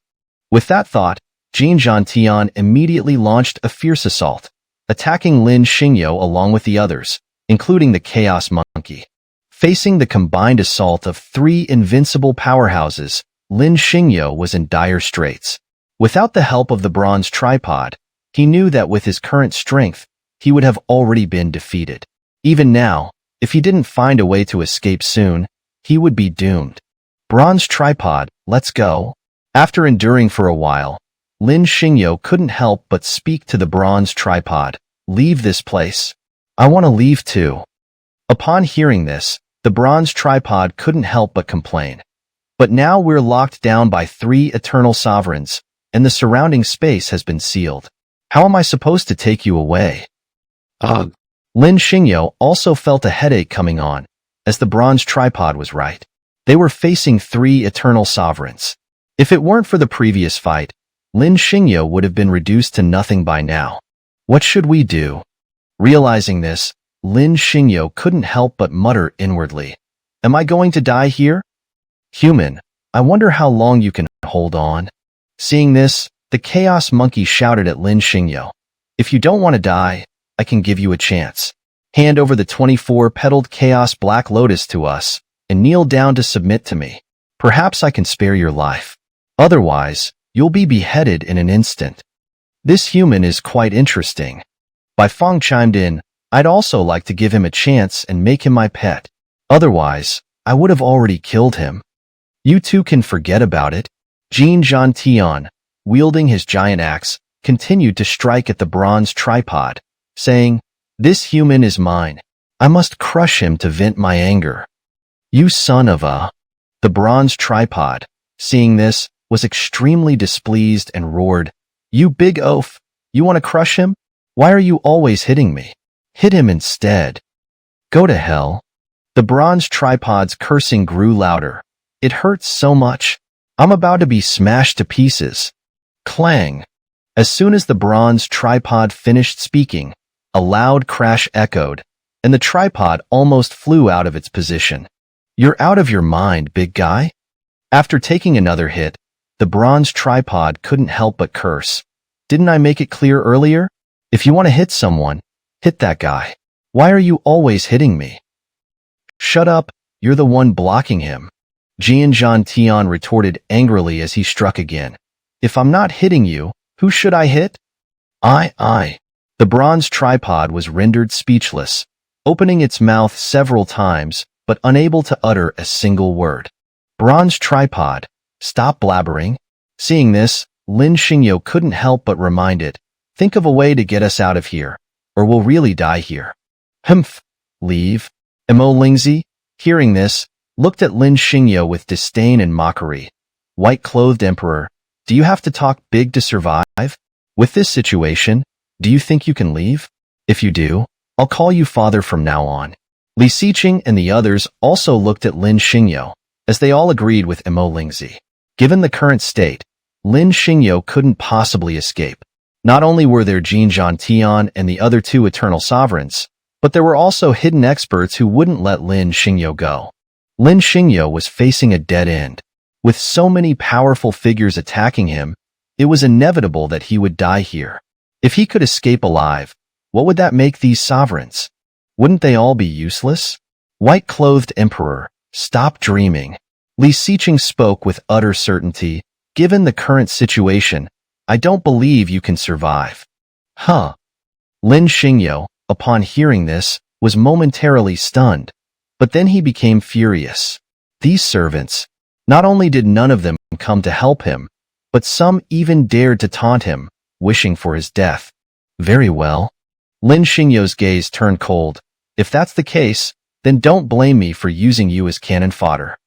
With that thought, Jin Zhantian immediately launched a fierce assault, attacking Lin Xingyo along with the others, including the Chaos Monkey. Facing the combined assault of 3 invincible powerhouses, Lin Xingyo was in dire straits. Without the help of the bronze tripod, he knew that with his current strength, he would have already been defeated. Even now, if he didn't find a way to escape soon, he would be doomed. Bronze tripod, let's go. After enduring for a while, Lin Xingyo couldn't help but speak to the bronze tripod. Leave this place. I want to leave too. Upon hearing this, the bronze tripod couldn't help but complain. But now we're locked down by 3 eternal sovereigns, and the surrounding space has been sealed. How am I supposed to take you away? Ugh. Lin Xingyo also felt a headache coming on, as the bronze tripod was right. They were facing 3 eternal sovereigns. If it weren't for the previous fight, Lin Xingyo would have been reduced to nothing by now. What should we do? Realizing this, Lin Xingyo couldn't help but mutter inwardly, "Am I going to die here? Human, I wonder how long you can hold on." Seeing this, the Chaos Monkey shouted at Lin Xingyo, "If you don't want to die, I can give you a chance. Hand over the 24-petaled Chaos Black Lotus to us, and kneel down to submit to me. Perhaps I can spare your life. Otherwise, you'll be beheaded in an instant." This human is quite interesting. Bai Feng chimed in, "I'd also like to give him a chance and make him my pet. Otherwise, I would have already killed him." "You two can forget about it." Jin Zhantian, wielding his giant axe, continued to strike at the bronze tripod, saying, "This human is mine. I must crush him to vent my anger." "You son of a..." The bronze tripod, seeing this, was extremely displeased and roared, "You big oaf! You want to crush him? Why are you always hitting me? Hit him instead." "Go to hell." The bronze tripod's cursing grew louder. "It hurts so much. I'm about to be smashed to pieces." Clang! As soon as the bronze tripod finished speaking, a loud crash echoed, and the tripod almost flew out of its position. "You're out of your mind, big guy." After taking another hit, the bronze tripod couldn't help but curse. "Didn't I make it clear earlier? If you want to hit someone, hit that guy. Why are you always hitting me?" "Shut up, you're the one blocking him." Jian Zhantian retorted angrily as he struck again. "If I'm not hitting you, who should I hit?" I. The bronze tripod was rendered speechless, opening its mouth several times, but unable to utter a single word. "Bronze tripod, stop blabbering." Seeing this, Lin Xingyo couldn't help but remind it, "Think of a way to get us out of here, or we'll really die here." "Humph, leave." Mo Lingzi, hearing this, looked at Lin Xingyo with disdain and mockery. "White-clothed emperor, do you have to talk big to survive? With this situation, do you think you can leave? If you do, I'll call you father from now on." Li Xiqing and the others also looked at Lin Xingyo, as they all agreed with Mo Lingzi. Given the current state, Lin Xingyo couldn't possibly escape. Not only were there Jin Zhantian and the other 2 eternal sovereigns, but there were also hidden experts who wouldn't let Lin Xingyo go. Lin Xingyo was facing a dead end. With so many powerful figures attacking him, it was inevitable that he would die here. If he could escape alive, what would that make these sovereigns? Wouldn't they all be useless? "White-clothed emperor, stop dreaming." Li Xiqing spoke with utter certainty. "Given the current situation, I don't believe you can survive." "Huh." Lin Xingyo, upon hearing this, was momentarily stunned, but then he became furious. These servants, not only did none of them come to help him, but some even dared to taunt him, wishing for his death. "Very well." Lin Xingyo's gaze turned cold. "If that's the case, then don't blame me for using you as cannon fodder."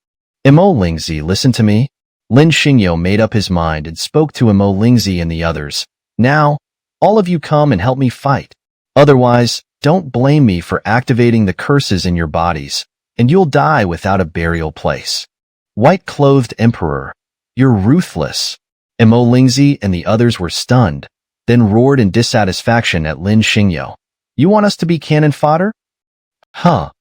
"Mo Lingzi, listen to me." Lin Xingyo made up his mind and spoke to Mo Lingzi and the others. "Now, all of you come and help me fight. Otherwise, don't blame me for activating the curses in your bodies, and you'll die without a burial place." "White-clothed emperor, you're ruthless." Mo Lingzi and the others were stunned, then roared in dissatisfaction at Lin Xingyo. "You want us to be cannon fodder?" "Huh."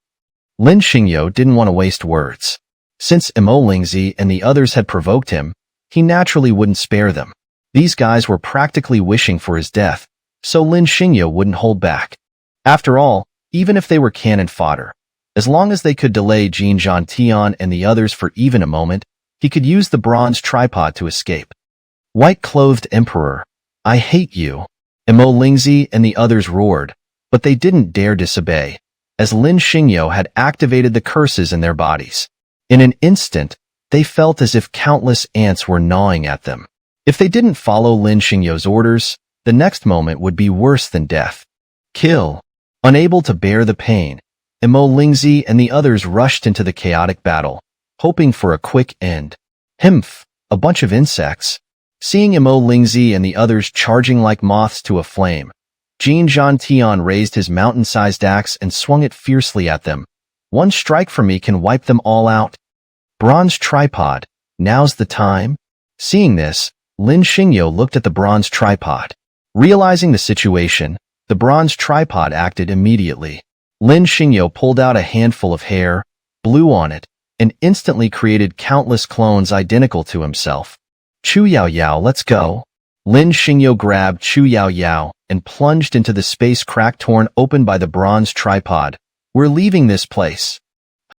Lin Xingyo didn't want to waste words. Since Mo Lingzi and the others had provoked him, he naturally wouldn't spare them. These guys were practically wishing for his death, so Lin Xingyo wouldn't hold back. After all, even if they were cannon fodder, as long as they could delay Jin Zhantian and the others for even a moment, he could use the bronze tripod to escape. "White-clothed emperor, I hate you." Mo Lingzi and the others roared, but they didn't dare disobey, as Lin Xingyo had activated the curses in their bodies. In an instant, they felt as if countless ants were gnawing at them. If they didn't follow Lin Xingyo's orders, the next moment would be worse than death. Kill. Unable to bear the pain, Mo Lingzi and the others rushed into the chaotic battle, hoping for a quick end. Himph, a bunch of insects. Seeing Imo Lingzi and the others charging like moths to a flame, Jin Zhantian raised his mountain-sized axe and swung it fiercely at them. One strike from me can wipe them all out. Bronze tripod, now's the time. Seeing this, Lin Xingyo looked at the bronze tripod. Realizing the situation, the bronze tripod acted immediately. Lin Xingyo pulled out a handful of hair, blew on it, and instantly created countless clones identical to himself. Chu Yao Yao, let's go. Lin Xingyo grabbed Chu Yao Yao and plunged into the space crack torn open by the bronze tripod. We're leaving this place.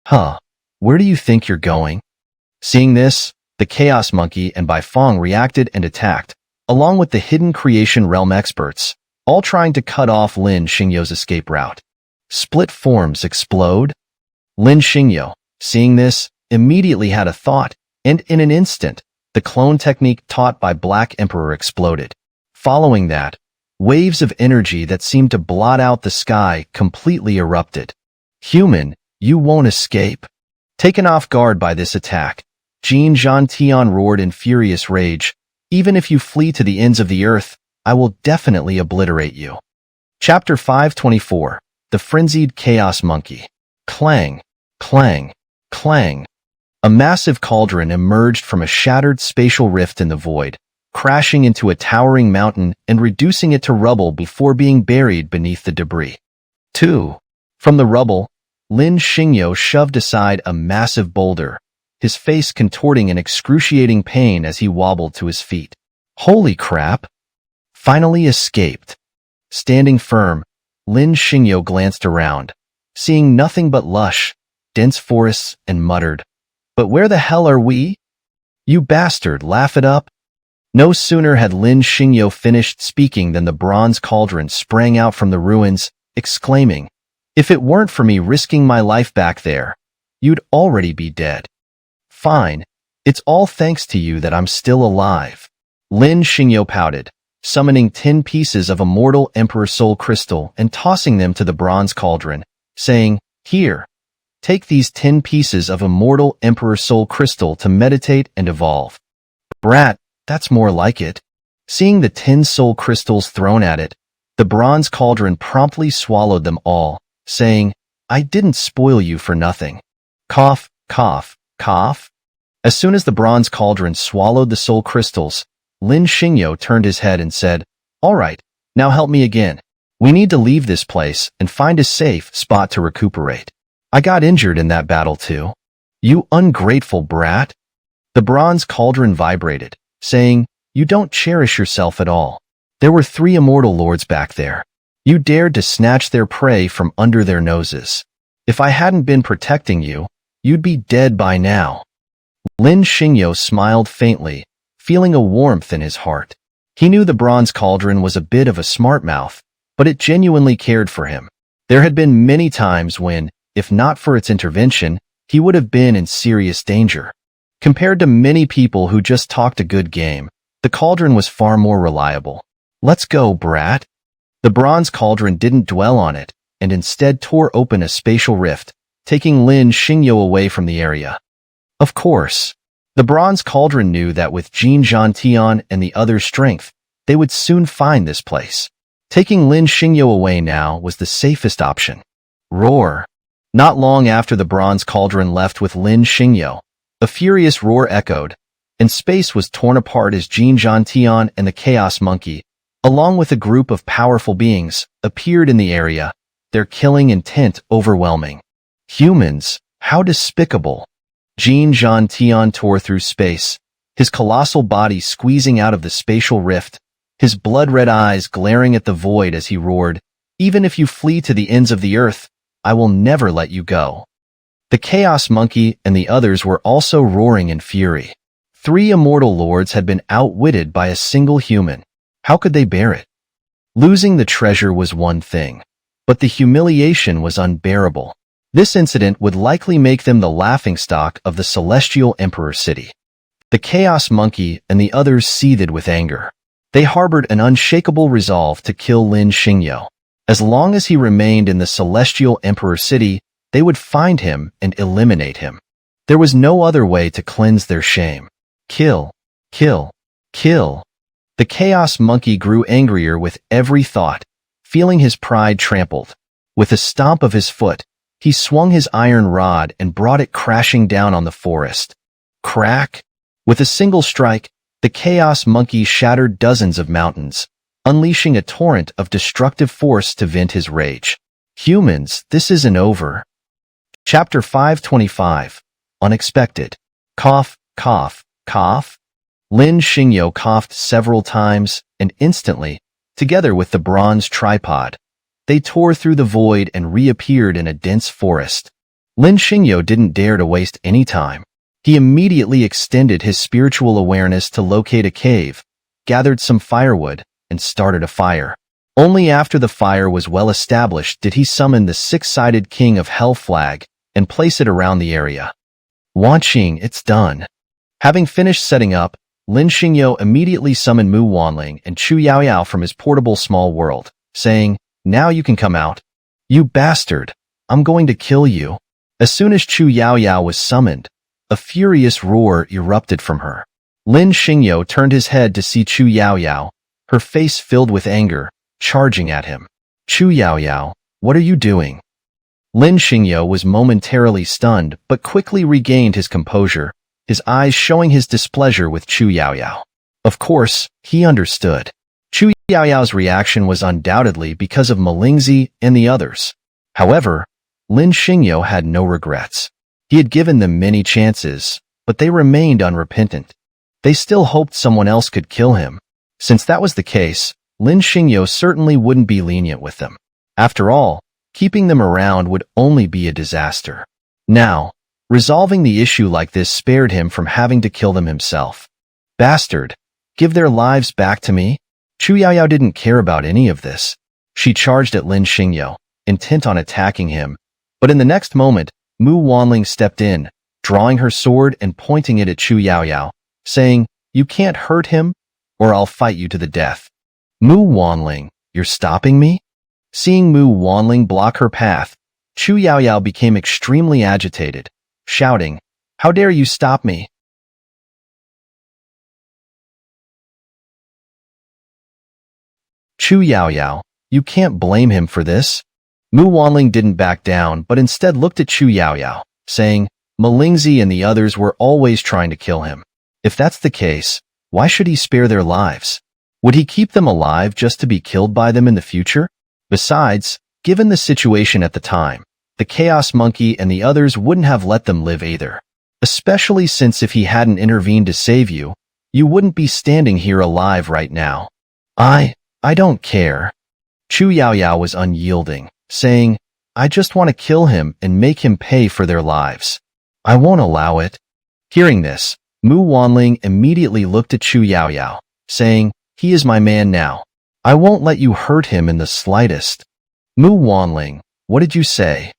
Huh, where do you think you're going? Seeing this, the Chaos Monkey and Bai Fong reacted and attacked, along with the Hidden Creation Realm experts, all trying to cut off Lin Xingyo's escape route. Split forms explode? Lin Xingyo, seeing this, immediately had a thought, and in an instant, the clone technique taught by Black Emperor exploded. Following that, waves of energy that seemed to blot out the sky completely erupted. Human, you won't escape. Taken off guard by this attack, Jin Zhantian roared in furious rage. Even if you flee to the ends of the earth, I will definitely obliterate you. Chapter 524, The Frenzied Chaos Monkey. Clang, clang, clang. A massive cauldron emerged from a shattered spatial rift in the void, crashing into a towering mountain and reducing it to rubble before being buried beneath the debris. 2. From the rubble, Lin Xingyo shoved aside a massive boulder, his face contorting in excruciating pain as he wobbled to his feet. Holy crap! Finally escaped. Standing firm, Lin Xingyo glanced around, seeing nothing but lush, dense forests, and muttered, "But where the hell are we? You bastard, laugh it up." No sooner had Lin Xingyo finished speaking than the bronze cauldron sprang out from the ruins, exclaiming, "If it weren't for me risking my life back there, you'd already be dead. Fine, it's all thanks to you that I'm still alive." Lin Xingyo pouted, summoning 10 pieces of Immortal Emperor Soul Crystal and tossing them to the bronze cauldron, saying, "Here, take these 10 pieces of Immortal Emperor Soul Crystal to meditate and evolve." Brat, that's more like it. Seeing the 10 soul crystals thrown at it, the bronze cauldron promptly swallowed them all, saying, "I didn't spoil you for nothing." Cough, cough, cough. As soon as the bronze cauldron swallowed the soul crystals, Lin Xingyo turned his head and said, "All right, now help me again. We need to leave this place and find a safe spot to recuperate. I got injured in that battle too." "You ungrateful brat." The bronze cauldron vibrated, saying, "You don't cherish yourself at all. There were 3 immortal lords back there. You dared to snatch their prey from under their noses. If I hadn't been protecting you, you'd be dead by now." Lin Xingyo smiled faintly, feeling a warmth in his heart. He knew the bronze cauldron was a bit of a smart mouth, but it genuinely cared for him. There had been many times when, if not for its intervention, he would have been in serious danger. Compared to many people who just talked a good game, the cauldron was far more reliable. "Let's go, brat." The bronze cauldron didn't dwell on it, and instead tore open a spatial rift, taking Lin Xingyo away from the area. Of course, the bronze cauldron knew that with Jin Zhantian and the others' strength, they would soon find this place. Taking Lin Xingyo away now was the safest option. Roar. Not long after the bronze cauldron left with Lin Xingyo, a furious roar echoed, and space was torn apart as Jin Zhantian and the Chaos Monkey, along with a group of powerful beings, appeared in the area, their killing intent overwhelming. Humans, how despicable. Jin Zhantian tore through space, his colossal body squeezing out of the spatial rift, his blood-red eyes glaring at the void as he roared, "Even if you flee to the ends of the earth, I will never let you go." The Chaos Monkey and the others were also roaring in fury. 3 immortal lords had been outwitted by a single human. How could they bear it? Losing the treasure was one thing, but the humiliation was unbearable. This incident would likely make them the laughingstock of the Celestial Emperor City. The Chaos Monkey and the others seethed with anger. They harbored an unshakable resolve to kill Lin Xingyo. As long as he remained in the Celestial Emperor City, they would find him and eliminate him. There was no other way to cleanse their shame. Kill, kill, kill. The chaos monkey grew angrier with every thought, feeling his pride trampled. With a stomp of his foot, he swung his iron rod and brought it crashing down on the forest. Crack! With a single strike, the chaos monkey shattered dozens of mountains, unleashing a torrent of destructive force to vent his rage. Humans, this isn't over. Chapter 525. Unexpected. Cough, cough, cough. Lin Xingyo coughed several times, and instantly, together with the bronze tripod, they tore through the void and reappeared in a dense forest. Lin Xingyo didn't dare to waste any time. He immediately extended his spiritual awareness to locate a cave, gathered some firewood, and started a fire. Only after the fire was well established did he summon the six-sided king of hell flag and place it around the area. Wanqing, it's done. Having finished setting up, Lin Xingyo immediately summoned Mu Wanling and Chu Yaoyao from his portable small world, saying, "Now you can come out. You bastard, I'm going to kill you." As soon as Chu Yaoyao was summoned, a furious roar erupted from her. Lin Xingyo turned his head to see Chu Yaoyao, her face filled with anger, charging at him. "Chu Yaoyao, what are you doing?" Lin Xingyo was momentarily stunned but quickly regained his composure, his eyes showing his displeasure with Chu Yaoyao. Of course, he understood. Chu Yaoyao's reaction was undoubtedly because of Malingzi and the others. However, Lin Xingyo had no regrets. He had given them many chances, but they remained unrepentant. They still hoped someone else could kill him. Since that was the case, Lin Xingyo certainly wouldn't be lenient with them. After all, keeping them around would only be a disaster. Now, resolving the issue like this spared him from having to kill them himself. Bastard, give their lives back to me? Chu Yaoyao didn't care about any of this. She charged at Lin Xingyo, intent on attacking him, but in the next moment, Mu Wanling stepped in, drawing her sword and pointing it at Chu Yaoyao, saying, "You can't hurt him, or I'll fight you to the death." "Mu Wanling, you're stopping me?" Seeing Mu Wanling block her path, Chu Yaoyao became extremely agitated, shouting, "How dare you stop me?" Chu Yaoyao, you can't blame him for this. Mu Wanling didn't back down but instead looked at Chu Yaoyao, saying, "Malingzi and the others were always trying to kill him. If that's the case, why should he spare their lives? Would he keep them alive just to be killed by them in the future? Besides, given the situation at the time, the Chaos Monkey and the others wouldn't have let them live either. Especially since if he hadn't intervened to save you, you wouldn't be standing here alive right now." I don't care." Chu Yaoyao was unyielding, saying, "I just want to kill him and make him pay for their lives. I won't allow it." Hearing this, Mu Wanling immediately looked at Chu Yaoyao, saying, "He is my man now. I won't let you hurt him in the slightest." "Mu Wanling, what did you say?"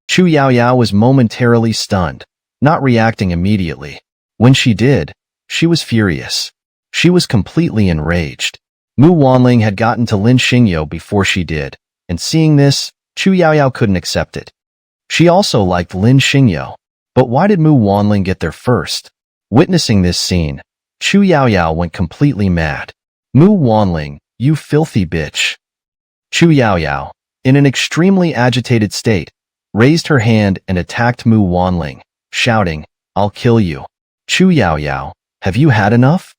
Chu Yaoyao was momentarily stunned, not reacting immediately. When she did, she was furious. She was completely enraged. Mu Wanling had gotten to Lin Xingyo before she did, and seeing this, Chu Yaoyao couldn't accept it. She also liked Lin Xingyo, but why did Mu Wanling get there first? Witnessing this scene, Chu Yaoyao went completely mad. "Mu Wanling, you filthy bitch." Chu Yaoyao, in an extremely agitated state, raised her hand and attacked Mu Wanling, shouting, "I'll kill you." "Chu Yaoyao, have you had enough?"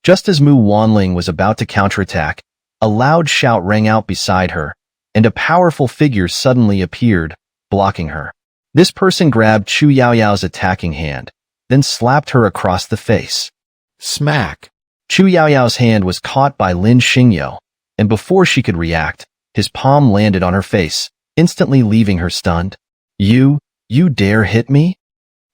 Just as Mu Wanling was about to counterattack, a loud shout rang out beside her, and a powerful figure suddenly appeared, blocking her. This person grabbed Chu Yaoyao's attacking hand, then slapped her across the face. Smack! Chu Yaoyao's hand was caught by Lin Xingyo, and before she could react, his palm landed on her face, instantly leaving her stunned. You dare hit me?"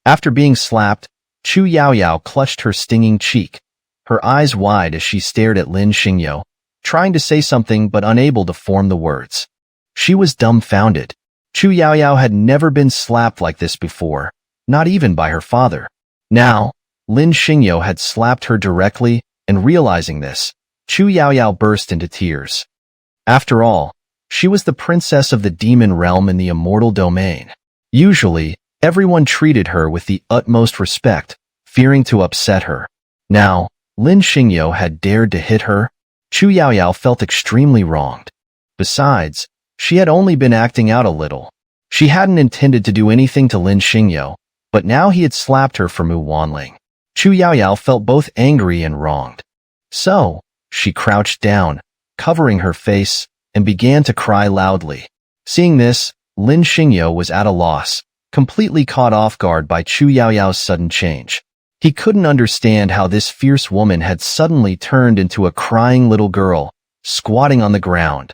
After being slapped, Chu Yaoyao clutched her stinging cheek, her eyes wide as she stared at Lin Xingyo, trying to say something but unable to form the words. She was dumbfounded. Chu Yaoyao had never been slapped like this before, not even by her father. Now, Lin Xingyo had slapped her directly, and realizing this, Chu Yaoyao burst into tears. After all, she was the princess of the demon realm in the immortal domain. Usually, Everyone treated her with the utmost respect, fearing to upset her. Now, Lin Xingyo had dared to hit her. Chu Yaoyao felt extremely wronged. Besides, she had only been acting out a little. She hadn't intended to do anything to Lin Xingyo, but now he had slapped her for Mu Wanling. Chu Yaoyao felt both angry and wronged. So, she crouched down, covering her face, and began to cry loudly. Seeing this, Lin Xingyo was at a loss, completely caught off guard by Chu Yaoyao's sudden change. He couldn't understand how this fierce woman had suddenly turned into a crying little girl, squatting on the ground.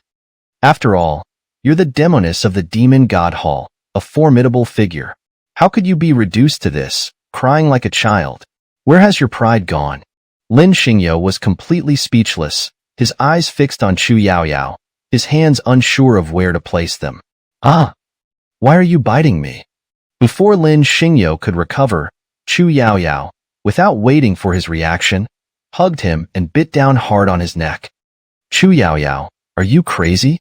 After all, you're the demoness of the Demon God Hall, a formidable figure. How could you be reduced to this, crying like a child? Where has your pride gone? Lin Xingyo was completely speechless, his eyes fixed on Chu Yaoyao, his hands unsure of where to place them. Ah! Why are you biting me? Before Lin Xingyo could recover, Chu Yaoyao, without waiting for his reaction, hugged him and bit down hard on his neck. Chu Yaoyao, are you crazy?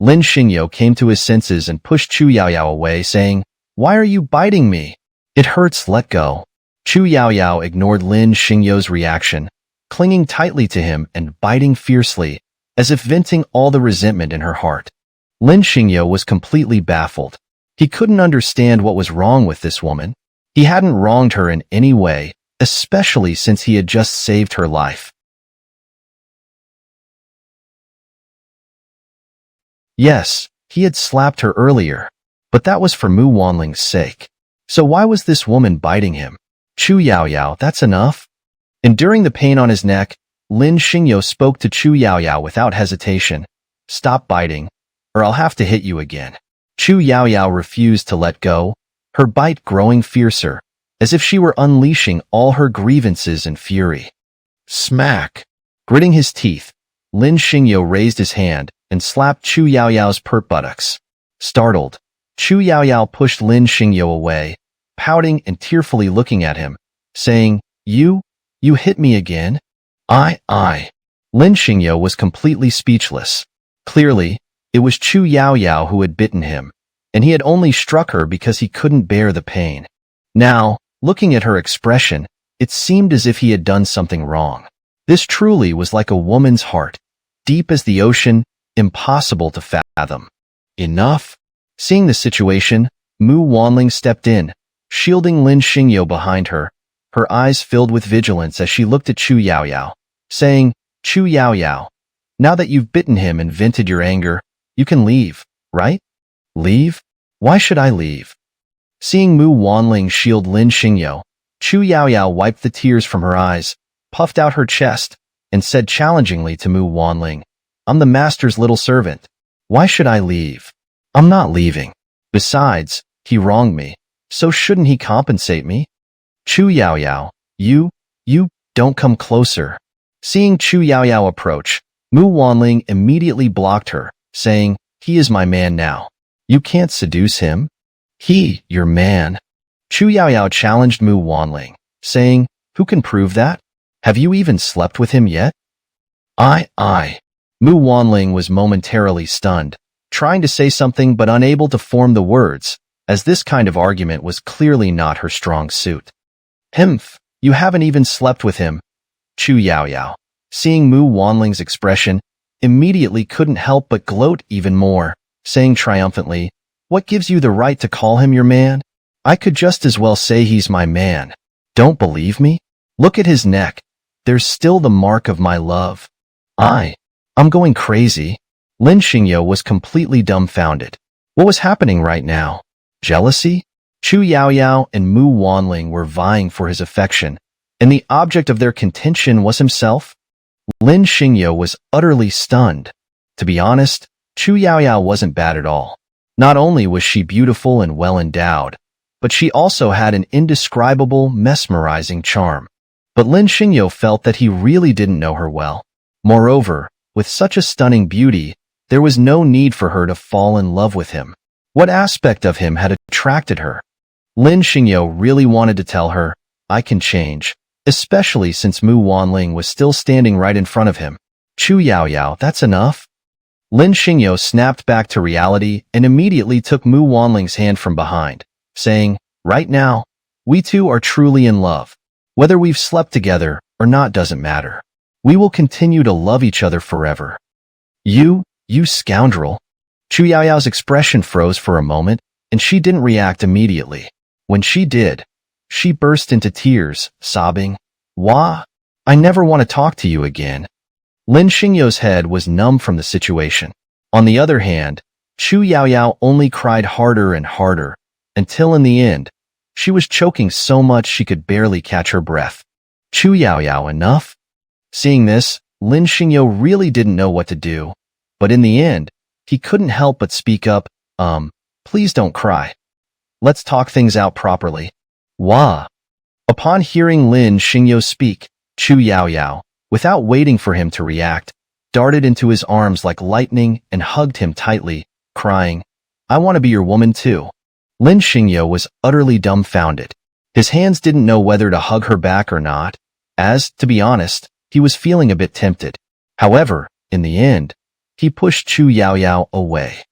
Lin Xingyo came to his senses and pushed Chu Yaoyao away, saying, "Why are you biting me? It hurts, let go." Chu Yaoyao ignored Lin Xingyo's reaction, clinging tightly to him and biting fiercely, as if venting all the resentment in her heart. Lin Xingyo was completely baffled. He couldn't understand what was wrong with this woman. He hadn't wronged her in any way, especially since he had just saved her life. Yes, he had slapped her earlier, but that was for Mu Wanling's sake. So why was this woman biting him? Chu Yaoyao, that's enough? Enduring the pain on his neck, Lin Xingyo spoke to Chu Yaoyao without hesitation. Stop biting, or I'll have to hit you again. Chu Yaoyao refused to let go, her bite growing fiercer, as if she were unleashing all her grievances and fury. Smack! Gritting his teeth, Lin Xingyo raised his hand and slapped Chu Yaoyao's pert buttocks. Startled, Chu Yaoyao pushed Lin Xingyo away, pouting and tearfully looking at him, saying, You hit me again? I. Lin Xingyo was completely speechless. Clearly, it was Chu Yaoyao who had bitten him, and he had only struck her because he couldn't bear the pain. Now, looking at her expression, it seemed as if he had done something wrong. This truly was like a woman's heart, deep as the ocean, impossible to fathom. Enough? Seeing the situation, Mu Wanling stepped in, shielding Lin Xingyo behind her, her eyes filled with vigilance as she looked at Chu Yaoyao, saying, Chu Yaoyao, now that you've bitten him and vented your anger, you can leave, right? Leave? Why should I leave? Seeing Mu Wanling shield Lin Xingyo, Chu Yaoyao wiped the tears from her eyes, puffed out her chest, and said challengingly to Mu Wanling, I'm the master's little servant. Why should I leave? I'm not leaving. Besides, he wronged me, so shouldn't he compensate me? Chu Yaoyao, you don't come closer. Seeing Chu Yaoyao approach, Mu Wanling immediately blocked her, saying, he is my man now. You can't seduce him. Your man. Chu Yaoyao challenged Mu Wanling, saying, who can prove that? Have you even slept with him yet? I. Mu Wanling was momentarily stunned, trying to say something but unable to form the words, as this kind of argument was clearly not her strong suit. Himph, you haven't even slept with him. Chu Yaoyao, seeing Mu Wanling's expression, immediately couldn't help but gloat even more, saying triumphantly, what gives you the right to call him your man? I could just as well say he's my man. Don't believe me? Look at his neck. There's still the mark of my love. I'm going crazy. Lin Xingyo was completely dumbfounded. What was happening right now? Jealousy? Chu Yaoyao and Mu Wanling were vying for his affection, and the object of their contention was himself? Lin Xingyo was utterly stunned. To be honest, Chu Yaoyao wasn't bad at all. Not only was she beautiful and well-endowed, but she also had an indescribable, mesmerizing charm. But Lin Xingyo felt that he really didn't know her well. Moreover, with such a stunning beauty, there was no need for her to fall in love with him. What aspect of him had attracted her? Lin Xingyo really wanted to tell her, I can change, especially since Mu Wanling was still standing right in front of him. Chu Yaoyao, that's enough? Lin Xingyo snapped back to reality and immediately took Mu Wanling's hand from behind, saying, Right now, we two are truly in love. Whether we've slept together or not doesn't matter. We will continue to love each other forever. You scoundrel. Chu Yaoyao's expression froze for a moment, and she didn't react immediately. When she did, she burst into tears, sobbing, "Wah! I never want to talk to you again." Lin Xingyo's head was numb from the situation. On the other hand, Chu Yaoyao only cried harder and harder, until in the end, she was choking so much she could barely catch her breath. Chu Yaoyao, enough? Seeing this, Lin Xingyo really didn't know what to do, but in the end, he couldn't help but speak up, please don't cry. Let's talk things out properly. Wah! Upon hearing Lin Xingyo speak, Chu Yaoyao, without waiting for him to react, darted into his arms like lightning and hugged him tightly, crying, "I want to be your woman too." Lin Xingyo was utterly dumbfounded. His hands didn't know whether to hug her back or not, as, to be honest, he was feeling a bit tempted. However, in the end, he pushed Chu Yaoyao away.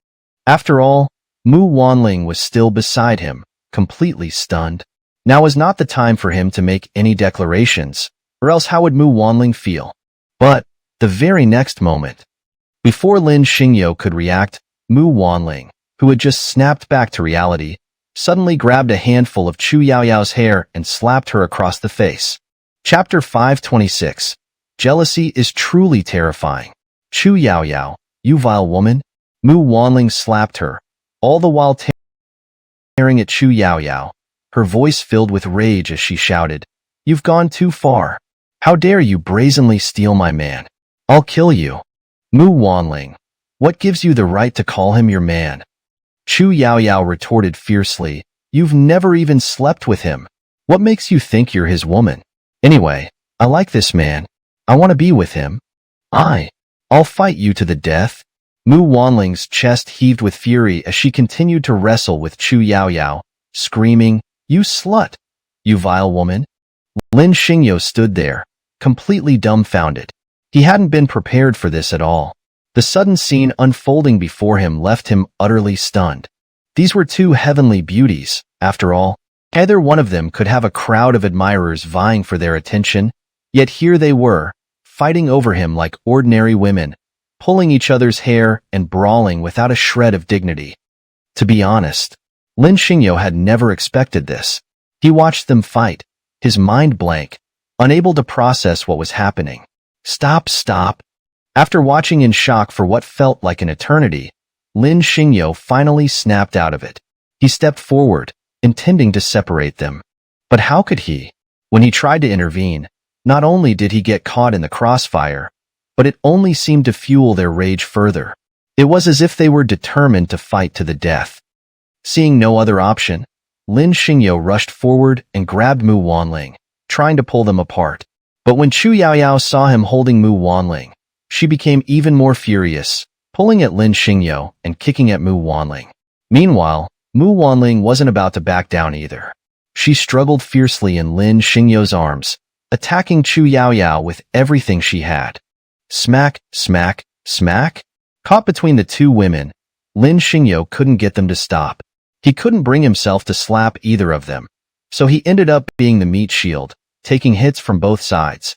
After all, Mu Wanling was still beside him, completely stunned. Now was not the time for him to make any declarations, or else how would Mu Wanling feel? But, the very next moment, before Lin Xingyo could react, Mu Wanling, who had just snapped back to reality, suddenly grabbed a handful of Chu Yaoyao's hair and slapped her across the face. Chapter 526. Jealousy is truly terrifying. Chu Yaoyao, you vile woman. Mu Wanling slapped her, all the while tearing at Chu Yaoyao, her voice filled with rage as she shouted, "You've gone too far. How dare you brazenly steal my man? I'll kill you." Mu Wanling, what gives you the right to call him your man? Chu Yaoyao retorted fiercely, "You've never even slept with him. What makes you think you're his woman? Anyway, I like this man. I want to be with him. I'll fight you to the death." Mu Wanling's chest heaved with fury as she continued to wrestle with Chu Yaoyao, screaming, "You slut! You vile woman!" Lin Xingyo stood there, completely dumbfounded. He hadn't been prepared for this at all. The sudden scene unfolding before him left him utterly stunned. These were two heavenly beauties, after all. Either one of them could have a crowd of admirers vying for their attention, yet here they were, fighting over him like ordinary women, pulling each other's hair and brawling without a shred of dignity. To be honest, Lin Xingyo had never expected this. He watched them fight, his mind blank, unable to process what was happening. Stop! After watching in shock for what felt like an eternity, Lin Xingyo finally snapped out of it. He stepped forward, intending to separate them. But how could he? When he tried to intervene, not only did he get caught in the crossfire, but it only seemed to fuel their rage further. It was as if they were determined to fight to the death. Seeing no other option, Lin Xingyo rushed forward and grabbed Mu Wanling, trying to pull them apart. But when Chu Yaoyao saw him holding Mu Wanling, she became even more furious, pulling at Lin Xingyo and kicking at Mu Wanling. Meanwhile, Mu Wanling wasn't about to back down either. She struggled fiercely in Lin Xingyo's arms, attacking Chu Yaoyao with everything she had. Smack, smack, smack. Caught between the two women, Lin Xingyo couldn't get them to stop. He couldn't bring himself to slap either of them, so he ended up being the meat shield, taking hits from both sides.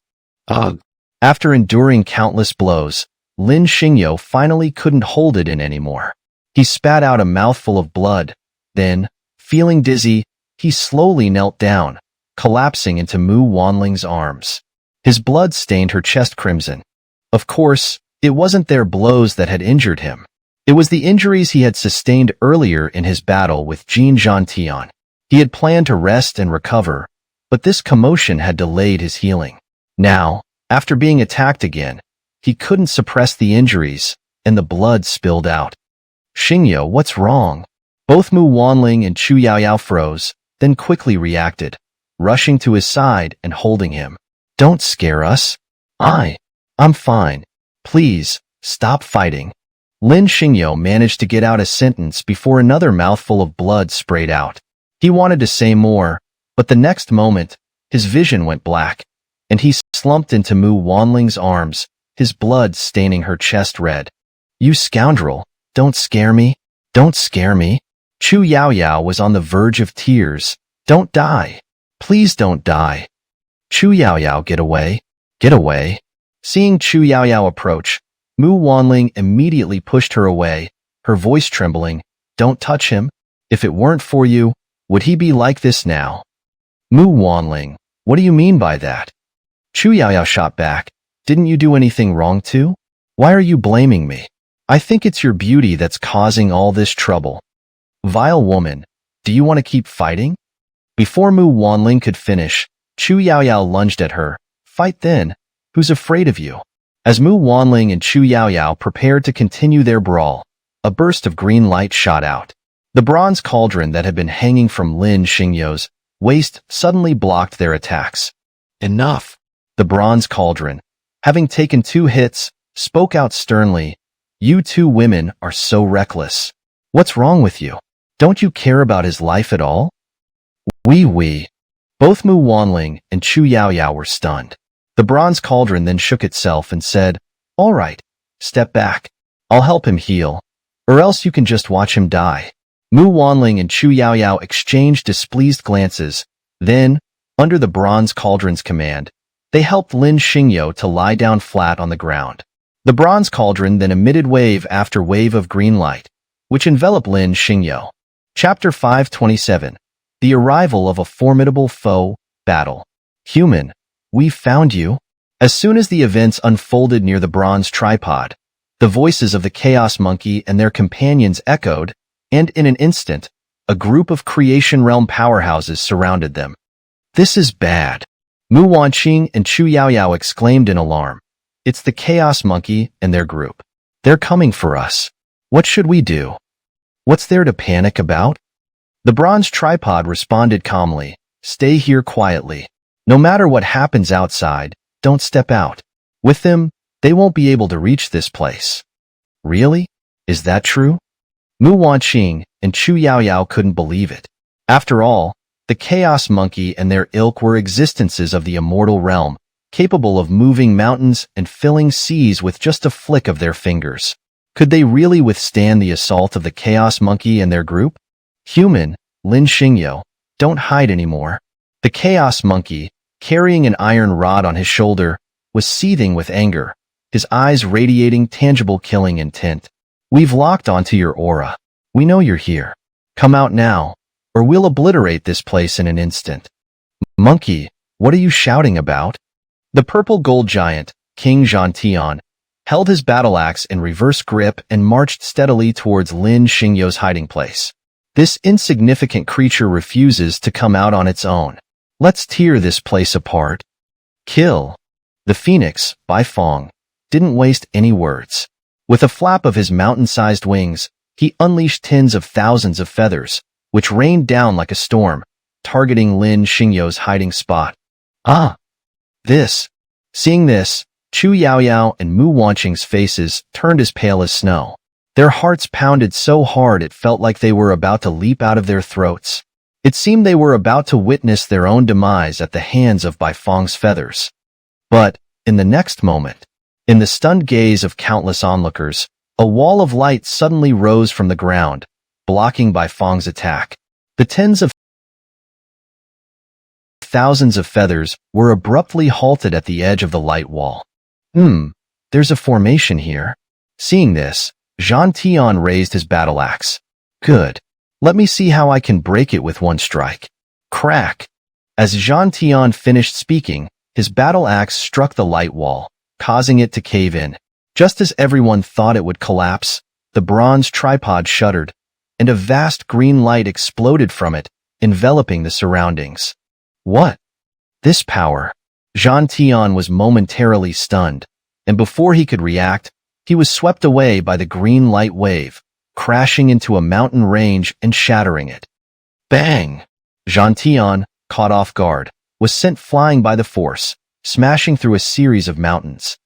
Ugh. After enduring countless blows, Lin Xingyo finally couldn't hold it in anymore. He spat out a mouthful of blood. Then, feeling dizzy, he slowly knelt down, collapsing into Mu Wanling's arms. His blood stained her chest crimson. Of course, it wasn't their blows that had injured him. It was the injuries he had sustained earlier in his battle with Jin Zhantian. He had planned to rest and recover, but this commotion had delayed his healing. Now, after being attacked again, he couldn't suppress the injuries, and the blood spilled out. "Xingyo, what's wrong?" Both Mu Wanling and Chu Yaoyao froze, then quickly reacted, rushing to his side and holding him. "Don't scare us. I'm fine. Please, stop fighting." Lin Xingyo managed to get out a sentence before another mouthful of blood sprayed out. He wanted to say more, but the next moment, his vision went black, and he slumped into Mu Wanling's arms, his blood staining her chest red. "You scoundrel, don't scare me. Don't scare me." Chu Yaoyao was on the verge of tears, Don't die. Please don't die. Chu Yaoyao, get away. Chu Yaoyao, get away. Get away. Seeing Chu Yaoyao approach, Mu Wanling immediately pushed her away, her voice trembling. Don't touch him. If it weren't for you, would he be like this now? Mu Wanling, what do you mean by that? Chu Yaoyao shot back. Didn't you do anything wrong too? Why are you blaming me? I think it's your beauty that's causing all this trouble. Vile woman, do you want to keep fighting? Before Mu Wanling could finish, Chu Yaoyao lunged at her. Fight then. Who's afraid of you? As Mu Wanling and Chu Yaoyao prepared to continue their brawl, a burst of green light shot out. The bronze cauldron that had been hanging from Lin Xingyo's waist suddenly blocked their attacks. Enough! The bronze cauldron, having taken 2 hits, spoke out sternly. You 2 women are so reckless. What's wrong with you? Don't you care about his life at all? Oui. Both Mu Wanling and Chu Yaoyao were stunned. The bronze cauldron then shook itself and said, All right, step back. I'll help him heal, or else you can just watch him die. Mu Wanling and Chu Yaoyao exchanged displeased glances. Then, under the bronze cauldron's command, they helped Lin Xingyo to lie down flat on the ground. The bronze cauldron then emitted wave after wave of green light, which enveloped Lin Xingyo. Chapter 527. The Arrival of a Formidable Foe, Battle. Human, we found you. As soon as the events unfolded near the bronze tripod, the voices of the Chaos Monkey and their companions echoed, and in an instant, a group of Creation Realm powerhouses surrounded them. This is bad. Mu Wanqing and Chu Yaoyao exclaimed in alarm. It's the Chaos Monkey and their group. They're coming for us. What should we do? What's there to panic about? The bronze tripod responded calmly. Stay here quietly. No matter what happens outside, don't step out. With them, they won't be able to reach this place. Really? Is that true? Mu Wanqing and Chu Yaoyao couldn't believe it. After all, the Chaos Monkey and their ilk were existences of the immortal realm, capable of moving mountains and filling seas with just a flick of their fingers. Could they really withstand the assault of the Chaos Monkey and their group? Human, Lin Xingyo, don't hide anymore. The Chaos Monkey, carrying an iron rod on his shoulder, was seething with anger, his eyes radiating tangible killing intent. We've locked onto your aura. We know you're here. Come out now, or we'll obliterate this place in an instant. Monkey, what are you shouting about? The purple gold giant, King Zhantian, held his battle axe in reverse grip and marched steadily towards Lin Xingyo's hiding place. This insignificant creature refuses to come out on its own. Let's tear this place apart. Kill. The phoenix, Bai Fong, didn't waste any words. With a flap of his mountain-sized wings, he unleashed tens of thousands of feathers, which rained down like a storm, targeting Lin Xingyo's hiding spot. Seeing this, Chu Yaoyao and Mu Wanqing's faces turned as pale as snow. Their hearts pounded so hard it felt like they were about to leap out of their throats. It seemed they were about to witness their own demise at the hands of Bai Fong's feathers. But, in the next moment, in the stunned gaze of countless onlookers, a wall of light suddenly rose from the ground, blocking Bai Fong's attack. The tens of thousands of feathers were abruptly halted at the edge of the light wall. There's a formation here. Seeing this, Zhantian raised his battle axe. Good. Let me see how I can break it with one strike. Crack! As Zhantian finished speaking, his battle axe struck the light wall, causing it to cave in. Just as everyone thought it would collapse, the bronze tripod shuddered, and a vast green light exploded from it, enveloping the surroundings. What? This power? Zhantian was momentarily stunned, and before he could react, he was swept away by the green light wave, crashing into a mountain range and shattering it. Bang! Zhantian, caught off guard, was sent flying by the force, smashing through a series of mountains.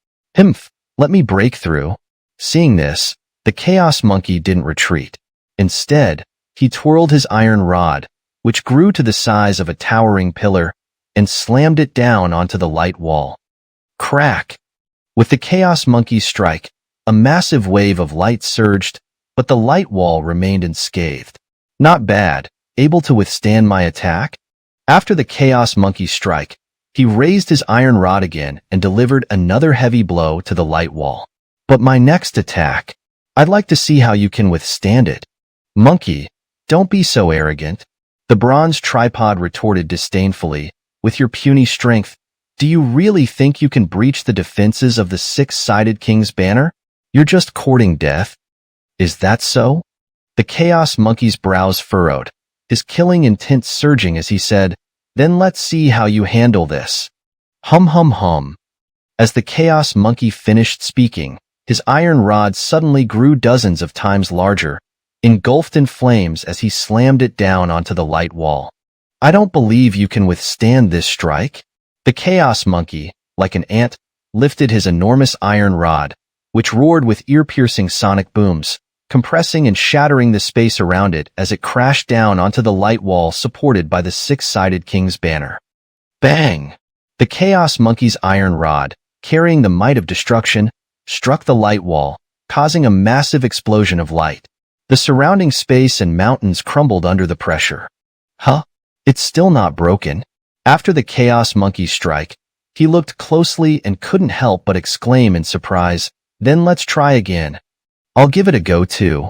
Let me break through. Seeing this, the Chaos Monkey didn't retreat. Instead, he twirled his iron rod, which grew to the size of a towering pillar, and slammed it down onto the light wall. Crack! With the Chaos Monkey's strike, a massive wave of light surged, but the light wall remained unscathed. Not bad, able to withstand my attack? After the Chaos Monkey's strike, he raised his iron rod again and delivered another heavy blow to the light wall. But my next attack, I'd like to see how you can withstand it. Monkey, don't be so arrogant. The bronze tripod retorted disdainfully. With your puny strength, do you really think you can breach the defenses of the six-sided king's banner? You're just courting death. Is that so? The Chaos Monkey's brows furrowed, his killing intent surging as he said, "Then let's see how you handle this." Hum hum hum. As the Chaos Monkey finished speaking, his iron rod suddenly grew dozens of times larger, engulfed in flames as he slammed it down onto the light wall. I don't believe you can withstand this strike. The Chaos Monkey, like an ant, lifted his enormous iron rod, which roared with ear-piercing sonic booms, compressing and shattering the space around it as it crashed down onto the light wall supported by the six-sided king's banner. Bang! The Chaos Monkey's iron rod, carrying the might of destruction, struck the light wall, causing a massive explosion of light. The surrounding space and mountains crumbled under the pressure. Huh? It's still not broken. After the Chaos Monkey's strike, he looked closely and couldn't help but exclaim in surprise, "Then let's try again. I'll give it a go too."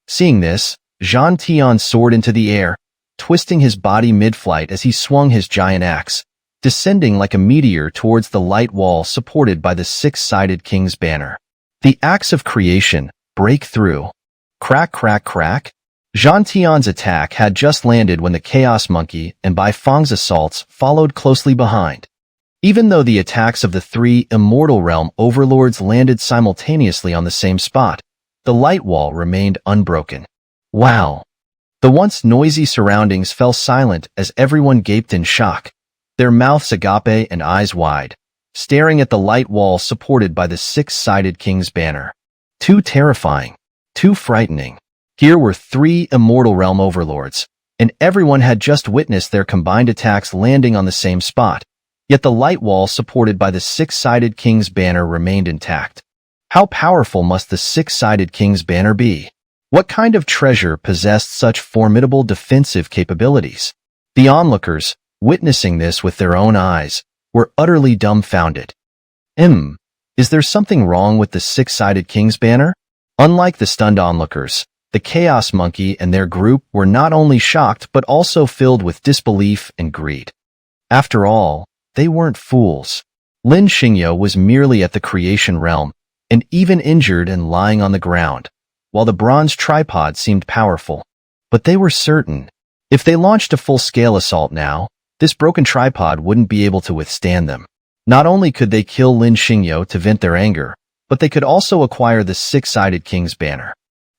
Seeing this, Jean Tian soared into the air, twisting his body mid-flight as he swung his giant axe, descending like a meteor towards the light wall supported by the six-sided king's banner. The axe of creation, break through. Crack, crack, crack. Jean Tian's attack had just landed when the Chaos Monkey and Bai Feng's assaults followed closely behind. Even though the attacks of the three Immortal Realm overlords landed simultaneously on the same spot, the light wall remained unbroken. Wow! The once noisy surroundings fell silent as everyone gaped in shock, their mouths agape and eyes wide, staring at the light wall supported by the six-sided king's banner. Too terrifying, too frightening. Here were three Immortal Realm overlords, and everyone had just witnessed their combined attacks landing on the same spot, yet the light wall supported by the six-sided king's banner remained intact. How powerful must the six-sided king's banner be? What kind of treasure possessed such formidable defensive capabilities? The onlookers, witnessing this with their own eyes, were utterly dumbfounded. Is there something wrong with the six-sided king's banner? Unlike the stunned onlookers, the Chaos Monkey and their group were not only shocked but also filled with disbelief and greed. After all, they weren't fools. Lin Xingyo was merely at the creation realm, and even injured and lying on the ground, while the bronze tripod seemed powerful. But they were certain, if they launched a full-scale assault now, this broken tripod wouldn't be able to withstand them. Not only could they kill Lin Xingyo to vent their anger, but they could also acquire the six-sided king's banner.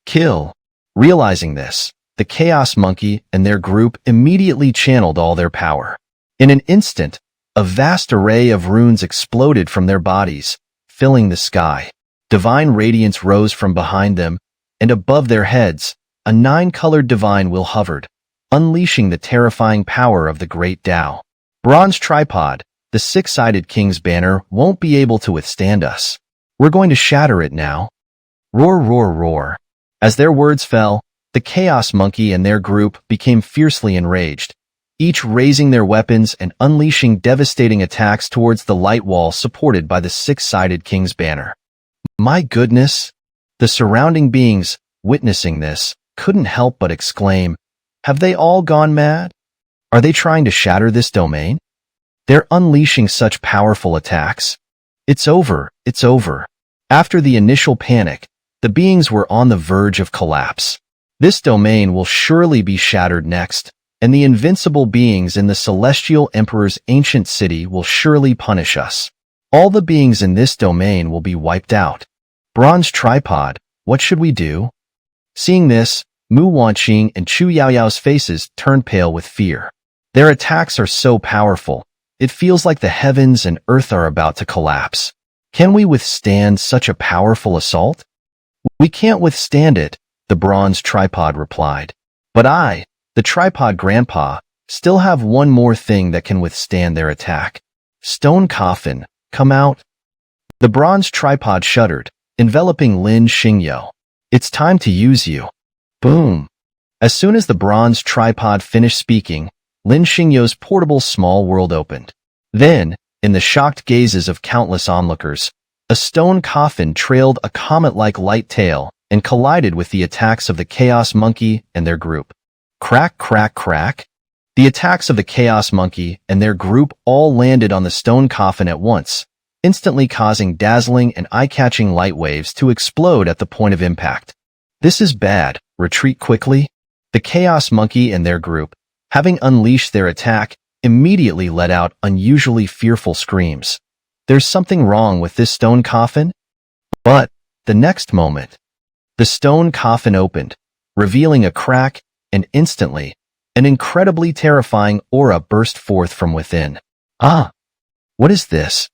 Kill. Realizing this, the Chaos Monkey and their group immediately channeled all their power. In an instant, a vast array of runes exploded from their bodies, filling the sky. Divine radiance rose from behind them, and above their heads, a nine-colored divine will hovered, unleashing the terrifying power of the Great Tao. Bronze tripod, the six-sided king's banner won't be able to withstand us. We're going to shatter it now. Roar, roar, roar. As their words fell, the Chaos Monkey and their group became fiercely enraged, each raising their weapons and unleashing devastating attacks towards the light wall supported by the six-sided king's banner. My goodness! The surrounding beings, witnessing this, couldn't help but exclaim, "Have they all gone mad? Are they trying to shatter this domain? They're unleashing such powerful attacks. It's over, it's over." After the initial panic, the beings were on the verge of collapse. This domain will surely be shattered next, and the invincible beings in the Celestial Emperor's ancient city will surely punish us. All the beings in this domain will be wiped out. Bronze tripod, what should we do? Seeing this, Mu Wanqing and Chu Yaoyao's faces turned pale with fear. Their attacks are so powerful, it feels like the heavens and earth are about to collapse. Can we withstand such a powerful assault? We can't withstand it, the bronze tripod replied. But I, the tripod grandpa, still have one more thing that can withstand their attack. Stone coffin, come out. The bronze tripod shuddered, enveloping Lin Xingyo. It's time to use you. Boom. As soon as the bronze tripod finished speaking, Lin Xingyo's portable small world opened. Then, in the shocked gazes of countless onlookers, a stone coffin trailed a comet-like light tail and collided with the attacks of the Chaos Monkey and their group. Crack, crack, crack. The attacks of the Chaos Monkey and their group all landed on the stone coffin at once, instantly causing dazzling and eye-catching light waves to explode at the point of impact. This is bad. Retreat quickly. The Chaos Monkey and their group, having unleashed their attack, immediately let out unusually fearful screams. There's something wrong with this stone coffin? But, the next moment, the stone coffin opened, revealing a crack, and instantly, an incredibly terrifying aura burst forth from within. Ah! What is this?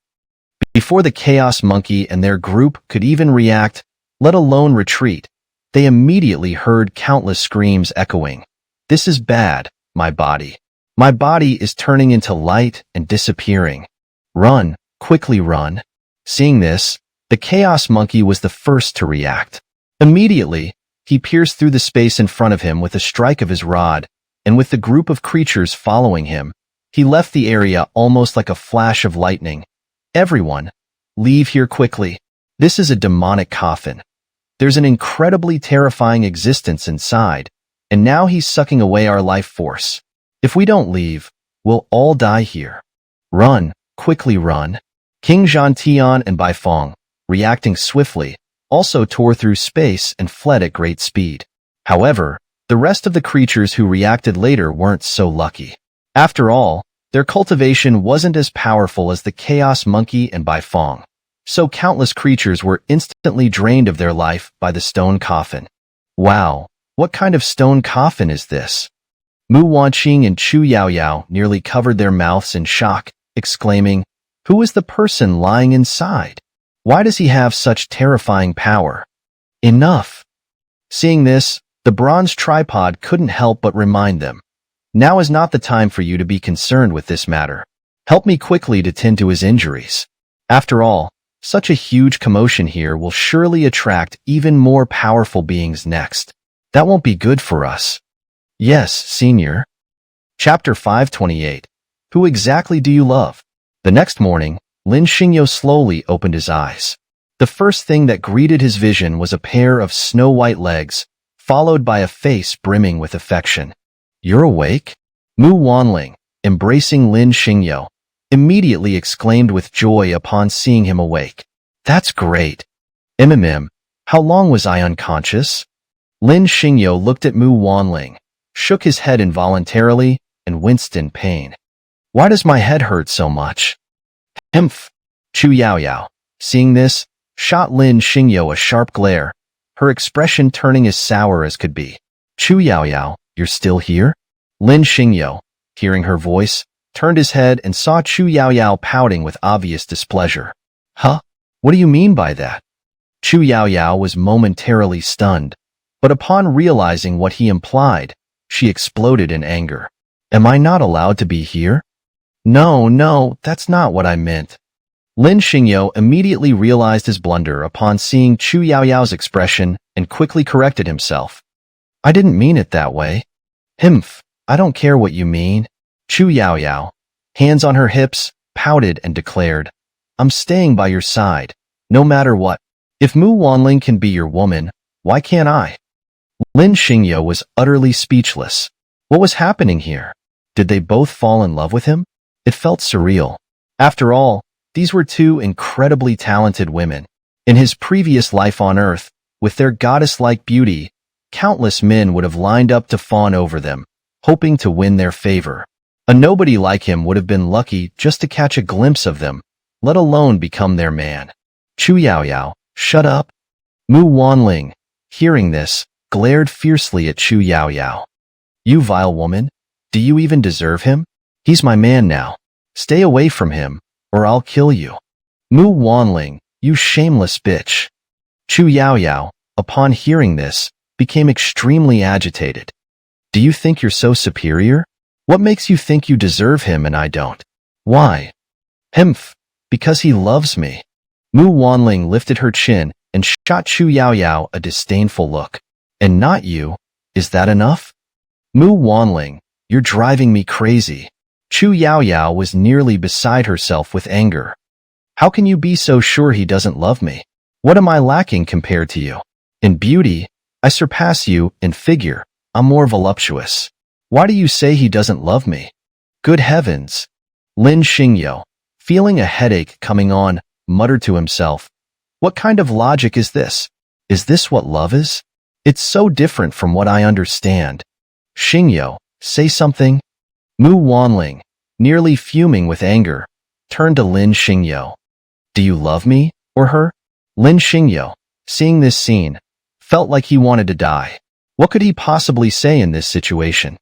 Before the Chaos Monkey and their group could even react, let alone retreat, they immediately heard countless screams echoing. This is bad, my body. My body is turning into light and disappearing. Run, quickly run. Seeing this, the Chaos Monkey was the first to react. Immediately, he pierced through the space in front of him with a strike of his rod, and with the group of creatures following him, he left the area almost like a flash of lightning. Everyone, leave here quickly. This is a demonic coffin. There's an incredibly terrifying existence inside, and now he's sucking away our life force. If we don't leave, we'll all die here. Run, quickly run. King Zhantian and Baifeng, reacting swiftly, also tore through space and fled at great speed. However, the rest of the creatures who reacted later weren't so lucky. After all, their cultivation wasn't as powerful as the Chaos Monkey and Baifeng, so countless creatures were instantly drained of their life by the stone coffin. Wow, what kind of stone coffin is this? Mu Wanqing and Chu Yaoyao nearly covered their mouths in shock, exclaiming, "Who is the person lying inside? Why does he have such terrifying power?" Enough! Seeing this, the bronze tripod couldn't help but remind them. Now is not the time for you to be concerned with this matter. Help me quickly to tend to his injuries. After all, such a huge commotion here will surely attract even more powerful beings next. That won't be good for us. Yes, Senior. Chapter 528. Who exactly do you love? The next morning, Lin Xingyo slowly opened his eyes. The first thing that greeted his vision was a pair of snow-white legs, followed by a face brimming with affection. You're awake? Mu Wanling, embracing Lin Xingyo, immediately exclaimed with joy upon seeing him awake. That's great. How long was I unconscious? Lin Xingyo looked at Mu Wanling, shook his head involuntarily, and winced in pain. Why does my head hurt so much? Chu Yaoyao, seeing this, shot Lin Xingyo a sharp glare, her expression turning as sour as could be. Chu Yaoyao, you're still here? Lin Xingyo, hearing her voice, turned his head and saw Chu Yaoyao pouting with obvious displeasure. Huh? What do you mean by that? Chu Yaoyao was momentarily stunned, but upon realizing what he implied, she exploded in anger. Am I not allowed to be here? No, that's not what I meant. Lin Xingyo immediately realized his blunder upon seeing Chu Yaoyao's expression and quickly corrected himself. I didn't mean it that way. I don't care what you mean. Chu Yaoyao, hands on her hips, pouted and declared, I'm staying by your side, no matter what. If Mu Wanling can be your woman, why can't I? Lin Xingyo was utterly speechless. What was happening here? Did they both fall in love with him? It felt surreal. After all, these were two incredibly talented women. In his previous life on Earth, with their goddess-like beauty, countless men would have lined up to fawn over them, hoping to win their favor. A nobody like him would have been lucky just to catch a glimpse of them, let alone become their man. Chu Yaoyao, shut up. Mu Wanling, hearing this, glared fiercely at Chu Yaoyao. You vile woman, do you even deserve him? He's my man now. Stay away from him, or I'll kill you. Mu Wanling, you shameless bitch. Chu Yaoyao, upon hearing this, became extremely agitated. Do you think you're so superior? What makes you think you deserve him and I don't? Why? Because he loves me. Mu Wanling lifted her chin and shot Chu Yaoyao a disdainful look. And not you, is that enough? Mu Wanling, You're driving me crazy. Chu Yaoyao was nearly beside herself with anger. How can you be so sure he doesn't love me? What am I lacking compared to you? In beauty, I surpass you. In figure, I'm more voluptuous. Why do you say he doesn't love me? Good heavens! Lin Xingyo, feeling a headache coming on, muttered to himself. What kind of logic is this? Is this what love is? It's so different from what I understand. Xingyo, say something. Mu Wanling, nearly fuming with anger, turned to Lin Xingyo. Do you love me, or her? Lin Xingyo, seeing this scene, felt like he wanted to die. What could he possibly say in this situation?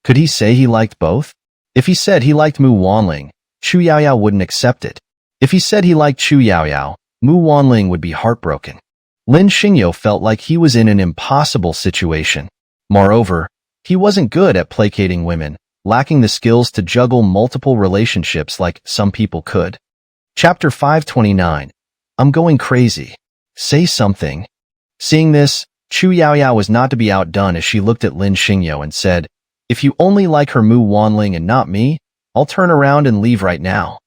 Could he say he liked both? If he said he liked Mu Wanling, Chu Yaoyao wouldn't accept it. If he said he liked Chu Yaoyao, Mu Wanling would be heartbroken. Lin Xingyo felt like he was in an impossible situation. Moreover, he wasn't good at placating women, lacking the skills to juggle multiple relationships like some people could. Chapter 529. I'm going crazy. Say something. Seeing this, Chu Yaoyao was not to be outdone as she looked at Lin Xingyo and said, If you only like her Mu Wanling and not me, I'll turn around and leave right now.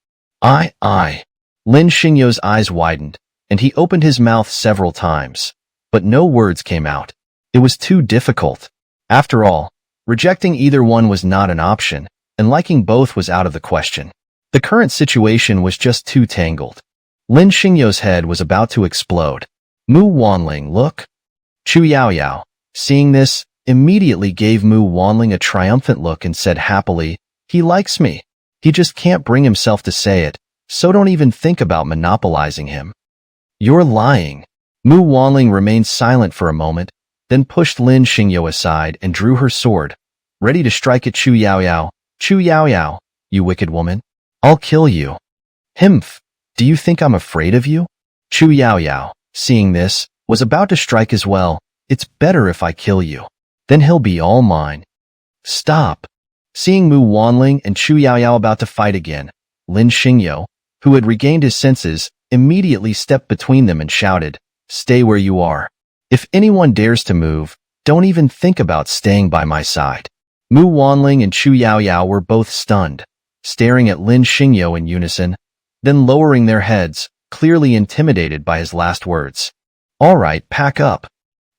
I. Lin Xingyo's eyes widened, and he opened his mouth several times, but no words came out. It was too difficult. After all, rejecting either one was not an option, and liking both was out of the question. The current situation was just too tangled. Lin Xingyo's head was about to explode. Mu Wanling, look. Chu Yaoyao, seeing this, immediately gave Mu Wanling a triumphant look and said happily, He likes me. He just can't bring himself to say it, so don't even think about monopolizing him. You're lying. Mu Wanling remained silent for a moment, then pushed Lin Xingyo aside and drew her sword, ready to strike at Chu Yaoyao. Chu Yaoyao, you wicked woman. I'll kill you. Himph, do you think I'm afraid of you? Chu Yaoyao, seeing this, was about to strike as well. It's better if I kill you. Then he'll be all mine. Stop. Seeing Mu Wanling and Chu Yaoyao about to fight again, Lin Xingyo, who had regained his senses, immediately stepped between them and shouted, Stay where you are. If anyone dares to move, don't even think about staying by my side. Mu Wanling and Chu Yaoyao were both stunned, staring at Lin Xingyo in unison, then lowering their heads, clearly intimidated by his last words. All right, pack up.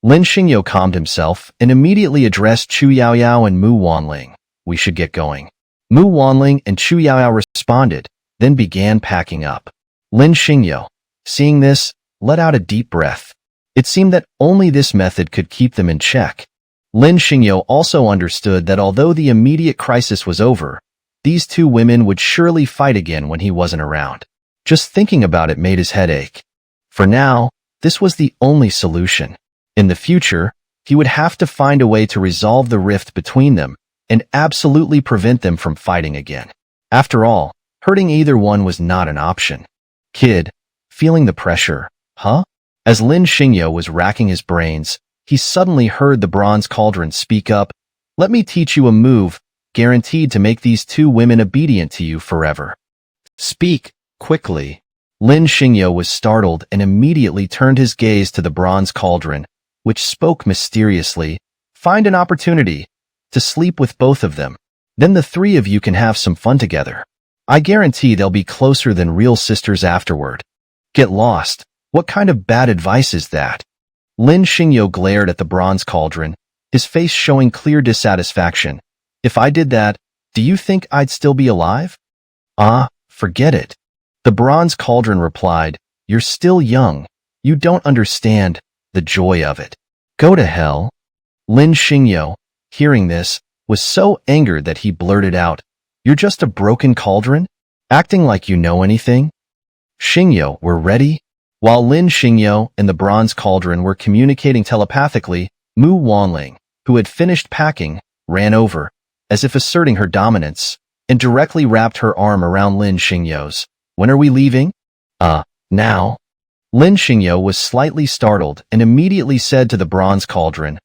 Lin Xingyo calmed himself and immediately addressed Chu Yaoyao and Mu Wanling. We should get going. Mu Wanling and Chu Yaoyao responded, then began packing up. Lin Xingyo, seeing this, let out a deep breath. It seemed that only this method could keep them in check. Lin Xingyo also understood that although the immediate crisis was over, these two women would surely fight again when he wasn't around. Just thinking about it made his head ache. For now, this was the only solution. In the future, he would have to find a way to resolve the rift between them and absolutely prevent them from fighting again. After all, hurting either one was not an option. Kid, feeling the pressure, huh? As Lin Xingyo was racking his brains, he suddenly heard the bronze cauldron speak up, Let me teach you a move, guaranteed to make these two women obedient to you forever. Speak, quickly. Lin Xingyo was startled and immediately turned his gaze to the bronze cauldron, which spoke mysteriously, Find an opportunity to sleep with both of them. Then the three of you can have some fun together. I guarantee they'll be closer than real sisters afterward. Get lost. What kind of bad advice is that? Lin Xingyo glared at the bronze cauldron, his face showing clear dissatisfaction. If I did that, do you think I'd still be alive? Forget it. The bronze cauldron replied, You're still young. You don't understand the joy of it. Go to hell. Lin Xingyo, hearing this, was so angered that he blurted out, You're just a broken cauldron? Acting like you know anything? Xingyo, we're ready? While Lin Xingyo and the bronze cauldron were communicating telepathically, Mu Wanling, who had finished packing, ran over, as if asserting her dominance, and directly wrapped her arm around Lin Xingyo's. When are we leaving? Now. Lin Xingyo was slightly startled and immediately said to the bronze cauldron,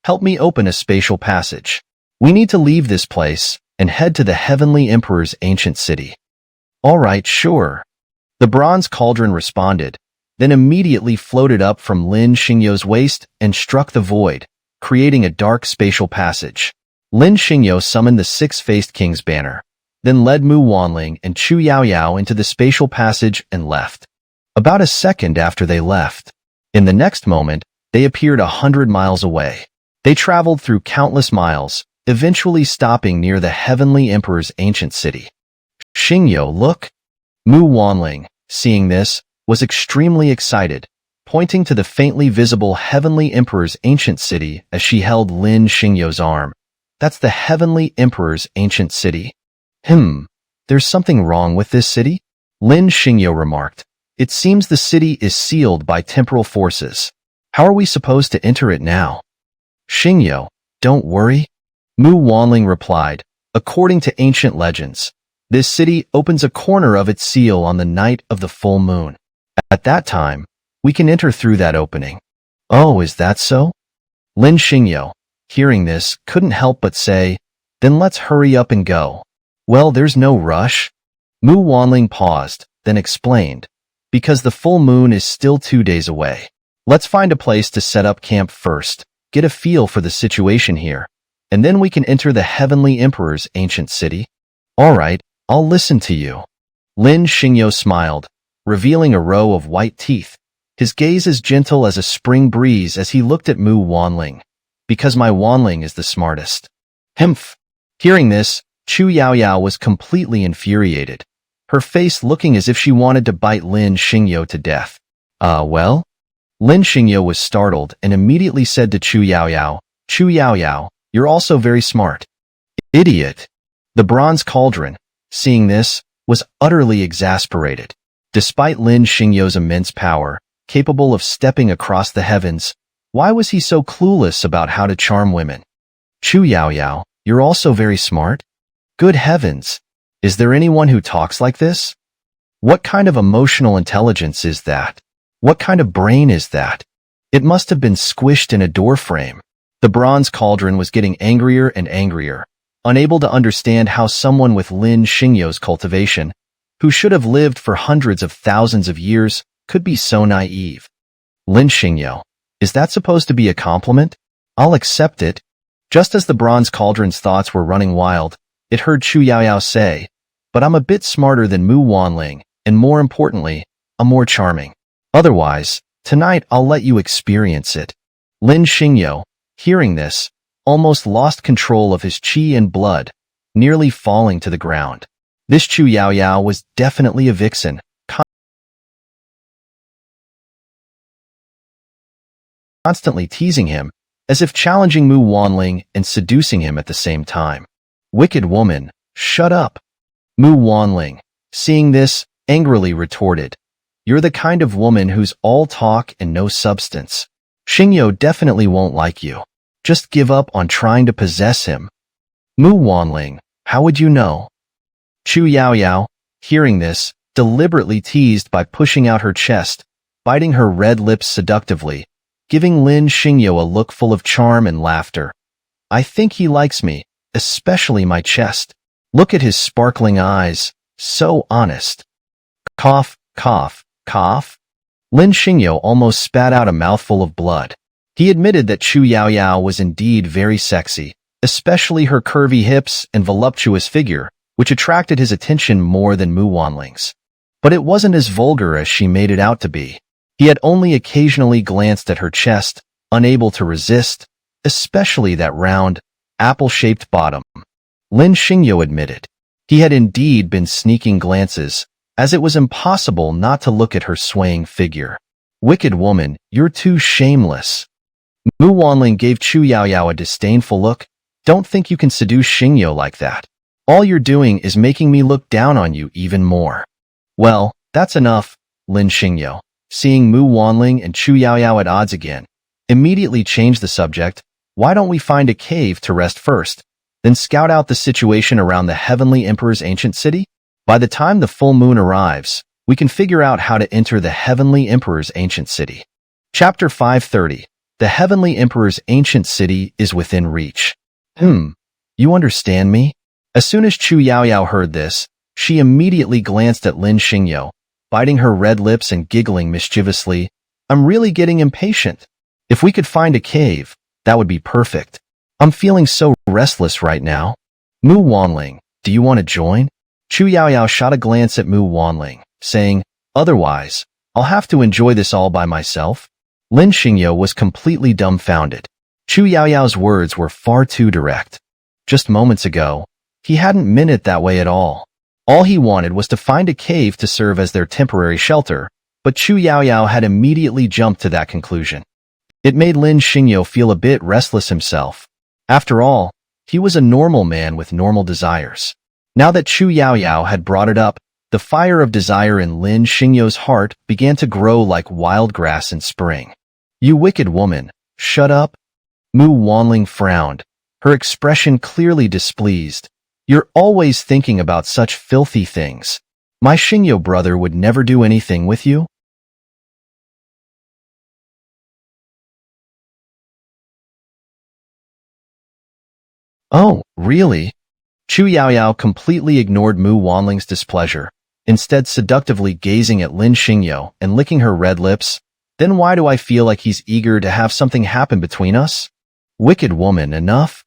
help me open a spatial passage. We need to leave this place and head to the Heavenly Emperor's ancient city. All right, sure. The bronze cauldron responded, then immediately floated up from Lin Xingyo's waist and struck the void, creating a dark spatial passage. Lin Xingyo summoned the six-faced king's banner, then led Mu Wanling and Chu Yaoyao into the spatial passage and left. About a second after they left, in the next moment, they appeared 100 miles away. They traveled through countless miles, eventually stopping near the Heavenly Emperor's ancient city. Xingyo, look! Mu Wanling, seeing this, was extremely excited, pointing to the faintly visible Heavenly Emperor's ancient city as she held Lin Xingyo's arm. That's the Heavenly Emperor's ancient city. There's something wrong with this city? Lin Xingyo remarked. It seems the city is sealed by temporal forces. How are we supposed to enter it now? Xingyo, don't worry. Mu Wanling replied. According to ancient legends, this city opens a corner of its seal on the night of the full moon. At that time, we can enter through that opening. Oh, is that so? Lin Xingyo, hearing this, couldn't help but say, then let's hurry up and go. Well, there's no rush. Mu Wanling paused, then explained, because the full moon is still 2 days away. Let's find a place to set up camp first, get a feel for the situation here, and then we can enter the Heavenly Emperor's ancient city. All right, I'll listen to you. Lin Xingyo smiled, revealing a row of white teeth, his gaze as gentle as a spring breeze as he looked at Mu Wanling. Because my Wanling is the smartest. Humph. Hearing this, Chu Yaoyao was completely infuriated, her face looking as if she wanted to bite Lin Xingyo to death. Well? Lin Xingyo was startled and immediately said to Chu Yaoyao, you're also very smart. Idiot. The bronze cauldron, seeing this, was utterly exasperated. Despite Lin Xingyo's immense power, capable of stepping across the heavens, why was he so clueless about how to charm women? Chu Yaoyao, you're also very smart? Good heavens! Is there anyone who talks like this? What kind of emotional intelligence is that? What kind of brain is that? It must have been squished in a doorframe. The bronze cauldron was getting angrier and angrier, unable to understand how someone with Lin Xingyo's cultivation, who should have lived for hundreds of thousands of years, could be so naive. Lin Xingyo, is that supposed to be a compliment? I'll accept it. Just as the bronze cauldron's thoughts were running wild, it heard Chu Yaoyao say, but I'm a bit smarter than Mu Wanling, and more importantly, I'm more charming. Otherwise, tonight I'll let you experience it. Lin Xingyo, hearing this, almost lost control of his qi and blood, nearly falling to the ground. This Chu Yaoyao was definitely a vixen, constantly teasing him, as if challenging Mu Wanling and seducing him at the same time. Wicked woman, shut up. Mu Wanling, seeing this, angrily retorted, you're the kind of woman who's all talk and no substance. Xingyo definitely won't like you. Just give up on trying to possess him. Mu Wanling, how would you know? Chu Yaoyao, hearing this, deliberately teased by pushing out her chest, biting her red lips seductively, giving Lin Xingyo a look full of charm and laughter. I think he likes me, especially my chest. Look at his sparkling eyes, so honest. Cough, cough, cough. Lin Xingyo almost spat out a mouthful of blood. He admitted that Chu Yaoyao was indeed very sexy, especially her curvy hips and voluptuous figure, which attracted his attention more than Mu Wanling's. But it wasn't as vulgar as she made it out to be. He had only occasionally glanced at her chest, unable to resist, especially that round, apple-shaped bottom. Lin Xingyo admitted. He had indeed been sneaking glances, as it was impossible not to look at her swaying figure. Wicked woman, you're too shameless. Mu Wanling gave Chu Yaoyao a disdainful look. Don't think you can seduce Xingyo like that. All you're doing is making me look down on you even more. Well, that's enough, Lin Xingyo, seeing Mu Wanling and Chu Yaoyao at odds again, immediately changed the subject. Why don't we find a cave to rest first, then scout out the situation around the Heavenly Emperor's ancient city? By the time the full moon arrives, we can figure out how to enter the Heavenly Emperor's ancient city. Chapter 530. The Heavenly Emperor's ancient city is within reach. You understand me? As soon as Chu Yaoyao heard this, she immediately glanced at Lin Xingyo, biting her red lips and giggling mischievously. I'm really getting impatient. If we could find a cave, that would be perfect. I'm feeling so restless right now. Mu Wanling, do you want to join? Chu Yaoyao shot a glance at Mu Wanling, saying, otherwise, I'll have to enjoy this all by myself. Lin Xingyo was completely dumbfounded. Chu Yaoyao's words were far too direct. Just moments ago, he hadn't meant it that way at all. All he wanted was to find a cave to serve as their temporary shelter, but Chu Yaoyao had immediately jumped to that conclusion. It made Lin Xingyo feel a bit restless himself. After all, he was a normal man with normal desires. Now that Chu Yaoyao had brought it up, the fire of desire in Lin Xingyo's heart began to grow like wild grass in spring. You wicked woman, shut up. Mu Wanling frowned, her expression clearly displeased. You're always thinking about such filthy things. My Xingyo brother would never do anything with you? Oh, really? Chu Yaoyao completely ignored Mu Wanling's displeasure, instead seductively gazing at Lin Xingyo and licking her red lips. Then why do I feel like he's eager to have something happen between us? Wicked woman, enough?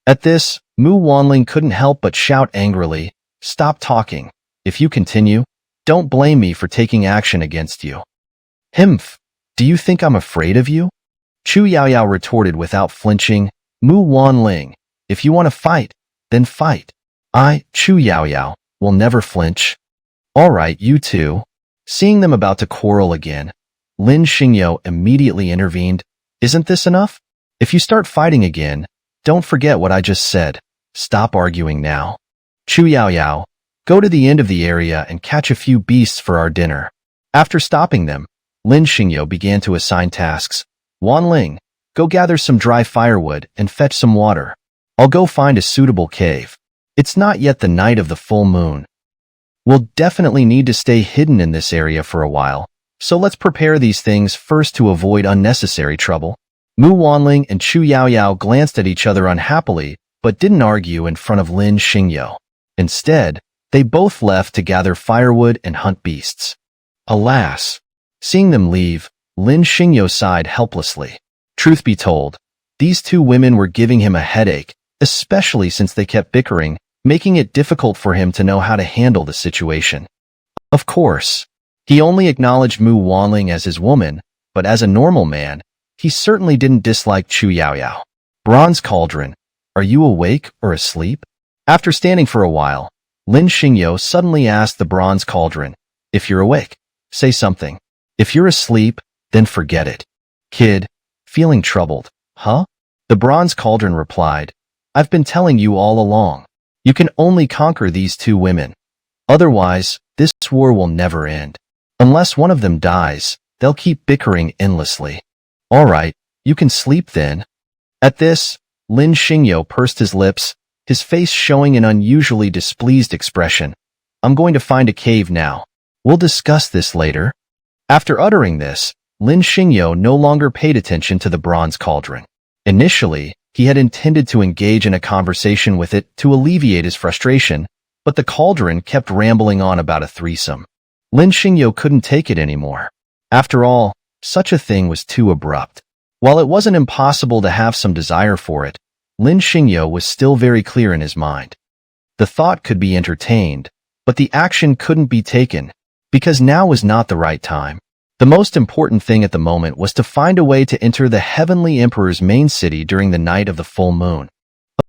At this, Mu Wanling couldn't help but shout angrily, stop talking. If you continue, don't blame me for taking action against you. Himph, do you think I'm afraid of you? Chu Yaoyao retorted without flinching, Mu Wanling, if you want to fight, then fight. I, Chu Yaoyao, will never flinch. All right, you two. Seeing them about to quarrel again, Lin Xingyo immediately intervened. Isn't this enough? If you start fighting again, don't forget what I just said. Stop arguing now. Chu Yaoyao, go to the end of the area and catch a few beasts for our dinner. After stopping them, Lin Xingyo began to assign tasks. Wanling, go gather some dry firewood and fetch some water. I'll go find a suitable cave. It's not yet the night of the full moon. We'll definitely need to stay hidden in this area for a while, so let's prepare these things first to avoid unnecessary trouble. Mu Wanling and Chu Yaoyao glanced at each other unhappily, but didn't argue in front of Lin Xingyo. Instead, they both left to gather firewood and hunt beasts. Alas! Seeing them leave, Lin Xingyo sighed helplessly. Truth be told, these two women were giving him a headache, especially since they kept bickering, making it difficult for him to know how to handle the situation. Of course, he only acknowledged Mu Wanling as his woman, but as a normal man, he certainly didn't dislike Chu Yaoyao. Bronze Cauldron, are you awake or asleep? After standing for a while, Lin Xingyo suddenly asked the Bronze Cauldron, if you're awake, say something. If you're asleep, then forget it. Kid, feeling troubled, huh? The Bronze Cauldron replied, I've been telling you all along. You can only conquer these two women. Otherwise, this war will never end. Unless one of them dies, they'll keep bickering endlessly. All right, you can sleep then. At this, Lin Xingyo pursed his lips, his face showing an unusually displeased expression. I'm going to find a cave now. We'll discuss this later. After uttering this, Lin Xingyo no longer paid attention to the Bronze Cauldron. Initially, he had intended to engage in a conversation with it to alleviate his frustration, but the cauldron kept rambling on about a threesome. Lin Xingyo couldn't take it anymore. After all, such a thing was too abrupt. While it wasn't impossible to have some desire for it, Lin Xingyo was still very clear in his mind. The thought could be entertained, but the action couldn't be taken, because now was not the right time. The most important thing at the moment was to find a way to enter the Heavenly Emperor's main city during the night of the full moon.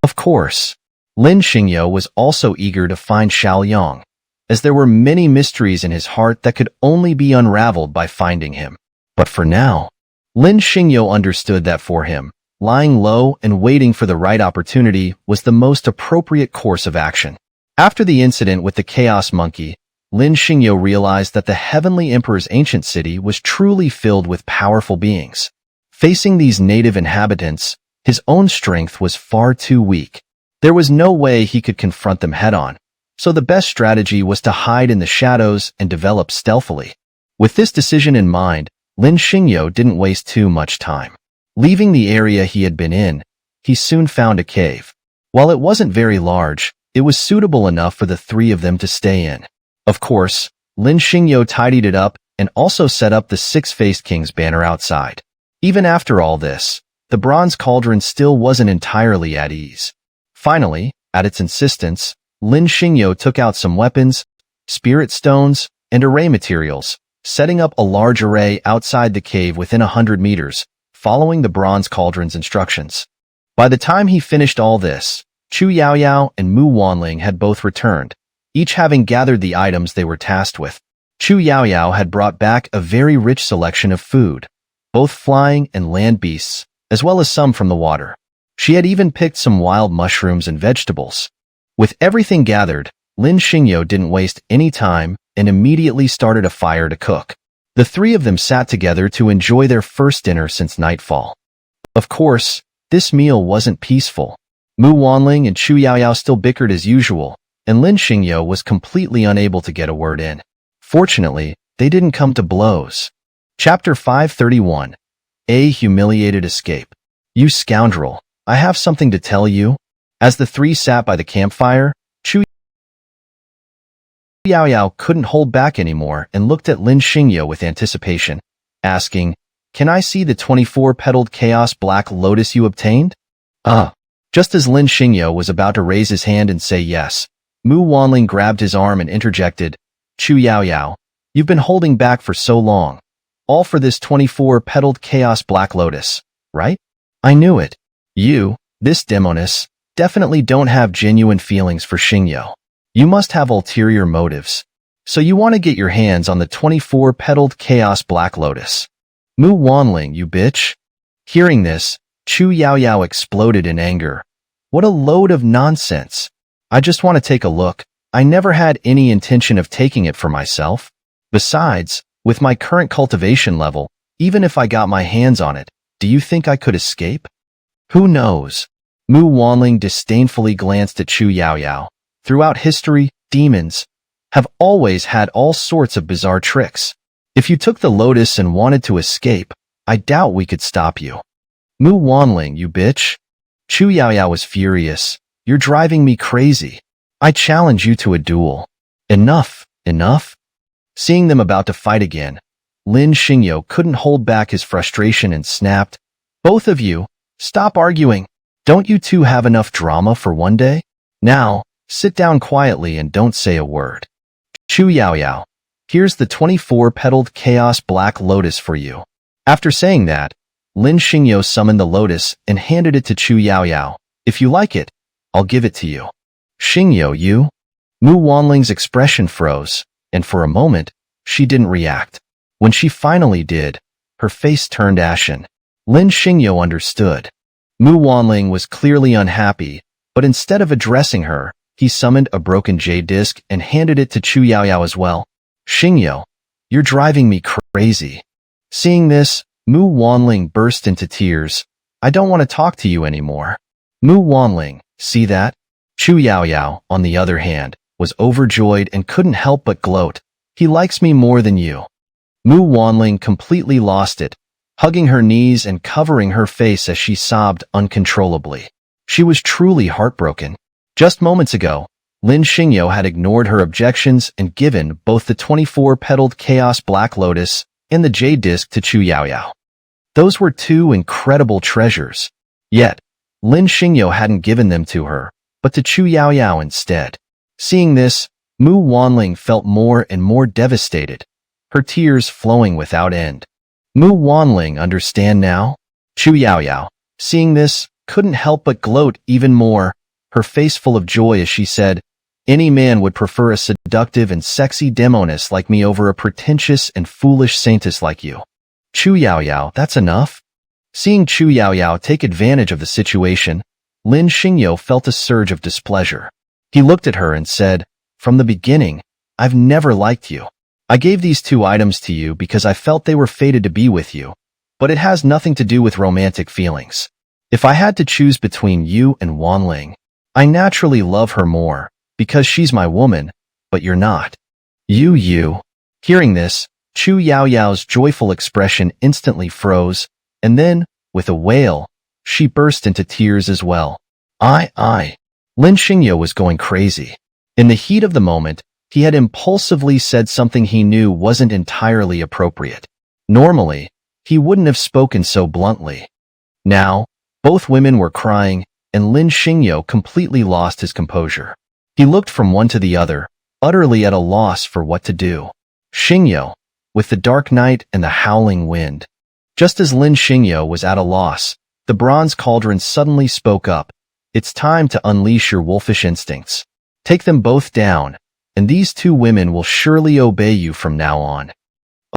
Of course, Lin Xingyo was also eager to find Xiaoyang, as there were many mysteries in his heart that could only be unraveled by finding him. But for now, Lin Xingyo understood that for him, lying low and waiting for the right opportunity was the most appropriate course of action. After the incident with the Chaos Monkey, Lin Xingyo realized that the Heavenly Emperor's ancient city was truly filled with powerful beings. Facing these native inhabitants, his own strength was far too weak. There was no way he could confront them head-on, so the best strategy was to hide in the shadows and develop stealthily. With this decision in mind, Lin Xingyo didn't waste too much time. Leaving the area he had been in, he soon found a cave. While it wasn't very large, it was suitable enough for the three of them to stay in. Of course, Lin Xingyo tidied it up and also set up the Six-Faced King's banner outside. Even after all this, the bronze cauldron still wasn't entirely at ease. Finally, at its insistence, Lin Xingyo took out some weapons, spirit stones, and array materials, setting up a large array outside the cave within 100 meters, following the bronze cauldron's instructions. By the time he finished all this, Chu Yaoyao and Mu Wanling had both returned, each having gathered the items they were tasked with. Chu Yaoyao had brought back a very rich selection of food, both flying and land beasts, as well as some from the water. She had even picked some wild mushrooms and vegetables. With everything gathered, Lin Xingyo didn't waste any time and immediately started a fire to cook. The three of them sat together to enjoy their first dinner since nightfall. Of course, this meal wasn't peaceful. Mu Wanling and Chu Yaoyao still bickered as usual, and Lin Xingyo was completely unable to get a word in. Fortunately, they didn't come to blows. Chapter 531. A Humiliated Escape. You scoundrel, I have something to tell you. As the three sat by the campfire, Chu Yaoyao couldn't hold back anymore and looked at Lin Xingyo with anticipation, asking, "Can I see the 24-petaled Chaos Black Lotus you obtained?" Just as Lin Xingyo was about to raise his hand and say yes, Mu Wanling grabbed his arm and interjected, "Chu Yaoyao, you've been holding back for so long. All for this 24-petaled Chaos Black Lotus, right? I knew it. You, this demoness, definitely don't have genuine feelings for Xingyo. You must have ulterior motives. So you want to get your hands on the 24-petaled Chaos Black Lotus. Mu Wanling, you bitch." Hearing this, Chu Yaoyao exploded in anger. What a load of nonsense. I just want to take a look. I never had any intention of taking it for myself. Besides, with my current cultivation level, even if I got my hands on it, do you think I could escape? Who knows? Mu Wanling disdainfully glanced at Chu Yaoyao. Throughout history, demons have always had all sorts of bizarre tricks. If you took the lotus and wanted to escape, I doubt we could stop you. Mu Wanling, you bitch. Chu Yaoyao was furious. You're driving me crazy. I challenge you to a duel. Enough, enough. Seeing them about to fight again, Lin Xingyo couldn't hold back his frustration and snapped, "Both of you, stop arguing. Don't you two have enough drama for one day? Now, sit down quietly and don't say a word. Chu Yaoyao, here's the 24-petaled Chaos Black Lotus for you." After saying that, Lin Xingyo summoned the lotus and handed it to Chu Yaoyao. "If you like it, I'll give it to you." "Xingyo, you?" Mu Wanling's expression froze, and for a moment, she didn't react. When she finally did, her face turned ashen. Lin Xingyo understood. Mu Wanling was clearly unhappy, but instead of addressing her, he summoned a broken jade disc and handed it to Chu Yaoyao as well. "Xingyo, you're driving me crazy." Seeing this, Mu Wanling burst into tears. "I don't want to talk to you anymore." Mu Wanling, see that? Chu Yaoyao, on the other hand, was overjoyed and couldn't help but gloat. "He likes me more than you." Mu Wanling completely lost it, hugging her knees and covering her face as she sobbed uncontrollably. She was truly heartbroken. Just moments ago, Lin Xingyo had ignored her objections and given both the 24-petaled Chaos Black Lotus and the jade disc to Chu Yaoyao. Those were two incredible treasures. Yet, Lin Xingyo hadn't given them to her, but to Chu Yaoyao instead. Seeing this, Mu Wanling felt more and more devastated, her tears flowing without end. Mu Wanling, understand now? Chu Yaoyao, seeing this, couldn't help but gloat even more, her face full of joy as she said, "Any man would prefer a seductive and sexy demoness like me over a pretentious and foolish saintess like you." "Chu Yaoyao, that's enough." Seeing Chu Yaoyao take advantage of the situation, Lin Xingyo felt a surge of displeasure. He looked at her and said, "From the beginning, I've never liked you. I gave these two items to you because I felt they were fated to be with you, but it has nothing to do with romantic feelings. If I had to choose between you and Wanling, I naturally love her more, because she's my woman, but you're not. You. Hearing this, Chu Yaoyao's joyful expression instantly froze, and then, with a wail, she burst into tears as well. Lin Xingyo was going crazy. In the heat of the moment, he had impulsively said something he knew wasn't entirely appropriate. Normally, he wouldn't have spoken so bluntly. Now, both women were crying, and Lin Xingyo completely lost his composure. He looked from one to the other, utterly at a loss for what to do. Xingyo, with the dark night and the howling wind. Just as Lin Xingyo was at a loss, the bronze cauldron suddenly spoke up. It's time to unleash your wolfish instincts. Take them both down, and these two women will surely obey you from now on.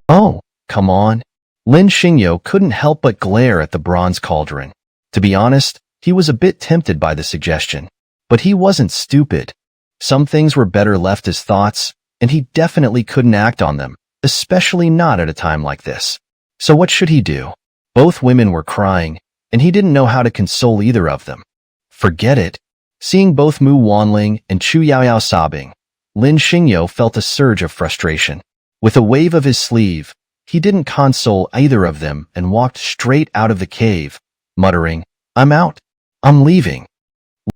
Oh, come on. Lin Xingyo couldn't help but glare at the bronze cauldron. To be honest, he was a bit tempted by the suggestion. But he wasn't stupid. Some things were better left as thoughts, and he definitely couldn't act on them, especially not at a time like this. So what should he do? Both women were crying, and he didn't know how to console either of them. Forget it. Seeing both Mu Wanling and Chu Yaoyao sobbing, Lin Xingyo felt a surge of frustration. With a wave of his sleeve, he didn't console either of them and walked straight out of the cave, muttering, "I'm out. I'm leaving."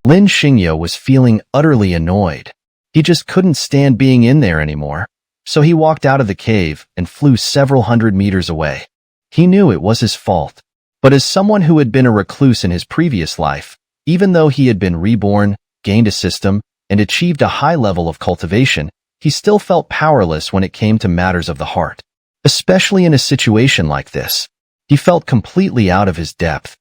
Lin Xingyo was feeling utterly annoyed. He just couldn't stand being in there anymore, so he walked out of the cave and flew several hundred meters away. He knew it was his fault, but as someone who had been a recluse in his previous life, even though he had been reborn, gained a system, and achieved a high level of cultivation, he still felt powerless when it came to matters of the heart. Especially in a situation like this, he felt completely out of his depth.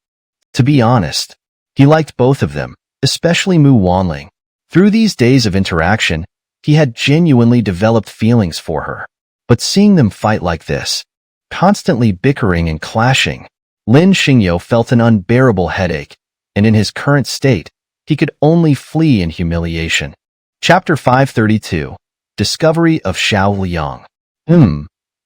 To be honest, he liked both of them, especially Mu Wanling. Through these days of interaction, he had genuinely developed feelings for her. But seeing them fight like this, constantly bickering and clashing, Lin Xingyo felt an unbearable headache, and in his current state, he could only flee in humiliation. Chapter 532. Discovery of Xiao Liang.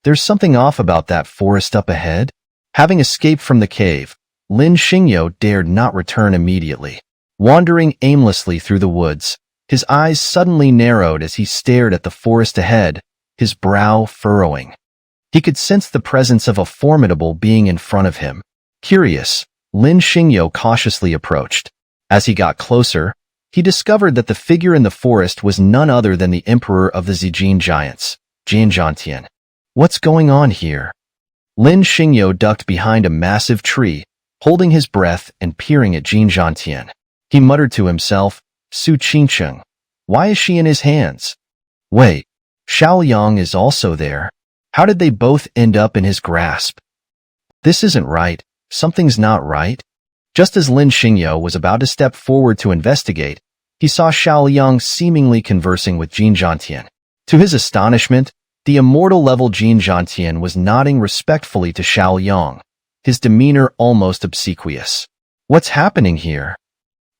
There's something off about that forest up ahead. Having escaped from the cave, Lin Xingyo dared not return immediately. Wandering aimlessly through the woods, his eyes suddenly narrowed as he stared at the forest ahead, his brow furrowing. He could sense the presence of a formidable being in front of him. Curious, Lin Xingyo cautiously approached. As he got closer, he discovered that the figure in the forest was none other than the emperor of the Zijin giants, Jin Zhantian. What's going on here? Lin Xingyo ducked behind a massive tree, holding his breath and peering at Jin Zhantian. He muttered to himself, Su Qingcheng. Why is she in his hands? Wait, Xiao Liang is also there. How did they both end up in his grasp? This isn't right. Something's not right. Just as Lin Xingyo was about to step forward to investigate, he saw Xiao Liang seemingly conversing with Jin Zhantian. To his astonishment, the immortal-level Jin Zhantian was nodding respectfully to Xiao Liang, his demeanor almost obsequious. What's happening here?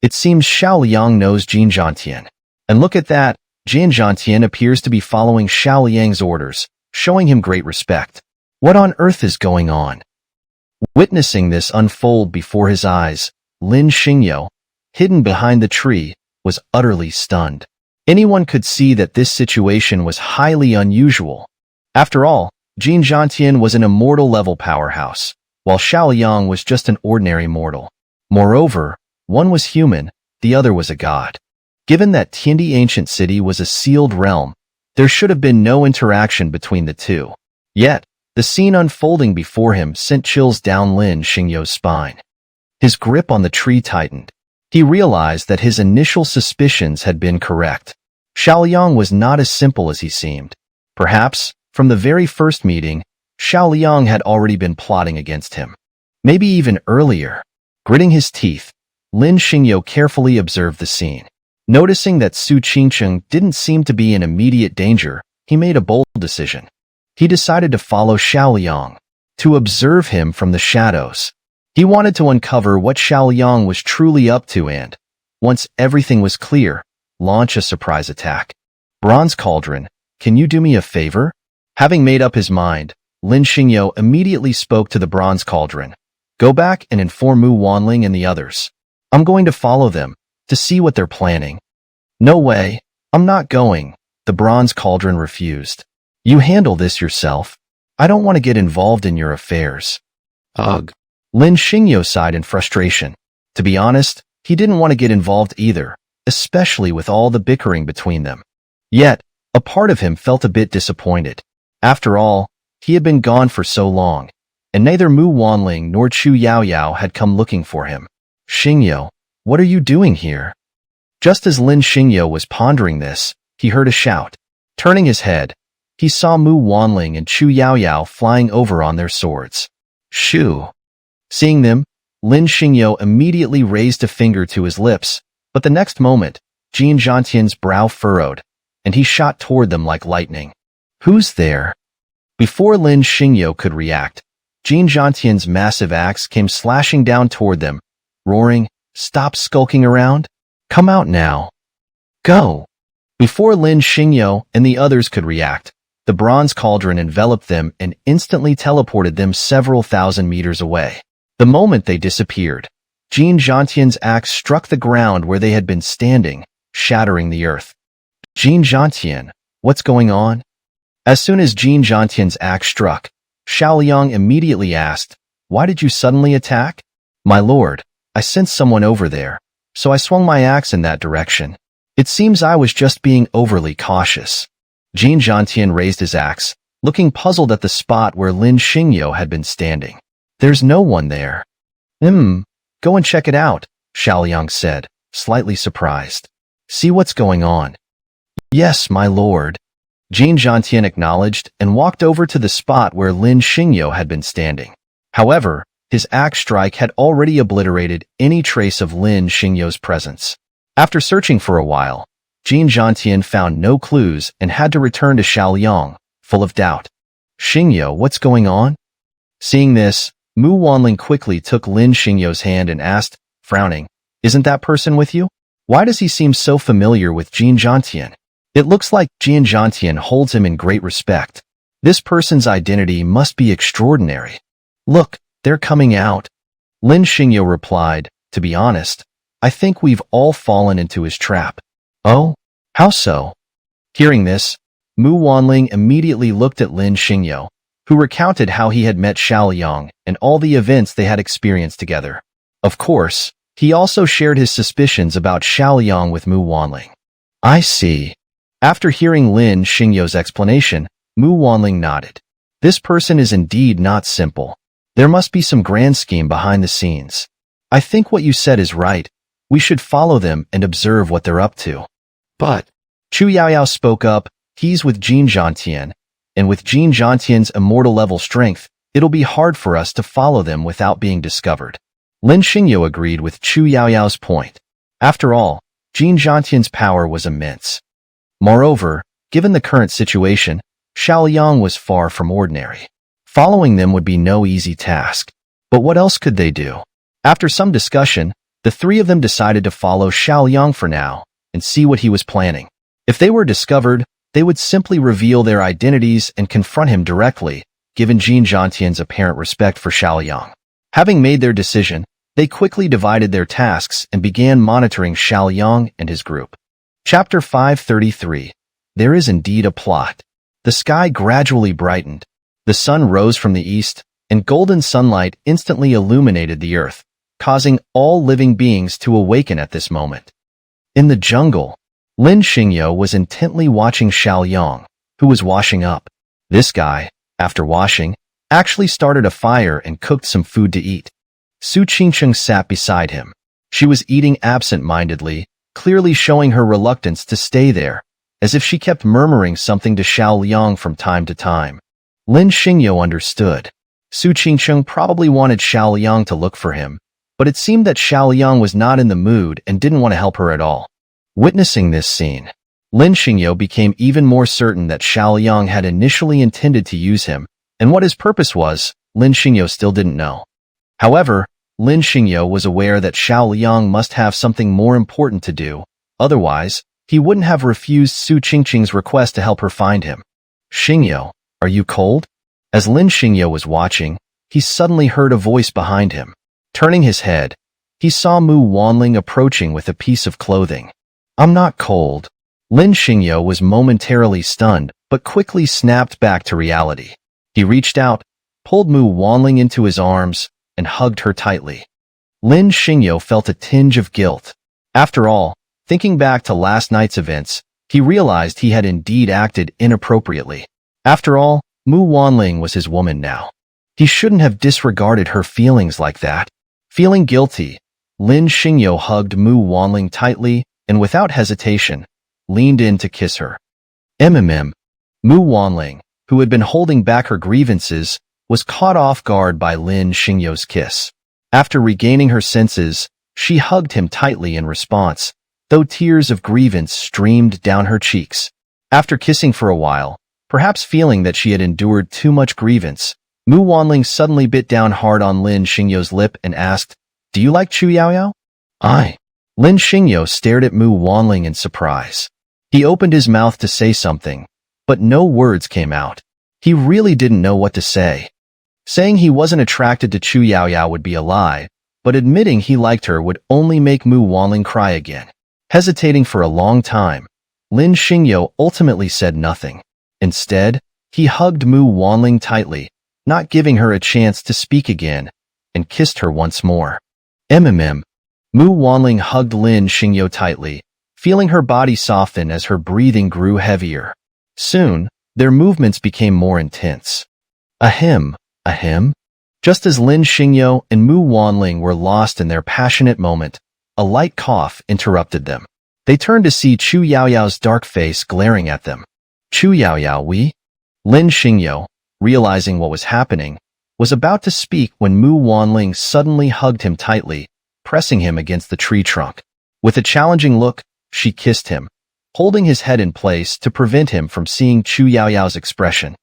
It seems Xiao Liang knows Jin Zhantian. And look at that, Jin Zhantian appears to be following Xiao Liang's orders, showing him great respect. What on earth is going on? Witnessing this unfold before his eyes, Lin Xingyo, hidden behind the tree, was utterly stunned. Anyone could see that this situation was highly unusual. After all, Jin Zhantian was an immortal-level powerhouse, while Xiao Liang was just an ordinary mortal. Moreover, one was human, the other was a god. Given that Tiandi Ancient City was a sealed realm, there should have been no interaction between the two. Yet, the scene unfolding before him sent chills down Lin Xingyo's spine. His grip on the tree tightened. He realized that his initial suspicions had been correct. Xiao Liang was not as simple as he seemed. Perhaps, from the very first meeting, Xiao Liang had already been plotting against him. Maybe even earlier. Gritting his teeth, Lin Xingyo carefully observed the scene. Noticing that Su Qingcheng didn't seem to be in immediate danger, he made a bold decision. He decided to follow Xiao Liang, to observe him from the shadows. He wanted to uncover what Xiao Liang was truly up to and, once everything was clear, launch a surprise attack. Bronze Cauldron, can you do me a favor? Having made up his mind, Lin Xingyo immediately spoke to the Bronze Cauldron. Go back and inform Mu Wanling and the others. I'm going to follow them, to see what they're planning. No way, I'm not going, the Bronze Cauldron refused. You handle this yourself. I don't want to get involved in your affairs. Ugh. Lin Xingyo sighed in frustration. To be honest, he didn't want to get involved either, especially with all the bickering between them. Yet, a part of him felt a bit disappointed. After all, he had been gone for so long, and neither Mu Wanling nor Chu Yaoyao had come looking for him. Xingyo, what are you doing here? Just as Lin Xingyo was pondering this, he heard a shout. Turning his head, he saw Mu Wanling and Chu Yaoyao flying over on their swords. Shoo! Seeing them, Lin Xingyo immediately raised a finger to his lips, but the next moment, Jin Zhantian's brow furrowed, and he shot toward them like lightning. Who's there? Before Lin Xingyo could react, Jin Zhantian's massive axe came slashing down toward them, roaring, "Stop skulking around! Come out now! Go!" Before Lin Xingyo and the others could react, the bronze cauldron enveloped them and instantly teleported them several thousand meters away. The moment they disappeared, Jin Zhantian's axe struck the ground where they had been standing, shattering the earth. Jin Zhantian, what's going on? As soon as Jin Zhantian's axe struck, Xiaoliang immediately asked, "Why did you suddenly attack?" "My lord, I sensed someone over there, so I swung my axe in that direction. It seems I was just being overly cautious." Jin Zhantian raised his axe, looking puzzled at the spot where Lin Xingyo had been standing. "There's no one there." Go and check it out," Xiaoliang said, slightly surprised. "See what's going on." "Yes, my lord." Jin Zhantian acknowledged and walked over to the spot where Lin Xingyo had been standing. However, his axe strike had already obliterated any trace of Lin Xingyo's presence. After searching for a while, Jin Zhantian found no clues and had to return to Xiaoliang, full of doubt. "Xingyo, what's going on?" Seeing this, Mu Wanling quickly took Lin Xingyo's hand and asked, frowning, "Isn't that person with you? Why does he seem so familiar with Jin Zhantian? It looks like Jin Zhantian holds him in great respect. This person's identity must be extraordinary. Look, they're coming out." Lin Xingyo replied, "To be honest, I think we've all fallen into his trap." "Oh? How so?" Hearing this, Mu Wanling immediately looked at Lin Xingyo, who recounted how he had met Xiaoliang and all the events they had experienced together. Of course, he also shared his suspicions about Xiaoliang with Mu Wanling. "I see." After hearing Lin Xingyo's explanation, Mu Wanling nodded. "This person is indeed not simple. There must be some grand scheme behind the scenes. I think what you said is right. We should follow them and observe what they're up to." "But," Chu Yaoyao spoke up, "he's with Jin Zhantian, and with Jin Zhantian's immortal level strength, it'll be hard for us to follow them without being discovered." Lin Xingyo agreed with Chu Yaoyao's point. After all, Jin Zhantian's power was immense. Moreover, given the current situation, Xiaoliang was far from ordinary. Following them would be no easy task. But what else could they do? After some discussion, the three of them decided to follow Xiaoliang for now and see what he was planning. If they were discovered, they would simply reveal their identities and confront him directly, given Jin Zhantian's apparent respect for Xiaoliang. Having made their decision, they quickly divided their tasks and began monitoring Xiaoliang and his group. Chapter 533. There is indeed a plot. The sky gradually brightened. The sun rose from the east, and golden sunlight instantly illuminated the earth, causing all living beings to awaken at this moment. In the jungle, Lin Xingyo was intently watching Xiaoliang, who was washing up. This guy, after washing, actually started a fire and cooked some food to eat. Su Qingcheng sat beside him. She was eating absent-mindedly, clearly showing her reluctance to stay there, as if she kept murmuring something to Xiaoliang from time to time. Lin Xingyo understood. Su Qingcheng probably wanted Xiaoliang to look for him, but it seemed that Xiaoliang was not in the mood and didn't want to help her at all. Witnessing this scene, Lin Xingyo became even more certain that Xiaoliang had initially intended to use him, and what his purpose was, Lin Xingyo still didn't know. However, Lin Xingyo was aware that Xiaoliang must have something more important to do, otherwise, he wouldn't have refused Su Qingcheng's request to help her find him. "Xingyo, are you cold?" As Lin Xingyo was watching, he suddenly heard a voice behind him. Turning his head, he saw Mu Wanling approaching with a piece of clothing. "I'm not cold." Lin Xingyo was momentarily stunned, but quickly snapped back to reality. He reached out, pulled Mu Wanling into his arms, and hugged her tightly. Lin Xingyo felt a tinge of guilt. After all, thinking back to last night's events, he realized he had indeed acted inappropriately. After all, Mu Wanling was his woman now. He shouldn't have disregarded her feelings like that. Feeling guilty, Lin Xingyo hugged Mu Wanling tightly and without hesitation, leaned in to kiss her. Mu Wanling, who had been holding back her grievances, was caught off guard by Lin Xingyo's kiss. After regaining her senses, she hugged him tightly in response, though tears of grievance streamed down her cheeks. After kissing for a while, perhaps feeling that she had endured too much grievance, Mu Wanling suddenly bit down hard on Lin Xingyo's lip and asked, "Do you like Chu Yaoyao?" "I." Lin Xingyo stared at Mu Wanling in surprise. He opened his mouth to say something, but no words came out. He really didn't know what to say. Saying he wasn't attracted to Chu Yaoyao would be a lie, but admitting he liked her would only make Mu Wanling cry again. Hesitating for a long time, Lin Xingyo ultimately said nothing. Instead, he hugged Mu Wanling tightly, not giving her a chance to speak again, and kissed her once more. Mu Wanling hugged Lin Xingyo tightly, feeling her body soften as her breathing grew heavier. Soon, their movements became more intense. Ahem. Just as Lin Xingyo and Mu Wanling were lost in their passionate moment, a light cough interrupted them. They turned to see Chu Yaoyao's dark face glaring at them. "Chu Yaoyao, we?" Lin Xingyo, realizing what was happening, was about to speak when Mu Wanling suddenly hugged him tightly, pressing him against the tree trunk. With a challenging look, she kissed him, holding his head in place to prevent him from seeing Chu Yaoyao's expression.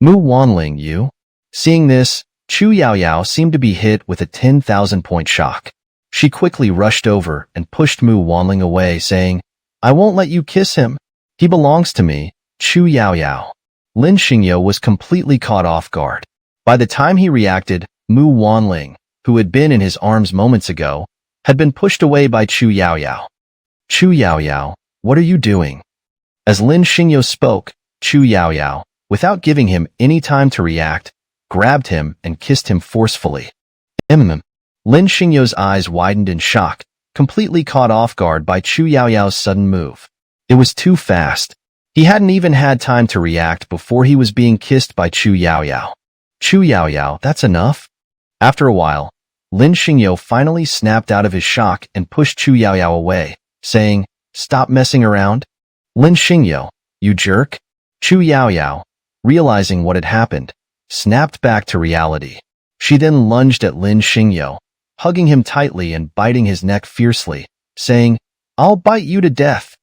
"Mu Wanling, you?" Seeing this, Chu Yaoyao seemed to be hit with a 10,000-point shock. She quickly rushed over and pushed Mu Wanling away, saying, "I won't let you kiss him. He belongs to me, Chu Yaoyao." Lin Xingyo was completely caught off guard. By the time he reacted, Mu Wanling, who had been in his arms moments ago, had been pushed away by Chu Yaoyao. "Chu Yaoyao, what are you doing?" As Lin Xingyo spoke, Chu Yaoyao, without giving him any time to react, grabbed him and kissed him forcefully. Lin Xingyo's eyes widened in shock, completely caught off guard by Chu Yaoyao's sudden move. It was too fast. He hadn't even had time to react before he was being kissed by Chu Yaoyao. "Chu Yaoyao, that's enough." After a while, Lin Xingyo finally snapped out of his shock and pushed Chu Yaoyao away, saying, "Stop messing around." "Lin Xingyo, you jerk." Chu Yaoyao, realizing what had happened, snapped back to reality. She then lunged at Lin Xingyo, hugging him tightly and biting his neck fiercely, saying, "I'll bite you to death."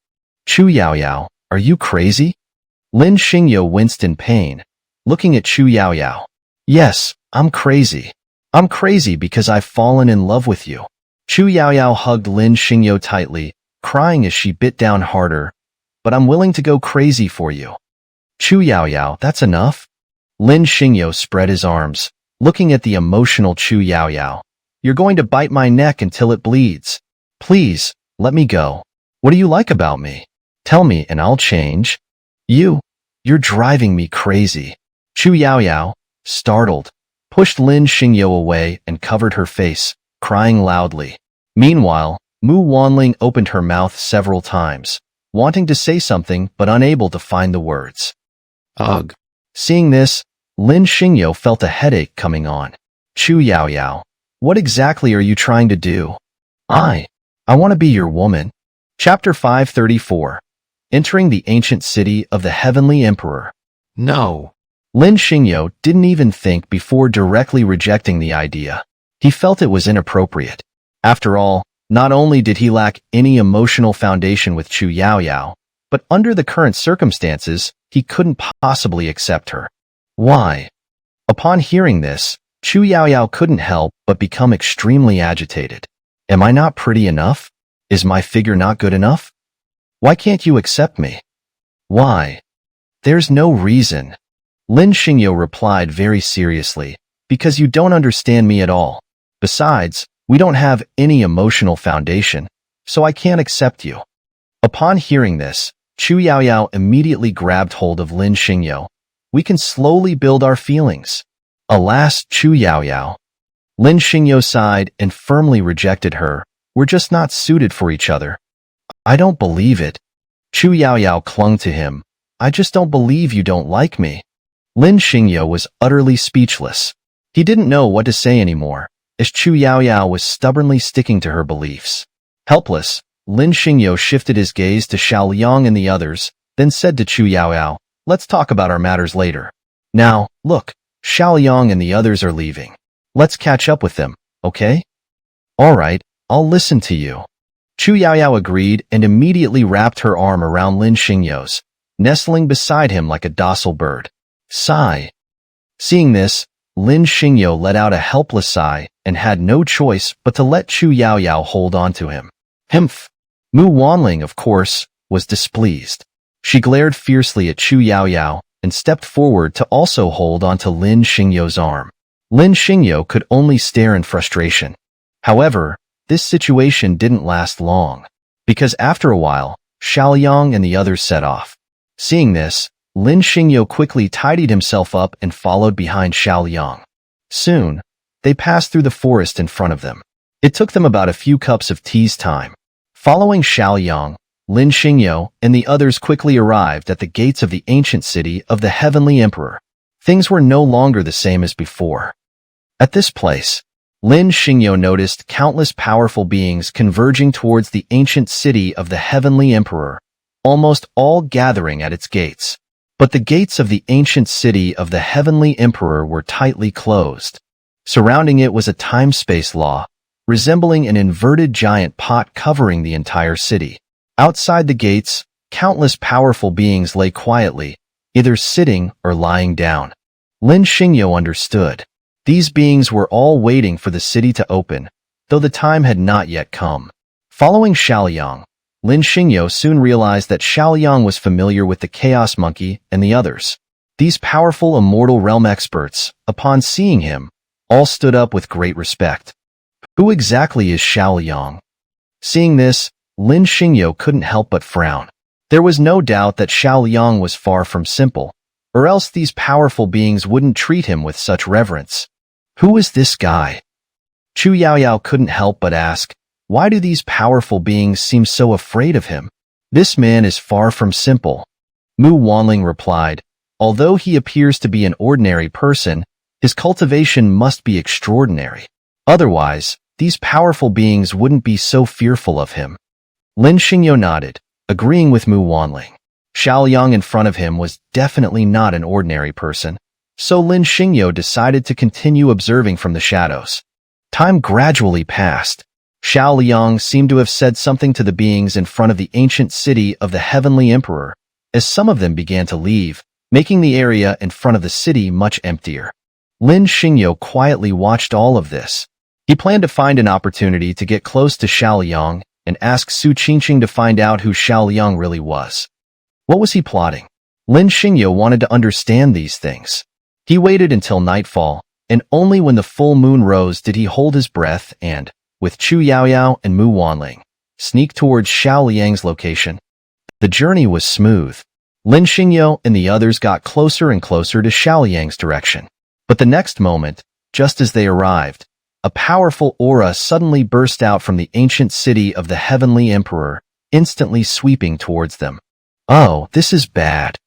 "Chu Yaoyao, are you crazy?" Lin Xingyo winced in pain, looking at Chu Yaoyao. "Yes, I'm crazy. I'm crazy because I've fallen in love with you." Chu Yaoyao hugged Lin Xingyo tightly, crying as she bit down harder, "But I'm willing to go crazy for you." "Chu Yaoyao, that's enough." Lin Xingyo spread his arms, looking at the emotional Chu Yaoyao. "You're going to bite my neck until it bleeds. Please, let me go. What do you like about me? Tell me and I'll change." You're driving me crazy." Chu Yaoyao, startled, pushed Lin Xingyo away and covered her face, crying loudly. Meanwhile, Mu Wanling opened her mouth several times, wanting to say something but unable to find the words. Ugh. Seeing this, Lin Xingyo felt a headache coming on. "Chu Yaoyao, what exactly are you trying to do?" I want to be your woman." Chapter 534. Entering the ancient city of the Heavenly Emperor. No. Lin Xingyo didn't even think before directly rejecting the idea. He felt it was inappropriate. After all, not only did he lack any emotional foundation with Chu Yaoyao, but under the current circumstances, he couldn't possibly accept her. Why? Upon hearing this, Chu Yaoyao couldn't help but become extremely agitated. "Am I not pretty enough? Is my figure not good enough? Why can't you accept me? Why?" "There's no reason." Lin Xingyo replied very seriously, "Because you don't understand me at all. Besides, we don't have any emotional foundation, so I can't accept you." Upon hearing this, Chu Yaoyao immediately grabbed hold of Lin Xingyo. "We can slowly build our feelings." "Alas, Chu Yaoyao." Lin Xingyo sighed and firmly rejected her. "We're just not suited for each other." "I don't believe it." Chu Yaoyao clung to him. "I just don't believe you don't like me." Lin Xingyo was utterly speechless. He didn't know what to say anymore, as Chu Yaoyao was stubbornly sticking to her beliefs. Helpless, Lin Xingyo shifted his gaze to Xiao Liang and the others, then said to Chu Yaoyao, "Let's talk about our matters later. Now, look, Xiao Liang and the others are leaving. Let's catch up with them, okay?" "All right, I'll listen to you." Chu Yaoyao agreed and immediately wrapped her arm around Lin Xingyo's, nestling beside him like a docile bird. Sigh. Seeing this, Lin Xingyo let out a helpless sigh and had no choice but to let Chu Yaoyao hold on to him. Humph. Mu Wanling, of course, was displeased. She glared fiercely at Chu Yaoyao and stepped forward to also hold onto Lin Xingyo's arm. Lin Xingyo could only stare in frustration. However, this situation didn't last long, because after a while, Xiao Liang and the others set off. Seeing this, Lin Xingyo quickly tidied himself up and followed behind Xiao Liang. Soon, they passed through the forest in front of them. It took them about a few cups of tea's time. Following Xiao Liang, Lin Xingyo and the others quickly arrived at the gates of the ancient city of the Heavenly Emperor. Things were no longer the same as before. At this place, Lin Xingyo noticed countless powerful beings converging towards the ancient city of the Heavenly Emperor, almost all gathering at its gates. But the gates of the ancient city of the Heavenly Emperor were tightly closed. Surrounding it was a time-space law, resembling an inverted giant pot covering the entire city. Outside the gates, countless powerful beings lay quietly, either sitting or lying down. Lin Xingyo understood. These beings were all waiting for the city to open, though the time had not yet come. Following Xiao Liang, Lin Xingyo soon realized that Xiao Liang was familiar with the Chaos Monkey and the others. These powerful immortal realm experts, upon seeing him, all stood up with great respect. Who exactly is Xiao Liang? Seeing this, Lin Xingyo couldn't help but frown. There was no doubt that Xiao Liang was far from simple, or else these powerful beings wouldn't treat him with such reverence. Who is this guy? Chu Yaoyao couldn't help but ask, why do these powerful beings seem so afraid of him? This man is far from simple. Mu Wanling replied, although he appears to be an ordinary person, his cultivation must be extraordinary. Otherwise, these powerful beings wouldn't be so fearful of him. Lin Xingyo nodded, agreeing with Mu Wanling. Xiao Liang in front of him was definitely not an ordinary person, so Lin Xingyo decided to continue observing from the shadows. Time gradually passed. Xiao Liang seemed to have said something to the beings in front of the ancient city of the Heavenly Emperor, as some of them began to leave, making the area in front of the city much emptier. Lin Xingyo quietly watched all of this. He planned to find an opportunity to get close to Xiao Liang and ask Su Qingqing to find out who Xiao Liang really was. What was he plotting? Lin Xingyo wanted to understand these things. He waited until nightfall, and only when the full moon rose did he hold his breath and, with Chu Yaoyao and Mu Wanling, sneak towards Xiao Liang's location. The journey was smooth. Lin Xingyo and the others got closer and closer to Xiao Liang's direction. But the next moment, just as they arrived, a powerful aura suddenly burst out from the ancient city of the Heavenly Emperor, instantly sweeping towards them. Oh, this is bad.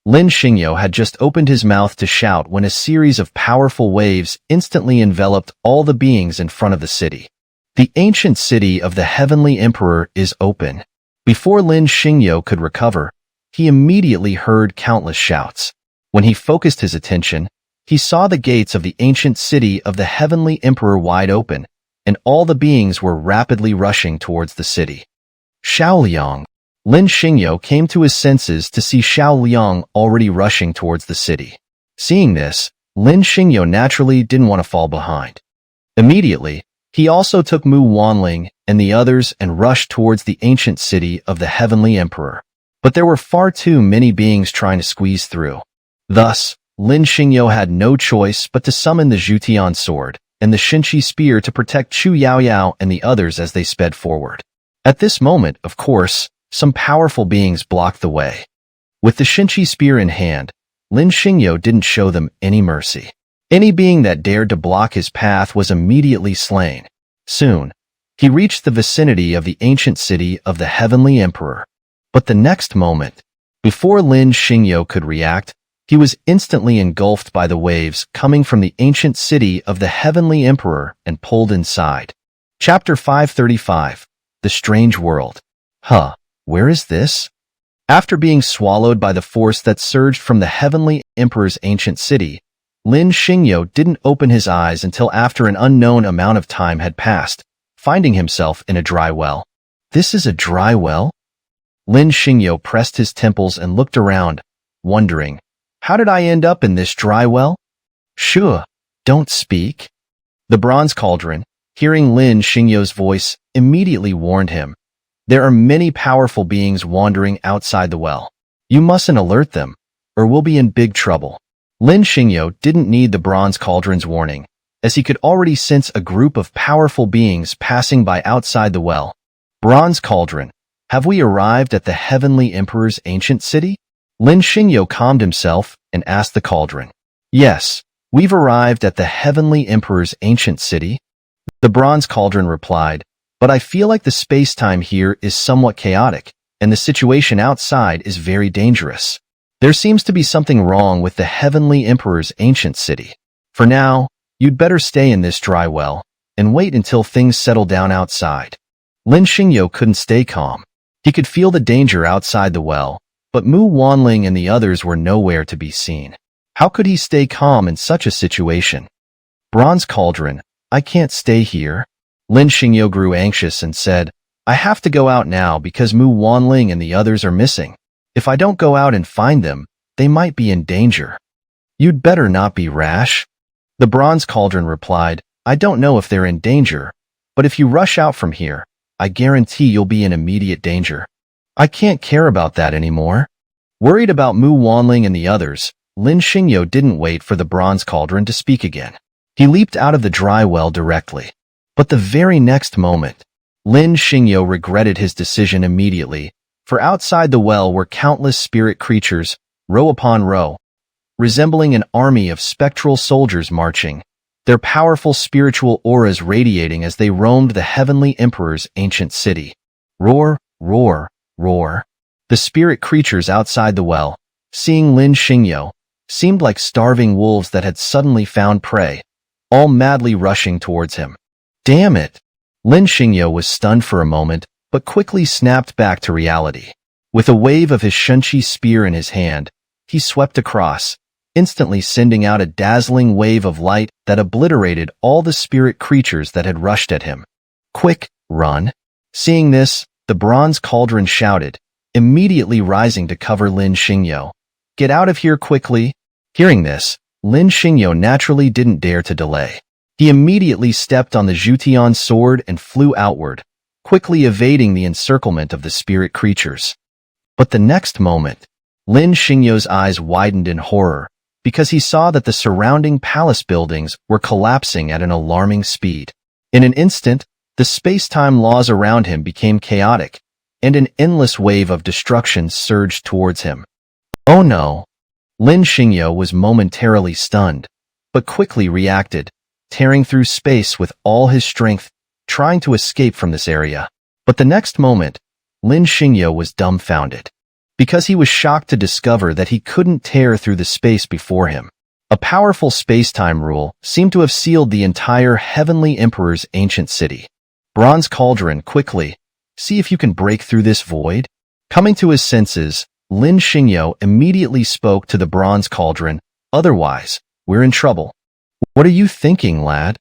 Lin Xingyo had just opened his mouth to shout when a series of powerful waves instantly enveloped all the beings in front of the city. The ancient city of the Heavenly Emperor is open. Before Lin Xingyo could recover, he immediately heard countless shouts. When he focused his attention, he saw the gates of the ancient city of the Heavenly Emperor wide open, and all the beings were rapidly rushing towards the city. Xiao Liang. Lin Xingyo came to his senses to see Xiao Liang already rushing towards the city. Seeing this, Lin Xingyo naturally didn't want to fall behind. Immediately, he also took Mu Wanling and the others and rushed towards the ancient city of the Heavenly Emperor. But there were far too many beings trying to squeeze through. Thus, Lin Xingyo had no choice but to summon the Zhutian sword and the Xinqi spear to protect Chu Yaoyao and the others as they sped forward. At this moment, of course, some powerful beings blocked the way. With the Xinqi spear in hand, Lin Xingyo didn't show them any mercy. Any being that dared to block his path was immediately slain. Soon, he reached the vicinity of the ancient city of the Heavenly Emperor. But the next moment, before Lin Xingyo could react, He was instantly engulfed by the waves coming from the ancient city of the Heavenly Emperor and pulled inside. Chapter 535. The Strange World. Where is this? After being swallowed by the force that surged from the Heavenly Emperor's ancient city, Lin Xingyo didn't open his eyes until after an unknown amount of time had passed, finding himself in a dry well. This is a dry well? Lin Xingyo pressed his temples and looked around, wondering, how did I end up in this dry well? Sure, don't speak. The bronze cauldron, hearing Lin Xingyo's voice, immediately warned him. There are many powerful beings wandering outside the well. You mustn't alert them, or we'll be in big trouble. Lin Xingyo didn't need the bronze cauldron's warning, as he could already sense a group of powerful beings passing by outside the well. Bronze cauldron, have we arrived at the Heavenly Emperor's ancient city? Lin Xingyo calmed himself and asked the cauldron. Yes, we've arrived at the Heavenly Emperor's ancient city. The bronze cauldron replied, but I feel like the space-time here is somewhat chaotic, and the situation outside is very dangerous. There seems to be something wrong with the Heavenly Emperor's ancient city. For now, you'd better stay in this dry well, and wait until things settle down outside. Lin Xingyo couldn't stay calm. He could feel the danger outside the well, but Mu Wanling and the others were nowhere to be seen. How could he stay calm in such a situation? Bronze Cauldron, I can't stay here. Lin Xingyo grew anxious and said, I have to go out now because Mu Wanling and the others are missing. If I don't go out and find them, they might be in danger. You'd better not be rash. The Bronze Cauldron replied, I don't know if they're in danger, but if you rush out from here, I guarantee you'll be in immediate danger. I can't care about that anymore. Worried about Mu Wanling and the others, Lin Xingyo didn't wait for the Bronze Cauldron to speak again. He leaped out of the dry well directly. But the very next moment, Lin Xingyo regretted his decision immediately, for outside the well were countless spirit creatures, row upon row, resembling an army of spectral soldiers marching, their powerful spiritual auras radiating as they roamed the Heavenly Emperor's ancient city. Roar, roar, roar. The spirit creatures outside the well, seeing Lin Xingyo, seemed like starving wolves that had suddenly found prey, all madly rushing towards him. Damn it! Lin Xingyo was stunned for a moment, but quickly snapped back to reality. With a wave of his Shunqi spear in his hand, he swept across, instantly sending out a dazzling wave of light that obliterated all the spirit creatures that had rushed at him. Quick, run! Seeing this, the Bronze Cauldron shouted, immediately rising to cover Lin Xingyo. Get out of here quickly! Hearing this, Lin Xingyo naturally didn't dare to delay. He immediately stepped on the Zhutian sword and flew outward, quickly evading the encirclement of the spirit creatures. But the next moment, Lin Xingyo's eyes widened in horror, because he saw that the surrounding palace buildings were collapsing at an alarming speed. In an instant, the space-time laws around him became chaotic, and an endless wave of destruction surged towards him. Oh no! Lin Xingyo was momentarily stunned, but quickly reacted, tearing through space with all his strength, trying to escape from this area. But the next moment, Lin Xingyo was dumbfounded, because he was shocked to discover that he couldn't tear through the space before him. A powerful space-time rule seemed to have sealed the entire Heavenly Emperor's ancient city. Bronze Cauldron, quickly, see if you can break through this void. Coming to his senses, Lin Xingyo immediately spoke to the Bronze Cauldron, otherwise, we're in trouble. What are you thinking, lad?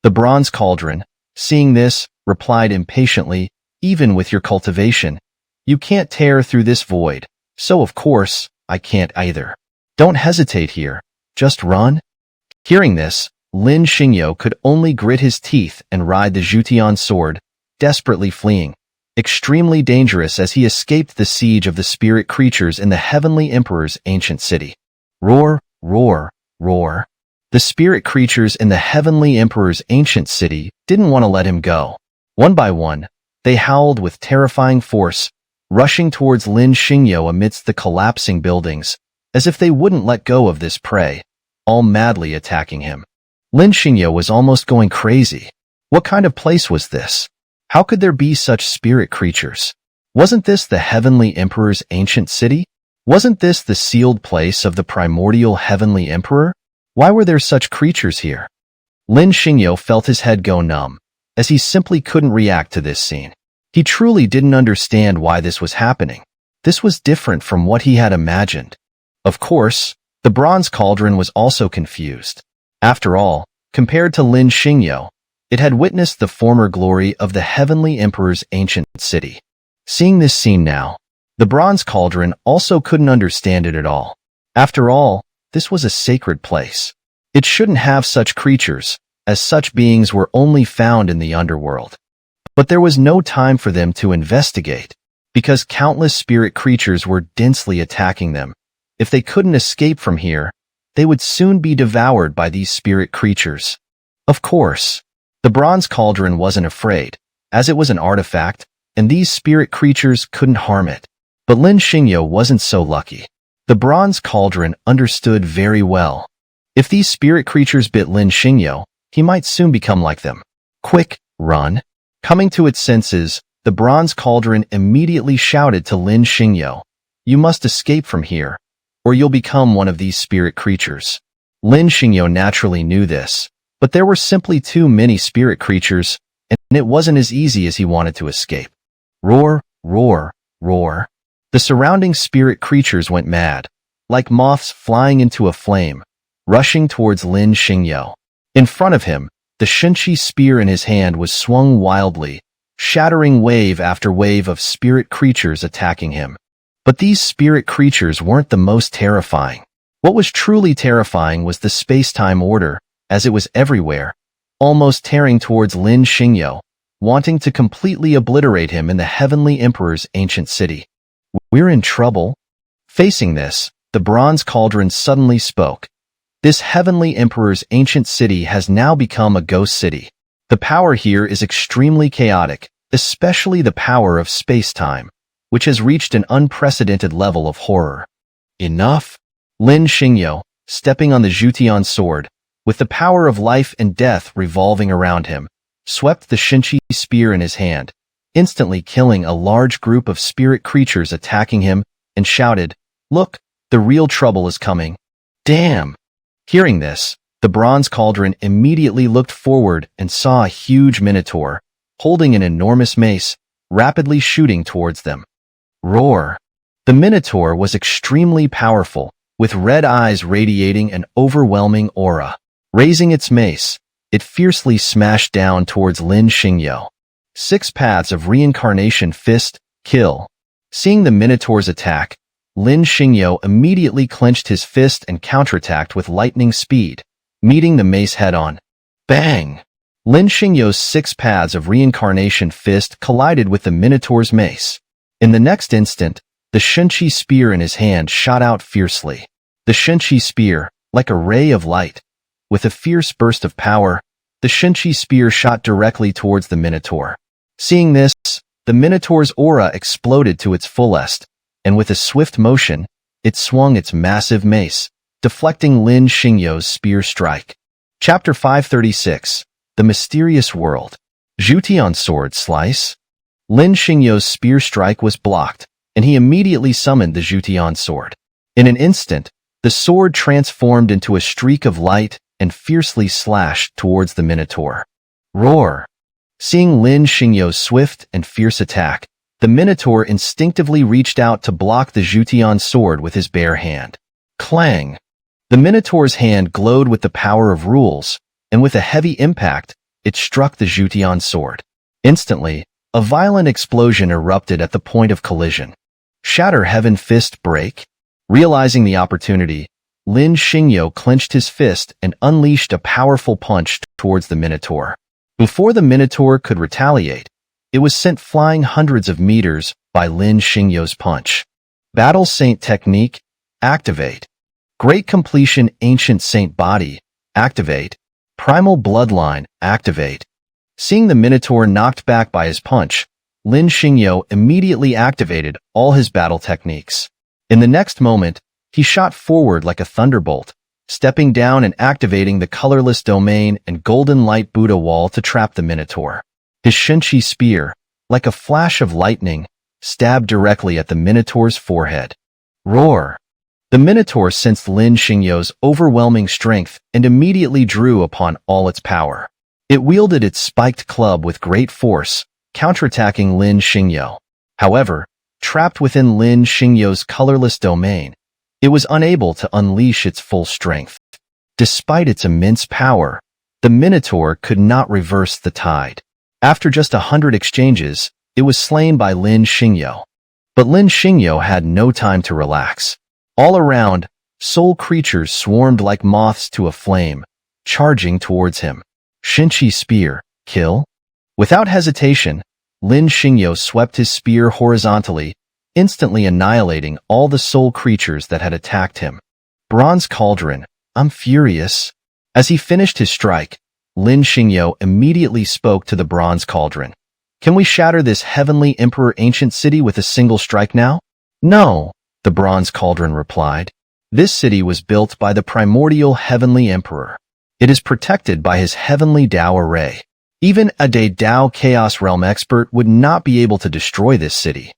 The Bronze Cauldron, seeing this, replied impatiently, even with your cultivation, you can't tear through this void, so of course, I can't either. Don't hesitate here, just run. Hearing this, Lin Xingyo could only grit his teeth and ride the Zhutian sword, desperately fleeing, extremely dangerous as he escaped the siege of the spirit creatures in the Heavenly Emperor's ancient city. Roar, roar, roar. The spirit creatures in the Heavenly Emperor's ancient city didn't want to let him go. One by one, they howled with terrifying force, rushing towards Lin Xingyo amidst the collapsing buildings, as if they wouldn't let go of this prey, all madly attacking him. Lin Xingyo was almost going crazy. What kind of place was this? How could there be such spirit creatures? Wasn't this the Heavenly Emperor's ancient city? Wasn't this the sealed place of the primordial heavenly emperor? Why were there such creatures here? Lin Xingyo felt his head go numb, as he simply couldn't react to this scene. He truly didn't understand why this was happening. This was different from what he had imagined. Of course, the bronze cauldron was also confused. After all, compared to Lin Xingyo, it had witnessed the former glory of the heavenly emperor's ancient city. Seeing this scene now, the bronze cauldron also couldn't understand it at all. After all, this was a sacred place. It shouldn't have such creatures, as such beings were only found in the underworld. But there was no time for them to investigate, because countless spirit creatures were densely attacking them. If they couldn't escape from here, they would soon be devoured by these spirit creatures. Of course, the bronze cauldron wasn't afraid, as it was an artifact, and these spirit creatures couldn't harm it. But Lin Xingyo wasn't so lucky. The bronze cauldron understood very well. If these spirit creatures bit Lin Xingyo, he might soon become like them. Quick, run! Coming to its senses, the bronze cauldron immediately shouted to Lin Xingyo, "You must escape from here, or you'll become one of these spirit creatures." Lin Xingyo naturally knew this, but there were simply too many spirit creatures, and it wasn't as easy as he wanted to escape. Roar, roar, roar. The surrounding spirit creatures went mad, like moths flying into a flame, rushing towards Lin Xingyo. In front of him, the Shenqi spear in his hand was swung wildly, shattering wave after wave of spirit creatures attacking him. But these spirit creatures weren't the most terrifying. What was truly terrifying was the space-time order, as it was everywhere, almost tearing towards Lin Xingyo, wanting to completely obliterate him in the heavenly emperor's ancient city. "We're in trouble." Facing this, the bronze cauldron suddenly spoke. This heavenly emperor's ancient city has now become a ghost city. The power here is extremely chaotic, especially the power of space-time, which has reached an unprecedented level of horror. Enough! Lin Xingyo, stepping on the Zhutian sword, with the power of life and death revolving around him, swept the Shenqi spear in his hand, instantly killing a large group of spirit creatures attacking him, and shouted, "Look, the real trouble is coming." Damn! Hearing this, the bronze cauldron immediately looked forward and saw a huge minotaur, holding an enormous mace, rapidly shooting towards them. Roar! The minotaur was extremely powerful, with red eyes radiating an overwhelming aura. Raising its mace, it fiercely smashed down towards Lin Xingyo. 6 paths of reincarnation fist, kill. Seeing the minotaur's attack, Lin Xingyo immediately clenched his fist and counterattacked with lightning speed, meeting the mace head-on. Bang! Lin Xingyo's 6 paths of reincarnation fist collided with the minotaur's mace. In the next instant, the Shenqi spear in his hand shot out fiercely. The Shenqi spear, like a ray of light. With a fierce burst of power, the Shenqi spear shot directly towards the minotaur. Seeing this, the minotaur's aura exploded to its fullest, and with a swift motion, it swung its massive mace, deflecting Lin Xingyo's spear strike. Chapter 536, The Mysterious World. Zhutian Sword Slice. Lin Xingyo's spear strike was blocked, and he immediately summoned the Zhutian sword. In an instant, the sword transformed into a streak of light and fiercely slashed towards the minotaur. Roar! Seeing Lin Xingyo's swift and fierce attack, the minotaur instinctively reached out to block the Zhutian sword with his bare hand. Clang! The minotaur's hand glowed with the power of rules, and with a heavy impact, it struck the Zhutian sword. Instantly, a violent explosion erupted at the point of collision. Shatter Heaven Fist Break? Realizing the opportunity, Lin Xingyo clenched his fist and unleashed a powerful punch towards the minotaur. Before the minotaur could retaliate, it was sent flying hundreds of meters by Lin Xingyo's punch. Battle Saint Technique, activate. Great Completion Ancient Saint Body, activate. Primal Bloodline, activate. Seeing the minotaur knocked back by his punch, Lin Xingyo immediately activated all his battle techniques. In the next moment, he shot forward like a thunderbolt, stepping down and activating the colorless domain and golden light Buddha wall to trap the minotaur. His Shenqi spear, like a flash of lightning, stabbed directly at the minotaur's forehead. Roar. The Minotaur sensed Lin Xingyo's overwhelming strength and immediately drew upon all its power. It wielded its spiked club with great force, counterattacking Lin Xingyo. However, trapped within Lin Xingyo's colorless domain, it was unable to unleash its full strength. Despite its immense power, the Minotaur could not reverse the tide. After just 100 exchanges, it was slain by Lin Xingyo. But Lin Xingyo had no time to relax. All around, soul creatures swarmed like moths to a flame, charging towards him. Shinchi spear, kill? Without hesitation, Lin Xingyo swept his spear horizontally, instantly annihilating all the soul creatures that had attacked him. Bronze Cauldron, I'm furious. As he finished his strike, Lin Xingyo immediately spoke to the Bronze Cauldron. Can we shatter this heavenly emperor ancient city with a single strike now? No, the Bronze Cauldron replied. This city was built by the primordial heavenly emperor. It is protected by his heavenly Dao array. Even a Dao Chaos Realm expert would not be able to destroy this city.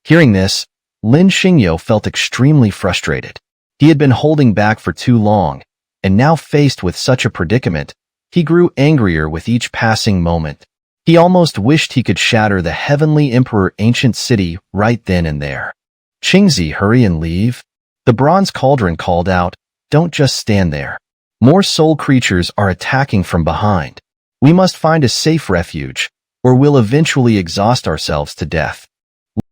Hearing this, Lin Xingyo felt extremely frustrated. He had been holding back for too long, and now faced with such a predicament, he grew angrier with each passing moment. He almost wished he could shatter the heavenly emperor ancient city right then and there. Qingzi, hurry and leave. The Bronze Cauldron called out, don't just stand there. More soul creatures are attacking from behind. We must find a safe refuge, or we'll eventually exhaust ourselves to death.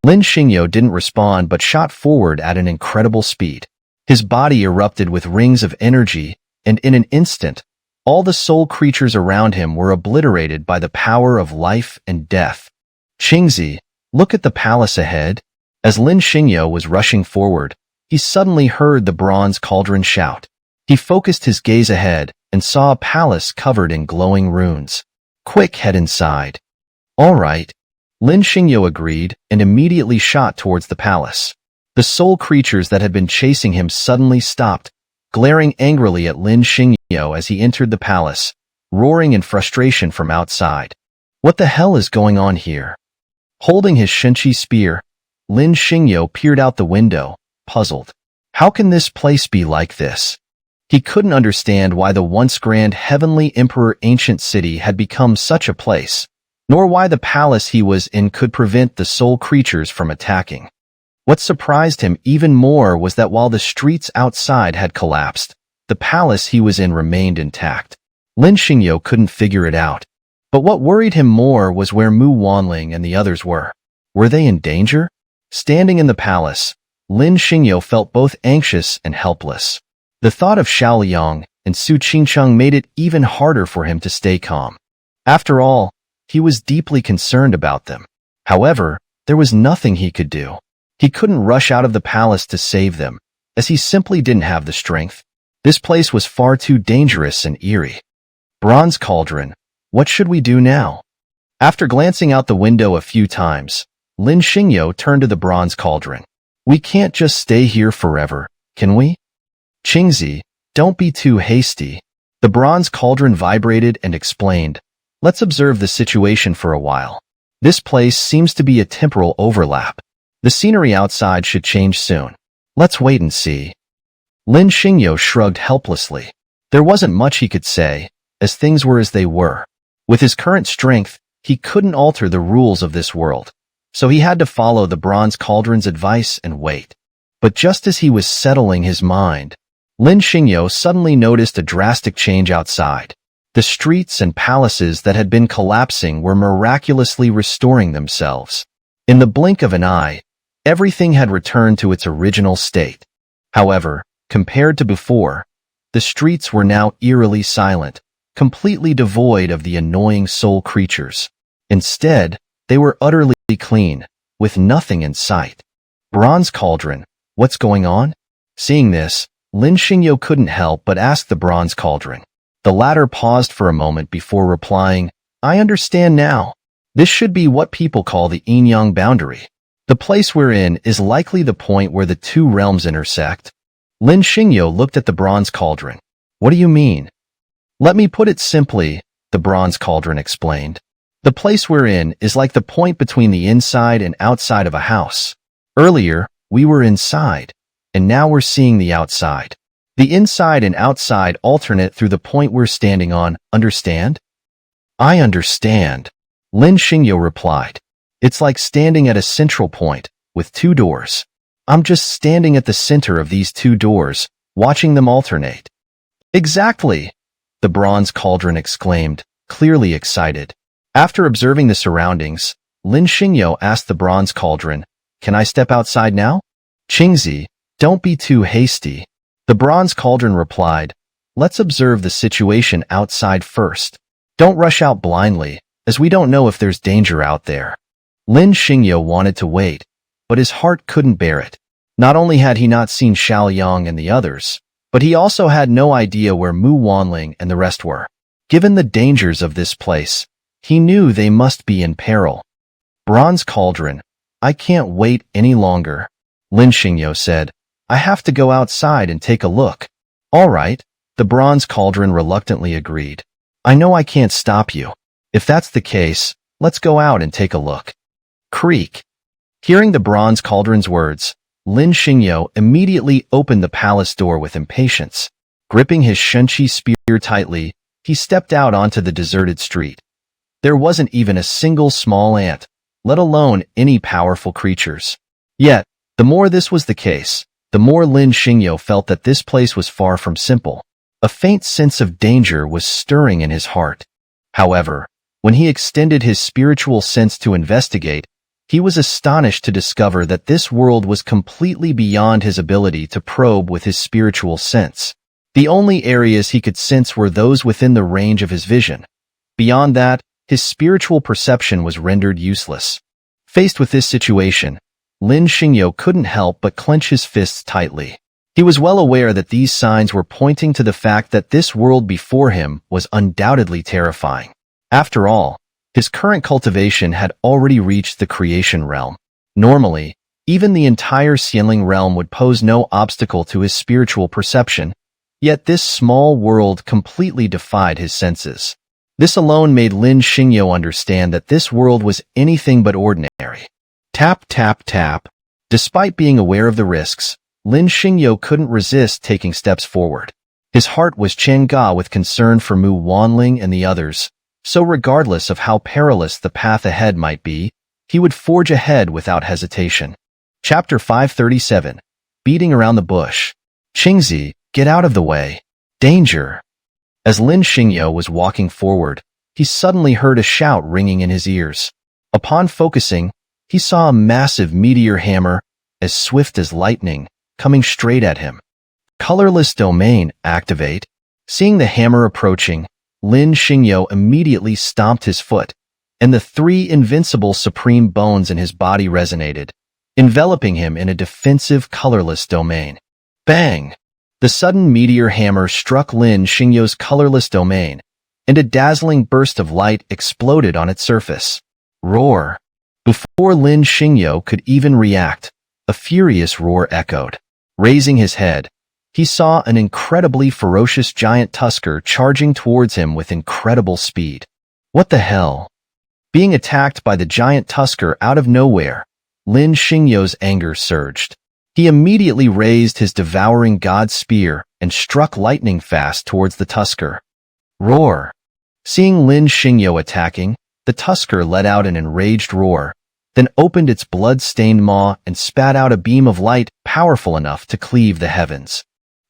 Lin Xingyo didn't respond but shot forward at an incredible speed. His body erupted with rings of energy, and in an instant, all the soul creatures around him were obliterated by the power of life and death. Qingzi, look at the palace ahead. As Lin Xingyo was rushing forward, he suddenly heard the Bronze Cauldron shout. He focused his gaze ahead and saw a palace covered in glowing runes. Quick, head inside. All right. Lin Xingyo agreed and immediately shot towards the palace. The soul creatures that had been chasing him suddenly stopped, glaring angrily at Lin Xingyo as he entered the palace, roaring in frustration from outside. What the hell is going on here? Holding his Shinchi spear, Lin Xingyo peered out the window, puzzled. How can this place be like this? He couldn't understand why the once grand heavenly emperor ancient city had become such a place, nor why the palace he was in could prevent the soul creatures from attacking. What surprised him even more was that while the streets outside had collapsed, the palace he was in remained intact. Lin Xingyo couldn't figure it out. But what worried him more was where Mu Wanling and the others were. Were they in danger? Standing in the palace, Lin Xingyo felt both anxious and helpless. The thought of Xiao Liang and Su Qingcheng made it even harder for him to stay calm. After all, he was deeply concerned about them. However, there was nothing he could do. He couldn't rush out of the palace to save them, as he simply didn't have the strength. This place was far too dangerous and eerie. Bronze Cauldron, what should we do now? After glancing out the window a few times, Lin Xingyo turned to the Bronze Cauldron. We can't just stay here forever, can we? Qingzi, don't be too hasty. The Bronze Cauldron vibrated and explained, let's observe the situation for a while. This place seems to be a temporal overlap. The scenery outside should change soon. Let's wait and see. Lin Xingyo shrugged helplessly. There wasn't much he could say, as things were as they were. With his current strength, he couldn't alter the rules of this world, so he had to follow the Bronze Cauldron's advice and wait. But just as he was settling his mind, Lin Xingyo suddenly noticed a drastic change outside. The streets and palaces that had been collapsing were miraculously restoring themselves. In the blink of an eye, everything had returned to its original state. However, compared to before, the streets were now eerily silent, completely devoid of the annoying soul creatures. Instead, they were utterly clean, with nothing in sight. Bronze Cauldron, what's going on? Seeing this, Lin Xingyo couldn't help but ask the Bronze Cauldron. The latter paused for a moment before replying, I understand now. This should be what people call the yin-yang boundary. The place we're in is likely the point where the two realms intersect. Lin Xingyo looked at the Bronze Cauldron. What do you mean? Let me put it simply, the Bronze Cauldron explained. The place we're in is like the point between the inside and outside of a house. Earlier, we were inside, and now we're seeing the outside. The inside and outside alternate through the point we're standing on, understand? I understand, Lin Xingyo replied. It's like standing at a central point, with two doors. I'm just standing at the center of these two doors, watching them alternate. Exactly, the bronze cauldron exclaimed, clearly excited. After observing the surroundings, Lin Xingyo asked the bronze cauldron, "Can I step outside now?" "Qingzi, don't be too hasty." The bronze cauldron replied, "Let's observe the situation outside first. Don't rush out blindly, as we don't know if there's danger out there." Lin Xingyo wanted to wait, but his heart couldn't bear it. Not only had he not seen Xiao Yang and the others, but he also had no idea where Mu Wanling and the rest were. Given the dangers of this place, he knew they must be in peril. "Bronze Cauldron, I can't wait any longer," Lin Xingyo said. "I have to go outside and take a look." "All right," the Bronze Cauldron reluctantly agreed. "I know I can't stop you. If that's the case, let's go out and take a look." Creak. Hearing the Bronze Cauldron's words, Lin Xingyo immediately opened the palace door with impatience. Gripping his Shunqi spear tightly, he stepped out onto the deserted street. There wasn't even a single small ant, let alone any powerful creatures. Yet, the more this was the case, the more Lin Xingyo felt that this place was far from simple. A faint sense of danger was stirring in his heart. However, when he extended his spiritual sense to investigate, he was astonished to discover that this world was completely beyond his ability to probe with his spiritual sense. The only areas he could sense were those within the range of his vision. Beyond that, his spiritual perception was rendered useless. Faced with this situation, Lin Xingyo couldn't help but clench his fists tightly. He was well aware that these signs were pointing to the fact that this world before him was undoubtedly terrifying. After all, his current cultivation had already reached the creation realm. Normally, even the entire Xianling realm would pose no obstacle to his spiritual perception, yet this small world completely defied his senses. This alone made Lin Xingyo understand that this world was anything but ordinary. Tap, tap, tap. Despite being aware of the risks, Lin Xingyo couldn't resist taking steps forward. His heart was Chang'e with concern for Mu Wanling and the others, so regardless of how perilous the path ahead might be, he would forge ahead without hesitation. Chapter 537. Beating around the bush. "Qingzi, get out of the way. Danger." As Lin Xingyo was walking forward, he suddenly heard a shout ringing in his ears. Upon focusing, he saw a massive meteor hammer, as swift as lightning, coming straight at him. "Colorless domain, activate." Seeing the hammer approaching, Lin Xingyo immediately stomped his foot, and the three invincible supreme bones in his body resonated, enveloping him in a defensive colorless domain. Bang! The sudden meteor hammer struck Lin Xingyo's colorless domain, and a dazzling burst of light exploded on its surface. Roar! Before Lin Xingyo could even react, a furious roar echoed. Raising his head, he saw an incredibly ferocious giant tusker charging towards him with incredible speed. What the hell? Being attacked by the giant tusker out of nowhere, Lin Xingyo's anger surged. He immediately raised his devouring god spear and struck lightning fast towards the tusker. Roar! Seeing Lin Xingyo attacking, the tusker let out an enraged roar, then opened its blood-stained maw and spat out a beam of light powerful enough to cleave the heavens.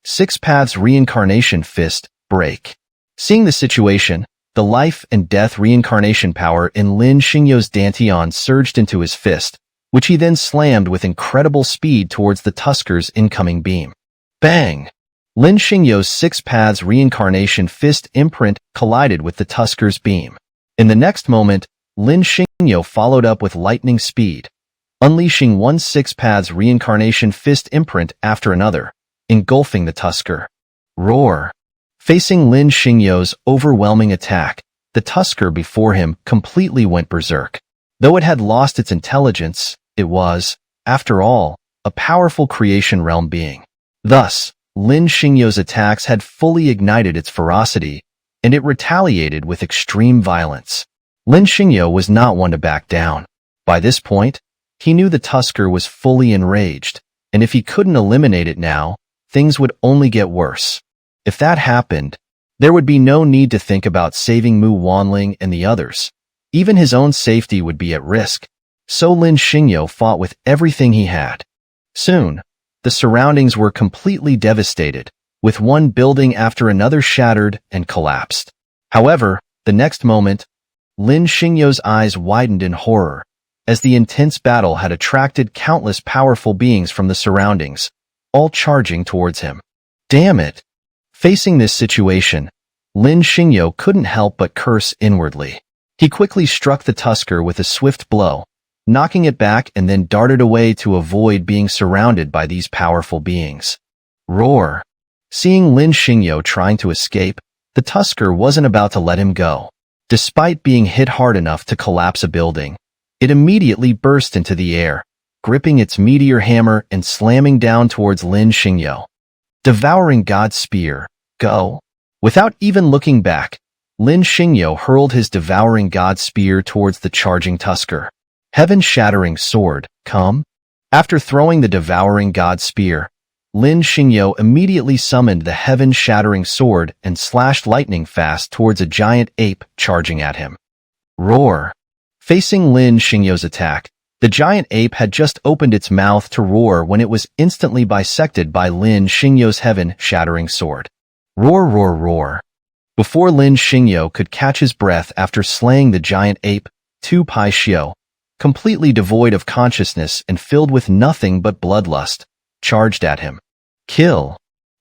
Six Paths Reincarnation Fist, break. Seeing the situation, the life and death reincarnation power in Lin Xingyo's dantian surged into his fist, which he then slammed with incredible speed towards the tusker's incoming beam. Bang! Lin Xingyo's Six Paths Reincarnation Fist imprint collided with the tusker's beam. In the next moment, Lin Xingyo followed up with lightning speed, unleashing one Six Paths Reincarnation Fist imprint after another, engulfing the tusker. Roar! Facing Lin Xingyo's overwhelming attack, the tusker before him completely went berserk. Though it had lost its intelligence, it was, after all, a powerful creation realm being. Thus, Lin Xingyo's attacks had fully ignited its ferocity, and it retaliated with extreme violence. Lin Xingyo was not one to back down. By this point, he knew the tusker was fully enraged, and if he couldn't eliminate it now, things would only get worse. If that happened, there would be no need to think about saving Mu Wanling and the others. Even his own safety would be at risk. So Lin Xingyo fought with everything he had. Soon, the surroundings were completely devastated, with one building after another shattered and collapsed. However, the next moment, Lin Xingyo's eyes widened in horror, as the intense battle had attracted countless powerful beings from the surroundings, all charging towards him. Damn it! Facing this situation, Lin Xingyo couldn't help but curse inwardly. He quickly struck the Tusker with a swift blow, knocking it back and then darted away to avoid being surrounded by these powerful beings. Roar! Seeing Lin Xingyo trying to escape, the Tusker wasn't about to let him go. Despite being hit hard enough to collapse a building, it immediately burst into the air, gripping its meteor hammer and slamming down towards Lin Xingyo. Devouring God Spear, go! Without even looking back, Lin Xingyo hurled his Devouring God Spear towards the charging Tusker. Heaven-shattering sword, come! After throwing the Devouring God Spear, Lin Xingyo immediately summoned the Heaven-shattering sword and slashed lightning fast towards a giant ape charging at him. Roar! Facing Lin Xingyo's attack, the giant ape had just opened its mouth to roar when it was instantly bisected by Lin Xingyo's heaven-shattering sword. Roar, roar, roar! Before Lin Xingyo could catch his breath after slaying the giant ape, Tu Pai Xiu, completely devoid of consciousness and filled with nothing but bloodlust, charged at him. Kill!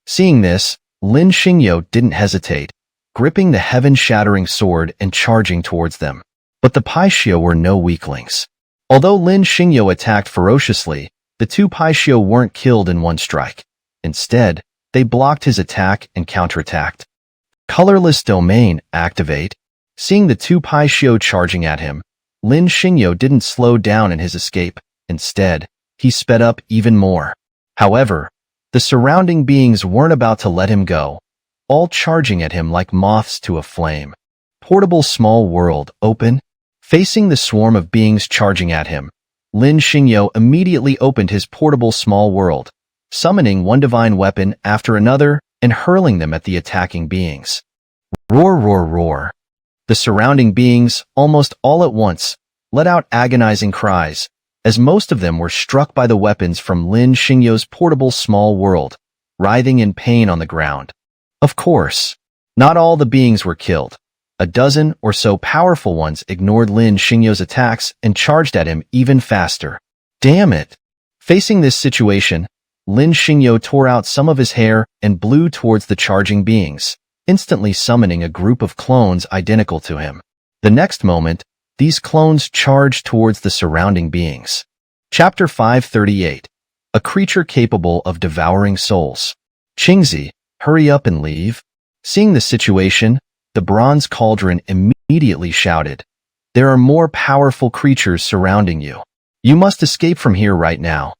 Seeing this, Lin Xingyo didn't hesitate, gripping the heaven-shattering sword and charging towards them. But the Pai Xiu were no weaklings. Although Lin Xingyo attacked ferociously, the two Pai Xiu weren't killed in one strike. Instead, they blocked his attack and counterattacked. Colorless Domain, activate. Seeing the two Pai Xiu charging at him, Lin Xingyo didn't slow down in his escape. Instead, he sped up even more. However, the surrounding beings weren't about to let him go, all charging at him like moths to a flame. Portable Small World, open. Facing the swarm of beings charging at him, Lin Xingyo immediately opened his portable small world, summoning one divine weapon after another and hurling them at the attacking beings. Roar, roar, roar! The surrounding beings, almost all at once, let out agonizing cries, as most of them were struck by the weapons from Lin Xingyo's portable small world, writhing in pain on the ground. Of course, not all the beings were killed. A dozen or so powerful ones ignored Lin Xingyo's attacks and charged at him even faster. Damn it! Facing this situation, Lin Xingyo tore out some of his hair and blew towards the charging beings, instantly summoning a group of clones identical to him. The next moment, these clones charged towards the surrounding beings. Chapter 538. A creature capable of devouring souls. Qingzi, hurry up and leave. Seeing the situation, the Bronze Cauldron immediately shouted, "There are more powerful creatures surrounding you. You must escape from here right now.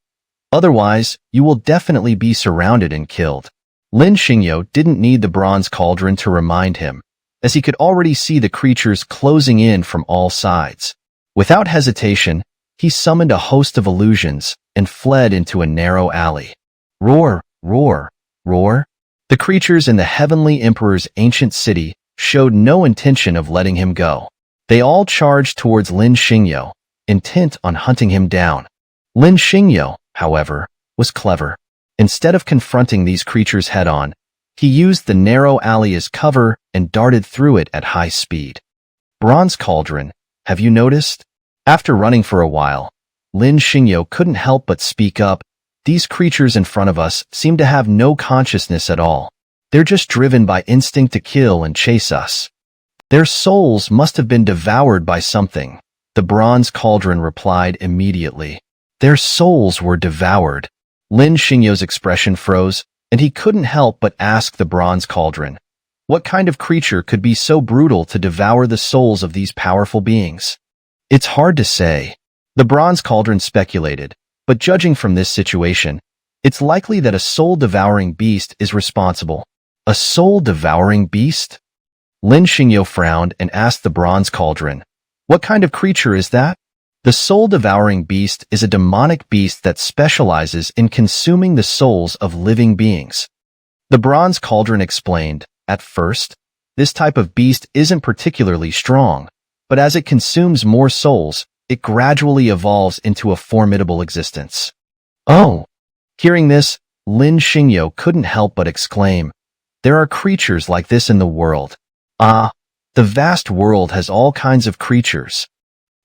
Otherwise, you will definitely be surrounded and killed." Lin Xingyo didn't need the Bronze Cauldron to remind him, as he could already see the creatures closing in from all sides. Without hesitation, he summoned a host of illusions and fled into a narrow alley. Roar, roar, roar! The creatures in the Heavenly Emperor's ancient city showed no intention of letting him go. They all charged towards Lin Xingyo, intent on hunting him down. Lin Xingyo, however, was clever. Instead of confronting these creatures head-on, he used the narrow alley as cover and darted through it at high speed. Bronze Cauldron, have you noticed? After running for a while, Lin Xingyo couldn't help but speak up. These creatures in front of us seem to have no consciousness at all. They're just driven by instinct to kill and chase us. Their souls must have been devoured by something, the Bronze Cauldron replied immediately. Their souls were devoured. Lin Xingyo's expression froze, and he couldn't help but ask the Bronze Cauldron, what kind of creature could be so brutal to devour the souls of these powerful beings? It's hard to say. The Bronze Cauldron speculated, but judging from this situation, it's likely that a soul-devouring beast is responsible. A soul-devouring beast? Lin Xingyo frowned and asked the Bronze Cauldron, what kind of creature is that? The soul-devouring beast is a demonic beast that specializes in consuming the souls of living beings. The bronze cauldron explained, at first, this type of beast isn't particularly strong, but as it consumes more souls, it gradually evolves into a formidable existence. Oh! Hearing this, Lin Xingyo couldn't help but exclaim, there are creatures like this in the world. Ah, the vast world has all kinds of creatures.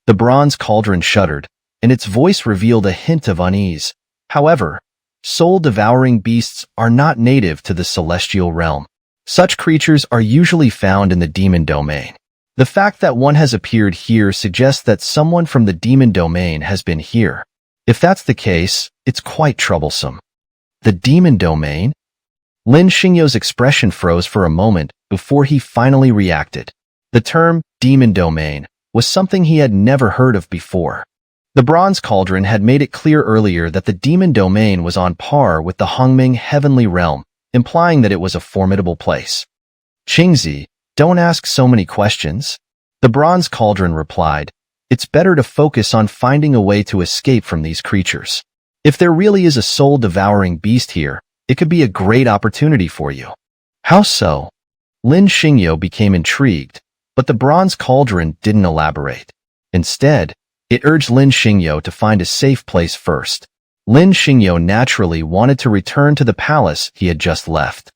The bronze cauldron shuddered, and its voice revealed a hint of unease. However, soul-devouring beasts are not native to the celestial realm. Such creatures are usually found in the demon domain. The fact that one has appeared here suggests that someone from the demon domain has been here. If that's the case, it's quite troublesome. The demon domain? Lin Xingyo's expression froze for a moment before he finally reacted. The term demon domain was something he had never heard of before. The bronze cauldron had made it clear earlier that the demon domain was on par with the Hongming heavenly realm, implying that it was a formidable place. Qingzi, don't ask so many questions. The bronze cauldron replied, it's better to focus on finding a way to escape from these creatures. If there really is a soul-devouring beast here, it could be a great opportunity for you. How so? Lin Xingyo became intrigued, but the bronze cauldron didn't elaborate. Instead, it urged Lin Xingyo to find a safe place first. Lin Xingyo naturally wanted to return to the palace he had just left.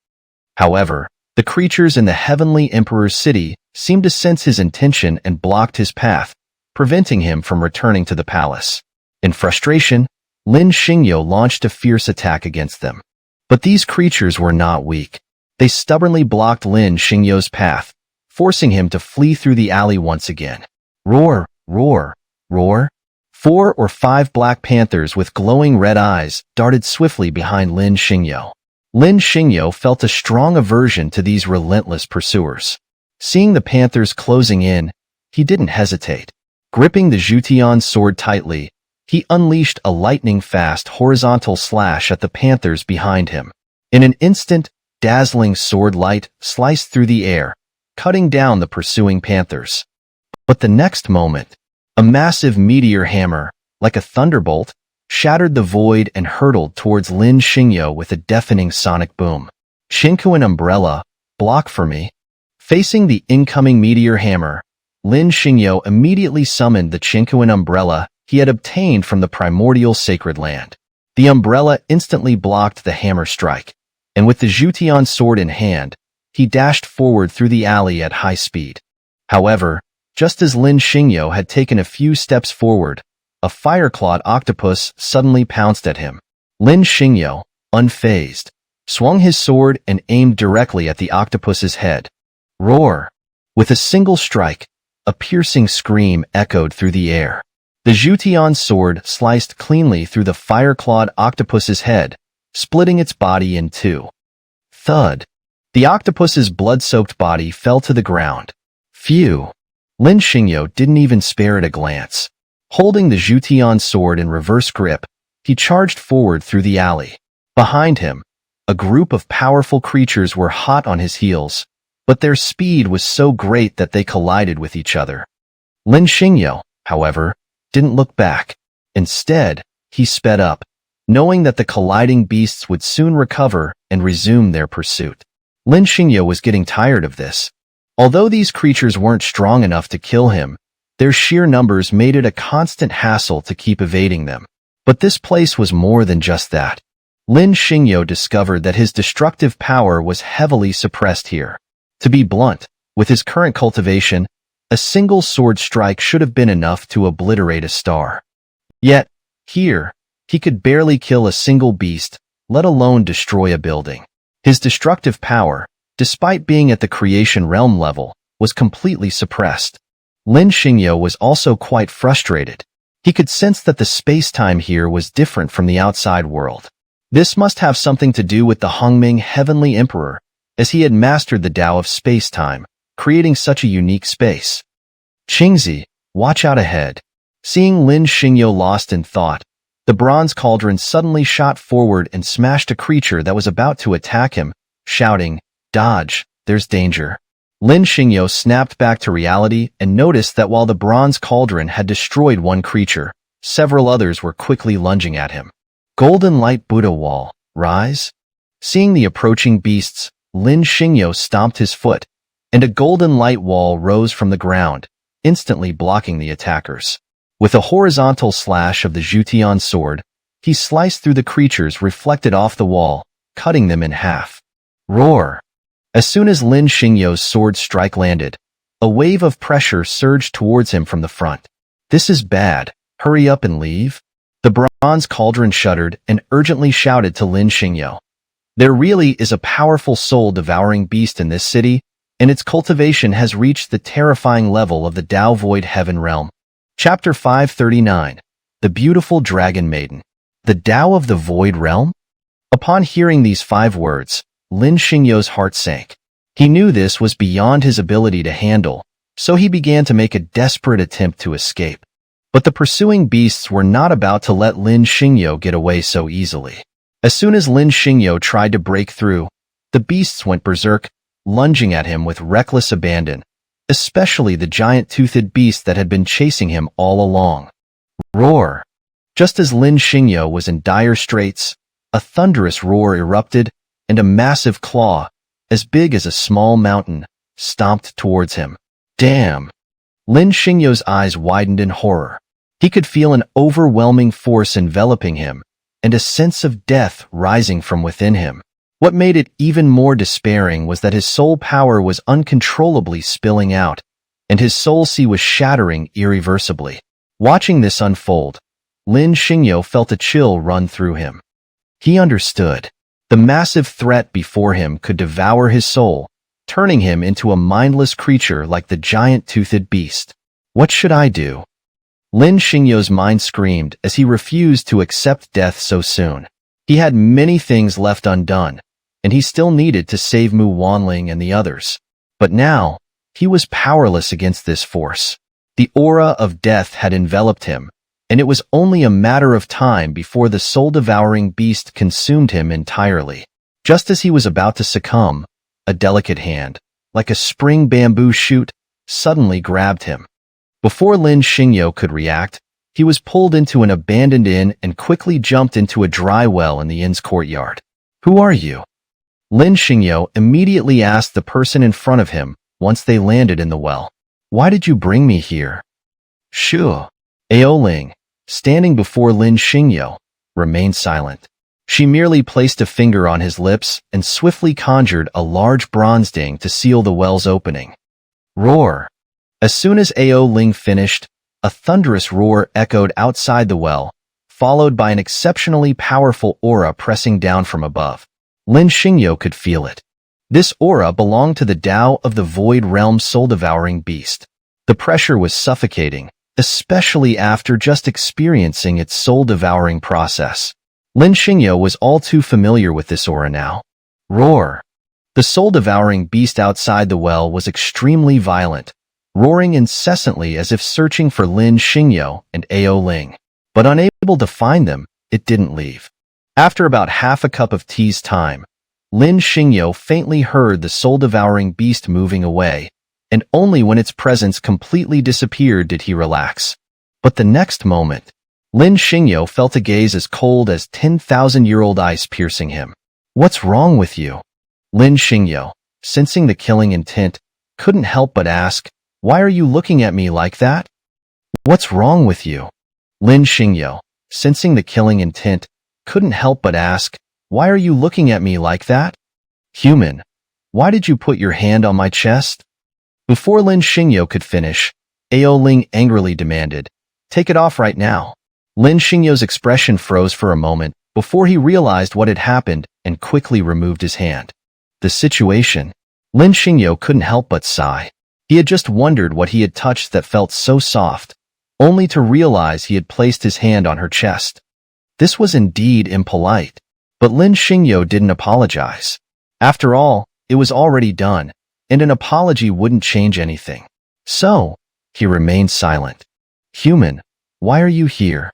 However, the creatures in the Heavenly Emperor's city seemed to sense his intention and blocked his path, preventing him from returning to the palace. In frustration, Lin Xingyo launched a fierce attack against them. But these creatures were not weak. They stubbornly blocked Lin Xingyo's path, forcing him to flee through the alley once again. Roar, roar, roar. 4 or 5 black panthers with glowing red eyes darted swiftly behind Lin Xingyo. Lin Xingyo felt a strong aversion to these relentless pursuers. Seeing the panthers closing in, he didn't hesitate. Gripping the Zhutian sword tightly, he unleashed a lightning-fast horizontal slash at the panthers behind him. In an instant, dazzling sword light sliced through the air, cutting down the pursuing panthers. But the next moment, a massive meteor hammer, like a thunderbolt, shattered the void and hurtled towards Lin Xingyo with a deafening sonic boom. Qingkuan umbrella, block for me. Facing the incoming meteor hammer, Lin Xingyo immediately summoned the Qingkuan umbrella he had obtained from the primordial sacred land. The umbrella instantly blocked the hammer strike, and with the Zhutian sword in hand, he dashed forward through the alley at high speed. However, just as Lin Xingyo had taken a few steps forward, a fire-clawed octopus suddenly pounced at him. Lin Xingyo, unfazed, swung his sword and aimed directly at the octopus's head. Roar! With a single strike, a piercing scream echoed through the air. The Zhutian sword sliced cleanly through the fire-clawed octopus's head, splitting its body in two. Thud! The octopus's blood-soaked body fell to the ground. Phew! Lin Xingyo didn't even spare it a glance. Holding the Zhutian sword in reverse grip, he charged forward through the alley. Behind him, a group of powerful creatures were hot on his heels, but their speed was so great that they collided with each other. Lin Xingyo, however, didn't look back. Instead, he sped up, knowing that the colliding beasts would soon recover and resume their pursuit. Lin Xingyo was getting tired of this. Although these creatures weren't strong enough to kill him, their sheer numbers made it a constant hassle to keep evading them. But this place was more than just that. Lin Xingyo discovered that his destructive power was heavily suppressed here. To be blunt, with his current cultivation, a single sword strike should have been enough to obliterate a star. Yet, here, he could barely kill a single beast, let alone destroy a building. His destructive power, despite being at the creation realm level, was completely suppressed. Lin Xingyo was also quite frustrated. He could sense that the space-time here was different from the outside world. This must have something to do with the Hongming Heavenly Emperor, as he had mastered the Tao of space-time, creating such a unique space. Qingzi, watch out ahead. Seeing Lin Xingyo lost in thought, the bronze cauldron suddenly shot forward and smashed a creature that was about to attack him, shouting, "Dodge, there's danger." Lin Xingyo snapped back to reality and noticed that while the bronze cauldron had destroyed one creature, several others were quickly lunging at him. Golden Light Buddha Wall, rise? Seeing the approaching beasts, Lin Xingyo stomped his foot, and a golden light wall rose from the ground, instantly blocking the attackers. With a horizontal slash of the Zhutian sword, he sliced through the creatures reflected off the wall, cutting them in half. Roar! As soon as Lin Xingyo's sword strike landed, a wave of pressure surged towards him from the front. This is bad. Hurry up and leave. The bronze cauldron shuddered and urgently shouted to Lin Xingyo. There really is a powerful soul-devouring beast in this city, and its cultivation has reached the terrifying level of the Tao Void Heaven Realm. Chapter 539. The Beautiful Dragon Maiden. The Tao of the Void Realm? Upon hearing these 5 words, Lin Xingyo's heart sank. He knew this was beyond his ability to handle, so he began to make a desperate attempt to escape. But the pursuing beasts were not about to let Lin Xingyo get away so easily. As soon as Lin Xingyo tried to break through, the beasts went berserk, lunging at him with reckless abandon, especially the giant-toothed beast that had been chasing him all along. Roar! Just as Lin Xingyo was in dire straits, a thunderous roar erupted, and a massive claw, as big as a small mountain, stomped towards him. Damn! Lin Xingyo's eyes widened in horror. He could feel an overwhelming force enveloping him, and a sense of death rising from within him. What made it even more despairing was that his soul power was uncontrollably spilling out, and his soul sea was shattering irreversibly. Watching this unfold, Lin Xingyo felt a chill run through him. He understood. The massive threat before him could devour his soul, turning him into a mindless creature like the giant-toothed beast. What should I do? Lin Xingyo's mind screamed as he refused to accept death so soon. He had many things left undone, and he still needed to save Mu Wanling and the others. But now, he was powerless against this force. The aura of death had enveloped him, and it was only a matter of time before the soul-devouring beast consumed him entirely. Just as he was about to succumb, a delicate hand, like a spring bamboo shoot, suddenly grabbed him. Before Lin Xingyo could react, he was pulled into an abandoned inn and quickly jumped into a dry well in the inn's courtyard. Who are you? Lin Xingyo immediately asked the person in front of him once they landed in the well. Why did you bring me here? Sure. Aoling, standing before Lin Xingyo, remained silent. She merely placed a finger on his lips and swiftly conjured a large bronze ding to seal the well's opening. Roar! As soon as Aoling finished, a thunderous roar echoed outside the well, followed by an exceptionally powerful aura pressing down from above. Lin Xingyo could feel it. This aura belonged to the Tao of the Void Realm soul-devouring beast. The pressure was suffocating, especially after just experiencing its soul-devouring process. Lin Xingyo was all too familiar with this aura now. Roar! The soul-devouring beast outside the well was extremely violent, roaring incessantly as if searching for Lin Xingyo and Aoling. But unable to find them, it didn't leave. After about half a cup of tea's time, Lin Xingyo faintly heard the soul-devouring beast moving away, and only when its presence completely disappeared did he relax. But the next moment, Lin Xingyo felt a gaze as cold as 10,000-year-old ice piercing him. What's wrong with you? Lin Xingyo, sensing the killing intent, couldn't help but ask, why are you looking at me like that? What's wrong with you? Lin Xingyo, sensing the killing intent, couldn't help but ask, why are you looking at me like that? Human, why did you put your hand on my chest? Before Lin Xingyo could finish, Aoling angrily demanded, take it off right now. Lin Xingyo's expression froze for a moment before he realized what had happened and quickly removed his hand. The situation? Lin Xingyo couldn't help but sigh. He had just wondered what he had touched that felt so soft, only to realize he had placed his hand on her chest. This was indeed impolite, but Lin Xingyo didn't apologize. After all, it was already done, and an apology wouldn't change anything. So, he remained silent. Human, why are you here?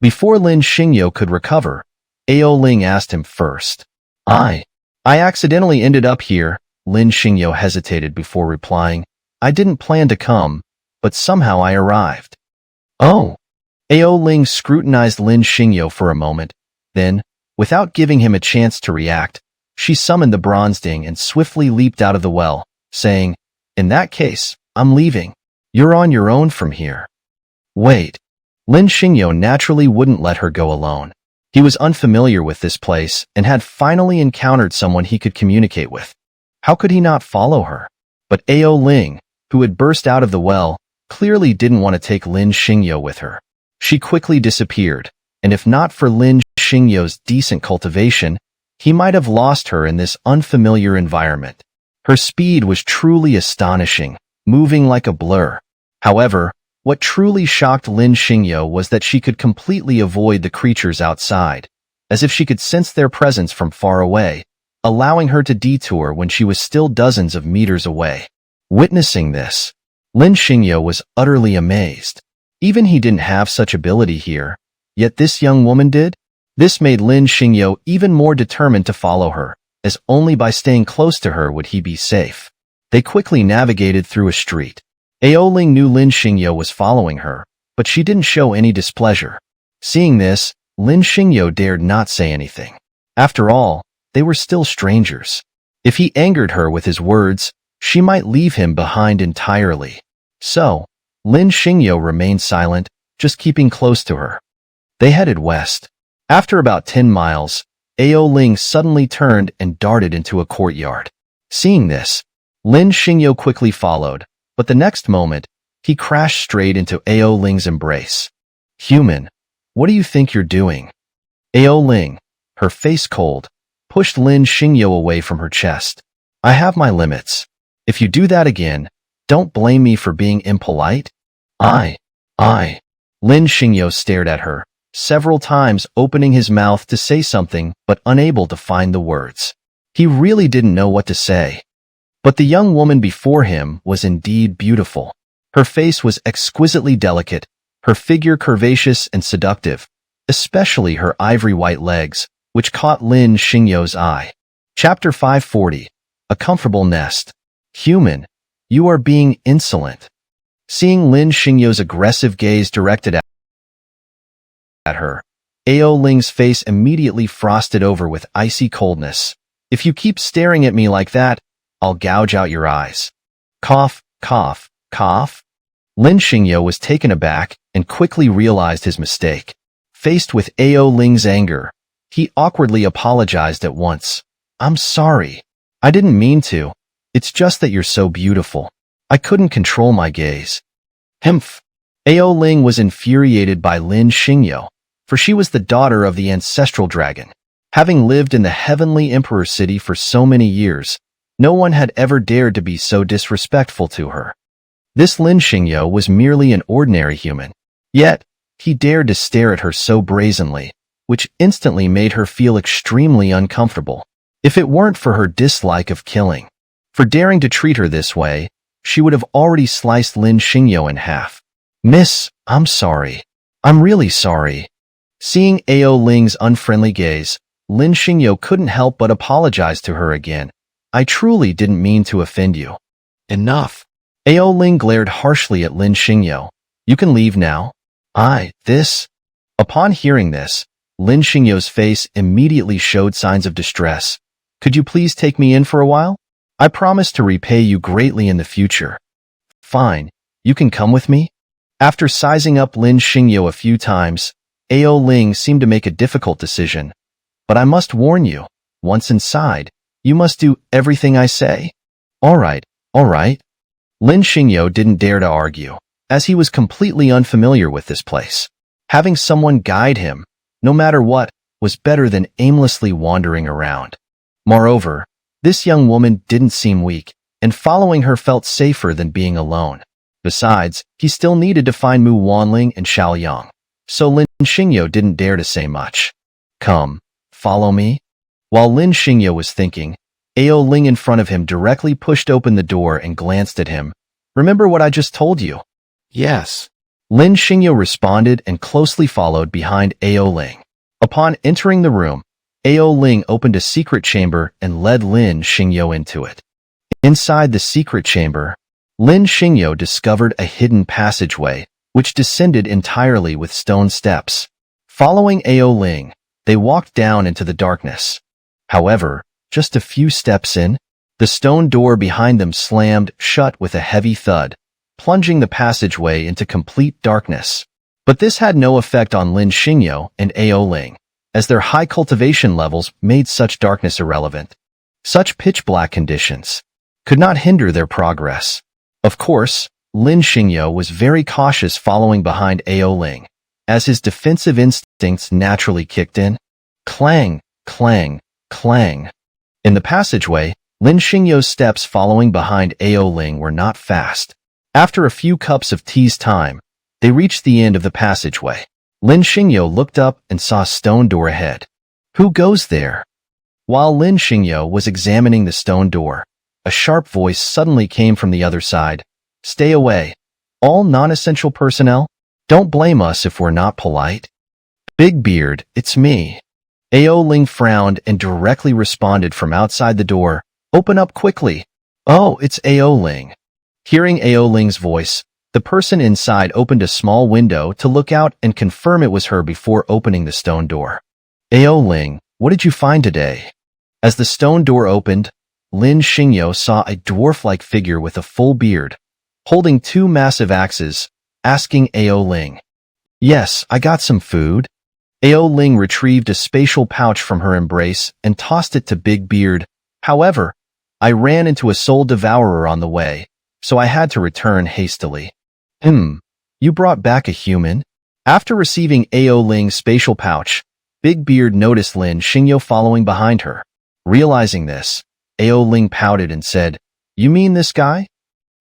Before Lin Xingyo could recover, Aoling asked him first. I accidentally ended up here, Lin Xingyo hesitated before replying. I didn't plan to come, but somehow I arrived. Oh. Ao Ling scrutinized Lin Xingyo for a moment. Then, without giving him a chance to react, she summoned the bronze ding and swiftly leaped out of the well, saying, In that case, I'm leaving. You're on your own from here. Wait. Lin Xingyo naturally wouldn't let her go alone. He was unfamiliar with this place and had finally encountered someone he could communicate with. How could he not follow her? But Ao Ling, who had burst out of the well, clearly didn't want to take Lin Xingyo with her. She quickly disappeared, and if not for Lin Xingyo's decent cultivation, he might have lost her in this unfamiliar environment. Her speed was truly astonishing, moving like a blur. However, what truly shocked Lin Xingyo was that she could completely avoid the creatures outside, as if she could sense their presence from far away, allowing her to detour when she was still dozens of meters away. Witnessing this, Lin Xingyo was utterly amazed. Even he didn't have such ability here, yet this young woman did? This made Lin Xingyo even more determined to follow her, as only by staying close to her would he be safe. They quickly navigated through a street. Ao Ling knew Lin Xingyo was following her, but she didn't show any displeasure. Seeing this, Lin Xingyo dared not say anything. After all, they were still strangers. If he angered her with his words, she might leave him behind entirely. So, Lin Xingyo remained silent, just keeping close to her. They headed west. After about 10 miles, Ao Ling suddenly turned and darted into a courtyard. Seeing this, Lin Xingyo quickly followed, but the next moment, he crashed straight into Ao Ling's embrace. Human, what do you think you're doing? Ao Ling, her face cold, pushed Lin Xingyo away from her chest. I have my limits. If you do that again, don't blame me for being impolite. I. Lin Xingyo stared at her, several times opening his mouth to say something but unable to find the words. He really didn't know what to say. But the young woman before him was indeed beautiful. Her face was exquisitely delicate, her figure curvaceous and seductive, especially her ivory-white legs, which caught Lin Xingyo's eye. Chapter 540. A Comfortable Nest. Human, you are being insolent. Seeing Lin Xingyo's aggressive gaze directed at her, Ao Ling's face immediately frosted over with icy coldness. If you keep staring at me like that, I'll gouge out your eyes. Cough, cough, cough. Lin Xingyo was taken aback and quickly realized his mistake. Faced with Ao Ling's anger, he awkwardly apologized at once. I'm sorry. I didn't mean to. It's just that you're so beautiful. I couldn't control my gaze. Humph. Ao Ling was infuriated by Lin Xingyo, for she was the daughter of the ancestral dragon. Having lived in the heavenly emperor city for so many years, no one had ever dared to be so disrespectful to her. This Lin Xingyo was merely an ordinary human. Yet, he dared to stare at her so brazenly, which instantly made her feel extremely uncomfortable. If it weren't for her dislike of killing, for daring to treat her this way, she would have already sliced Lin Xingyo in half. Miss, I'm sorry. I'm really sorry. Seeing Ao Ling's unfriendly gaze, Lin Xingyo couldn't help but apologize to her again. I truly didn't mean to offend you. Enough. Ao Ling glared harshly at Lin Xingyo. You can leave now. This. Upon hearing this, Lin Xingyo's face immediately showed signs of distress. Could you please take me in for a while? I promise to repay you greatly in the future. Fine, you can come with me? After sizing up Lin Xingyo a few times, Ao Ling seemed to make a difficult decision. But I must warn you, once inside, you must do everything I say. All right. Lin Xingyo didn't dare to argue, as he was completely unfamiliar with this place. Having someone guide him, no matter what, was better than aimlessly wandering around. Moreover, this young woman didn't seem weak, and following her felt safer than being alone. Besides, he still needed to find Mu Wanling and Xiaoyang, so Lin Xingyo didn't dare to say much. Come, follow me. While Lin Xingyo was thinking, Ao Ling in front of him directly pushed open the door and glanced at him. Remember what I just told you? Yes. Lin Xingyo responded and closely followed behind Ao Ling. Upon entering the room, Ao Ling opened a secret chamber and led Lin Xingyo into it. Inside the secret chamber, Lin Xingyo discovered a hidden passageway, which descended entirely with stone steps. Following Ao Ling, they walked down into the darkness. However, just a few steps in, the stone door behind them slammed shut with a heavy thud, plunging the passageway into complete darkness. But this had no effect on Lin Xingyo and Ao Ling, as their high cultivation levels made such darkness irrelevant. Such pitch-black conditions could not hinder their progress. Of course, Lin Xingyo was very cautious following behind Ao Ling, as his defensive instincts naturally kicked in. Clang, clang, clang. In the passageway, Lin Xingyo's steps following behind Ao Ling were not fast. After a few cups of tea's time, they reached the end of the passageway. Lin Xingyo looked up and saw a stone door ahead. Who goes there? While Lin Xingyo was examining the stone door, a sharp voice suddenly came from the other side. Stay away. All non-essential personnel? Don't blame us if we're not polite. Big Beard, it's me. Ao Ling frowned and directly responded from outside the door. Open up quickly. Oh, it's Ao Ling. Hearing Ao Ling's voice, the person inside opened a small window to look out and confirm it was her before opening the stone door. Ao Ling, what did you find today? As the stone door opened, Lin Xingyo saw a dwarf-like figure with a full beard, holding two massive axes, asking Ao Ling. Yes, I got some food. Ao Ling retrieved a spatial pouch from her embrace and tossed it to Big Beard. However, I ran into a soul devourer on the way, so I had to return hastily. You brought back a human? After receiving Ao Ling's spatial pouch, Big Beard noticed Lin Xingyo following behind her. Realizing this, Ao Ling pouted and said, You mean this guy?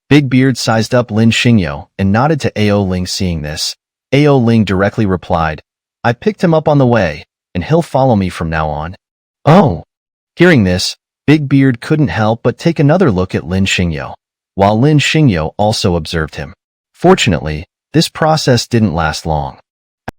Big Beard sized up Lin Xingyo and nodded to Ao Ling. Seeing this, Ao Ling directly replied, I picked him up on the way, and he'll follow me from now on. Oh! Hearing this, Big Beard couldn't help but take another look at Lin Xingyo, while Lin Xingyo also observed him. Fortunately, this process didn't last long.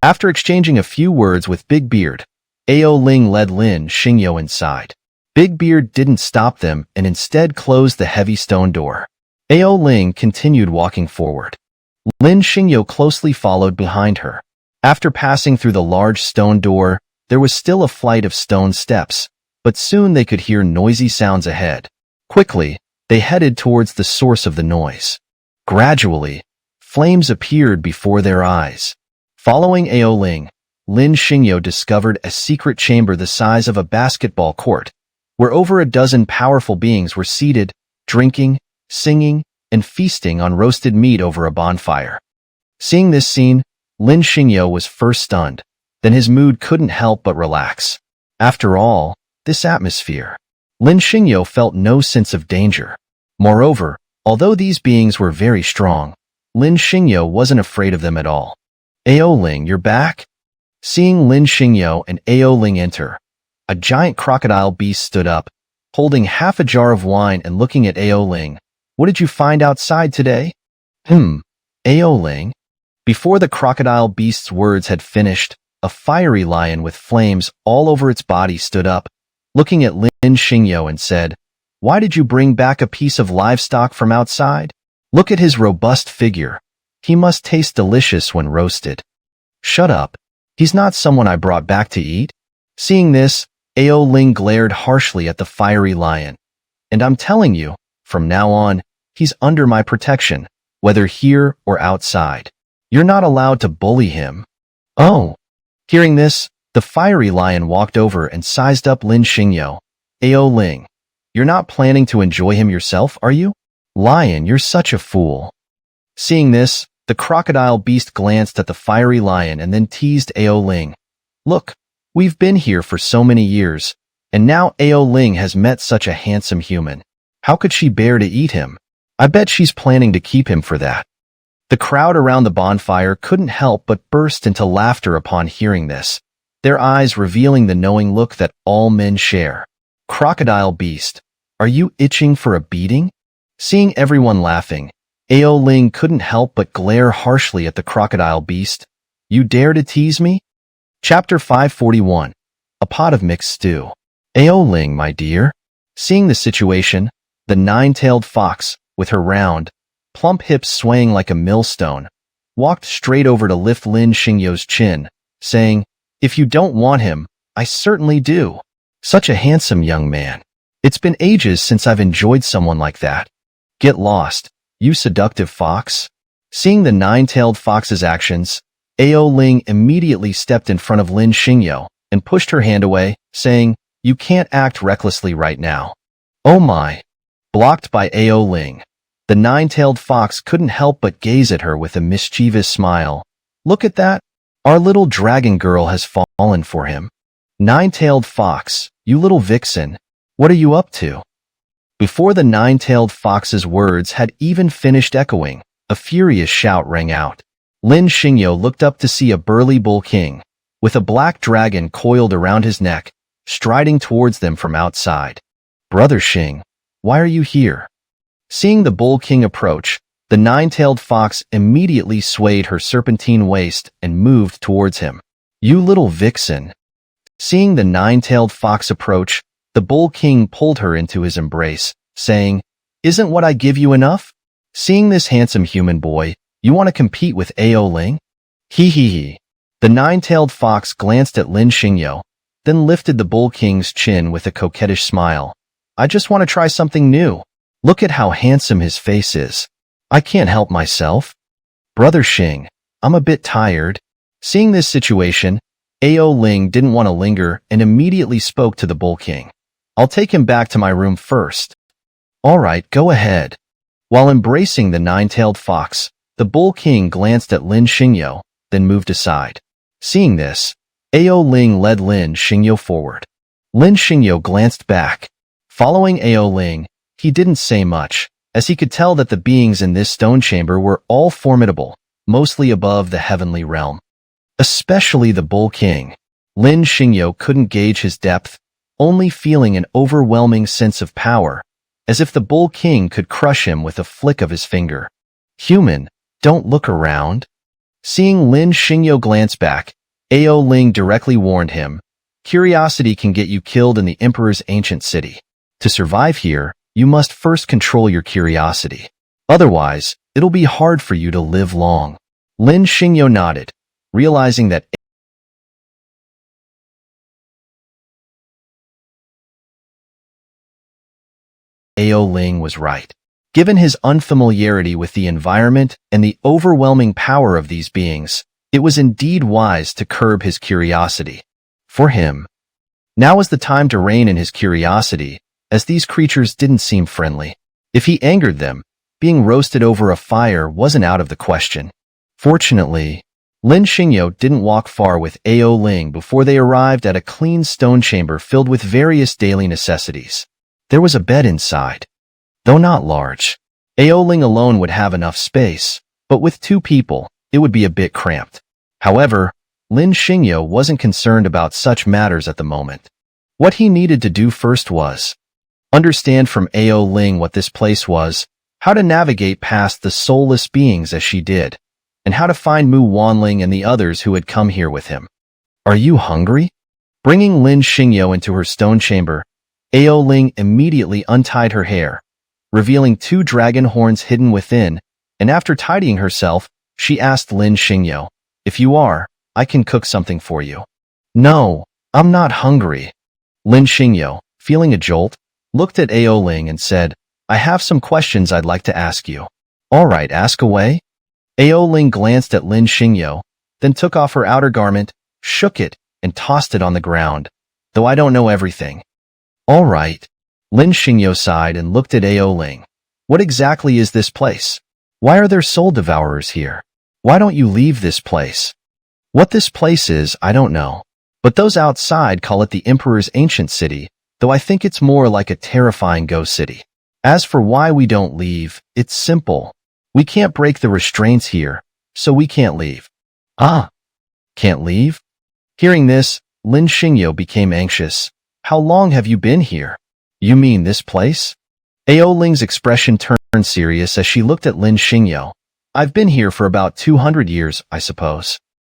After exchanging a few words with Big Beard, Ao Ling led Lin Xingyo inside. Big Beard didn't stop them and instead closed the heavy stone door. Ao Ling continued walking forward. Lin Xingyo closely followed behind her. After passing through the large stone door, there was still a flight of stone steps, but soon they could hear noisy sounds ahead. Quickly, they headed towards the source of the noise. Gradually, flames appeared before their eyes. Following Ao Ling, Lin Xingyo discovered a secret chamber the size of a basketball court, where over a dozen powerful beings were seated, drinking, singing, and feasting on roasted meat over a bonfire. Seeing this scene, Lin Xingyo was first stunned, then his mood couldn't help but relax. After all, this atmosphere. Lin Xingyo felt no sense of danger. Moreover, although these beings were very strong, Lin Xingyo wasn't afraid of them at all. Ao Ling, you're back? Seeing Lin Xingyo and Ao Ling enter, a giant crocodile beast stood up, holding half a jar of wine and looking at Ao Ling. What did you find outside today? Ao Ling? Before the crocodile beast's words had finished, a fiery lion with flames all over its body stood up, looking at Lin Xingyo and said, Why did you bring back a piece of livestock from outside? Look at his robust figure. He must taste delicious when roasted. Shut up. He's not someone I brought back to eat. Seeing this, Ao Ling glared harshly at the fiery lion. And I'm telling you, from now on, he's under my protection, whether here or outside. You're not allowed to bully him. Oh! Hearing this, the fiery lion walked over and sized up Lin Xingyo. Ao Ling, you're not planning to enjoy him yourself, are you? Lion, you're such a fool. Seeing this, the crocodile beast glanced at the fiery lion and then teased Ao Ling. Look, we've been here for so many years, and now Ao Ling has met such a handsome human. How could she bear to eat him? I bet she's planning to keep him for that. The crowd around the bonfire couldn't help but burst into laughter upon hearing this, their eyes revealing the knowing look that all men share. Crocodile beast, are you itching for a beating? Seeing everyone laughing, Ao Ling couldn't help but glare harshly at the crocodile beast. You dare to tease me? Chapter 541. A pot of mixed stew. Ao Ling, my dear. Seeing the situation, The nine-tailed fox, with her round, plump hips swaying like a millstone, walked straight over to lift Lin Xingyo's chin, saying, "If you don't want him, I certainly do. Such a handsome young man. It's been ages since I've enjoyed someone like that. Get lost, you seductive fox." Seeing the nine-tailed fox's actions, Ao Ling immediately stepped in front of Lin Xingyo and pushed her hand away, saying, "You can't act recklessly right now." "Oh my." Blocked by Ao Ling, the nine-tailed fox couldn't help but gaze at her with a mischievous smile. "Look at that. Our little dragon girl has fallen for him." "Nine-tailed fox, you little vixen, what are you up to?" Before the nine-tailed fox's words had even finished echoing, a furious shout rang out. Lin Xingyo looked up to see a burly bull king, with a black dragon coiled around his neck, striding towards them from outside. "Brother Xing, why are you here?" Seeing the bull king approach, the nine-tailed fox immediately swayed her serpentine waist and moved towards him. "You little vixen." Seeing the nine-tailed fox approach, the bull king pulled her into his embrace, saying, "Isn't what I give you enough? Seeing this handsome human boy, you want to compete with Ao Ling?" Hee hee hee. The nine-tailed fox glanced at Lin Xingyo, then lifted the bull king's chin with a coquettish smile. "I just want to try something new. Look at how handsome his face is. I can't help myself." "Brother Xing, I'm a bit tired." Seeing this situation, Ao Ling didn't want to linger and immediately spoke to the bull king. "I'll take him back to my room first." "All right, go ahead." While embracing the nine-tailed fox, the bull king glanced at Lin Xingyo, then moved aside. Seeing this, Ao Ling led Lin Xingyo forward. Lin Xingyo glanced back. Following Ao Ling, he didn't say much, as he could tell that the beings in this stone chamber were all formidable, mostly above the heavenly realm. Especially the bull king. Lin Xingyo couldn't gauge his depth, only feeling an overwhelming sense of power, as if the bull king could crush him with a flick of his finger. "Human, don't look around." Seeing Lin Xingyo glance back, Ao Ling directly warned him, "Curiosity can get you killed in the Emperor's ancient city. To survive here, you must first control your curiosity. Otherwise, it'll be hard for you to live long." Lin Xingyo nodded, realizing that Ao Ling was right. Given his unfamiliarity with the environment and the overwhelming power of these beings, it was indeed wise to curb his curiosity. For him, now was the time to rein in his curiosity, as these creatures didn't seem friendly. If he angered them, being roasted over a fire wasn't out of the question. Fortunately, Lin Xingyo didn't walk far with Ao Ling before they arrived at a clean stone chamber filled with various daily necessities. There was a bed inside. Though not large, Ao Ling alone would have enough space, but with two people, it would be a bit cramped. However, Lin Xingyo wasn't concerned about such matters at the moment. What he needed to do first was understand from Ao Ling what this place was, how to navigate past the soulless beings as she did, and how to find Mu Wanling and the others who had come here with him. "Are you hungry?" Bringing Lin Xingyo into her stone chamber, Ao Ling immediately untied her hair, revealing two dragon horns hidden within, and after tidying herself, she asked Lin Xingyo, "If you are, I can cook something for you." "No, I'm not hungry." Lin Xingyo, feeling a jolt, looked at Ao Ling and said, "I have some questions I'd like to ask you." "All right, ask away." Ao Ling glanced at Lin Xingyo, then took off her outer garment, shook it, and tossed it on the ground. "Though I don't know everything." "All right." Lin Xingyo sighed and looked at Ao Ling. "What exactly is this place? Why are there soul devourers here? Why don't you leave this place?" "What this place is, I don't know. But those outside call it the Emperor's ancient city, though I think it's more like a terrifying ghost city. As for why we don't leave, it's simple. We can't break the restraints here, so we can't leave." "Ah, can't leave?" Hearing this, Lin Xingyo became anxious. "How long have you been here?" "You mean this place?" Ao Ling's expression turned serious as she looked at Lin Xingyo. "I've been here for about 200 years, I suppose."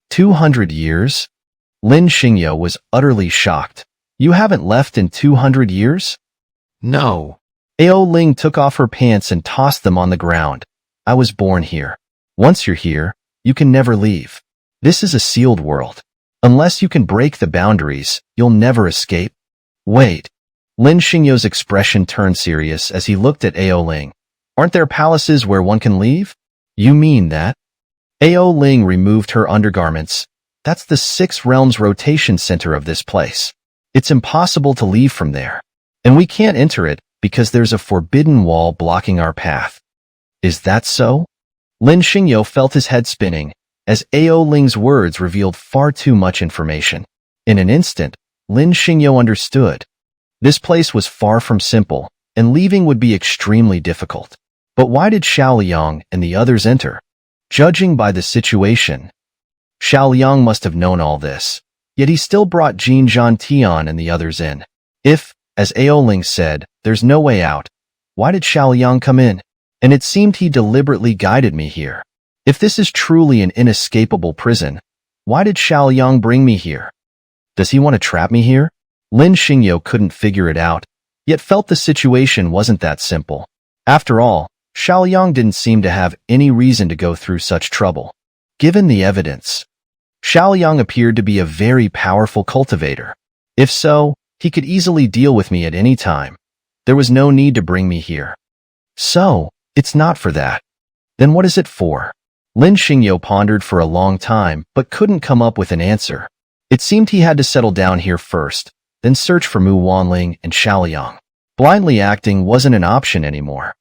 200 years? Lin Xingyo was utterly shocked. "You haven't left in 200 years?" No. Ao Ling took off her pants and tossed them on the ground. I was born here. Once you're here, you can never leave. This is a sealed world. Unless you can break the boundaries, you'll never escape. Wait. Lin Xingyo's expression turned serious as he looked at Ao Ling. Aren't there palaces where one can leave? You mean that? Ao Ling removed her undergarments. That's the 6 realms rotation center of this place. It's impossible to leave from there. And we can't enter it because there's a forbidden wall blocking our path. Is that so? Lin Xingyo felt his head spinning, as Ao Ling's words revealed far too much information. In an instant, Lin Xingyo understood. This place was far from simple, and leaving would be extremely difficult. But why did Xiao Liang and the others enter? Judging by the situation, Xiao Liang must have known all this, yet he still brought Jin Zhantian and the others in. If, as Ao Ling said, there's no way out, why did Xiao Liang come in? And it seemed he deliberately guided me here. If this is truly an inescapable prison, why did Xiao Liang bring me here? Does he want to trap me here? Lin Xingyo couldn't figure it out, yet felt the situation wasn't that simple. After all, Xiao Liang didn't seem to have any reason to go through such trouble. Given the evidence, Xiao Liang appeared to be a very powerful cultivator. If so, he could easily deal with me at any time. There was no need to bring me here. So, it's not for that. Then what is it for? Lin Xingyo pondered for a long time, but couldn't come up with an answer. It seemed he had to settle down here first, then search for Mu Wanling and Xiao Liang. Blindly acting wasn't an option anymore.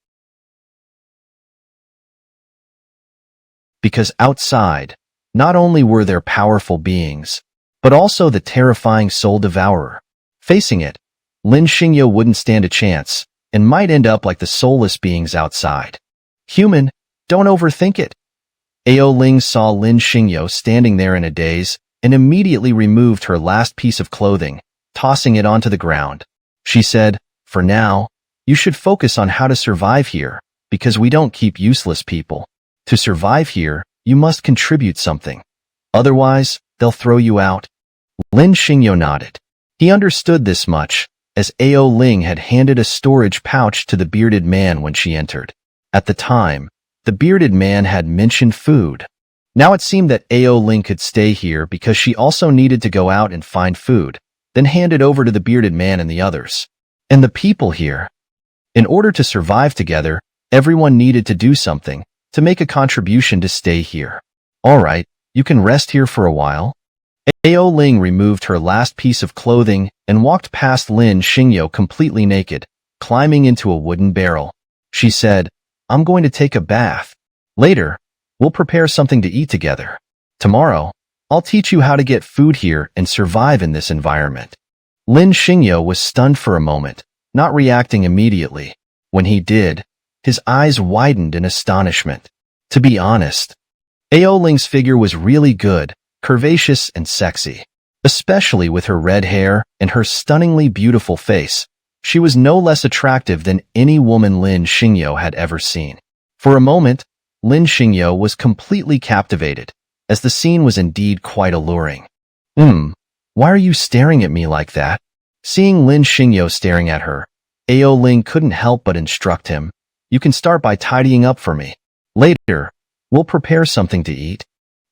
Because outside, not only were there powerful beings, but also the terrifying soul devourer. Facing it, Lin Xingyo wouldn't stand a chance, and might end up like the soulless beings outside. Human, don't overthink it. Ao Ling saw Lin Xingyo standing there in a daze, and immediately removed her last piece of clothing, tossing it onto the ground. She said, for now, you should focus on how to survive here, because we don't keep useless people. To survive here, you must contribute something. Otherwise, they'll throw you out. Lin Xingyo nodded. He understood this much, as Ao Ling had handed a storage pouch to the bearded man when she entered. At the time, the bearded man had mentioned food. Now it seemed that Ao Ling could stay here because she also needed to go out and find food, then hand it over to the bearded man and the others. And the people here. In order to survive together, everyone needed to do something, to make a contribution to stay here. All right, you can rest here for a while. Ao Ling removed her last piece of clothing and walked past Lin Xingyo completely naked, climbing into a wooden barrel. She said, I'm going to take a bath. Later, we'll prepare something to eat together. Tomorrow, I'll teach you how to get food here and survive in this environment. Lin Xingyo was stunned for a moment, not reacting immediately. When he did, his eyes widened in astonishment. To be honest, Ao Ling's figure was really good, curvaceous and sexy. Especially with her red hair and her stunningly beautiful face, she was no less attractive than any woman Lin Xingyo had ever seen. For a moment, Lin Xingyo was completely captivated, as the scene was indeed quite alluring. Why are you staring at me like that? Seeing Lin Xingyo staring at her, Ao Ling couldn't help but instruct him. You can start by tidying up for me. Later, we'll prepare something to eat.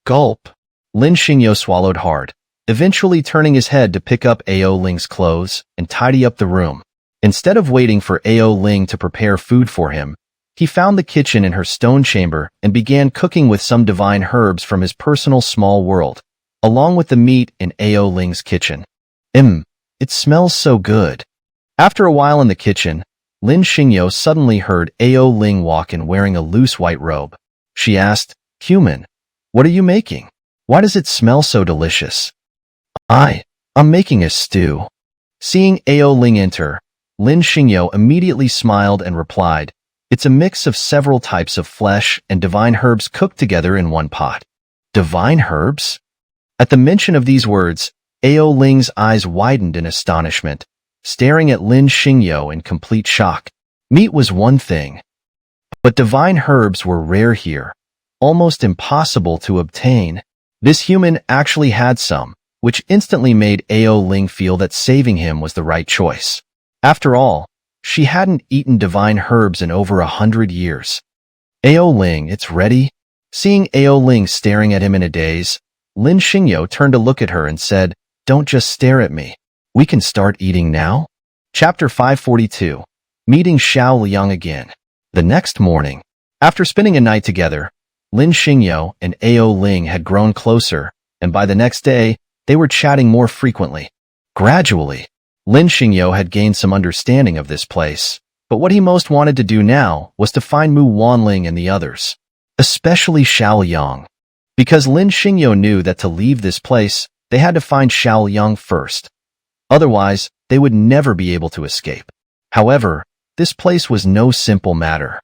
Gulp. Lin Xingyo swallowed hard, eventually turning his head to pick up Ao Ling's clothes and tidy up the room. Instead of waiting for Ao Ling to prepare food for him, he found the kitchen in her stone chamber and began cooking with some divine herbs from his personal small world, along with the meat in Ao Ling's kitchen. It smells so good. After a while in the kitchen, Lin Xingyo suddenly heard Ao Ling walk in wearing a loose white robe. She asked, Human, what are you making? Why does it smell so delicious? I'm making a stew. Seeing Ao Ling enter, Lin Xingyo immediately smiled and replied, It's a mix of several types of flesh and divine herbs cooked together in one pot. Divine herbs? At the mention of these words, Ao Ling's eyes widened in astonishment, staring at Lin Xingyo in complete shock. Meat was one thing, but divine herbs were rare here, almost impossible to obtain. This human actually had some, which instantly made Ao Ling feel that saving him was the right choice. After all, She hadn't eaten divine herbs in over 100 years. Ao Ling, it's ready? Seeing Ao Ling staring at him in a daze, Lin Xingyo turned to look at her and said, "Don't just stare at me. We can start eating now?" Chapter 542. Meeting Xiao Liang again. The next morning, after spending a night together, Lin Xingyo and Ao Ling had grown closer, and by the next day, they were chatting more frequently. Gradually, Lin Xingyo had gained some understanding of this place, but what he most wanted to do now was to find Mu Wanling and the others, especially Xiao Liang. Because Lin Xingyo knew that to leave this place, they had to find Xiao Liang first. Otherwise, they would never be able to escape. However, this place was no simple matter.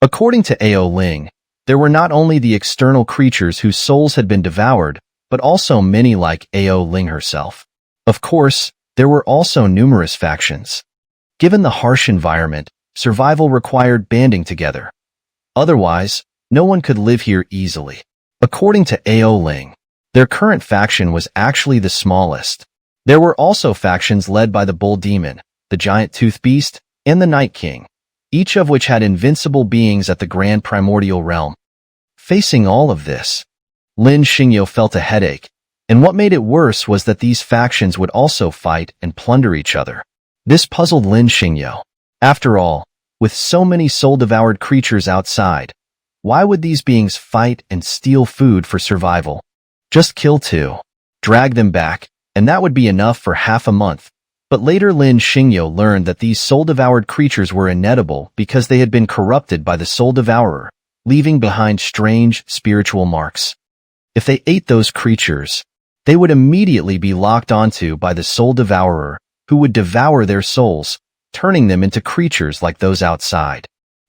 According to Ao Ling, there were not only the external creatures whose souls had been devoured, but also many like Ao Ling herself. Of course, there were also numerous factions. Given the harsh environment, survival required banding together. Otherwise, no one could live here easily. According to Ao Ling, their current faction was actually the smallest. There were also factions led by the Bull Demon, the Giant Tooth Beast, and the Night King, each of which had invincible beings at the Grand Primordial Realm. Facing all of this, Lin Xingyo felt a headache, and what made it worse was that these factions would also fight and plunder each other. This puzzled Lin Xingyo. After all, with so many soul-devoured creatures outside, why would these beings fight and steal food for survival? Just kill two, drag them back, and that would be enough for half a month. But later Lin Xingyo learned that these soul-devoured creatures were inedible because they had been corrupted by the Soul Devourer, leaving behind strange spiritual marks. If they ate those creatures, they would immediately be locked onto by the Soul Devourer, who would devour their souls, turning them into creatures like those outside.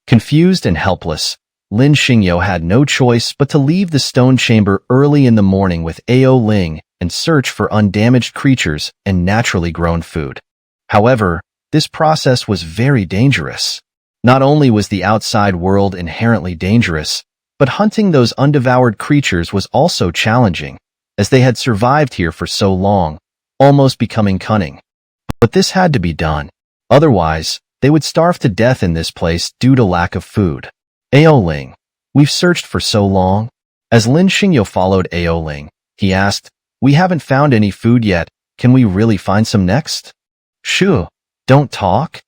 Confused and helpless, Lin Xingyo had no choice but to leave the stone chamber early in the morning with Ao Ling and search for undamaged creatures and naturally grown food. However, this process was very dangerous. Not only was the outside world inherently dangerous, but hunting those undevoured creatures was also challenging, as they had survived here for so long, almost becoming cunning. But this had to be done. Otherwise, they would starve to death in this place due to lack of food. Ao Ling, we've searched for so long. As Lin Xingyo followed Ao Ling, he asked, "We haven't found any food yet. Can we really find some next?" "Shoo, don't talk."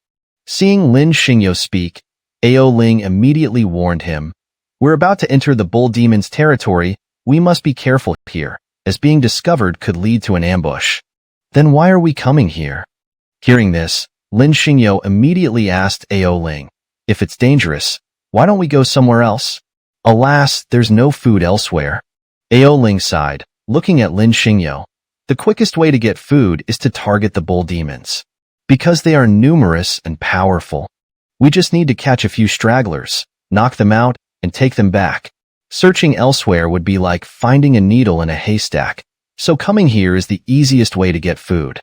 Seeing Lin Xingyo speak, Ao Ling immediately warned him, "We're about to enter the Bull Demon's territory. We must be careful here, as being discovered could lead to an ambush." "Then why are we coming here?" Hearing this, Lin Xingyo immediately asked Ao Ling, "If it's dangerous, why don't we go somewhere else?" "Alas, there's no food elsewhere." Ao Ling sighed, looking at Lin Xingyo. "The quickest way to get food is to target the Bull Demons. Because they are numerous and powerful. We just need to catch a few stragglers, knock them out, and take them back. Searching elsewhere would be like finding a needle in a haystack, so coming here is the easiest way to get food."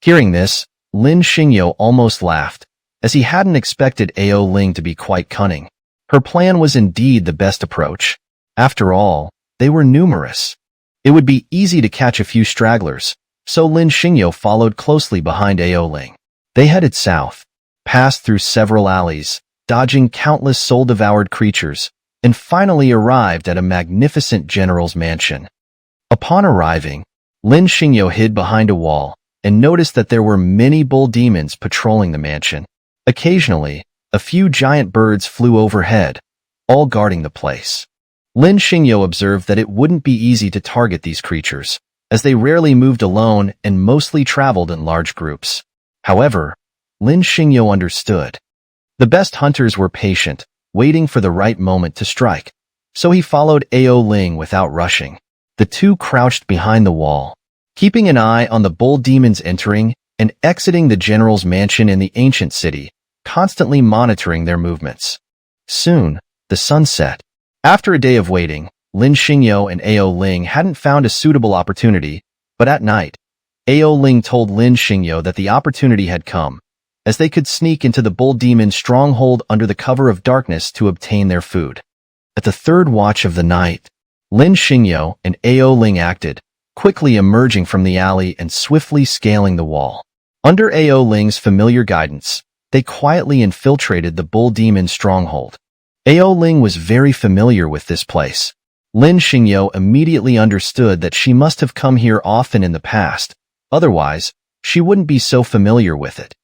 Hearing this, Lin Xingyo almost laughed, as he hadn't expected Ao Ling to be quite cunning. Her plan was indeed the best approach. After all, they were numerous. It would be easy to catch a few stragglers, so Lin Xingyo followed closely behind Ao Ling. They headed south, passed through several alleys, dodging countless soul-devoured creatures, and finally arrived at a magnificent general's mansion. Upon arriving, Lin Xingyo hid behind a wall and noticed that there were many bull demons patrolling the mansion. Occasionally, a few giant birds flew overhead, all guarding the place. Lin Xingyo observed that it wouldn't be easy to target these creatures, as they rarely moved alone and mostly traveled in large groups. However, Lin Xingyo understood. The best hunters were patient, waiting for the right moment to strike, so he followed Ao Ling without rushing. The two crouched behind the wall, keeping an eye on the bull demons entering and exiting the general's mansion in the ancient city, constantly monitoring their movements. Soon, the sun set. After a day of waiting, Lin Xingyo and Ao Ling hadn't found a suitable opportunity, but at night, Ao Ling told Lin Xingyo that the opportunity had come, as they could sneak into the bull demon's stronghold under the cover of darkness to obtain their food. At the third watch of the night, Lin Xingyo and Ao Ling acted, quickly emerging from the alley and swiftly scaling the wall. Under Ao Ling's familiar guidance, they quietly infiltrated the bull demon stronghold. Ao Ling was very familiar with this place. Lin Xingyo immediately understood that she must have come here often in the past, otherwise, she wouldn't be so familiar with it.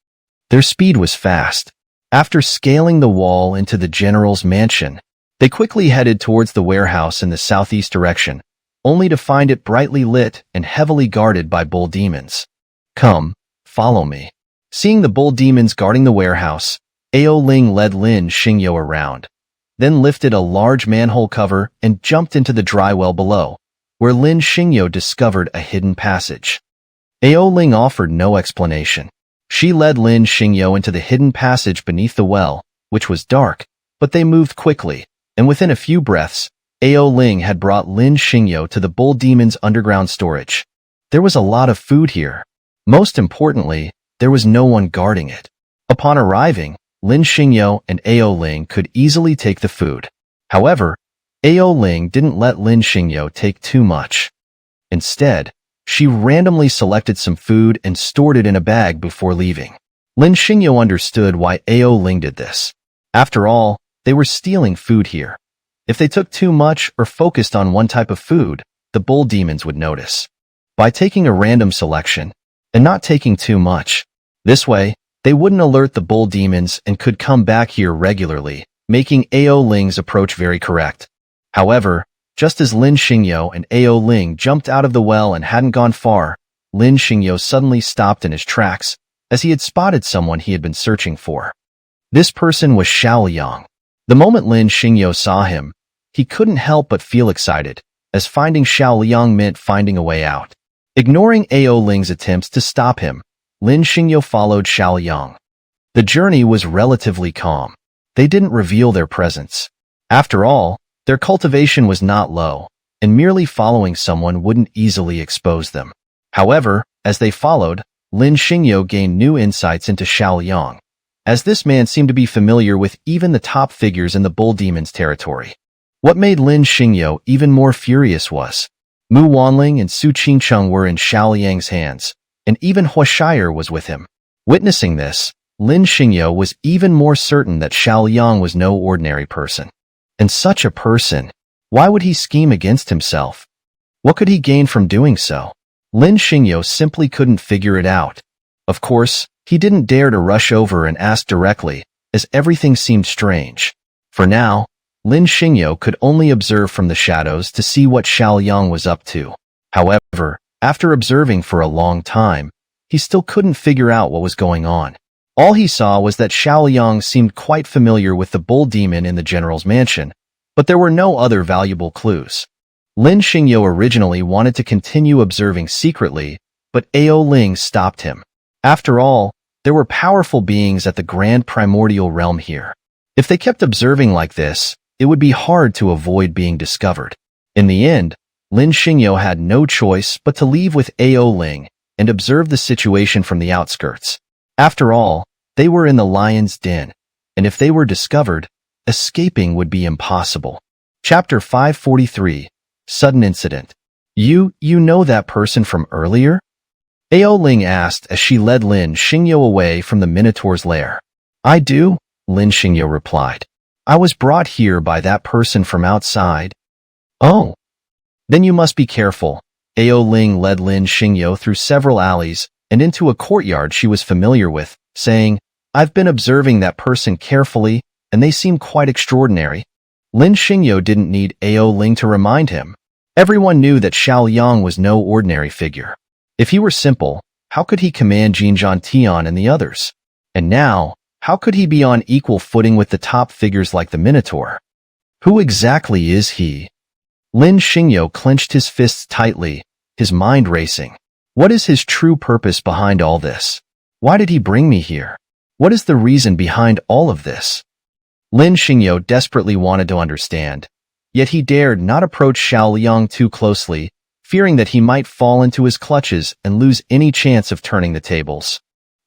Their speed was fast. After scaling the wall into the general's mansion, they quickly headed towards the warehouse in the southeast direction, only to find it brightly lit and heavily guarded by bull demons. Come, follow me. Seeing the bull demons guarding the warehouse, Ao Ling led Lin Xingyo around, then lifted a large manhole cover and jumped into the dry well below, where Lin Xingyo discovered a hidden passage. Ao Ling offered no explanation. She led Lin Xingyo into the hidden passage beneath the well, which was dark, but they moved quickly, and within a few breaths, Ao Ling had brought Lin Xingyo to the bull demon's underground storage. There was a lot of food here. Most importantly, there was no one guarding it. Upon arriving, Lin Xingyo and Ao Ling could easily take the food. However, Ao Ling didn't let Lin Xingyo take too much. Instead, she randomly selected some food and stored it in a bag before leaving. Lin Xingyo understood why Ao Ling did this. After all, they were stealing food here. If they took too much or focused on one type of food, the bull demons would notice. By taking a random selection and not taking too much, this way, they wouldn't alert the bull demons and could come back here regularly, making Ao Ling's approach very correct. However, just as Lin Xingyo and Ao Ling jumped out of the well and hadn't gone far, Lin Xingyo suddenly stopped in his tracks, as he had spotted someone he had been searching for. This person was Xiao Yang. The moment Lin Xingyo saw him, he couldn't help but feel excited, as finding Xiao Yang meant finding a way out. Ignoring Ao Ling's attempts to stop him, Lin Xingyo followed Xiao Yang. The journey was relatively calm. They didn't reveal their presence. After all, their cultivation was not low, and merely following someone wouldn't easily expose them. However, as they followed, Lin Xingyo gained new insights into Xiao Yang, as this man seemed to be familiar with even the top figures in the bull demon's territory. What made Lin Xingyo even more furious was, Mu Wanling and Su Qingcheng were in Xiao Yang's hands, and even Huashire was with him. Witnessing this, Lin Xingyo was even more certain that Xiao Yang was no ordinary person. And such a person, why would he scheme against himself? What could he gain from doing so? Lin Xingyo simply couldn't figure it out. Of course, he didn't dare to rush over and ask directly, as everything seemed strange. For now, Lin Xingyo could only observe from the shadows to see what Xiao Yang was up to. However, after observing for a long time, he still couldn't figure out what was going on. All he saw was that Xiao Yang seemed quite familiar with the bull demon in the general's mansion, but there were no other valuable clues. Lin Xingyo originally wanted to continue observing secretly, but Ao Ling stopped him. After all, there were powerful beings at the grand primordial realm here. If they kept observing like this, it would be hard to avoid being discovered. In the end, Lin Xingyo had no choice but to leave with Ao Ling and observe the situation from the outskirts. After all, they were in the lion's den, and if they were discovered, escaping would be impossible. Chapter 543, Sudden Incident. You know that person from earlier? Ao Ling asked as she led Lin Xingyo away from the Minotaur's lair. I do, Lin Xingyo replied. I was brought here by that person from outside. Oh. Then you must be careful. Ao Ling led Lin Xingyo through several alleys and into a courtyard she was familiar with, saying, I've been observing that person carefully, and they seem quite extraordinary. Lin Xingyo didn't need Ao Ling to remind him. Everyone knew that Xiao Yang was no ordinary figure. If he were simple, how could he command Jinzhan Tian and the others? And now, how could he be on equal footing with the top figures like the Minotaur? Who exactly is he? Lin Xingyo clenched his fists tightly, his mind racing. What is his true purpose behind all this? Why did he bring me here? What is the reason behind all of this? Lin Xingyo desperately wanted to understand, yet he dared not approach Xiao Yang too closely, fearing that he might fall into his clutches and lose any chance of turning the tables.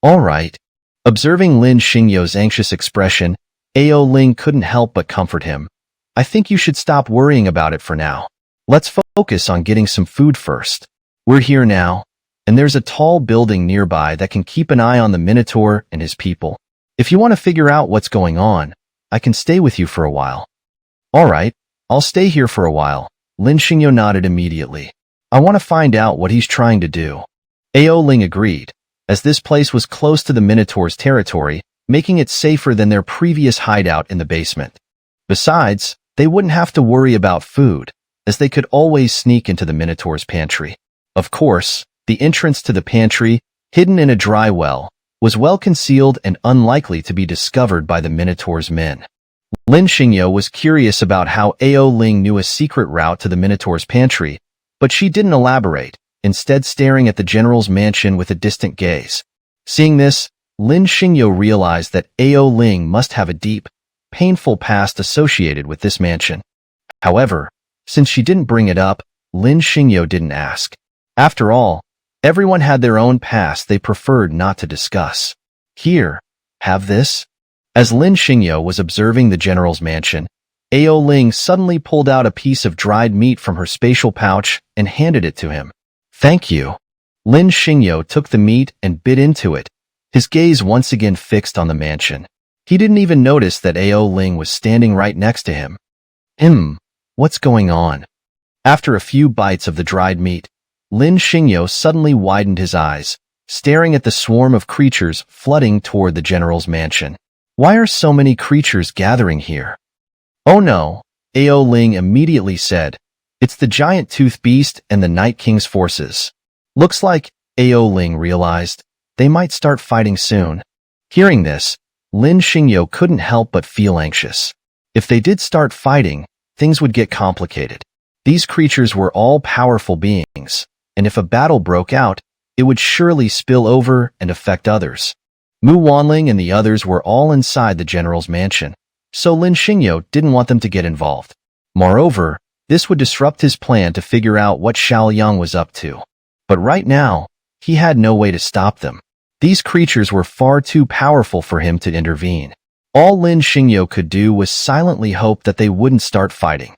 All right. Observing Lin Xingyo's anxious expression, Ao Ling couldn't help but comfort him. I think you should stop worrying about it for now. Let's focus on getting some food first. We're here now, and there's a tall building nearby that can keep an eye on the Minotaur and his people. If you want to figure out what's going on, I can stay with you for a while. All right, I'll stay here for a while. Lin Xingyo nodded immediately. I want to find out what he's trying to do. Ao Ling agreed, as this place was close to the Minotaur's territory, making it safer than their previous hideout in the basement. Besides, they wouldn't have to worry about food, as they could always sneak into the Minotaur's pantry. Of course, the entrance to the pantry, hidden in a dry well, was well concealed and unlikely to be discovered by the Minotaur's men. Lin Xingyo was curious about how Ao Ling knew a secret route to the Minotaur's pantry, but she didn't elaborate, instead staring at the general's mansion with a distant gaze. Seeing this, Lin Xingyo realized that Ao Ling must have a deep, painful past associated with this mansion. However, since she didn't bring it up, Lin Xingyo didn't ask. After all, everyone had their own past they preferred not to discuss. Here, have this? As Lin Xingyo was observing the general's mansion, Ao Ling suddenly pulled out a piece of dried meat from her spatial pouch and handed it to him. Thank you. Lin Xingyo took the meat and bit into it, his gaze once again fixed on the mansion. He didn't even notice that Ao Ling was standing right next to him. What's going on? After a few bites of the dried meat, Lin Xingyo suddenly widened his eyes, staring at the swarm of creatures flooding toward the general's mansion. Why are so many creatures gathering here? Oh no, Ao Ling immediately said. It's the giant tooth beast and the Night King's forces. Looks like, Ao Ling realized, they might start fighting soon. Hearing this, Lin Xingyo couldn't help but feel anxious. If they did start fighting, things would get complicated. These creatures were all powerful beings, and if a battle broke out, it would surely spill over and affect others. Mu Wanling and the others were all inside the general's mansion, so Lin Xingyo didn't want them to get involved. Moreover, this would disrupt his plan to figure out what Xiao Yang was up to. But right now, he had no way to stop them. These creatures were far too powerful for him to intervene. All Lin Xingyo could do was silently hope that they wouldn't start fighting.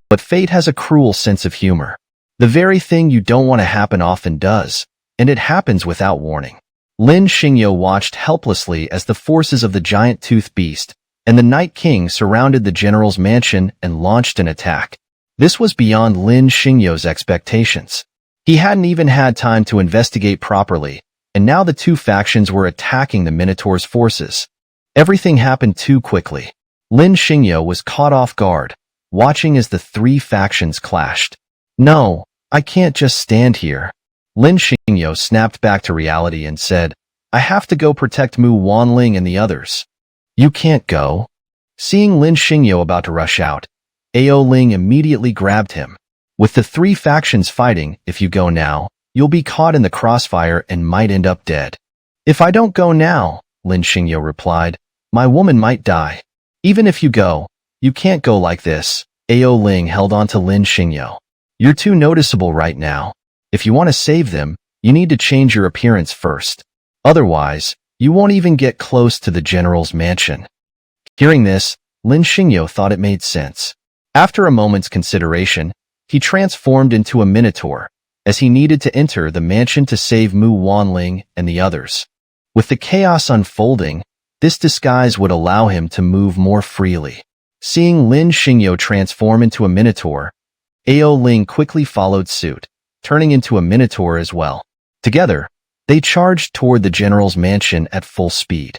But fate has a cruel sense of humor. The very thing you don't want to happen often does, and it happens without warning. Lin Xingyo watched helplessly as the forces of the giant tooth beast and the Night King surrounded the general's mansion and launched an attack. This was beyond Lin Xingyo's expectations. He hadn't even had time to investigate properly, and now the two factions were attacking the Minotaur's forces. Everything happened too quickly. Lin Xingyo was caught off guard, watching as the three factions clashed. No, I can't just stand here. Lin Xingyo snapped back to reality and said, I have to go protect Mu Wanling and the others. You can't go. Seeing Lin Xingyo about to rush out, Ao Ling immediately grabbed him. With the three factions fighting, if you go now, you'll be caught in the crossfire and might end up dead. If I don't go now, Lin Xingyo replied, my woman might die. Even if you go, you can't go like this. Ao Ling held on to Lin Xingyo. You're too noticeable right now. If you want to save them, you need to change your appearance first. Otherwise, you won't even get close to the general's mansion. Hearing this, Lin Xingyo thought it made sense. After a moment's consideration, he transformed into a minotaur, as he needed to enter the mansion to save Mu Wanling and the others. With the chaos unfolding, this disguise would allow him to move more freely. Seeing Lin Xingyo transform into a minotaur, Ao Ling quickly followed suit, turning into a minotaur as well. Together, they charged toward the general's mansion at full speed.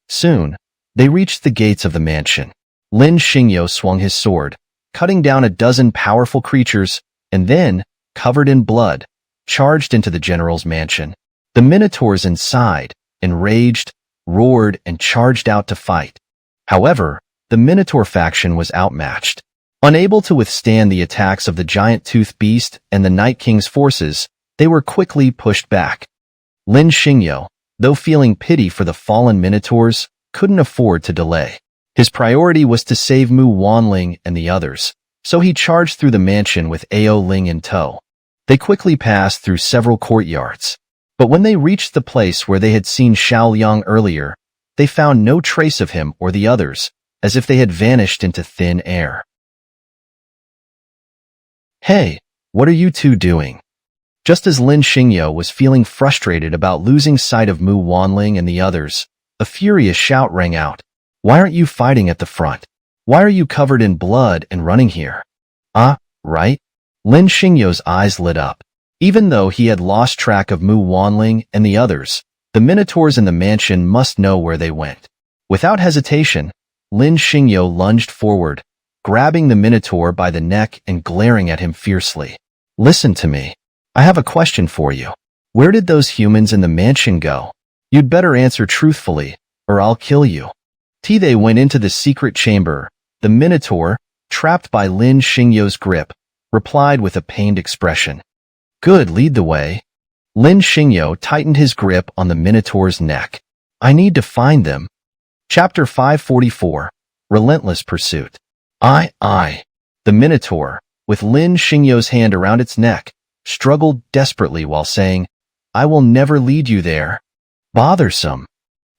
Soon, they reached the gates of the mansion. Lin Xingyo swung his sword, cutting down a dozen powerful creatures, and then, covered in blood, charged into the general's mansion. The minotaurs inside, enraged, roared, and charged out to fight. However, the minotaur faction was outmatched. Unable to withstand the attacks of the giant tooth beast and the Night King's forces, they were quickly pushed back. Lin Xingyo, though feeling pity for the fallen minotaurs, couldn't afford to delay. His priority was to save Mu Wanling and the others, so he charged through the mansion with Ao Ling in tow. They quickly passed through several courtyards. But when they reached the place where they had seen Xiao Yang earlier, they found no trace of him or the others, as if they had vanished into thin air. Hey, what are you two doing? Just as Lin Xingyo was feeling frustrated about losing sight of Mu Wanling and the others, A furious shout rang out. Why aren't you fighting at the front? Why are you covered in blood and running here? Ah, right? Lin Xingyo's eyes lit up. Even though he had lost track of Mu Wanling and the others, the Minotaurs in the mansion must know where they went. Without hesitation, Lin Xingyo lunged forward, grabbing the Minotaur by the neck and glaring at him fiercely. Listen to me. I have a question for you. Where did those humans in the mansion go? You'd better answer truthfully, or I'll kill you. They went into the secret chamber. The Minotaur, trapped by Lin Xingyo's grip, replied with a pained expression. Good, lead the way. Lin Xingyo tightened his grip on the Minotaur's neck. I need to find them. Chapter 544. Relentless Pursuit. I. The Minotaur, with Lin Xingyo's hand around its neck, struggled desperately while saying, I will never lead you there. Bothersome.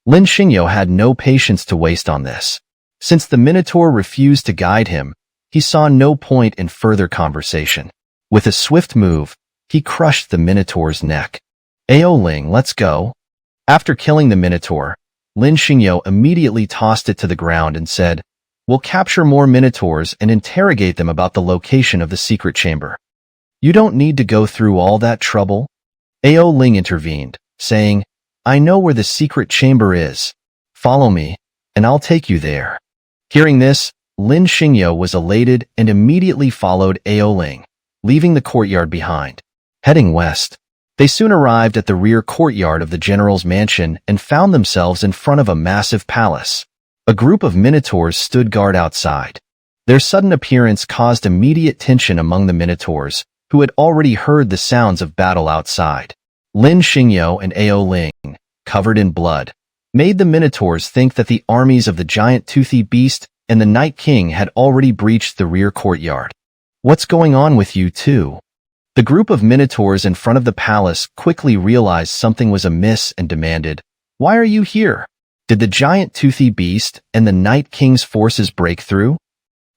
Lin Xingyo had no patience to waste on this. Since the Minotaur refused to guide him, he saw no point in further conversation. With a swift move, he crushed the Minotaur's neck. Aoling, let's go. After killing the Minotaur, Lin Xingyo immediately tossed it to the ground and said, We'll capture more Minotaurs and interrogate them about the location of the secret chamber. You don't need to go through all that trouble. Aoling intervened, saying, I know where the secret chamber is. Follow me, and I'll take you there. Hearing this, Lin Xingyo was elated and immediately followed Aoling, leaving the courtyard behind. Heading west, they soon arrived at the rear courtyard of the general's mansion and found themselves in front of a massive palace. A group of Minotaurs stood guard outside. Their sudden appearance caused immediate tension among the Minotaurs, who had already heard the sounds of battle outside. Lin Xingyo and Aoling, covered in blood, made the Minotaurs think that the armies of the giant toothy beast and the Night King had already breached the rear courtyard. What's going on with you two? The group of Minotaurs in front of the palace quickly realized something was amiss and demanded, Why are you here? Did the giant toothy beast and the Night King's forces break through?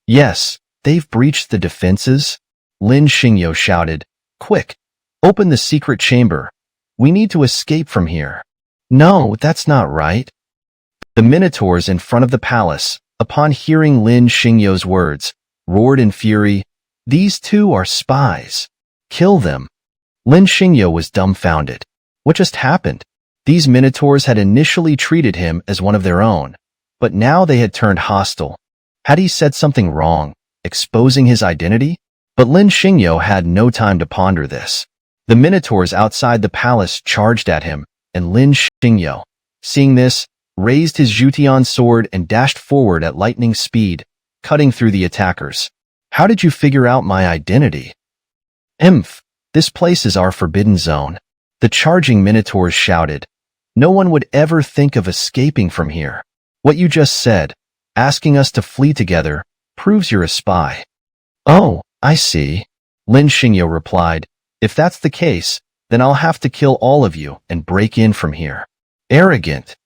Yes, they've breached the defenses. Lin Xingyo shouted, Quick, open the secret chamber. We need to escape from here. No, that's not right. The Minotaurs in front of the palace, upon hearing Lin Xingyo's words, roared in fury, These two are spies. Kill them. Lin Xingyo was dumbfounded. What just happened? These Minotaurs had initially treated him as one of their own, but now they had turned hostile. Had he said something wrong, exposing his identity? But Lin Xingyo had no time to ponder this. The Minotaurs outside the palace charged at him, and Lin Xingyo, seeing this, raised his Jutian sword and dashed forward at lightning speed, cutting through the attackers. How did you figure out my identity? This place is our forbidden zone. The charging Minotaurs shouted. No one would ever think of escaping from here. What you just said, asking us to flee together, proves you're a spy. Oh, I see. Lin Xingyo replied. If that's the case, then I'll have to kill all of you and break in from here. Arrogant.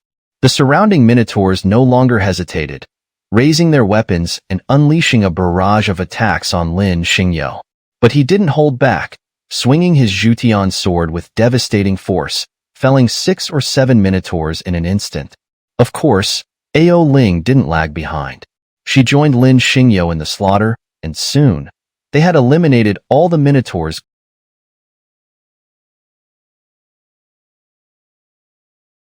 The surrounding Minotaurs no longer hesitated, raising their weapons and unleashing a barrage of attacks on Lin Xingyo. But he didn't hold back, swinging his Jutian sword with devastating force, felling 6 or 7 Minotaurs in an instant. Of course, Aoling didn't lag behind. She joined Lin Xingyo in the slaughter, and soon, they had eliminated all the Minotaurs